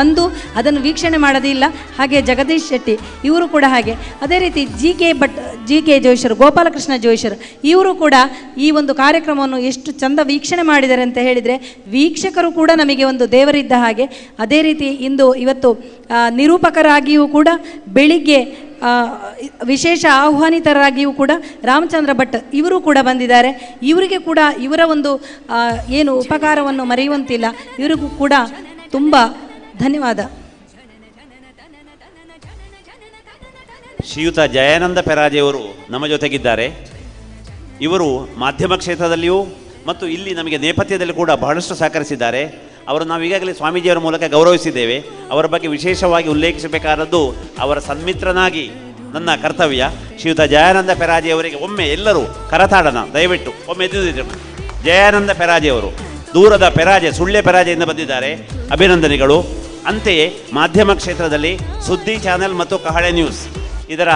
ಬಂದು ಅದನ್ನು ವೀಕ್ಷಣೆ ಮಾಡೋದಿಲ್ಲ. ಹಾಗೆ ಜಗದೀಶ್ ಶೆಟ್ಟಿ ಇವರು ಕೂಡ ಹಾಗೆ. ಅದೇ ರೀತಿ ಜಿ ಕೆ ಜೋಯಿಸರು, ಗೋಪಾಲಕೃಷ್ಣ ಜೋಯಿಸರು ಇವರು ಕೂಡ ಈ ಒಂದು ಕಾರ್ಯಕ್ರಮವನ್ನು ಎಷ್ಟು ಚಂದ ವೀಕ್ಷಣೆ ಮಾಡಿದ್ದಾರೆ ಅಂತ ಹೇಳಿದರೆ ವೀಕ್ಷಕರು ಕೂಡ ನಮಗೆ ಒಂದು ದೇವರಿದ್ದ ಹಾಗೆ. ಅದೇ ರೀತಿ ಇವತ್ತು ನಿರೂಪಕರಾಗಿಯೂ ಕೂಡ ಬೆಳಿಗ್ಗೆ ವಿಶೇಷ ಆಹ್ವಾನಿತರಾಗಿಯೂ ಕೂಡ ರಾಮಚಂದ್ರ ಭಟ್ ಇವರು ಕೂಡ ಬಂದಿದ್ದಾರೆ. ಇವರಿಗೆ ಕೂಡ ಇವರ ಒಂದು ಏನು ಉಪಕಾರವನ್ನು ಮರೆಯುವಂತಿಲ್ಲ. ಇವರಿಗೂ ಕೂಡ ತುಂಬ ಧನ್ಯವಾದ. ಶ್ರೀಯುತ ಜಯಾನಂದ ಪೆರಾಜೆಯವರು ನಮ್ಮ ಜೊತೆಗಿದ್ದಾರೆ. ಇವರು ಮಾಧ್ಯಮ ಕ್ಷೇತ್ರದಲ್ಲಿಯೂ ಮತ್ತು ಇಲ್ಲಿ ನಮಗೆ ನೇಪಥ್ಯದಲ್ಲಿ ಕೂಡ ಬಹಳಷ್ಟು ಸಹಕರಿಸಿದ್ದಾರೆ. ಅವರು ನಾವು ಈಗಾಗಲೇ ಸ್ವಾಮೀಜಿಯವರ ಮೂಲಕ ಗೌರವಿಸಿದ್ದೇವೆ. ಅವರ ಬಗ್ಗೆ ವಿಶೇಷವಾಗಿ ಉಲ್ಲೇಖಿಸಬೇಕಾದದ್ದು ಅವರ ಸನ್ಮಿತ್ರನಾಗಿ ನನ್ನ ಕರ್ತವ್ಯ. ಶ್ರೀಯುತ ಜಯಾನಂದ ಪೆರಾಜೆಯವರಿಗೆ ಒಮ್ಮೆ ಎಲ್ಲರೂ ಕರತಾಡನ, ದಯವಿಟ್ಟು ಒಮ್ಮೆ ಎದ್ದಿದ್ರು. ಜಯಾನಂದ ಪೆರಾಜೆಯವರು ದೂರದ ಪೆರಾಜೆ, ಸುಳ್ಳೆ ಪೆರಾಜೆಯಿಂದ ಬಂದಿದ್ದಾರೆ, ಅಭಿನಂದನೆಗಳು. ಅಂತೆಯೇ ಮಾಧ್ಯಮ ಕ್ಷೇತ್ರದಲ್ಲಿ ಸುದ್ದಿ ಚಾನೆಲ್ ಮತ್ತು ಕಹಳೆ ನ್ಯೂಸ್ ಇದರ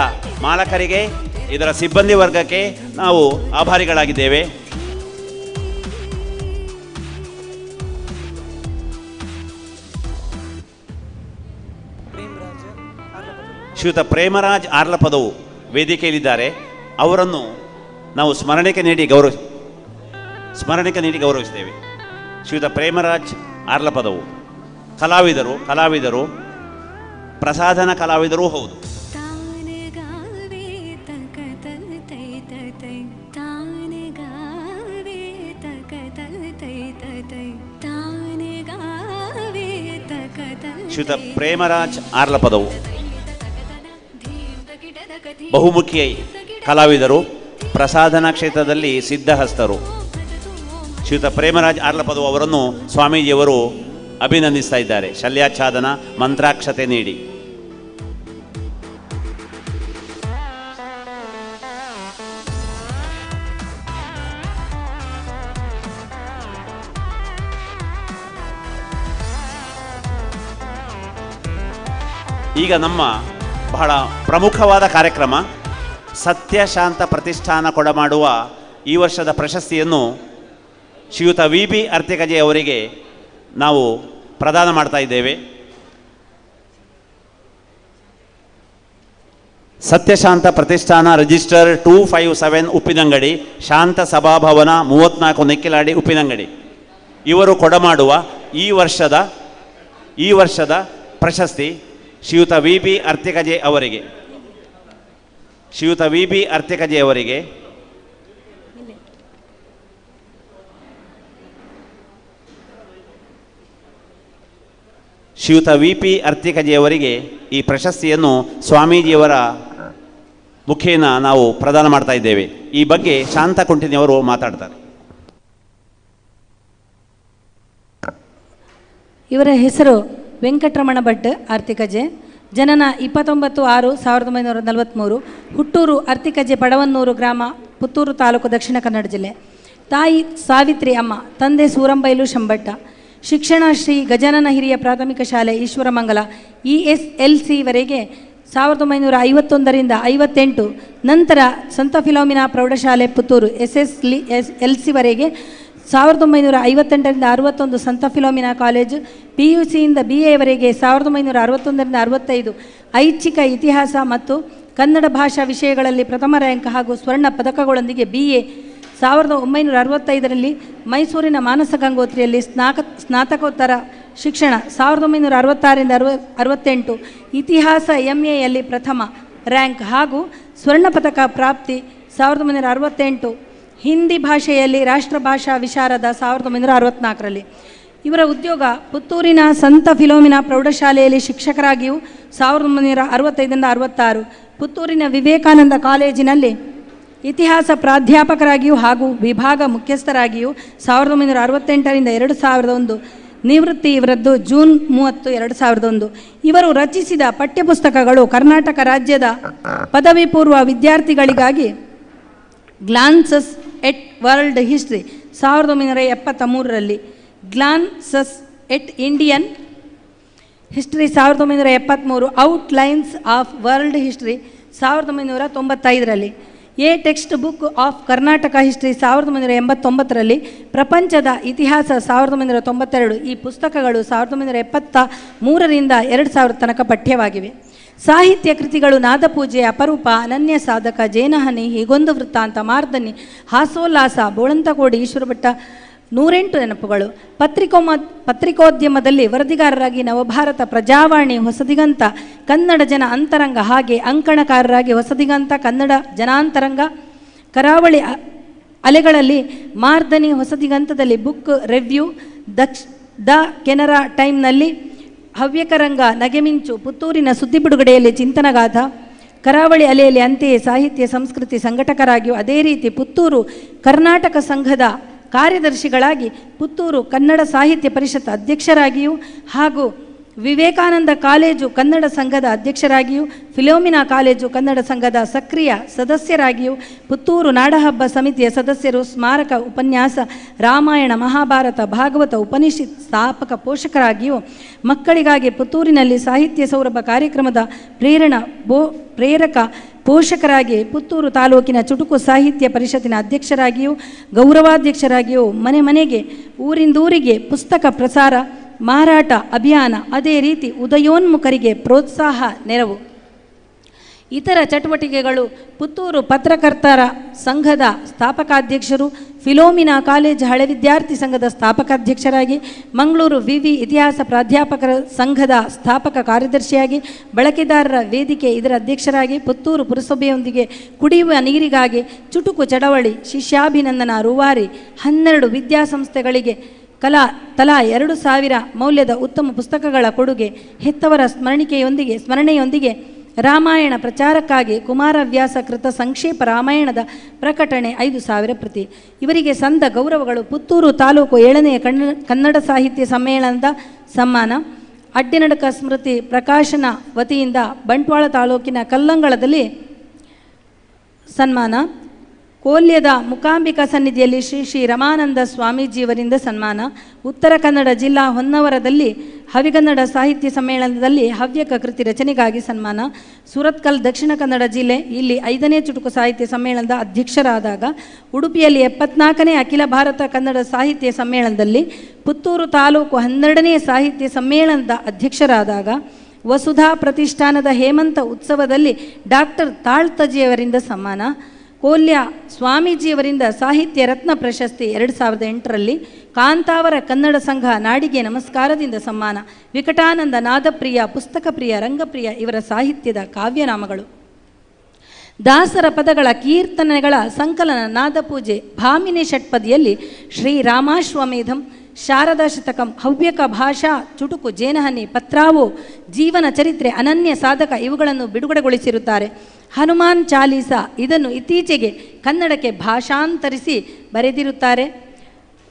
ಮಾಲಕರಿಗೆ ಇದರ ಸಿಬ್ಬಂದಿ ವರ್ಗಕ್ಕೆ ನಾವು ಆಭಾರಿಗಳಾಗಿದ್ದೇವೆ. ಶ್ರೀಯುತ ಪ್ರೇಮರಾಜ್ ಆರ್ಲಪದವು ವೇದಿಕೆಯಲ್ಲಿದ್ದಾರೆ. ಅವರನ್ನು ನಾವು ಸ್ಮರಣೆಗೆ ನೀಡಿ ಗೌರವಿಸ್ತೇವೆ. ಶ್ರೀಯುತ ಪ್ರೇಮರಾಜ್ ಆರ್ಲಪದವು ಕಲಾವಿದರು ಪ್ರಸಾಧನ ಕಲಾವಿದರೂ ಹೌದು. ಶ್ರೀಯುತ ಪ್ರೇಮರಾಜ್ ಆರ್ಲಪದವು ಬಹುಮುಖಿ ಕಲಾವಿದರು, ಪ್ರಸಾಧನ ಕ್ಷೇತ್ರದಲ್ಲಿ ಸಿದ್ಧಹಸ್ತರು. ಶ್ರೀಯುತ ಪ್ರೇಮರಾಜ್ ಆರ್ಲಪದವು ಅವರನ್ನು ಸ್ವಾಮೀಜಿಯವರು ಅಭಿನಂದಿಸ್ತಾ ಇದ್ದಾರೆ ಶಲ್ಯಾಚ್ಛಾದನ ಮಂತ್ರಾಕ್ಷತೆ ನೀಡಿ. ಈಗ ನಮ್ಮ ಬಹಳ ಪ್ರಮುಖವಾದ ಕಾರ್ಯಕ್ರಮ ಸತ್ಯಶಾಂತ ಪ್ರತಿಷ್ಠಾನ ಕೊಡಮಾಡುವ ಈ ವರ್ಷದ ಪ್ರಶಸ್ತಿಯನ್ನು ಶ್ರೀಯುತ ವಿ.ಬಿ. ಅರ್ತಿಕಜೆ ಅವರಿಗೆ ನಾವು ಪ್ರದಾನ ಮಾಡ್ತಾ ಇದ್ದೇವೆ. ಸತ್ಯಶಾಂತ ಪ್ರತಿಷ್ಠಾನ ರಿಜಿಸ್ಟರ್ 257 ಉಪ್ಪಿನಂಗಡಿ, ಶಾಂತ ಸಭಾಭವನ 34 ನೆಕ್ಕಿಲಾಡಿ ಉಪ್ಪಿನಂಗಡಿ. ಇವರು ಕೊಡಮಾಡುವ ಈ ವರ್ಷದ ಪ್ರಶಸ್ತಿ ಶ್ರೀಯುತ ವಿ.ಬಿ. ಅರ್ತಿಕಜೆ ಅವರಿಗೆ. ಶ್ರೀಯುತ ವಿ.ಬಿ. ಅರ್ತಿಕಜೆ ಅವರಿಗೆ ಈ ಪ್ರಶಸ್ತಿಯನ್ನು ಸ್ವಾಮೀಜಿಯವರ ಮುಖೇನ ನಾವು ಪ್ರದಾನ ಮಾಡ್ತಾ ಇದ್ದೇವೆ. ಈ ಬಗ್ಗೆ ಶಾಂತ ಕುಂಟಿನಿಯವರು ಮಾತಾಡ್ತಾರೆ. ಇವರ ಹೆಸರು ವೆಂಕಟರಮಣ ಭಟ್ ಅರ್ತಿಕಜೆ. ಜನನ 29/6/1943. ಹುಟ್ಟೂರು ಅರ್ತಿಕಜೆ ಪಡವನ್ನೂರು ಗ್ರಾಮ, ಪುತ್ತೂರು ತಾಲೂಕು, ದಕ್ಷಿಣ ಕನ್ನಡ ಜಿಲ್ಲೆ. ತಾಯಿ ಸಾವಿತ್ರಿ ಅಮ್ಮ, ತಂದೆ ಸೂರಂಬೈಲು ಶಂಬಟ್ಟ. ಶಿಕ್ಷಣ ಶ್ರೀ ಗಜಾನನ ಹಿರಿಯ ಪ್ರಾಥಮಿಕ ಶಾಲೆ ಈಶ್ವರಮಂಗಲ ESLC-ವರೆಗೆ 1951ರಿಂದ 58. ನಂತರ ಸಂತ ಫಿಲೋಮಿನಾ ಪ್ರೌಢಶಾಲೆ ಪುತ್ತೂರು SSLC-ವರೆಗೆ 1958ರಿಂದ 61. ಸಂತ ಫಿಲೋಮಿನಾ ಕಾಲೇಜು PUCಯಿಂದ BA-ವರೆಗೆ 1961ರಿಂದ 65. ಐಚ್ಛಿಕ ಇತಿಹಾಸ ಮತ್ತು ಕನ್ನಡ ಭಾಷಾ ವಿಷಯಗಳಲ್ಲಿ ಪ್ರಥಮ ರ್ಯಾಂಕ್ ಹಾಗೂ ಸ್ವರ್ಣ ಪದಕಗಳೊಂದಿಗೆ BA 1965ರಲ್ಲಿ ಮೈಸೂರಿನ ಮಾನಸ ಗಂಗೋತ್ರಿಯಲ್ಲಿ ಸ್ನಾತಕೋತ್ತರ ಶಿಕ್ಷಣ 1966ರಿಂದ 68. ಇತಿಹಾಸ MA-ಯಲ್ಲಿ ಪ್ರಥಮ ರ್ಯಾಂಕ್ ಹಾಗೂ ಸ್ವರ್ಣ ಪದಕ ಪ್ರಾಪ್ತಿ 1968. ಹಿಂದಿ ಭಾಷೆಯಲ್ಲಿ ರಾಷ್ಟ್ರಭಾಷಾ ವಿಶಾರದ 1964ರಲ್ಲಿ. ಇವರ ಉದ್ಯೋಗ ಪುತ್ತೂರಿನ ಸಂತ ಫಿಲೋಮಿನಾ ಪ್ರೌಢಶಾಲೆಯಲ್ಲಿ ಶಿಕ್ಷಕರಾಗಿಯೂ 1965ರಿಂದ 66. ಪುತ್ತೂರಿನ ವಿವೇಕಾನಂದ ಕಾಲೇಜಿನಲ್ಲಿ ಇತಿಹಾಸ ಪ್ರಾಧ್ಯಾಪಕರಾಗಿಯೂ ಹಾಗೂ ವಿಭಾಗ ಮುಖ್ಯಸ್ಥರಾಗಿಯೂ 1968ರಿಂದ 2001. ನಿವೃತ್ತಿ ಇವರದ್ದು ಜೂನ್ 30, 2001. ಇವರು ರಚಿಸಿದ ಪಠ್ಯಪುಸ್ತಕಗಳು ಕರ್ನಾಟಕ ರಾಜ್ಯದ ಪದವಿ ಪೂರ್ವ ವಿದ್ಯಾರ್ಥಿಗಳಿಗಾಗಿ ಗ್ಲಾನ್ಸಸ್ ಎಟ್ ವರ್ಲ್ಡ್ ಹಿಸ್ಟ್ರಿ 1973ರಲ್ಲಿ, glances at Indian history 1973, outlines of world history 1995ರಲ್ಲಿ, a textbook of Karnataka history 1989ರಲ್ಲಿ, ಪ್ರಪಂಚದ ಇತಿಹಾಸ 1992. ಈ ಪುಸ್ತಕಗಳು 1973ರಿಂದ 2000 ತನಕ ಪಠ್ಯವಾಗಿವೆ. ಸಾಹಿತ್ಯ ಕೃತಿಗಳು ನಾದಪೂಜೆ, ಅಪರೂಪ, ಅನನ್ಯ ಸಾಧಕ, ಜೇನಹನಿ, ಹೀಗೊಂದು ವೃತ್ತಾಂತ, ಮಾರ್ದನಿ, ಹಾಸೋಲ್ಲಾಸ, ಬೋಳಂತಕೋಡಿ, ಈಶ್ವರಭಟ್ಟ, 108 ನೆನಪುಗಳು. ಪತ್ರಿಕೋದ್ಯಮದಲ್ಲಿ ವರದಿಗಾರರಾಗಿ ನವಭಾರತ, ಪ್ರಜಾವಾಣಿ, ಹೊಸದಿಗಂತ, ಕನ್ನಡ ಜನ ಅಂತರಂಗ, ಹಾಗೆ ಅಂಕಣಕಾರರಾಗಿ ಹೊಸದಿಗಂತ, ಕನ್ನಡ ಜನಾಂತರಂಗ, ಕರಾವಳಿ ಅಲೆಗಳಲ್ಲಿ ಮಾರ್ದನಿ, ಹೊಸದಿಗಂತದಲ್ಲಿ ಬುಕ್ ರಿವ್ಯೂ, ದ ಕೆನರಾ ಟೈಮ್ನಲ್ಲಿ ಹವ್ಯಕರಂಗ, ನಗೆಮಿಂಚು, ಪುತ್ತೂರಿನ ಸುದ್ದಿ ಬಿಡುಗಡೆಯಲ್ಲಿ ಚಿಂತನಗಾಥ, ಕರಾವಳಿ ಅಲೆಯಲ್ಲಿ ಅಂತೆಯೇ ಸಾಹಿತ್ಯ ಸಂಸ್ಕೃತಿ ಸಂಘಟಕರಾಗಿಯೂ, ಅದೇ ರೀತಿ ಪುತ್ತೂರು ಕರ್ನಾಟಕ ಸಂಘದ ಕಾರ್ಯದರ್ಶಿಗಳಾಗಿ, ಪುತ್ತೂರು ಕನ್ನಡ ಸಾಹಿತ್ಯ ಪರಿಷತ್ ಅಧ್ಯಕ್ಷರಾಗಿಯೂ ಹಾಗೂ ವಿವೇಕಾನಂದ ಕಾಲೇಜು ಕನ್ನಡ ಸಂಘದ ಅಧ್ಯಕ್ಷರಾಗಿಯೂ, ಫಿಲೋಮಿನಾ ಕಾಲೇಜು ಕನ್ನಡ ಸಂಘದ ಸಕ್ರಿಯ ಸದಸ್ಯರಾಗಿಯೂ, ಪುತ್ತೂರು ನಾಡಹಬ್ಬ ಸಮಿತಿಯ ಸದಸ್ಯರು, ಸ್ಮಾರಕ ಉಪನ್ಯಾಸ, ರಾಮಾಯಣ, ಮಹಾಭಾರತ, ಭಾಗವತ, ಉಪನಿಷತ್ ಸ್ಥಾಪಕ ಪೋಷಕರಾಗಿಯೂ, ಮಕ್ಕಳಿಗಾಗಿ ಪುತ್ತೂರಿನಲ್ಲಿ ಸಾಹಿತ್ಯ ಸೌರಭ ಕಾರ್ಯಕ್ರಮದ ಪ್ರೇರಕ ಪೋಷಕರಾಗಿ ಪುತ್ತೂರು ತಾಲೂಕಿನ ಚುಟುಕು ಸಾಹಿತ್ಯ ಪರಿಷತ್ತಿನ ಅಧ್ಯಕ್ಷರಾಗಿಯೂ ಗೌರವಾಧ್ಯಕ್ಷರಾಗಿಯೂ ಮನೆ ಮನೆಗೆ ಊರಿಂದೂರಿಗೆ ಪುಸ್ತಕ ಪ್ರಸಾರ ಮಾರಾಟ ಅಭಿಯಾನ, ಅದೇ ರೀತಿ ಉದಯೋನ್ಮುಖರಿಗೆ ಪ್ರೋತ್ಸಾಹ ನೆರವು. ಇತರ ಚಟುವಟಿಕೆಗಳು ಪುತ್ತೂರು ಪತ್ರಕರ್ತರ ಸಂಘದ ಸ್ಥಾಪಕಾಧ್ಯಕ್ಷರು, ಫಿಲೋಮಿನಾ ಕಾಲೇಜ್ ಹಳೆ ವಿದ್ಯಾರ್ಥಿ ಸಂಘದ ಸ್ಥಾಪಕಾಧ್ಯಕ್ಷರಾಗಿ, ಮಂಗಳೂರು ವಿವಿ ಇತಿಹಾಸ ಪ್ರಾಧ್ಯಾಪಕರ ಸಂಘದ ಸ್ಥಾಪಕ ಕಾರ್ಯದರ್ಶಿಯಾಗಿ, ಬಳಕೆದಾರರ ವೇದಿಕೆ ಇದರ ಅಧ್ಯಕ್ಷರಾಗಿ, ಪುತ್ತೂರು ಪುರಸಭೆಯೊಂದಿಗೆ ಕುಡಿಯುವ ನೀರಿಗಾಗಿ ಚುಟುಕು ಚಳವಳಿ, ಶಿಷ್ಯಾಭಿನಂದನಾ ರೂವಾರಿ, 12 ವಿದ್ಯಾಸಂಸ್ಥೆಗಳಿಗೆ ತಲಾ 2000 ಮೌಲ್ಯದ ಉತ್ತಮ ಪುಸ್ತಕಗಳ ಕೊಡುಗೆ, ಹೆತ್ತವರ ಸ್ಮರಣೆಯೊಂದಿಗೆ ರಾಮಾಯಣ ಪ್ರಚಾರಕ್ಕಾಗಿ ಕುಮಾರವ್ಯಾಸ ಕೃತ ಸಂಕ್ಷೇಪ ರಾಮಾಯಣದ ಪ್ರಕಟಣೆ 5000 ಪ್ರತಿ. ಇವರಿಗೆ ಸಂದ ಗೌರವಗಳು: ಪುತ್ತೂರು ತಾಲೂಕು 7ನೇ ಕನ್ನಡ ಸಾಹಿತ್ಯ ಸಮ್ಮೇಳನದ ಸಮ್ಮಾನ, ಅಡ್ಡಿನಡಕ ಸ್ಮೃತಿ ಪ್ರಕಾಶನ ವತಿಯಿಂದ ಬಂಟ್ವಾಳ ತಾಲೂಕಿನ ಕಲ್ಲಂಗಳದಲ್ಲಿ ಸನ್ಮಾನ, ಕೋಲ್ಯದ ಮುಕಾಂಬಿಕಾ ಸನ್ನಿಧಿಯಲ್ಲಿ ಶ್ರೀ ರಮಾನಂದ ಸ್ವಾಮೀಜಿಯವರಿಂದ ಸನ್ಮಾನ, ಉತ್ತರ ಕನ್ನಡ ಜಿಲ್ಲಾ ಹೊನ್ನವರದಲ್ಲಿ ಹವಿಗನ್ನಡ ಸಾಹಿತ್ಯ ಸಮ್ಮೇಳನದಲ್ಲಿ ಹವ್ಯಕ ಕೃತಿ ರಚನೆಗಾಗಿ ಸನ್ಮಾನ, ಸುರತ್ಕಲ್ ದಕ್ಷಿಣ ಕನ್ನಡ ಜಿಲ್ಲೆ ಇಲ್ಲಿ 5ನೇ ಚುಟುಕು ಸಾಹಿತ್ಯ ಸಮ್ಮೇಳನದ ಅಧ್ಯಕ್ಷರಾದಾಗ, ಉಡುಪಿಯಲ್ಲಿ 74ನೇ ಅಖಿಲ ಭಾರತ ಕನ್ನಡ ಸಾಹಿತ್ಯ ಸಮ್ಮೇಳನದಲ್ಲಿ, ಪುತ್ತೂರು ತಾಲೂಕು 12ನೇ ಸಾಹಿತ್ಯ ಸಮ್ಮೇಳನದ ಅಧ್ಯಕ್ಷರಾದಾಗ, ವಸುಧಾ ಪ್ರತಿಷ್ಠಾನದ ಹೇಮಂತ ಉತ್ಸವದಲ್ಲಿ ಡಾಕ್ಟರ್ ತಾಳ್ತಜಿಯವರಿಂದ ಸನ್ಮಾನ, ಕೋಲ್ಯ ಸ್ವಾಮೀಜಿಯವರಿಂದ ಸಾಹಿತ್ಯ ರತ್ನ ಪ್ರಶಸ್ತಿ 2008ರಲ್ಲಿ, ಕಾಂತಾವರ ಕನ್ನಡ ಸಂಘ ನಾಡಿಗೆ ನಮಸ್ಕಾರದಿಂದ ಸನ್ಮಾನ, ವಿಕಟಾನಂದ ನಾದಪ್ರಿಯ, ಪುಸ್ತಕಪ್ರಿಯ, ರಂಗಪ್ರಿಯ ಇವರ ಸಾಹಿತ್ಯದ ಕಾವ್ಯನಾಮಗಳು. ದಾಸರ ಪದಗಳ ಕೀರ್ತನೆಗಳ ಸಂಕಲನ ನಾದಪೂಜೆ, ಭಾಮಿನಿ ಷಟ್ಪದಿಯಲ್ಲಿ ಶ್ರೀರಾಮಾಶ್ವಮೇಧಂ, ಶಾರದಾ ಶತಕಂ, ಹವ್ಯಕ ಭಾಷಾ ಚುಟುಕು, ಜೇನಹನಿ, ಪತ್ರಾವು, ಜೀವನ ಚರಿತ್ರೆ, ಅನನ್ಯ ಸಾಧಕ ಇವುಗಳನ್ನು ಬಿಡುಗಡೆಗೊಳಿಸಿರುತ್ತಾರೆ. ಹನುಮಾನ್ ಚಾಲೀಸ ಇದನ್ನು ಇತ್ತೀಚೆಗೆ ಕನ್ನಡಕ್ಕೆ ಭಾಷಾಂತರಿಸಿ ಬರೆದಿರುತ್ತಾರೆ.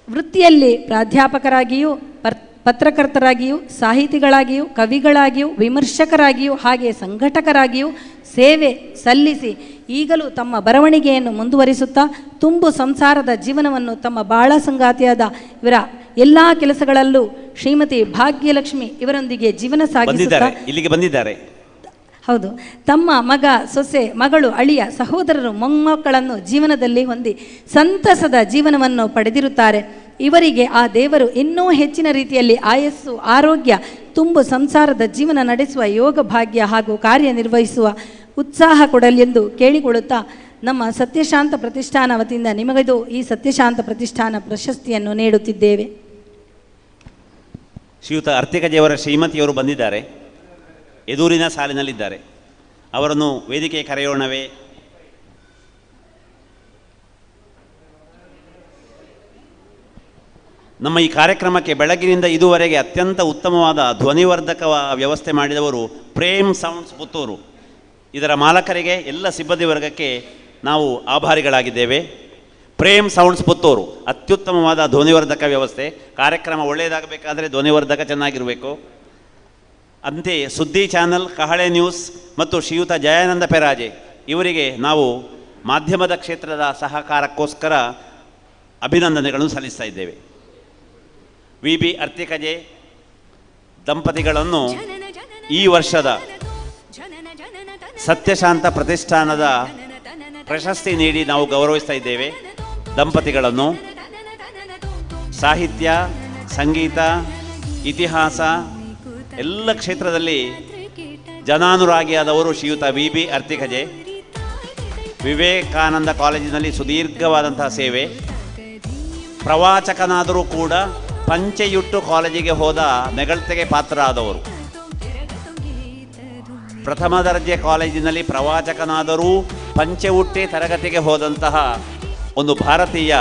ವೃತ್ತಿಯಲ್ಲಿ ಪ್ರಾಧ್ಯಾಪಕರಾಗಿಯೂ ಪತ್ರಕರ್ತರಾಗಿಯೂ ಸಾಹಿತಿಗಳಾಗಿಯೂ ಕವಿಗಳಾಗಿಯೂ ವಿಮರ್ಶಕರಾಗಿಯೂ ಹಾಗೆ ಸಂಘಟಕರಾಗಿಯೂ ಸೇವೆ ಸಲ್ಲಿಸಿ ಈಗಲೂ ತಮ್ಮ ಬರವಣಿಗೆಯನ್ನು ಮುಂದುವರಿಸುತ್ತಾ ತುಂಬು ಸಂಸಾರದ ಜೀವನವನ್ನು ತಮ್ಮ ಬಾಳ ಸಂಗಾತಿಯಾದ ಇವರ ಎಲ್ಲ ಕೆಲಸಗಳಲ್ಲೂ ಶ್ರೀಮತಿ ಭಾಗ್ಯಲಕ್ಷ್ಮಿ ಇವರೊಂದಿಗೆ ಜೀವನ ಸಾಗಿಸುತ್ತಾ ಇಲ್ಲಿಗೆ ಬಂದಿದ್ದಾರೆ. ಹೌದು, ತಮ್ಮ ಮಗ, ಸೊಸೆ, ಮಗಳು, ಅಳಿಯ, ಸಹೋದರರು, ಮೊಮ್ಮಕ್ಕಳನ್ನು ಜೀವನದಲ್ಲಿ ಹೊಂದಿ ಸಂತಸದ ಜೀವನವನ್ನು ಪಡೆದಿರುತ್ತಾರೆ. ಇವರಿಗೆ ಆ ದೇವರು ಇನ್ನೂ ಹೆಚ್ಚಿನ ರೀತಿಯಲ್ಲಿ ಆಯಸ್ಸು, ಆರೋಗ್ಯ, ತುಂಬು ಸಂಸಾರದ ಜೀವನ ನಡೆಸುವ ಯೋಗ ಭಾಗ್ಯ ಹಾಗೂ ಕಾರ್ಯನಿರ್ವಹಿಸುವ ಉತ್ಸಾಹ ಕೊಡಲೆಂದು ಕೇಳಿಕೊಳ್ಳುತ್ತಾ ನಮ್ಮ ಸತ್ಯಶಾಂತ ಪ್ರತಿಷ್ಠಾನ ವತಿಯಿಂದ ನಿಮಗದು ಈ ಸತ್ಯಶಾಂತ ಪ್ರತಿಷ್ಠಾನ ಪ್ರಶಸ್ತಿಯನ್ನು ನೀಡುತ್ತಿದ್ದೇವೆ. ಶ್ರೀಯುತ ಅರ್ತಿಕಜೆಯವರ ಶ್ರೀಮತಿಯವರು ಬಂದಿದ್ದಾರೆ, ಎದುರಿನ ಸಾಲಿನಲ್ಲಿದ್ದಾರೆ. ಅವರನ್ನು ವೇದಿಕೆ ಕರೆಯೋಣವೇ? ನಮ್ಮ ಈ ಕಾರ್ಯಕ್ರಮಕ್ಕೆ ಬೆಳಗಿನಿಂದ ಇದುವರೆಗೆ ಅತ್ಯಂತ ಉತ್ತಮವಾದ ಧ್ವನಿವರ್ಧಕ ವ್ಯವಸ್ಥೆ ಮಾಡಿದವರು ಪ್ರೇಮ್ ಸೌಂಡ್ಸ್ ಪುತ್ತೂರು. ಇದರ ಮಾಲಕರಿಗೆ, ಎಲ್ಲ ಸಿಬ್ಬಂದಿ ವರ್ಗಕ್ಕೆ ನಾವು ಆಭಾರಿಗಳಾಗಿದ್ದೇವೆ. ಪ್ರೇಮ್ ಸೌಂಡ್ಸ್ ಪುತ್ತೂರು ಅತ್ಯುತ್ತಮವಾದ ಧ್ವನಿವರ್ಧಕ ವ್ಯವಸ್ಥೆ. ಕಾರ್ಯಕ್ರಮ ಒಳ್ಳೆಯದಾಗಬೇಕಾದರೆ ಧ್ವನಿವರ್ಧಕ ಚೆನ್ನಾಗಿರಬೇಕು. ಅಂತೆಯೇ ಸುದ್ದಿ ಚಾನಲ್, ಕಹಳೆ ನ್ಯೂಸ್ ಮತ್ತು ಶ್ರೀಯುತ ಜಯಾನಂದ ಪೆರಾಜೆ ಇವರಿಗೆ ನಾವು ಮಾಧ್ಯಮದ ಕ್ಷೇತ್ರದ ಸಹಕಾರಕ್ಕೋಸ್ಕರ ಅಭಿನಂದನೆಗಳನ್ನು ಸಲ್ಲಿಸ್ತಾ ಇದ್ದೇವೆ. ವಿ.ಬಿ. ಅರ್ತಿಕಜೆ ದಂಪತಿಗಳನ್ನು ಈ ವರ್ಷದ ಸತ್ಯಶಾಂತ ಪ್ರತಿಷ್ಠಾನದ ಪ್ರಶಸ್ತಿ ನೀಡಿ ನಾವು ಗೌರವಿಸ್ತಾ ಇದ್ದೇವೆ. ದಂಪತಿಗಳನ್ನು ಸಾಹಿತ್ಯ, ಸಂಗೀತ, ಇತಿಹಾಸ ಎಲ್ಲ ಕ್ಷೇತ್ರದಲ್ಲಿ ಜನಾನುರಾಗಿಯಾದವರು ಶ್ರೀಯುತ ವಿ.ಬಿ. ಅರ್ತಿಕಜೆ. ವಿವೇಕಾನಂದ ಕಾಲೇಜಿನಲ್ಲಿ ಸುದೀರ್ಘವಾದಂತಹ ಸೇವೆ. ಪ್ರವಾಚಕನಾದರೂ ಕೂಡ ಪಂಚೆಯುಟ್ಟು ಕಾಲೇಜಿಗೆ ಹೋದ ನೆಗಳತೆಗೆ ಪಾತ್ರ ಆದವರು. ಪ್ರಥಮ ದರ್ಜೆ ಕಾಲೇಜಿನಲ್ಲಿ ಪ್ರವಾಚಕನಾದರೂ ಪಂಚೆ ಉಟ್ಟಿ ತರಗತಿಗೆ ಹೋದಂತಹ ಒಂದು ಭಾರತೀಯ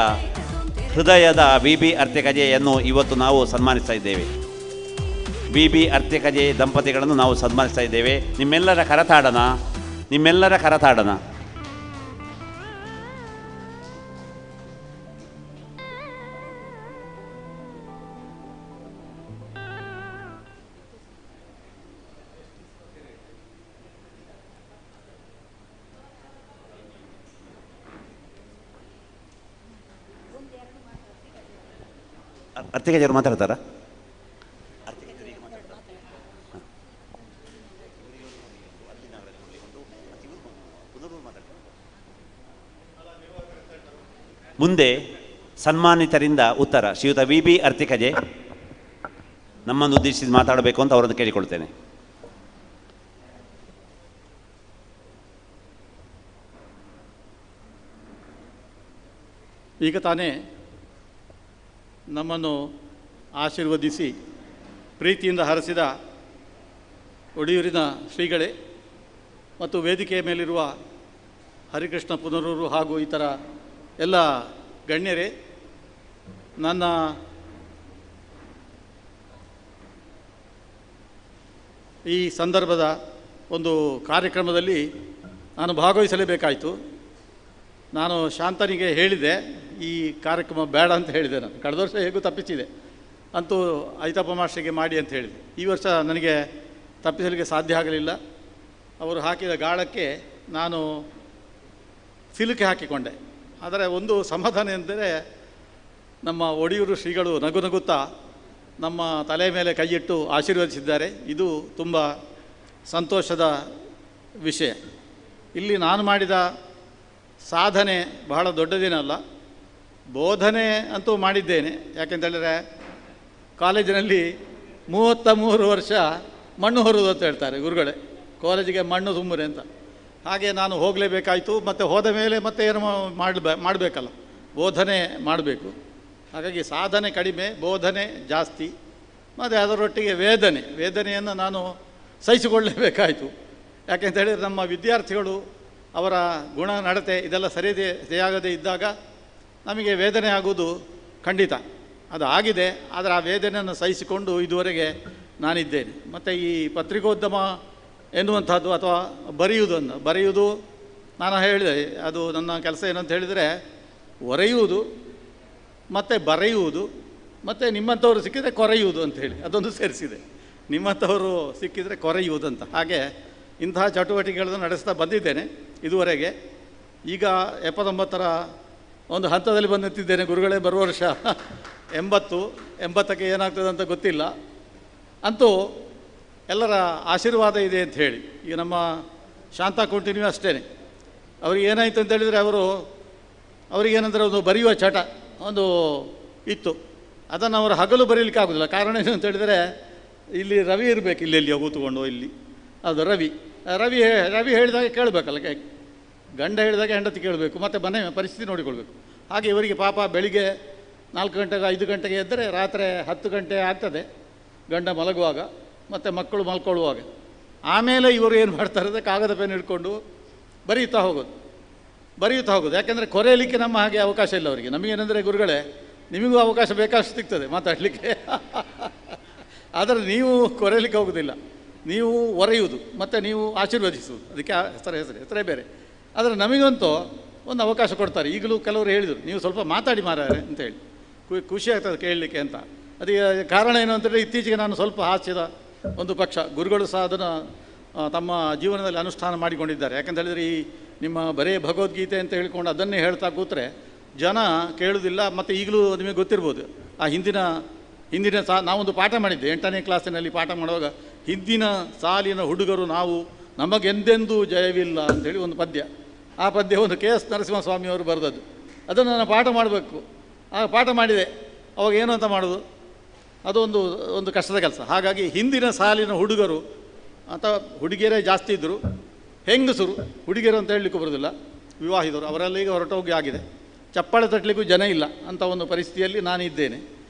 ಹೃದಯದ ವಿ.ಬಿ. ಅರ್ತಿಕಜೆಯನ್ನು ಇವತ್ತು ನಾವು ಸನ್ಮಾನಿಸ್ತಾ ಇದ್ದೇವೆ. ವಿ.ಬಿ. ಅರ್ತಿಕಜೆ ದಂಪತಿಗಳನ್ನು ನಾವು ಸನ್ಮಾನಿಸ್ತಾ ಇದ್ದೇವೆ. ನಿಮ್ಮೆಲ್ಲರ ಕರತಾಡನ ಅರ್ತಿಕಜೆಯವರು ಮಾತಾಡ್ತಾರಾ? ಮುಂದೆ ಸನ್ಮಾನಿತರಿಂದ ಉತ್ತರ. ಶ್ರೀಯುತ VB ಅರ್ತಿಕಜೆ ನಮ್ಮನ್ನು ಉದ್ದೇಶಿಸಿ ಮಾತಾಡಬೇಕು ಅಂತ ಅವರನ್ನು ಕೇಳಿಕೊಳ್ತೇನೆ. ಈಗ ತಾನೇ ನಮ್ಮನ್ನು ಆಶೀರ್ವದಿಸಿ ಪ್ರೀತಿಯಿಂದ ಹರಸಿದ ಒಡಿಯೂರಿನ ಶ್ರೀಗಳೇ ಮತ್ತು ವೇದಿಕೆಯ ಮೇಲಿರುವ ಹರಿಕೃಷ್ಣ ಪುನರೂರು ಹಾಗೂ ಇತರ ಎಲ್ಲ ಗಣ್ಯರೇ, ನನ್ನ ಈ ಸಂದರ್ಭದ ಒಂದು ಕಾರ್ಯಕ್ರಮದಲ್ಲಿ ನಾನು ಭಾಗವಹಿಸಲೇಬೇಕಾಯಿತು. ನಾನು ಶಾಂತನಿಗೆ ಹೇಳಿದೆ ಈ ಕಾರ್ಯಕ್ರಮ ಬೇಡ ಅಂತ ಹೇಳಿದೆ. ನಾನು ಕಳೆದ ವರ್ಷ ಹೇಗೂ ತಪ್ಪಿಸಿದೆ, ಅಂತೂ ಐತಪ್ಪ ಮಾಸ್ಟರಿಗೆ ಮಾಡಿ ಅಂತ ಹೇಳಿದೆ. ಈ ವರ್ಷ ನನಗೆ ತಪ್ಪಿಸಲಿಕ್ಕೆ ಸಾಧ್ಯ ಆಗಲಿಲ್ಲ. ಅವರು ಹಾಕಿದ ಗಾಳಕ್ಕೆ ನಾನು ಸಿಲುಕಿ ಹಾಕಿಕೊಂಡೆ. ಆದರೆ ಒಂದು ಸಮಾಧಾನ ಎಂದರೆ ನಮ್ಮ ಒಡಿಯೂರು ಶ್ರೀಗಳು ನಗು ನಗುತ್ತಾ ನಮ್ಮ ತಲೆ ಮೇಲೆ ಕೈಯಿಟ್ಟು ಆಶೀರ್ವದಿಸಿದ್ದಾರೆ. ಇದು ತುಂಬ ಸಂತೋಷದ ವಿಷಯ. ಇಲ್ಲಿ ನಾನು ಮಾಡಿದ ಸಾಧನೆ ಬಹಳ ದೊಡ್ಡದೇನಲ್ಲ, ಬೋಧನೆ ಅಂತೂ ಮಾಡಿದ್ದೇನೆ. ಯಾಕೆಂತೇಳಿದರೆ ಕಾಲೇಜಿನಲ್ಲಿ 33 ವರ್ಷ ಮಣ್ಣು ಹೊರುವುದು ಅಂತ ಹೇಳ್ತಾರೆ ಗುರುಗಳೇ, ಕಾಲೇಜಿಗೆ ಮಣ್ಣು ತುಂಬುರೆ ಅಂತ. ಹಾಗೆ ನಾನು ಹೋಗಲೇಬೇಕಾಯಿತು. ಮತ್ತು ಹೋದ ಮೇಲೆ ಮತ್ತೆ ಏನು ಮಾಡಬೇಕಲ್ಲ, ಬೋಧನೆ ಮಾಡಬೇಕು. ಹಾಗಾಗಿ ಸಾಧನೆ ಕಡಿಮೆ, ಬೋಧನೆ ಜಾಸ್ತಿ. ಮತ್ತು ಅದರೊಟ್ಟಿಗೆ ವೇದನೆಯನ್ನು ನಾನು ಸಹಿಸಿಕೊಳ್ಳಲೇಬೇಕಾಯಿತು. ಯಾಕೆಂತೇಳಿದರೆ ನಮ್ಮ ವಿದ್ಯಾರ್ಥಿಗಳು ಅವರ ಗುಣ ನಡತೆ ಇದೆಲ್ಲ ಸರಿಯಾಗದೇ ಇದ್ದಾಗ ನಮಗೆ ವೇದನೆ ಆಗುವುದು ಖಂಡಿತ. ಅದು ಆಗಿದೆ. ಆದರೆ ಆ ವೇದನೆಯನ್ನು ಸಹಿಸಿಕೊಂಡು ಇದುವರೆಗೆ ನಾನಿದ್ದೇನೆ. ಮತ್ತು ಈ ಪತ್ರಿಕೋದ್ಯಮ ಎನ್ನುವಂಥದ್ದು ಅಥವಾ ಬರೆಯುವುದು ನಾನು ಹೇಳಿದೆ, ಅದು ನನ್ನ ಕೆಲಸ ಏನಂತ ಹೇಳಿದರೆ ಒರೆಯುವುದು ಮತ್ತು ಬರೆಯುವುದು ಮತ್ತು ನಿಮ್ಮಂಥವರು ಸಿಕ್ಕಿದರೆ ಕೊರೆಯುವುದು ಅಂಥೇಳಿ ಅದೊಂದು ಸೇರಿಸಿದೆ. ನಿಮ್ಮಂಥವರು ಸಿಕ್ಕಿದರೆ ಕೊರೆಯುವುದು ಅಂತ. ಹಾಗೆ ಇಂತಹ ಚಟುವಟಿಕೆಗಳನ್ನು ನಡೆಸ್ತಾ ಬಂದಿದ್ದೇನೆ ಇದುವರೆಗೆ. ಈಗ 79ರ ಒಂದು ಹಂತದಲ್ಲಿ ಬಂದಿದ್ದೇನೆ ಗುರುಗಳೇ. ಬರುವ ವರ್ಷ 80ಕ್ಕೆ ಏನಾಗ್ತದೆ ಅಂತ ಗೊತ್ತಿಲ್ಲ. ಅಂತೂ ಎಲ್ಲರ ಆಶೀರ್ವಾದ ಇದೆ ಅಂತ ಹೇಳಿ. ಈಗ ನಮ್ಮ ಶಾಂತ ಕಂಟಿನ್ಯೂ ಅಷ್ಟೇ. ಅವ್ರಿಗೆ ಏನಾಯಿತು ಅಂತ ಹೇಳಿದರೆ ಅವರಿಗೇನಂದರೆ ಒಂದು ಬರೆಯುವ ಚಟ ಒಂದು ಇತ್ತು. ಅದನ್ನು ಅವರು ಹಗಲು ಬರೀಲಿಕ್ಕೆ ಆಗೋದಿಲ್ಲ. ಕಾರಣ ಏನು ಅಂತ ಹೇಳಿದರೆ ಇಲ್ಲಿ ರವಿ ಇರಬೇಕು, ಇಲ್ಲೆಲ್ಲಿ ಕೂತ್ಕೊಂಡು ಇಲ್ಲಿ ಅದು ರವಿ ಹೇಳಿದಾಗ ಕೇಳಬೇಕಲ್ಲ, ಗಂಡ ಹೇಳಿದಾಗ ಹೆಂಡತಿ ಕೇಳಬೇಕು, ಮತ್ತು ಮನೆ ಪರಿಸ್ಥಿತಿ ನೋಡಿಕೊಳ್ಬೇಕು. ಹಾಗೆ ಇವರಿಗೆ ಪಾಪ ಬೆಳಿಗ್ಗೆ 4 ಗಂಟೆಗೆ 5 ಗಂಟೆಗೆ ಎದ್ದರೆ ರಾತ್ರಿ 10 ಗಂಟೆ ಆಗ್ತದೆ ಗಂಡ ಮಲಗುವಾಗ ಮತ್ತು ಮಕ್ಕಳು ಮಲ್ಕೊಳ್ಳುವಾಗ. ಆಮೇಲೆ ಇವರು ಏನು ಮಾಡ್ತಾರೆ ಅಂದರೆ ಕಾಗದ ಪೆನ್ ಹಿಡ್ಕೊಂಡು ಬರೆಯುತ್ತಾ ಹೋಗೋದು. ಯಾಕೆಂದರೆ ಕೊರೆಯಲಿಕ್ಕೆ ನಮ್ಮ ಹಾಗೆ ಅವಕಾಶ ಇಲ್ಲ ಅವರಿಗೆ. ನಮಗೇನೆಂದರೆ ಗುರುಗಳೇ, ನಿಮಗೂ ಅವಕಾಶ ಬೇಕಷ್ಟು ಸಿಗ್ತದೆ ಮಾತಾಡಲಿಕ್ಕೆ, ಆದರೆ ನೀವು ಕೊರೆಯಲಿಕ್ಕೆ ಹೋಗೋದಿಲ್ಲ. ನೀವು ಒರೆಯುವುದು ಮತ್ತು ನೀವು ಆಶೀರ್ವದಿಸುವುದು, ಅದಕ್ಕೆ ಹೆಸರೇ ಬೇರೆ. ಆದರೆ ನಮಗಂತೂ ಒಂದು ಅವಕಾಶ ಕೊಡ್ತಾರೆ. ಈಗಲೂ ಕೆಲವರು ಹೇಳಿದರು, ನೀವು ಸ್ವಲ್ಪ ಮಾತಾಡಿ ಮಾರಾರೆ ಅಂತೇಳಿ, ಖುಷಿ ಆಗ್ತದೆ ಕೇಳಲಿಕ್ಕೆ ಅಂತ. ಅದಕ್ಕೆ ಕಾರಣ ಏನು ಅಂತೇಳಿ ಇತ್ತೀಚೆಗೆ ನಾನು ಸ್ವಲ್ಪ ಹಾಸ್ಯದ ಒಂದು ಪಕ್ಷ. ಗುರುಗಳು ಸಹ ಅದನ್ನು ತಮ್ಮ ಜೀವನದಲ್ಲಿ ಅನುಷ್ಠಾನ ಮಾಡಿಕೊಂಡಿದ್ದಾರೆ. ಯಾಕಂತ ಹೇಳಿದರೆ ಈ ನಿಮ್ಮ ಬರೇ ಭಗವದ್ಗೀತೆ ಅಂತ ಹೇಳ್ಕೊಂಡು ಅದನ್ನೇ ಹೇಳ್ತಾ ಕೂತ್ರೆ ಜನ ಕೇಳುವುದಿಲ್ಲ. ಮತ್ತು ಈಗಲೂ ನಿಮಗೆ ಗೊತ್ತಿರ್ಬೋದು, ಆ ಹಿಂದಿನ ನಾವೊಂದು ಪಾಠ ಮಾಡಿದ್ದೆ 8ನೇ ಕ್ಲಾಸಿನಲ್ಲಿ ಪಾಠ ಮಾಡುವಾಗ, ಹಿಂದಿನ ಸಾಲಿನ ಹುಡುಗರು ನಾವು ನಮಗೆಂದೆಂದೂ ಜಯವಿಲ್ಲ ಅಂಥೇಳಿ ಒಂದು ಪದ್ಯ. ಆ ಪದ್ಯ ಒಂದು KS ನರಸಿಂಹಸ್ವಾಮಿಯವರು ಬರೆದದ್ದು. ಅದನ್ನು ನಾನು ಪಾಠ ಮಾಡಬೇಕು. ಆ ಪಾಠ ಮಾಡಿದೆ. ಅವಾಗ ಏನು ಅಂತ ಮಾಡೋದು, ಅದು ಒಂದು ಕಷ್ಟದ ಕೆಲಸ. ಹಾಗಾಗಿ ಹಿಂದಿನ ಸಾಲಿನ ಹುಡುಗರು ಅಥವಾ ಹುಡುಗಿಯರೇ ಜಾಸ್ತಿ ಇದ್ದರು, ಹೆಂಗಸರು, ಹುಡುಗಿಯರು ಅಂತ ಹೇಳಲಿಕ್ಕೂ ಬರೋದಿಲ್ಲ, ವಿವಾಹಿತರು, ಅವರೆಲ್ಲ ಈಗ ಹೊರಟೋಗಿ ಆಗಿದೆ. ಚಪ್ಪಾಳೆ ತಟ್ಟಲಿಕ್ಕೂ ಜನ ಇಲ್ಲ ಅಂಥ ಒಂದು ಪರಿಸ್ಥಿತಿಯಲ್ಲಿ ನಾನಿದ್ದೇನೆ.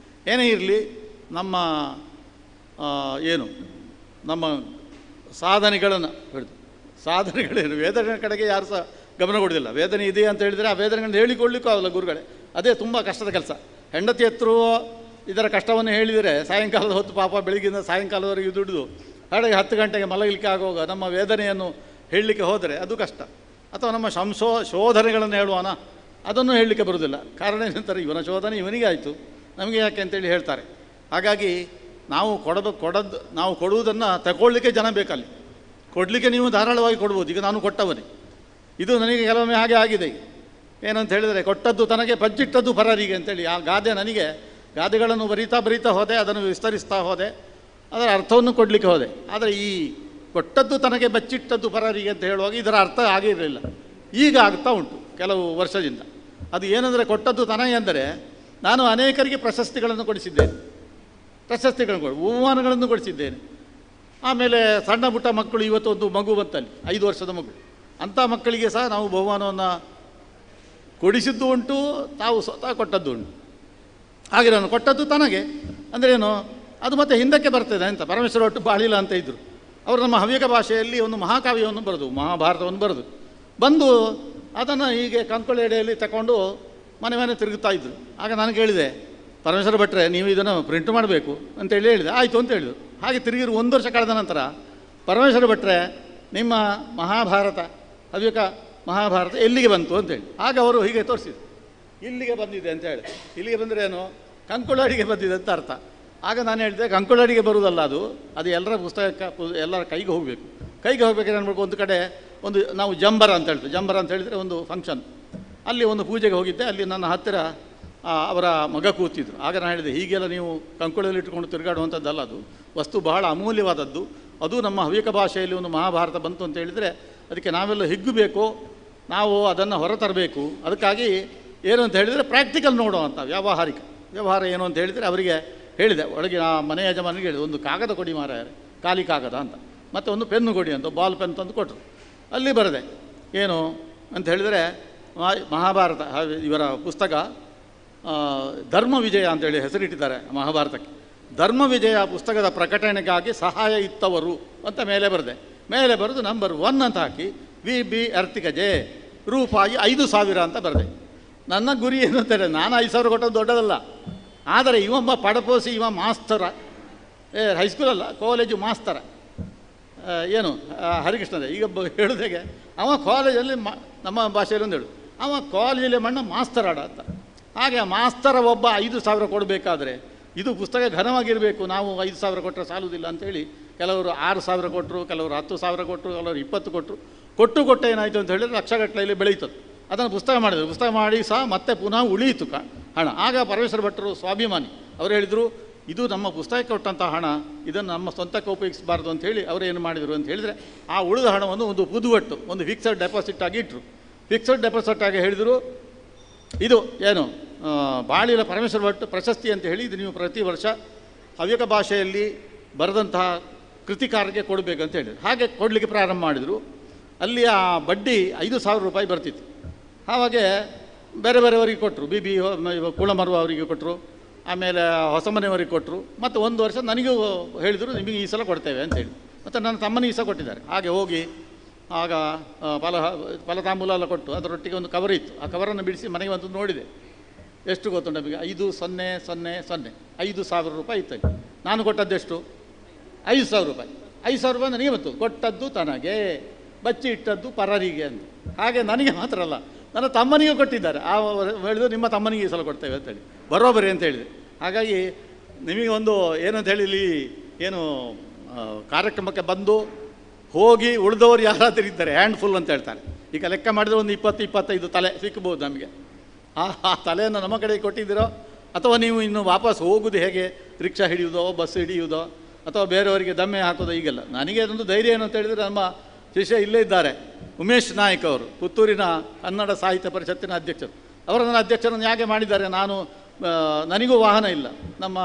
ಏನೇ ಇರಲಿ, ನಮ್ಮ ನಮ್ಮ ಸಾಧನೆಗಳನ್ನು ಸಾಧನೆಗಳೇನು, ವೇದನೆ ಕಡೆಗೆ ಯಾರು ಸಹ ಗಮನ ಕೊಡೋದಿಲ್ಲ. ವೇದನೆ ಇದೆ ಅಂತ ಹೇಳಿದರೆ ಆ ವೇದನೆಗಳನ್ನು ಹೇಳಿಕೊಳ್ಳಿಕ್ಕೂ ಆಗಲ್ಲ ಗುರುಗಳೇ. ಅದೇ ತುಂಬ ಕಷ್ಟದ ಕೆಲಸ. ಹೆಂಡತಿ ಹತ್ತಿರ ಇದರ ಕಷ್ಟವನ್ನು ಹೇಳಿದರೆ ಸಾಯಂಕಾಲದ ಹೊತ್ತು ಪಾಪ ಬೆಳಗ್ಗಿಂದ ಸಾಯಂಕಾಲದವರೆಗೆ ದುಡಿದು ಹಾಗಾಗಿ 10 ಗಂಟೆಗೆ ಮಲಗಲಿಕ್ಕೆ ಆಗುವಾಗ ನಮ್ಮ ವೇದನೆಯನ್ನು ಹೇಳಲಿಕ್ಕೆ ಹೋದರೆ ಅದು ಕಷ್ಟ. ಅಥವಾ ನಮ್ಮ ಶೋಧನೆಗಳನ್ನು ಹೇಳುವಾನ, ಅದನ್ನು ಹೇಳಲಿಕ್ಕೆ ಬರೋದಿಲ್ಲ. ಕಾರಣ ಏನಂತಾರೆ, ಇವನ ಶೋಧನೆ ಇವನಿಗೆ ಆಯಿತು, ನಮಗೆ ಯಾಕೆ ಅಂತೇಳಿ ಹೇಳ್ತಾರೆ. ಹಾಗಾಗಿ ನಾವು ಕೊಡುವುದನ್ನು ತಗೊಳ್ಳಿಕ್ಕೆ ಜನ ಬೇಕಲ್ಲಿ. ಕೊಡಲಿಕ್ಕೆ ನೀವು ಧಾರಾಳವಾಗಿ ಕೊಡ್ಬೋದು. ಈಗ ನಾನು ಕೊಟ್ಟವನೇ. ಇದು ನನಗೆ ಕೆಲವೊಮ್ಮೆ ಹಾಗೆ ಆಗಿದೆ. ಏನಂತ ಹೇಳಿದರೆ, ಕೊಟ್ಟದ್ದು ತನಗೆ ಬಚ್ಚಿಟ್ಟದ್ದು ಪರರಿಗೆ ಅಂತೇಳಿ ಆ ಗಾದೆ ನನಗೆ, ಗಾದೆಗಳನ್ನು ಬರೀತಾ ಹೋದೆ, ಅದನ್ನು ವಿಸ್ತರಿಸ್ತಾ ಹೋದೆ, ಅದರ ಅರ್ಥವನ್ನು ಕೊಡಲಿಕ್ಕೆ ಹೋದೆ. ಆದರೆ ಈ ಕೊಟ್ಟದ್ದು ತನಗೆ ಬಚ್ಚಿಟ್ಟದ್ದು ಪರರಿಗೆ ಅಂತ ಹೇಳುವಾಗ ಇದರ ಅರ್ಥ ಆಗಿರಲಿಲ್ಲ. ಈಗ ಆಗ್ತಾ ಉಂಟು ಕೆಲವು ವರ್ಷದಿಂದ. ಅದು ಏನಂದರೆ ಕೊಟ್ಟದ್ದು ತನಗೆ ಅಂದರೆ ನಾನು ಅನೇಕರಿಗೆ ಪ್ರಶಸ್ತಿಗಳನ್ನು ಕೊಡಿಸಿದ್ದೇನೆ, ಬಹುಮಾನಗಳನ್ನು ಕೊಡಿಸಿದ್ದೇನೆ. ಆಮೇಲೆ ಸಣ್ಣ ಪುಟ್ಟ ಮಕ್ಕಳು, ಇವತ್ತು ಒಂದು ಮಗು ಬಂತಲ್ಲಿ 5 ವರ್ಷದ ಮಗು, ಅಂಥ ಮಕ್ಕಳಿಗೆ ಸಹ ನಾವು ಬಹುಮಾನವನ್ನು ಕೊಡಿಸಿದ್ದು ಉಂಟು, ತಾವು ಸ್ವತಃ ಕೊಟ್ಟದ್ದು ಉಂಟು. ಹಾಗೆ ನಾನು ಕೊಟ್ಟದ್ದು ತನಗೆ ಅಂದರೆ ಏನು, ಅದು ಮತ್ತೆ ಹಿಂದಕ್ಕೆ ಬರ್ತದೆ ಅಂತ. ಪರಮೇಶ್ವರ ಒಟ್ಟು ಬಾಳಿಲ್ಲ ಅಂತ ಇದ್ದರು ಅವರು. ನಮ್ಮ ಹವ್ಯಕ ಭಾಷೆಯಲ್ಲಿ ಒಂದು ಮಹಾಕಾವ್ಯವನ್ನು ಬರೆದು, ಮಹಾಭಾರತವನ್ನು ಬರೆದು ಬಂದು ಅದನ್ನು ಹೀಗೆ ಕಂಕುಳೆಡೆಯಲ್ಲಿ ತಗೊಂಡು ಮನೆ ಮನೆ ತಿರುಗುತ್ತಾ ಇದ್ದರು. ಆಗ ನಾನು ಕೇಳಿದೆ, ಪರಮೇಶ್ವರ ಭಟ್ರೆ ನೀವು ಇದನ್ನು ಪ್ರಿಂಟ್ ಮಾಡಬೇಕು ಅಂತೇಳಿ ಹೇಳಿದೆ. ಆಯಿತು ಅಂತ ಹೇಳಿದರು. ಹಾಗೆ ತಿರುಗಿರು 1 ವರ್ಷ ಕಳೆದ ನಂತರ ಪರಮೇಶ್ವರ ಭಟ್ರೆ ನಿಮ್ಮ ಮಹಾಭಾರತ, ಹವ್ಯಕ ಮಹಾಭಾರತ ಎಲ್ಲಿಗೆ ಬಂತು ಅಂತೇಳಿ. ಆಗ ಅವರು ಹೀಗೆ ತೋರಿಸಿದ್ರು, ಇಲ್ಲಿಗೆ ಬಂದಿದೆ ಅಂತ ಹೇಳಿ. ಇಲ್ಲಿಗೆ ಬಂದರೆ ಏನು, ಕಂಕುಳಾಡಿಗೆ ಬಂದಿದೆ ಅಂತ ಅರ್ಥ. ಆಗ ನಾನು ಹೇಳಿದೆ, ಕಂಕುಳಾಡಿಗೆ ಬರುವುದಲ್ಲ, ಅದು ಎಲ್ಲರ ಪುಸ್ತಕಕ್ಕೆ, ಎಲ್ಲರ ಕೈಗೆ ಹೋಗಬೇಕು. ಕೈಗೆ ಹೋಗ್ಬೇಕಾದ್ರೆ ಅನ್ಬೇಕು, ಒಂದು ಕಡೆ ಒಂದು ನಾವು ಜಂಬರ ಅಂತ ಹೇಳ್ತೀವಿ. ಜಂಬರ ಅಂತ ಹೇಳಿದರೆ ಒಂದು ಫಂಕ್ಷನ್, ಅಲ್ಲಿ ಒಂದು ಪೂಜೆಗೆ ಹೋಗಿದ್ದೆ. ಅಲ್ಲಿ ನನ್ನ ಹತ್ತಿರ ಅವರ ಮಗ ಕೂತಿದ್ರು. ಆಗ ನಾನು ಹೇಳಿದೆ, ಹೀಗೆಲ್ಲ ನೀವು ಕಂಕುಳಲ್ಲಿ ಇಟ್ಟುಕೊಂಡು ತಿರುಗಾಡುವಂಥದ್ದಲ್ಲ, ಅದು ವಸ್ತು ಬಹಳ ಅಮೂಲ್ಯವಾದದ್ದು. ಅದು ನಮ್ಮ ಹವ್ಯಕ ಭಾಷೆಯಲ್ಲಿ ಒಂದು ಮಹಾಭಾರತ ಬಂತು ಅಂತ ಹೇಳಿದರೆ ಅದಕ್ಕೆ ನಾವೆಲ್ಲ ಹಿಗ್ಗಬೇಕು, ನಾವು ಅದನ್ನು ಹೊರತರಬೇಕು. ಅದಕ್ಕಾಗಿ ಏನು ಅಂತ ಹೇಳಿದರೆ ಪ್ರಾಕ್ಟಿಕಲ್ ನೋಡುವಂಥ ವ್ಯವಹಾರ ಏನು ಅಂತ ಹೇಳಿದರೆ ಅವರಿಗೆ ಹೇಳಿದೆ. ಒಳಗೆ ಆ ಮನೆ ಯಜಮಾನಿಗೆ ಹೇಳಿದೆ, ಒಂದು ಕಾಗದ ಕೊಡಿ ಮಾರಾಯರೆ, ಖಾಲಿ ಕಾಗದ ಅಂತ, ಮತ್ತು ಒಂದು ಪೆನ್ನು ಕೊಡಿ ಅಂತ, ಬಾಲ್ ಪೆನ್ ತಂದು ಕೊಟ್ಟರು. ಅಲ್ಲಿ ಬರೆದೆ ಏನು ಅಂತ ಹೇಳಿದರೆ, ಮಹಾಭಾರತ ಇವರ ಪುಸ್ತಕ ಧರ್ಮ ವಿಜಯ ಅಂತೇಳಿ ಹೆಸರಿಟ್ಟಿದ್ದಾರೆ ಮಹಾಭಾರತಕ್ಕೆ. ಧರ್ಮ ವಿಜಯ ಪುಸ್ತಕದ ಪ್ರಕಟಣೆಗಾಗಿ ಸಹಾಯ ಇತ್ತವರು ಅಂತ ಮೇಲೆ ಬರೆದು ನಂಬರ್ 1 ಅಂತ ಹಾಕಿ VB ಅರ್ತಿಕಜೆ ರೂಪಾಯಿ 5,000 ಅಂತ ಬರೆದೆ. ನನ್ನ ಗುರಿ ಏನು ಅಂತ ಹೇಳಿದ್ರೆ, ನಾನು 5,000 ಕೊಟ್ಟದ್ದು ದೊಡ್ಡದಲ್ಲ, ಆದರೆ ಇವೊಬ್ಬ ಪಡಪೋಸಿ, ಇವ ಮಾಸ್ತರ, ಹೈಸ್ಕೂಲಲ್ಲ ಕಾಲೇಜು ಮಾಸ್ತರ, ಏನು ಹರಿಕೃಷ್ಣದೇ. ಈಗ ಹೇಳೋದಾಗೆ ಅವ ಕಾಲೇಜಲ್ಲಿ ನಮ್ಮ ಭಾಷೆಯಲ್ಲಿ ಒಂದು ಹೇಳು, ಅವ ಕಾಲೇಜಲ್ಲಿ ಮಾಸ್ತರಾಡ ಅಂತ. ಹಾಗೆ ಮಾಸ್ತರ ಒಬ್ಬ 5,000 ಕೊಡಬೇಕಾದ್ರೆ ಇದು ಪುಸ್ತಕ ಘನವಾಗಿರಬೇಕು. ನಾವು 5,000 ಕೊಟ್ಟರೆ ಸಾಲುವುದಿಲ್ಲ ಅಂಥೇಳಿ ಕೆಲವರು 6,000 ಕೊಟ್ಟರು, ಕೆಲವರು 10,000 ಕೊಟ್ಟರು, ಕೆಲವರು 20 ಕೊಟ್ಟರು. ಕೊಟ್ಟು ಏನಾಯಿತು ಅಂತ ಹೇಳಿದರೆ ಲಕ್ಷಗಟ್ಟಲೆಯಲ್ಲಿ ಬೆಳೀತದೆ. ಅದನ್ನು ಪುಸ್ತಕ ಮಾಡಿದರು. ಪುಸ್ತಕ ಮಾಡಿ ಸಹ ಮತ್ತೆ ಪುನಃ ಉಳಿಯಿತು ಹಣ. ಆಗ ಪರಮೇಶ್ವರ ಭಟ್ಟರು ಸ್ವಾಭಿಮಾನಿ, ಅವರು ಹೇಳಿದರು, ಇದು ನಮ್ಮ ಪುಸ್ತಕಕ್ಕೆ ಕೊಟ್ಟಂಥ ಹಣ, ಇದನ್ನು ನಮ್ಮ ಸ್ವಂತಕ್ಕೆ ಉಪಯೋಗಿಸಬಾರ್ದು ಅಂತ ಹೇಳಿ ಅವರು ಏನು ಮಾಡಿದರು ಅಂತ ಹೇಳಿದರೆ, ಆ ಉಳಿದ ಹಣವನ್ನು ಒಂದು ಪುದುವಟ್ಟು, ಒಂದು ಫಿಕ್ಸಡ್ ಡೆಪಾಸಿಟ್ ಆಗಿ ಇಟ್ಟರು. ಫಿಕ್ಸಡ್ ಡೆಪಾಸಿಟ್ ಆಗಿ ಹೇಳಿದರು, ಇದು ಏನು ಬಾಳಿಲ ಪರಮೇಶ್ವರ ಭಟ್ ಪ್ರಶಸ್ತಿ ಅಂತ ಹೇಳಿ, ಇದು ನೀವು ಪ್ರತಿ ವರ್ಷ ಹವ್ಯಕ ಭಾಷೆಯಲ್ಲಿ ಬರೆದಂತಹ ಕೃತಿಕಾರರಿಗೆ ಕೊಡಬೇಕಂತ ಹೇಳಿದರು. ಹಾಗೆ ಕೊಡಲಿಕ್ಕೆ ಪ್ರಾರಂಭ ಮಾಡಿದರು. ಅಲ್ಲಿ ಆ ಬಡ್ಡಿ 5,000 ರೂಪಾಯಿ ಬರ್ತಿತ್ತು. ಆವಾಗೆ ಬೇರೆಯವರಿಗೆ ಕೊಟ್ಟರು. BB ಕುಳಮರುವ ಅವರಿಗೆ ಕೊಟ್ಟರು, ಆಮೇಲೆ ಹೊಸಮನೆಯವರಿಗೆ ಕೊಟ್ಟರು, ಮತ್ತು 1 ವರ್ಷ ನನಗೂ ಹೇಳಿದರು, ನಿಮಗೆ ಈ ಸಲ ಕೊಡ್ತೇವೆ ಅಂತೇಳಿ. ಮತ್ತು ನನ್ನ ತಮ್ಮನಿಗೆ ಸಹ ಕೊಟ್ಟಿದ್ದಾರೆ. ಹಾಗೆ ಹೋಗಿ ಆಗ ಫಲತಾಂಬೂಲ ಎಲ್ಲ ಕೊಟ್ಟು ಅದರೊಟ್ಟಿಗೆ ಒಂದು ಕವರ್ ಇತ್ತು. ಆ ಕವರನ್ನು ಬಿಡಿಸಿ ಮನೆಗೆ ಬಂದು ನೋಡಿದೆ. ಎಷ್ಟು ಗೊತ್ತುಂಟು ನಮಗೆ, 5000 5,000 ರೂಪಾಯಿ ಇತ್ತು. ನಾನು ಕೊಟ್ಟದ್ದೆಷ್ಟು, 5,000 ರೂಪಾಯಿ. 5,000 ರೂಪಾಯಿ ನನಗೆ ಬಂತು. ಕೊಟ್ಟದ್ದು ತನಗೆ, ಬಚ್ಚಿ ಇಟ್ಟದ್ದು ಪರರಿಗೆ ಅಂತ. ಹಾಗೆ ನನಗೆ ಮಾತ್ರ ಅಲ್ಲ, ನನ್ನ ತಮ್ಮನಿಗೆ ಕೊಟ್ಟಿದ್ದಾರೆ. ಆ ಹೇಳಿದ್ರು, ನಿಮ್ಮ ತಮ್ಮನಿಗೆ ಈ ಸಲ ಕೊಡ್ತೇವೆ ಅಂತೇಳಿ, ಬರೋಬರಿ ಅಂತ ಹೇಳಿದೆ. ಹಾಗಾಗಿ ನಿಮಗೆ ಒಂದು ಏನಂತ ಹೇಳಿ, ಇಲ್ಲಿ ಏನು ಕಾರ್ಯಕ್ರಮಕ್ಕೆ ಬಂದು ಹೋಗಿ ಉಳಿದವರು ಯಾರಾದರೂ ಇದ್ದಾರೆ, ಹ್ಯಾಂಡ್ಫುಲ್ ಅಂತ ಹೇಳ್ತಾರೆ. ಈಗ ಲೆಕ್ಕ ಮಾಡಿದರೆ ಒಂದು 20-25 ತಲೆ ಸಿಕ್ಕಬಹುದು ನಮಗೆ. ಆ ತಲೆಯನ್ನು ನಮ್ಮ ಕಡೆಗೆ ಕೊಟ್ಟಿದ್ದೀರೋ, ಅಥವಾ ನೀವು ಇನ್ನು ವಾಪಸ್ ಹೋಗೋದು ಹೇಗೆ, ರಿಕ್ಷಾ ಹಿಡಿಯೋದೋ, ಬಸ್ ಹಿಡಿಯೋದೋ, ಅಥವಾ ಬೇರೆಯವರಿಗೆ ದಮ್ಮೆ ಹಾಕೋದೋ, ಈಗೆಲ್ಲ. ನನಗೆ ಅದೊಂದು ಧೈರ್ಯ ಏನು ಅಂತ ಹೇಳಿದರೆ, ನಮ್ಮ ಶಿಷ್ಯ ಇಲ್ಲೇ ಇದ್ದಾರೆ, ಉಮೇಶ್ ನಾಯಕ್ ಅವರು, ಪುತ್ತೂರಿನ ಕನ್ನಡ ಸಾಹಿತ್ಯ ಪರಿಷತ್ತಿನ ಅಧ್ಯಕ್ಷರು. ಅವರು ನನ್ನ ಅಧ್ಯಕ್ಷರನ್ನು ಯಾಕೆ ಮಾಡಿದ್ದಾರೆ, ನನಗೂ ವಾಹನ ಇಲ್ಲ. ನಮ್ಮ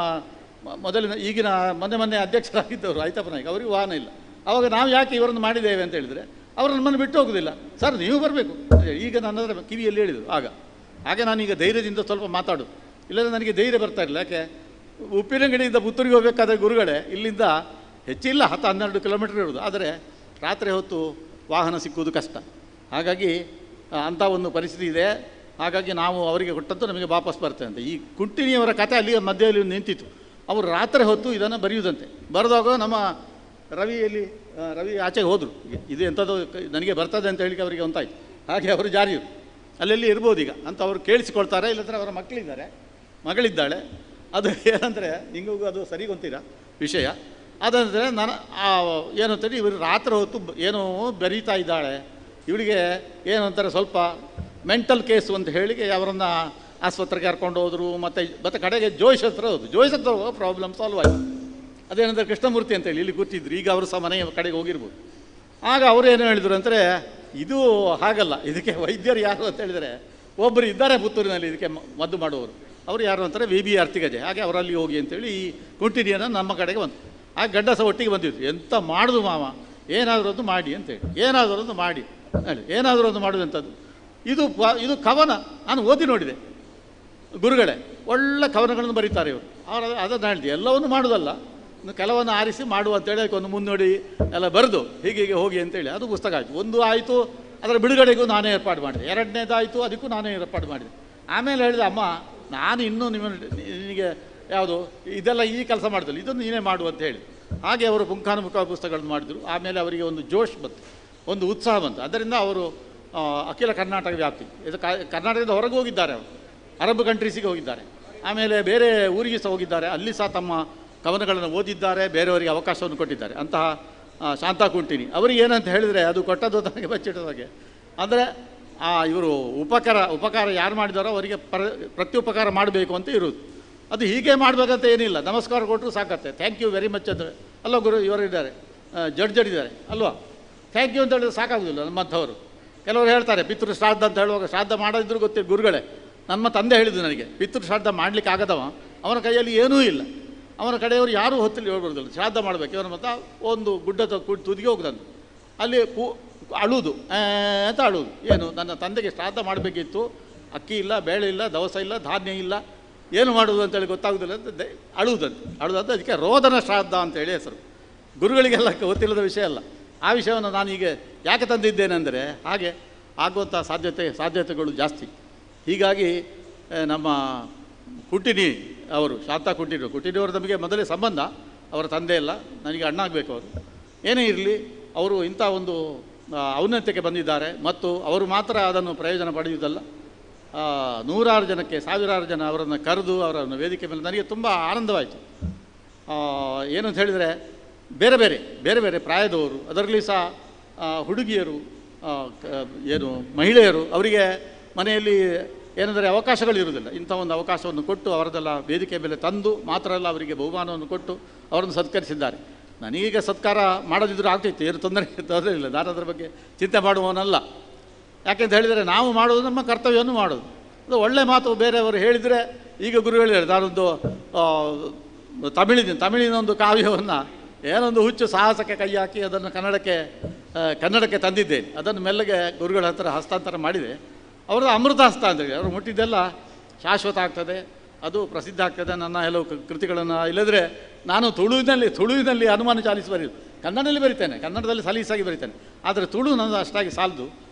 ಮೊದಲಿನ ಈಗಿನ ಮೊನ್ನೆ ಅಧ್ಯಕ್ಷರಾಗಿದ್ದವರು ಐತಪ್ಪ ನಾಯ್ಕ, ಅವರಿಗೂ ವಾಹನ ಇಲ್ಲ. ಆವಾಗ ನಾವು ಯಾಕೆ ಇವರನ್ನು ಮಾಡಿದ್ದೇವೆ ಅಂತ ಹೇಳಿದರೆ, ಅವರು ನಮ್ಮನ್ನು ಬಿಟ್ಟು ಹೋಗೋದಿಲ್ಲ. ಸರ್ ನೀವು ಬರಬೇಕು, ಈಗ ನನ್ನ ಹತ್ರ ಕಿವಿಯಲ್ಲಿ ಹೇಳಿದರು. ಹಾಗೆ ನಾನೀಗ ಧೈರ್ಯದಿಂದ ಸ್ವಲ್ಪ ಮಾತಾಡೋದು, ಇಲ್ಲದ್ರೆ ನನಗೆ ಧೈರ್ಯ ಬರ್ತಾ ಇಲ್ಲ. ಯಾಕೆ, ಉಪ್ಪಿನಂಗಡಿಯಿಂದ ಪುತ್ತೂರಿಗೆ ಹೋಗಬೇಕಾದ್ರೆ ಗುರುಗಳೇ ಇಲ್ಲಿಂದ ಹೆಚ್ಚಿಲ್ಲ 10-12 ಕಿಲೋಮೀಟರ್ ಇರೋದು. ಆದರೆ ರಾತ್ರಿ ಹೊತ್ತು ವಾಹನ ಸಿಕ್ಕುವುದು ಕಷ್ಟ. ಹಾಗಾಗಿ ಅಂಥ ಒಂದು ಪರಿಸ್ಥಿತಿ ಇದೆ. ಹಾಗಾಗಿ ನಾವು ಅವರಿಗೆ ಕೊಟ್ಟದ್ದು ನಮಗೆ ವಾಪಸ್ ಬರ್ತೇವೆ ಅಂತ. ಈ ಕುಂಟಿನಿಯವರ ಕಥೆ ಅಲ್ಲಿ ಮಧ್ಯದಲ್ಲಿ ನಿಂತಿತ್ತು. ಅವರು ರಾತ್ರಿ ಹೊತ್ತು ಇದನ್ನು ಬರೆಯುವುದಂತೆ. ಬರೆದಾಗ ನಮ್ಮ ರವಿ ಆಚೆಗೆ ಹೋದರು. ಇದು ಎಂಥದ್ದು ನನಗೆ ಬರ್ತದೆ ಅಂತ ಹೇಳಿಕ್ಕೆ ಅವರಿಗೆ ಒಂತಾಯ್ತು. ಹಾಗೆ ಅವರು ಜಾರಿಯರು ಅಲ್ಲೆಲ್ಲಿ ಇರ್ಬೋದು ಈಗ ಅಂತ ಅವರು ಕೇಳಿಸಿಕೊಳ್ತಾರೆ. ಇಲ್ಲಂದರೆ ಅವರ ಮಗಳಿದ್ದಾಳೆ. ಅದು ಏನಂದರೆ, ನಿಮಗೂ ಅದು ಸರಿ ಗೊತ್ತಿರ ವಿಷಯ. ಅದಂದರೆ ಏನು ಅಂತೇಳಿ, ಇವರು ರಾತ್ರಿ ಹೊತ್ತು ಏನೋ ಬೆರೀತಾ ಇದ್ದಾಳೆ. ಇವಳಿಗೆ ಏನು ಅಂತಾರೆ, ಸ್ವಲ್ಪ ಮೆಂಟಲ್ ಕೇಸು ಅಂತ ಹೇಳಿ ಅವರನ್ನು ಆಸ್ಪತ್ರೆಗೆ ಕರ್ಕೊಂಡು ಹೋದರು. ಮತ್ತು ಕಡೆಗೆ ಜೋಯಿಸ್ ಹತ್ರ ಹೋದ್ರು. ಪ್ರಾಬ್ಲಮ್ ಸಾಲ್ವ್ ಆಯಿತು. ಅದೇನಂದರೆ ಕೃಷ್ಣಮೂರ್ತಿ ಅಂತೇಳಿ ಇಲ್ಲಿ ಕೂತಿದ್ರು. ಈಗ ಅವರು ಸಹ ಮನೆಯ ಕಡೆಗೆ ಹೋಗಿರ್ಬೋದು. ಆಗ ಅವರು ಏನು ಹೇಳಿದರು ಅಂದರೆ, ಇದು ಹಾಗಲ್ಲ, ಇದಕ್ಕೆ ವೈದ್ಯರು ಯಾರು ಅಂತ ಹೇಳಿದರೆ ಒಬ್ಬರು ಇದ್ದಾರೆ ಪುತ್ತೂರಿನಲ್ಲಿ ಇದಕ್ಕೆ ಮದ್ದು ಮಾಡುವವರು. ಅವರು ಯಾರು ಅಂತಾರೆ VB ಅರ್ತಿಗಜೆ. ಹಾಗೆ ಅವರಲ್ಲಿ ಹೋಗಿ ಅಂತೇಳಿ ಈ ಕುಂಟಿನಿಯನ್ನು ನಮ್ಮ ಕಡೆಗೆ ಬಂತು. ಆ ಗಡ್ಡ ಸಹ ಒಟ್ಟಿಗೆ ಬಂದಿತ್ತು. ಎಂತ ಮಾಡೋದು ಮಾವ, ಏನಾದರೂ ಒಂದು ಮಾಡಿ ಅಂತೇಳಿ, ಏನಾದರೂ ಒಂದು ಮಾಡಿ ಹೇಳಿ, ಏನಾದರೂ ಒಂದು ಮಾಡೋದಂಥದ್ದು. ಇದು ಕವನ ನಾನು ಓದಿ ನೋಡಿದೆ. ಗುರುಗಳೇ ಒಳ್ಳೆ ಕವನಗಳನ್ನು ಬರೀತಾರೆ ಇವರು. ಅವರು ಅದನ್ನು ಹೇಳಿದೆ, ಎಲ್ಲವನ್ನು ಮಾಡೋದಲ್ಲ, ಕೆಲವನ್ನು ಆರಿಸಿ ಮಾಡುವ ಅಂತೇಳಿ ಅದಕ್ಕೊಂದು ಮುನ್ನೋಡಿ ಎಲ್ಲ ಬರೆದು ಹೀಗೆ ಹೋಗಿ ಅಂತೇಳಿ ಅದು ಪುಸ್ತಕ ಆಯಿತು. ಒಂದು ಆಯಿತು, ಅದರ ಬಿಡುಗಡೆಗೂ ನಾನೇ ಏರ್ಪಾಡು ಮಾಡಿದೆ. ಎರಡನೇದಾಯಿತು, ಅದಕ್ಕೂ ನಾನೇ ಏರ್ಪಾಡು ಮಾಡಿದೆ. ಆಮೇಲೆ ಹೇಳಿದೆ, ಅಮ್ಮ ನಾನು ಇನ್ನೂ ನಿನಗೆ ಯಾವುದು ಇದೆಲ್ಲ ಈ ಕೆಲಸ ಮಾಡಿದಲ್ಲ, ಇದನ್ನು ನೀನೇ ಮಾಡು ಅಂತ ಹೇಳಿ. ಹಾಗೆ ಅವರು ಪುಂಖಾನುಪುಂಖ ಪುಸ್ತಕಗಳನ್ನು ಮಾಡಿದರು. ಆಮೇಲೆ ಅವರಿಗೆ ಒಂದು ಜೋಶ್ ಬಂತು, ಒಂದು ಉತ್ಸಾಹ ಬಂತು. ಅದರಿಂದ ಅವರು ಅಖಿಲ ಕರ್ನಾಟಕ ವ್ಯಾಪ್ತಿ, ಇದು ಕರ್ನಾಟಕದ ಹೊರಗೆ ಹೋಗಿದ್ದಾರೆ. ಅವರು ಅರಬ್ ಕಂಟ್ರೀಸಿಗೆ ಹೋಗಿದ್ದಾರೆ, ಆಮೇಲೆ ಬೇರೆ ಊರಿಗೆ ಸಹ ಹೋಗಿದ್ದಾರೆ. ಅಲ್ಲಿ ಸಹ ತಮ್ಮ ಕವನಗಳನ್ನು ಓದಿದ್ದಾರೆ, ಬೇರೆಯವರಿಗೆ ಅವಕಾಶವನ್ನು ಕೊಟ್ಟಿದ್ದಾರೆ. ಅಂತಹ ಶಾಂತಾ ಕುಂಟಿನಿ ಅವರಿಗೆ ಏನಂತ ಹೇಳಿದರೆ, ಅದು ಕೊಟ್ಟದ್ದು ತನಗೆ ಬಚ್ಚಿಟ್ಟದಾಗೆ. ಅಂದರೆ ಇವರು ಉಪಕಾರ ಯಾರು ಮಾಡಿದಾರೋ ಅವರಿಗೆ ಪ್ರತ್ಯುಪಕಾರ ಮಾಡಬೇಕು ಅಂತ ಇರುವುದು. ಅದು ಹೀಗೆ ಮಾಡಬೇಕಂತ ಏನಿಲ್ಲ, ನಮಸ್ಕಾರ ಕೊಟ್ಟರು ಸಾಕತ್ತೆ, ಥ್ಯಾಂಕ್ ಯು ವೆರಿ ಮಚ್ ಅಂದರೆ. ಅಲ್ಲ ಗುರು ಇವರಿದ್ದಾರೆ, ಜಡ್ಜಡಿದ್ದಾರೆ ಅಲ್ವಾ, ಥ್ಯಾಂಕ್ ಯು ಅಂತ ಹೇಳಿದ್ರೆ ಸಾಕಾಗೋದಿಲ್ಲ. ನಮ್ಮಂಥವರು ಕೆಲವರು ಹೇಳ್ತಾರೆ ಪಿತೃ ಶ್ರಾದ್ದ ಅಂತ ಹೇಳುವಾಗ, ಶ್ರಾದ್ದ ಮಾಡೋದಿದ್ರು ಗೊತ್ತಿಲ್ಲ ಗುರುಗಳೇ. ನಮ್ಮ ತಂದೆ ಹೇಳಿದ್ದು ನನಗೆ, ಪಿತೃ ಶ್ರಾದ್ದ ಮಾಡಲಿಕ್ಕೆ ಆಗದವ, ಅವನ ಕೈಯಲ್ಲಿ ಏನೂ ಇಲ್ಲ, ಅವನ ಕಡೆಯವರು ಯಾರೂ ಹೊತ್ತಲ್ಲಿ ಹೇಳ್ಬಾರ್ದಿಲ್ಲ, ಶ್ರಾದ್ದ ಮಾಡಬೇಕು. ಇವನ ಮತ್ತು ಒಂದು ಗುಡ್ಡ ತುದಿಗೆ ಹೋಗ್ದಂದು ಅಲ್ಲಿ ಅಳುವುದು ಅಂತ ಅಳುವುದು. ಏನು, ನನ್ನ ತಂದೆಗೆ ಶ್ರಾದ್ದ ಮಾಡಬೇಕಿತ್ತು, ಅಕ್ಕಿ ಇಲ್ಲ, ಬೇಳೆ ಇಲ್ಲ, ದವಸ ಇಲ್ಲ, ಧಾನ್ಯ ಇಲ್ಲ, ಏನು ಮಾಡುವುದು ಅಂತೇಳಿ ಗೊತ್ತಾಗೋದಿಲ್ಲ ಅಂತ ಅಳುವುದಂತೆ. ಅದಕ್ಕೆ ರೋದನ ಶ್ರಾದ್ದ ಅಂತೇಳಿ ಹೆಸರು. ಗುರುಗಳಿಗೆಲ್ಲ ಗೊತ್ತಿಲ್ಲದ ವಿಷಯ ಅಲ್ಲ. ಆ ವಿಷಯವನ್ನು ನಾನು ಈಗ ಯಾಕೆ ತಂದಿದ್ದೇನೆಂದರೆ, ಹಾಗೆ ಆಗುವಂಥ ಸಾಧ್ಯತೆಗಳು ಜಾಸ್ತಿ. ಹೀಗಾಗಿ ನಮ್ಮ ಕುಂಟಿನಿ ಅವರು, ಶಾಂತಾ ಕುಂಟಿನಿಯವರು ನಮಗೆ ಮೊದಲೇ ಸಂಬಂಧ, ಅವರ ತಂದೆ ಎಲ್ಲ ನನಗೆ ಅಣ್ಣ ಆಗಬೇಕು. ಅವರು ಏನೇ ಇರಲಿ, ಅವರು ಇಂಥ ಒಂದು ಔನ್ನತ್ಯಕ್ಕೆ ಬಂದಿದ್ದಾರೆ. ಮತ್ತು ಅವರು ಮಾತ್ರ ಅದನ್ನು ಪ್ರಯೋಜನ ಪಡೆಯುವುದಲ್ಲ, ನೂರಾರು ಜನಕ್ಕೆ, ಸಾವಿರಾರು ಜನ ಅವರನ್ನು ಕರೆದು ಅವರನ್ನು ವೇದಿಕೆ ಮೇಲೆ ನನಗೆ ತುಂಬ ಆನಂದವಾಯಿತು. ಏನಂತ ಹೇಳಿದರೆ, ಬೇರೆ ಬೇರೆ ಪ್ರಾಯದವರು, ಅದರಲ್ಲಿ ಸಹ ಹುಡುಗಿಯರು, ಮಹಿಳೆಯರು, ಅವರಿಗೆ ಮನೆಯಲ್ಲಿ ಏನೆಂದರೆ ಅವಕಾಶಗಳಿರುವುದಿಲ್ಲ. ಇಂಥ ಒಂದು ಅವಕಾಶವನ್ನು ಕೊಟ್ಟು ಅವರದೆಲ್ಲ ವೇದಿಕೆ ಮೇಲೆ ತಂದು, ಮಾತ್ರ ಅಲ್ಲ ಅವರಿಗೆ ಬಹುಮಾನವನ್ನು ಕೊಟ್ಟು ಅವರನ್ನು ಸತ್ಕರಿಸಿದ್ದಾರೆ. ನನಗೀಗ ಸತ್ಕಾರ ಮಾಡೋದಿದ್ರೂ ಆಗ್ತಿತ್ತು, ಏನು ತೊಂದರೆ ಇಲ್ಲ, ನಾನು ಅದರ ಬಗ್ಗೆ ಚಿಂತೆ ಮಾಡುವವನಲ್ಲ. ಯಾಕೆಂತ ಹೇಳಿದರೆ, ನಾವು ಮಾಡೋದು ನಮ್ಮ ಕರ್ತವ್ಯವನ್ನು ಮಾಡೋದು. ಅದು ಒಳ್ಳೆ ಮಾತು ಬೇರೆಯವರು ಹೇಳಿದರೆ, ಈಗ ಗುರುಗಳು ಹೇಳಿದ್ರು, ನಾನೊಂದು ತಮಿಳಿನ ಒಂದು ಕಾವ್ಯವನ್ನು ಏನೊಂದು ಹುಚ್ಚು ಸಾಹಸಕ್ಕೆ ಕೈ ಹಾಕಿ ಅದನ್ನು ಕನ್ನಡಕ್ಕೆ ತಂದಿದ್ದೇನೆ. ಅದನ್ನು ಮೆಲ್ಲಗೆ ಗುರುಗಳ ಹತ್ರ ಹಸ್ತಾಂತರ ಮಾಡಿದೆ. ಅವ್ರದ್ದು ಅಮೃತ ಹಸ್ತ ಅಂತೇಳಿ, ಅವರು ಮುಟ್ಟಿದ್ದೆಲ್ಲ ಶಾಶ್ವತ ಆಗ್ತದೆ, ಅದು ಪ್ರಸಿದ್ಧ ಆಗ್ತದೆ. ನನ್ನ ಕೆಲವು ಕೃತಿಗಳನ್ನು, ಇಲ್ಲದ್ರೆ ನಾನು ತುಳುವಿನಲ್ಲಿ ಹನುಮಾನ ಚಾಲಿಸಿ ಬರೀದು, ಕನ್ನಡದಲ್ಲಿ ಬರಿತೇನೆ, ಕನ್ನಡದಲ್ಲಿ ಸಲೀಸಾಗಿ ಬರಿತೇನೆ. ಆದರೆ ತುಳು ನನ್ನದು ಅಷ್ಟಾಗಿ ಸಾಲದು.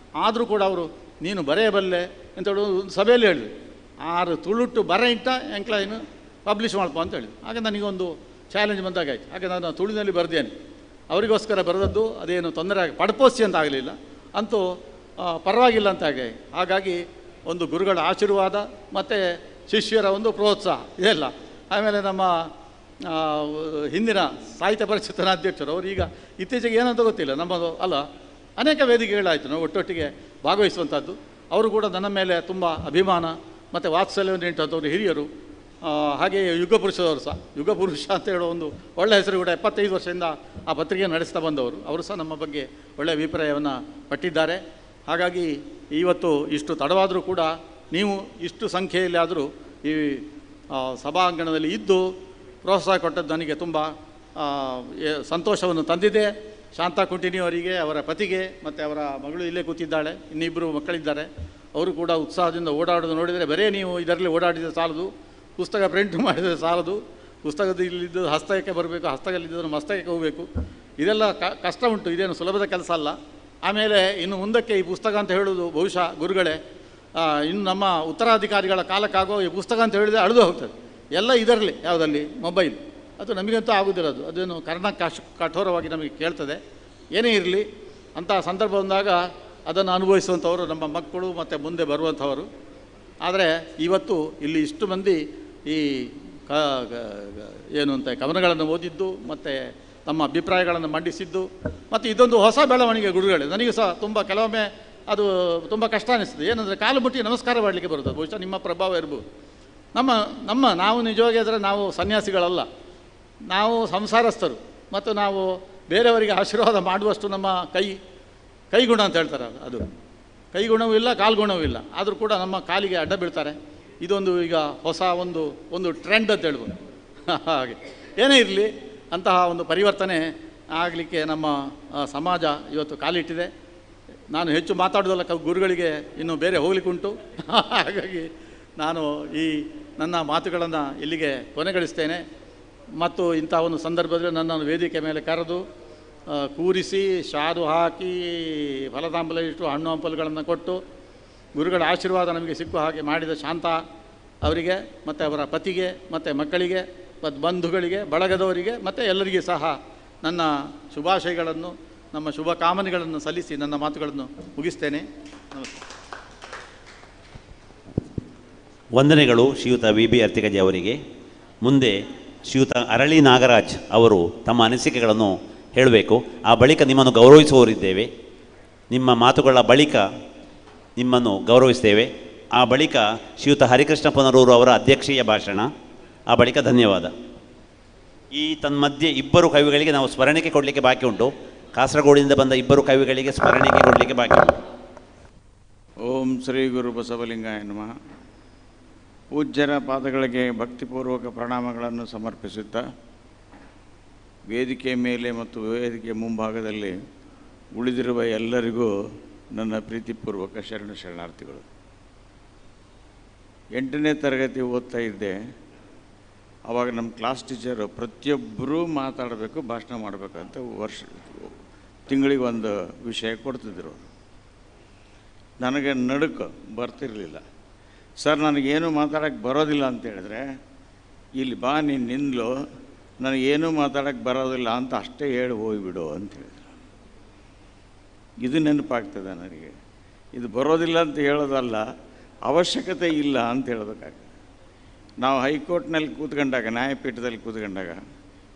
ಆದರೂ ಕೂಡ ಅವರು ನೀನು ಬರೆಯಬಲ್ಲೆ ಅಂತೇಳಿ ಒಂದು ಸಭೆಯಲ್ಲಿ ಹೇಳಿದ್ರು, 6 ತುಳುಟ್ಟು ಬರ ಇಟ್ಟ ಎಂಕ್ಲೈನು ಪಬ್ಲಿಷ್ ಮಾಡ್ಕೊ ಅಂತ ಹೇಳಿದ್ರು. ಹಾಗೆ ನನಗೊಂದು ಚಾಲೆಂಜ್ ಬಂದಾಗಾಯ್ತು. ಹಾಗೆ ನಾನು ತುಳುವಿನಲ್ಲಿ ಬರೆದೇನೆ, ಅವರಿಗೋಸ್ಕರ ಬರೆದದ್ದು. ಅದೇನು ತೊಂದರೆ ಪಡ್ಪೋಸಿ ಅಂತ ಆಗಲಿಲ್ಲ, ಅಂತೂ ಪರವಾಗಿಲ್ಲ ಅಂತ ಹಾಗಾಗಿ ಒಂದು ಗುರುಗಳ ಆಶೀರ್ವಾದ ಮತ್ತು ಶಿಷ್ಯರ ಒಂದು ಪ್ರೋತ್ಸಾಹ ಇದೆಲ್ಲ. ಆಮೇಲೆ ನಮ್ಮ ಹಿಂದಿನ ಸಾಹಿತ್ಯ ಪರಿಷತ್ತಿನ ಅಧ್ಯಕ್ಷರು, ಅವರು ಈಗ ಇತ್ತೀಚೆಗೆ ಏನಂತ ಗೊತ್ತಿಲ್ಲ, ನಮ್ಮದು ಅಲ್ಲ ಅನೇಕ ವೇದಿಕೆಗಳಾಯಿತು ನಾವು ಒಟ್ಟೊಟ್ಟಿಗೆ ಭಾಗವಹಿಸುವಂಥದ್ದು. ಅವರು ಕೂಡ ನನ್ನ ಮೇಲೆ ತುಂಬ ಅಭಿಮಾನ ಮತ್ತು ವಾತ್ಸಲ್ಯವನ್ನು ಇಟ್ಟಂಥವ್ರು ಹಿರಿಯರು. ಹಾಗೆ ಯುಗಪುರುಷದವರು ಸಹ, ಯುಗಪುರುಷ ಅಂತ ಹೇಳೋ ಒಂದು ಒಳ್ಳೆಯ ಹೆಸರು ಕೂಡ 75 ವರ್ಷದಿಂದ ಆ ಪತ್ರಿಕೆ ನಡೆಸ್ತಾ ಬಂದವರು. ಅವರು ಸಹ ನಮ್ಮ ಬಗ್ಗೆ ಒಳ್ಳೆಯ ಅಭಿಪ್ರಾಯವನ್ನು ಪಟ್ಟಿದ್ದಾರೆ. ಹಾಗಾಗಿ ಇವತ್ತು ಇಷ್ಟು ತಡವಾದರೂ ಕೂಡ ನೀವು ಇಷ್ಟು ಸಂಖ್ಯೆಯಲ್ಲಿ ಆದರೂ ಈ ಸಭಾಂಗಣದಲ್ಲಿ ಇದ್ದು ಪ್ರೋತ್ಸಾಹ ಕೊಟ್ಟದ್ದು ನನಗೆ ತುಂಬ ಸಂತೋಷವನ್ನು ತಂದಿದೆ. ಶಾಂತಾ ಕುಂಟಿನಿ ಅವರಿಗೆ, ಅವರ ಪತಿಗೆ ಮತ್ತು ಅವರ ಮಗಳು ಇಲ್ಲೇ ಕೂತಿದ್ದಾಳೆ, ಇನ್ನಿಬ್ಬರು ಮಕ್ಕಳಿದ್ದಾರೆ. ಅವರು ಕೂಡ ಉತ್ಸಾಹದಿಂದ ಓಡಾಡೋದು ನೋಡಿದರೆ, ಬರೇ ನೀವು ಇದರಲ್ಲಿ ಓಡಾಡಿದರೆ ಸಾಲದು, ಪುಸ್ತಕ ಪ್ರಿಂಟ್ ಮಾಡಿದರೆ ಸಾಲದು, ಪುಸ್ತಕದಲ್ಲಿದ್ದು ಹಸ್ತಕ್ಕೆ ಬರಬೇಕು, ಹಸ್ತದಲ್ಲಿದ್ದನ್ನು ಮಸ್ತಕಕ್ಕೆ ಹೋಗಬೇಕು, ಇದೆಲ್ಲ ಕಷ್ಟ ಉಂಟು, ಇದೇನು ಸುಲಭದ ಕೆಲಸ ಅಲ್ಲ. ಆಮೇಲೆ ಇನ್ನು ಮುಂದಕ್ಕೆ ಈ ಪುಸ್ತಕ ಅಂತ ಹೇಳೋದು ಬಹುಶಃ ಗುರುಗಳೇ, ಇನ್ನು ನಮ್ಮ ಉತ್ತರಾಧಿಕಾರಿಗಳ ಕಾಲಕ್ಕಾಗೋ ಈ ಪುಸ್ತಕ ಅಂತ ಹೇಳಿದರೆ ಅಳಿದು ಹೋಗ್ತದೆ. ಎಲ್ಲ ಇದರಲ್ಲಿ ಯಾವುದಲ್ಲಿ ಮೊಬೈಲ್, ಅದು ನಮಗಂತೂ ಆಗೋದಿರೋದು, ಅದೇನು ಕಠೋರವಾಗಿ ನಮಗೆ ಕೇಳ್ತದೆ. ಏನೇ ಇರಲಿ, ಅಂಥ ಸಂದರ್ಭ ಬಂದಾಗ ಅದನ್ನು ಅನುಭವಿಸುವಂಥವರು ನಮ್ಮ ಮಕ್ಕಳು ಮತ್ತು ಮುಂದೆ ಬರುವಂಥವರು. ಆದರೆ ಇವತ್ತು ಇಲ್ಲಿ ಇಷ್ಟು ಮಂದಿ ಈ ಏನು ಅಂತ ಕವನಗಳನ್ನು ಓದಿದ್ದು ಮತ್ತು ತಮ್ಮ ಅಭಿಪ್ರಾಯಗಳನ್ನು ಮಂಡಿಸಿದ್ದು, ಮತ್ತು ಇದೊಂದು ಹೊಸ ಬೆಳವಣಿಗೆ ಗುರುಗಳೇ. ನನಗೂ ಸಹ ಕೆಲವೊಮ್ಮೆ ಅದು ತುಂಬ ಕಷ್ಟ ಅನಿಸ್ತದೆ. ಏನಂದರೆ ಕಾಲು ಮುಟ್ಟಿ ನಮಸ್ಕಾರ ಮಾಡಲಿಕ್ಕೆ ಬರುತ್ತೆ. ಬಹುಶಃ ನಿಮ್ಮ ಪ್ರಭಾವ ಇರ್ಬೋದು. ನಾವು ನಿಜವಾಗಿ ಆದರೆ ನಾವು ಸನ್ಯಾಸಿಗಳಲ್ಲ, ನಾವು ಸಂಸಾರಸ್ಥರು, ಮತ್ತು ನಾವು ಬೇರೆಯವರಿಗೆ ಆಶೀರ್ವಾದ ಮಾಡುವಷ್ಟು ನಮ್ಮ ಕೈಗುಣ ಅಂತ ಹೇಳ್ತಾರೆ, ಅದು ಕೈಗುಣವೂ ಇಲ್ಲ ಕಾಲ್ಗುಣವೂ ಇಲ್ಲ, ಆದರೂ ಕೂಡ ನಮ್ಮ ಕಾಲಿಗೆ ಅಡ್ಡ ಬೀಳ್ತಾರೆ. ಇದೊಂದು ಈಗ ಹೊಸ ಒಂದು ಟ್ರೆಂಡ್ ಅಂತ ಹೇಳ್ಬೋದು. ಹಾಗೆ ಏನೇ ಇರಲಿ, ಅಂತಹ ಒಂದು ಪರಿವರ್ತನೆ ಆಗಲಿಕ್ಕೆ ನಮ್ಮ ಸಮಾಜ ಇವತ್ತು ಕಾಲಿಟ್ಟಿದೆ. ನಾನು ಹೆಚ್ಚು ಮಾತಾಡೋದಲ್ಲ, ಗುರುಗಳಿಗೆ ಇನ್ನೂ ಬೇರೆ ಹೋಗ್ಲಿಕ್ಕುಂಟು. ಹಾಗಾಗಿ ನಾನು ಈ ನನ್ನ ಮಾತುಗಳನ್ನು ಇಲ್ಲಿಗೆ ಕೊನೆಗಳಿಸ್ತೇನೆ. ಮತ್ತು ಇಂಥ ಒಂದು ಸಂದರ್ಭದಲ್ಲಿ ನನ್ನನ್ನು ವೇದಿಕೆ ಮೇಲೆ ಕರೆದು ಕೂರಿಸಿ ಶಾದು ಹಾಕಿ ಫಲತಾಂಬಲ ಇಟ್ಟು ಹಣ್ಣು ಹಂಪಲುಗಳನ್ನು ಕೊಟ್ಟು ಗುರುಗಳ ಆಶೀರ್ವಾದ ನಮಗೆ ಸಿಕ್ಕುವ ಹಾಗೆ ಮಾಡಿದ ಶಾಂತ ಅವರಿಗೆ ಮತ್ತು ಅವರ ಪತಿಗೆ ಮತ್ತು ಮಕ್ಕಳಿಗೆ ಮತ್ತು ಬಂಧುಗಳಿಗೆ, ಬಳಗದವರಿಗೆ ಮತ್ತು ಎಲ್ಲರಿಗೂ ಸಹ ನನ್ನ ಶುಭಾಶಯಗಳನ್ನು, ನಮ್ಮ ಶುಭ ಕಾಮನೆಗಳನ್ನು ಸಲ್ಲಿಸಿ ನನ್ನ ಮಾತುಗಳನ್ನು ಮುಗಿಸ್ತೇನೆ. ನಮಸ್ತೆ. ವಂದನೆಗಳು ಶ್ರೀಯುತ ವಿ.ಬಿ. ಅರ್ತಿಗಜೆ ಅವರಿಗೆ. ಮುಂದೆ ಶ್ರೀಯುತ ಅರಳಿ ನಾಗರಾಜ್ ಅವರು ತಮ್ಮ ಅನಿಸಿಕೆಗಳನ್ನು ಹೇಳಬೇಕು. ಆ ಬಳಿಕ ನಿಮ್ಮನ್ನು ಗೌರವಿಸುವವರಿದ್ದೇವೆ. ನಿಮ್ಮ ಮಾತುಗಳ ಬಳಿಕ ನಿಮ್ಮನ್ನು ಗೌರವಿಸ್ತೇವೆ. ಆ ಬಳಿಕ ಶ್ರೀಯುತ ಹರಿಕೃಷ್ಣ ಪುನರೂರು ಅವರ ಅಧ್ಯಕ್ಷೀಯ ಭಾಷಣ. ಆ ಬಳಿಕ ಧನ್ಯವಾದ. ಈ ತನ್ಮಧ್ಯೆ ಇಬ್ಬರು ಕವಿಗಳಿಗೆ ನಾವು ಸ್ಮರಣಿಕೆ ಕೊಡಲಿಕ್ಕೆ ಬಾಕಿ ಉಂಟು. ಕಾಸರಗೋಡಿಂದ ಬಂದ ಇಬ್ಬರು ಕವಿಗಳಿಗೆ ಸ್ಮರಣಿಕೆ ಕೊಡಲಿಕ್ಕೆ ಬಾಕಿ ಉಂಟು. ಓಂ ಶ್ರೀ ಗುರು ಬಸವಲಿಂಗಾಯ ನಮಃ. ಪೂಜ್ಯರ ಪಾದಗಳಿಗೆ ಭಕ್ತಿಪೂರ್ವಕ ಪ್ರಣಾಮಗಳನ್ನು ಸಮರ್ಪಿಸುತ್ತಾ, ವೇದಿಕೆ ಮೇಲೆ ಮತ್ತು ವೇದಿಕೆ ಮುಂಭಾಗದಲ್ಲಿ ಉಳಿದಿರುವ ಎಲ್ಲರಿಗೂ ನನ್ನ ಪ್ರೀತಿಪೂರ್ವಕ ಶರಣಾರ್ಥಿಗಳು. 8ನೇ ತರಗತಿ ಓದ್ತಾ ಇದ್ದೆ. ಆವಾಗ ನಮ್ಮ ಕ್ಲಾಸ್ ಟೀಚರು ಪ್ರತಿಯೊಬ್ಬರೂ ಮಾತಾಡಬೇಕು, ಭಾಷಣ ಮಾಡಬೇಕಂತ ತಿಂಗಳಿಗೆ ಒಂದು ವಿಷಯ ಕೊಡ್ತಿದ್ರು. ನನಗೆ ನಡುಕ ಬರ್ತಿರಲಿಲ್ಲ. ಸರ್ ನನಗೇನು ಮಾತಾಡೋಕ್ಕೆ ಬರೋದಿಲ್ಲ ಅಂತ ಹೇಳಿದ್ರೆ, ಇಲ್ಲಿ ಬಾ ನೀನು ನಿಂದಲು, ನನಗೇನು ಮಾತಾಡೋಕ್ಕೆ ಬರೋದಿಲ್ಲ ಅಂತ ಅಷ್ಟೇ ಹೇಳಿ ಹೋಗಿಬಿಡು ಅಂತ ಹೇಳಿದ್ರು. ಇದು ನೆನಪಾಗ್ತದೆ ನನಗೆ. ಇದು ಬರೋದಿಲ್ಲ ಅಂತ ಹೇಳೋದಲ್ಲ, ಅವಶ್ಯಕತೆ ಇಲ್ಲ ಅಂತ ಹೇಳೋದಕ್ಕಾಗ್ತದೆ. ನಾವು ಹೈಕೋರ್ಟ್ನಲ್ಲಿ ಕೂತ್ಕೊಂಡಾಗ, ನ್ಯಾಯಪೀಠದಲ್ಲಿ ಕೂತ್ಕೊಂಡಾಗ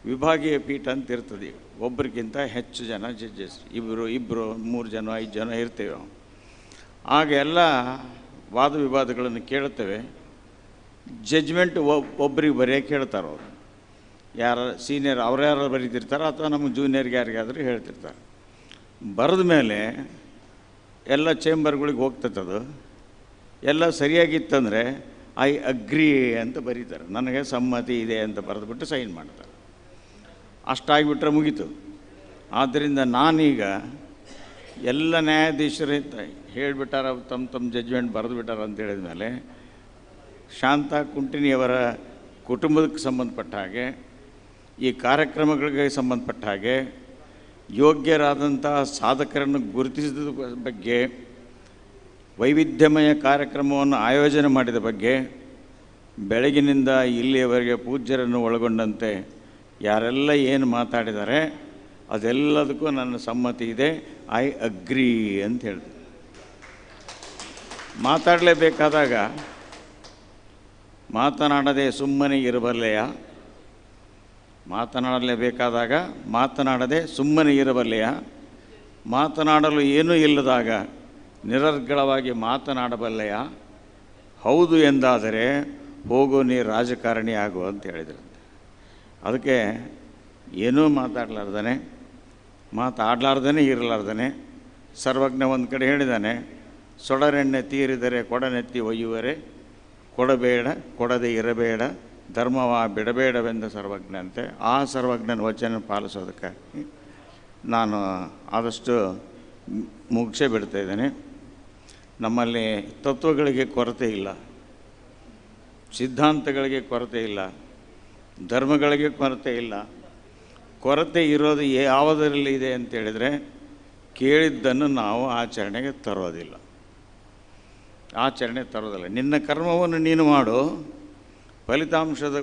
ವಿಭಾಗೀಯ ಪೀಠ ಅಂತ ಇರ್ತದೆ. ಒಬ್ಬರಿಗಿಂತ ಹೆಚ್ಚು ಜನ ಜಡ್ಜಸ್, ಇಬ್ಬರು 3 ಜನ 5 ಜನ ಇರ್ತೇವೆ. ಆಗ ಎಲ್ಲ ವಾದ ವಿವಾದಗಳನ್ನು ಕೇಳುತ್ತೇವೆ. ಜಡ್ಜ್ಮೆಂಟ್ ಒಬ್ಬರಿಗೆ ಬರೆಯೋಕ್ಕೆ ಹೇಳ್ತಾರೆ. ಅವರು ಯಾರು ಸೀನಿಯರ್ ಅವ್ರು ಯಾರು ಬರೀತಿರ್ತಾರೆ, ಅಥವಾ ನಮ್ಮ ಜೂನಿಯರ್ಗೆ ಯಾರಿಗಾದರೂ ಹೇಳ್ತಿರ್ತಾರೆ. ಬರೆದ ಮೇಲೆ ಎಲ್ಲ ಚೇಂಬರ್ಗಳಿಗೆ ಹೋಗ್ತದದು. ಎಲ್ಲ ಸರಿಯಾಗಿತ್ತಂದರೆ ಐ ಅಗ್ರಿ ಅಂತ ಬರೀತಾರೆ, ನನಗೆ ಸಮ್ಮತಿ ಇದೆ ಅಂತ ಬರೆದುಬಿಟ್ಟು ಸೈನ್ ಮಾಡ್ತಾರೆ. ಅಷ್ಟಾಗಿಬಿಟ್ರೆ ಮುಗೀತು. ಆದ್ದರಿಂದ ನಾನೀಗ ಎಲ್ಲ ನ್ಯಾಯಾಧೀಶರೇ ಹೇಳಿಬಿಟ್ಟಾರ, ತಮ್ಮ ಜಡ್ಜ್ಮೆಂಟ್ ಬರೆದು ಬಿಟ್ಟಾರ ಅಂತ ಹೇಳಿದ ಮೇಲೆ ಶಾಂತ ಕುಂಟಿನಿಯವರ ಕುಟುಂಬಕ್ಕೆ ಸಂಬಂಧಪಟ್ಟ ಹಾಗೆ, ಈ ಕಾರ್ಯಕ್ರಮಗಳಿಗೆ ಸಂಬಂಧಪಟ್ಟ ಹಾಗೆ, ಯೋಗ್ಯರಾದಂಥ ಸಾಧಕರನ್ನು ಗುರುತಿಸಿದ ಬಗ್ಗೆ, ವೈವಿಧ್ಯಮಯ ಕಾರ್ಯಕ್ರಮವನ್ನು ಆಯೋಜನೆ ಮಾಡಿದ ಬಗ್ಗೆ, ಬೆಳಗಿನಿಂದ ಇಲ್ಲಿಯವರೆಗೆ ಪೂಜ್ಯರನ್ನು ಒಳಗೊಂಡಂತೆ ಯಾರೆಲ್ಲ ಏನು ಮಾತಾಡಿದ್ದಾರೆ ಅದೆಲ್ಲದಕ್ಕೂ ನನ್ನ ಸಮ್ಮತಿ ಇದೆ, ಐ ಅಗ್ರಿ ಅಂತ ಹೇಳಿದೆ. ಮಾತಾಡಲೇಬೇಕಾದಾಗ ಮಾತನಾಡದೆ ಸುಮ್ಮನೆ ಇರಬಲ್ಲೆಯ, ಮಾತನಾಡಲೇಬೇಕಾದಾಗ ಮಾತನಾಡದೆ ಸುಮ್ಮನೆ ಇರಬಲ್ಲೆಯ, ಮಾತನಾಡಲು ಏನೂ ಇಲ್ಲದಾಗ ನಿರರ್ಗಳವಾಗಿ ಮಾತನಾಡಬಲ್ಲೆಯ, ಹೌದು ಎಂದಾದರೆ ಹೋಗು ನೀ ರಾಜಕಾರಣಿ ಆಗು ಅಂತ ಹೇಳಿದ್ರಂತೆ. ಅದಕ್ಕೆ ಏನೂ ಮಾತಾಡಲಾರ್ದೇ ಇರಲಾರ್ದೇ ಸರ್ವಜ್ಞ ಒಂದು ಕಡೆ ಹೇಳಿದ್ದಾನೆ, ಸೊಡರೆಣ್ಣೆ ತೀರಿದರೆ ಕೊಡನೆತ್ತಿ ಒಯ್ಯುವರೆ, ಕೊಡಬೇಡ ಕೊಡದೆ ಇರಬೇಡ, ಧರ್ಮವ ಬಿಡಬೇಡವೆಂದ ಸರ್ವಜ್ಞ ಅಂತೆ. ಆ ಸರ್ವಜ್ಞನ ವಚನ ಪಾಲಿಸೋದಕ್ಕಾಗಿ ನಾನು ಆದಷ್ಟು ಮುಗಿಸೇ ಬಿಡ್ತಾ ಇದ್ದೇನೆ. ನಮ್ಮಲ್ಲಿ ತತ್ವಗಳಿಗೆ ಕೊರತೆ ಇಲ್ಲ, ಸಿದ್ಧಾಂತಗಳಿಗೆ ಕೊರತೆ ಇಲ್ಲ, ಧರ್ಮಗಳಿಗೆ ಕೊರತೆ ಇಲ್ಲ. ಕೊರತೆ ಇರೋದು ಯಾವುದರಲ್ಲಿ ಇದೆ ಅಂತೇಳಿದರೆ, ಕೇಳಿದ್ದನ್ನು ನಾವು ಆಚರಣೆಗೆ ತರೋದಿಲ್ಲ. ನಿನ್ನ ಕರ್ಮವನ್ನು ನೀನು ಮಾಡು, ಫಲಿತಾಂಶದ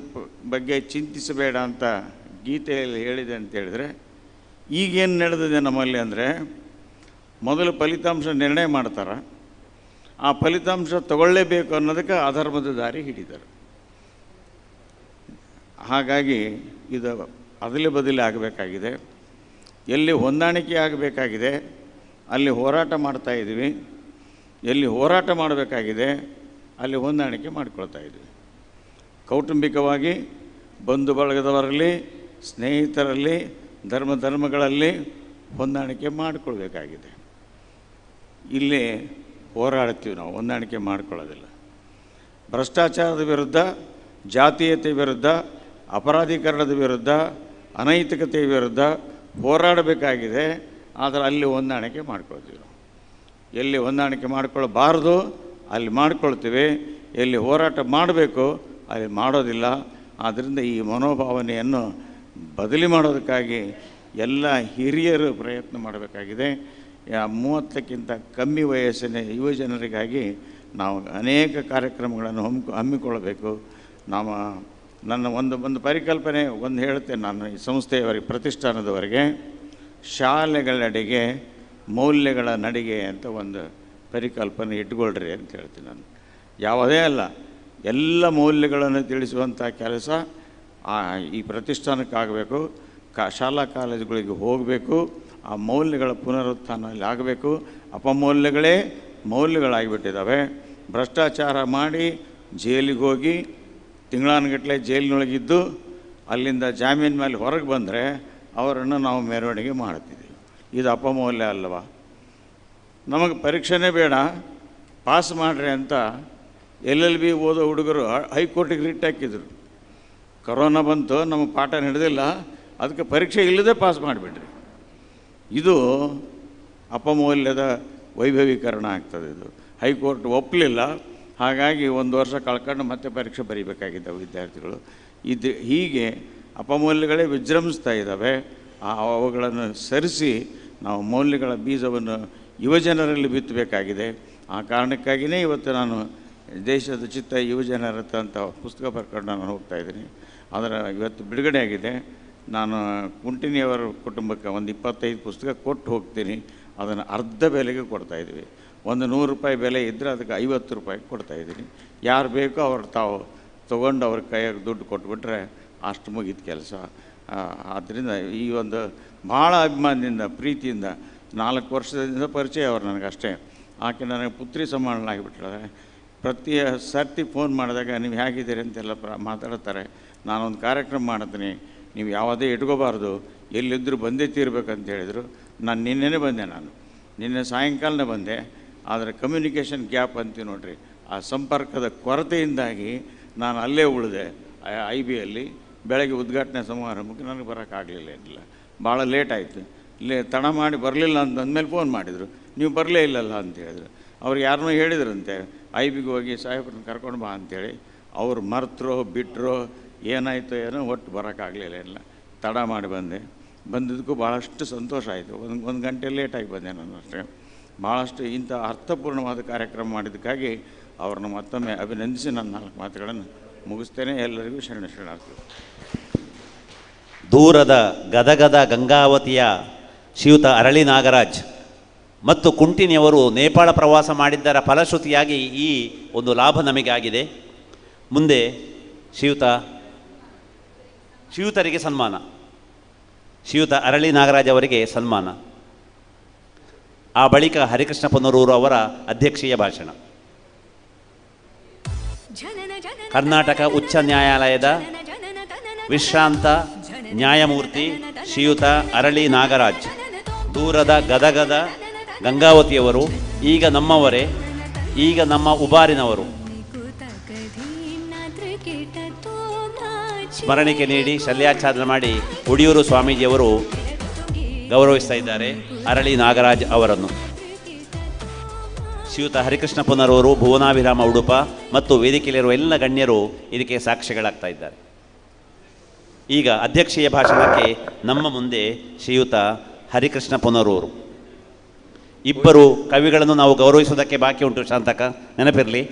ಬಗ್ಗೆ ಚಿಂತಿಸಬೇಡ ಅಂತ ಗೀತೆಯಲ್ಲಿ ಹೇಳಿದೆ ಅಂತೇಳಿದರೆ, ಈಗೇನು ನಡೆದಿದೆ ನಮ್ಮಲ್ಲಿ ಅಂದರೆ, ಮೊದಲು ಫಲಿತಾಂಶ ನಿರ್ಣಯ ಮಾಡ್ತಾರೆ, ಆ ಫಲಿತಾಂಶ ತಗೊಳ್ಳೇಬೇಕು ಅನ್ನೋದಕ್ಕೆ ಅಧರ್ಮದ ದಾರಿ ಹಿಡಿತಾರೆ. ಹಾಗಾಗಿ ಇದು ಅದಲಿ ಬದಲಿ ಆಗಬೇಕಾಗಿದೆ. ಎಲ್ಲಿ ಹೊಂದಾಣಿಕೆ ಆಗಬೇಕಾಗಿದೆ ಅಲ್ಲಿ ಹೋರಾಟ ಮಾಡ್ತಾಯಿದ್ದೀವಿ, ಎಲ್ಲಿ ಹೋರಾಟ ಮಾಡಬೇಕಾಗಿದೆ ಅಲ್ಲಿ ಹೊಂದಾಣಿಕೆ ಮಾಡಿಕೊಳ್ತಾ ಇದ್ದೀವಿ. ಕೌಟುಂಬಿಕವಾಗಿ ಬಂಧು ಬಳಗದವರಲ್ಲಿ, ಸ್ನೇಹಿತರಲ್ಲಿ, ಧರ್ಮಗಳಲ್ಲಿ ಹೊಂದಾಣಿಕೆ ಮಾಡಿಕೊಳ್ಬೇಕಾಗಿದೆ. ಇಲ್ಲಿ ಹೋರಾಡ್ತೀವಿ, ನಾವು ಹೊಂದಾಣಿಕೆ ಮಾಡ್ಕೊಳ್ಳೋದಿಲ್ಲ. ಭ್ರಷ್ಟಾಚಾರದ ವಿರುದ್ಧ, ಜಾತೀಯತೆ ವಿರುದ್ಧ, ಅಪರಾಧೀಕರಣದ ವಿರುದ್ಧ, ಅನೈತಿಕತೆಯ ವಿರುದ್ಧ ಹೋರಾಡಬೇಕಾಗಿದೆ. ಆದರೆ ಅಲ್ಲಿ ಹೊಂದಾಣಿಕೆ ಮಾಡ್ಕೊಳ್ತೀವಿ ನಾವು. ಎಲ್ಲಿ ಹೊಂದಾಣಿಕೆ ಮಾಡ್ಕೊಳ್ಬಾರ್ದು ಅಲ್ಲಿ ಮಾಡ್ಕೊಳ್ತೀವಿ, ಎಲ್ಲಿ ಹೋರಾಟ ಮಾಡಬೇಕು ಅಲ್ಲಿ ಮಾಡೋದಿಲ್ಲ. ಆದ್ದರಿಂದ ಈ ಮನೋಭಾವನೆಯನ್ನು ಬದಲಿ ಮಾಡೋದಕ್ಕಾಗಿ ಎಲ್ಲ ಹಿರಿಯರು ಪ್ರಯತ್ನ ಮಾಡಬೇಕಾಗಿದೆ. 30ಕ್ಕಿಂತ ಕಮ್ಮಿ ವಯಸ್ಸಿನ ಯುವ ಜನರಿಗಾಗಿ ನಾವು ಅನೇಕ ಕಾರ್ಯಕ್ರಮಗಳನ್ನು ಹಮ್ಮಿಕೊಳ್ಳಬೇಕು. ನನ್ನ ಒಂದು ಪರಿಕಲ್ಪನೆ ಹೇಳ್ತೇನೆ ನಾನು ಈ ಸಂಸ್ಥೆಯವರಿಗೆ, ಪ್ರತಿಷ್ಠಾನದವರೆಗೆ, ಶಾಲೆಗಳೆಡೆಗೆ ಮೌಲ್ಯಗಳ ನಡಿಗೆ ಅಂತ ಒಂದು ಪರಿಕಲ್ಪನೆ ಇಟ್ಕೊಳ್ರಿ ಅಂತ ಹೇಳ್ತೀನಿ ನಾನು. ಯಾವುದೇ ಅಲ್ಲ, ಎಲ್ಲ ಮೌಲ್ಯಗಳನ್ನು ತಿಳಿಸುವಂಥ ಕೆಲಸ ಈ ಪ್ರತಿಷ್ಠಾನಕ್ಕಾಗಬೇಕು. ಶಾಲಾ ಕಾಲೇಜುಗಳಿಗೆ ಹೋಗಬೇಕು. ಆ ಮೌಲ್ಯಗಳ ಪುನರುತ್ಥಾನ ಅಲ್ಲಿ ಆಗಬೇಕು. ಅಪಮೌಲ್ಯಗಳೇ ಮೌಲ್ಯಗಳಾಗಿಬಿಟ್ಟಿದ್ದಾವೆ. ಭ್ರಷ್ಟಾಚಾರ ಮಾಡಿ ಜೈಲಿಗೆ ಹೋಗಿ ತಿಂಗಳಾನುಗಟ್ಟಲೆ ಜೈಲಿನೊಳಗಿದ್ದು ಅಲ್ಲಿಂದ ಜಾಮೀನು ಮೇಲೆ ಹೊರಗೆ ಬಂದರೆ ಅವರನ್ನು ನಾವು ಮೆರವಣಿಗೆ ಮಾಡ್ತಿದ್ದೀವಿ. ಇದು ಅಪಮೌಲ್ಯ ಅಲ್ಲವಾ? ನಮಗೆ ಪರೀಕ್ಷೆನೇ ಬೇಡ, ಪಾಸ್ ಮಾಡಿರಿ ಅಂತ LLB ಓದೋ ಹುಡುಗರು ಹೈಕೋರ್ಟಿಗೆ ರಿಟ್ ಹಾಕಿದ್ರು. ಕೊರೋನಾ ಬಂತು, ನಮಗೆ ಪಾಠ ನಡೆದಿಲ್ಲ, ಅದಕ್ಕೆ ಪರೀಕ್ಷೆ ಇಲ್ಲದೆ ಪಾಸ್ ಮಾಡಿಬಿಡ್ರಿ. ಇದು ಅಪಮೌಲ್ಯದ ವೈಭವೀಕರಣ ಆಗ್ತದೆ. ಇದು ಹೈಕೋರ್ಟ್ ಒಪ್ಪಲಿಲ್ಲ. ಹಾಗಾಗಿ 1 ವರ್ಷ ಕಳ್ಕೊಂಡು ಮತ್ತೆ ಪರೀಕ್ಷೆ ಬರೀಬೇಕಾಗಿದ್ದಾವೆ ವಿದ್ಯಾರ್ಥಿಗಳು. ಹೀಗೆ ಅಪಮೌಲ್ಯಗಳೇ ವಿಜೃಂಭಿಸ್ತಾ ಇದ್ದಾವೆ. ಅವುಗಳನ್ನು ಸರಿಸಿ ನಾವು ಮೌಲ್ಯಗಳ ಬೀಜವನ್ನು ಯುವಜನರಲ್ಲಿ ಬಿತ್ತಬೇಕಾಗಿದೆ. ಆ ಕಾರಣಕ್ಕಾಗಿಯೇ ಇವತ್ತು ನಾನು ದೇಶದ ಚಿತ್ತ ಯುವಜನರತ್ತ ಅಂತ ಪುಸ್ತಕ ಬರ್ಕೊಂಡು ನಾನು ಹೋಗ್ತಾಯಿದ್ದೀನಿ. ಅದರ ಇವತ್ತು ಬಿಡುಗಡೆ ಆಗಿದೆ. ನಾನು ಕುಂಟಿನಿಯವರ ಕುಟುಂಬಕ್ಕೆ ಒಂದು 25 ಪುಸ್ತಕ ಕೊಟ್ಟು ಹೋಗ್ತೀನಿ. ಅದನ್ನು ಅರ್ಧ ಬೆಲೆಗೆ ಕೊಡ್ತಾಯಿದ್ವಿ. ಒಂದು 100 ರೂಪಾಯಿ ಬೆಲೆ ಇದ್ದರೆ ಅದಕ್ಕೆ 50 ರೂಪಾಯಿ ಕೊಡ್ತಾಯಿದ್ದೀನಿ. ಯಾರು ಬೇಕೋ ಅವ್ರು ತಾವು ತೊಗೊಂಡು ಅವ್ರ ಕೈಯಾಗ ದುಡ್ಡು ಕೊಟ್ಬಿಟ್ರೆ ಅಷ್ಟು ಮುಗಿದ ಕೆಲಸ. ಆದ್ದರಿಂದ ಈ ಒಂದು ಭಾಳ ಅಭಿಮಾನದಿಂದ, ಪ್ರೀತಿಯಿಂದ 4 ವರ್ಷದಿಂದ ಪರಿಚಯ ಅವರು ನನಗಷ್ಟೇ. ಆಕೆ ನನಗೆ ಪುತ್ರಿ ಸಮಾನಳಾಗಿಬಿಟ್ಟಾಳೆ. ಪ್ರತಿ ಸರ್ತಿ ಫೋನ್ ಮಾಡಿದಾಗ ನೀವು ಹೇಗಿದ್ದೀರಿ ಅಂತೆಲ್ಲ ಮಾತಾಡ್ತಾರೆ. ನಾನೊಂದು ಕಾರ್ಯಕ್ರಮ ಮಾಡ್ತೀನಿ, ನೀವು ಯಾವುದೇ ಇಟ್ಕೋಬಾರ್ದು, ಎಲ್ಲಿದ್ದರೂ ಬಂದೇ ತೀರ್ಬೇಕಂತ ಹೇಳಿದರು. ನಾನು ನಿನ್ನೆನೇ ಬಂದೆ. ನಿನ್ನೆ ಸಾಯಂಕಾಲನೇ ಬಂದೆ. ಆದರೆ ಕಮ್ಯುನಿಕೇಷನ್ ಗ್ಯಾಪ್ ಅಂತೀವಿ ನೋಡ್ರಿ, ಆ ಸಂಪರ್ಕದ ಕೊರತೆಯಿಂದಾಗಿ ನಾನು ಅಲ್ಲೇ ಉಳಿದೆ IBಯಲ್ಲಿ. ಬೆಳಗ್ಗೆ ಉದ್ಘಾಟನೆ ಸಮಾರಂಭಕ್ಕೆ ನನಗೆ ಬರೋಕ್ಕಾಗಲಿಲ್ಲ. ಏನಿಲ್ಲ, ಭಾಳ ಲೇಟ್ ಆಯಿತು. ತಡ ಮಾಡಿ ಬರಲಿಲ್ಲ ಅಂದಮೇಲೆ ಫೋನ್ ಮಾಡಿದರು, ನೀವು ಬರಲೇ ಇಲ್ಲಲ್ಲ ಅಂತ ಹೇಳಿದ್ರು. ಅವ್ರು ಯಾರನ್ನೋ ಹೇಳಿದ್ರಂತೆ IBಗೆ ಹೋಗಿ ಸಾಹೇಬ್ರನ್ನ ಕರ್ಕೊಂಡು ಬಾ ಅಂಥೇಳಿ. ಅವ್ರು ಮರ್ತರೋ ಬಿಟ್ಟರೋ ಏನಾಯಿತೋ ಏನೋ, ಒಟ್ಟು ಬರೋಕ್ಕಾಗಲಿಲ್ಲ. ಏನಿಲ್ಲ, ತಡ ಮಾಡಿ ಬಂದಿದ್ದಕ್ಕೂ ಭಾಳಷ್ಟು ಸಂತೋಷ ಆಯಿತು. ಒಂದು ಗಂಟೆ ಲೇಟಾಗಿ ಬಂದೆ ನಾನು ಅಷ್ಟೇ. ಭಾಳಷ್ಟು ಇಂಥ ಅರ್ಥಪೂರ್ಣವಾದ ಕಾರ್ಯಕ್ರಮ ಮಾಡಿದ್ದಕ್ಕಾಗಿ ಅವ್ರನ್ನ ಮತ್ತೊಮ್ಮೆ ಅಭಿನಂದಿಸಿ ನನ್ನ 4 ಮಾತುಗಳನ್ನು ಮುಗಿಸ್ತೇನೆ. ಎಲ್ಲರಿಗೂ ಶರಣಾರ್ಥಿ. ದೂರದ ಗದಗದ ಗಂಗಾವತಿಯ ಶ್ರೀಯುತ ಅರಳಿ ನಾಗರಾಜ್ ಮತ್ತು ಕುಂಟಿನಿಯವರು ನೇಪಾಳ ಪ್ರವಾಸ ಮಾಡಿದ್ದರ ಫಲಶ್ರುತಿಯಾಗಿ ಈ ಒಂದು ಲಾಭ ನಮಗೆ ಆಗಿದೆ. ಮುಂದೆ ಶ್ರೀಯುತರಿಗೆ ಸನ್ಮಾನ. ಶ್ರೀಯುತ ಅರಳಿ ನಾಗರಾಜ್ ಅವರಿಗೆ ಸನ್ಮಾನ. ಆ ಬಳಿಕ ಹರಿಕೃಷ್ಣ ಪೊನ್ನರೂರು ಅವರ ಅಧ್ಯಕ್ಷೀಯ ಭಾಷಣ. ಕರ್ನಾಟಕ ಉಚ್ಚ ನ್ಯಾಯಾಲಯದ ವಿಶ್ರಾಂತ ನ್ಯಾಯಮೂರ್ತಿ ಶ್ರೀಯುತ ಅರಳಿ ನಾಗರಾಜ್, ದೂರದ ಗದಗದ ಗಂಗಾವತಿಯವರು, ಈಗ ನಮ್ಮವರೇ, ಈಗ ನಮ್ಮ ಉಬಾರಿನವರು, ಸ್ಮರಣಿಕೆ ನೀಡಿ ಶಲ್ಯಾಚ್ಛಾದನ ಮಾಡಿ ಉಡಿಯೂರು ಸ್ವಾಮೀಜಿಯವರು ಗೌರವಿಸ್ತಾ ಇದ್ದಾರೆ ಅರಳಿ ನಾಗರಾಜ್ ಅವರನ್ನು. ಶ್ರೀಯುತ ಹರಿಕೃಷ್ಣ ಪೊನ್ನರೂರು, ಭುವನಾಭಿರಾಮ ಉಡುಪ ಮತ್ತು ವೇದಿಕೆಯಲ್ಲಿರುವ ಎಲ್ಲ ಗಣ್ಯರು ಇದಕ್ಕೆ ಸಾಕ್ಷಿಗಳಾಗ್ತಾ ಇದ್ದಾರೆ. ಈಗ ಅಧ್ಯಕ್ಷೀಯ ಭಾಷಣಕ್ಕೆ ನಮ್ಮ ಮುಂದೆ ಶ್ರೀಯುತ ಹರಿಕೃಷ್ಣ ಪೊನ್ನರೂರು. ಇಬ್ಬರು ಕವಿಗಳನ್ನು ನಾವು ಗೌರವಿಸುವುದಕ್ಕೆ ಬಾಕಿ ಉಂಟು. ಶಾಂತಕ ನೆನಪಿರಲಿ.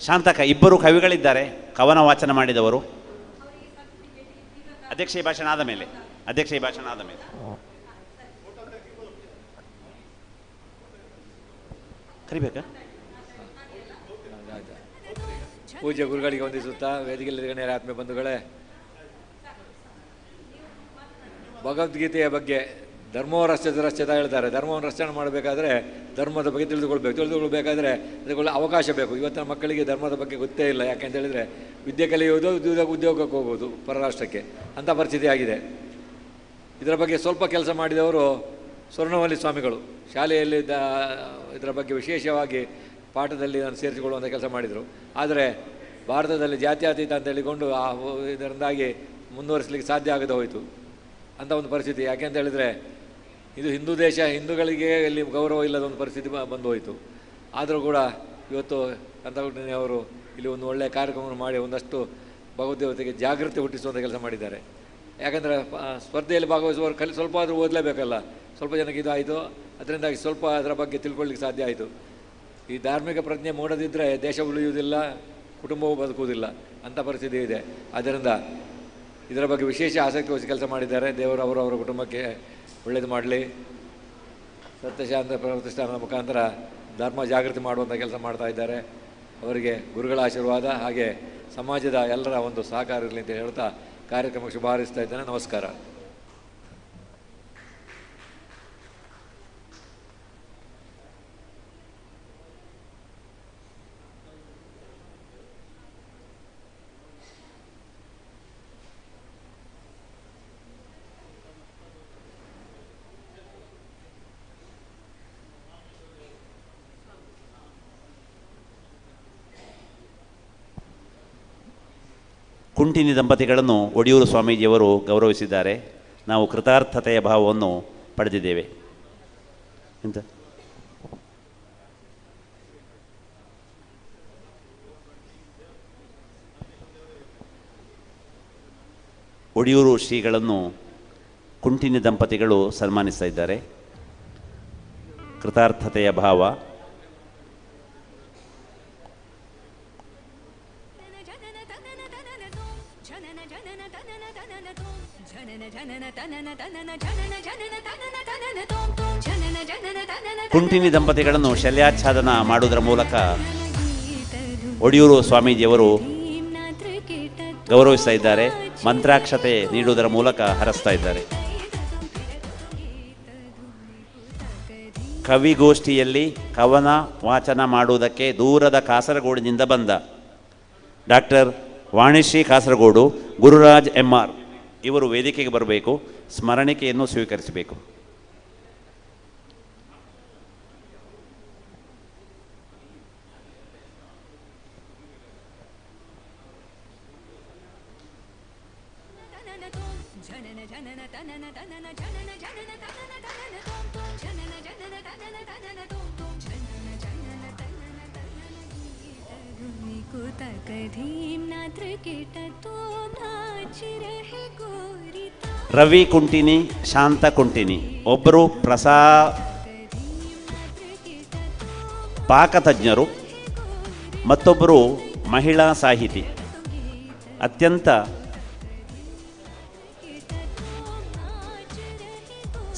ಶಾಂತಕ ಇಬ್ಬರು ಕವಿಗಳಿದ್ದಾರೆ, ಕವನ ವಾಚನ ಮಾಡಿದವರು. ಅಧ್ಯಕ್ಷೀಯ ಭಾಷಣ ಆದ ಮೇಲೆ ಕರಿಬೇಕಾ? ಪೂಜ್ಯ ಗುರುಗಳಿಗೆ ವಂದಿಸುತ್ತಾ, ವೇದಿಕೆಯಲ್ಲಿ ಗಣ್ಯರ ಆತ್ಮೀಯ ಬಂಧುಗಳೇ, ಭಗವದ್ಗೀತೆಯ ಬಗ್ಗೆ ಧರ್ಮೋ ರಕ್ಷಿತ ಹೇಳ್ತಾರೆ. ಧರ್ಮವನ್ನು ರಕ್ಷಣೆ ಮಾಡಬೇಕಾದ್ರೆ ಧರ್ಮದ ಬಗ್ಗೆ ತಿಳಿದುಕೊಳ್ಬೇಕಾದ್ರೆ ಅದಕ್ಕೆಲ್ಲ ಅವಕಾಶ ಬೇಕು. ಇವತ್ತಿನ ಮಕ್ಕಳಿಗೆ ಧರ್ಮದ ಬಗ್ಗೆ ಗೊತ್ತೇ ಇಲ್ಲ. ಯಾಕೆಂತ ಹೇಳಿದರೆ ವಿದ್ಯೆ ಕಲಿಯುವುದು, ಉದ್ಯೋಗಕ್ಕೆ ಹೋಗೋದು ಪರರಾಷ್ಟ್ರಕ್ಕೆ, ಅಂಥ ಪರಿಸ್ಥಿತಿ ಆಗಿದೆ. ಇದರ ಬಗ್ಗೆ ಸ್ವಲ್ಪ ಕೆಲಸ ಮಾಡಿದವರು ಸ್ವರ್ಣವಲ್ಲಿ ಸ್ವಾಮಿಗಳು. ಶಾಲೆಯಲ್ಲಿ ಇದರ ಬಗ್ಗೆ ವಿಶೇಷವಾಗಿ ಪಾಠದಲ್ಲಿ ನಾನು ಸೇರಿಸಿಕೊಳ್ಳುವಂಥ ಕೆಲಸ ಮಾಡಿದರು. ಆದರೆ ಭಾರತದಲ್ಲಿ ಜಾತ್ಯತೀತ ಅಂತ ಹೇಳಿಕೊಂಡು ಇದರಿಂದಾಗಿ ಮುಂದುವರಿಸಲಿಕ್ಕೆ ಸಾಧ್ಯ ಆಗದೆ ಹೋಯಿತು ಅಂಥ ಒಂದು ಪರಿಸ್ಥಿತಿ. ಯಾಕೆಂತ ಹೇಳಿದರೆ ಇದು ಹಿಂದೂ ದೇಶ, ಹಿಂದೂಗಳಿಗೆ ಇಲ್ಲಿ ಗೌರವ ಇಲ್ಲದ ಒಂದು ಪರಿಸ್ಥಿತಿ ಬಂದು ಹೋಯಿತು. ಆದರೂ ಕೂಡ ಇವತ್ತು ಅವರು ಇಲ್ಲಿ ಒಂದು ಒಳ್ಳೆಯ ಕಾರ್ಯಕ್ರಮವನ್ನು ಮಾಡಿ ಒಂದಷ್ಟು ಭಗವದ್ಗೀತೆಗೆ ಜಾಗೃತಿ ಹುಟ್ಟಿಸುವಂಥ ಕೆಲಸ ಮಾಡಿದ್ದಾರೆ. ಯಾಕಂದರೆ ಸ್ಪರ್ಧೆಯಲ್ಲಿ ಭಾಗವಹಿಸುವವರು ಸ್ವಲ್ಪ ಆದರೂ ಓದಲೇಬೇಕಲ್ಲ. ಸ್ವಲ್ಪ ಜನಕ್ಕೆ ಇದು ಆಯಿತು, ಅದರಿಂದಾಗಿ ಸ್ವಲ್ಪ ಅದರ ಬಗ್ಗೆ ತಿಳ್ಕೊಳ್ಳಿಕ್ಕೆ ಸಾಧ್ಯ ಆಯಿತು. ಈ ಧಾರ್ಮಿಕ ಪ್ರಜ್ಞೆ ಮೂಡದಿದ್ದರೆ ದೇಶ ಉಳಿಯುವುದಿಲ್ಲ, ಕುಟುಂಬವೂ ಬದುಕುವುದಿಲ್ಲ ಅಂಥ ಪರಿಸ್ಥಿತಿ ಇದೆ. ಆದ್ದರಿಂದ ಇದರ ಬಗ್ಗೆ ವಿಶೇಷ ಆಸಕ್ತಿ ವಹಿಸಿ ಕೆಲಸ ಮಾಡಿದ್ದಾರೆ. ದೇವರು ಅವರವರ ಕುಟುಂಬಕ್ಕೆ ಒಳ್ಳೆಯದು ಮಾಡಲಿ. ಸತ್ಯಶಾಂತ ಪ್ರತಿಷ್ಠಾನದ ಮುಖಾಂತರ ಧರ್ಮ ಜಾಗೃತಿ ಮಾಡುವಂಥ ಕೆಲಸ ಮಾಡ್ತಾ ಇದ್ದಾರೆ. ಅವರಿಗೆ ಗುರುಗಳ ಆಶೀರ್ವಾದ ಹಾಗೆ ಸಮಾಜದ ಎಲ್ಲರ ಒಂದು ಸಹಕಾರ ಇರಲಿ ಅಂತ ಹೇಳ್ತಾ ಕಾರ್ಯಕ್ರಮಕ್ಕೆ ಶುಭ ಹಾರೈಸ್ತಾ ಇದ್ದೇನೆ. ನಮಸ್ಕಾರ. ಕುಂಟಿನಿ ದಂಪತಿಗಳನ್ನು ಒಡಿಯೂರು ಸ್ವಾಮೀಜಿಯವರು ಗೌರವಿಸಿದ್ದಾರೆ. ನಾವು ಕೃತಾರ್ಥತೆಯ ಭಾವವನ್ನು ಪಡೆದಿದ್ದೇವೆ. ಎಂತ ಒಡಿಯೂರು ಶ್ರೀಗಳನ್ನು ಕುಂಟಿನಿ ದಂಪತಿಗಳು ಸನ್ಮಾನಿಸ್ತಾ ಇದ್ದಾರೆ. ಕೃತಾರ್ಥತೆಯ ಭಾವ. ಕುಂಟಿನಿ ದಂಪತಿಗಳನ್ನು ಶಲ್ಯಾಚ್ಛಾದನ ಮಾಡುವುದರ ಮೂಲಕ ಒಡಿಯೂರು ಸ್ವಾಮೀಜಿಯವರು ಗೌರವಿಸ್ತಾ ಇದ್ದಾರೆ. ಮಂತ್ರಾಕ್ಷತೆ ನೀಡುವುದರ ಮೂಲಕ ಹರಸ್ತಾ ಇದ್ದಾರೆ. ಕವಿಗೋಷ್ಠಿಯಲ್ಲಿ ಕವನ ವಾಚನ ಮಾಡುವುದಕ್ಕೆ ದೂರದ ಕಾಸರಗೋಡಿನಿಂದ ಬಂದ ಡಾಕ್ಟರ್ ವಾಣಿಶ್ರೀ ಕಾಸರಗೋಡು, ಗುರುರಾಜ್ MR ಇವರು ವೇದಿಕೆಗೆ ಬರಬೇಕು, ಸ್ಮರಣಿಕೆಯನ್ನು ಸ್ವೀಕರಿಸಬೇಕು. ರವಿ ಕುಂಟಿನಿ, ಶಾಂತ ಕುಂಟಿನಿ. ಒಬ್ಬರು ಪಾಕತಜ್ಞರು, ಮತ್ತೊಬ್ಬರು ಮಹಿಳಾ ಸಾಹಿತಿ. ಅತ್ಯಂತ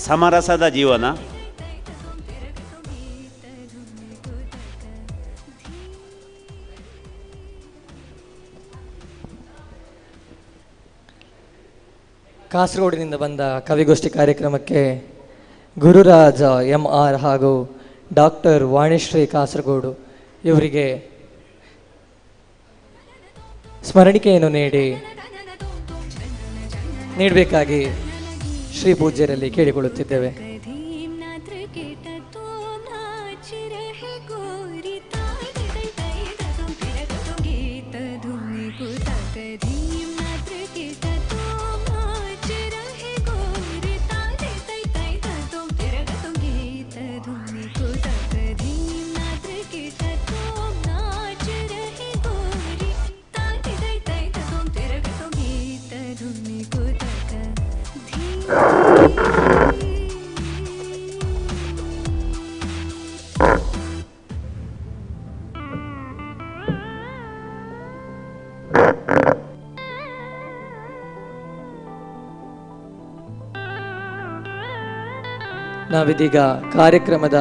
ಸಮರಸದ ಜೀವನ. ಕಾಸರಗೋಡಿನಿಂದ ಬಂದ ಕವಿಗೋಷ್ಠಿ ಕಾರ್ಯಕ್ರಮಕ್ಕೆ ಗುರುರಾಜ MR ಹಾಗೂ ಡಾಕ್ಟರ್ ವಾಣಿಶ್ರೀ ಕಾಸರಗೋಡು ಇವರಿಗೆ ಸ್ಮರಣಿಕೆಯನ್ನು ನೀಡಬೇಕಾಗಿ ಶ್ರೀ ಪೂಜ್ಯರಲ್ಲಿ ಕೇಳಿಕೊಳ್ಳುತ್ತಿದ್ದೇವೆ. ನಾವಿದೀಗ ಕಾರ್ಯಕ್ರಮದ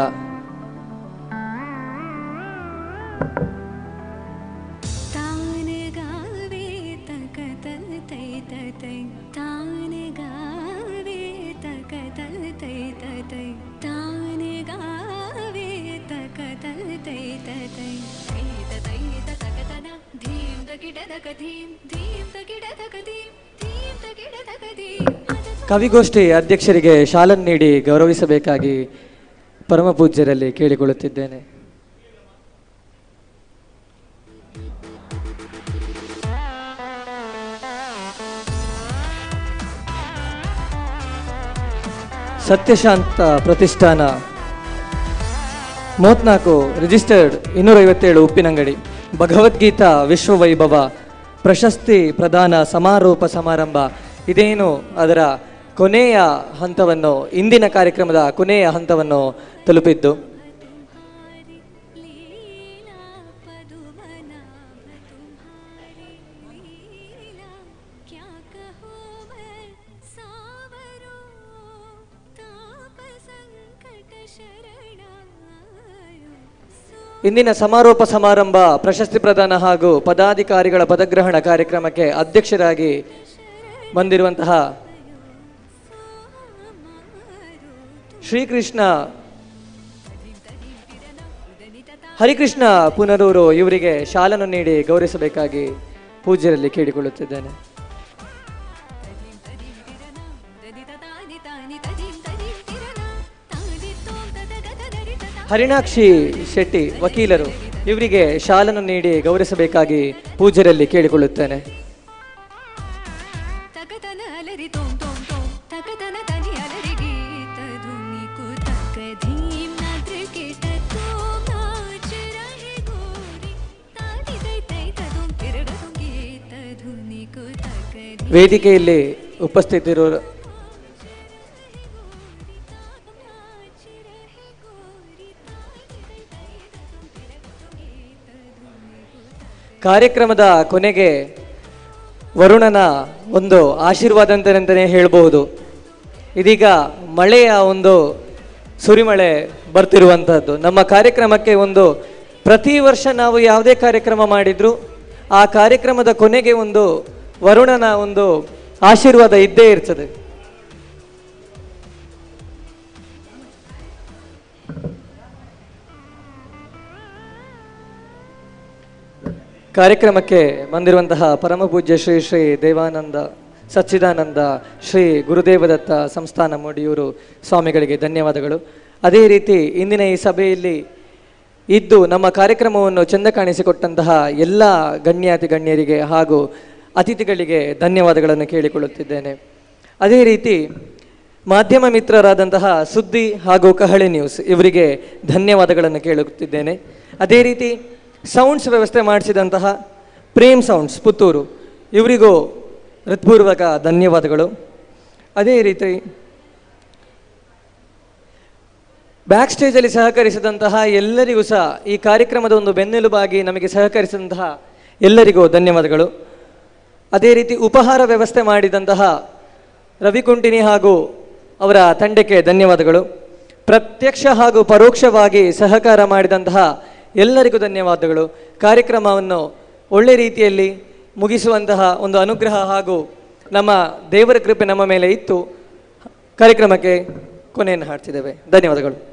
ಧೀಂ ಧೀಂ ಧೀಂ ಧೀಂ ಧೀಂ ಧೀಂ ಧೀಂ ಧೀಂ ಧೀಂ ಕವಿಗೋಷ್ಠಿ ಅಧ್ಯಕ್ಷರಿಗೆ ಶಾಲನ್ನು ನೀಡಿ ಗೌರವಿಸಬೇಕಾಗಿ ಪರಮ ಪೂಜ್ಯರಲ್ಲಿ ಕೇಳಿಕೊಳ್ಳುತ್ತಿದ್ದೇನೆ. ಸತ್ಯಶಾಂತ ಪ್ರತಿಷ್ಠಾನ 34 ರಿಜಿಸ್ಟರ್ಡ್ 257 ಉಪ್ಪಿನಂಗಡಿ ಭಗವದ್ಗೀತಾ ವಿಶ್ವವೈಭವ ಪ್ರಶಸ್ತಿ ಪ್ರದಾನ ಸಮಾರೋಪ ಸಮಾರಂಭ ಇದೇನು ಅದರ ಕೊನೆಯ ಹಂತವನ್ನು, ಇಂದಿನ ಕಾರ್ಯಕ್ರಮದ ಕೊನೆಯ ಹಂತವನ್ನು ತಲುಪಿದ್ದು. ಇಂದಿನ ಸಮಾರೋಪ ಸಮಾರಂಭ ಪ್ರಶಸ್ತಿ ಪ್ರದಾನ ಹಾಗೂ ಪದಾಧಿಕಾರಿಗಳ ಪದಗ್ರಹಣ ಕಾರ್ಯಕ್ರಮಕ್ಕೆ ಅಧ್ಯಕ್ಷರಾಗಿ ಬಂದಿರುವಂತಹ ಶ್ರೀಕೃಷ್ಣ ಹರಿಕೃಷ್ಣ ಪುನರೂರು ಇವರಿಗೆ ಶಾಲನ್ನು ನೀಡಿ ಗೌರವಿಸಬೇಕಾಗಿ ಪೂಜ್ಯರಲ್ಲಿ ಕೇಳಿಕೊಳ್ಳುತ್ತಿದ್ದೇನೆ. ಹರಿಣಾಕ್ಷಿ ಶೆಟ್ಟಿ ವಕೀಲರು ಇವರಿಗೆ ಶಾಲನ್ನು ನೀಡಿ ಗೌರವಿಸಬೇಕಾಗಿ ಪೂಜ್ಯರಲ್ಲಿ ಕೇಳಿಕೊಳ್ಳುತ್ತೇನೆ. ವೇದಿಕೆಯಲ್ಲಿ ಉಪಸ್ಥಿತಿರುವ ಕಾರ್ಯಕ್ರಮದ ಕೊನೆಗೆ ವರುಣನ ಒಂದು ಆಶೀರ್ವಾದ ಅಂತಲೇ ಹೇಳಬಹುದು. ಇದೀಗ ಮಳೆಯ ಒಂದು ಸುರಿಮಳೆ ಬರ್ತಿರುವಂಥದ್ದು. ನಮ್ಮ ಕಾರ್ಯಕ್ರಮಕ್ಕೆ ಒಂದು ಪ್ರತಿ ವರ್ಷ ನಾವು ಯಾವುದೇ ಕಾರ್ಯಕ್ರಮ ಮಾಡಿದ್ರು ಆ ಕಾರ್ಯಕ್ರಮದ ಕೊನೆಗೆ ಒಂದು ವರುಣನ ಒಂದು ಆಶೀರ್ವಾದ ಇದ್ದೇ ಇರ್ತದೆ. ಕಾರ್ಯಕ್ರಮಕ್ಕೆ ಬಂದಿರುವಂತಹ ಪರಮ ಪೂಜ್ಯ ಶ್ರೀ ಶ್ರೀ ದೇವಾನಂದ ಸಚ್ಚಿದಾನಂದ ಶ್ರೀ ಗುರುದೇವದತ್ತ ಸಂಸ್ಥಾನ ಮೂಡಿಯೂರು ಸ್ವಾಮಿಗಳಿಗೆ ಧನ್ಯವಾದಗಳು. ಅದೇ ರೀತಿ ಇಂದಿನ ಈ ಸಭೆಯಲ್ಲಿ ಇದ್ದು ನಮ್ಮ ಕಾರ್ಯಕ್ರಮವನ್ನು ಚೆಂದ ಕಾಣಿಸಿಕೊಟ್ಟಂತಹ ಎಲ್ಲ ಗಣ್ಯಾತಿ ಗಣ್ಯರಿಗೆ ಹಾಗೂ ಅತಿಥಿಗಳಿಗೆ ಧನ್ಯವಾದಗಳನ್ನು ಕೇಳಿಕೊಳ್ಳುತ್ತಿದ್ದೇನೆ. ಅದೇ ರೀತಿ ಮಾಧ್ಯಮ ಮಿತ್ರರಾದಂತಹ ಸುದ್ದಿ ಹಾಗೂ ಕಹಳೆ ನ್ಯೂಸ್ ಇವರಿಗೆ ಧನ್ಯವಾದಗಳನ್ನು ಕೇಳುತ್ತಿದ್ದೇನೆ. ಅದೇ ರೀತಿ ಸೌಂಡ್ಸ್ ವ್ಯವಸ್ಥೆ ಮಾಡಿಸಿದಂತಹ ಪ್ರೇಮ್ ಸೌಂಡ್ಸ್ ಪುತ್ತೂರು ಇವರಿಗೂ ಹೃತ್ಪೂರ್ವಕ ಧನ್ಯವಾದಗಳು. ಅದೇ ರೀತಿ ಬ್ಯಾಕ್ ಸ್ಟೇಜಲ್ಲಿ ಸಹಕರಿಸಿದಂತಹ ಎಲ್ಲರಿಗೂ ಸಹ ಈ ಕಾರ್ಯಕ್ರಮದ ಒಂದು ಬೆನ್ನೆಲುಬಾಗಿ ನಮಗೆ ಸಹಕರಿಸಿದಂತಹ ಎಲ್ಲರಿಗೂ ಧನ್ಯವಾದಗಳು. ಅದೇ ರೀತಿ ಉಪಹಾರ ವ್ಯವಸ್ಥೆ ಮಾಡಿದಂತಹ ರವಿಕುಂಟಿನಿ ಹಾಗೂ ಅವರ ತಂಡಕ್ಕೆ ಧನ್ಯವಾದಗಳು. ಪ್ರತ್ಯಕ್ಷ ಹಾಗೂ ಪರೋಕ್ಷವಾಗಿ ಸಹಕಾರ ಮಾಡಿದಂತಹ ಎಲ್ಲರಿಗೂ ಧನ್ಯವಾದಗಳು. ಕಾರ್ಯಕ್ರಮವನ್ನು ಒಳ್ಳೆ ರೀತಿಯಲ್ಲಿ ಮುಗಿಸುವಂತಹ ಒಂದು ಅನುಗ್ರಹ ಹಾಗೂ ನಮ್ಮ ದೇವರ ಕೃಪೆ ನಮ್ಮ ಮೇಲೆ ಇತ್ತು. ಕಾರ್ಯಕ್ರಮಕ್ಕೆ ಕೊನೆಯನ್ನು ಹಾಡ್ತಿದ್ದೇವೆ. ಧನ್ಯವಾದಗಳು.